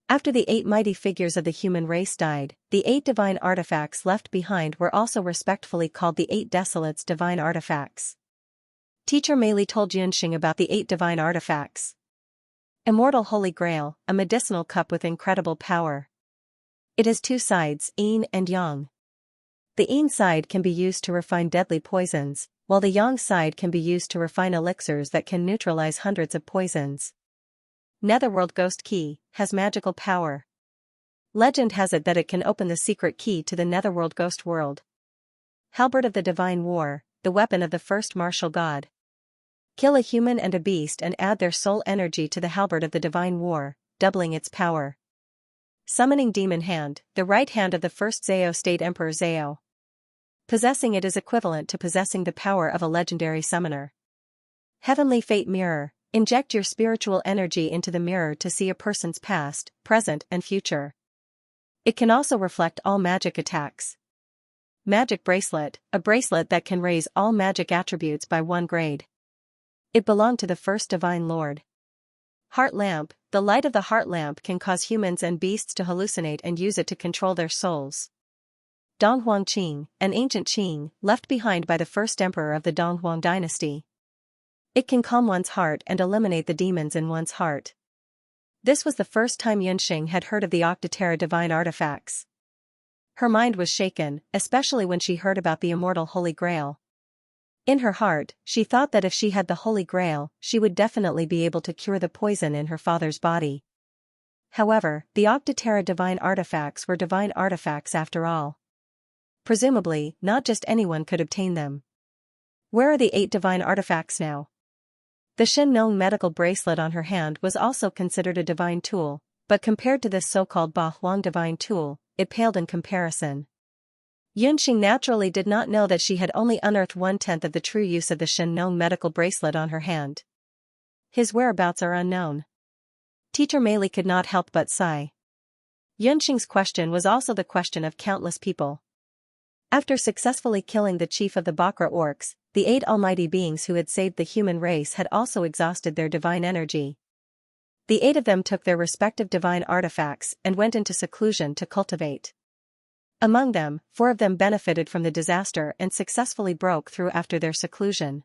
After the 8 mighty figures of the human race died, the 8 divine artifacts left behind were also respectfully called the 8 Desolates Divine Artifacts. Teacher Mei Li told Yunxing about the 8 divine artifacts. Immortal Holy Grail, a medicinal cup with incredible power. It has 2 sides, yin and yang. The yin side can be used to refine deadly poisons, while the yang side can be used to refine elixirs that can neutralize hundreds of poisons. Netherworld Ghost Key has magical power. Legend has it that it can open the secret key to the Netherworld Ghost World. Halberd of the Divine War, the weapon of the first martial god. Kill a human and a beast and add their soul energy to the halberd of the Divine War, doubling its power. Summoning Demon Hand, the right hand of the first Zhao State Emperor Zhao. Possessing it is equivalent to possessing the power of a legendary summoner. Heavenly Fate Mirror, inject your spiritual energy into the mirror to see a person's past, present, and future. It can also reflect all magic attacks. Magic Bracelet, a bracelet that can raise all magic attributes by 1 grade. It belonged to the first Divine Lord. Heart Lamp, the light of the heart lamp can cause humans and beasts to hallucinate and use it to control their souls. Donghuang Qing, an ancient Qing, left behind by the first emperor of the Donghuang dynasty. It can calm one's heart and eliminate the demons in one's heart. This was the first time Yunxing had heard of the Octotera divine artifacts. Her mind was shaken, especially when she heard about the immortal Holy Grail. In her heart, she thought that if she had the Holy Grail, she would definitely be able to cure the poison in her father's body. However, the Octotera divine artifacts were divine artifacts after all. Presumably, not just anyone could obtain them. Where are the 8 divine artifacts now? The Xianxia medical bracelet on her hand was also considered a divine tool, but compared to this so-called Ba Huang divine tool, it paled in comparison. Yunxing naturally did not know that she had only unearthed 1/10 of the true use of the Xianxia medical bracelet on her hand. His whereabouts are unknown. Teacher Meili could not help but sigh. Yunxing's question was also the question of countless people. After successfully killing the chief of the Bakra orcs, the 8 almighty beings who had saved the human race had also exhausted their divine energy. The 8 of them took their respective divine artifacts and went into seclusion to cultivate. Among them, 4 of them benefited from the disaster and successfully broke through after their seclusion.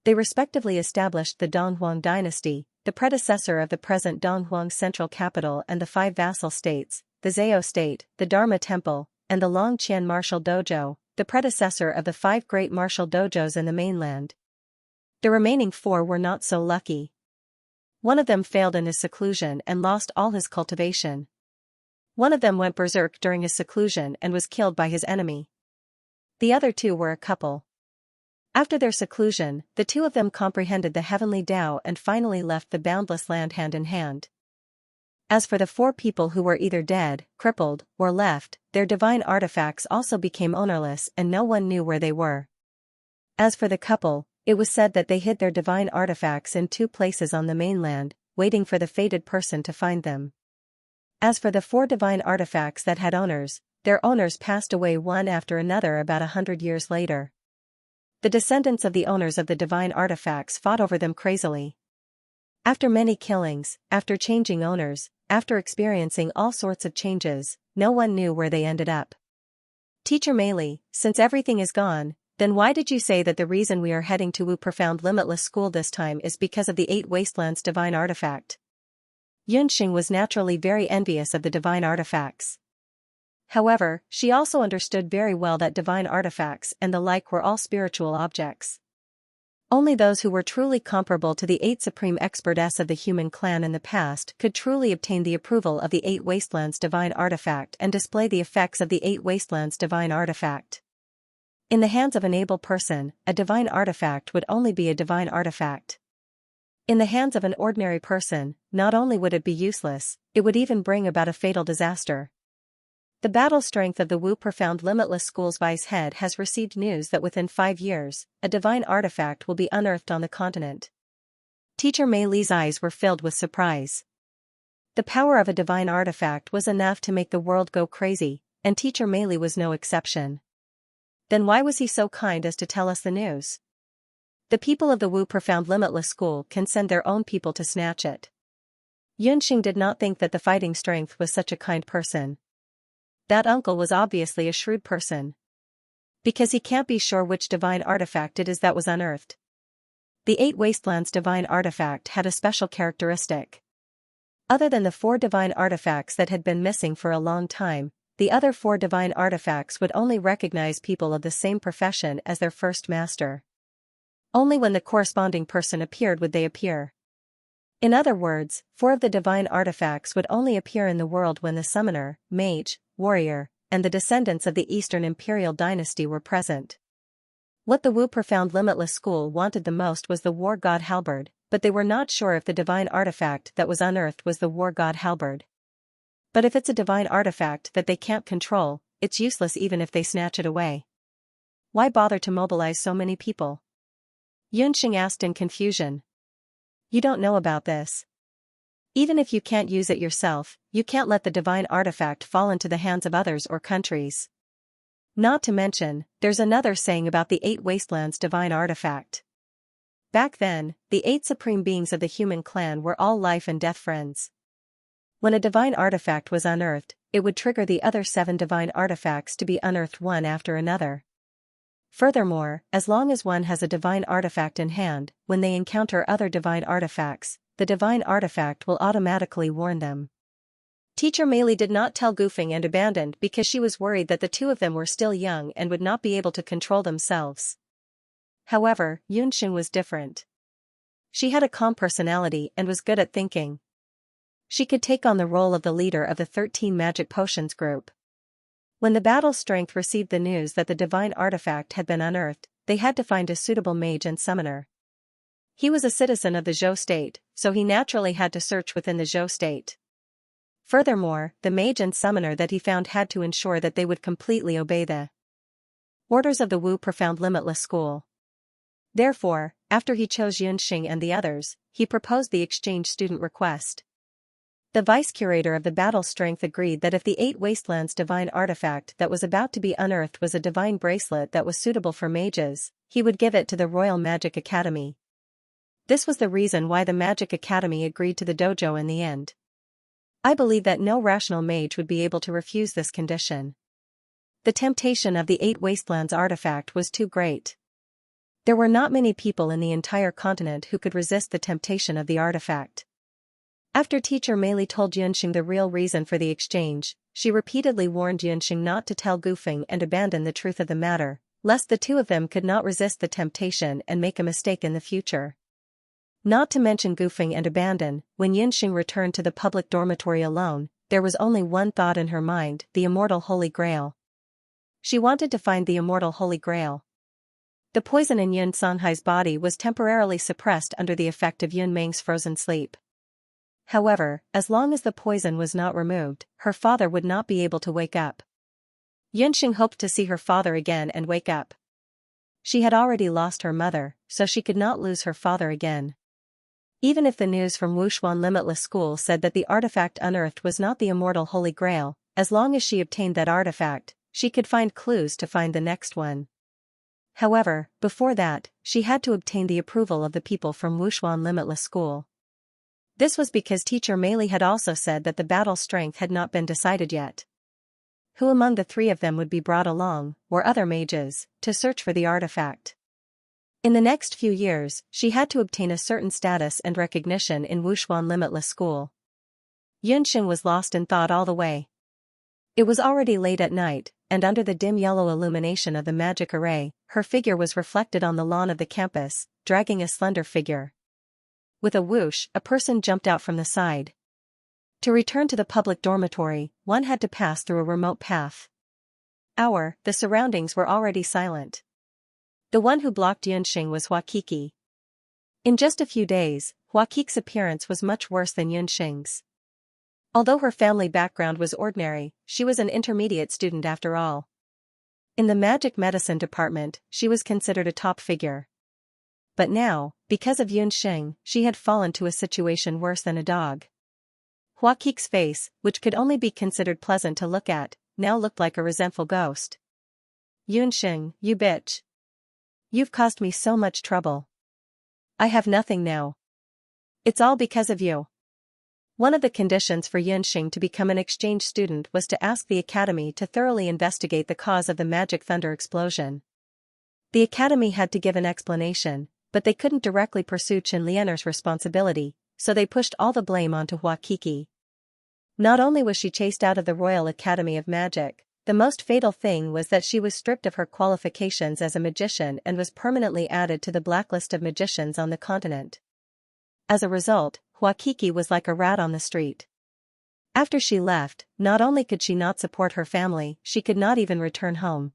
They respectively established the Donghuang dynasty, the predecessor of the present Donghuang central capital, and the 5 vassal states, the Zhao state, the Dharma temple, and the Longqian martial dojo, the predecessor of the 5 great martial dojos in the mainland. The remaining 4 were not so lucky. One of them failed in his seclusion and lost all his cultivation. One of them went berserk during his seclusion and was killed by his enemy. The other 2 were a couple. After their seclusion, the 2 of them comprehended the heavenly Tao and finally left the boundless land hand in hand. As for the 4 people who were either dead, crippled, or left, their divine artifacts also became ownerless and no one knew where they were. As for the couple, it was said that they hid their divine artifacts in 2 places on the mainland, waiting for the fated person to find them. As for the 4 divine artifacts that had owners, their owners passed away one after another about 100 years later. The descendants of the owners of the divine artifacts fought over them crazily. After many killings, after changing owners, after experiencing all sorts of changes, no one knew where they ended up. Teacher Meili, since everything is gone, then why did you say that the reason we are heading to Wu Profound Limitless School this time is because of the 8 Wastelands divine artifact? Yunxing was naturally very envious of the divine artifacts. However, she also understood very well that divine artifacts and the like were all spiritual objects. Only those who were truly comparable to the 8 supreme experts of the human clan in the past could truly obtain the approval of the 8 Wastelands divine artifact and display the effects of the 8 Wastelands divine artifact. In the hands of an able person, a divine artifact would only be a divine artifact. In the hands of an ordinary person, not only would it be useless, it would even bring about a fatal disaster. The battle strength of the Wu Profound Limitless School's vice head has received news that within 5 years, a divine artifact will be unearthed on the continent. Teacher Meili's eyes were filled with surprise. The power of a divine artifact was enough to make the world go crazy, and Teacher Meili was no exception. Then why was he so kind as to tell us the news? The people of the Wu Profound Limitless School can send their own people to snatch it. Yunxing did not think that the fighting strength was such a kind person. That uncle was obviously a shrewd person. Because he can't be sure which divine artifact it is that was unearthed. The 8 Wastelands divine artifact had a special characteristic. Other than the 4 divine artifacts that had been missing for a long time, the other 4 divine artifacts would only recognize people of the same profession as their first master. Only when the corresponding person appeared would they appear. In other words, 4 of the divine artifacts would only appear in the world when the summoner, mage, warrior, and the descendants of the Eastern Imperial Dynasty were present. What the Wu Profound Limitless School wanted the most was the War God Halberd, but they were not sure if the divine artifact that was unearthed was the War God Halberd. But if it's a divine artifact that they can't control, it's useless even if they snatch it away. Why bother to mobilize so many people? Yunxing asked in confusion. You don't know about this. Even if you can't use it yourself, you can't let the divine artifact fall into the hands of others or countries. Not to mention, there's another saying about the 8 Wastelands divine artifact. Back then, the 8 supreme beings of the human clan were all life and death friends. When a divine artifact was unearthed, it would trigger the other 7 divine artifacts to be unearthed one after another. Furthermore, as long as one has a divine artifact in hand, when they encounter other divine artifacts, the divine artifact will automatically warn them. Teacher Meili did not tell Goofing and Abandoned because she was worried that the two of them were still young and would not be able to control themselves. However, Yunxing was different. She had a calm personality and was good at thinking. She could take on the role of the leader of the 13 Magic Potions group. When the Battle Strength received the news that the divine artifact had been unearthed, they had to find a suitable mage and summoner. He was a citizen of the Zhou state, so he naturally had to search within the Zhou state. Furthermore, the mage and summoner that he found had to ensure that they would completely obey the orders of the Wu Profound Limitless School. Therefore, after he chose Yunxing and the others, he proposed the exchange student request. The vice-curator of the Battle Strength agreed that if the 8 Wastelands divine artifact that was about to be unearthed was a divine bracelet that was suitable for mages, he would give it to the Royal Magic Academy. This was the reason why the Magic Academy agreed to the dojo in the end. I believe that no rational mage would be able to refuse this condition. The temptation of the 8 Wastelands artifact was too great. There were not many people in the entire continent who could resist the temptation of the artifact. After Teacher Meili told Yunxing the real reason for the exchange, she repeatedly warned Yunxing not to tell Goofing and abandon the truth of the matter, lest the two of them could not resist the temptation and make a mistake in the future. Not to mention Goofing and abandon, when Yunxing returned to the public dormitory alone, there was only one thought in her mind: the immortal Holy Grail. She wanted to find the immortal Holy Grail. The poison in Yun Songhai's body was temporarily suppressed under the effect of Yun Meng's frozen sleep. However, as long as the poison was not removed, her father would not be able to wake up. Yunxing hoped to see her father again and wake up. She had already lost her mother, so she could not lose her father again. Even if the news from Wushuan Limitless School said that the artifact unearthed was not the immortal Holy Grail, as long as she obtained that artifact, she could find clues to find the next one. However, before that, she had to obtain the approval of the people from Wushuan Limitless School. This was because Teacher Meili had also said that the battle strength had not been decided yet. Who among the 3 of them would be brought along, or other mages, to search for the artifact? In the next few years, she had to obtain a certain status and recognition in Wushuan Limitless School. Yunxing was lost in thought all the way. It was already late at night, and under the dim yellow illumination of the magic array, her figure was reflected on the lawn of the campus, dragging a slender figure. With a whoosh, a person jumped out from the side. To return to the public dormitory, one had to pass through a remote path. The surroundings were already silent. The one who blocked Yunxing was Huaqiki. In just a few days, Huaqiqi's appearance was much worse than Yunxing's. Although her family background was ordinary, she was an intermediate student after all. In the magic medicine department, she was considered a top figure. But now, because of Yunxing, she had fallen to a situation worse than a dog. Huaqiqi's face, which could only be considered pleasant to look at, now looked like a resentful ghost. Yunxing, you bitch. You've caused me so much trouble. I have nothing now. It's all because of you. One of the conditions for Yunxing to become an exchange student was to ask the academy to thoroughly investigate the cause of the magic thunder explosion. The academy had to give an explanation, but they couldn't directly pursue Chen Lianer's responsibility, so they pushed all the blame onto Huaqiqi. Not only was she chased out of the Royal Academy of Magic, the most fatal thing was that she was stripped of her qualifications as a magician and was permanently added to the blacklist of magicians on the continent. As a result, Huaqiqi was like a rat on the street. After she left, not only could she not support her family, she could not even return home.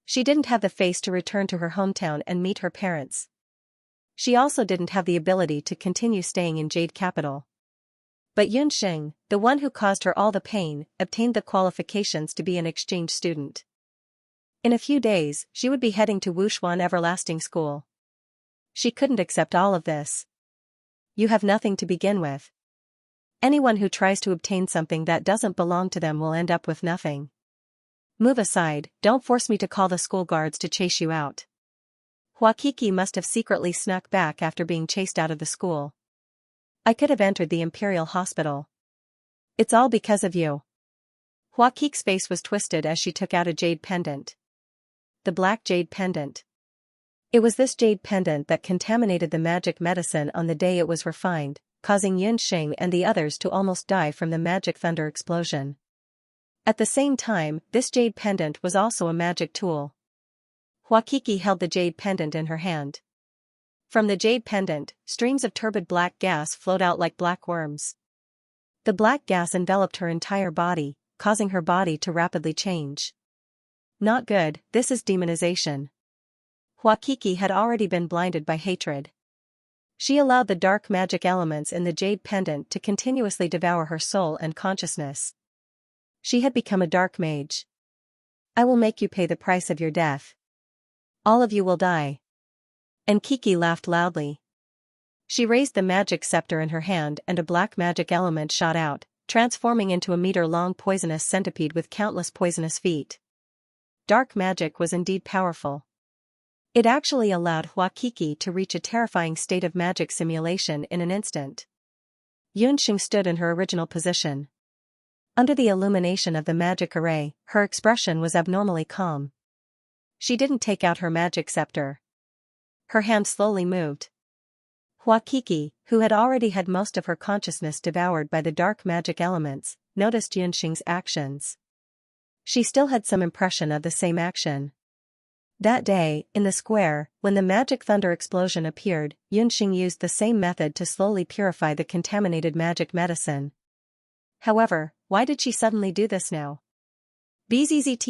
She didn't have the face to return to her hometown and meet her parents. She also didn't have the ability to continue staying in Jade Capital. But Yunxing, the one who caused her all the pain, obtained the qualifications to be an exchange student. In a few days, she would be heading to Wushuan Everlasting School. She couldn't accept all of this. You have nothing to begin with. Anyone who tries to obtain something that doesn't belong to them will end up with nothing. Move aside, don't force me to call the school guards to chase you out. Huaqiqi must have secretly snuck back after being chased out of the school. I could have entered the Imperial Hospital. It's all because of you. Hua Qiq's face was twisted as she took out a jade pendant. The black jade pendant. It was this jade pendant that contaminated the magic medicine on the day it was refined, causing Xianxia and the others to almost die from the magic thunder explosion. At the same time, this jade pendant was also a magic tool. Hua Qiqi held the jade pendant in her hand. From the jade pendant, streams of turbid black gas flowed out like black worms. The black gas enveloped her entire body, causing her body to rapidly change. Not good, this is demonization. Hua Qiqi had already been blinded by hatred. She allowed the dark magic elements in the jade pendant to continuously devour her soul and consciousness. She had become a dark mage. I will make you pay the price of your death. All of you will die. And Qiqi laughed loudly. She raised the magic scepter in her hand and a black magic element shot out, transforming into a meter-long poisonous centipede with countless poisonous feet. Dark magic was indeed powerful. It actually allowed Hua Qiqi to reach a terrifying state of magic simulation in an instant. Xianxia stood in her original position. Under the illumination of the magic array, her expression was abnormally calm. She didn't take out her magic scepter. Her hand slowly moved. Hua Qiqi, who had already had most of her consciousness devoured by the dark magic elements, noticed Xianxia's actions. She still had some impression of the same action. That day, in the square, when the magic thunder explosion appeared, Xianxia used the same method to slowly purify the contaminated magic medicine. However, why did she suddenly do this now? Bzzzt,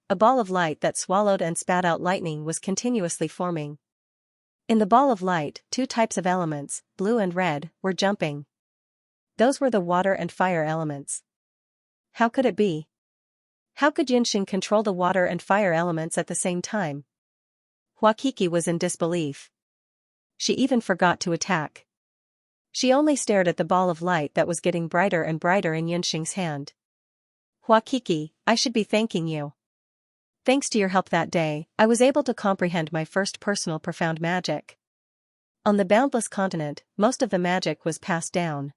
a ball of light that swallowed and spat out lightning was continuously forming. In the ball of light, two types of elements, blue and red, were jumping. Those were the water and fire elements. How could it be? How could Xianxia control the water and fire elements at the same time? Hua Qiqi was in disbelief. She even forgot to attack. She only stared at the ball of light that was getting brighter and brighter in Xianxia's hand. Hua Qiqi, I should be thanking you. Thanks to your help that day, I was able to comprehend my first personal profound magic. On the boundless continent, most of the magic was passed down.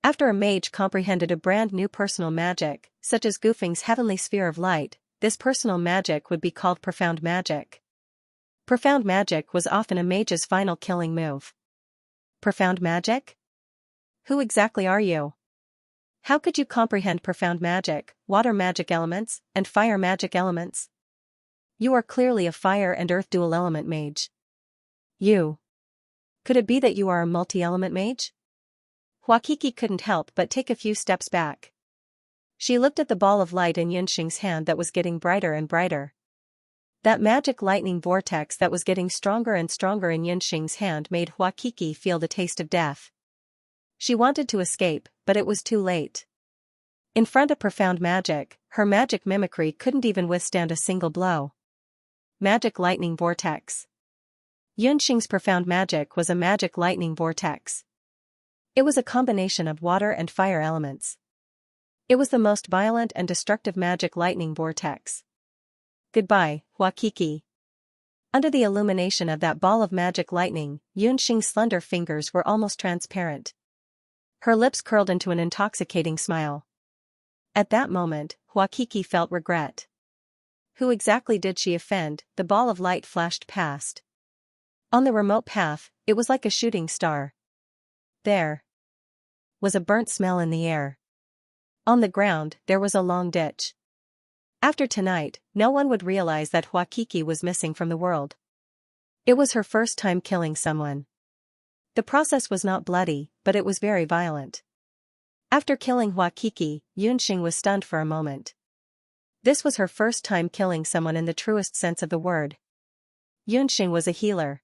After a mage comprehended a brand new personal magic, such as Gufeng's heavenly sphere of light, this personal magic would be called profound magic. Profound magic was often a mage's final killing move. Profound magic? Who exactly are you? How could you comprehend profound magic, water magic elements, and fire magic elements? You are clearly a fire and earth dual element mage. You. Could it be that you are a multi-element mage? Hua Qiqi couldn't help but take a few steps back. She looked at the ball of light in Xianxia hand that was getting brighter and brighter. That magic lightning vortex that was getting stronger and stronger in Xianxia's hand made Hua Qiqi feel the taste of death. She wanted to escape, but it was too late. In front of profound magic, her magic mimicry couldn't even withstand a single blow. Magic lightning vortex. Xianxia's profound magic was a magic lightning vortex. It was a combination of water and fire elements. It was the most violent and destructive magic lightning vortex. Goodbye, Hua Qiqi. Under the illumination of that ball of magic lightning, Xianxia's slender fingers were almost transparent. Her lips curled into an intoxicating smile. At that moment, Hua Qiqi felt regret. Who exactly did she offend? The ball of light flashed past. On the remote path, it was like a shooting star. There was a burnt smell in the air. On the ground, there was a long ditch. After tonight, no one would realize that Hua Qiqi was missing from the world. It was her first time killing someone. The process was not bloody, but it was very violent. After killing Hua Qiqi, Xianxia was stunned for a moment. This was her first time killing someone in the truest sense of the word. Xianxia was a healer.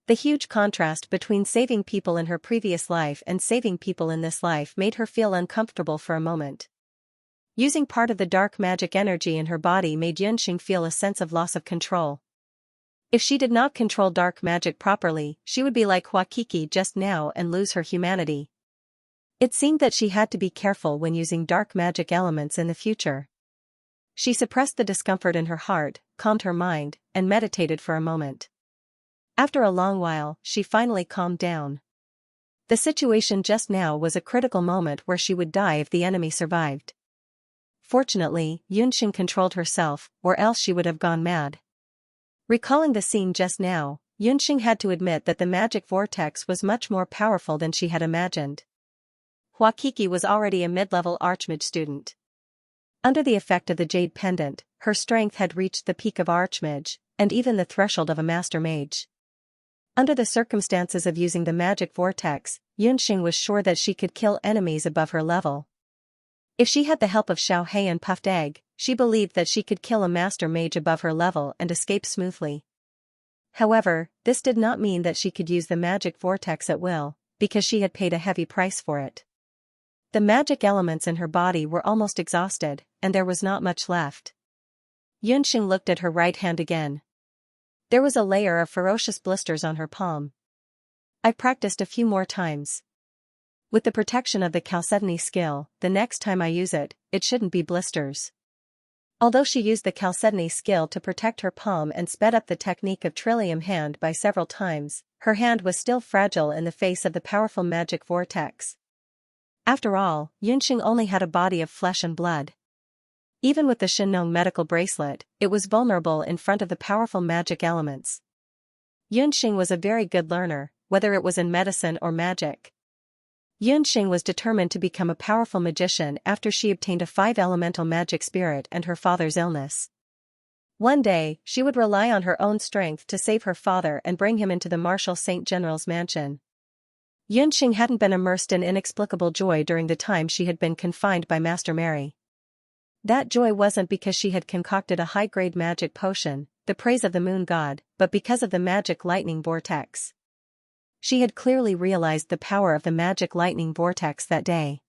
The huge contrast between saving people in her previous life and saving people in this life made her feel uncomfortable for a moment. Using part of the dark magic energy in her body made Xianxia feel a sense of loss of control. If she did not control dark magic properly, she would be like Hua Qiqi just now and lose her humanity. It seemed that she had to be careful when using dark magic elements in the future. She suppressed the discomfort in her heart, calmed her mind, and meditated for a moment. After a long while, she finally calmed down. The situation just now was a critical moment where she would die if the enemy survived. Fortunately, Yunxing controlled herself, or else she would have gone mad. Recalling the scene just now, Yunxing had to admit that the magic vortex was much more powerful than she had imagined. Huaqiki was already a mid-level archmage student. Under the effect of the jade pendant, her strength had reached the peak of archmage, and even the threshold of a master mage. Under the circumstances of using the magic vortex, Yunxing was sure that she could kill enemies above her level. If she had the help of Xiaohei and Puffed Egg, she believed that she could kill a master mage above her level and escape smoothly. However, this did not mean that she could use the magic vortex at will, because she had paid a heavy price for it. The magic elements in her body were almost exhausted, and there was not much left. Yunxing looked at her right hand again. There was a layer of ferocious blisters on her palm. I practiced a few more times. With the protection of the Chalcedony skill, the next time I use it, it shouldn't be blisters. Although she used the Chalcedony skill to protect her palm and sped up the technique of Trillium Hand by several times, her hand was still fragile in the face of the powerful magic vortex. After all, Yunxing only had a body of flesh and blood. Even with the Shinong medical bracelet, it was vulnerable in front of the powerful magic elements. Yunxing was a very good learner, whether it was in medicine or magic. Yunxing was determined to become a powerful magician after she obtained a 5-elemental magic spirit and her father's illness. One day, she would rely on her own strength to save her father and bring him into the Marshal Saint General's mansion. Yunxing hadn't been immersed in inexplicable joy during the time she had been confined by Master Mary. That joy wasn't because she had concocted a high-grade magic potion, the praise of the moon god, but because of the magic lightning vortex. She had clearly realized the power of the magic lightning vortex that day.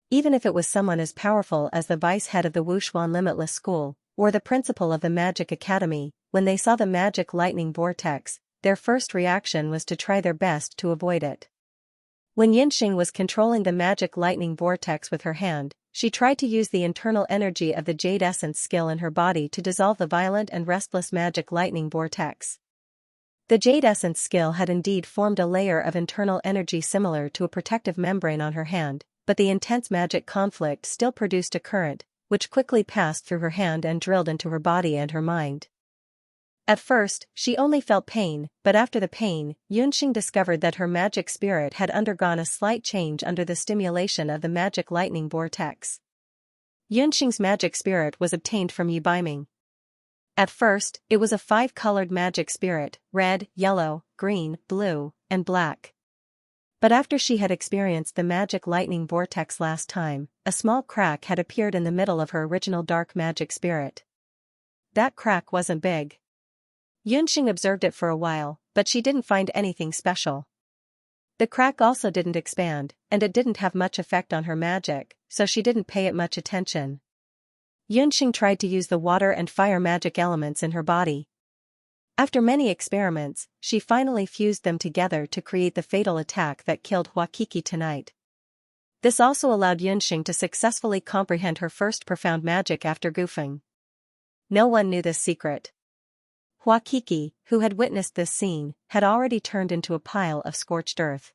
Even if it was someone as powerful as the vice head of the Wuxuan Limitless School, or the principal of the Magic Academy, when they saw the magic lightning vortex, their first reaction was to try their best to avoid it. When Yunxing was controlling the magic lightning vortex with her hand, she tried to use the internal energy of the Jade Essence skill in her body to dissolve the violent and restless magic lightning vortex. The Jade Essence skill had indeed formed a layer of internal energy similar to a protective membrane on her hand, but the intense magic conflict still produced a current, which quickly passed through her hand and drilled into her body and her mind. At first, she only felt pain, but after the pain, Yunxing discovered that her magic spirit had undergone a slight change under the stimulation of the magic lightning vortex. Yunxing's magic spirit was obtained from Yubaiming. At first, it was a 5-colored magic spirit: red, yellow, green, blue, and black. But after she had experienced the magic lightning vortex last time, a small crack had appeared in the middle of her original dark magic spirit. That crack wasn't big. Yunxing observed it for a while, but she didn't find anything special. The crack also didn't expand, and it didn't have much effect on her magic, so she didn't pay it much attention. Yunxing tried to use the water and fire magic elements in her body. After many experiments, she finally fused them together to create the fatal attack that killed Huaqiki tonight. This also allowed Yunxing to successfully comprehend her first profound magic after goofing. No one knew this secret. Huaqiki, who had witnessed this scene, had already turned into a pile of scorched earth.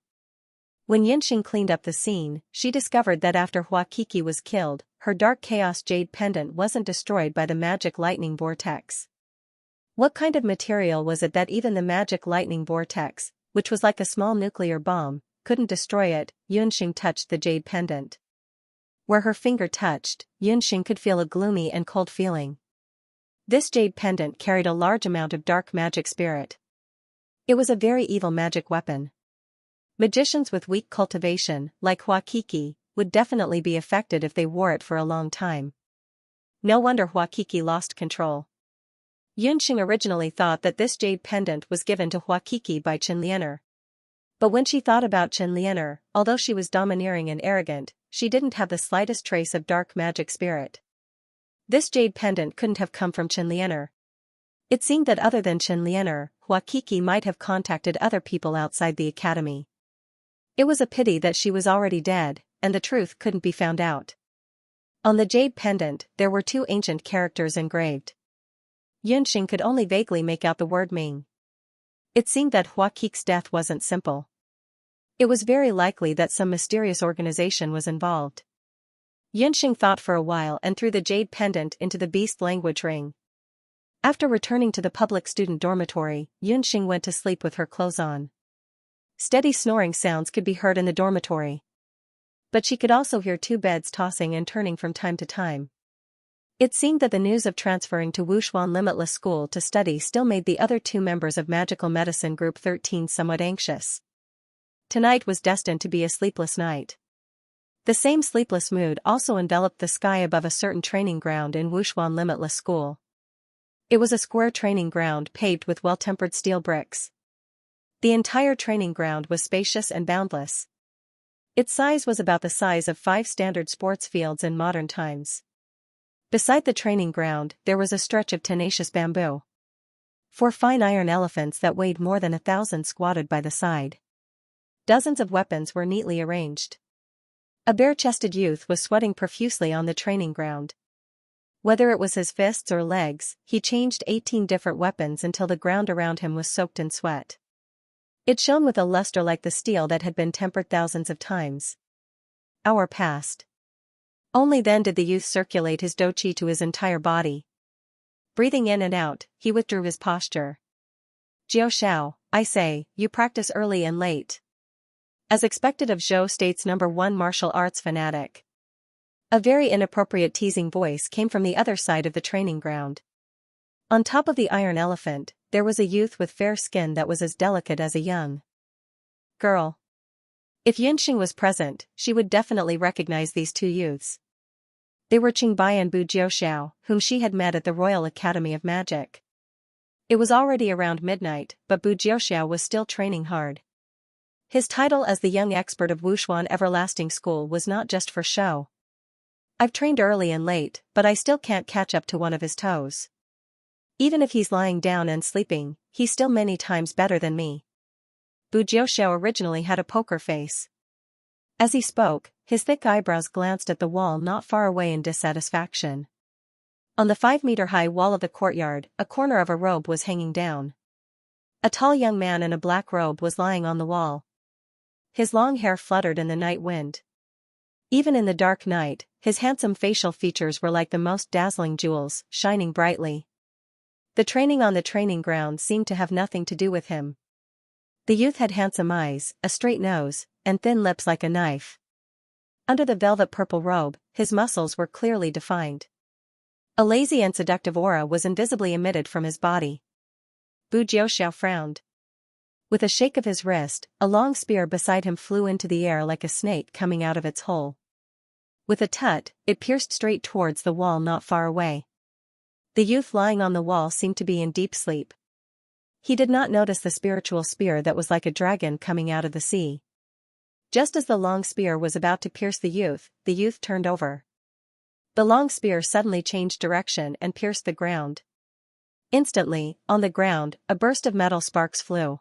When Yunxing cleaned up the scene, she discovered that after Huaqiki was killed, her dark chaos jade pendant wasn't destroyed by the magic lightning vortex. What kind of material was it that even the magic lightning vortex, which was like a small nuclear bomb, couldn't destroy it? Yunxing touched the jade pendant. Where her finger touched, Yunxing could feel a gloomy and cold feeling. This jade pendant carried a large amount of dark magic spirit. It was a very evil magic weapon. Magicians with weak cultivation, like Huaqiki, would definitely be affected if they wore it for a long time. No wonder Huaqiki lost control. Yunxing originally thought that this jade pendant was given to Huaqiki by Qinlianer. But when she thought about Qinlianer, although she was domineering and arrogant, she didn't have the slightest trace of dark magic spirit. This jade pendant couldn't have come from Qinlianer. It seemed that other than Qinlianer, Huaqiki might have contacted other people outside the academy. It was a pity that she was already dead, and the truth couldn't be found out. On the jade pendant, there were 2 ancient characters engraved. Yunxing could only vaguely make out the word Ming. It seemed that Huaqiqi's death wasn't simple. It was very likely that some mysterious organization was involved. Yunxing thought for a while and threw the jade pendant into the beast language ring. After returning to the public student dormitory, Yunxing went to sleep with her clothes on. Steady snoring sounds could be heard in the dormitory. But she could also hear two beds tossing and turning from time to time. It seemed that the news of transferring to Wuxuan Limitless School to study still made the other two members of Magical Medicine Group 13 somewhat anxious. Tonight was destined to be a sleepless night. The same sleepless mood also enveloped the sky above a certain training ground in Wuxuan Limitless School. It was a square training ground paved with well-tempered steel bricks. The entire training ground was spacious and boundless. Its size was about the size of 5 standard sports fields in modern times. Beside the training ground, there was a stretch of tenacious bamboo. 4 fine iron elephants that weighed more than 1,000 squatted by the side. Dozens of weapons were neatly arranged. A bare-chested youth was sweating profusely on the training ground. Whether it was his fists or legs, he changed 18 different weapons until the ground around him was soaked in sweat. It shone with a luster like the steel that had been tempered thousands of times. Hour passed. Only then did the youth circulate his do-qi to his entire body. Breathing in and out, he withdrew his posture. Jiao Xiao, I say, you practice early and late. As expected of Zhou State's #1 martial arts fanatic. A very inappropriate teasing voice came from the other side of the training ground. On top of the iron elephant, there was a youth with fair skin that was as delicate as a young girl. If Yunxing was present, she would definitely recognize these two youths. They were Qingbai and Bu Jiaoxiao, whom she had met at the Royal Academy of Magic. It was already around midnight, but Bu Jiaoxiao was still training hard. His title as the young expert of Wuxuan Everlasting School was not just for show. I've trained early and late, but I still can't catch up to one of his toes. Even if he's lying down and sleeping, he's still many times better than me. Bu Jiaoxiao originally had a poker face. As he spoke, his thick eyebrows glanced at the wall not far away in dissatisfaction. On the 5-meter-high wall of the courtyard, a corner of a robe was hanging down. A tall young man in a black robe was lying on the wall. His long hair fluttered in the night wind. Even in the dark night, his handsome facial features were like the most dazzling jewels, shining brightly. The training on the training ground seemed to have nothing to do with him. The youth had handsome eyes, a straight nose, and thin lips like a knife. Under the velvet purple robe, his muscles were clearly defined. A lazy and seductive aura was invisibly emitted from his body. Bu Jiaoxiao frowned. With a shake of his wrist, a long spear beside him flew into the air like a snake coming out of its hole. With a tut, it pierced straight towards the wall not far away. The youth lying on the wall seemed to be in deep sleep. He did not notice the spiritual spear that was like a dragon coming out of the sea. Just as the long spear was about to pierce the youth turned over. The long spear suddenly changed direction and pierced the ground. Instantly, on the ground, a burst of metal sparks flew.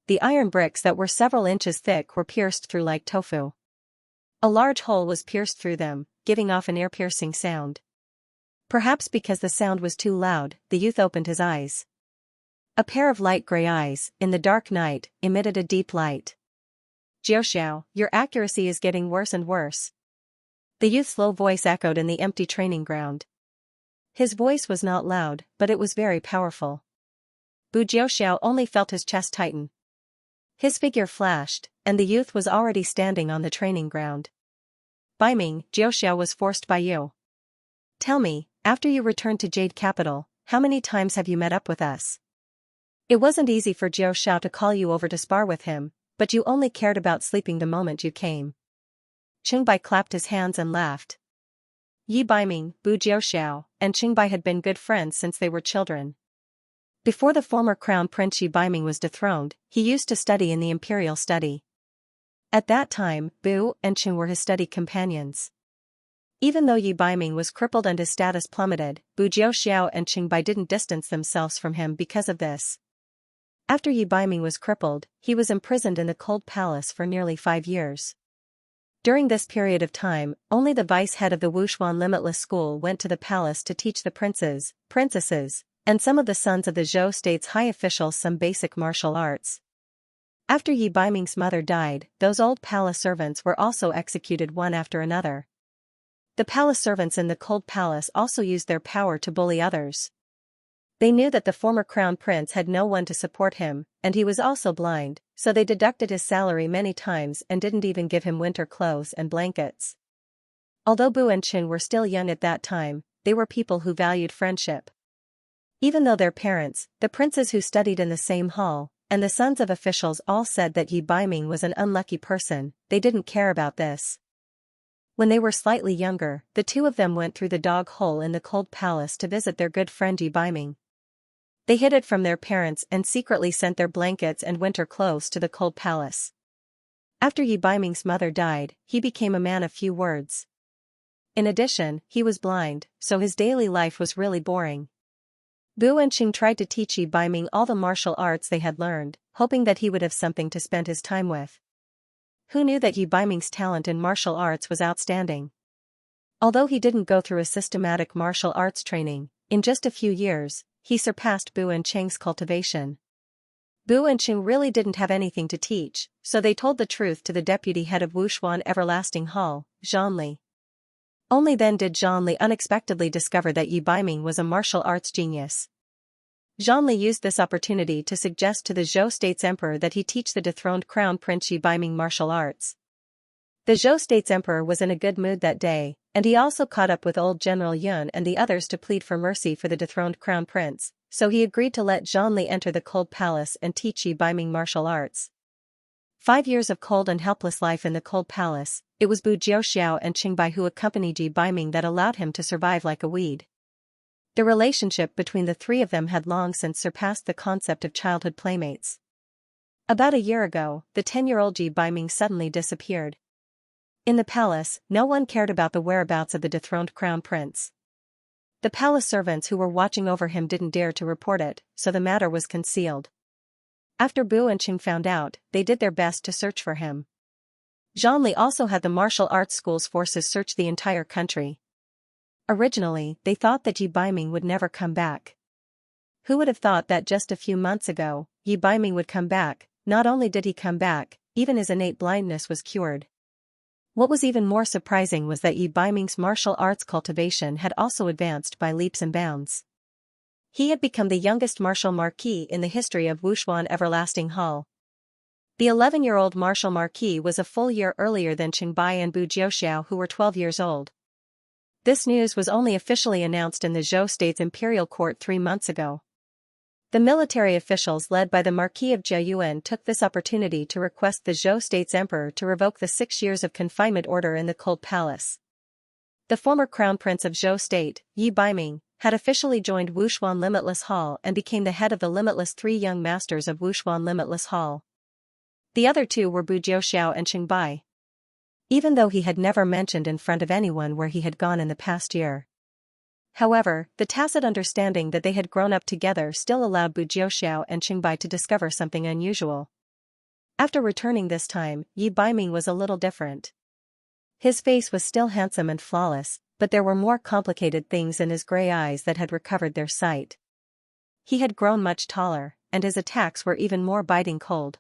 The iron bricks that were several inches thick were pierced through like tofu. A large hole was pierced through them, giving off an ear-piercing sound. Perhaps because the sound was too loud, the youth opened his eyes. A pair of light gray eyes, in the dark night, emitted a deep light. Jiaoxiao, your accuracy is getting worse and worse. The youth's low voice echoed in the empty training ground. His voice was not loud, but it was very powerful. Bu Jiaoxiao only felt his chest tighten. His figure flashed, and the youth was already standing on the training ground. Biming, Jiaoxiao was forced by you. Tell me, after you returned to Jade Capital, how many times have you met up with us? It wasn't easy for Jiaoxiao to call you over to spar with him, but you only cared about sleeping the moment you came. Qingbai clapped his hands and laughed. Yi Biming, Bu Jiaoxiao, and Qingbai had been good friends since they were children. Before the former crown prince Yi Biming was dethroned, he used to study in the imperial study. At that time, Bu and Qing were his study companions. Even though Yi Biming was crippled and his status plummeted, Bu Jiaoxiao and Qingbai didn't distance themselves from him because of this. After Yi Biming was crippled, he was imprisoned in the cold palace for nearly 5 years. During this period of time, only the vice head of the Wuxuan Limitless School went to the palace to teach the princes, princesses, and some of the sons of the Zhou State's high officials some basic martial arts. After Yi Baiming's mother died, those old palace servants were also executed one after another. The palace servants in the cold palace also used their power to bully others. They knew that the former crown prince had no one to support him, and he was also blind, so they deducted his salary many times and didn't even give him winter clothes and blankets. Although Bu and Qin were still young at that time, they were people who valued friendship. Even though their parents, the princes who studied in the same hall, and the sons of officials all said that Yi Baiming was an unlucky person, they didn't care about this. When they were slightly younger, the two of them went through the dog hole in the cold palace to visit their good friend Yi Baiming. They hid it from their parents and secretly sent their blankets and winter clothes to the cold palace. After Yi Baiming's mother died, he became a man of few words. In addition, he was blind, so his daily life was really boring. Bu and Qing tried to teach Yi Baiming all the martial arts they had learned, hoping that he would have something to spend his time with. Who knew that Yi Baiming's talent in martial arts was outstanding? Although he didn't go through a systematic martial arts training, in just a few years, he surpassed Bu and Qing's cultivation. Bu and Qing really didn't have anything to teach, so they told the truth to the deputy head of Wushuan Everlasting Hall, Zhanli. Only then did Zhanli unexpectedly discover that Yi Baiming was a martial arts genius. Zhanli used this opportunity to suggest to the Zhou state's emperor that he teach the dethroned crown prince Yi Baiming martial arts. The Zhou state's emperor was in a good mood that day, and he also caught up with old General Yun and the others to plead for mercy for the dethroned crown prince, so he agreed to let Zhanli enter the cold palace and teach Yi Baiming martial arts. 5 years of cold and helpless life in the cold palace, it was Bu Jiuxiao and Qingbai who accompanied Yi Baiming that allowed him to survive like a weed. The relationship between the three of them had long since surpassed the concept of childhood playmates. About a year ago, the 10-year-old Yi Baiming suddenly disappeared. In the palace, no one cared about the whereabouts of the dethroned crown prince. The palace servants who were watching over him didn't dare to report it, so the matter was concealed. After Bu and Qing found out, they did their best to search for him. Zhanli also had the martial arts school's forces search the entire country. Originally, they thought that Yi Baiming would never come back. Who would have thought that just a few months ago, Yi Baiming would come back? Not only did he come back, even his innate blindness was cured. What was even more surprising was that Yi Baiming's martial arts cultivation had also advanced by leaps and bounds. He had become the youngest martial marquis in the history of Wushuan Everlasting Hall. The 11-year-old martial marquis was a full year earlier than Qingbai and Bu Jiuxiao, who were 12 years old. This news was only officially announced in the Zhou state's imperial court 3 months ago. The military officials led by the Marquis of Jiayuan took this opportunity to request the Zhou state's emperor to revoke the 6 years of confinement order in the cold palace. The former crown prince of Zhou state, Yi Baiming, had officially joined Wushuan Limitless Hall and became the head of the Limitless 3 Young Masters of Wushuan Limitless Hall. The other two were Bu Jiuxiao and Qingbai. Even though he had never mentioned in front of anyone where he had gone in the past year. However, the tacit understanding that they had grown up together still allowed Bu Jiuxiao and Qingbai to discover something unusual. After returning this time, Yi Baiming was a little different. His face was still handsome and flawless, but there were more complicated things in his gray eyes that had recovered their sight. He had grown much taller, and his attacks were even more biting cold.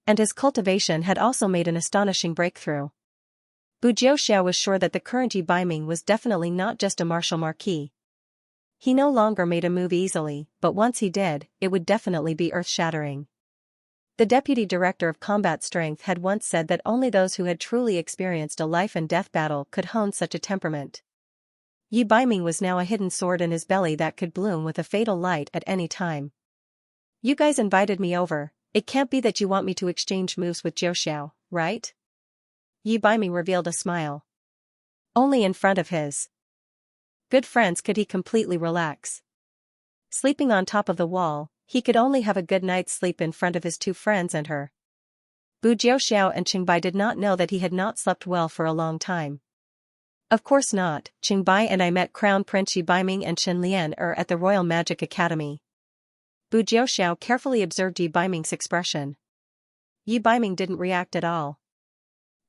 And his cultivation had also made an astonishing breakthrough. Bu Jiuxiao was sure that the current Yi Baiming was definitely not just a martial marquis. He no longer made a move easily, but once he did, it would definitely be earth-shattering. The deputy director of combat strength had once said that only those who had truly experienced a life-and-death battle could hone such a temperament. Yi Baiming was now a hidden sword in his belly that could bloom with a fatal light at any time. You guys invited me over, it can't be that you want me to exchange moves with Jiuxiao, right? Yi Baiming revealed a smile. Only in front of his good friends could he completely relax. Sleeping on top of the wall, he could only have a good night's sleep in front of his 2 friends and her. Bu Jiuxiao and Qingbai did not know that he had not slept well for a long time. Of course not, Qingbai and I met Crown Prince Yi Baiming and Chen Lian at the Royal Magic Academy. Bu Jiuxiao carefully observed Yi Baiming's expression. Yi Baiming didn't react at all.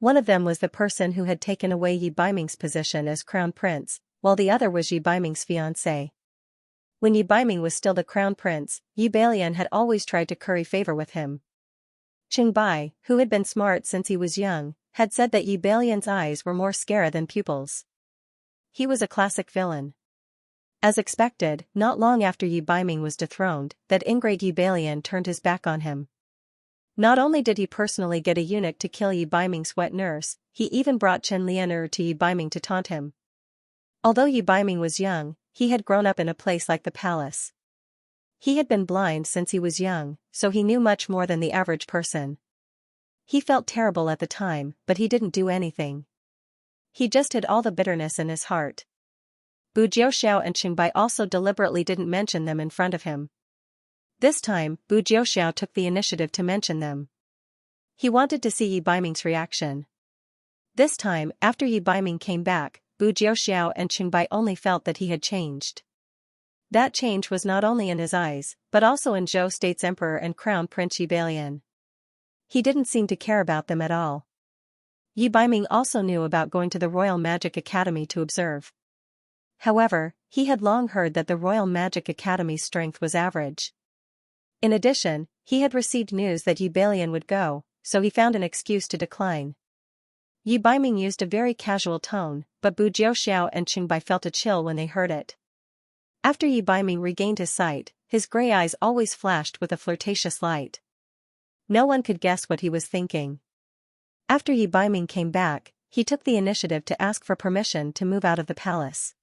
One of them was the person who had taken away Yi Baiming's position as crown prince, while the other was Yi Baiming's fiancée. When Yi Baiming was still the crown prince, Yi Bailian had always tried to curry favor with him. Qingbai, who had been smart since he was young, had said that Yi Balian's eyes were more scare than pupils. He was a classic villain. As expected, not long after Yi Baiming was dethroned, that ingrate Yi Balian turned his back on him. Not only did he personally get a eunuch to kill Yi Baiming's wet nurse, he even brought Chen Lianer to Yi Baiming to taunt him. Although Yi Baiming was young, he had grown up in a place like the palace. He had been blind since he was young, so he knew much more than the average person. He felt terrible at the time, but he didn't do anything. He just hid all the bitterness in his heart. Bu Jiuxiao and Qingbai also deliberately didn't mention them in front of him. This time, Bu Jiuxiao took the initiative to mention them. He wanted to see Yi Baiming's reaction. This time, after Yi Baiming came back, Bu Jiuxiao and Qingbai only felt that he had changed. That change was not only in his eyes, but also in Zhou State's emperor and crown prince Yi Balian. He didn't seem to care about them at all. Yi Baiming also knew about going to the Royal Magic Academy to observe. However, he had long heard that the Royal Magic Academy's strength was average. In addition, he had received news that Yi Balian would go, so he found an excuse to decline. Yi Baiming used a very casual tone, but Bu Jiuxiao and Qingbai felt a chill when they heard it. After Yi Baiming regained his sight, his gray eyes always flashed with a flirtatious light. No one could guess what he was thinking. After Yi Baiming came back, he took the initiative to ask for permission to move out of the palace.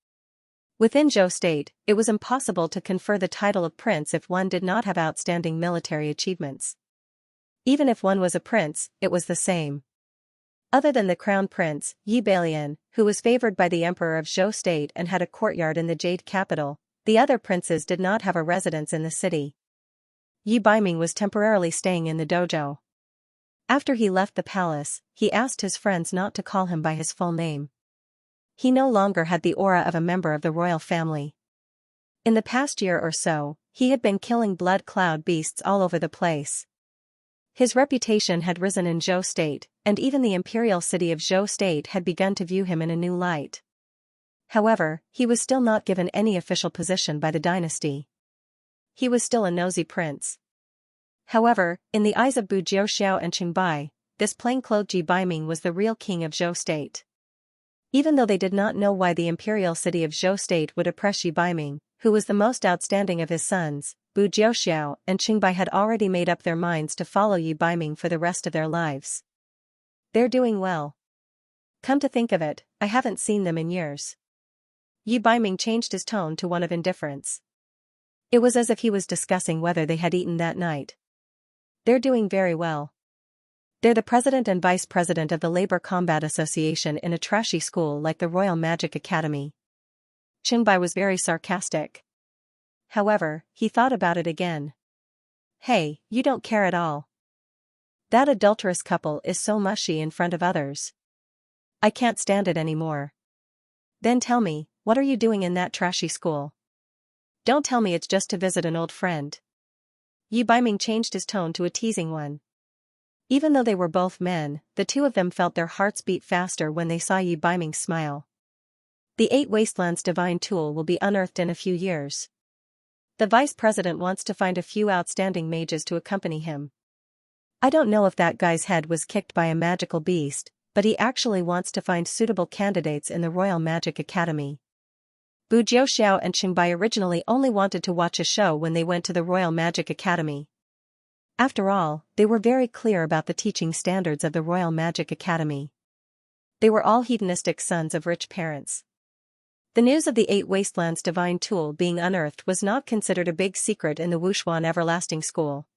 Within Zhou State, it was impossible to confer the title of prince if one did not have outstanding military achievements. Even if one was a prince, it was the same. Other than the crown prince, Yi Balian, who was favored by the emperor of Zhou State and had a courtyard in the Jade capital, the other princes did not have a residence in the city. Yi Baiming was temporarily staying in the dojo. After he left the palace, he asked his friends not to call him by his full name. He no longer had the aura of a member of the royal family. In the past year or so, he had been killing blood cloud beasts all over the place. His reputation had risen in Zhou State, and even the imperial city of Zhou State had begun to view him in a new light. However, he was still not given any official position by the dynasty. He was still a nosy prince. However, in the eyes of Bu Jiuxiao and Qingbai, this plain-clothed Yi Baiming was the real king of Zhou State. Even though they did not know why the imperial city of Zhou State would oppress Yi Baiming, who was the most outstanding of his sons, Bu Jiuxiao and Qingbai had already made up their minds to follow Yi Baiming for the rest of their lives. They're doing well. Come to think of it, I haven't seen them in years. Yi Baiming changed his tone to one of indifference. It was as if he was discussing whether they had eaten that night. They're doing very well. They're the president and vice president of the Labor Combat Association in a trashy school like the Royal Magic Academy. Qingbai was very sarcastic. However, he thought about it again. Hey, you don't care at all. That adulterous couple is so mushy in front of others. I can't stand it anymore. Then tell me, what are you doing in that trashy school? Don't tell me it's just to visit an old friend. Yi Baiming changed his tone to a teasing one. Even though they were both men, the two of them felt their hearts beat faster when they saw Yi Baiming smile. The 8 Wastelands divine tool will be unearthed in a few years. The vice president wants to find a few outstanding mages to accompany him. I don't know if that guy's head was kicked by a magical beast, but he actually wants to find suitable candidates in the Royal Magic Academy. Bu Jiuxiao and Qingbai originally only wanted to watch a show when they went to the Royal Magic Academy. After all, they were very clear about the teaching standards of the Royal Magic Academy. They were all hedonistic sons of rich parents. The news of the 8 Wastelands divine tool being unearthed was not considered a big secret in the Wushuan Everlasting School.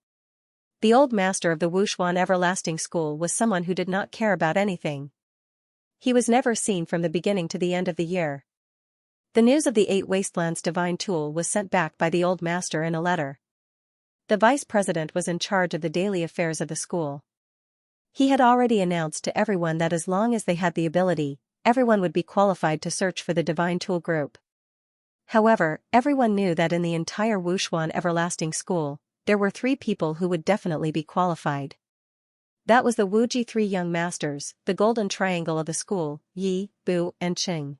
The old master of the Wushuan Everlasting School was someone who did not care about anything. He was never seen from the beginning to the end of the year. The news of the 8 Wastelands divine tool was sent back by the old master in a letter. The vice president was in charge of the daily affairs of the school. He had already announced to everyone that as long as they had the ability, everyone would be qualified to search for the divine tool group. However, everyone knew that in the entire Wushuan Everlasting School, there were 3 people who would definitely be qualified. That was the Wuji 3 young masters, the golden triangle of the school, Yi, Bu, and Qing.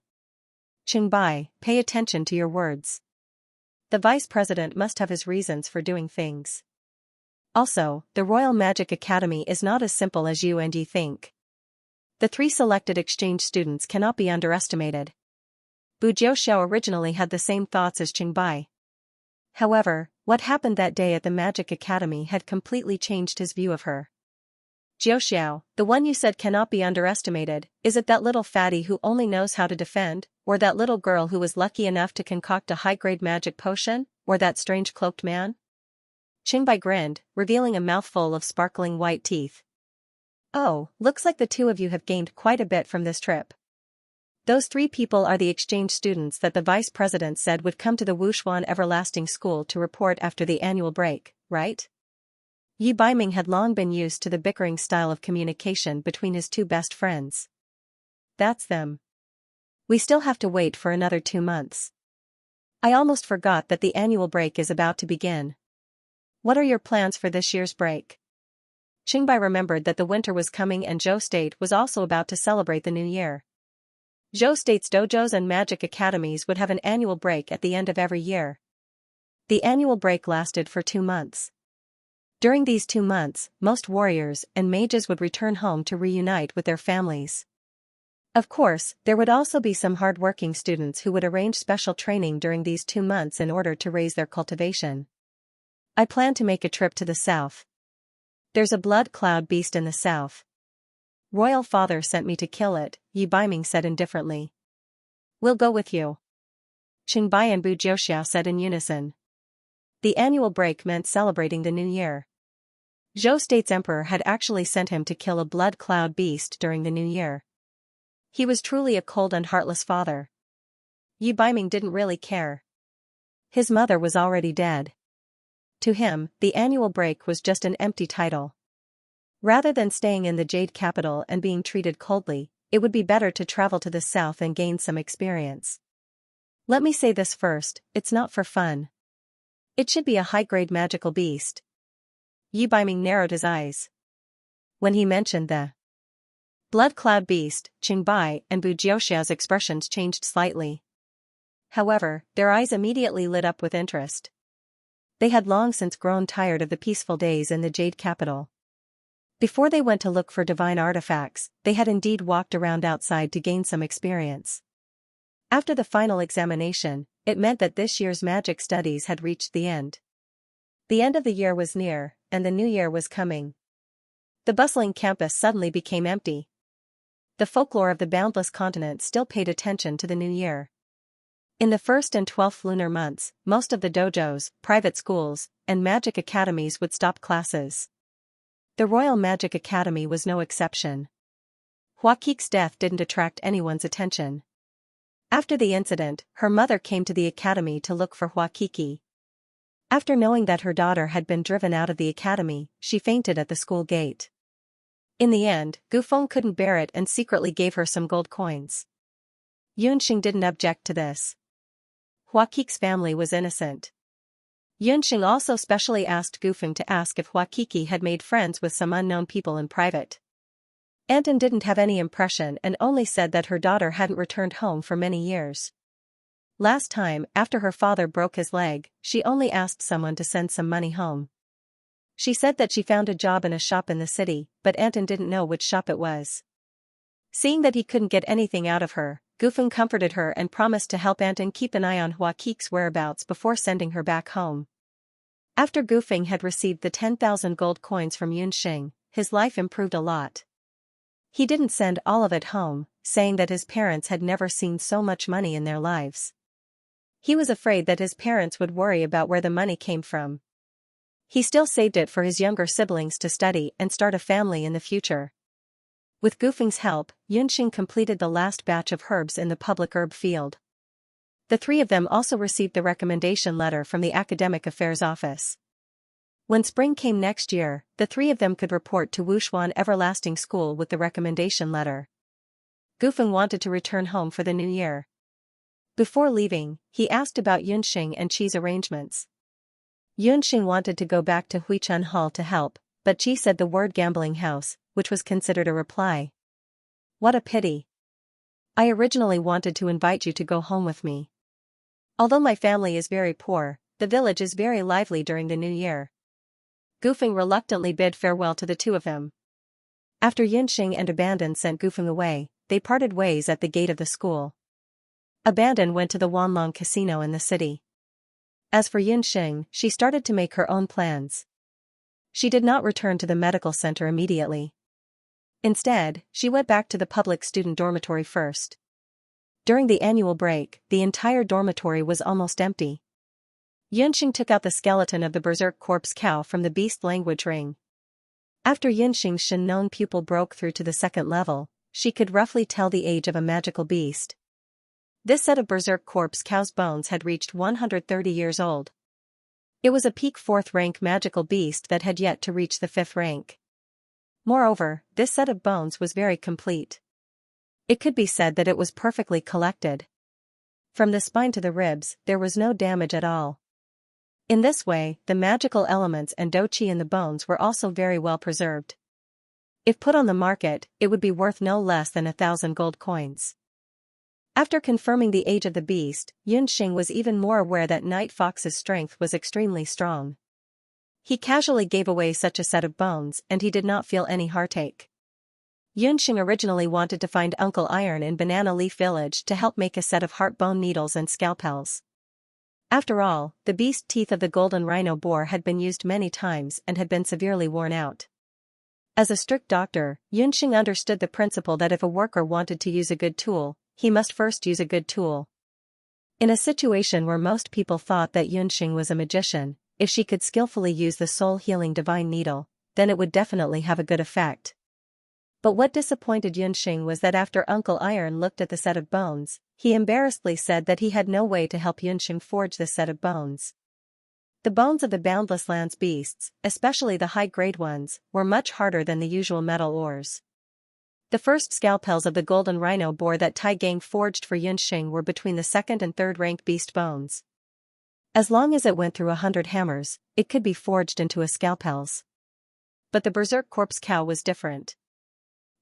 Qingbai, pay attention to your words. The vice president must have his reasons for doing things. Also, the Royal Magic Academy is not as simple as you and ye think. The 3 selected exchange students cannot be underestimated. Bu Jiuxiao originally had the same thoughts as Qingbai. However, what happened that day at the Magic Academy had completely changed his view of her. Jiuxiao, the one you said cannot be underestimated, is it that little fatty who only knows how to defend, or that little girl who was lucky enough to concoct a high-grade magic potion, or that strange cloaked man? Qingbai grinned, revealing a mouthful of sparkling white teeth. Oh, looks like the 2 of you have gained quite a bit from this trip. Those 3 people are the exchange students that the vice president said would come to the Wuxuan Everlasting School to report after the annual break, right? Yi Baiming had long been used to the bickering style of communication between his 2 best friends. That's them. We still have to wait for another 2 months. I almost forgot that the annual break is about to begin. What are your plans for this year's break? Qingbai remembered that the winter was coming and Zhou State was also about to celebrate the new year. Zhou State's dojos and magic academies would have an annual break at the end of every year. The annual break lasted for 2 months. During these 2 months, most warriors and mages would return home to reunite with their families. Of course, there would also be some hard-working students who would arrange special training during these 2 months in order to raise their cultivation. I plan to make a trip to the south. There's a blood cloud beast in the south. Royal father sent me to kill it, Yi Baiming said indifferently. We'll go with you. Qingbai and Bu Jiuxiao said in unison. The annual break meant celebrating the new year. Zhou State's emperor had actually sent him to kill a blood cloud beast during the new year. He was truly a cold and heartless father. Yi Baiming didn't really care. His mother was already dead. To him, the annual break was just an empty title. Rather than staying in the Jade capital and being treated coldly, it would be better to travel to the south and gain some experience. Let me say this first, it's not for fun. It should be a high-grade magical beast. Yi Baiming narrowed his eyes. When he mentioned the blood cloud beast, Qingbai and Bu Jiuxiao's expressions changed slightly. However, their eyes immediately lit up with interest. They had long since grown tired of the peaceful days in the Jade capital. Before they went to look for divine artifacts, they had indeed walked around outside to gain some experience. After the final examination, it meant that this year's magic studies had reached the end. The end of the year was near, and the new year was coming. The bustling campus suddenly became empty. The folklore of the boundless continent still paid attention to the new year. In the 1st and 12th lunar months, most of the dojos, private schools, and magic academies would stop classes. The Royal Magic Academy was no exception. Hua Qiq's death didn't attract anyone's attention. After the incident, her mother came to the academy to look for Hua Qiqi. After knowing that her daughter had been driven out of the academy, she fainted at the school gate. In the end, Gufeng couldn't bear it and secretly gave her some gold coins. Yunxing didn't object to this. Hua Qiq's family was innocent. Yunxing also specially asked Gufeng to ask if Hua Qiqi had made friends with some unknown people in private. Anton didn't have any impression and only said that her daughter hadn't returned home for many years. Last time, after her father broke his leg, she only asked someone to send some money home. She said that she found a job in a shop in the city, but Anton didn't know which shop it was. Seeing that he couldn't get anything out of her, Gufeng comforted her and promised to help Anton keep an eye on Hua Qiq's whereabouts before sending her back home. After Gufeng had received the 10,000 gold coins from Yunxing, his life improved a lot. He didn't send all of it home, saying that his parents had never seen so much money in their lives. He was afraid that his parents would worry about where the money came from. He still saved it for his younger siblings to study and start a family in the future. With Gufeng's help, Yunxing completed the last batch of herbs in the public herb field. The 3 of them also received the recommendation letter from the Academic Affairs Office. When spring came next year, the 3 of them could report to Wuxuan Everlasting School with the recommendation letter. Gufeng wanted to return home for the new year. Before leaving, he asked about Yunxing and Qi's arrangements. Yunxing wanted to go back to Huichun Hall to help, but Qi said the word gambling house, which was considered a reply. What a pity. I originally wanted to invite you to go home with me. Although my family is very poor, the village is very lively during the new year. Gufeng reluctantly bid farewell to the two of them. After Yunxing and Abandon sent Gufeng away, they parted ways at the gate of the school. Abandon went to the Wanlong casino in the city. As for Yunxing, she started to make her own plans. She did not return to the medical center immediately. Instead, she went back to the public student dormitory first. During the annual break, the entire dormitory was almost empty. Yunxing took out the skeleton of the berserk corpse cow from the beast language ring. After Yunxing's Shen pupil broke through to the second level, she could roughly tell the age of a magical beast. This set of berserk corpse cow's bones had reached 130 years old. It was a peak 4th rank magical beast that had yet to reach the 5th rank. Moreover, this set of bones was very complete. It could be said that it was perfectly collected. From the spine to the ribs, there was no damage at all. In this way, the magical elements and doqi in the bones were also very well preserved. If put on the market, it would be worth no less than 1,000 gold coins. After confirming the age of the beast, Yunxing was even more aware that Night Fox's strength was extremely strong. He casually gave away such a set of bones and he did not feel any heartache. Yunxing originally wanted to find Uncle Iron in Banana Leaf Village to help make a set of heart bone needles and scalpels. After all, the beast teeth of the golden rhino boar had been used many times and had been severely worn out. As a strict doctor, Yunxing understood the principle that if a worker wanted to use a good tool, he must first use a good tool. In a situation where most people thought that Yunxing was a magician, if she could skillfully use the soul-healing divine needle, then it would definitely have a good effect. But what disappointed Yunxing was that after Uncle Iron looked at the set of bones, he embarrassedly said that he had no way to help Yunxing forge this set of bones. The bones of the Boundless Lands beasts, especially the high-grade ones, were much harder than the usual metal ores. The first scalpels of the golden rhino boar that Tai Gang forged for Yunxing were between the 2nd and 3rd rank beast bones. As long as it went through 100 hammers, it could be forged into a scalpels. But the berserk corpse cow was different.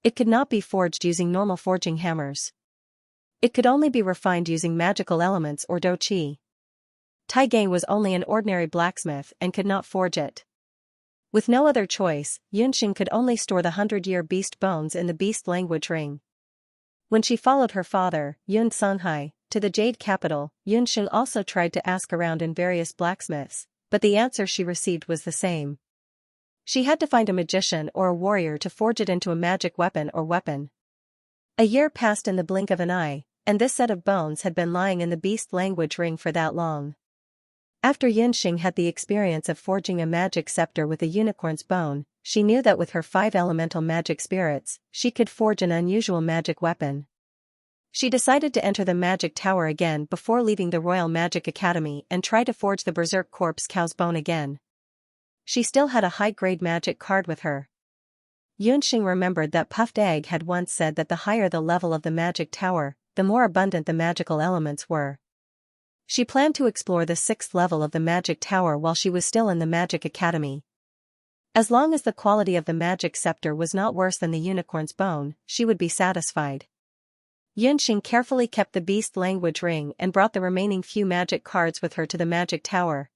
It could not be forged using normal forging hammers. It could only be refined using magical elements or doqi. Tai Gang was only an ordinary blacksmith and could not forge it. With no other choice, Yunxing could only store the 100-year beast bones in the beast language ring. When she followed her father, Yun Songhai, to the Jade capital, Yunxing also tried to ask around in various blacksmiths, but the answer she received was the same. She had to find a magician or a warrior to forge it into a magic weapon or weapon. A year passed in the blink of an eye, and this set of bones had been lying in the beast language ring for that long. After Yunxing had the experience of forging a magic scepter with a unicorn's bone, she knew that with her 5 elemental magic spirits, she could forge an unusual magic weapon. She decided to enter the magic tower again before leaving the Royal Magic Academy and try to forge the berserk corpse cow's bone again. She still had a high-grade magic card with her. Yunxing remembered that Puffed Egg had once said that the higher the level of the magic tower, the more abundant the magical elements were. She planned to explore the 6th level of the magic tower while she was still in the Magic Academy. As long as the quality of the magic scepter was not worse than the unicorn's bone, she would be satisfied. Yunxing carefully kept the beast language ring and brought the remaining few magic cards with her to the magic tower.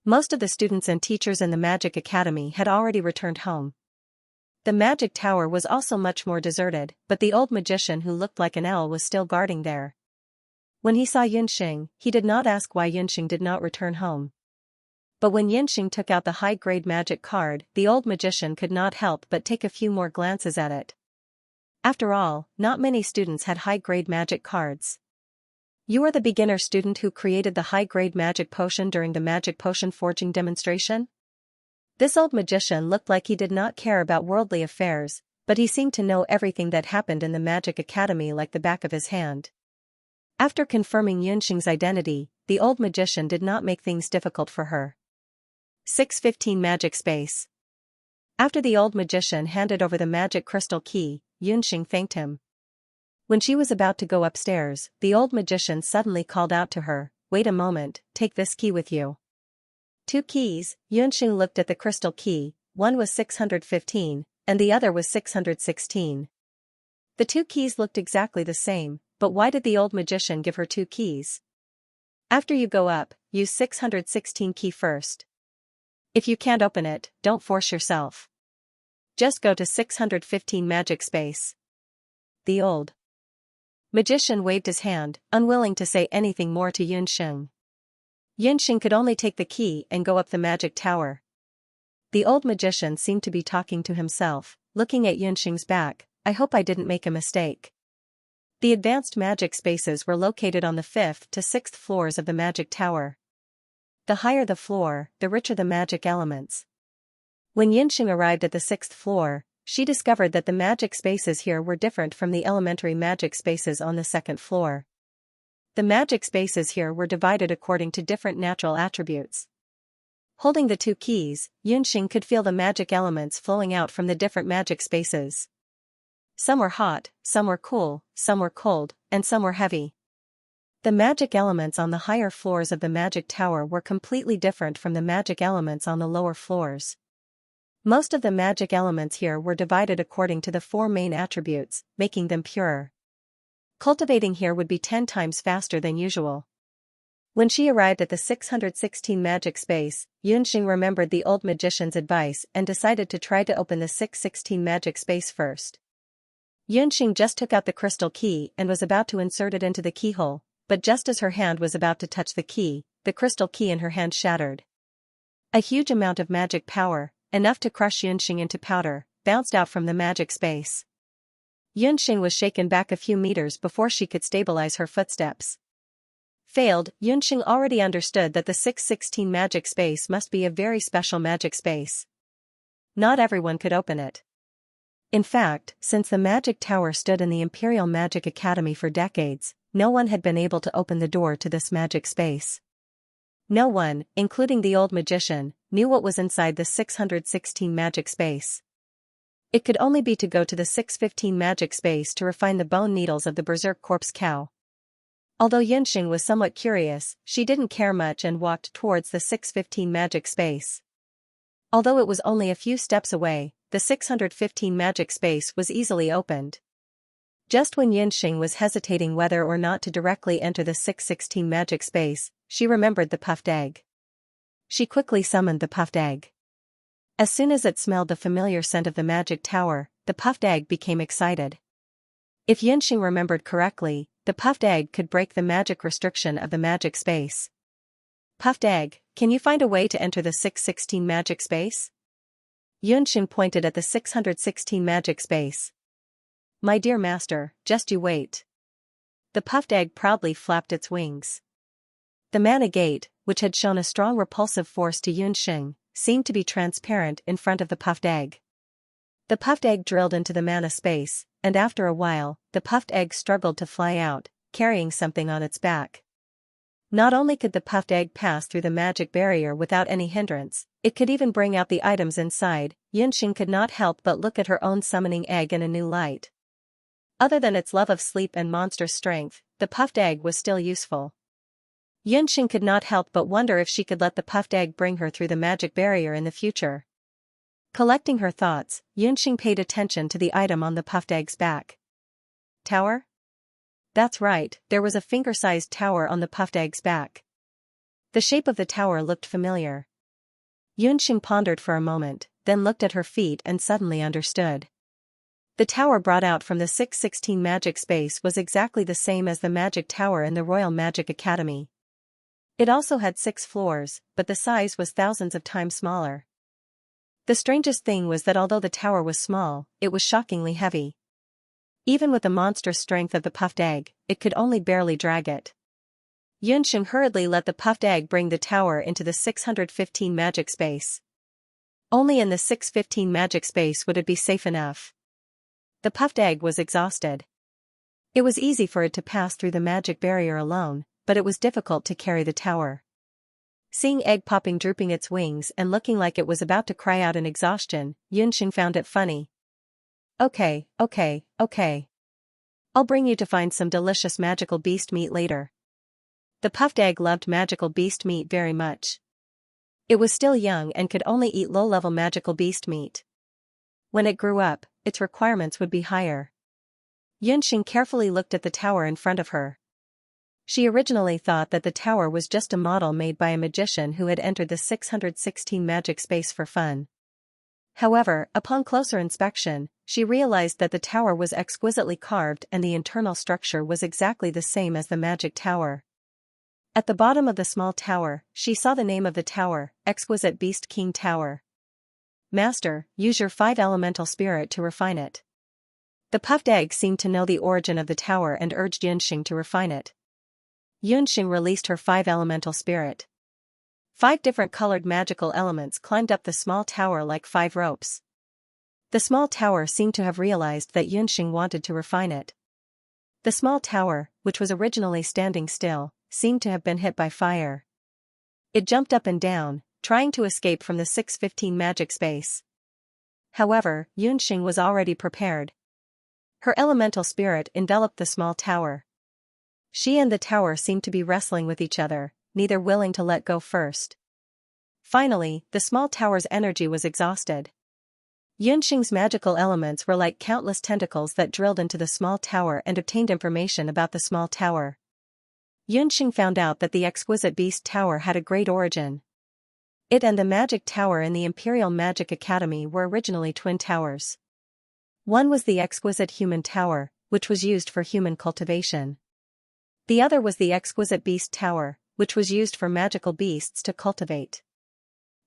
Most of the students and teachers in the Magic Academy had already returned home. The magic tower was also much more deserted, but the old magician who looked like an owl was still guarding there. When he saw Yunxing, he did not ask why Yunxing did not return home. But when Yunxing took out the high-grade magic card, the old magician could not help but take a few more glances at it. After all, not many students had high-grade magic cards. You are the beginner student who created the high-grade magic potion during the magic potion forging demonstration? This old magician looked like he did not care about worldly affairs, but he seemed to know everything that happened in the Magic Academy like the back of his hand. After confirming Yunxing's identity, the old magician did not make things difficult for her. 615 Magic Space. After the old magician handed over the magic crystal key, Yunxing thanked him. When she was about to go upstairs, the old magician suddenly called out to her, "Wait a moment, take this key with you." 2 keys, Yunxing looked at the crystal key, one was 615, and the other was 616. The 2 keys looked exactly the same, but why did the old magician give her 2 keys? After you go up, use 616 key first. If you can't open it, don't force yourself. Just go to 615 magic space. The old magician waved his hand, unwilling to say anything more to Yunxing. Yunxing could only take the key and go up the magic tower. The old magician seemed to be talking to himself, looking at Yunxing's back. I hope I didn't make a mistake. The advanced magic spaces were located on the 5th to 6th floors of the magic tower. The higher the floor, the richer the magic elements. When Yunxing arrived at the 6th floor, she discovered that the magic spaces here were different from the elementary magic spaces on the 2nd floor. The magic spaces here were divided according to different natural attributes. Holding the two keys, Yunxing could feel the magic elements flowing out from the different magic spaces. Some were hot, some were cool, some were cold, and some were heavy. The magic elements on the higher floors of the magic tower were completely different from the magic elements on the lower floors. Most of the magic elements here were divided according to the 4 main attributes, making them pure. Cultivating here would be 10 times faster than usual. When she arrived at the 616 magic space, Yunxing remembered the old magician's advice and decided to try to open the 616 magic space first. Yunxing just took out the crystal key and was about to insert it into the keyhole, but just as her hand was about to touch the key, the crystal key in her hand shattered. A huge amount of magic power, enough to crush Yunxing into powder, bounced out from the magic space. Yunxing was shaken back a few meters before she could stabilize her footsteps. Failed, Yunxing already understood that the 616 magic space must be a very special magic space. Not everyone could open it. In fact, since the magic tower stood in the Imperial Magic Academy for decades, no one had been able to open the door to this magic space. No one, including the old magician, knew what was inside the 616 magic space. It could only be to go to the 615 magic space to refine the bone needles of the berserk corpse cow. Although Yunxing was somewhat curious, she didn't care much and walked towards the 615 magic space. Although it was only a few steps away, the 615 magic space was easily opened. Just when Yunxing was hesitating whether or not to directly enter the 616 magic space, she remembered the puffed egg. She quickly summoned the puffed egg. As soon as it smelled the familiar scent of the magic tower, the puffed egg became excited. If Yunxing remembered correctly, the puffed egg could break the magic restriction of the magic space. Puffed egg, can you find a way to enter the 616 magic space? Yunxing pointed at the 616 magic space. My dear master, just you wait. The puffed egg proudly flapped its wings. The mana gate, which had shown a strong repulsive force to Yunxing, seemed to be transparent in front of the puffed egg. The puffed egg drilled into the mana space, and after a while, the puffed egg struggled to fly out, carrying something on its back. Not only could the puffed egg pass through the magic barrier without any hindrance, it could even bring out the items inside. Yunxing could not help but look at her own summoning egg in a new light. Other than its love of sleep and monstrous strength, the puffed egg was still useful. Yunxing could not help but wonder if she could let the puffed egg bring her through the magic barrier in the future. Collecting her thoughts, Yunxing paid attention to the item on the puffed egg's back. Tower? That's right, there was a finger-sized tower on the puffed egg's back. The shape of the tower looked familiar. Yunxing pondered for a moment, then looked at her feet and suddenly understood. The tower brought out from the 616 magic space was exactly the same as the magic tower in the Royal Magic Academy. It also had 6 floors, but the size was thousands of times smaller. The strangest thing was that although the tower was small, it was shockingly heavy. Even with the monstrous strength of the puffed egg, it could only barely drag it. Yunxing hurriedly let the puffed egg bring the tower into the 615 magic space. Only in the 615 magic space would it be safe enough. The puffed egg was exhausted. It was easy for it to pass through the magic barrier alone, but it was difficult to carry the tower. Seeing egg popping drooping its wings and looking like it was about to cry out in exhaustion, Yunxing found it funny. Okay. I'll bring you to find some delicious magical beast meat later. The puffed egg loved magical beast meat very much. It was still young and could only eat low-level magical beast meat. When it grew up, its requirements would be higher. Yunxing carefully looked at the tower in front of her. She originally thought that the tower was just a model made by a magician who had entered the 616 magic space for fun. However, upon closer inspection, she realized that the tower was exquisitely carved and the internal structure was exactly the same as the magic tower. At the bottom of the small tower, she saw the name of the tower, Exquisite Beast King Tower. Master, use your 5 elemental spirit to refine it. The puffed egg seemed to know the origin of the tower and urged Xianxia to refine it. Xianxia released her 5 elemental spirit. 5 different colored magical elements climbed up the small tower like 5 ropes. The small tower seemed to have realized that Xianxia wanted to refine it. The small tower, which was originally standing still, seemed to have been hit by fire. It jumped up and down, trying to escape from the 615 magic space. However, Xianxia was already prepared. Her elemental spirit enveloped the small tower. She and the tower seemed to be wrestling with each other, neither willing to let go first. Finally, the small tower's energy was exhausted. Xianxia's magical elements were like countless tentacles that drilled into the small tower and obtained information about the small tower. Xianxia found out that the Exquisite Beast Tower had a great origin. It and the Magic Tower in the Imperial Magic Academy were originally twin towers. One was the Exquisite Human Tower, which was used for human cultivation. The other was the Exquisite Beast Tower, which was used for magical beasts to cultivate.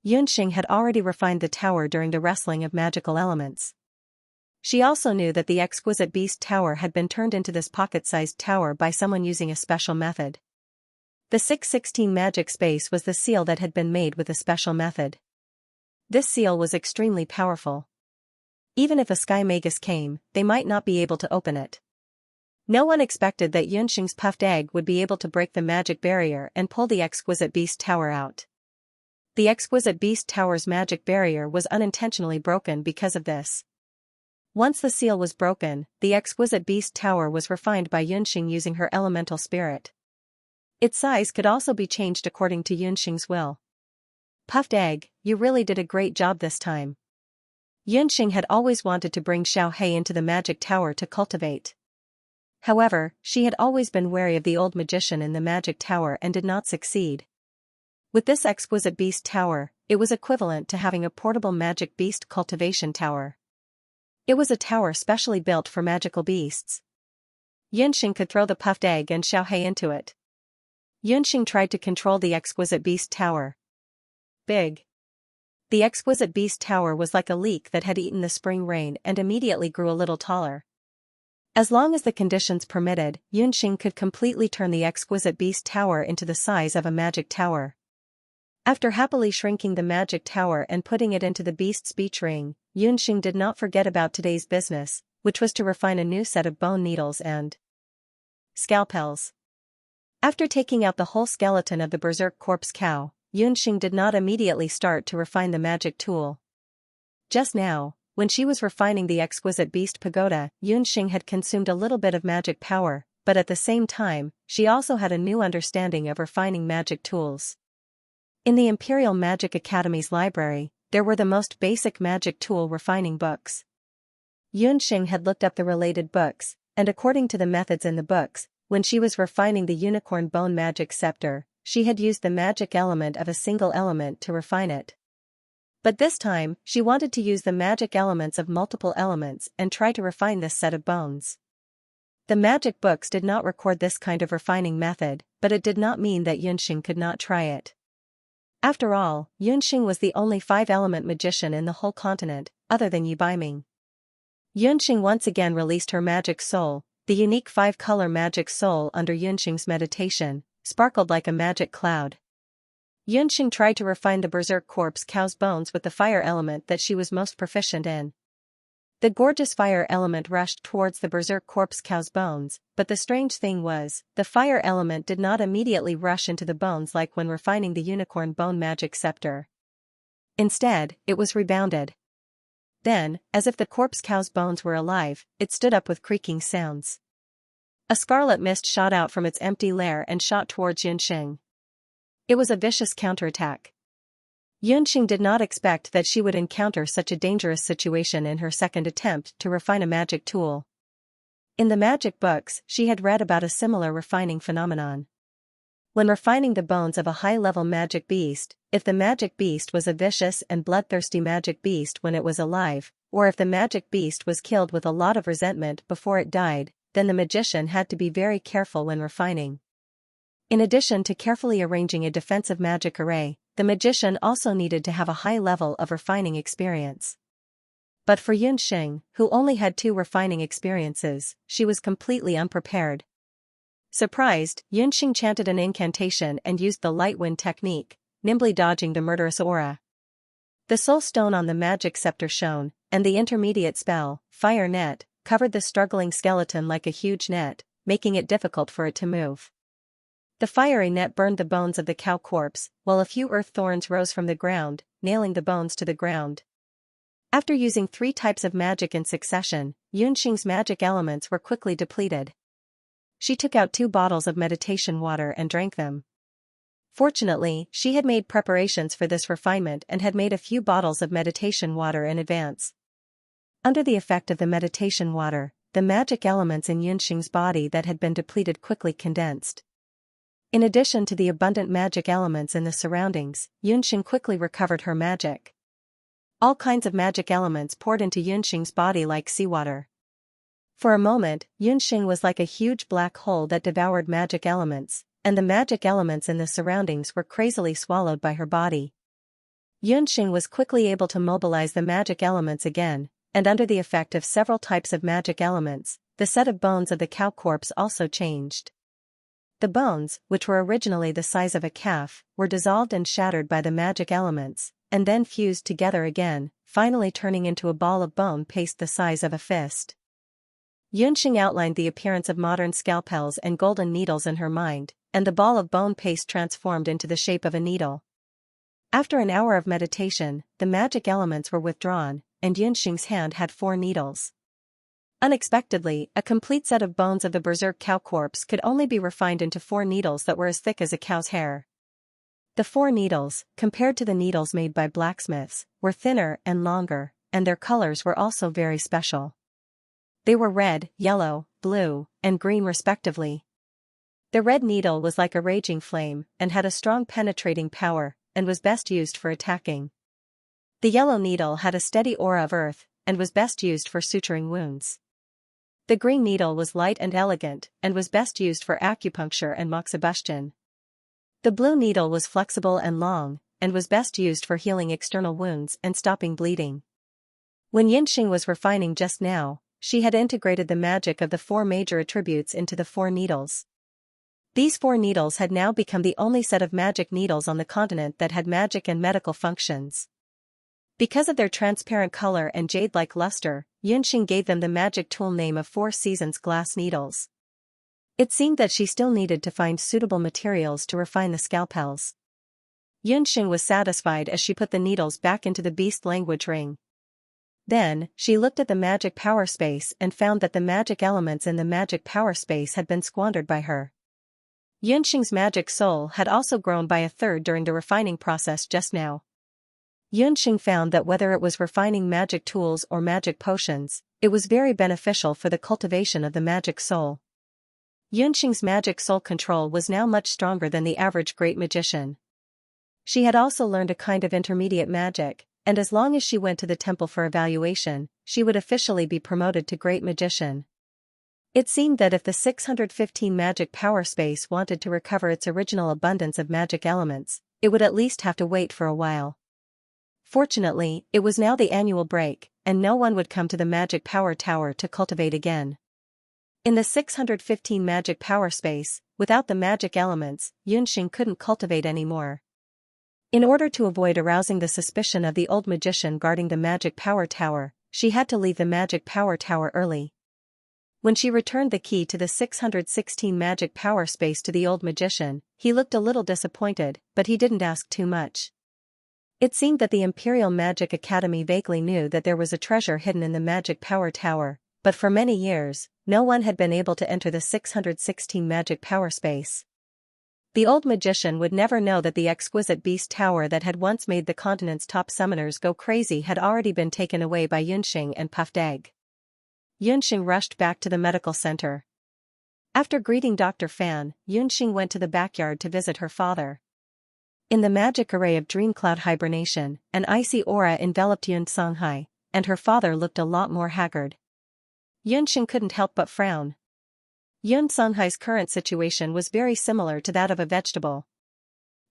Xianxia had already refined the tower during the wrestling of magical elements. She also knew that the Exquisite Beast Tower had been turned into this pocket-sized tower by someone using a special method. The 616 magic space was the seal that had been made with a special method. This seal was extremely powerful. Even if a sky magus came, they might not be able to open it. No one expected that Xianxia's puffed egg would be able to break the magic barrier and pull the Exquisite Beast Tower out. The Exquisite Beast Tower's magic barrier was unintentionally broken because of this. Once the seal was broken, the Exquisite Beast Tower was refined by Xianxia using her elemental spirit. Its size could also be changed according to Xianxia's will. Puffed egg, you really did a great job this time. Xianxia had always wanted to bring Xiaohei into the magic tower to cultivate. However, she had always been wary of the old magician in the magic tower and did not succeed. With this Exquisite Beast Tower, it was equivalent to having a portable magic beast cultivation tower. It was a tower specially built for magical beasts. Xianxia could throw the puffed egg and Xiaohei into it. Xianxia tried to control the Exquisite Beast Tower. Big. The Exquisite Beast Tower was like a leek that had eaten the spring rain and immediately grew a little taller. As long as the conditions permitted, Xianxia could completely turn the Exquisite Beast Tower into the size of a magic tower. After happily shrinking the magic tower and putting it into the beast's beach ring, Xianxia did not forget about today's business, which was to refine a new set of bone needles and scalpels. After taking out the whole skeleton of the berserk corpse cow, Xianxia did not immediately start to refine the magic tool. Just now, when she was refining the Exquisite Beast Pagoda, Xianxia had consumed a little bit of magic power, but at the same time, she also had a new understanding of refining magic tools. In the Imperial Magic Academy's library, there were the most basic magic tool refining books. Xianxia had looked up the related books, and according to the methods in the books, when she was refining the unicorn bone magic scepter, she had used the magic element of a single element to refine it. But this time, she wanted to use the magic elements of multiple elements and try to refine this set of bones. The magic books did not record this kind of refining method, but it did not mean that Xianxia could not try it. After all, Xianxia was the only 5-element magician in the whole continent, other than Yi Baiming. Xianxia once again released her magic soul. The unique 5-color magic soul under Xianxia's meditation sparkled like a magic cloud. Xianxia tried to refine the berserk corpse cow's bones with the fire element that she was most proficient in. The gorgeous fire element rushed towards the berserk corpse cow's bones, but the strange thing was, the fire element did not immediately rush into the bones like when refining the unicorn bone magic scepter. Instead, it was rebounded. Then, as if the corpse cow's bones were alive, it stood up with creaking sounds. A scarlet mist shot out from its empty lair and shot towards Xianxia. It was a vicious counterattack. Xianxia did not expect that she would encounter such a dangerous situation in her second attempt to refine a magic tool. In the magic books, she had read about a similar refining phenomenon. When refining the bones of a high-level magic beast, if the magic beast was a vicious and bloodthirsty magic beast when it was alive, or if the magic beast was killed with a lot of resentment before it died, then the magician had to be very careful when refining. In addition to carefully arranging a defensive magic array, the magician also needed to have a high level of refining experience. But for Xianxia, who only had 2 refining experiences, she was completely unprepared. Surprised, Xianxia chanted an incantation and used the light wind technique, nimbly dodging the murderous aura. The soul stone on the magic scepter shone, and the intermediate spell, fire net, covered the struggling skeleton like a huge net, making it difficult for it to move. The fiery net burned the bones of the cow corpse, while a few earth thorns rose from the ground, nailing the bones to the ground. After using 3 types of magic in succession, Xianxia's magic elements were quickly depleted. She took out 2 bottles of meditation water and drank them. Fortunately, she had made preparations for this refinement and had made a few bottles of meditation water in advance. Under the effect of the meditation water, the magic elements in Xianxia's body that had been depleted quickly condensed. In addition to the abundant magic elements in the surroundings, Xianxia quickly recovered her magic. All kinds of magic elements poured into Xianxia's body like seawater. For a moment, Xianxia was like a huge black hole that devoured magic elements, and the magic elements in the surroundings were crazily swallowed by her body. Xianxia was quickly able to mobilize the magic elements again, and under the effect of several types of magic elements, the set of bones of the cow corpse also changed. The bones, which were originally the size of a calf, were dissolved and shattered by the magic elements, and then fused together again, finally turning into a ball of bone paste the size of a fist. Xianxia outlined the appearance of modern scalpels and golden needles in her mind, and the ball of bone paste transformed into the shape of a needle. After an hour of meditation, the magic elements were withdrawn, and Xianxia's hand had 4 needles. Unexpectedly, a complete set of bones of the berserk cow corpse could only be refined into 4 needles that were as thick as a cow's hair. The 4 needles, compared to the needles made by blacksmiths, were thinner and longer, and their colors were also very special. They were red, yellow, blue, and green respectively. The red needle was like a raging flame, and had a strong penetrating power, and was best used for attacking. The yellow needle had a steady aura of earth, and was best used for suturing wounds. The green needle was light and elegant, and was best used for acupuncture and moxibustion. The blue needle was flexible and long, and was best used for healing external wounds and stopping bleeding. When Xianxia was refining just now, she had integrated the magic of the 4 major attributes into the 4 needles. These 4 needles had now become the only set of magic needles on the continent that had magic and medical functions. Because of their transparent color and jade-like luster, Xianxia gave them the magic tool name of 4 Seasons glass needles. It seemed that she still needed to find suitable materials to refine the scalpels. Xianxia was satisfied as she put the needles back into the beast language ring. Then, she looked at the magic power space and found that the magic elements in the magic power space had been squandered by her. Xianxia's magic soul had also grown by 1/3 during the refining process just now. Xianxia found that whether it was refining magic tools or magic potions, it was very beneficial for the cultivation of the magic soul. Xianxia's magic soul control was now much stronger than the average great magician. She had also learned a kind of intermediate magic, and as long as she went to the temple for evaluation, she would officially be promoted to great magician. It seemed that if the 615 magic power space wanted to recover its original abundance of magic elements, it would at least have to wait for a while. Fortunately, it was now the annual break, and no one would come to the magic power tower to cultivate again. In the 615 magic power space, without the magic elements, Xianxia couldn't cultivate anymore. In order to avoid arousing the suspicion of the old magician guarding the magic power tower, she had to leave the magic power tower early. When she returned the key to the 616 magic power space to the old magician, he looked a little disappointed, but he didn't ask too much. It seemed that the Imperial Magic Academy vaguely knew that there was a treasure hidden in the magic power tower, but for many years, no one had been able to enter the 616 magic power space. The old magician would never know that the exquisite beast tower that had once made the continent's top summoners go crazy had already been taken away by Xianxia and Puffed Egg. Yunxing rushed back to the medical center. After greeting Dr. Fan, Yunxing went to the backyard to visit her father. In the magic array of dream cloud hibernation, an icy aura enveloped Xianxia, and her father looked a lot more haggard. Yunxing couldn't help but frown. Xianxia's current situation was very similar to that of a vegetable.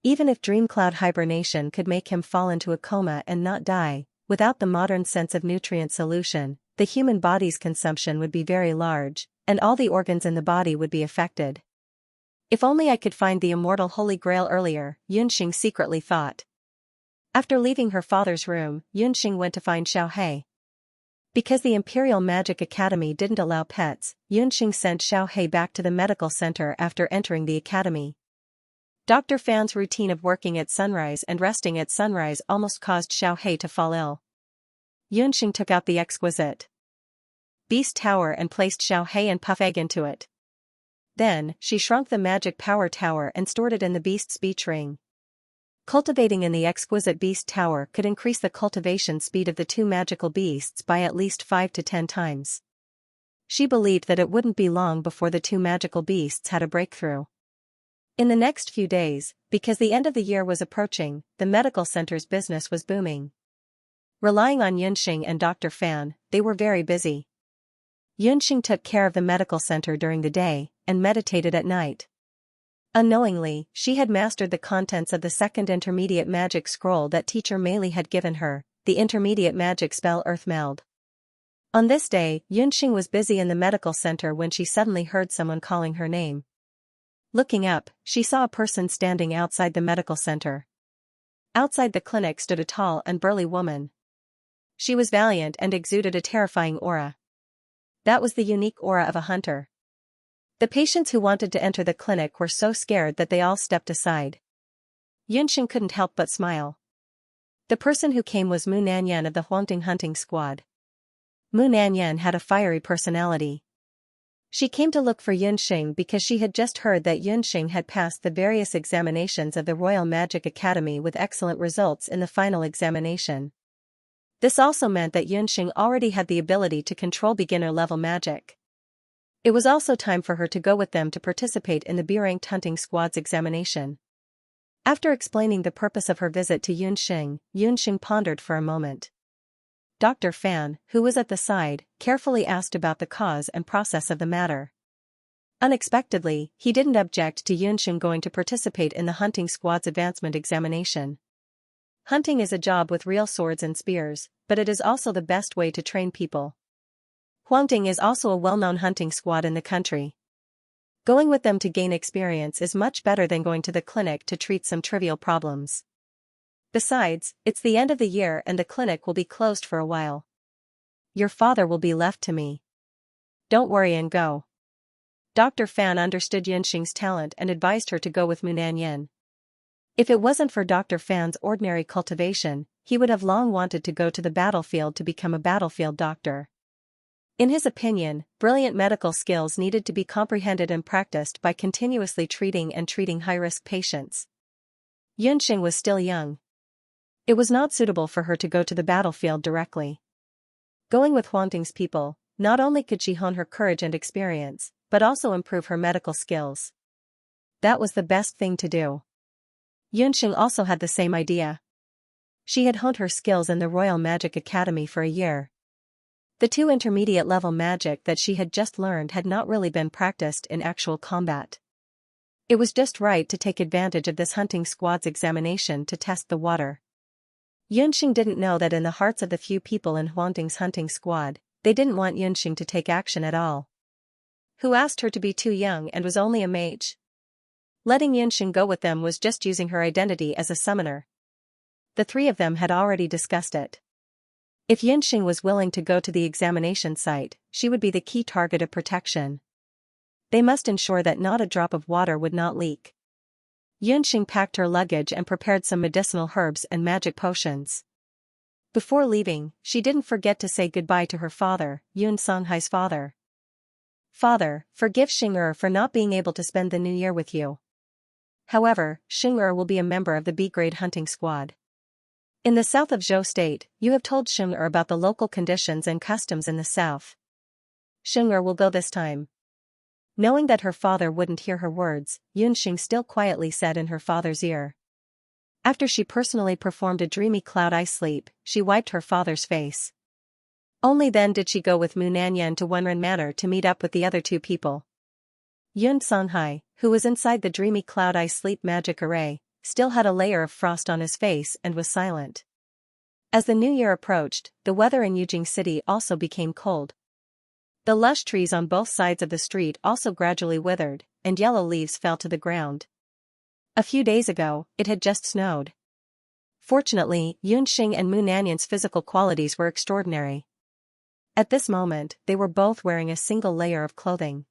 Even if dream cloud hibernation could make him fall into a coma and not die, without the modern sense of nutrient solution, the human body's consumption would be very large, and all the organs in the body would be affected. If only I could find the immortal Holy Grail earlier, Yunxing secretly thought. After leaving her father's room, Yunxing went to find Xiaohe. Because the Imperial Magic Academy didn't allow pets, Yunxing sent Xiaohe back to the medical center after entering the academy. Dr. Fan's routine of working at sunrise and resting at sunrise almost caused Xiaohe to fall ill. Yunxing took out the exquisite Beast Tower and placed Xiaohe and Puff Egg into it. Then, she shrunk the magic power tower and stored it in the beast's speech ring. Cultivating in the exquisite Beast Tower could increase the cultivation speed of the two magical beasts by at least 5 to 10 times. She believed that it wouldn't be long before the two magical beasts had a breakthrough. In the next few days, because the end of the year was approaching, the medical center's business was booming. Relying on Yunxing and Dr. Fan, they were very busy. Yunxing took care of the medical center during the day, and meditated at night. Unknowingly, she had mastered the contents of the second intermediate magic scroll that teacher Meili had given her, the intermediate magic spell Earth Meld. On this day, Yunxing was busy in the medical center when she suddenly heard someone calling her name. Looking up, she saw a person standing outside the medical center. Outside the clinic stood a tall and burly woman. She was valiant and exuded a terrifying aura. That was the unique aura of a hunter. The patients who wanted to enter the clinic were so scared that they all stepped aside. Yunxing couldn't help but smile. The person who came was Mu Nanyan of the Huangting hunting squad. Mu Nanyan had a fiery personality. She came to look for Yunxing because she had just heard that Yunxing had passed the various examinations of the Royal Magic Academy with excellent results in the final examination. This also meant that Yunxing already had the ability to control beginner-level magic. It was also time for her to go with them to participate in the B-ranked hunting squad's examination. After explaining the purpose of her visit to Yunxing, Yunxing pondered for a moment. Dr. Fan, who was at the side, carefully asked about the cause and process of the matter. Unexpectedly, he didn't object to Yunxing going to participate in the hunting squad's advancement examination. Hunting is a job with real swords and spears, but it is also the best way to train people. Huangting is also a well-known hunting squad in the country. Going with them to gain experience is much better than going to the clinic to treat some trivial problems. Besides, it's the end of the year and the clinic will be closed for a while. Your father will be left to me. Don't worry and go. Dr. Fan understood Yunxing's talent and advised her to go with Mu Nanyan. If it wasn't for Dr. Fan's ordinary cultivation, he would have long wanted to go to the battlefield to become a battlefield doctor. In his opinion, brilliant medical skills needed to be comprehended and practiced by continuously treating high-risk patients. Yunxing was still young. It was not suitable for her to go to the battlefield directly. Going with Huangting's people, not only could she hone her courage and experience, but also improve her medical skills. That was the best thing to do. Yunxing also had the same idea. She had honed her skills in the Royal Magic Academy for a year. The two intermediate-level magic that she had just learned had not really been practiced in actual combat. It was just right to take advantage of this hunting squad's examination to test the water. Yunxing didn't know that in the hearts of the few people in Huangting's hunting squad, they didn't want Yunxing to take action at all. Who asked her to be too young and was only a mage? Letting Yunxing go with them was just using her identity as a summoner. The three of them had already discussed it. If Yunxing was willing to go to the examination site, she would be the key target of protection. They must ensure that not a drop of water would not leak. Yunxing packed her luggage and prepared some medicinal herbs and magic potions. Before leaving, she didn't forget to say goodbye to her father, Xianxia's father. Father, forgive Xing'er for not being able to spend the new year with you. However, Xing'er will be a member of the B-grade hunting squad. In the south of Zhou State, you have told Xing'er about the local conditions and customs in the south. Sheng'er will go this time. Knowing that her father wouldn't hear her words, Yunxing still quietly said in her father's ear. After she personally performed a dreamy cloud eye sleep, she wiped her father's face. Only then did she go with Mu Nanyan to Wenren Manor to meet up with the other two people. Yun Songhai, who was inside the dreamy cloud eye sleep magic array, still had a layer of frost on his face and was silent. As the new year approached, the weather in Yujing City also became cold. The lush trees on both sides of the street also gradually withered, and yellow leaves fell to the ground. A few days ago, it had just snowed. Fortunately, Yunxing and Mu Nanyan's physical qualities were extraordinary. At this moment, they were both wearing a single layer of clothing.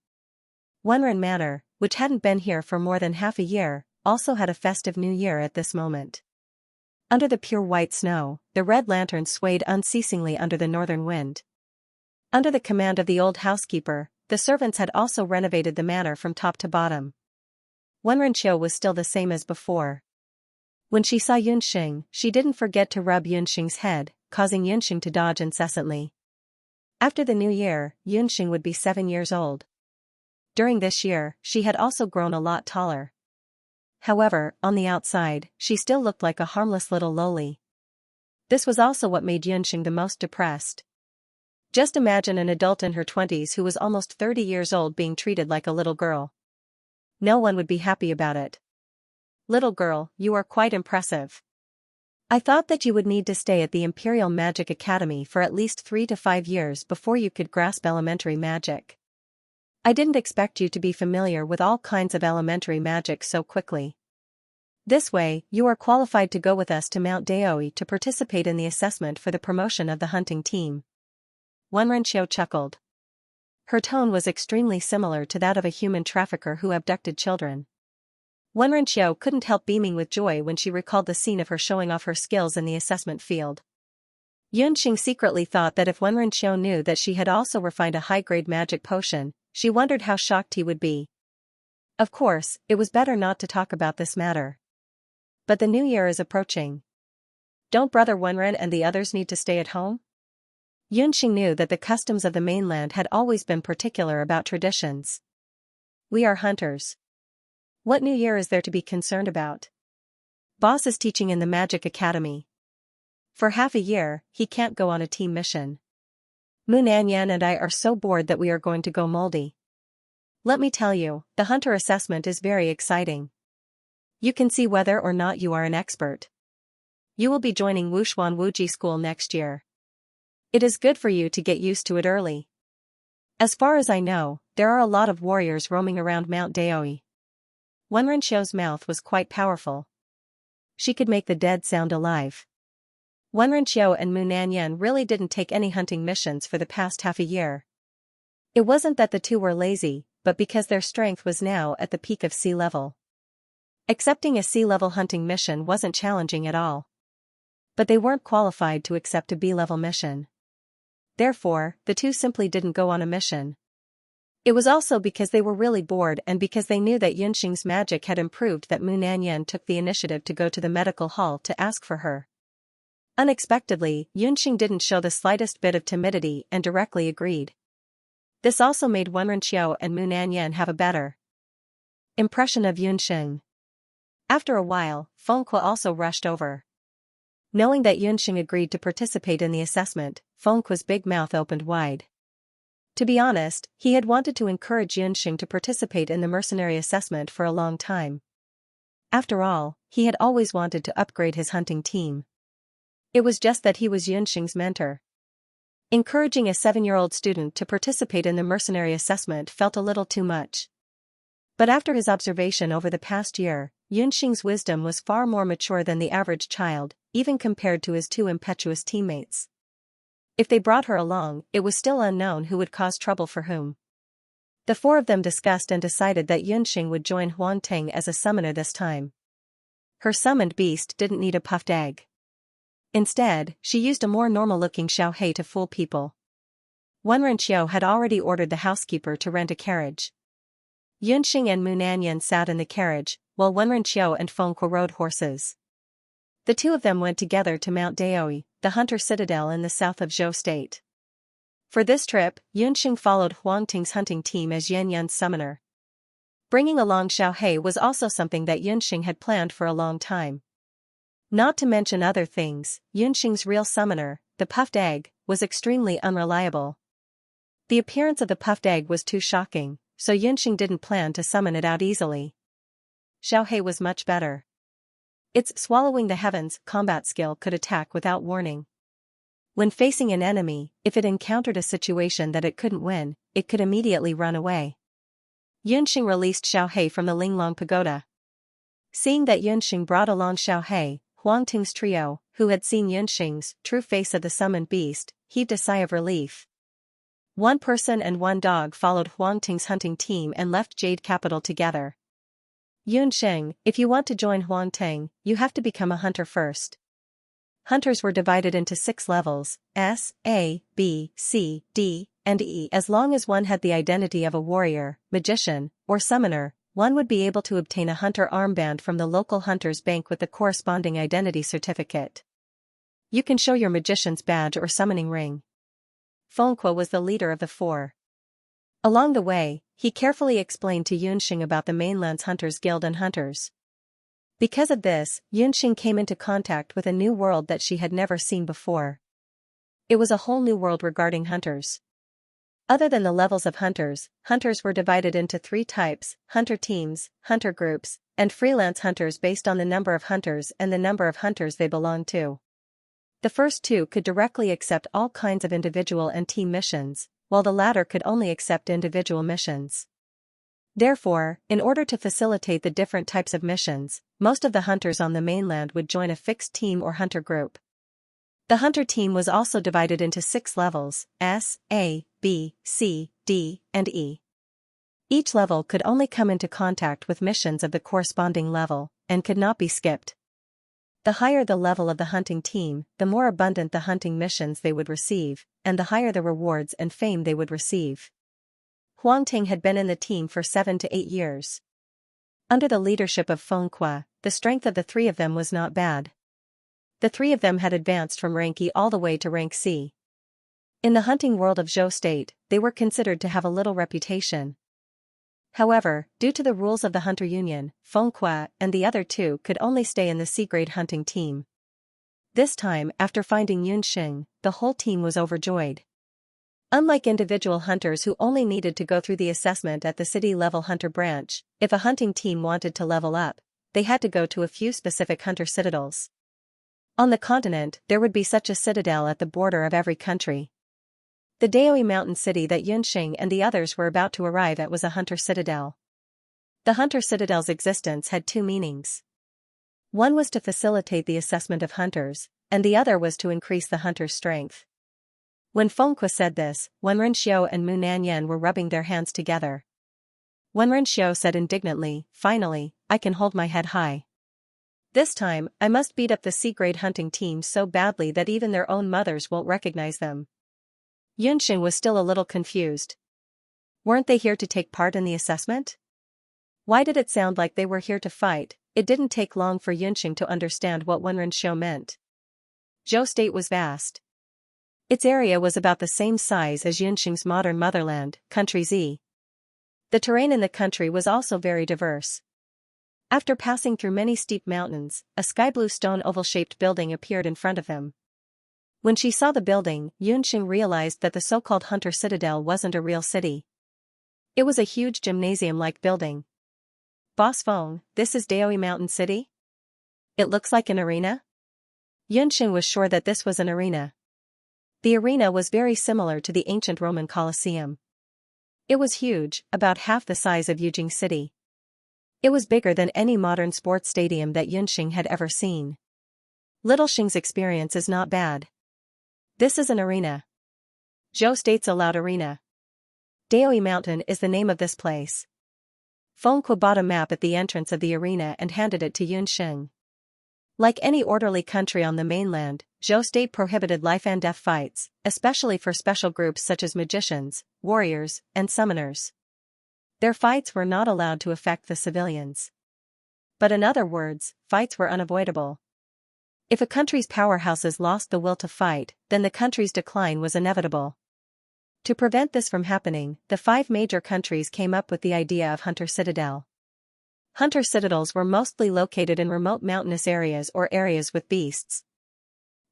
Wenren Manor, which hadn't been here for more than half a year, also had a festive new year at this moment. Under the pure white snow, the red lanterns swayed unceasingly under the northern wind. Under the command of the old housekeeper, the servants had also renovated the manor from top to bottom. Wenren was still the same as before. When she saw Yunxing, she didn't forget to rub Yunxing's head, causing Yunxing to dodge incessantly. After the new year, Yunxing would be 7 years old. During this year, she had also grown a lot taller. However, on the outside, she still looked like a harmless little loli. This was also what made Yunxing the most depressed. Just imagine an adult in her 20s who was almost 30 years old being treated like a little girl. No one would be happy about it. Little girl, you are quite impressive. I thought that you would need to stay at the Imperial Magic Academy for at least 3 to 5 years before you could grasp elementary magic. I didn't expect you to be familiar with all kinds of elementary magic so quickly. This way, you are qualified to go with us to Mount Daoi to participate in the assessment for the promotion of the hunting team. Wenren chuckled. Her tone was extremely similar to that of a human trafficker who abducted children. Wenren couldn't help beaming with joy when she recalled the scene of her showing off her skills in the assessment field. Yunxing secretly thought that if Wenren knew that she had also refined a high-grade magic potion, she wondered how shocked he would be. Of course, it was better not to talk about this matter. But the new year is approaching. Don't Brother Wenren and the others need to stay at home? Yunxing knew that the customs of the mainland had always been particular about traditions. We are hunters. What new year is there to be concerned about? Boss is teaching in the Magic Academy. For half a year, he can't go on a team mission. Mu Nanyan and I are so bored that we are going to go moldy. Let me tell you, the hunter assessment is very exciting. You can see whether or not you are an expert. You will be joining Wuxuan Wuji School next year. It is good for you to get used to it early. As far as I know, there are a lot of warriors roaming around Mount Daoi. Wenren mouth was quite powerful. She could make the dead sound alive. Wenren and Mu Nanyan really didn't take any hunting missions for the past half a year. It wasn't that the two were lazy, but because their strength was now at the peak of sea level. Accepting a sea level hunting mission wasn't challenging at all. But they weren't qualified to accept a B-level mission. Therefore, the two simply didn't go on a mission. It was also because they were really bored and because they knew that Yunxing's magic had improved that Mu Nanyan took the initiative to go to the medical hall to ask for her. Unexpectedly, Yunxing didn't show the slightest bit of timidity and directly agreed. This also made Wenren and Mu Nanyan have a better impression of Yunxing. After a while, Fengque also rushed over. Knowing that Yunxing agreed to participate in the assessment, Fengque's big mouth opened wide. To be honest, he had wanted to encourage Yunxing to participate in the mercenary assessment for a long time. After all, he had always wanted to upgrade his hunting team. It was just that he was Yunxing's mentor. Encouraging a 7-year-old student to participate in the mercenary assessment felt a little too much. But after his observation over the past year, Yunxing's wisdom was far more mature than the average child, even compared to his two impetuous teammates. If they brought her along, it was still unknown who would cause trouble for whom. The four of them discussed and decided that Yunxing would join Huan Ting as a summoner this time. Her summoned beast didn't need a puffed egg. Instead, she used a more normal-looking Xiaohei to fool people. Wenren had already ordered the housekeeper to rent a carriage. Yunxing and Mu Nanyan sat in the carriage, while Wenren and Fengque rode horses. The two of them went together to Mount Daoi, the hunter citadel in the south of Zhou State. For this trip, Yunxing followed Huang Ting's hunting team as Yan Yan's summoner. Bringing along Xiaohei was also something that Yunxing had planned for a long time. Not to mention other things, Yunxing's real summoner, the puffed egg, was extremely unreliable. The appearance of the puffed egg was too shocking, so Yunxing didn't plan to summon it out easily. Xiaohei was much better. Its swallowing the heavens combat skill could attack without warning. When facing an enemy, if it encountered a situation that it couldn't win, it could immediately run away. Yunxing released Xiaohei from the Linglong Pagoda. Seeing that Yunxing brought along Xiaohei, Huang Ting's trio, who had seen Yunxing's true face of the summoned beast, heaved a sigh of relief. One person and one dog followed Huang Ting's hunting team and left Jade Capital together. Yunxing, if you want to join Huang Ting, you have to become a hunter first. Hunters were divided into 6 levels, S, A, B, C, D, and E. As long as one had the identity of a warrior, magician, or summoner, one would be able to obtain a hunter armband from the local hunter's bank with the corresponding identity certificate. You can show your magician's badge or summoning ring. Fengque was the leader of the 4. Along the way, he carefully explained to Yunxing about the mainland's hunters' guild and hunters. Because of this, Yunxing came into contact with a new world that she had never seen before. It was a whole new world regarding hunters. Other than the levels of hunters, hunters were divided into 3 types: hunter teams, hunter groups, and freelance hunters based on the number of hunters and the number of hunters they belonged to. The first 2 could directly accept all kinds of individual and team missions, while the latter could only accept individual missions. Therefore, in order to facilitate the different types of missions, most of the hunters on the mainland would join a fixed team or hunter group. The hunter team was also divided into 6 levels, S, A, B, C, D, and E. Each level could only come into contact with missions of the corresponding level, and could not be skipped. The higher the level of the hunting team, the more abundant the hunting missions they would receive, and the higher the rewards and fame they would receive. Huang Ting had been in the team for 7 to 8 years. Under the leadership of Fengque, the strength of the 3 of them was not bad. The 3 of them had advanced from rank E all the way to rank C. In the hunting world of Zhou State, they were considered to have a little reputation. However, due to the rules of the Hunter Union, Fengque and the other 2 could only stay in the C-grade hunting team. This time, after finding Yunxing, the whole team was overjoyed. Unlike individual hunters who only needed to go through the assessment at the city-level hunter branch, if a hunting team wanted to level up, they had to go to a few specific hunter citadels. On the continent, there would be such a citadel at the border of every country. The Daoi mountain city that Yunxing and the others were about to arrive at was a hunter citadel. The hunter citadel's existence had 2 meanings. One was to facilitate the assessment of hunters, and the other was to increase the hunter's strength. When Fengque said this, Wenrenxiu and Mu Nanyan were rubbing their hands together. Wenrenxiu said indignantly, "Finally, I can hold my head high. This time, I must beat up the C-grade hunting team so badly that even their own mothers won't recognize them." Yunxing was still a little confused. Weren't they here to take part in the assessment? Why did it sound like they were here to fight? It didn't take long for Yunxing to understand what Wenrenxiu meant. Zhou State was vast. Its area was about the same size as Yunxing's modern motherland, Country Z. The terrain in the country was also very diverse. After passing through many steep mountains, a sky-blue stone oval-shaped building appeared in front of him. When she saw the building, Yunxing realized that the so-called Hunter Citadel wasn't a real city. It was a huge gymnasium-like building. "Boss Feng, this is Daoi Mountain City? It looks like an arena?" Yunxing was sure that this was an arena. The arena was very similar to the ancient Roman Colosseum. It was huge, about half the size of Yujing City. It was bigger than any modern sports stadium that Yunxing had ever seen. Little Xing's experience is not bad. This is an arena. Zhou State's a loud arena. Daoi Mountain is the name of this place. Fengque bought a map at the entrance of the arena and handed it to Yunxing. Like any orderly country on the mainland, Zhou State prohibited life and death fights, especially for special groups such as magicians, warriors, and summoners. Their fights were not allowed to affect the civilians. But in other words, fights were unavoidable. If a country's powerhouses lost the will to fight, then the country's decline was inevitable. To prevent this from happening, the 5 major countries came up with the idea of Hunter Citadel. Hunter citadels were mostly located in remote mountainous areas or areas with beasts.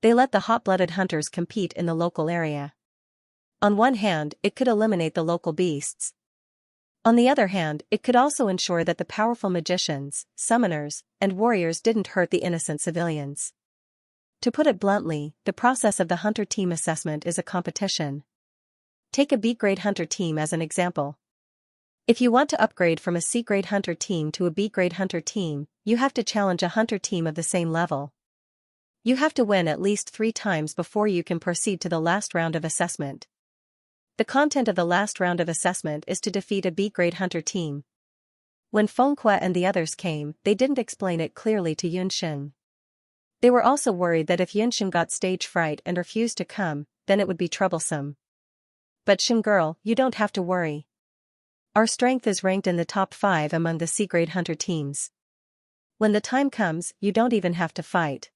They let the hot-blooded hunters compete in the local area. On one hand, it could eliminate the local beasts. On the other hand, it could also ensure that the powerful magicians, summoners, and warriors didn't hurt the innocent civilians. To put it bluntly, the process of the hunter team assessment is a competition. Take a B-grade hunter team as an example. If you want to upgrade from a C-grade hunter team to a B-grade hunter team, you have to challenge a hunter team of the same level. You have to win at least 3 times before you can proceed to the last round of assessment. The content of the last round of assessment is to defeat a B-grade hunter team. When Fengque and the others came, they didn't explain it clearly to Yunxing. They were also worried that if Yunxing got stage fright and refused to come, then it would be troublesome. But Xing girl, you don't have to worry. Our strength is ranked in the top 5 among the C-grade hunter teams. When the time comes, you don't even have to fight.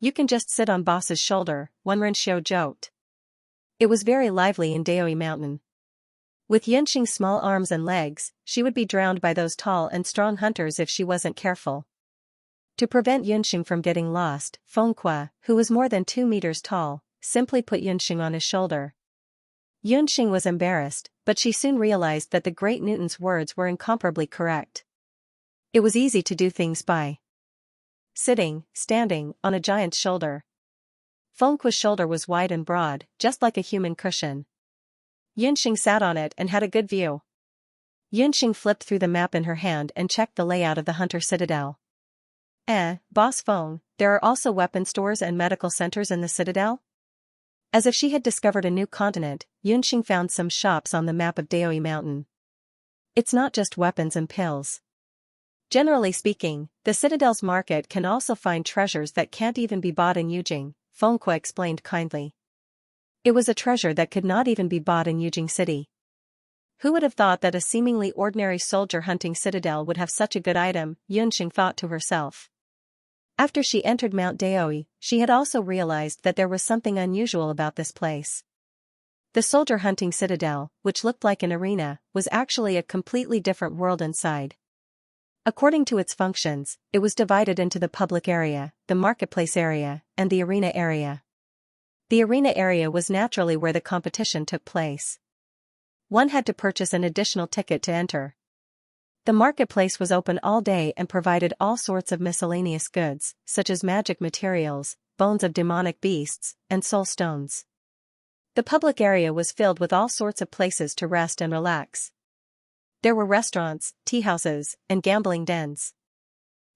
You can just sit on boss's shoulder, Wenrenxiu joked. It was very lively in Daoi Mountain. With Yunxing's small arms and legs, she would be drowned by those tall and strong hunters if she wasn't careful. To prevent Yunxing from getting lost, Fengque, who was more than 2 meters tall, simply put Yunxing on his shoulder. Yunxing was embarrassed, but she soon realized that the great Newton's words were incomparably correct. It was easy to do things by sitting, standing, on a giant's shoulder. Fengque's shoulder was wide and broad, just like a human cushion. Yunxing sat on it and had a good view. Yunxing flipped through the map in her hand and checked the layout of the Hunter Citadel. Boss Feng, there are also weapon stores and medical centers in the Citadel? As if she had discovered a new continent, Yunxing found some shops on the map of Daoi Mountain. It's not just weapons and pills. Generally speaking, the Citadel's market can also find treasures that can't even be bought in Yujing, Fengque explained kindly. It was a treasure that could not even be bought in Yujing City. Who would have thought that a seemingly ordinary soldier hunting citadel would have such a good item, Yunxing thought to herself. After she entered Mount Daoi, she had also realized that there was something unusual about this place. The soldier hunting citadel, which looked like an arena, was actually a completely different world inside. According to its functions, it was divided into the public area, the marketplace area, and the arena area. The arena area was naturally where the competition took place. One had to purchase an additional ticket to enter. The marketplace was open all day and provided all sorts of miscellaneous goods, such as magic materials, bones of demonic beasts, and soul stones. The public area was filled with all sorts of places to rest and relax. There were restaurants, tea houses, and gambling dens.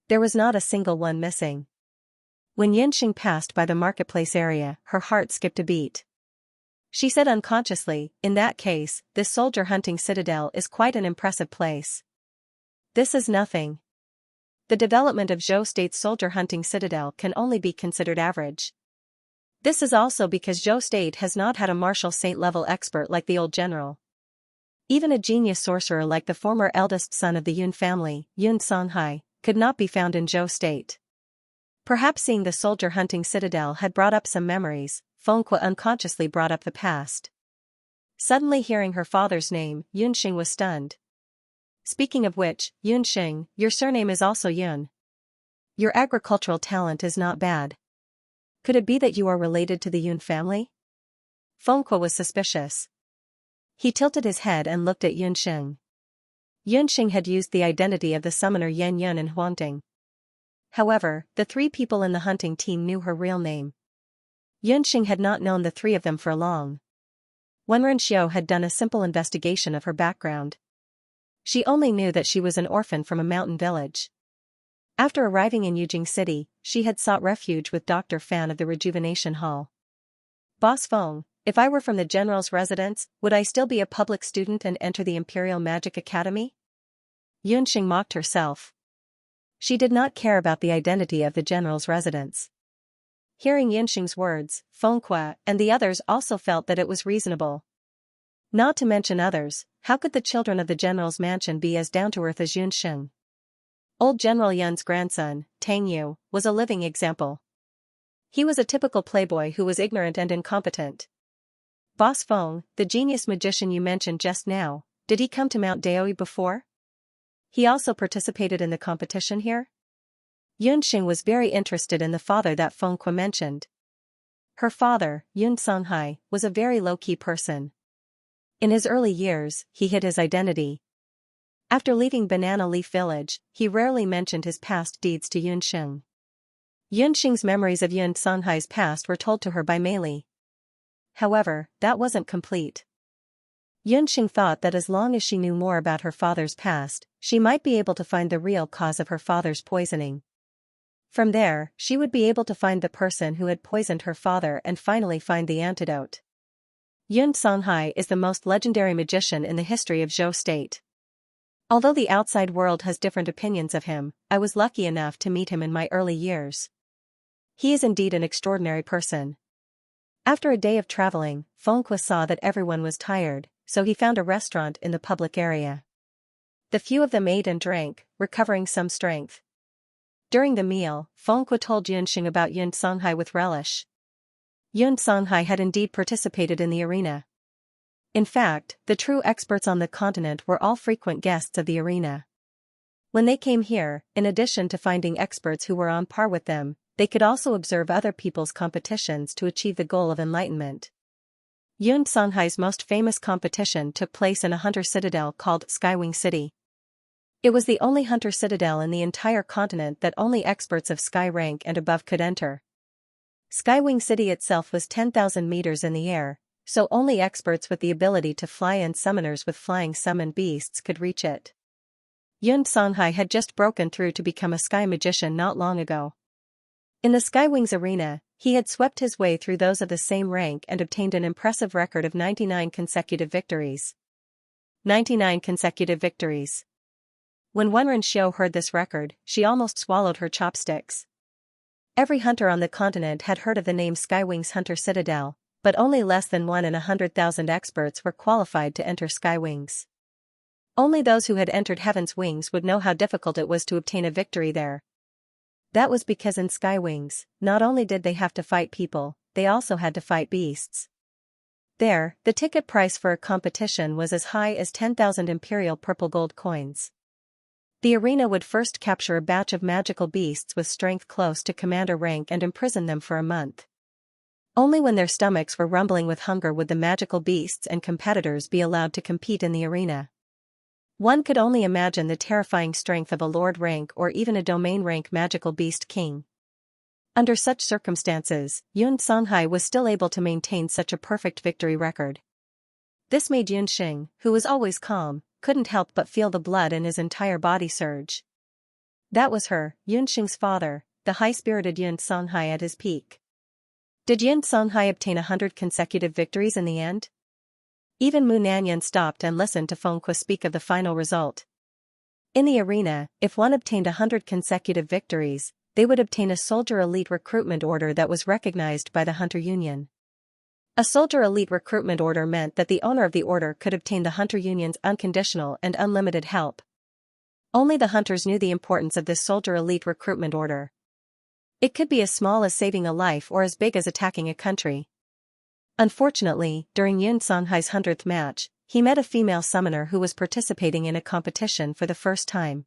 There was not a single one missing. When Yunxing passed by the marketplace area, her heart skipped a beat. She said unconsciously, in that case, this soldier hunting citadel is quite an impressive place. This is nothing. The development of Zhou State's soldier hunting citadel can only be considered average. This is also because Zhou State has not had a martial saint-level expert like the old general. Even a genius sorcerer like the former eldest son of the Yun family, Yun Songhai, could not be found in Zhou State. Perhaps seeing the soldier hunting citadel had brought up some memories, Fengque unconsciously brought up the past. Suddenly hearing her father's name, Yunxing was stunned. Speaking of which, Yunxing, your surname is also Yun. Your agricultural talent is not bad. Could it be that you are related to the Yun family? Fengque was suspicious. He tilted his head and looked at Yunxing. Yunxing had used the identity of the summoner Yan Yun in Huangding. However, the 3 people in the hunting team knew her real name. Yunxing had not known the 3 of them for long. Wenrenxiu had done a simple investigation of her background. She only knew that she was an orphan from a mountain village. After arriving in Yujing City, she had sought refuge with Dr. Fan of the Rejuvenation Hall. Boss Feng, if I were from the general's residence, would I still be a public student and enter the Imperial Magic Academy? Yunxing mocked herself. She did not care about the identity of the general's residence. Hearing Yunxing's words, Fengque and the others also felt that it was reasonable. Not to mention others, how could the children of the general's mansion be as down-to-earth as Yunxing? Old General Yun's grandson, Tang Yu, was a living example. He was a typical playboy who was ignorant and incompetent. Boss Feng, the genius magician you mentioned just now, did he come to Mount Daoi before? He also participated in the competition here? Yunxing was very interested in the father that Feng Kui mentioned. Her father, Yun Songhai, was a very low-key person. In his early years, he hid his identity. After leaving Banana Leaf Village, he rarely mentioned his past deeds to Yunxing. Yunxing's memories of Yun Songhai's past were told to her by Mei Li. However, that wasn't complete. Yunxing thought that as long as she knew more about her father's past, she might be able to find the real cause of her father's poisoning. From there, she would be able to find the person who had poisoned her father and finally find the antidote. Yun Songhai is the most legendary magician in the history of Zhou State. Although the outside world has different opinions of him, I was lucky enough to meet him in my early years. He is indeed an extraordinary person. After a day of traveling, Feng Kui saw that everyone was tired, so he found a restaurant in the public area. The few of them ate and drank, recovering some strength. During the meal, Feng Kui told Yunxing about Yun Songhai with relish. Yun Songhai had indeed participated in the arena. In fact, the true experts on the continent were all frequent guests of the arena. When they came here, in addition to finding experts who were on par with them, they could also observe other people's competitions to achieve the goal of enlightenment. Yun Songhai's most famous competition took place in a hunter citadel called Skywing City. It was the only hunter citadel in the entire continent that only experts of sky rank and above could enter. Skywing City itself was 10,000 meters in the air, so only experts with the ability to fly and summoners with flying summoned beasts could reach it. Yun Songhai had just broken through to become a sky magician not long ago. In the Skywings arena, he had swept his way through those of the same rank and obtained an impressive record of 99 consecutive victories. 99 consecutive victories. When Wenren Xiu heard this record, she almost swallowed her chopsticks. Every hunter on the continent had heard of the name Skywings Hunter Citadel, but only less than 1 in 100,000 experts were qualified to enter Skywings. Only those who had entered Heaven's Wings would know how difficult it was to obtain a victory there. That was because in Skywings, not only did they have to fight people, they also had to fight beasts. There, the ticket price for a competition was as high as 10,000 imperial purple gold coins. The arena would first capture a batch of magical beasts with strength close to commander rank and imprison them for a month. Only when their stomachs were rumbling with hunger would the magical beasts and competitors be allowed to compete in the arena. One could only imagine the terrifying strength of a lord rank or even a domain rank magical beast king. Under such circumstances, Yun Songhai was still able to maintain such a perfect victory record. This made Yunxing, who was always calm, couldn't help but feel the blood in his entire body surge. That was her, Yunxing's father, the high-spirited Yun Songhai at his peak. Did Yun Songhai obtain 100 consecutive victories in the end? Even Mu Nanyan stopped and listened to Feng Kui speak of the final result. In the arena, if one obtained 100 consecutive victories, they would obtain a Soldier Elite Recruitment Order that was recognized by the Hunter Union. A Soldier Elite Recruitment Order meant that the owner of the order could obtain the Hunter Union's unconditional and unlimited help. Only the hunters knew the importance of this Soldier Elite Recruitment Order. It could be as small as saving a life or as big as attacking a country. Unfortunately, during Yun Songhai's 100th match, he met a female summoner who was participating in a competition for the first time.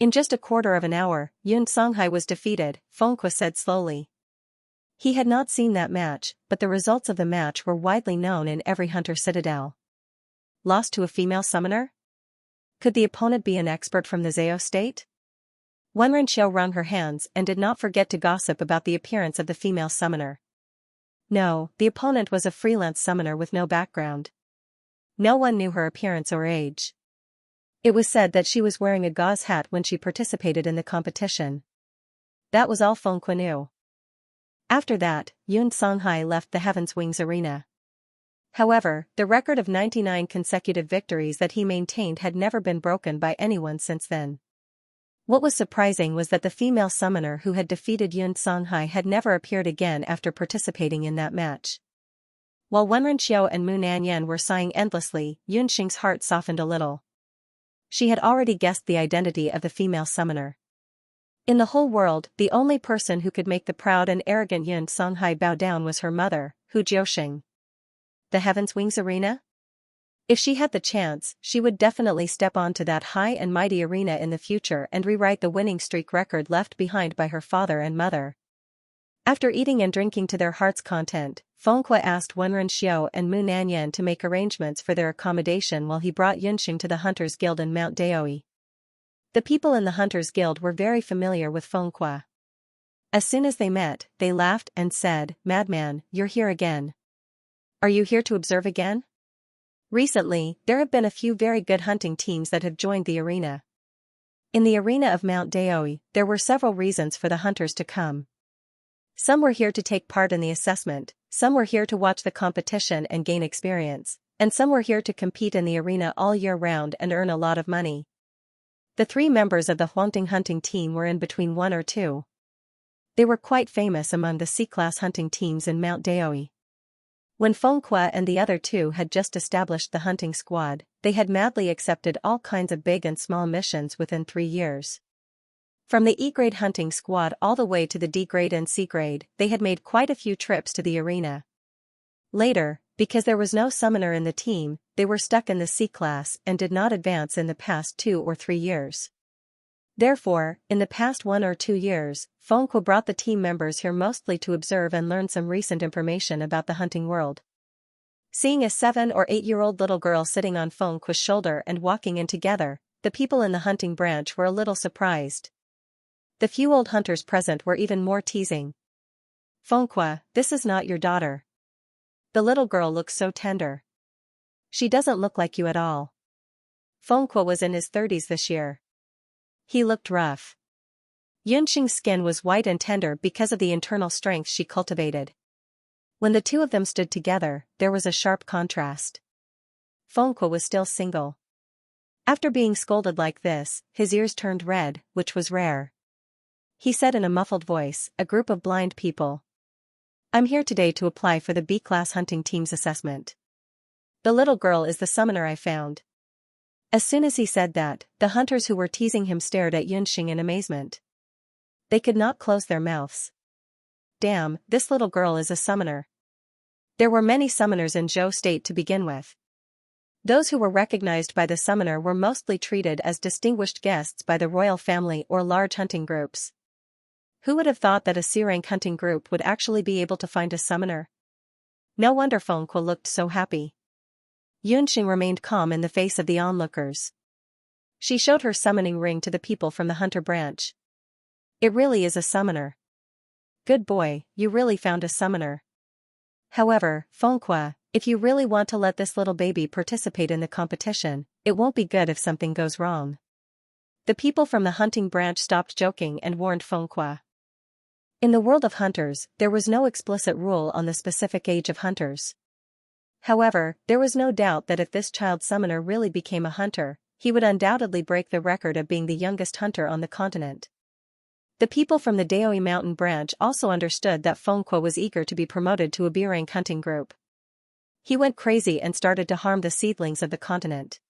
In just a quarter of an hour, Yun Songhai was defeated, Feng Kui said slowly. He had not seen that match, but the results of the match were widely known in every hunter citadel. Lost to a female summoner? Could the opponent be an expert from the Zhou state? Wenren Xiu wrung her hands and did not forget to gossip about the appearance of the female summoner. No, the opponent was a freelance summoner with no background. No one knew her appearance or age. It was said that she was wearing a gauze hat when she participated in the competition. That was all Feng Kui knew. After that, Yun Songhai left the Heaven's Wings arena. However, the record of 99 consecutive victories that he maintained had never been broken by anyone since then. What was surprising was that the female summoner who had defeated Yun Songhai had never appeared again after participating in that match. While Wenren Xiu and Mu Nanyan were sighing endlessly, Yunxing's heart softened a little. She had already guessed the identity of the female summoner. In the whole world, the only person who could make the proud and arrogant Yun Songhai bow down was her mother, Hu Jiuxing. the Heaven's Wings arena? If she had the chance, she would definitely step onto that high and mighty arena in the future and rewrite the winning streak record left behind by her father and mother. After eating and drinking to their heart's content, Fengque asked Wenren Xiao and Mu Nanyan to make arrangements for their accommodation while he brought Yunxing to the Hunters Guild in Mount Daoi. The people in the Hunters Guild were very familiar with Fengque. As soon as they met, they laughed and said, "Madman, you're here again. Are you here to observe again?" Recently, there have been a few very good hunting teams that have joined the arena. In the arena of Mount Daoi, there were several reasons for the hunters to come. Some were here to take part in the assessment, some were here to watch the competition and gain experience, and some were here to compete in the arena all year round and earn a lot of money. The 3 members of the Huangting hunting team were in between 1 or 2. They were quite famous among the C-class hunting teams in Mount Daoi. When Fengque and the other 2 had just established the hunting squad, they had madly accepted all kinds of big and small missions within 3 years. From the E-grade hunting squad all the way to the D-grade and C-grade, they had made quite a few trips to the arena. Later, because there was no summoner in the team, they were stuck in the C-class and did not advance in the past 2 or 3 years. Therefore, in the past 1 or 2 years, Fengque brought the team members here mostly to observe and learn some recent information about the hunting world. Seeing a 7 or 8-year-old little girl sitting on Fengque's shoulder and walking in together, the people in the hunting branch were a little surprised. The few old hunters present were even more teasing. "Fengque, this is not your daughter. The little girl looks so tender. She doesn't look like you at all." Fengque was in his 30s this year. He looked rough. Yunxing's skin was white and tender because of the internal strength she cultivated. When the 2 of them stood together, there was a sharp contrast. Fengque was still single. After being scolded like this, his ears turned red, which was rare. He said in a muffled voice, "A group of blind people. I'm here today to apply for the B-class hunting team's assessment. The little girl is the summoner I found." As soon as he said that, the hunters who were teasing him stared at Yunxing in amazement. They could not close their mouths. Damn, this little girl is a summoner. There were many summoners in Zhou State to begin with. Those who were recognized by the summoner were mostly treated as distinguished guests by the royal family or large hunting groups. Who would have thought that a C-rank hunting group would actually be able to find a summoner? No wonder Fengque looked so happy. Yunxing remained calm in the face of the onlookers. She showed her summoning ring to the people from the hunter branch. "It really is a summoner. Good boy, you really found a summoner. However, Fengque, if you really want to let this little baby participate in the competition, it won't be good if something goes wrong." The people from the hunting branch stopped joking and warned Fengque. In the world of hunters, there was no explicit rule on the specific age of hunters. However, there was no doubt that if this child summoner really became a hunter, he would undoubtedly break the record of being the youngest hunter on the continent. The people from the Daoi mountain branch also understood that Fengque was eager to be promoted to a B-rank hunting group. He went crazy and started to harm the seedlings of the continent.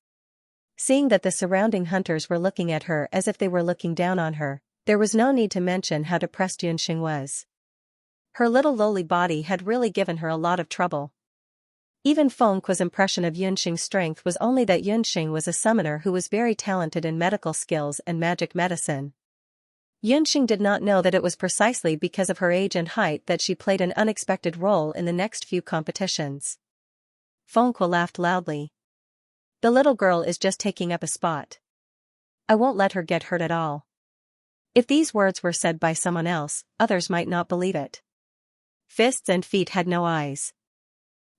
Seeing that the surrounding hunters were looking at her as if they were looking down on her, there was no need to mention how depressed Yunxing was. Her little lowly body had really given her a lot of trouble. Even Fengque's impression of Yunxing's strength was only that Yunxing was a summoner who was very talented in medical skills and magic medicine. Yunxing did not know that it was precisely because of her age and height that she played an unexpected role in the next few competitions. Fengque laughed loudly. "The little girl is just taking up a spot. I won't let her get hurt at all." If these words were said by someone else, others might not believe it. Fists and feet had no eyes.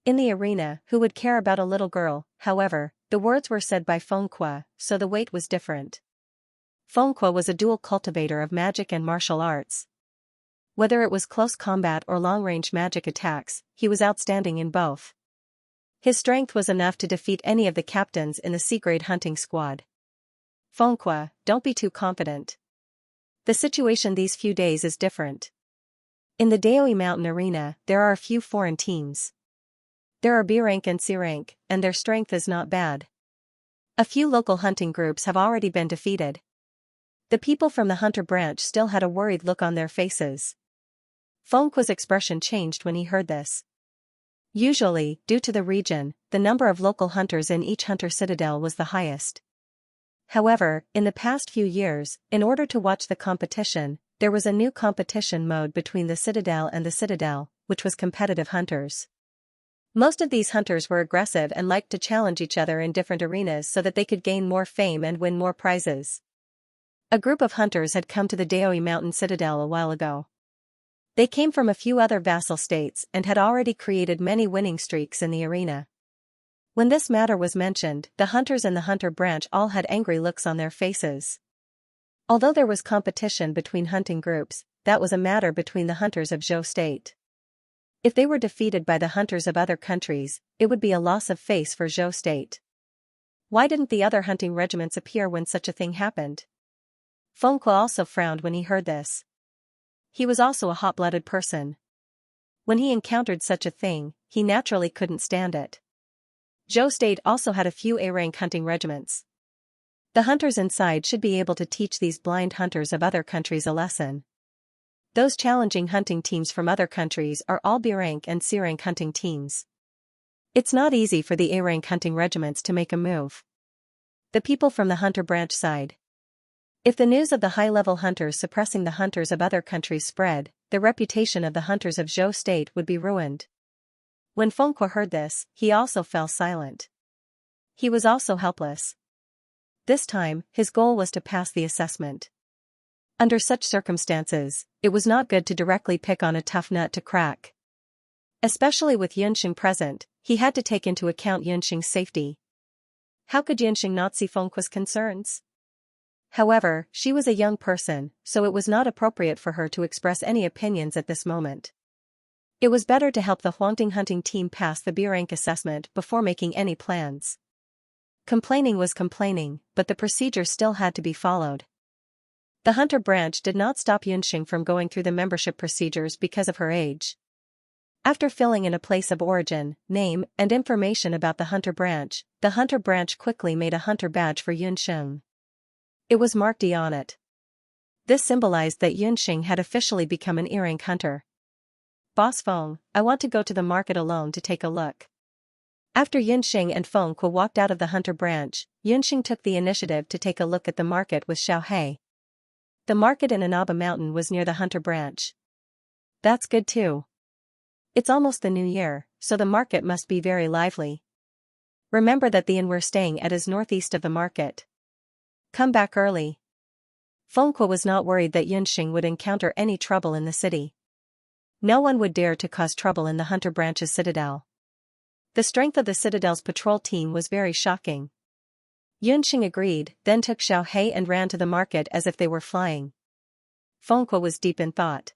In the arena, who would care about a little girl? However, the words were said by Fengque, so the weight was different. Fengque was a dual cultivator of magic and martial arts. Whether it was close combat or long-range magic attacks, he was outstanding in both. His strength was enough to defeat any of the captains in the C-grade hunting squad. "Fengque, don't be too confident. The situation these few days is different. In the Daoi mountain arena, there are a few foreign teams. There are B-rank and C-rank, and their strength is not bad. A few local hunting groups have already been defeated." The people from the hunter branch still had a worried look on their faces. Fengque's expression changed when he heard this. Usually, due to the region, the number of local hunters in each hunter citadel was the highest. However, in the past few years, in order to watch the competition, there was a new competition mode between the citadel and the citadel, which was competitive hunters. Most of these hunters were aggressive and liked to challenge each other in different arenas so that they could gain more fame and win more prizes. A group of hunters had come to the Daoi Mountain Citadel a while ago. They came from a few other vassal states and had already created many winning streaks in the arena. When this matter was mentioned, the hunters in the hunter branch all had angry looks on their faces. Although there was competition between hunting groups, that was a matter between the hunters of Zhou State. If they were defeated by the hunters of other countries, it would be a loss of face for Zhou State. Why didn't the other hunting regiments appear when such a thing happened? Feng Kuo also frowned when he heard this. He was also a hot-blooded person. When he encountered such a thing, he naturally couldn't stand it. Zhou State also had a few A-rank hunting regiments. The hunters inside should be able to teach these blind hunters of other countries a lesson. Those challenging hunting teams from other countries are all B-rank and C-rank hunting teams. It's not easy for the A-rank hunting regiments to make a move. The people from the hunter branch side. If the news of the high-level hunters suppressing the hunters of other countries spread, the reputation of the hunters of Zhou State would be ruined. When Feng Kuo heard this, he also fell silent. He was also helpless. This time, his goal was to pass the assessment. Under such circumstances, it was not good to directly pick on a tough nut to crack. Especially with Yunxing present, he had to take into account Yunxing's safety. How could Yunxing not see Feng Kuo's concerns? However, she was a young person, so it was not appropriate for her to express any opinions at this moment. It was better to help the Huangting hunting team pass the B-rank assessment before making any plans. Complaining was complaining, but the procedure still had to be followed. The hunter branch did not stop Yunxing from going through the membership procedures because of her age. After filling in a place of origin, name, and information about the hunter branch quickly made a hunter badge for Yunxing. It was marked E on it. This symbolized that Yunxing had officially become an E-rank hunter. Boss Feng, I want to go to the market alone to take a look. After Yunxing and Feng Kuo walked out of the hunter branch, Yunxing took the initiative to take a look at the market with Xiaohei. The market in Inaba Mountain was near the hunter branch. That's good too. It's almost the new year, so the market must be very lively. Remember that the inn we're staying at is northeast of the market. Come back early. Feng Kuo was not worried that Yunxing would encounter any trouble in the city. No one would dare to cause trouble in the hunter branch's citadel. The strength of the citadel's patrol team was very shocking. Yunxing agreed, then took Xiaohei and ran to the market as if they were flying. Feng Kuo was deep in thought.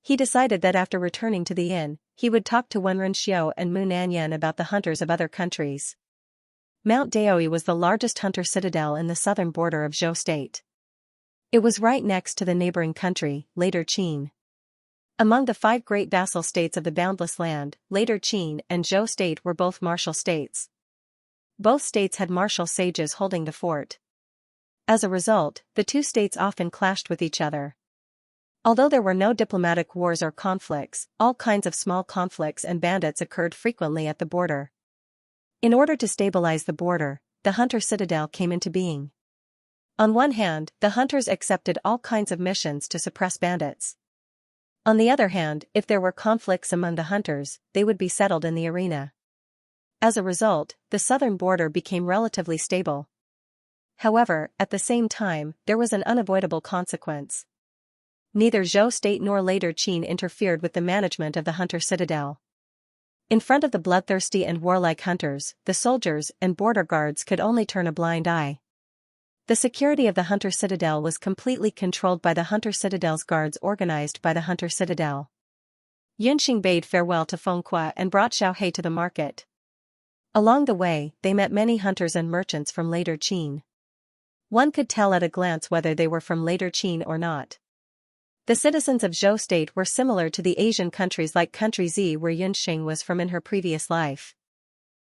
He decided that after returning to the inn, he would talk to Wenren Xiao and Mu Nanyan about the hunters of other countries. Mount Daoi was the largest hunter citadel in the southern border of Zhou State. It was right next to the neighboring country, later Qin. Among the 5 great vassal states of the Boundless Land, later Qin and Zhou State were both martial states. Both states had martial sages holding the fort. As a result, the two states often clashed with each other. Although there were no diplomatic wars or conflicts, all kinds of small conflicts and bandits occurred frequently at the border. In order to stabilize the border, the hunter citadel came into being. On one hand, the hunters accepted all kinds of missions to suppress bandits. On the other hand, if there were conflicts among the hunters, they would be settled in the arena. As a result, the southern border became relatively stable. However, at the same time, there was an unavoidable consequence. Neither Zhou State nor later Qin interfered with the management of the hunter citadel. In front of the bloodthirsty and warlike hunters, the soldiers and border guards could only turn a blind eye. The security of the hunter citadel was completely controlled by the hunter citadel's guards organized by the hunter citadel. Yunxing bade farewell to Feng Kuo and brought Xiaohei to the market. Along the way, they met many hunters and merchants from later Qin. One could tell at a glance whether they were from later Qin or not. The citizens of Zhou State were similar to the Asian countries like Country Z where Yunxing was from in her previous life.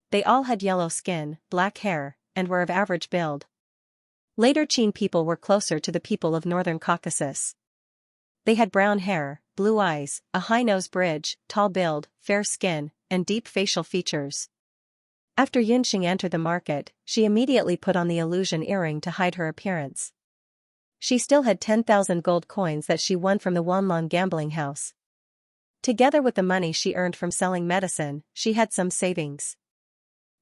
They all had yellow skin, black hair, and were of average build. Later Qin people were closer to the people of northern Caucasus. They had brown hair, blue eyes, a high nose bridge, tall build, fair skin, and deep facial features. After Yunxing entered the market, she immediately put on the illusion earring to hide her appearance. She still had 10,000 gold coins that she won from the Wanlong gambling house. Together with the money she earned from selling medicine, she had some savings.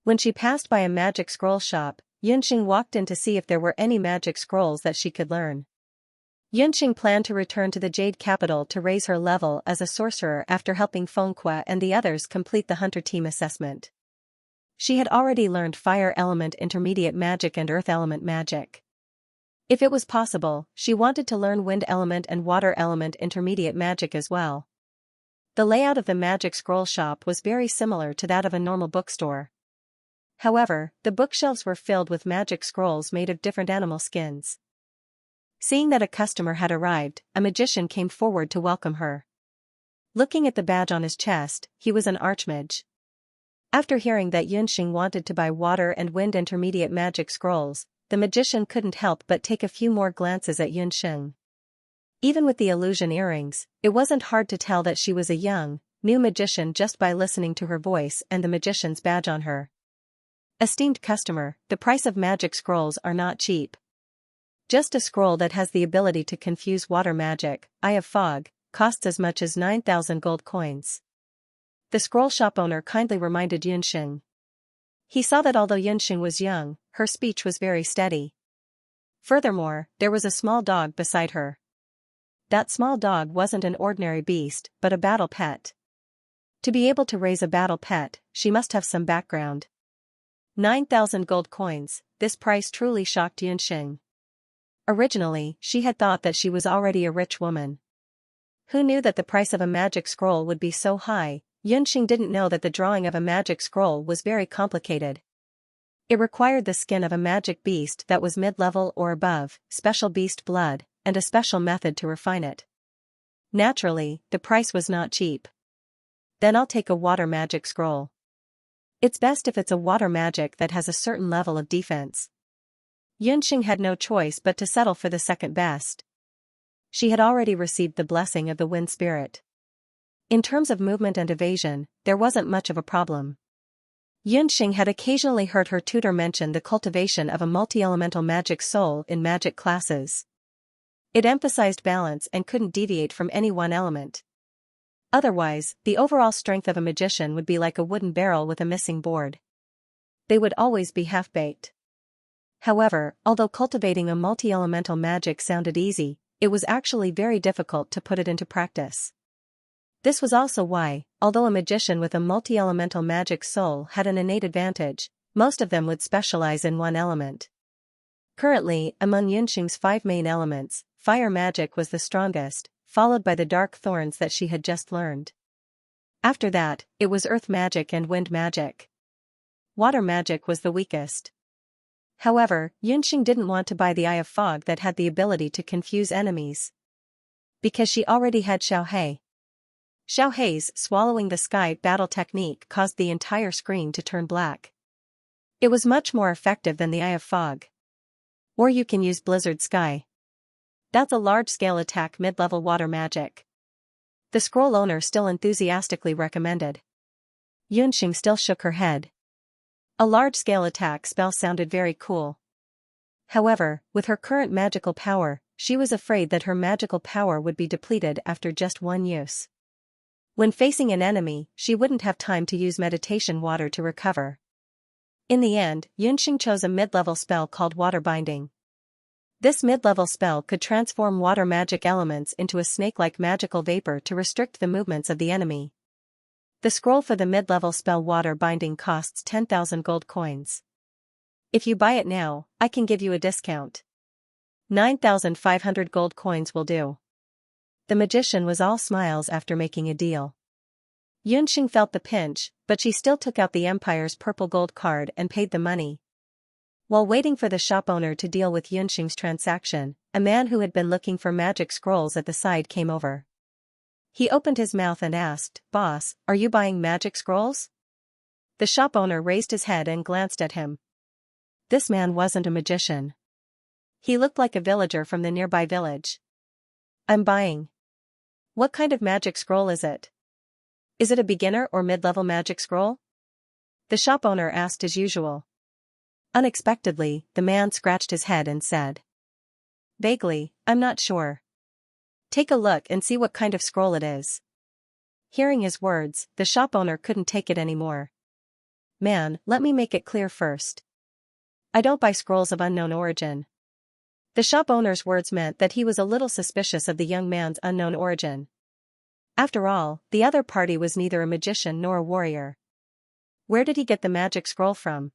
When she passed by a magic scroll shop, Yunxing walked in to see if there were any magic scrolls that she could learn. Yunxing planned to return to the Jade Capital to raise her level as a sorcerer after helping Fengqua and the others complete the Hunter Team assessment. She had already learned Fire Element Intermediate Magic and Earth Element Magic. If it was possible, she wanted to learn Wind Element and Water Element Intermediate Magic as well. The layout of the magic scroll shop was very similar to that of a normal bookstore. However, the bookshelves were filled with magic scrolls made of different animal skins. Seeing that a customer had arrived, a magician came forward to welcome her. Looking at the badge on his chest, he was an archmage. After hearing that Yunxing wanted to buy water and wind intermediate magic scrolls, the magician couldn't help but take a few more glances at Yunxing. Even with the illusion earrings, it wasn't hard to tell that she was a young, new magician just by listening to her voice and the magician's badge on her. Esteemed customer, the price of magic scrolls are not cheap. Just a scroll that has the ability to confuse water magic, Eye of Fog, costs as much as 9,000 gold coins. The scroll shop owner kindly reminded Yunxing. He saw that although Yunxing was young, her speech was very steady. Furthermore, there was a small dog beside her. That small dog wasn't an ordinary beast, but a battle pet. To be able to raise a battle pet, she must have some background. 9,000 gold coins, this price truly shocked Yunxing. Originally, she had thought that she was already a rich woman. Who knew that the price of a magic scroll would be so high? Yunxing didn't know that the drawing of a magic scroll was very complicated. It required the skin of a magic beast that was mid-level or above, special beast blood, and a special method to refine it. Naturally, the price was not cheap. Then I'll take a water magic scroll. It's best if it's a water magic that has a certain level of defense. Yunxing had no choice but to settle for the second best. She had already received the blessing of the wind spirit. In terms of movement and evasion, there wasn't much of a problem. Yunxing had occasionally heard her tutor mention the cultivation of a multi-elemental magic soul in magic classes. It emphasized balance and couldn't deviate from any one element. Otherwise, the overall strength of a magician would be like a wooden barrel with a missing board. They would always be half-baked. However, although cultivating a multi-elemental magic sounded easy, it was actually very difficult to put it into practice. This was also why, although a magician with a multi-elemental magic soul had an innate advantage, most of them would specialize in one element. Currently, among Yunxing's 5 main elements, fire magic was the strongest, followed by the dark thorns that she had just learned. After that, it was earth magic and wind magic. Water magic was the weakest. However, Yunxing didn't want to buy the Eye of Fog that had the ability to confuse enemies. Because she already had Xiaohei. Xiaohei's swallowing the sky battle technique caused the entire screen to turn black. It was much more effective than the Eye of Fog. Or you can use Blizzard Sky. That's a large-scale attack mid-level water magic. The scroll owner still enthusiastically recommended. Yunxing still shook her head. A large-scale attack spell sounded very cool. However, with her current magical power, she was afraid that her magical power would be depleted after just one use. When facing an enemy, she wouldn't have time to use meditation water to recover. In the end, Yunxing chose a mid-level spell called Water Binding. This mid-level spell could transform water magic elements into a snake-like magical vapor to restrict the movements of the enemy. The scroll for the mid-level spell Water Binding costs 10,000 gold coins. If you buy it now, I can give you a discount. 9,500 gold coins will do. The magician was all smiles after making a deal. Yunxing felt the pinch, but she still took out the Empire's purple gold card and paid the money. While waiting for the shop owner to deal with Yunxing's transaction, a man who had been looking for magic scrolls at the side came over. He opened his mouth and asked, "Boss, are you buying magic scrolls?" The shop owner raised his head and glanced at him. This man wasn't a magician. He looked like a villager from the nearby village. "I'm buying." "What kind of magic scroll is it?" Is it a beginner or mid-level magic scroll? The shop owner asked as usual. Unexpectedly, the man scratched his head and said. Vaguely, I'm not sure. Take a look and see what kind of scroll it is. Hearing his words, the shop owner couldn't take it anymore. Man, let me make it clear first. I don't buy scrolls of unknown origin. The shop owner's words meant that he was a little suspicious of the young man's unknown origin. After all, the other party was neither a magician nor a warrior. Where did he get the magic scroll from?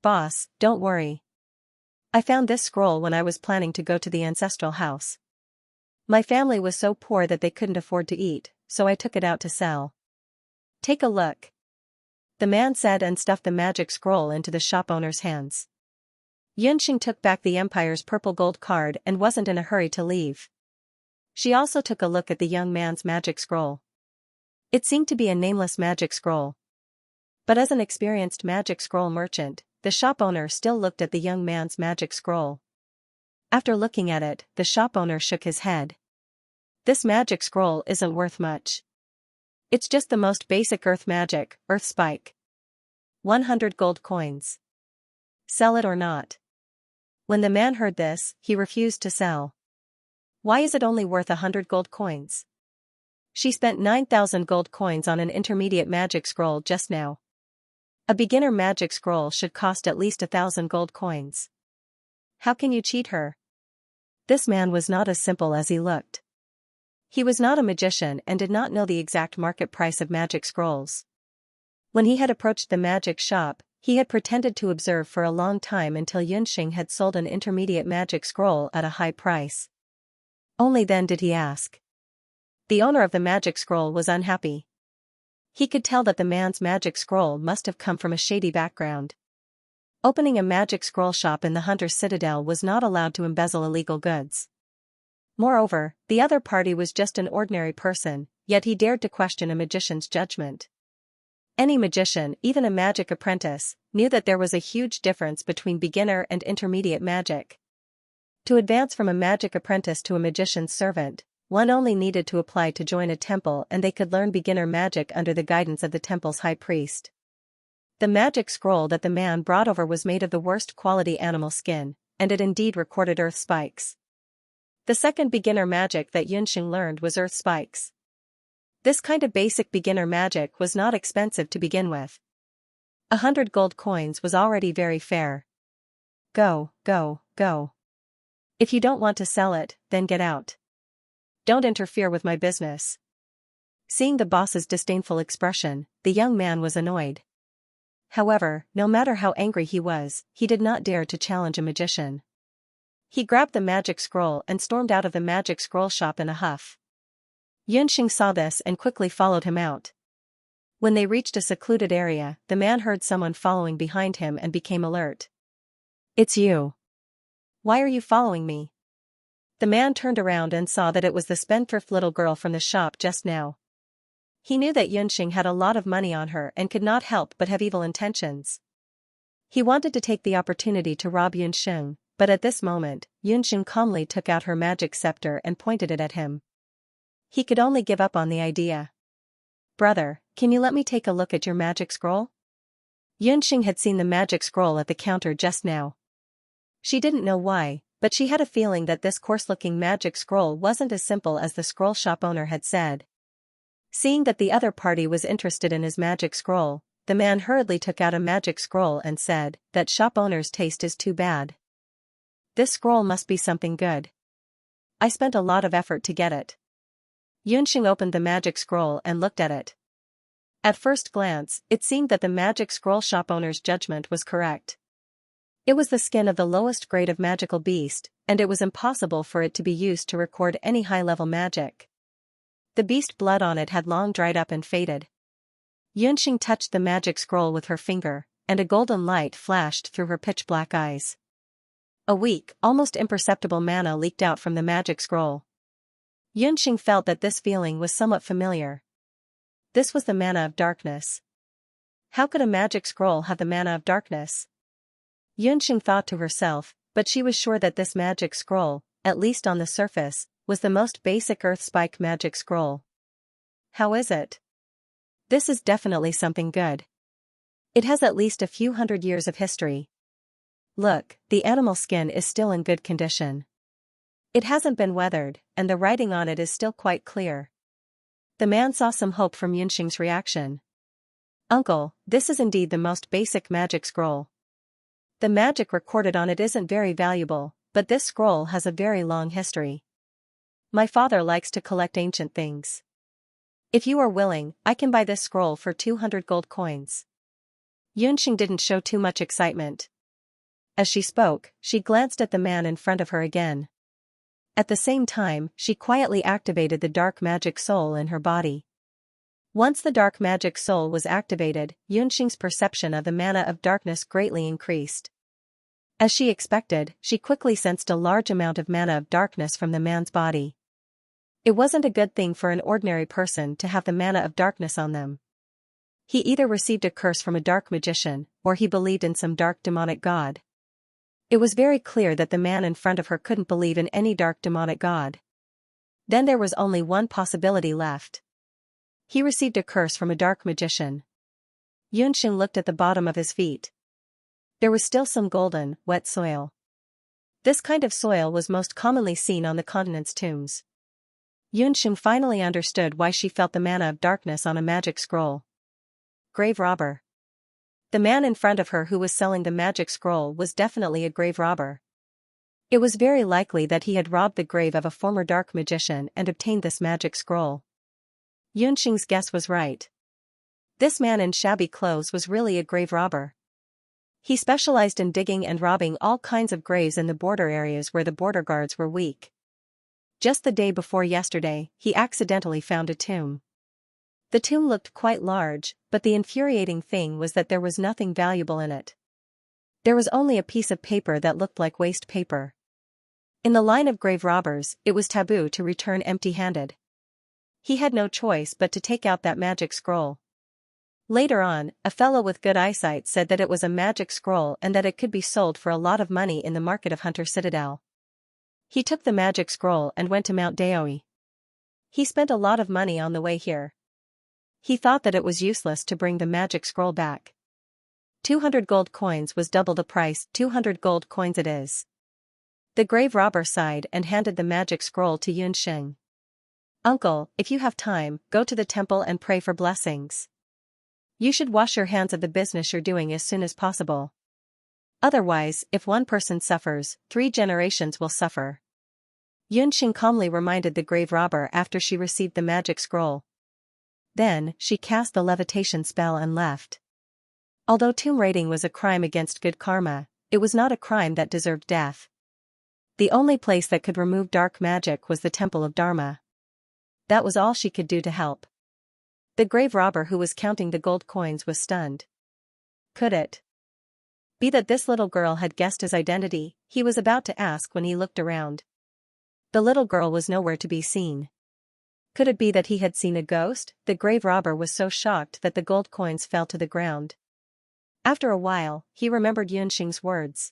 Boss, don't worry. I found this scroll when I was planning to go to the ancestral house. My family was so poor that they couldn't afford to eat, so I took it out to sell. Take a look. The man said and stuffed the magic scroll into the shop owner's hands. Xianxia took back the Empire's purple gold card and wasn't in a hurry to leave. She also took a look at the young man's magic scroll. It seemed to be a nameless magic scroll. But as an experienced magic scroll merchant, the shop owner still looked at the young man's magic scroll. After looking at it, the shop owner shook his head. This magic scroll isn't worth much. It's just the most basic earth magic, earth spike. 100 gold coins. Sell it or not? When the man heard this, he refused to sell. Why is it only worth 100 gold coins? She spent 9,000 gold coins on an intermediate magic scroll just now. A beginner magic scroll should cost at least 1,000 gold coins. How can you cheat her? This man was not as simple as he looked. He was not a magician and did not know the exact market price of magic scrolls. When he had approached the magic shop, he had pretended to observe for a long time until Xianxia had sold an intermediate magic scroll at a high price. Only then did he ask. The owner of the magic scroll was unhappy. He could tell that the man's magic scroll must have come from a shady background. Opening a magic scroll shop in the Hunter's Citadel was not allowed to embezzle illegal goods. Moreover, the other party was just an ordinary person, yet he dared to question a magician's judgment. Any magician, even a magic apprentice, knew that there was a huge difference between beginner and intermediate magic. To advance from a magic apprentice to a magician's servant, one only needed to apply to join a temple and they could learn beginner magic under the guidance of the temple's high priest. The magic scroll that the man brought over was made of the worst quality animal skin, and it indeed recorded earth spikes. The second beginner magic that Xianxia learned was earth spikes. This kind of basic beginner magic was not expensive to begin with. 100 gold coins was already very fair. Go, go, go. If you don't want to sell it, then get out. Don't interfere with my business. Seeing the boss's disdainful expression, the young man was annoyed. However, no matter how angry he was, he did not dare to challenge a magician. He grabbed the magic scroll and stormed out of the magic scroll shop in a huff. Xianxia saw this and quickly followed him out. When they reached a secluded area, the man heard someone following behind him and became alert. It's you. Why are you following me? The man turned around and saw that it was the spendthrift little girl from the shop just now. He knew that Xianxia had a lot of money on her and could not help but have evil intentions. He wanted to take the opportunity to rob Xianxia, but at this moment, Xianxia calmly took out her magic scepter and pointed it at him. He could only give up on the idea. Brother, can you let me take a look at your magic scroll? Xianxia had seen the magic scroll at the counter just now. She didn't know why, but she had a feeling that this coarse-looking magic scroll wasn't as simple as the scroll shop owner had said. Seeing that the other party was interested in his magic scroll, the man hurriedly took out a magic scroll and said, "That shop owner's taste is too bad. This scroll must be something good. I spent a lot of effort to get it." Xianxia opened the magic scroll and looked at it. At first glance, it seemed that the magic scroll shop owner's judgment was correct. It was the skin of the lowest grade of magical beast, and it was impossible for it to be used to record any high-level magic. The beast blood on it had long dried up and faded. Xianxia touched the magic scroll with her finger, and a golden light flashed through her pitch-black eyes. A weak, almost imperceptible mana leaked out from the magic scroll. Xianxia felt that this feeling was somewhat familiar. This was the mana of darkness. How could a magic scroll have the mana of darkness? Xianxia thought to herself, but she was sure that this magic scroll, at least on the surface, was the most basic earth spike magic scroll. How is it? This is definitely something good. It has at least a few hundred years of history. Look, the animal skin is still in good condition. It hasn't been weathered, and the writing on it is still quite clear. The man saw some hope from Yunxing's reaction. Uncle, this is indeed the most basic magic scroll. The magic recorded on it isn't very valuable, but this scroll has a very long history. My father likes to collect ancient things. If you are willing, I can buy this scroll for 200 gold coins. Yunxing didn't show too much excitement. As she spoke, she glanced at the man in front of her again. At the same time, she quietly activated the dark magic soul in her body. Once the dark magic soul was activated, Yunxing's perception of the mana of darkness greatly increased. As she expected, she quickly sensed a large amount of mana of darkness from the man's body. It wasn't a good thing for an ordinary person to have the mana of darkness on them. He either received a curse from a dark magician, or he believed in some dark demonic god. It was very clear that the man in front of her couldn't believe in any dark demonic god. Then there was only one possibility left. He received a curse from a dark magician. Yunxing looked at the bottom of his feet. There was still some golden, wet soil. This kind of soil was most commonly seen on the continent's tombs. Yunxing finally understood why she felt the mana of darkness on a magic scroll. Grave robber. The man in front of her who was selling the magic scroll was definitely a grave robber. It was very likely that he had robbed the grave of a former dark magician and obtained this magic scroll. Yunxing's guess was right. This man in shabby clothes was really a grave robber. He specialized in digging and robbing all kinds of graves in the border areas where the border guards were weak. Just the day before yesterday, he accidentally found a tomb. The tomb looked quite large, but the infuriating thing was that there was nothing valuable in it. There was only a piece of paper that looked like waste paper. In the line of grave robbers, it was taboo to return empty-handed. He had no choice but to take out that magic scroll. Later on, a fellow with good eyesight said that it was a magic scroll and that it could be sold for a lot of money in the market of Hunter Citadel. He took the magic scroll and went to Mount Daoi. He spent a lot of money on the way here. He thought that it was useless to bring the magic scroll back. 200 gold coins was double the price. 200 gold coins it is. The grave robber sighed and handed the magic scroll to Yunxing. Uncle, if you have time, go to the temple and pray for blessings. You should wash your hands of the business you're doing as soon as possible. Otherwise, if one person suffers, 3 generations will suffer. Yunxing calmly reminded the grave robber after she received the magic scroll. Then, she cast the levitation spell and left. Although tomb raiding was a crime against good karma, it was not a crime that deserved death. The only place that could remove dark magic was the Temple of Dharma. That was all she could do to help. The grave robber who was counting the gold coins was stunned. Could it be that this little girl had guessed his identity? He was about to ask when he looked around. The little girl was nowhere to be seen. Could it be that he had seen a ghost? The grave robber was so shocked that the gold coins fell to the ground. After a while, he remembered Yunxing's words.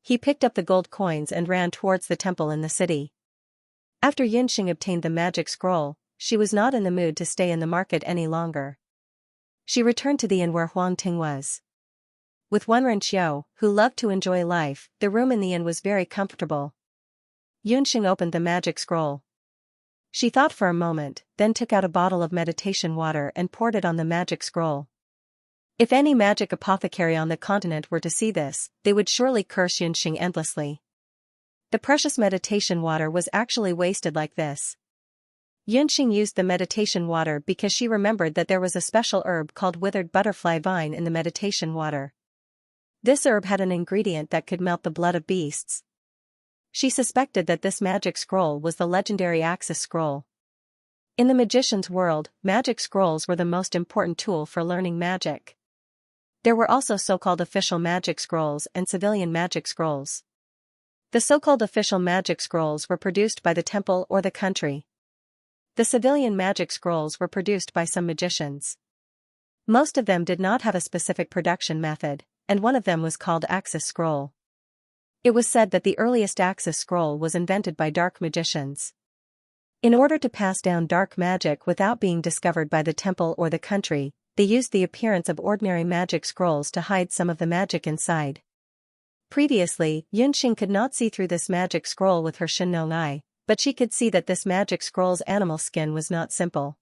He picked up the gold coins and ran towards the temple in the city. After Yunxing obtained the magic scroll, she was not in the mood to stay in the market any longer. She returned to the inn where Huang Ting was. With Wen Renqiu, who loved to enjoy life, the room in the inn was very comfortable. Yunxing opened the magic scroll. She thought for a moment, then took out a bottle of meditation water and poured it on the magic scroll. If any magic apothecary on the continent were to see this, they would surely curse Yunxing endlessly. The precious meditation water was actually wasted like this. Yunxing used the meditation water because she remembered that there was a special herb called withered butterfly vine in the meditation water. This herb had an ingredient that could melt the blood of beasts. She suspected that this magic scroll was the legendary Axis scroll. In the magician's world, magic scrolls were the most important tool for learning magic. There were also so-called official magic scrolls and civilian magic scrolls. The so-called official magic scrolls were produced by the temple or the country. The civilian magic scrolls were produced by some magicians. Most of them did not have a specific production method, and one of them was called Axis scroll. It was said that the earliest Axis scroll was invented by dark magicians. In order to pass down dark magic without being discovered by the temple or the country, they used the appearance of ordinary magic scrolls to hide some of the magic inside. Previously, Yunxing could not see through this magic scroll with her Shenong eye, but she could see that this magic scroll's animal skin was not simple.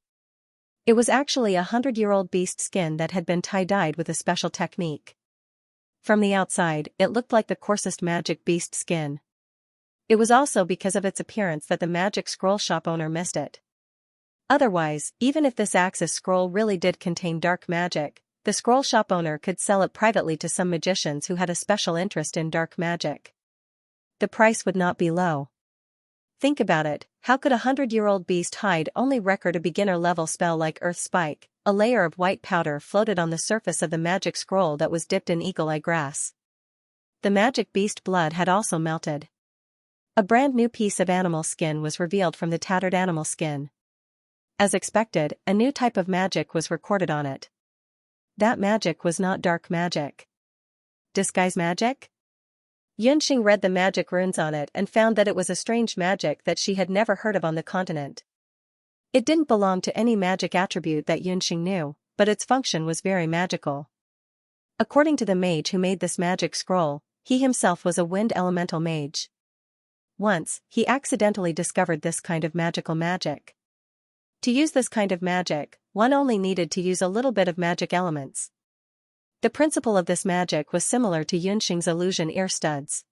It was actually a 100-year-old beast skin that had been tie-dyed with a special technique. From the outside, it looked like the coarsest magic beast skin. It was also because of its appearance that the magic scroll shop owner missed it. Otherwise, even if this Axis scroll really did contain dark magic, the scroll shop owner could sell it privately to some magicians who had a special interest in dark magic. The price would not be low. Think about it, how could a 100-year-old beast hide only record a beginner-level spell like Earth Spike? A layer of white powder floated on the surface of the magic scroll that was dipped in eagle-eye grass. The magic beast blood had also melted. A brand new piece of animal skin was revealed from the tattered animal skin. As expected, a new type of magic was recorded on it. That magic was not dark magic. Disguise magic? Yunxing read the magic runes on it and found that it was a strange magic that she had never heard of on the continent. It didn't belong to any magic attribute that Yunxing knew, but its function was very magical. According to the mage who made this magic scroll, he himself was a wind elemental mage. Once, he accidentally discovered this kind of magical magic. To use this kind of magic, one only needed to use a little bit of magic elements. The principle of this magic was similar to Yunxing's illusion ear studs.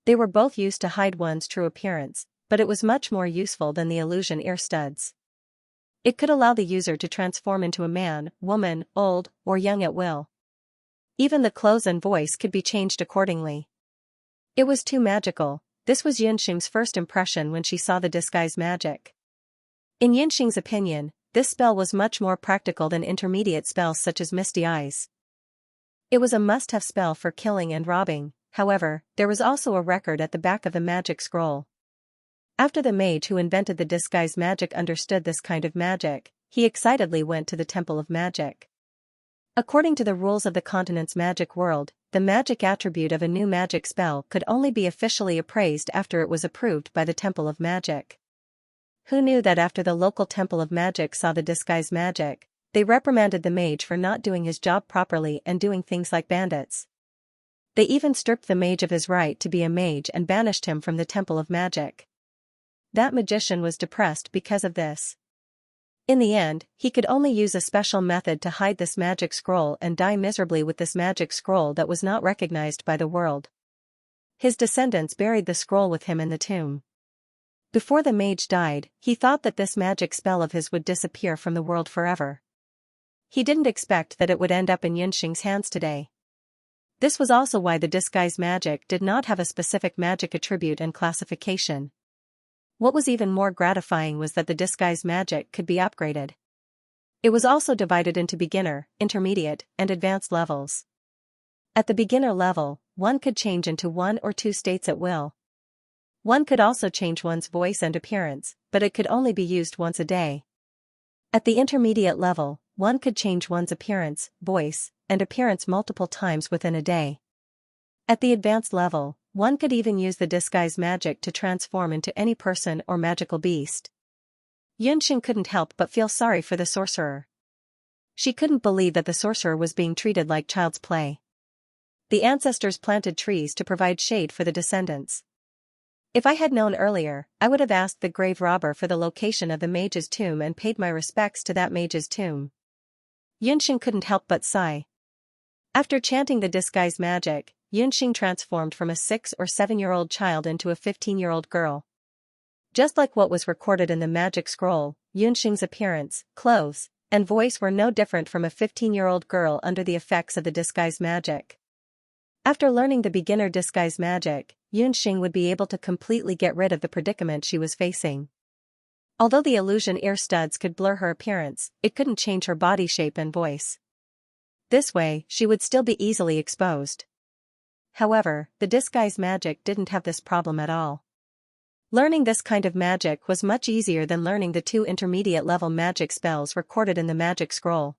They were both used to hide one's true appearance, but it was much more useful than the illusion ear studs. It could allow the user to transform into a man, woman, old, or young at will. Even the clothes and voice could be changed accordingly. It was too magical. This was Yunxing's first impression when she saw the disguise magic. In Yunxing's opinion, this spell was much more practical than intermediate spells such as Misty Eyes. It was a must-have spell for killing and robbing. However, there was also a record at the back of the magic scroll. After the mage who invented the disguise magic understood this kind of magic, he excitedly went to the Temple of Magic. According to the rules of the continent's magic world, the magic attribute of a new magic spell could only be officially appraised after it was approved by the Temple of Magic. Who knew that after the local Temple of Magic saw the disguise magic, they reprimanded the mage for not doing his job properly and doing things like bandits. They even stripped the mage of his right to be a mage and banished him from the Temple of Magic. That magician was depressed because of this. In the end, he could only use a special method to hide this magic scroll and die miserably with this magic scroll that was not recognized by the world. His descendants buried the scroll with him in the tomb. Before the mage died, he thought that this magic spell of his would disappear from the world forever. He didn't expect that it would end up in Yunxing's hands today. This was also why the disguise magic did not have a specific magic attribute and classification. What was even more gratifying was that the disguise magic could be upgraded. It was also divided into beginner, intermediate, and advanced levels. At the beginner level, one could change into one or two states at will. One could also change one's voice and appearance, but it could only be used once a day. At the intermediate level, one could change one's appearance, voice, and appearance multiple times within a day. At the advanced level, one could even use the disguise magic to transform into any person or magical beast. Yunxing couldn't help but feel sorry for the sorcerer. She couldn't believe that the sorcerer was being treated like child's play. The ancestors planted trees to provide shade for the descendants. If I had known earlier, I would have asked the grave robber for the location of the mage's tomb and paid my respects to that mage's tomb. Yunxing couldn't help but sigh. After chanting the disguise magic, Yunxing transformed from a 6 or 7-year-old child into a 15-year-old girl. Just like what was recorded in the magic scroll, Yunxing's appearance, clothes, and voice were no different from a 15-year-old girl under the effects of the disguise magic. After learning the beginner disguise magic, Yunxing would be able to completely get rid of the predicament she was facing. Although the illusion ear studs could blur her appearance, it couldn't change her body shape and voice. This way, she would still be easily exposed. However, the disguise magic didn't have this problem at all. Learning this kind of magic was much easier than learning the 2 intermediate-level magic spells recorded in the magic scroll.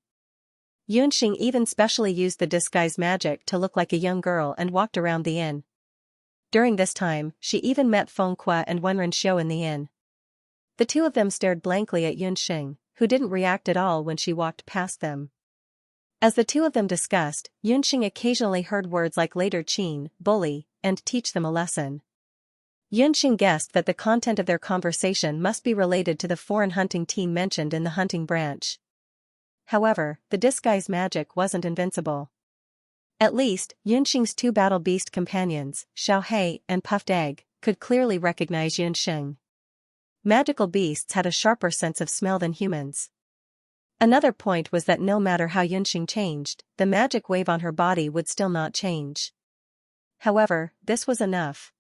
Yunxing even specially used the disguise magic to look like a young girl and walked around the inn. During this time, she even met Feng Kuo and Wenren Xiu in the inn. The two of them stared blankly at Yunxing, who didn't react at all when she walked past them. As the two of them discussed, Yunxing occasionally heard words like later Qin, bully, and teach them a lesson. Yunxing guessed that the content of their conversation must be related to the foreign hunting team mentioned in the hunting branch. However, the disguise magic wasn't invincible. At least, Yunxing's two battle beast companions, Xiaohei and Puffed Egg, could clearly recognize Yunxing. Magical beasts had a sharper sense of smell than humans. Another point was that no matter how Yunxing changed, the magic wave on her body would still not change. However, this was enough.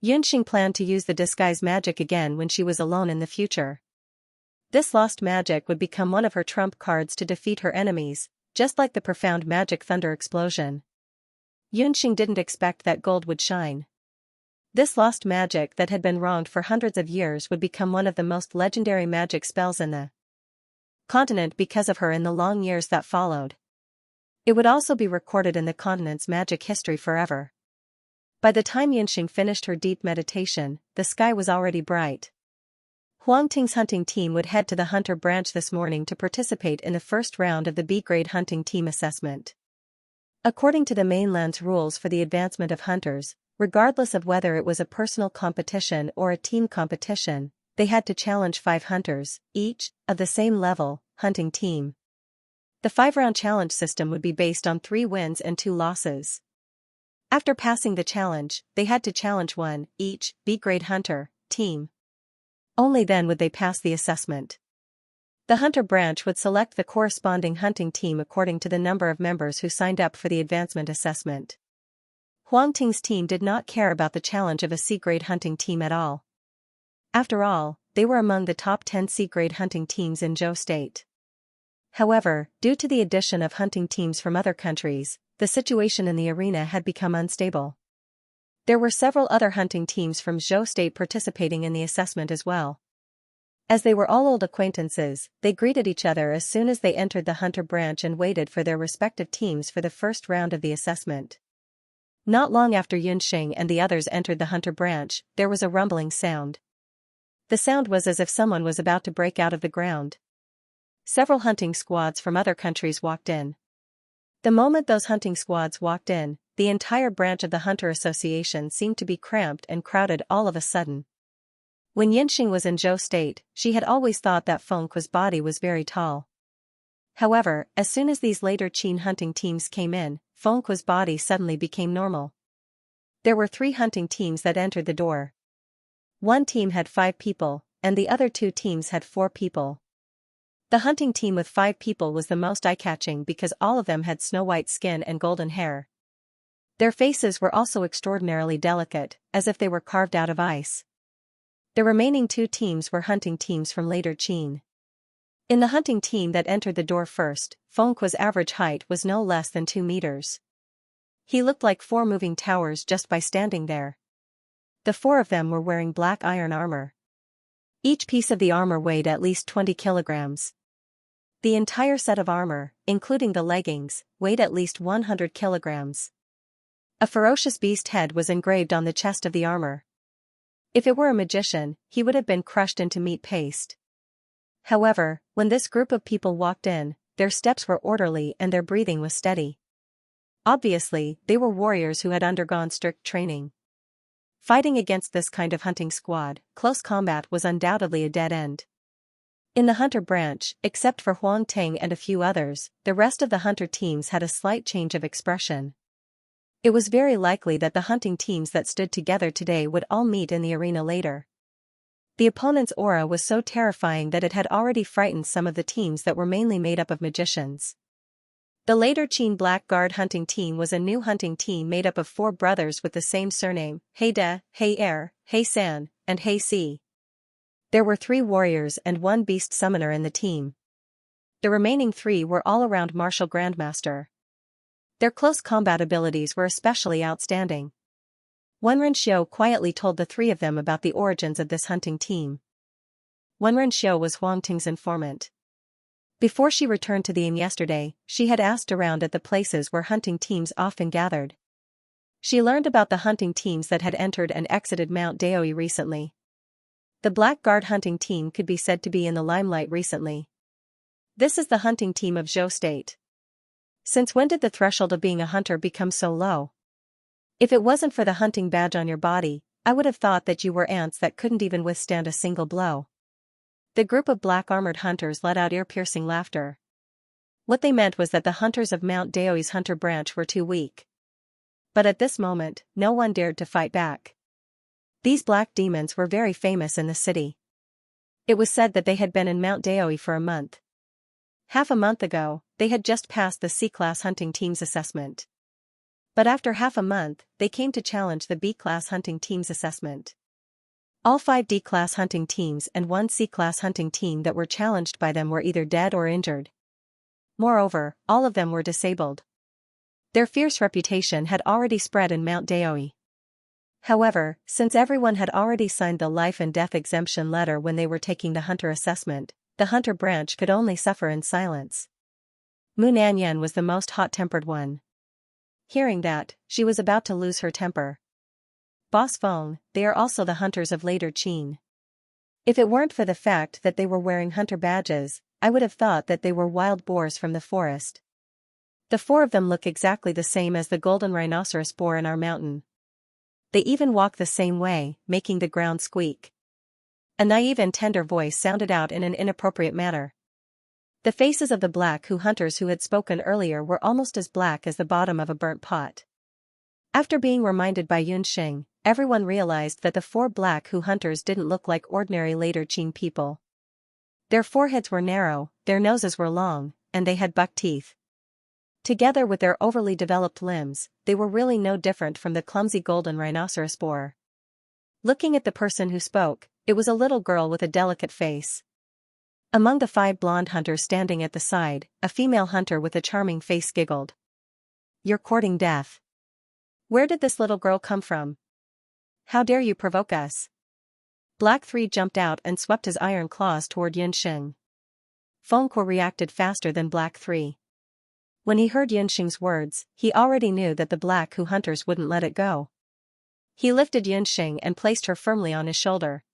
Yunxing planned to use the disguise magic again when she was alone in the future. This lost magic would become one of her trump cards to defeat her enemies, just like the profound magic thunder explosion. Yunxing didn't expect that gold would shine. This lost magic that had been wronged for hundreds of years would become one of the most legendary magic spells in the continent because of her in the long years that followed. It would also be recorded in the continent's magic history forever. By the time Yunxing finished her deep meditation, the sky was already bright. Huang Ting's hunting team would head to the hunter branch this morning to participate in the first round of the B-grade hunting team assessment. According to the mainland's rules for the advancement of hunters, regardless of whether it was a personal competition or a team competition, they had to challenge 5 hunters, each, of the same level, hunting team. The 5-round challenge system would be based on 3 wins and 2 losses. After passing the challenge, they had to challenge 1, each, B-grade hunter, team. Only then would they pass the assessment. The hunter branch would select the corresponding hunting team according to the number of members who signed up for the advancement assessment. Huang Ting's team did not care about the challenge of a C-grade hunting team at all. After all, they were among the top 10 C-grade hunting teams in Zhou State. However, due to the addition of hunting teams from other countries, the situation in the arena had become unstable. There were several other hunting teams from Zhou State participating in the assessment as well. As they were all old acquaintances, they greeted each other as soon as they entered the hunter branch and waited for their respective teams for the first round of the assessment. Not long after Yunxing and the others entered the hunter branch, there was a rumbling sound. The sound was as if someone was about to break out of the ground. Several hunting squads from other countries walked in. The moment those hunting squads walked in, the entire branch of the Hunter Association seemed to be cramped and crowded all of a sudden. When Yunxing was in Zhou State, she had always thought that Fengqua's body was very tall. However, as soon as these later Qin hunting teams came in, Fengqua's body suddenly became normal. There were 3 hunting teams that entered the door. One team had 5 people, and the other 2 teams had 4 people. The hunting team with 5 people was the most eye-catching because all of them had snow-white skin and golden hair. Their faces were also extraordinarily delicate, as if they were carved out of ice. The remaining 2 teams were hunting teams from later Qin. In the hunting team that entered the door first, Fengqua's average height was no less than 2 meters. He looked like 4 moving towers just by standing there. The 4 of them were wearing black iron armor. Each piece of the armor weighed at least 20 kilograms. The entire set of armor, including the leggings, weighed at least 100 kilograms. A ferocious beast head was engraved on the chest of the armor. If it were a magician, he would have been crushed into meat paste. However, when this group of people walked in, their steps were orderly and their breathing was steady. Obviously, they were warriors who had undergone strict training. Fighting against this kind of hunting squad, close combat was undoubtedly a dead end. In the hunter branch, except for Huang Ting and a few others, the rest of the hunter teams had a slight change of expression. It was very likely that the hunting teams that stood together today would all meet in the arena later. The opponent's aura was so terrifying that it had already frightened some of the teams that were mainly made up of magicians. The later Qin Blackguard hunting team was a new hunting team made up of 4 brothers with the same surname, He De, He Er, He San, and He Si. There were 3 warriors and 1 beast summoner in the team. The remaining 3 were all-around martial grandmaster. Their close combat abilities were especially outstanding. Wenren Xiu quietly told the 3 of them about the origins of this hunting team. Wenren Xiu was Huang Ting's informant. Before she returned to the inn yesterday, she had asked around at the places where hunting teams often gathered. She learned about the hunting teams that had entered and exited Mount Daoi recently. The Black Guard hunting team could be said to be in the limelight recently. This is the hunting team of Zhou State. Since when did the threshold of being a hunter become so low? If it wasn't for the hunting badge on your body, I would have thought that you were ants that couldn't even withstand a single blow. The group of black armored hunters let out ear-piercing laughter. What they meant was that the hunters of Mount Daoi's hunter branch were too weak. But at this moment, no one dared to fight back. These black demons were very famous in the city. It was said that they had been in Mount Daoi for a month. Half a month ago, they had just passed the C-class hunting team's assessment. But after half a month, they came to challenge the B-class hunting team's assessment. All 5 D-class hunting teams and 1 C-class hunting team that were challenged by them were either dead or injured. Moreover, all of them were disabled. Their fierce reputation had already spread in Mount Daoi. However, since everyone had already signed the life and death exemption letter when they were taking the hunter assessment, the hunter branch could only suffer in silence. Mu Nanyan was the most hot-tempered one. Hearing that, she was about to lose her temper. Boss Feng, they are also the hunters of later Qin. If it weren't for the fact that they were wearing hunter badges, I would have thought that they were wild boars from the forest. The 4 of them look exactly the same as the golden rhinoceros boar in our mountain. They even walk the same way, making the ground squeak. A naive and tender voice sounded out in an inappropriate manner. The faces of the black hunters who had spoken earlier were almost as black as the bottom of a burnt pot. After being reminded by Yunxing, everyone realized that the 4 black hunters didn't look like ordinary later Qin people. Their foreheads were narrow, their noses were long, and they had buck teeth. Together with their overly developed limbs, they were really no different from the clumsy golden rhinoceros boar. Looking at the person who spoke, it was a little girl with a delicate face. Among the 5 blonde hunters standing at the side, a female hunter with a charming face giggled. "You're courting death. Where did this little girl come from? How dare you provoke us?" Black 3 jumped out and swept his iron claws toward Yunxing. Fengque reacted faster than Black 3. When he heard Yunxing's words, he already knew that the black hunters wouldn't let it go. He lifted Yunxing and placed her firmly on his shoulder.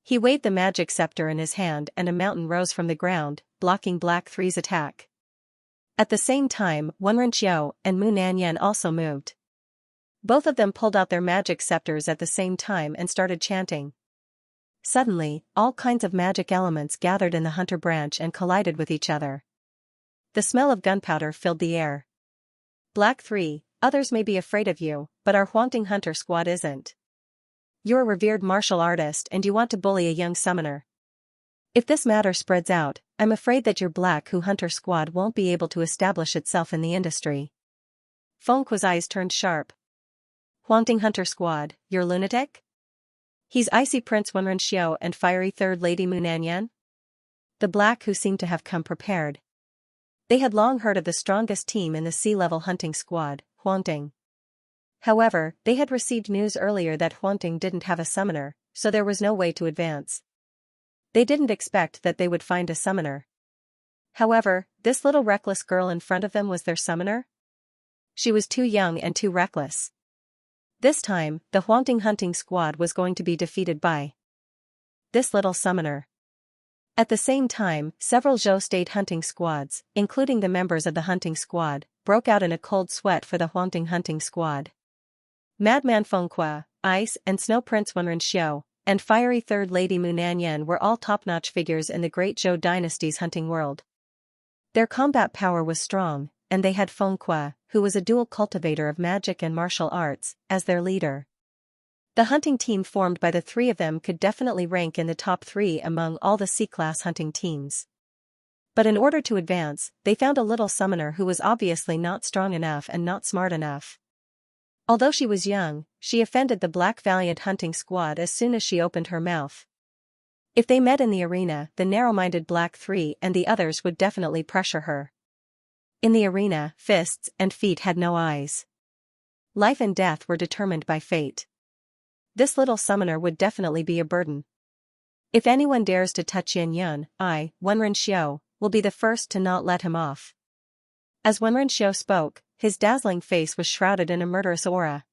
He waved the magic scepter in his hand and a mountain rose from the ground, blocking Black 3's attack. At the same time, Wenrenqiu and Mu Nanyan also moved. Both of them pulled out their magic scepters at the same time and started chanting. Suddenly, all kinds of magic elements gathered in the hunter branch and collided with each other. The smell of gunpowder filled the air. Black 3, others may be afraid of you, but our Huangting hunter squad isn't. You're a revered martial artist and you want to bully a young summoner. If this matter spreads out, I'm afraid that your black hunter squad won't be able to establish itself in the industry. Fengque's eyes turned sharp. Huangting hunter squad, you're lunatic? He's Icy Prince Wenrenqiu and Fiery Third Lady Mu Nanyan? The black who seemed to have come prepared. They had long heard of the strongest team in the sea-level hunting squad, Huangting. However, they had received news earlier that Huangting didn't have a summoner, so there was no way to advance. They didn't expect that they would find a summoner. However, this little reckless girl in front of them was their summoner? She was too young and too reckless. This time, the Huangting hunting squad was going to be defeated by this little summoner. At the same time, several Zhou State hunting squads, including the members of the hunting squad, broke out in a cold sweat for the Huangting hunting squad. Madman Fengque, Ice and Snow Prince Wenrenqiu, and Fiery Third Lady Mu Nanyan were all top-notch figures in the Great Zhou dynasty's hunting world. Their combat power was strong, and they had Fengque, who was a dual cultivator of magic and martial arts, as their leader. The hunting team formed by the 3 of them could definitely rank in the top 3 among all the C-class hunting teams. But in order to advance, they found a little summoner who was obviously not strong enough and not smart enough. Although she was young, she offended the Black Valiant hunting squad as soon as she opened her mouth. If they met in the arena, the narrow-minded Black 3 and the others would definitely pressure her. In the arena, fists and feet had no eyes. Life and death were determined by fate. This little summoner would definitely be a burden. If anyone dares to touch Yin Yun, I, Wenrenqiu, will be the first to not let him off. As Wenrenqiu spoke, his dazzling face was shrouded in a murderous aura.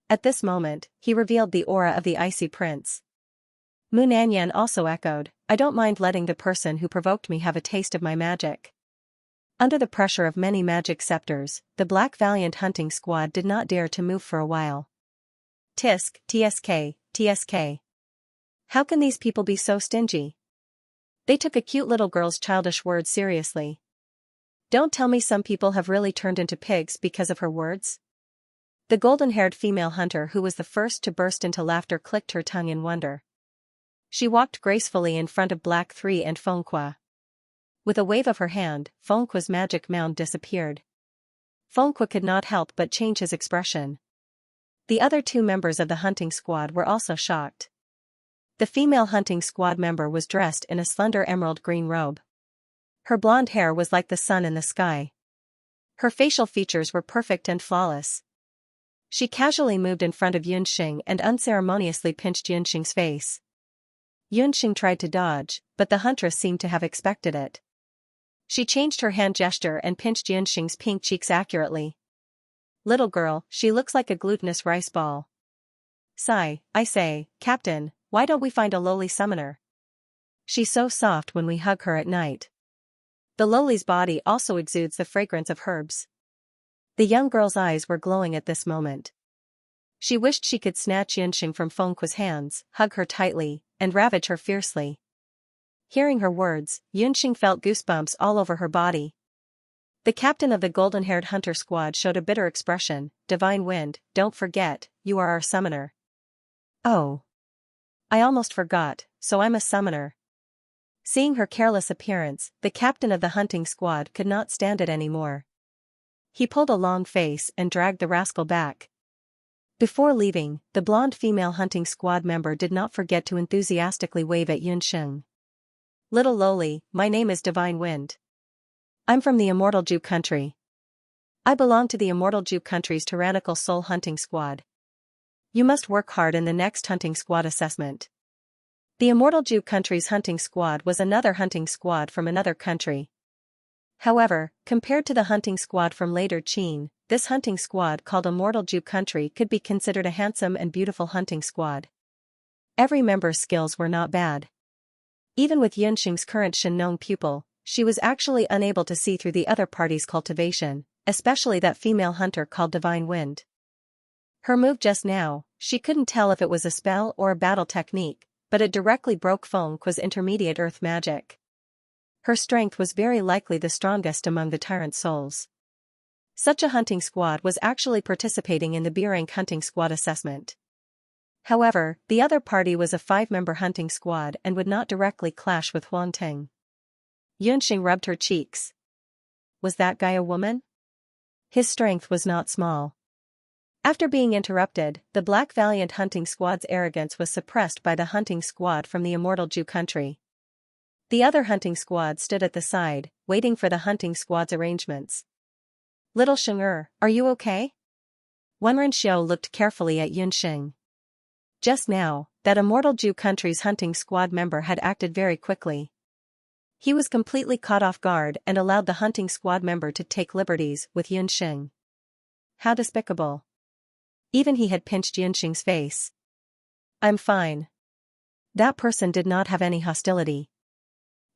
At this moment, he revealed the aura of the Icy Prince. Mu Nanyan also echoed, I don't mind letting the person who provoked me have a taste of my magic. Under the pressure of many magic scepters, the Black Valiant hunting squad did not dare to move for a while. Tisk, TSK, TSK. How can these people be so stingy? They took a cute little girl's childish words seriously. Don't tell me some people have really turned into pigs because of her words? The golden-haired female hunter who was the first to burst into laughter clicked her tongue in wonder. She walked gracefully in front of Black 3 and Fengqua. With a wave of her hand, Fengqua's magic mound disappeared. Fengqua could not help but change his expression. The other two members of the hunting squad were also shocked. The female hunting squad member was dressed in a slender emerald green robe. Her blonde hair was like the sun in the sky. Her facial features were perfect and flawless. She casually moved in front of Yunxing and unceremoniously pinched Yunxing's face. Yunxing tried to dodge, but the huntress seemed to have expected it. She changed her hand gesture and pinched Yunxing's pink cheeks accurately. Little girl, she looks like a glutinous rice ball. Sigh, I say, Captain, why don't we find a lowly summoner? She's so soft when we hug her at night. The lowly's body also exudes the fragrance of herbs. The young girl's eyes were glowing at this moment. She wished she could snatch Yunxing from Fengqua's hands, hug her tightly, and ravage her fiercely. Hearing her words, Yunxing felt goosebumps all over her body. The captain of the golden-haired hunter squad showed a bitter expression. Divine Wind, don't forget, you are our summoner. Oh. I almost forgot, so I'm a summoner. Seeing her careless appearance, the captain of the hunting squad could not stand it anymore. He pulled a long face and dragged the rascal back. Before leaving, the blonde female hunting squad member did not forget to enthusiastically wave at Yunxing. Little lowly, my name is Divine Wind. I'm from the Immortal Jew country. I belong to the Immortal Jew country's tyrannical soul hunting squad. You must work hard in the next hunting squad assessment. The Immortal Jew country's hunting squad was another hunting squad from another country. However, compared to the hunting squad from later Qin, this hunting squad called Immortal Jew country could be considered a handsome and beautiful hunting squad. Every member's skills were not bad. Even with Yunxing's current Shenong pupil, she was actually unable to see through the other party's cultivation, especially that female hunter called Divine Wind. Her move just now, she couldn't tell if it was a spell or a battle technique, but it directly broke Fengqua's intermediate earth magic. Her strength was very likely the strongest among the tyrant souls. Such a hunting squad was actually participating in the B-rank hunting squad assessment. However, the other party was a 5-member hunting squad and would not directly clash with Huangting. Yunxing rubbed her cheeks. Was that guy a woman? His strength was not small. After being interrupted, the Black Valiant hunting squad's arrogance was suppressed by the hunting squad from the Immortal Jew country. The other hunting squad stood at the side, waiting for the hunting squad's arrangements. Little Sheng'er, are you okay? Wenren Xiao looked carefully at Yunxing. Just now, that Immortal Jew country's hunting squad member had acted very quickly. He was completely caught off guard and allowed the hunting squad member to take liberties with Yunxing. How despicable. Even he had pinched Yunxing's face. I'm fine. That person did not have any hostility.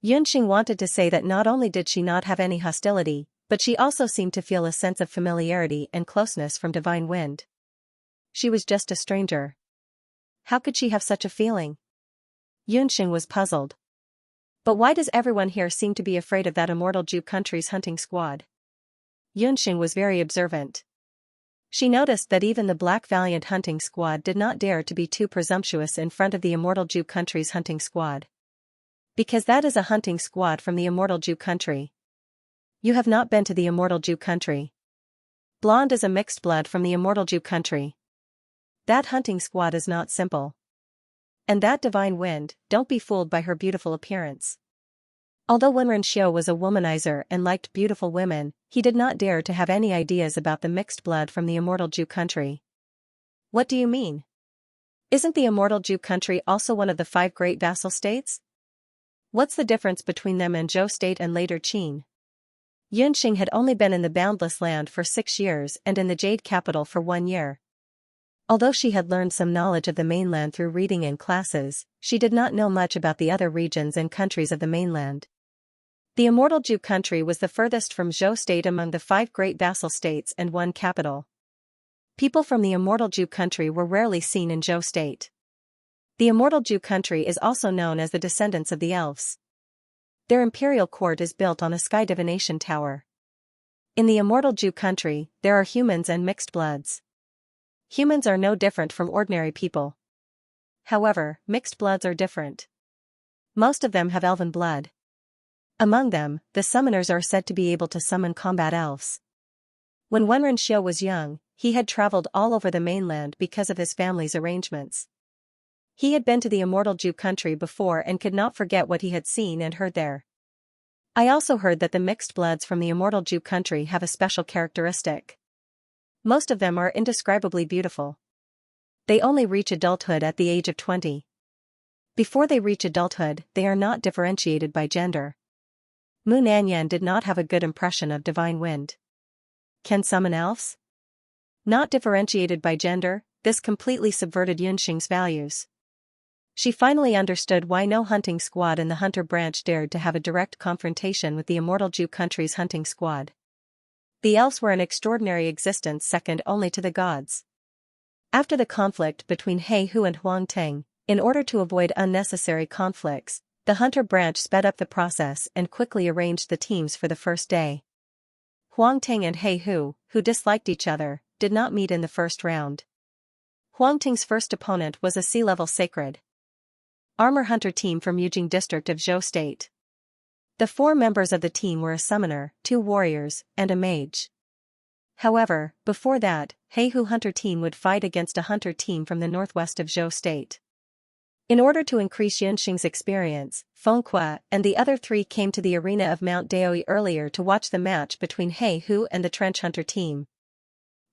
Yunxing wanted to say that not only did she not have any hostility, but she also seemed to feel a sense of familiarity and closeness from Divine Wind. She was just a stranger. How could she have such a feeling? Yunxing was puzzled. But why does everyone here seem to be afraid of that Immortal Jew country's hunting squad? Yunxing was very observant. She noticed that even the Black Valiant hunting squad did not dare to be too presumptuous in front of the Immortal Jew country's hunting squad. Because that is a hunting squad from the Immortal Jew country. You have not been to the Immortal Jew country. Blonde is a mixed blood from the Immortal Jew country. That hunting squad is not simple. And that Divine Wind, don't be fooled by her beautiful appearance. Although Wenren Xiao was a womanizer and liked beautiful women, he did not dare to have any ideas about the mixed blood from the Immortal Jew country. What do you mean? Isn't the Immortal Jew country also one of the 5 great vassal states? What's the difference between them and Zhou state and later Qin? Yunxing had only been in the Boundless Land for 6 years and in the Jade capital for 1 year. Although she had learned some knowledge of the mainland through reading in classes, she did not know much about the other regions and countries of the mainland. The immortal Zhou country was the furthest from Zhou state among the 5 great vassal states and one capital. People from the immortal Zhou country were rarely seen in Zhou state. The immortal Zhou country is also known as the descendants of the elves. Their imperial court is built on a sky divination tower. In the immortal Zhou country, there are humans and mixed bloods. Humans are no different from ordinary people. However, mixed bloods are different. Most of them have elven blood. Among them, the summoners are said to be able to summon combat elves. When Wenren Xiu was young, he had traveled all over the mainland because of his family's arrangements. He had been to the immortal Zhou country before and could not forget what he had seen and heard there. I also heard that the mixed bloods from the immortal Zhou country have a special characteristic. Most of them are indescribably beautiful. They only reach adulthood at the age of 20. Before they reach adulthood, they are not differentiated by gender. Mu Nanyan did not have a good impression of divine wind. Can summon elves? Not differentiated by gender, this completely subverted Yunxing's values. She finally understood why no hunting squad in the hunter branch dared to have a direct confrontation with the immortal Zhou country's hunting squad. The elves were an extraordinary existence second only to the gods. After the conflict between He Hu and Huang Teng, in order to avoid unnecessary conflicts, the hunter branch sped up the process and quickly arranged the teams for the first day. Huang Teng and He Hu, who disliked each other, did not meet in the first round. Huang Teng's first opponent was a sea-level sacred armor hunter team from Yujing district of Zhou state. The 4 members of the team were a summoner, 2 warriors, and a mage. However, before that, He Hu hunter team would fight against a hunter team from the northwest of Zhou state. In order to increase Yunxing's experience, Fengque and the other 3 came to the arena of Mount Daoi earlier to watch the match between He Hu and the trench hunter team.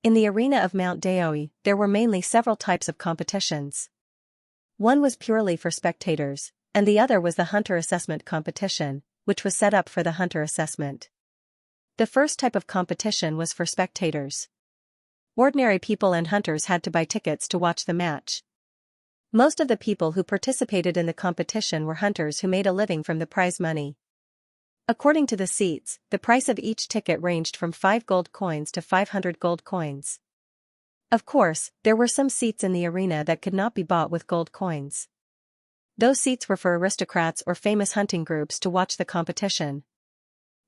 In the arena of Mount Daoi, there were mainly several types of competitions. One was purely for spectators, and the other was the hunter assessment competition, which was set up for the hunter assessment. The first type of competition was for spectators. Ordinary people and hunters had to buy tickets to watch the match. Most of the people who participated in the competition were hunters who made a living from the prize money. According to the seats, the price of each ticket ranged from 5 gold coins to 500 gold coins. Of course, there were some seats in the arena that could not be bought with gold coins. Those seats were for aristocrats or famous hunting groups to watch the competition.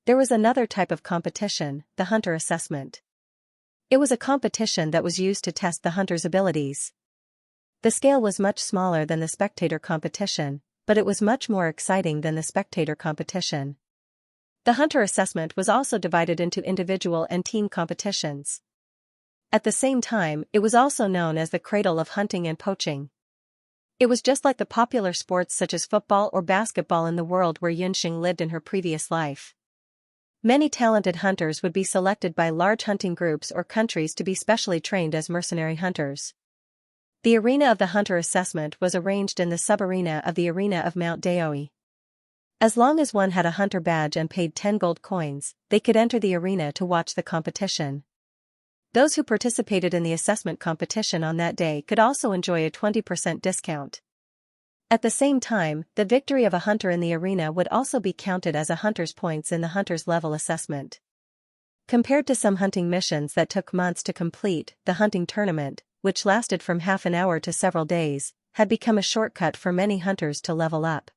There was another type of competition, the hunter assessment. It was a competition that was used to test the hunter's abilities. The scale was much smaller than the spectator competition, but it was much more exciting than the spectator competition. The hunter assessment was also divided into individual and team competitions. At the same time, it was also known as the cradle of hunting and poaching. It was just like the popular sports such as football or basketball in the world where Yunxing lived in her previous life. Many talented hunters would be selected by large hunting groups or countries to be specially trained as mercenary hunters. The arena of the hunter assessment was arranged in the sub-arena of the arena of Mount Daoi. As long as one had a hunter badge and paid 10 gold coins, they could enter the arena to watch the competition. Those who participated in the assessment competition on that day could also enjoy a 20% discount. At the same time, the victory of a hunter in the arena would also be counted as a hunter's points in the hunter's level assessment. Compared to some hunting missions that took months to complete, the hunting tournament, which lasted from half an hour to several days, had become a shortcut for many hunters to level up.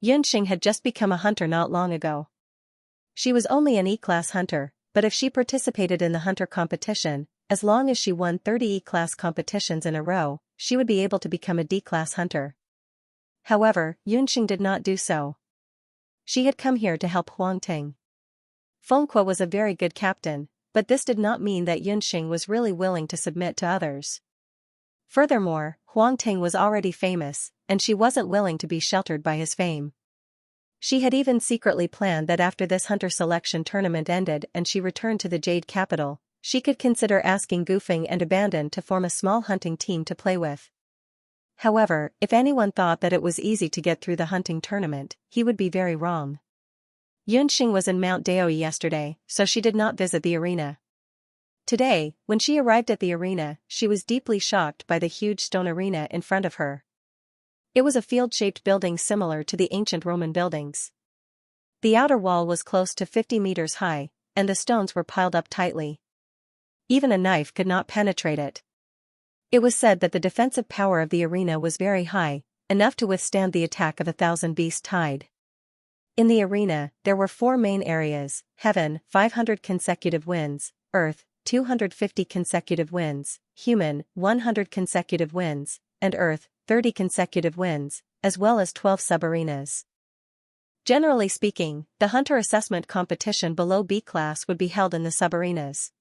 Yunxing had just become a hunter not long ago. She was only an E-class hunter, but if she participated in the hunter competition, as long as she won 30 E-class competitions in a row, she would be able to become a D-class hunter. However, Yunxing did not do so. She had come here to help Huang Teng. Fengque was a very good captain, but this did not mean that Yunxing was really willing to submit to others. Furthermore, Huang Teng was already famous, and she wasn't willing to be sheltered by his fame. She had even secretly planned that after this hunter selection tournament ended and she returned to the Jade capital, she could consider asking Gufeng and Abandon to form a small hunting team to play with. However, if anyone thought that it was easy to get through the hunting tournament, he would be very wrong. Yunxing was in Mount Daoi yesterday, so she did not visit the arena. Today, when she arrived at the arena, she was deeply shocked by the huge stone arena in front of her. It was a field-shaped building similar to the ancient Roman buildings. The outer wall was close to 50 meters high, and the stones were piled up tightly. Even a knife could not penetrate it. It was said that the defensive power of the arena was very high, enough to withstand the attack of 1,000 beasts tied. In the arena, there were 4 main areas: heaven, 500 consecutive winds; earth, 250 consecutive winds; human, 100 consecutive winds; and earth, 30 consecutive winds, as well as 12 sub-arenas. Generally speaking, the hunter assessment competition below B class would be held in the sub-arenas.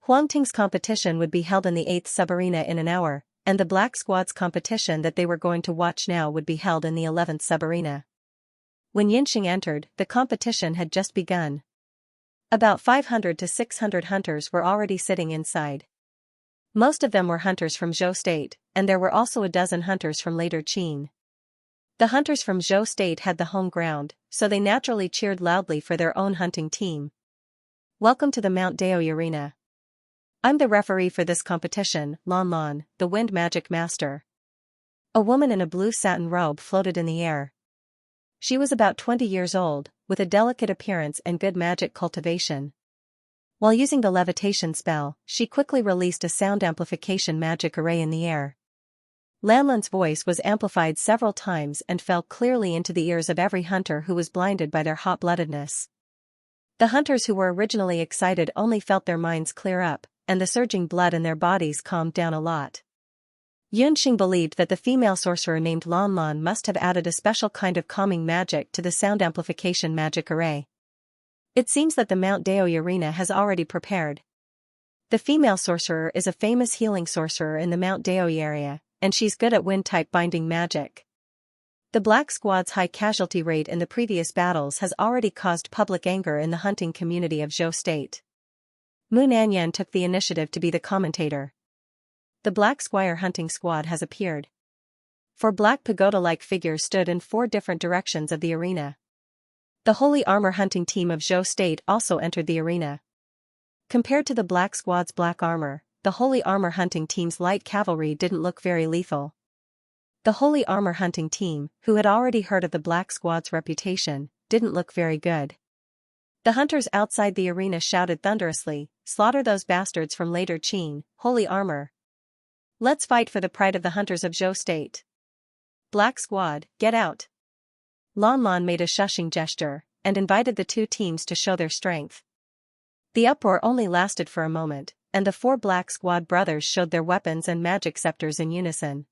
Huangting's competition would be held in the 8th sub-arena in an hour, and the Black Squad's competition that they were going to watch now would be held in the 11th sub-arena. When Xianxia entered, the competition had just begun. About 500 to 600 hunters were already sitting inside. Most of them were hunters from Zhou State, and there were also a dozen hunters from later Qin. The hunters from Zhou State had the home ground, so they naturally cheered loudly for their own hunting team. Welcome to the Mount Dao Arena. I'm the referee for this competition, Lan Lan, the wind magic master. A woman in a blue satin robe floated in the air. She was about 20 years old, with a delicate appearance and good magic cultivation. While using the levitation spell, she quickly released a sound amplification magic array in the air. Lanlan's voice was amplified several times and fell clearly into the ears of every hunter who was blinded by their hot-bloodedness. The hunters who were originally excited only felt their minds clear up, and the surging blood in their bodies calmed down a lot. Yunxing believed that the female sorcerer named Lan Lan must have added a special kind of calming magic to the sound amplification magic array. It seems that the Mount Dao Arena has already prepared. The female sorcerer is a famous healing sorcerer in the Mount Dao area, and she's good at wind-type binding magic. The Black Squad's high casualty rate in the previous battles has already caused public anger in the hunting community of Zhou State. Mu Nanyan took the initiative to be the commentator. The Black Squire hunting squad has appeared. 4 black pagoda-like figures stood in 4 different directions of the arena. The Holy Armor hunting team of Zhou State also entered the arena. Compared to the Black Squad's black armor, the Holy Armor hunting team's light cavalry didn't look very lethal. The Holy Armor hunting team, who had already heard of the Black Squad's reputation, didn't look very good. The hunters outside the arena shouted thunderously, "Slaughter those bastards from later Qin, Holy Armor. Let's fight for the pride of the hunters of Zhou State. Black Squad, get out." Lan Lan made a shushing gesture, and invited the 2 teams to show their strength. The uproar only lasted for a moment, and the 4 Black Squad brothers showed their weapons and magic scepters in unison.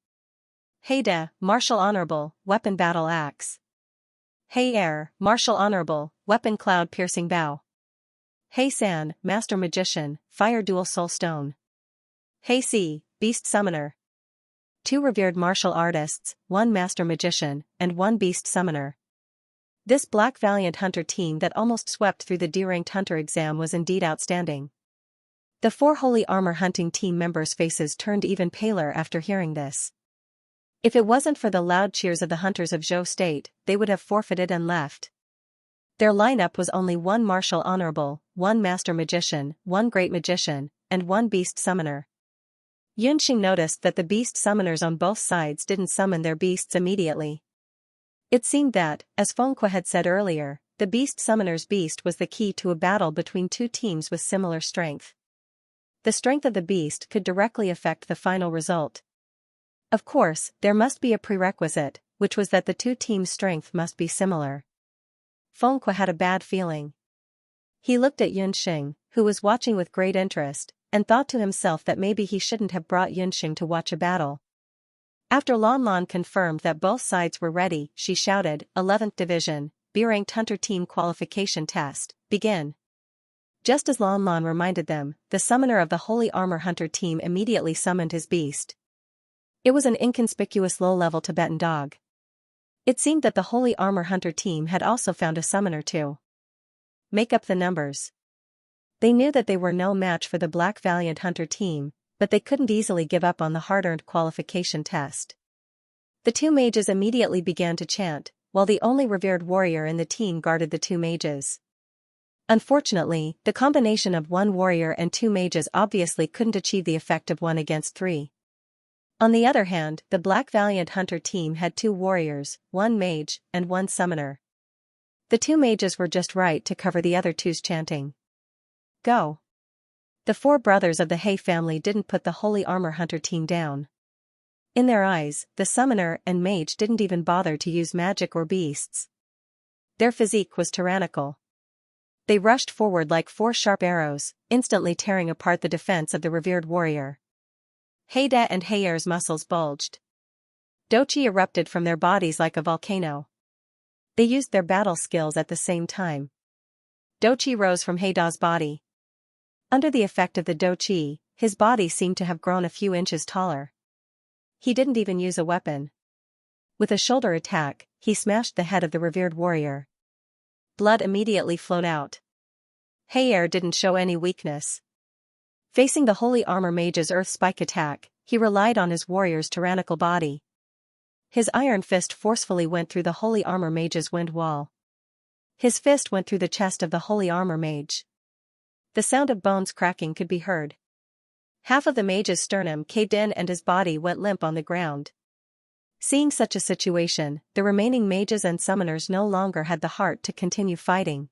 Heida, Martial Honorable, Weapon Battle Axe. Hei Air, Martial Honorable, Weapon Cloud Piercing Bow. Hei San, Master Magician, Fire Dual Soul Stone. Hei Si, Beast Summoner. 2 revered martial artists, 1 master magician, and 1 beast summoner. This black valiant hunter team that almost swept through the D-ranked hunter exam was indeed outstanding. The 4 Holy Armor hunting team members' faces turned even paler after hearing this. If it wasn't for the loud cheers of the hunters of Zhou State, they would have forfeited and left. Their lineup was only 1 martial honorable, 1 master magician, 1 great magician, and 1 beast summoner. Yunxing noticed that the beast summoners on both sides didn't summon their beasts immediately. It seemed that, as Fengque had said earlier, the beast summoner's beast was the key to a battle between 2 teams with similar strength. The strength of the beast could directly affect the final result. Of course, there must be a prerequisite, which was that the 2 teams' strength must be similar. Fengque had a bad feeling. He looked at Yunxing, who was watching with great interest, and thought to himself that maybe he shouldn't have brought Yunxing to watch a battle. After Lan Lan confirmed that both sides were ready, she shouted, 11th Division, B-ranked hunter team qualification test, begin. Just as Lan Lan reminded them, the summoner of the Holy Armor hunter team immediately summoned his beast. It was an inconspicuous low-level Tibetan dog. It seemed that the Holy Armor hunter team had also found a summoner too. Make up the numbers. They knew that they were no match for the Black Valiant Hunter team, but they couldn't easily give up on the hard-earned qualification test. The 2 mages immediately began to chant, while the only revered warrior in the team guarded the 2 mages. Unfortunately, the combination of one warrior and two mages obviously couldn't achieve the effect of 1 against 3. On the other hand, the Black Valiant Hunter team had 2 warriors, 1 mage, and 1 summoner. The 2 mages were just right to cover the other two's chanting. Go! The 4 brothers of the He family didn't put the Holy Armor Hunter team down. In their eyes, the summoner and mage didn't even bother to use magic or beasts. Their physique was tyrannical. They rushed forward like 4 sharp arrows, instantly tearing apart the defense of the revered warrior. Heida and Heir's muscles bulged. Dochi erupted from their bodies like a volcano. They used their battle skills at the same time. Dochi rose from Heida's body. Under the effect of the Dochi, his body seemed to have grown a few inches taller. He didn't even use a weapon. With a shoulder attack, he smashed the head of the revered warrior. Blood immediately flowed out. Heir didn't show any weakness. Facing the Holy Armor Mage's Earth Spike attack, he relied on his warrior's tyrannical body. His iron fist forcefully went through the Holy Armor Mage's wind wall. His fist went through the chest of the Holy Armor Mage. The sound of bones cracking could be heard. Half of the mage's sternum caved in and his body went limp on the ground. Seeing such a situation, the remaining mages and summoners no longer had the heart to continue fighting.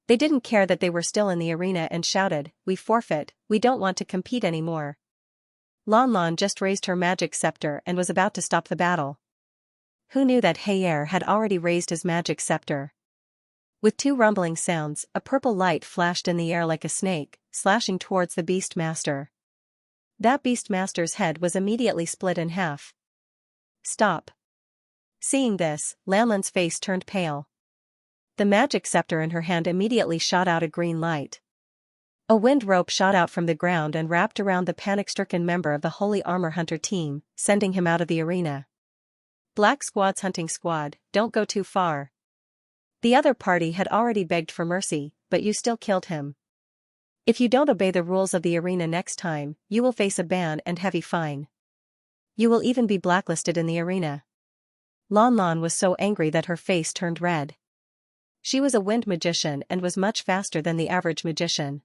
They didn't care that they were still in the arena and shouted, "We forfeit, we don't want to compete anymore." Lon Lon just raised her magic scepter and was about to stop the battle. Who knew that Heir had already raised his magic scepter? With 2 rumbling sounds, a purple light flashed in the air like a snake, slashing towards the Beast Master. That Beast Master's head was immediately split in half. Stop! Seeing this, Lanlan's face turned pale. The magic scepter in her hand immediately shot out a green light. A wind rope shot out from the ground and wrapped around the panic-stricken member of the Holy Armor Hunter team, sending him out of the arena. Black Squad's hunting squad, don't go too far. The other party had already begged for mercy, but you still killed him. If you don't obey the rules of the arena next time, you will face a ban and heavy fine. You will even be blacklisted in the arena. Lon Lon was so angry that her face turned red. She was a wind magician and was much faster than the average magician.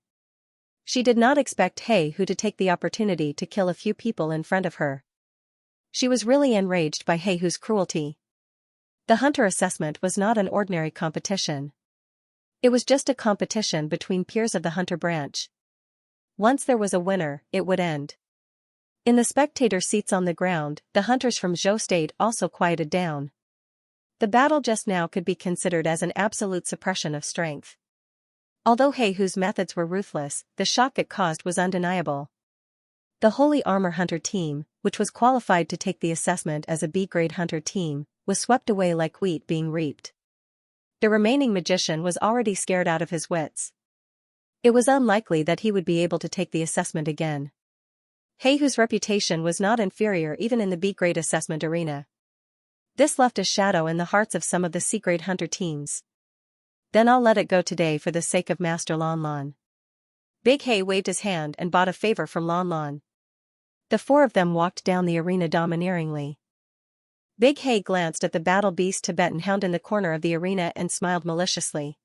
She did not expect He Hu to take the opportunity to kill a few people in front of her. She was really enraged by He Hu's cruelty. The hunter assessment was not an ordinary competition. It was just a competition between peers of the hunter branch. Once there was a winner, it would end. In the spectator seats on the ground, the hunters from Zhou State also quieted down. The battle just now could be considered as an absolute suppression of strength. Although He Hu's methods were ruthless, the shock it caused was undeniable. The Holy Armor Hunter team, which was qualified to take the assessment as a B-grade hunter team, was swept away like wheat being reaped. The remaining magician was already scared out of his wits. It was unlikely that he would be able to take the assessment again. He Hu's reputation was not inferior even in the B-grade assessment arena. This left a shadow in the hearts of some of the C-grade hunter teams. Then I'll let it go today for the sake of Master Lon Lon. Big He waved his hand and bought a favor from Lon Lon. The 4 of them walked down the arena domineeringly. Big He glanced at the battle beast Tibetan hound in the corner of the arena and smiled maliciously.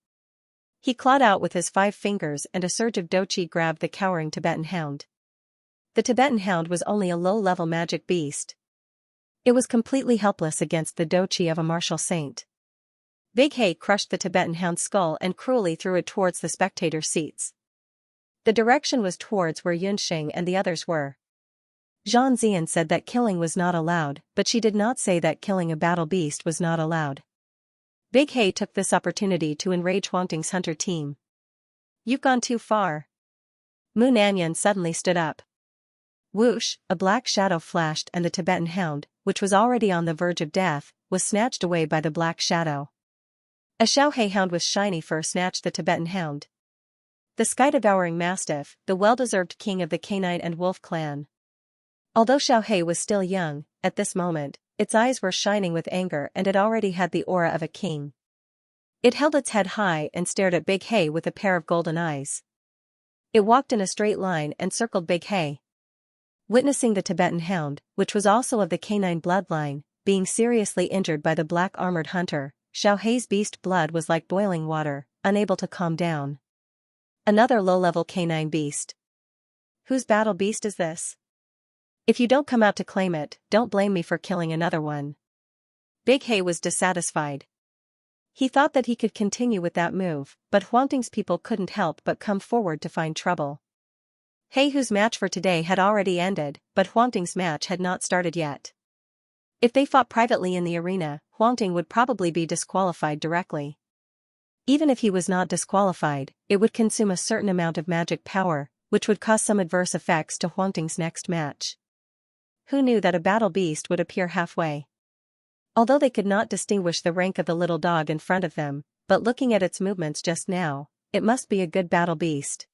He clawed out with his 5 fingers and a surge of dochi grabbed the cowering Tibetan hound. The Tibetan hound was only a low-level magic beast. It was completely helpless against the dochi of a martial saint. Big He crushed the Tibetan hound's skull and cruelly threw it towards the spectator seats. The direction was towards where Yunxing and the others were. Zhang Zian said that killing was not allowed, but she did not say that killing a battle beast was not allowed. Big He took this opportunity to enrage Huangting's hunter team. You've gone too far. Mu Nanyan suddenly stood up. Whoosh, a black shadow flashed and the Tibetan hound, which was already on the verge of death, was snatched away by the black shadow. A Xiaohe hound with shiny fur snatched the Tibetan hound. The sky-devouring mastiff, the well-deserved king of the canine and wolf clan. Although Xiaohe was still young, at this moment, its eyes were shining with anger and it already had the aura of a king. It held its head high and stared at Big He with a pair of golden eyes. It walked in a straight line and circled Big He. Witnessing the Tibetan hound, which was also of the canine bloodline, being seriously injured by the black-armored hunter, Xiaohe's beast blood was like boiling water, unable to calm down. Another low-level canine beast. Whose battle beast is this? If you don't come out to claim it, don't blame me for killing another one. Big Hay was dissatisfied. He thought that he could continue with that move, but Huangting's people couldn't help but come forward to find trouble. Heihu's match for today had already ended, but Huangting's match had not started yet. If they fought privately in the arena, Huangting would probably be disqualified directly. Even if he was not disqualified, it would consume a certain amount of magic power, which would cause some adverse effects to Huangting's next match. Who knew that a battle beast would appear halfway? Although they could not distinguish the rank of the little dog in front of them, but looking at its movements just now, it must be a good battle beast.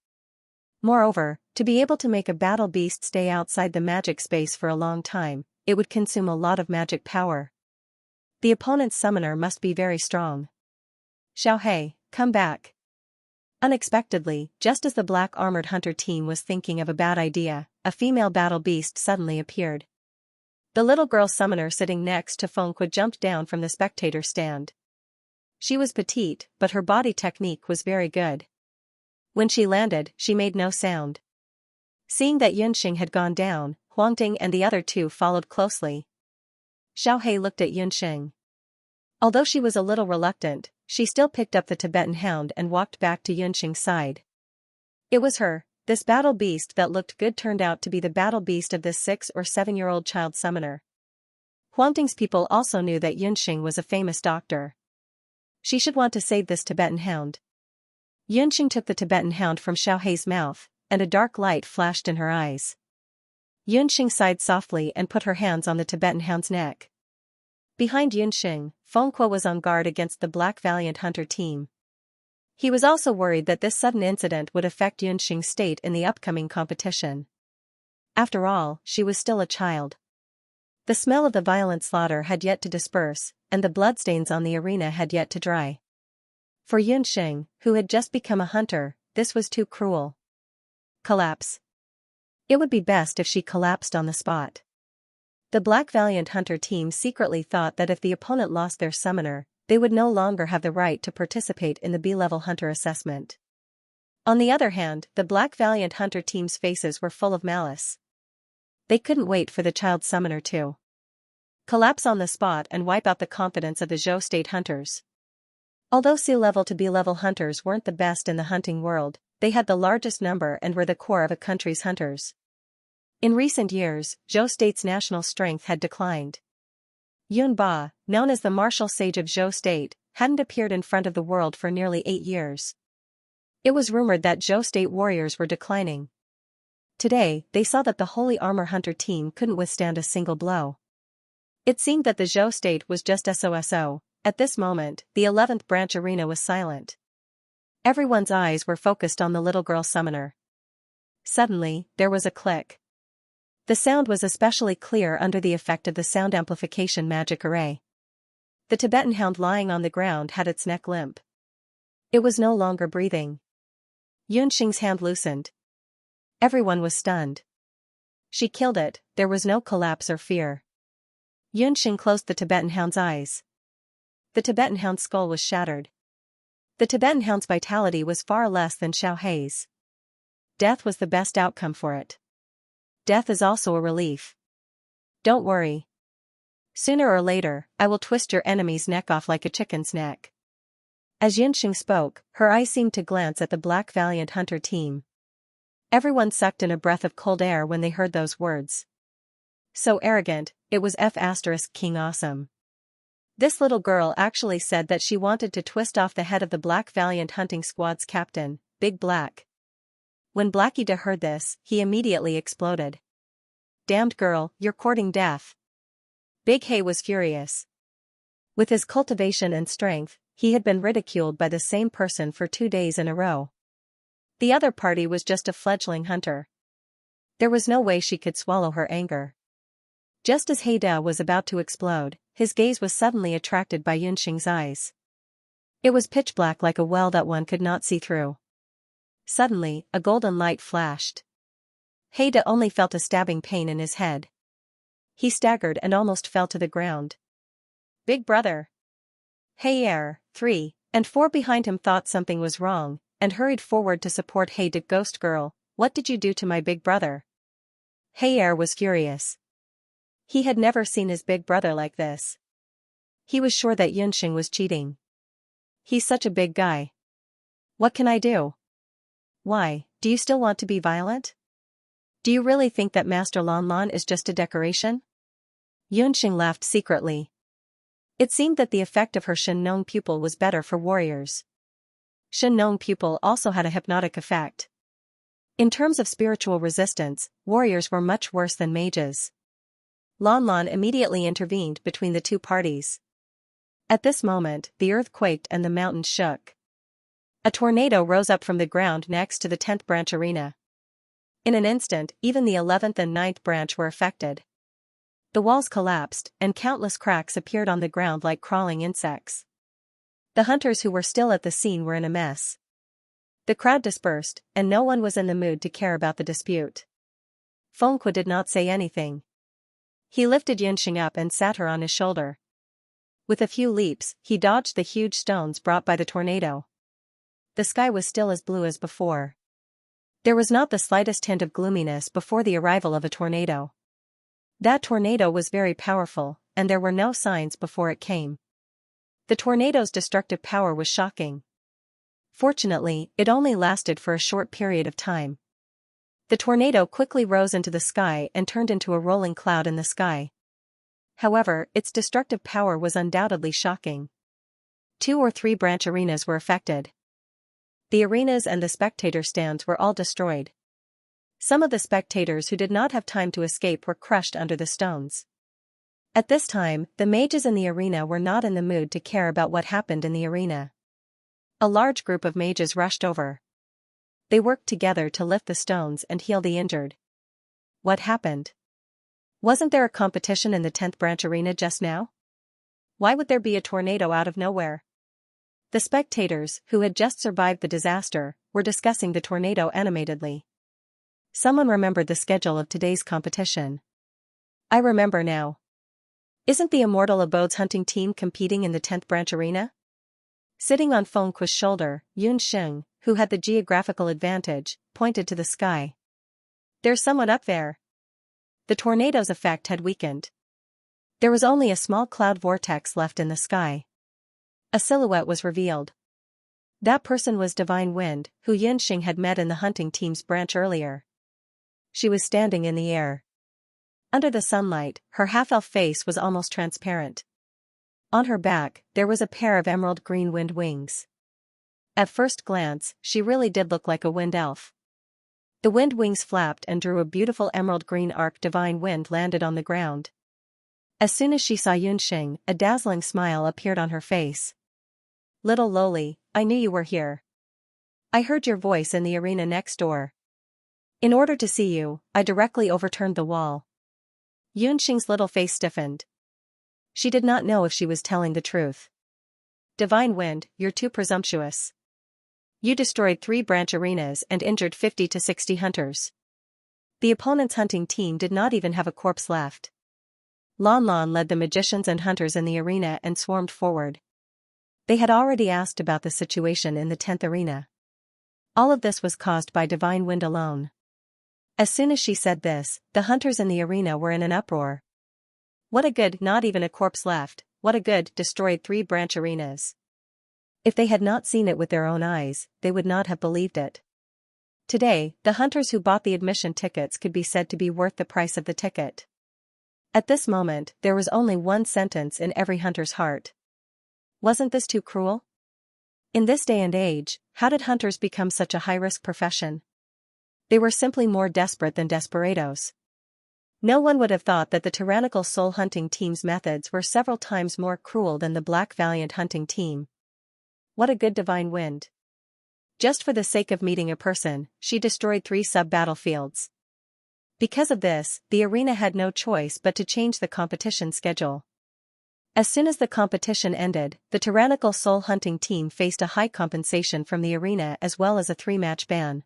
Moreover, to be able to make a battle beast stay outside the magic space for a long time, it would consume a lot of magic power. The opponent's summoner must be very strong. Xiaohei, come back. Unexpectedly, just as the black armored hunter team was thinking of a bad idea, a female battle beast suddenly appeared. The little girl summoner sitting next to Fengque jumped down from the spectator stand. She was petite, but her body technique was very good. When she landed, she made no sound. Seeing that Yunxing had gone down, Huangting and the other two followed closely. Xiaohei looked at Yunxing. Although she was a little reluctant, she still picked up the Tibetan hound and walked back to Yunxing's side. It was her, this battle beast that looked good turned out to be the battle beast of this 6 or 7-year-old child summoner. Huangting's people also knew that Yunxing was a famous doctor. She should want to save this Tibetan hound. Yunxing took the Tibetan hound from Xiaohei's mouth, and a dark light flashed in her eyes. Yunxing sighed softly and put her hands on the Tibetan hound's neck. Behind Yunxing, Fengque was on guard against the Black Valiant Hunter team. He was also worried that this sudden incident would affect Yunxing's state in the upcoming competition. After all, she was still a child. The smell of the violent slaughter had yet to disperse, and the bloodstains on the arena had yet to dry. For Yunxing, who had just become a hunter, this was too cruel. Collapse. It would be best if she collapsed on the spot. The Black Valiant Hunter team secretly thought that if the opponent lost their summoner, they would no longer have the right to participate in the B-level hunter assessment. On the other hand, the Black Valiant Hunter team's faces were full of malice. They couldn't wait for the child summoner to collapse on the spot and wipe out the confidence of the Zhou State hunters. Although C-level to B-level hunters weren't the best in the hunting world, they had the largest number and were the core of a country's hunters. In recent years, Zhou State's national strength had declined. Yun Ba, known as the martial sage of Zhou State, hadn't appeared in front of the world for nearly 8 years. It was rumored that Zhou State warriors were declining. Today, they saw that the Holy Armor Hunter team couldn't withstand a single blow. It seemed that the Zhou State was just SOSO. At this moment, the 11th branch arena was silent. Everyone's eyes were focused on the little girl summoner. Suddenly, there was a click. The sound was especially clear under the effect of the sound amplification magic array. The Tibetan hound lying on the ground had its neck limp. It was no longer breathing. Yunxing's hand loosened. Everyone was stunned. She killed it, there was no collapse or fear. Yunxing closed the Tibetan hound's eyes. The Tibetan hound's skull was shattered. The Tibetan hound's vitality was far less than Xiaohei's. Death was the best outcome for it. Death is also a relief. Don't worry. Sooner or later, I will twist your enemy's neck off like a chicken's neck. As Yunxing spoke, her eyes seemed to glance at the Black Valiant Hunter team. Everyone sucked in a breath of cold air when they heard those words. So arrogant, it was King awesome. This little girl actually said that she wanted to twist off the head of the Black Valiant Hunting Squad's captain, Big Black. When Blackie heard this, he immediately exploded. Damned girl, you're courting death. Big Hay was furious. With his cultivation and strength, he had been ridiculed by the same person for 2 days in a row. The other party was just a fledgling hunter. There was no way she could swallow her anger. Just as Haida was about to explode, his gaze was suddenly attracted by Yunxing's eyes. It was pitch black like a well that one could not see through. Suddenly, a golden light flashed. Haida only felt a stabbing pain in his head. He staggered and almost fell to the ground. Big brother. Hey 3, And four behind him thought something was wrong, and hurried forward to support. Hey Ghost Girl, what did you do to my big brother? Hey was furious. He had never seen his big brother like this. He was sure that Xianxia was cheating. He's such a big guy. What can I do? Why, do you still want to be violent? Do you really think that Master Lan is just a decoration? Xianxia laughed secretly. It seemed that the effect of her Shen pupil was better for warriors. Shen pupil also had a hypnotic effect. In terms of spiritual resistance, warriors were much worse than mages. Lan immediately intervened between the two parties. At this moment, the earth quaked and the mountains shook. A tornado rose up from the ground next to the 10th branch arena. In an instant, even the 11th and 9th branch were affected. The walls collapsed, and countless cracks appeared on the ground like crawling insects. The hunters who were still at the scene were in a mess. The crowd dispersed, and no one was in the mood to care about the dispute. Fengque did not say anything. He lifted Xianxia up and sat her on his shoulder. With a few leaps, he dodged the huge stones brought by the tornado. The sky was still as blue as before. There was not the slightest hint of gloominess before the arrival of a tornado. That tornado was very powerful, and there were no signs before it came. The tornado's destructive power was shocking. Fortunately, it only lasted for a short period of time. The tornado quickly rose into the sky and turned into a rolling cloud in the sky. However, its destructive power was undoubtedly shocking. 2 or 3 branch arenas were affected. The arenas and the spectator stands were all destroyed. Some of the spectators who did not have time to escape were crushed under the stones. At this time, the mages in the arena were not in the mood to care about what happened in the arena. A large group of mages rushed over. They worked together to lift the stones and heal the injured. What happened? Wasn't there a competition in the 10th branch arena just now? Why would there be a tornado out of nowhere? The spectators, who had just survived the disaster, were discussing the tornado animatedly. Someone remembered the schedule of today's competition. I remember now. Isn't the Immortal Abodes hunting team competing in the 10th branch arena? Sitting on Fengque's shoulder, Xianxia, who had the geographical advantage, pointed to the sky. There's someone up there. The tornado's effect had weakened. There was only a small cloud vortex left in the sky. A silhouette was revealed. That person was Divine Wind, who Xianxia had met in the hunting team's branch earlier. She was standing in the air. Under the sunlight, her half-elf face was almost transparent. On her back, there was a pair of emerald green wind wings. At first glance, she really did look like a wind elf. The wind wings flapped and drew a beautiful emerald green arc. Divine Wind landed on the ground. As soon as she saw Xianxia, a dazzling smile appeared on her face. Little lowly, I knew you were here. I heard your voice in the arena next door. In order to see you, I directly overturned the wall. Xianxia's little face stiffened. She did not know if she was telling the truth. Divine Wind, you're too presumptuous. You destroyed 3 branch arenas and injured 50 to 60 hunters. The opponent's hunting team did not even have a corpse left. Lan led the magicians and hunters in the arena and swarmed forward. They had already asked about the situation in the 10th arena. All of this was caused by Divine Wind alone. As soon as she said this, the hunters in the arena were in an uproar. What a good, not even a corpse left, what a good, destroyed 3 branch arenas. If they had not seen it with their own eyes, they would not have believed it. Today, the hunters who bought the admission tickets could be said to be worth the price of the ticket. At this moment, there was only one sentence in every hunter's heart. Wasn't this too cruel? In this day and age, how did hunters become such a high-risk profession? They were simply more desperate than desperados. No one would have thought that the tyrannical soul hunting team's methods were several times more cruel than the Black Valiant hunting team. What a good Divine Wind. Just for the sake of meeting a person, she destroyed 3 sub-battlefields. Because of this, the arena had no choice but to change the competition schedule. As soon as the competition ended, the tyrannical soul hunting team faced a high compensation from the arena as well as a 3-match ban.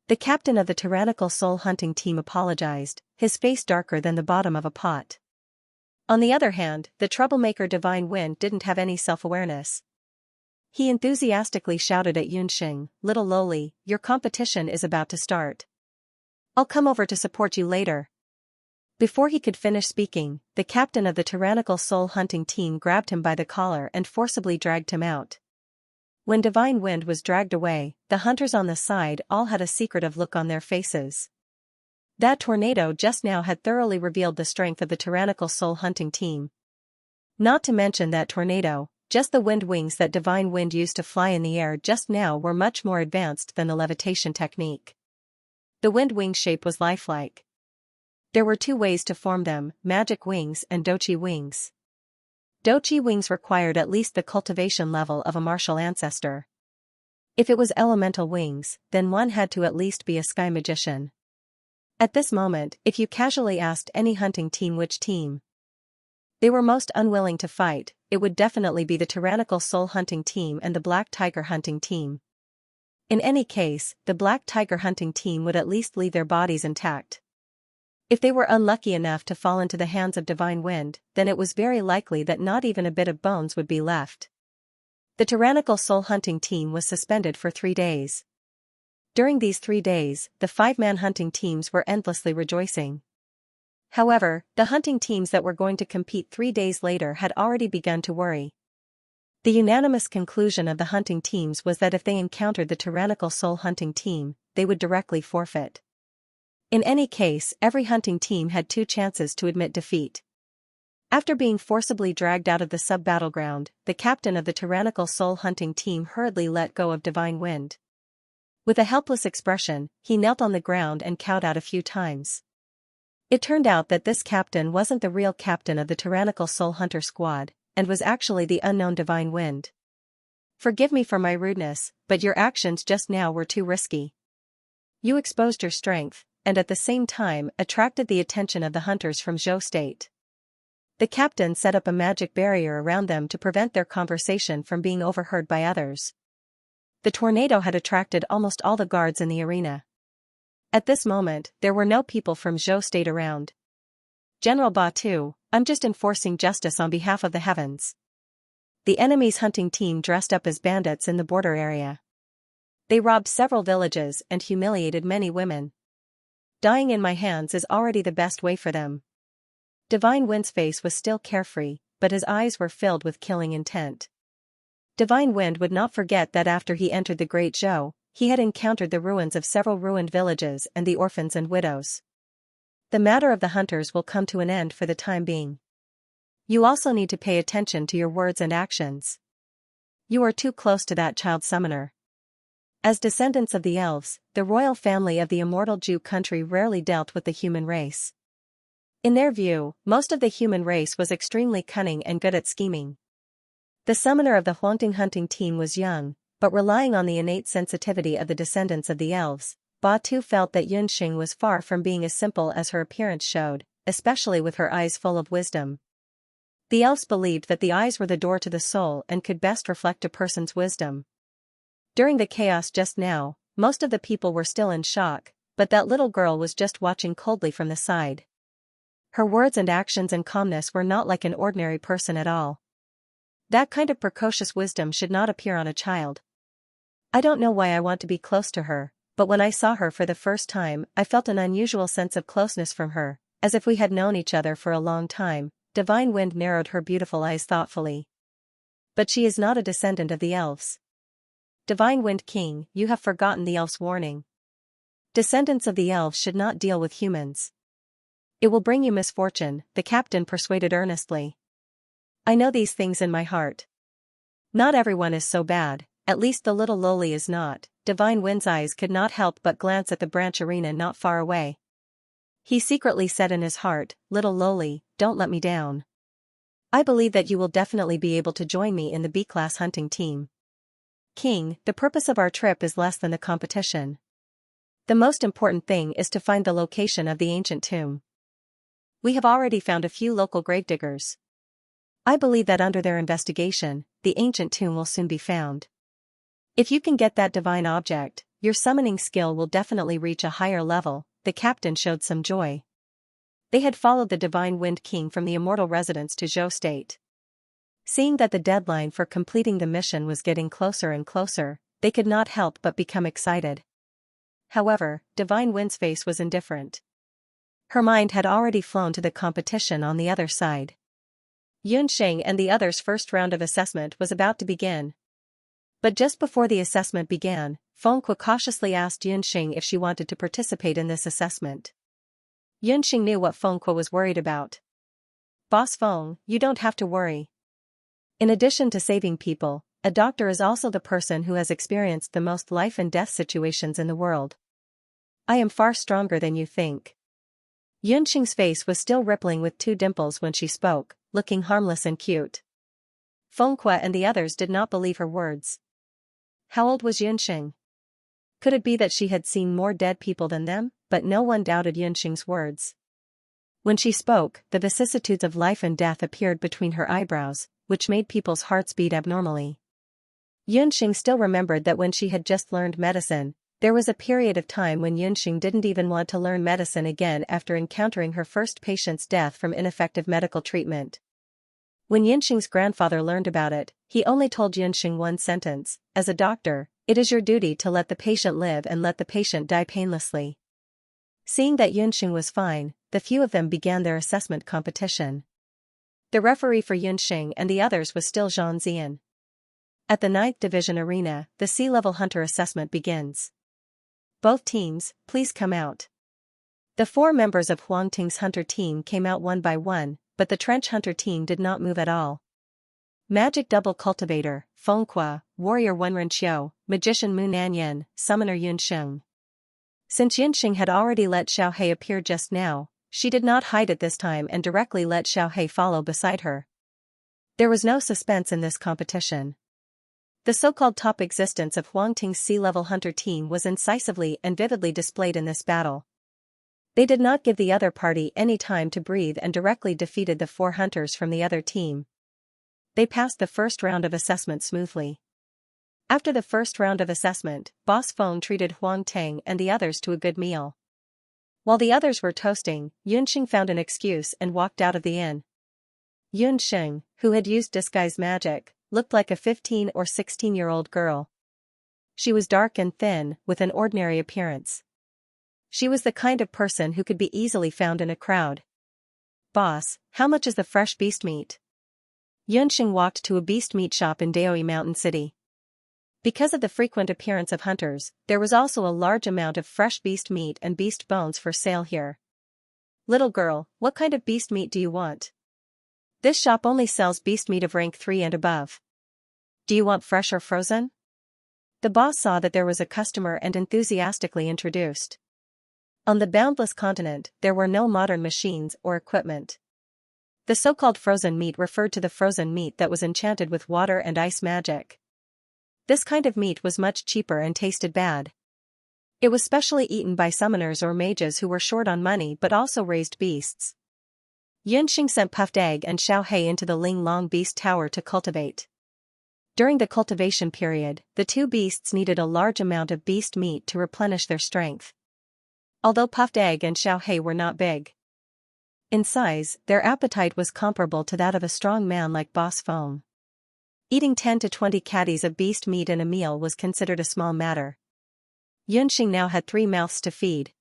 The captain of the tyrannical soul hunting team apologized, his face darker than the bottom of a pot. On the other hand, the troublemaker Divine Wind didn't have any self-awareness. He enthusiastically shouted at Yunxing, "Little lowly, your competition is about to start. I'll come over to support you later." Before he could finish speaking, the captain of the tyrannical soul hunting team grabbed him by the collar and forcibly dragged him out. When Divine Wind was dragged away, the hunters on the side all had a secretive look on their faces. That tornado just now had thoroughly revealed the strength of the tyrannical soul hunting team. Not to mention that tornado, just the wind wings that Divine Wind used to fly in the air just now were much more advanced than the levitation technique. The wind wing shape was lifelike. There were two ways to form them, magic wings and dochi wings. Dochi wings required at least the cultivation level of a martial ancestor. If it was elemental wings, then one had to at least be a sky magician. At this moment, if you casually asked any hunting team which team they were most unwilling to fight, it would definitely be the tyrannical soul hunting team and the black tiger hunting team. In any case, the black tiger hunting team would at least leave their bodies intact. If they were unlucky enough to fall into the hands of Divine Wind, then it was very likely that not even a bit of bones would be left. The tyrannical soul hunting team was suspended for 3 days. During these 3 days, the 5-man hunting teams were endlessly rejoicing. However, the hunting teams that were going to compete 3 days later had already begun to worry. The unanimous conclusion of the hunting teams was that if they encountered the tyrannical soul hunting team, they would directly forfeit. In any case, every hunting team had 2 chances to admit defeat. After being forcibly dragged out of the sub-battleground, the captain of the tyrannical soul hunting team hurriedly let go of Divine Wind. With a helpless expression, he knelt on the ground and cowed out a few times. It turned out that this captain wasn't the real captain of the tyrannical soul hunter squad, and was actually the unknown Divine Wind. "Forgive me for my rudeness, but your actions just now were too risky. You exposed your strength, and at the same time attracted the attention of the hunters from Zhou State." The captain set up a magic barrier around them to prevent their conversation from being overheard by others. The tornado had attracted almost all the guards in the arena. At this moment, there were no people from Zhou State around. "General Batu, I'm just enforcing justice on behalf of the heavens." The enemy's hunting team dressed up as bandits in the border area. They robbed several villages and humiliated many women. Dying in my hands is already the best way for them. Divine Wind's face was still carefree, but his eyes were filled with killing intent. Divine Wind would not forget that after he entered the Great Zhou, he had encountered the ruins of several ruined villages and the orphans and widows. The matter of the hunters will come to an end for the time being. You also need to pay attention to your words and actions. You are too close to that child summoner. As descendants of the elves, the royal family of the immortal Jew country rarely dealt with the human race. In their view, most of the human race was extremely cunning and good at scheming. The summoner of the Huangting hunting team was young, but relying on the innate sensitivity of the descendants of the elves, Batu felt that Yunxing was far from being as simple as her appearance showed, especially with her eyes full of wisdom. The elves believed that the eyes were the door to the soul and could best reflect a person's wisdom. During the chaos just now, most of the people were still in shock, but that little girl was just watching coldly from the side. Her words and actions and calmness were not like an ordinary person at all. That kind of precocious wisdom should not appear on a child. I don't know why I want to be close to her, but when I saw her for the first time, I felt an unusual sense of closeness from her, as if we had known each other for a long time. Divine Wind narrowed her beautiful eyes thoughtfully. But she is not a descendant of the elves. Divine Wind King, you have forgotten the elves' warning. Descendants of the elves should not deal with humans. It will bring you misfortune, the captain persuaded earnestly. I know these things in my heart. Not everyone is so bad, at least the little lowly is not. Divine Wind's eyes could not help but glance at the branch arena not far away. He secretly said in his heart, "Little lowly, don't let me down. I believe that you will definitely be able to join me in the B-class hunting team. King, the purpose of our trip is less than the competition. The most important thing is to find the location of the ancient tomb. We have already found a few local gravediggers. I believe that under their investigation, the ancient tomb will soon be found. If you can get that divine object, your summoning skill will definitely reach a higher level." The captain showed some joy. They had followed the Divine Wind King from the immortal residence to Zhou State. Seeing that the deadline for completing the mission was getting closer and closer, they could not help but become excited. However, Divine Wind's face was indifferent. Her mind had already flown to the competition on the other side. Yunxing and the others' first round of assessment was about to begin. But just before the assessment began, Fengque cautiously asked Yunxing if she wanted to participate in this assessment. Yunxing knew what Fengque was worried about. "Boss Feng, you don't have to worry. In addition to saving people, a doctor is also the person who has experienced the most life and death situations in the world. I am far stronger than you think." Yunxing's face was still rippling with two dimples when she spoke, looking harmless and cute. Fengque and the others did not believe her words. How old was Yunxing? Could it be that she had seen more dead people than them? But no one doubted Yunxing's words. When she spoke, the vicissitudes of life and death appeared between her eyebrows, which made people's hearts beat abnormally. Yunxing still remembered that when she had just learned medicine, there was a period of time when Yunxing didn't even want to learn medicine again after encountering her first patient's death from ineffective medical treatment. When Yunxing's grandfather learned about it, he only told Yunxing one sentence: "As a doctor, it is your duty to let the patient live and let the patient die painlessly." Seeing that Yunxing was fine, the few of them began their assessment competition. The referee for Yunxing and the others was still Xianxia. At the 9th Division Arena, the sea-level hunter assessment begins. "Both teams, please come out." The 4 members of Huangting's hunter team came out one by one, but the trench hunter team did not move at all. Magic Double Cultivator, Fengque, Warrior Wenrenqiu, Magician Mu Nanyan, Summoner Yunxing. Since Yunxing had already let Xiaohei appear just now, she did not hide it this time and directly let Xiaohei follow beside her. There was no suspense in this competition. The so-called top existence of Huangting's sea-level hunter team was incisively and vividly displayed in this battle. They did not give the other party any time to breathe and directly defeated the 4 hunters from the other team. They passed the first round of assessment smoothly. After the first round of assessment, Boss Feng treated Huangting and the others to a good meal. While the others were toasting, Yunxing found an excuse and walked out of the inn. Yunxing, who had used disguise magic, looked like a 15 or 16-year-old girl. She was dark and thin, with an ordinary appearance. She was the kind of person who could be easily found in a crowd. "Boss, how much is the fresh beast meat?" Yunxing walked to a beast meat shop in Daoi Mountain City. Because of the frequent appearance of hunters, there was also a large amount of fresh beast meat and beast bones for sale here. "Little girl, what kind of beast meat do you want? This shop only sells beast meat of rank 3 and above. Do you want fresh or frozen?" The boss saw that there was a customer and enthusiastically introduced. On the boundless continent, there were no modern machines or equipment. The so-called frozen meat referred to the frozen meat that was enchanted with water and ice magic. This kind of meat was much cheaper and tasted bad. It was specially eaten by summoners or mages who were short on money but also raised beasts. Yunxing sent Puffed Egg and Xiaohei into the Ling Long Beast Tower to cultivate. During the cultivation period, the 2 beasts needed a large amount of beast meat to replenish their strength. Although Puffed Egg and Xiaohei were not big in size, their appetite was comparable to that of a strong man like Boss Feng. Eating 10 to 20 caddies of beast meat in a meal was considered a small matter. Yunxing now had 3 mouths to feed.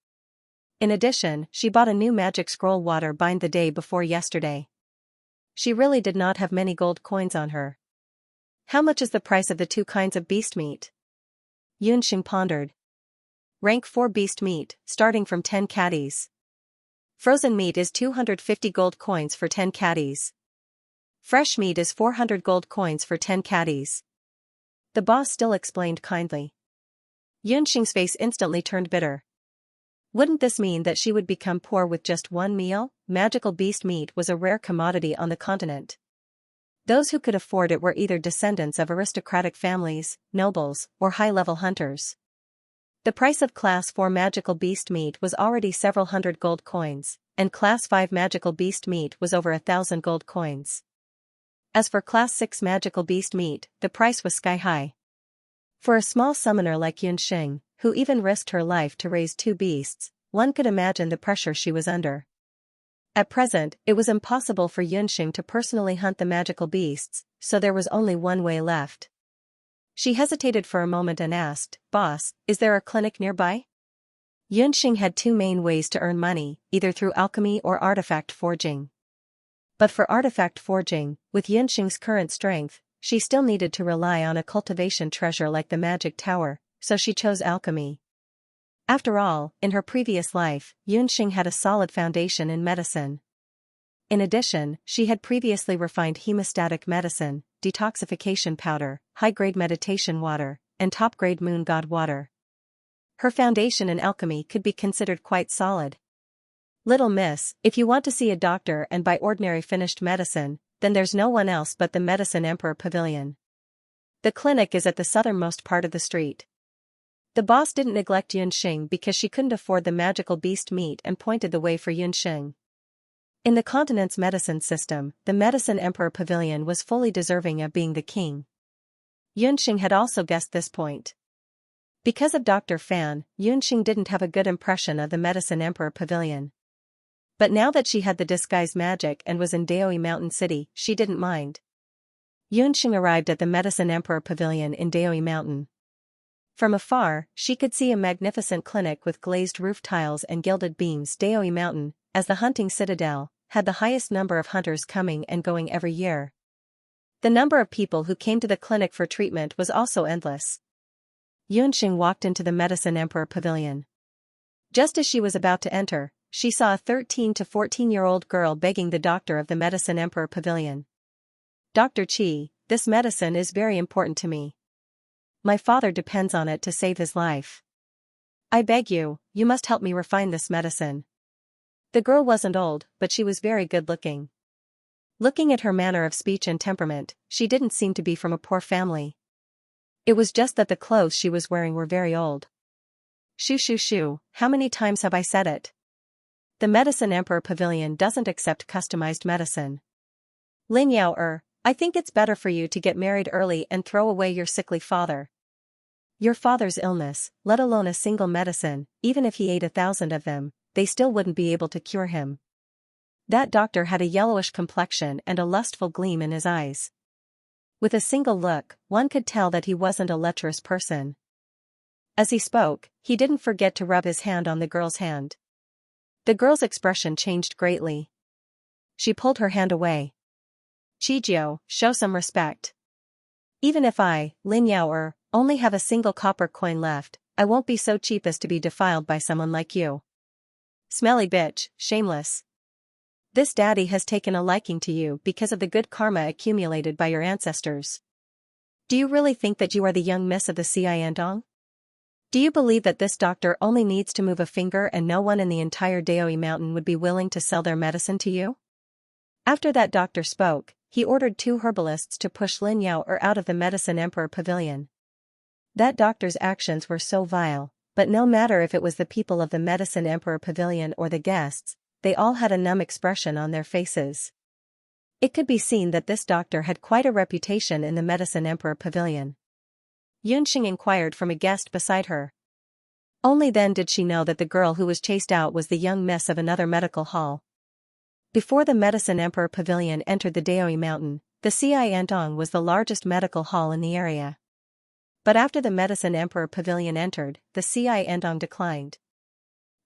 In addition, she bought a new magic scroll water bind the day before yesterday. She really did not have many gold coins on her. "How much is the price of the 2 kinds of beast meat?" Yunxing pondered. "Rank 4 beast meat, starting from 10 caddies. Frozen meat is 250 gold coins for 10 caddies. Fresh meat is 400 gold coins for 10 caddies." The boss still explained kindly. Yunxing's face instantly turned bitter. Wouldn't this mean that she would become poor with just one meal? Magical beast meat was a rare commodity on the continent. Those who could afford it were either descendants of aristocratic families, nobles, or high-level hunters. The price of Class 4 magical beast meat was already several hundred gold coins, and Class 5 magical beast meat was over 1,000 gold coins. As for Class 6 magical beast meat, the price was sky-high. For a small summoner like Yunxing, who even risked her life to raise 2 beasts, one could imagine the pressure she was under. At present, it was impossible for Yunxing to personally hunt the magical beasts, so there was only one way left. She hesitated for a moment and asked, "Boss, is there a clinic nearby?" Yunxing had two main ways to earn money, either through alchemy or artifact forging. But for artifact forging, with Yunxing's current strength, she still needed to rely on a cultivation treasure like the magic tower, so she chose alchemy. After all, in her previous life, Yunxing had a solid foundation in medicine. In addition, she had previously refined hemostatic medicine, detoxification powder, high-grade meditation water, and top-grade moon god water. Her foundation in alchemy could be considered quite solid. "Little miss, if you want to see a doctor and buy ordinary finished medicine, then there's no one else but the Medicine Emperor Pavilion. The clinic is at the southernmost part of the street." The boss didn't neglect Yunxing because she couldn't afford the magical beast meat and pointed the way for Yunxing. In the continent's medicine system, the Medicine Emperor Pavilion was fully deserving of being the king. Yunxing had also guessed this point. Because of Dr. Fan, Yunxing didn't have a good impression of the Medicine Emperor Pavilion. But now that she had the disguise magic and was in Daoi Mountain City, she didn't mind. Yunxing arrived at the Medicine Emperor Pavilion in Daoi Mountain. From afar, she could see a magnificent clinic with glazed roof tiles and gilded beams. Daoi Mountain, as the hunting citadel, had the highest number of hunters coming and going every year. The number of people who came to the clinic for treatment was also endless. Yunxing walked into the Medicine Emperor Pavilion. Just as she was about to enter, she saw a 13 to 14-year-old girl begging the doctor of the Medicine Emperor Pavilion. "Dr. Qi, this medicine is very important to me. My father depends on it to save his life. I beg you, you must help me refine this medicine." The girl wasn't old, but she was very good-looking. Looking at her manner of speech and temperament, she didn't seem to be from a poor family. It was just that the clothes she was wearing were very old. "Shoo shoo shoo, how many times have I said it? The Medicine Emperor Pavilion doesn't accept customized medicine. Lin Yao, I think it's better for you to get married early and throw away your sickly father. Your father's illness, let alone a single medicine, even if he ate 1,000 of them, they still wouldn't be able to cure him." That doctor had a yellowish complexion and a lustful gleam in his eyes. With a single look, one could tell that he wasn't a lecherous person. As he spoke, he didn't forget to rub his hand on the girl's hand. The girl's expression changed greatly. She pulled her hand away. "Chijiao, show some respect. Even if I, Lin Yao, only have a single copper coin left, I won't be so cheap as to be defiled by someone like you. Smelly bitch, shameless. This daddy has taken a liking to you because of the good karma accumulated by your ancestors. Do you really think that you are the young miss of the Xianxia? Do you believe that this doctor only needs to move a finger and no one in the entire Daoi Mountain would be willing to sell their medicine to you?" After that doctor spoke, he ordered 2 herbalists to push Lin Yao out of the Medicine Emperor Pavilion. That doctor's actions were so vile, but no matter if it was the people of the Medicine Emperor Pavilion or the guests, they all had a numb expression on their faces. It could be seen that this doctor had quite a reputation in the Medicine Emperor Pavilion. Yunxing inquired from a guest beside her. Only then did she know that the girl who was chased out was the young miss of another medical hall. Before the Medicine Emperor Pavilion entered the Daoi Mountain, the Xianxia was the largest medical hall in the area. But after the Medicine Emperor Pavilion entered, the Xianxia declined.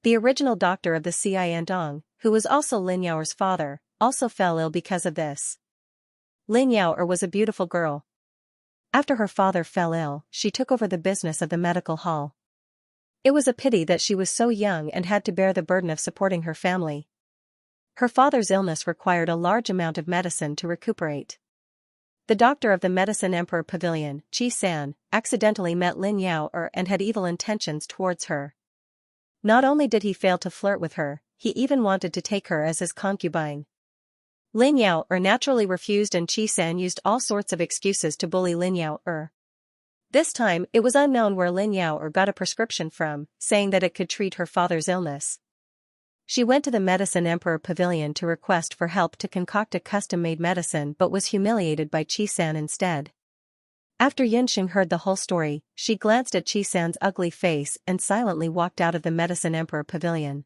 The original doctor of the Xianxia, who was also Lin Yao's father, also fell ill because of this. Lin Yao was a beautiful girl. After her father fell ill, she took over the business of the medical hall. It was a pity that she was so young and had to bear the burden of supporting her family. Her father's illness required a large amount of medicine to recuperate. The doctor of the Medicine Emperor Pavilion, Qi San, accidentally met Lin Yao and had evil intentions towards her. Not only did he fail to flirt with her, he even wanted to take her as his concubine. Lin Yao naturally refused and Qi San used all sorts of excuses to bully Lin Yao. This time, it was unknown where Lin Yao got a prescription from, saying that it could treat her father's illness. She went to the Medicine Emperor Pavilion to request for help to concoct a custom-made medicine but was humiliated by Qi San instead. After Yunxing heard the whole story, she glanced at Qi San's ugly face and silently walked out of the Medicine Emperor Pavilion.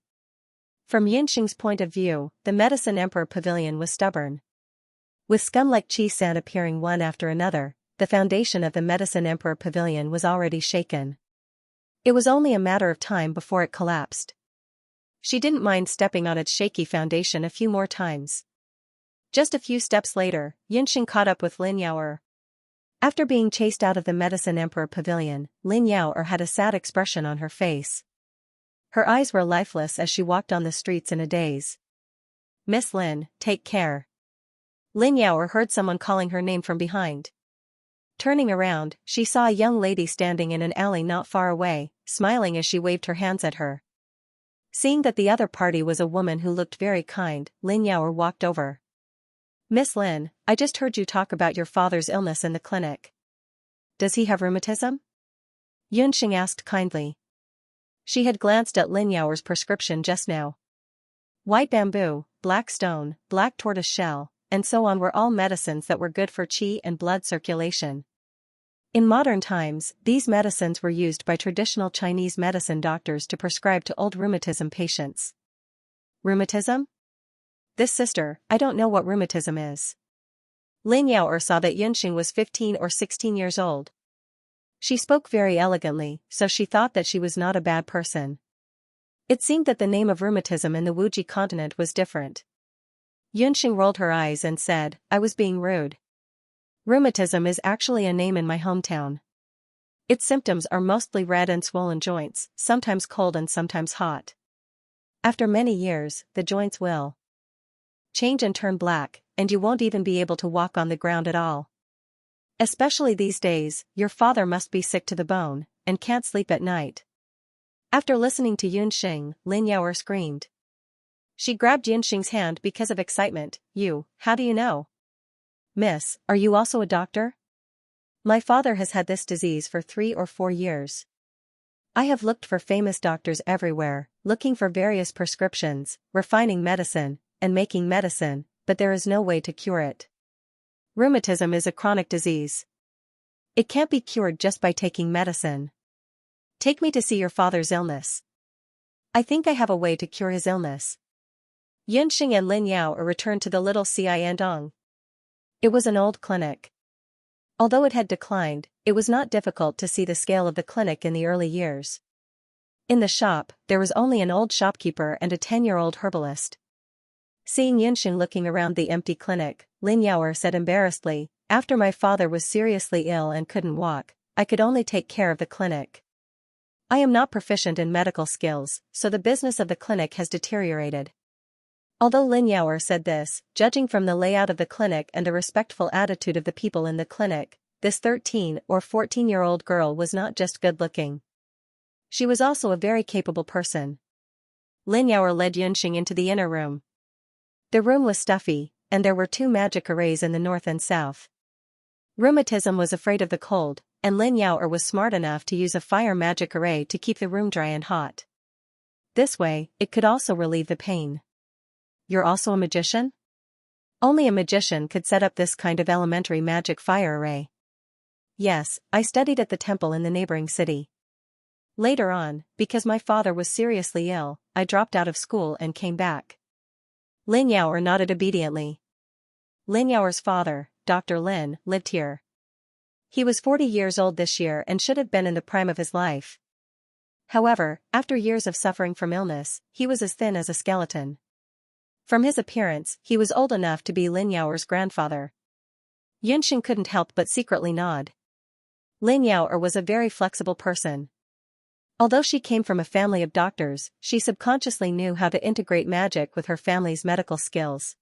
From Yinxing's point of view, the Medicine Emperor Pavilion was stubborn. With scum like Qi San appearing one after another, the foundation of the Medicine Emperor Pavilion was already shaken. It was only a matter of time before it collapsed. She didn't mind stepping on its shaky foundation a few more times. Just a few steps later, Yinxing caught up with Lin Yaoer. After being chased out of the Medicine Emperor Pavilion, Lin Yaoer had a sad expression on her face. Her eyes were lifeless as she walked on the streets in a daze. "Miss Lin, take care." Lin Yaoer heard someone calling her name from behind. Turning around, she saw a young lady standing in an alley not far away, smiling as she waved her hands at her. Seeing that the other party was a woman who looked very kind, Lin Yaoer walked over. "Miss Lin, I just heard you talk about your father's illness in the clinic. Does he have rheumatism?" Yunxing asked kindly. She had glanced at Lin Yaoer's prescription just now. White bamboo, black stone, black tortoise shell, and so on were all medicines that were good for qi and blood circulation. In modern times, these medicines were used by traditional Chinese medicine doctors to prescribe to old rheumatism patients. Rheumatism? This sister, I don't know what rheumatism is. Lin Yaoer saw that Yunxing was 15 or 16 years old. She spoke very elegantly, so she thought that she was not a bad person. It seemed that the name of rheumatism in the Wuji continent was different. Yunxing rolled her eyes and said, "I was being rude. Rheumatism is actually a name in my hometown. Its symptoms are mostly red and swollen joints, sometimes cold and sometimes hot. After many years, the joints will change and turn black, and you won't even be able to walk on the ground at all. Especially these days, your father must be sick to the bone, and can't sleep at night." After listening to Yunxing, Lin Yaoer screamed. She grabbed Yunxing's hand because of excitement. How do you know?" "Miss, are you also a doctor?" "My father has had this disease for 3 or 4 years. I have looked for famous doctors everywhere, looking for various prescriptions, refining medicine, and making medicine, but there is no way to cure it. Rheumatism is a chronic disease. It can't be cured just by taking medicine. Take me to see your father's illness. I think I have a way to cure his illness." Yunxing and Lin Yaoer returned to the little Xiandong. It was an old clinic. Although it had declined, it was not difficult to see the scale of the clinic in the early years. In the shop, there was only an old shopkeeper and a 10-year-old herbalist. Seeing Yunxing looking around the empty clinic, Lin Yaoer said embarrassedly, "After my father was seriously ill and couldn't walk, I could only take care of the clinic. I am not proficient in medical skills, so the business of the clinic has deteriorated." Although Lin Yaoer said this, judging from the layout of the clinic and the respectful attitude of the people in the clinic, this 13 or 14-year-old girl was not just good-looking. She was also a very capable person. Lin Yaoer led Yunxing into the inner room. The room was stuffy, and there were 2 magic arrays in the north and south. Rheumatism was afraid of the cold, and Lin Yaoer was smart enough to use a fire magic array to keep the room dry and hot. This way, it could also relieve the pain. "You're also a magician?" "Only a magician could set up this kind of elementary magic fire array." "Yes, I studied at the temple in the neighboring city. Later on, because my father was seriously ill, I dropped out of school and came back." Lin Yaoer nodded obediently. Lin Yaoer's father, Dr. Lin, lived here. He was 40 years old this year and should have been in the prime of his life. However, after years of suffering from illness, he was as thin as a skeleton. From his appearance, he was old enough to be Lin Yaoer's grandfather. Yunxing couldn't help but secretly nod. Lin Yaoer was a very flexible person. Although she came from a family of doctors, she subconsciously knew how to integrate magic with her family's medical skills.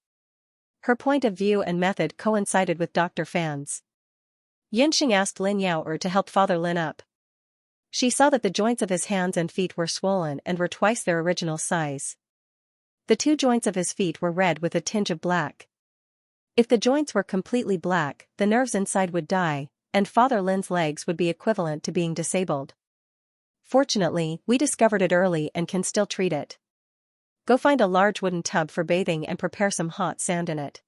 Her point of view and method coincided with Dr. Fan's. Yunxing asked Lin Yaoer to help Father Lin up. She saw that the joints of his hands and feet were swollen and were twice their original size. The 2 joints of his feet were red with a tinge of black. If the joints were completely black, the nerves inside would die, and Father Lin's legs would be equivalent to being disabled. Fortunately, we discovered it early and can still treat it. Go find a large wooden tub for bathing and prepare some hot sand in it."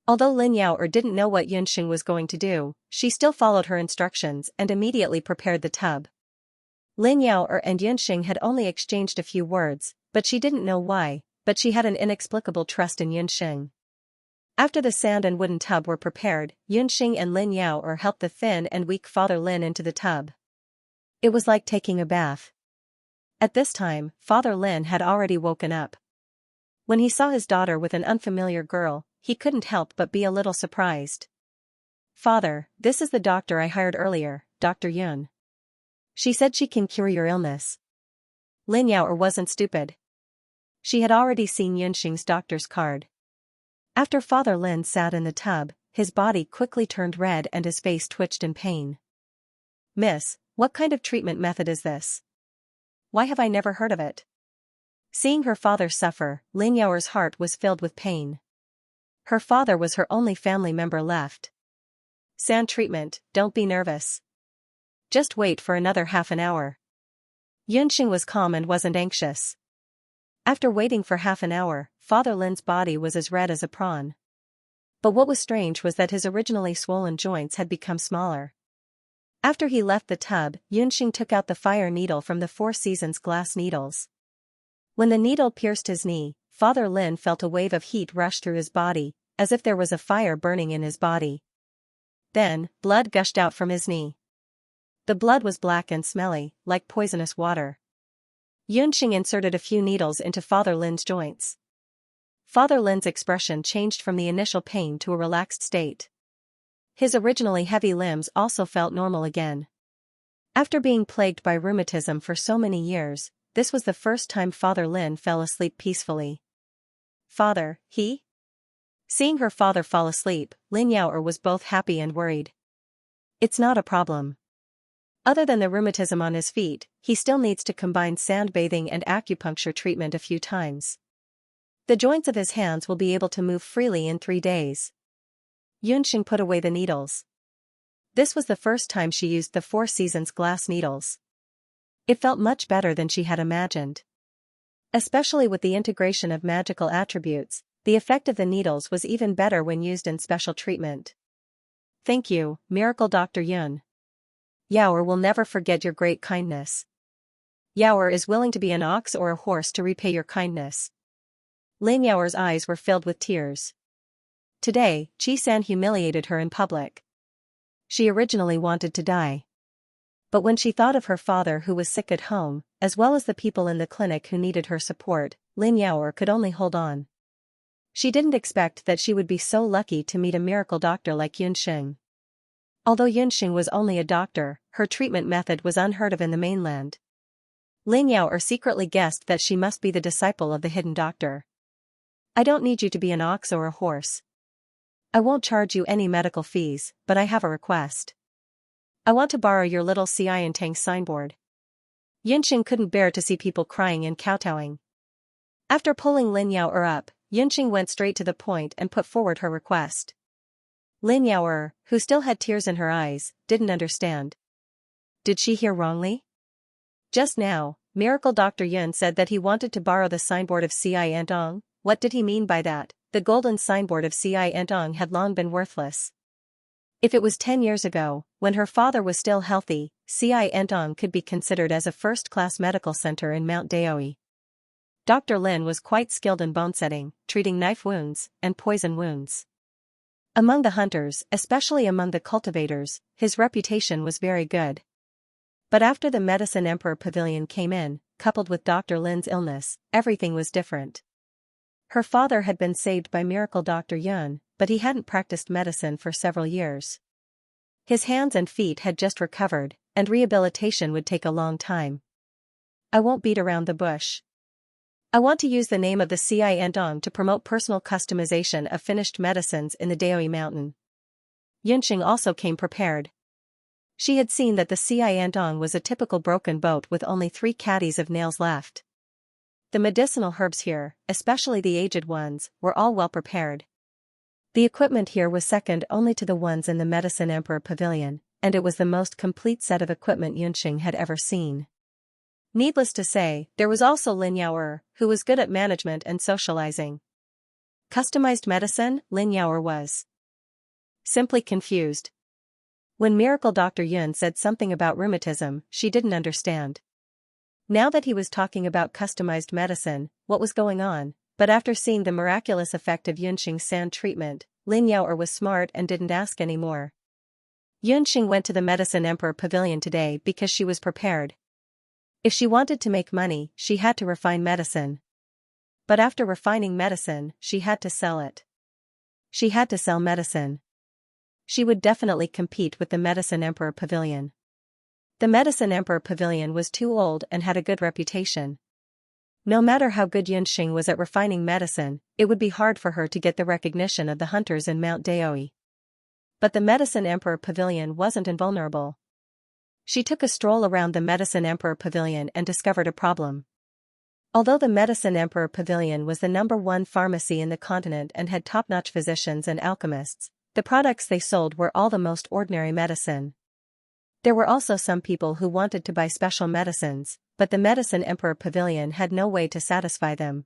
Although Lin Yaoer didn't know what Yunxing was going to do, she still followed her instructions and immediately prepared the tub. Lin Yaoer and Yunxing had only exchanged a few words, but she didn't know why, but she had an inexplicable trust in Yunxing. After the sand and wooden tub were prepared, Yunxing and Lin Yaoer helped the thin and weak Father Lin into the tub. It was like taking a bath. At this time, Father Lin had already woken up. When he saw his daughter with an unfamiliar girl, he couldn't help but be a little surprised. "Father, this is the doctor I hired earlier, Dr. Yun. She said she can cure your illness." Lin Yaoer wasn't stupid. She had already seen Yunxing's doctor's card. After Father Lin sat in the tub, his body quickly turned red and his face twitched in pain. "Miss, what kind of treatment method is this? Why have I never heard of it?" Seeing her father suffer, Lin Yaoer's heart was filled with pain. Her father was her only family member left. "Sand treatment, don't be nervous. Just wait for another half an hour." Yunxing was calm and wasn't anxious. After waiting for half an hour, Father Lin's body was as red as a prawn. But what was strange was that his originally swollen joints had become smaller. After he left the tub, Yunxing took out the fire needle from the Four Seasons glass needles. When the needle pierced his knee, Father Lin felt a wave of heat rush through his body, as if there was a fire burning in his body. Then, blood gushed out from his knee. The blood was black and smelly, like poisonous water. Yunxing inserted a few needles into Father Lin's joints. Father Lin's expression changed from the initial pain to a relaxed state. His originally heavy limbs also felt normal again. After being plagued by rheumatism for so many years, this was the first time Father Lin fell asleep peacefully. "Father, he?" Seeing her father fall asleep, Lin Yaoer was both happy and worried. "It's not a problem. Other than the rheumatism on his feet, he still needs to combine sand bathing and acupuncture treatment a few times. The joints of his hands will be able to move freely in 3 days." Yunxing put away the needles. This was the first time she used the Four Seasons glass needles. It felt much better than she had imagined. Especially with the integration of magical attributes, the effect of the needles was even better when used in special treatment. "Thank you, Miracle Dr. Yun. Yaoer will never forget your great kindness. Yaoer is willing to be an ox or a horse to repay your kindness." Lin Yaoer's eyes were filled with tears. Today, Chi-san humiliated her in public. She originally wanted to die. But when she thought of her father who was sick at home, as well as the people in the clinic who needed her support, Lin Yaoer could only hold on. She didn't expect that she would be so lucky to meet a miracle doctor like Yunxing. Although Yunxing was only a doctor, her treatment method was unheard of in the mainland. Lin Yaoer secretly guessed that she must be the disciple of the hidden doctor. "I don't need you to be an ox or a horse. I won't charge you any medical fees, but I have a request. I want to borrow your little Xianxia signboard." Yunxing couldn't bear to see people crying and kowtowing. After pulling Lin Yaoer up, Yunxing went straight to the point and put forward her request. Lin Yaoer, who still had tears in her eyes, didn't understand. Did she hear wrongly? Just now, Miracle Dr. Yun said that he wanted to borrow the signboard of Xianxia. What did he mean by that? The golden signboard of Xianxia had long been worthless. If it was 10 years ago, when her father was still healthy, Xianxia could be considered as a first-class medical center in Mount Daoi. Dr. Lin was quite skilled in bone setting, treating knife wounds, and poison wounds. Among the hunters, especially among the cultivators, his reputation was very good. But after the Medicine Emperor Pavilion came in, coupled with Dr. Lin's illness, everything was different. Her father had been saved by Miracle Dr. Yun, but he hadn't practiced medicine for several years. His hands and feet had just recovered, and rehabilitation would take a long time. "I won't beat around the bush. I want to use the name of the Xianxia to promote personal customization of finished medicines in the Daoi mountain." Yunxing also came prepared. She had seen that the Xianxia was a typical broken boat with only 3 caddies of nails left. The medicinal herbs here, especially the aged ones, were all well prepared. The equipment here was second only to the ones in the Medicine Emperor Pavilion, and it was the most complete set of equipment Yunxing had ever seen. Needless to say, there was also Lin Yaoer, who was good at management and socializing. Customized medicine, Lin Yaoer was simply confused. When Miracle Dr. Yun said something about rheumatism, she didn't understand. Now that he was talking about customized medicine, what was going on? But after seeing the miraculous effect of Yunxing's sand treatment, Lin Yaoer was smart and didn't ask anymore. Yunxing went to the Medicine Emperor Pavilion today because she was prepared. If she wanted to make money, she had to refine medicine. But after refining medicine, she had to sell it. She had to sell medicine. She would definitely compete with the Medicine Emperor Pavilion. The Medicine Emperor Pavilion was too old and had a good reputation. No matter how good Yunxing was at refining medicine, it would be hard for her to get the recognition of the hunters in Mount Daoi. But the Medicine Emperor Pavilion wasn't invulnerable. She took a stroll around the Medicine Emperor Pavilion and discovered a problem. Although the Medicine Emperor Pavilion was the #1 pharmacy in the continent and had top-notch physicians and alchemists, the products they sold were all the most ordinary medicine. There were also some people who wanted to buy special medicines, but the Medicine Emperor Pavilion had no way to satisfy them.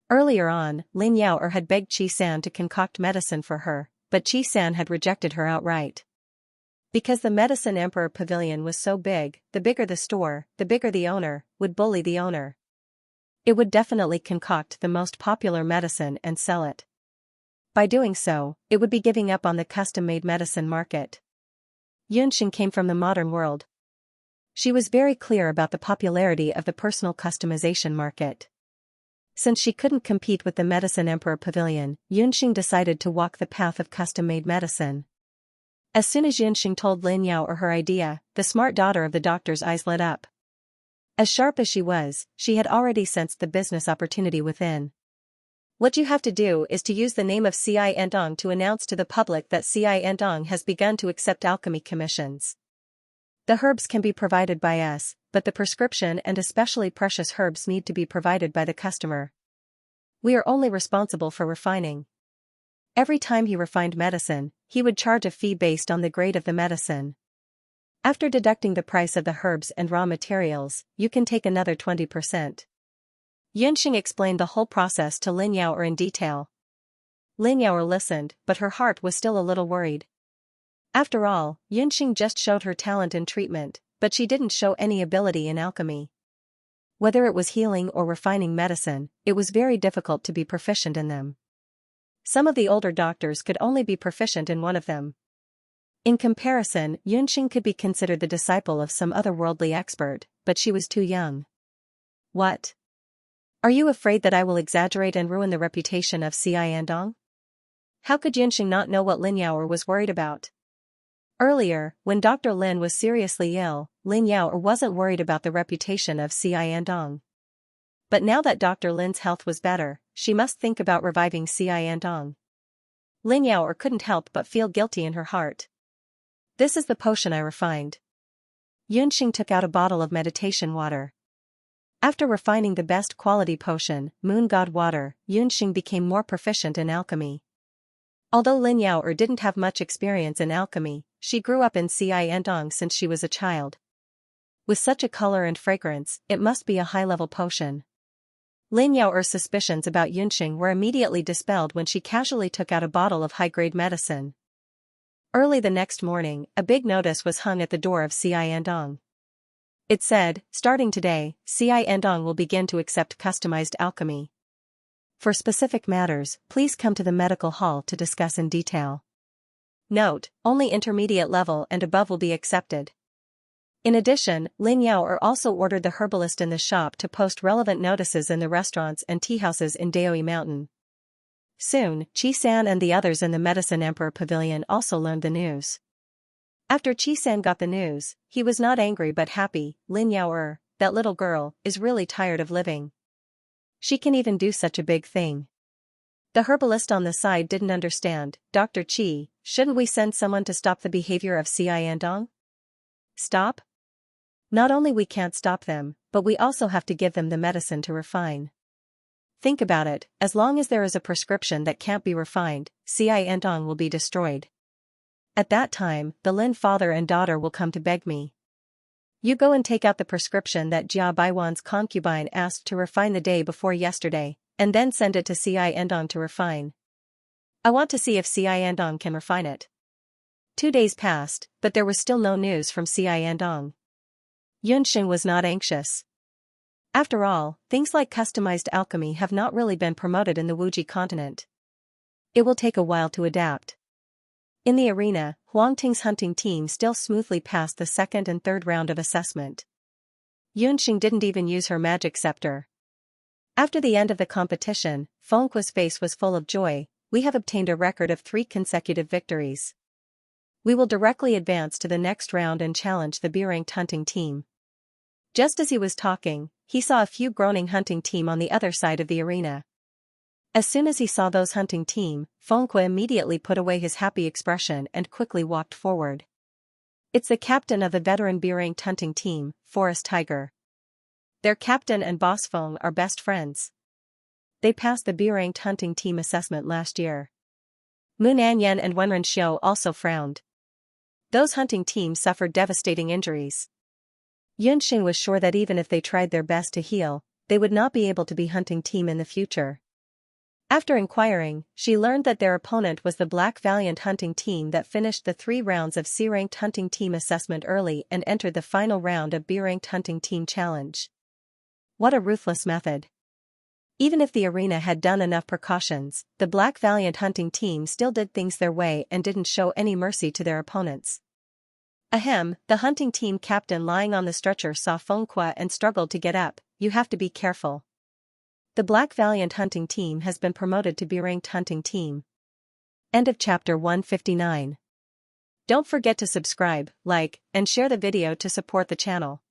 Earlier on, Lin Yaoer had begged Qi San to concoct medicine for her, but Qi San had rejected her outright. Because the Medicine Emperor Pavilion was so big, the bigger the store, the bigger the owner, would bully the owner. It would definitely concoct the most popular medicine and sell it. By doing so, it would be giving up on the custom-made medicine market. Yunxing came from the modern world. She was very clear about the popularity of the personal customization market. Since she couldn't compete with the Medicine Emperor Pavilion, Yunxing decided to walk the path of custom-made medicine. As soon as Yunxing told Lin Yaoer her idea, the smart daughter of the doctor's eyes lit up. As sharp as she was, she had already sensed the business opportunity within. What you have to do is to use the name of Xianxia to announce to the public that Xianxia has begun to accept alchemy commissions. The herbs can be provided by us, but the prescription and especially precious herbs need to be provided by the customer. We are only responsible for refining. Every time he refined medicine, he would charge a fee based on the grade of the medicine. After deducting the price of the herbs and raw materials, you can take another 20%. Yunxing explained the whole process to Lin Yaoer in detail. Lin Yaoer listened, but her heart was still a little worried. After all, Yunxing just showed her talent in treatment, but she didn't show any ability in alchemy. Whether it was healing or refining medicine, it was very difficult to be proficient in them. Some of the older doctors could only be proficient in one of them. In comparison, Yunxing could be considered the disciple of some otherworldly expert, but she was too young. What? Are you afraid that I will exaggerate and ruin the reputation of Xianxia? How could Yunxing not know what Lin Yaoer was worried about? Earlier, when Dr. Lin was seriously ill, Lin Yaoer wasn't worried about the reputation of Xianxia. But now that Dr. Lin's health was better, she must think about reviving Xianxia. Lin Yaoer couldn't help but feel guilty in her heart. This is the potion I refined. Yunxing took out a bottle of meditation water. After refining the best quality potion, Moon God Water, Yunxing became more proficient in alchemy. Although Lin Yaoer didn't have much experience in alchemy, she grew up in Xianxia since she was a child. With such a color and fragrance, it must be a high-level potion. Lin Yaoer's suspicions about Yunxing were immediately dispelled when she casually took out a bottle of high-grade medicine. Early the next morning, a big notice was hung at the door of Xianxia. It said, starting today, Xianxia will begin to accept customized alchemy. For specific matters, please come to the medical hall to discuss in detail. Note, only intermediate level and above will be accepted. In addition, Lin Yaoer also ordered the herbalist in the shop to post relevant notices in the restaurants and teahouses in Daoi Mountain. Soon, Qi San and the others in the Medicine Emperor Pavilion also learned the news. After Qi San got the news, he was not angry but happy. Lin Yaoer, that little girl, is really tired of living. She can even do such a big thing. The herbalist on the side didn't understand. Dr. Qi, shouldn't we send someone to stop the behavior of Xianxia? Stop? Not only we can't stop them, but we also have to give them the medicine to refine. Think about it, as long as there is a prescription that can't be refined, Xianxia will be destroyed. At that time, the Lin father and daughter will come to beg me. You go and take out the prescription that Jia Baiwan's concubine asked to refine the day before yesterday, and then send it to Xianxia to refine. I want to see if Xianxia can refine it. 2 days passed, but there was still no news from Xiandong. Yunxing was not anxious. After all, things like customized alchemy have not really been promoted in the Wuji continent. It will take a while to adapt. In the arena, Huang Ting's hunting team still smoothly passed the second and third round of assessment. Yunxing didn't even use her magic scepter. After the end of the competition, Fengqua's face was full of joy. We have obtained a record of 3 consecutive victories. We will directly advance to the next round and challenge the B-ranked hunting team. Just as he was talking, he saw a few groaning hunting team on the other side of the arena. As soon as he saw those hunting team, Fengqua immediately put away his happy expression and quickly walked forward. It's the captain of the veteran B-ranked hunting team, Forest Tiger. Their captain and boss Feng are best friends. They passed the B-ranked hunting team assessment last year. Moon Anyan and Wenren Xiu also frowned. Those hunting teams suffered devastating injuries. Yunxing was sure that even if they tried their best to heal, they would not be able to be hunting team in the future. After inquiring, she learned that their opponent was the Black Valiant hunting team that finished the 3 rounds of C-ranked hunting team assessment early and entered the final round of B-ranked hunting team challenge. What a ruthless method. Even if the arena had done enough precautions, the Black Valiant hunting team still did things their way and didn't show any mercy to their opponents. Ahem, the hunting team captain lying on the stretcher saw Fengqua and struggled to get up. You have to be careful. The Black Valiant hunting team has been promoted to B-ranked hunting team. End of chapter 159. Don't forget to subscribe, like, and share the video to support the channel.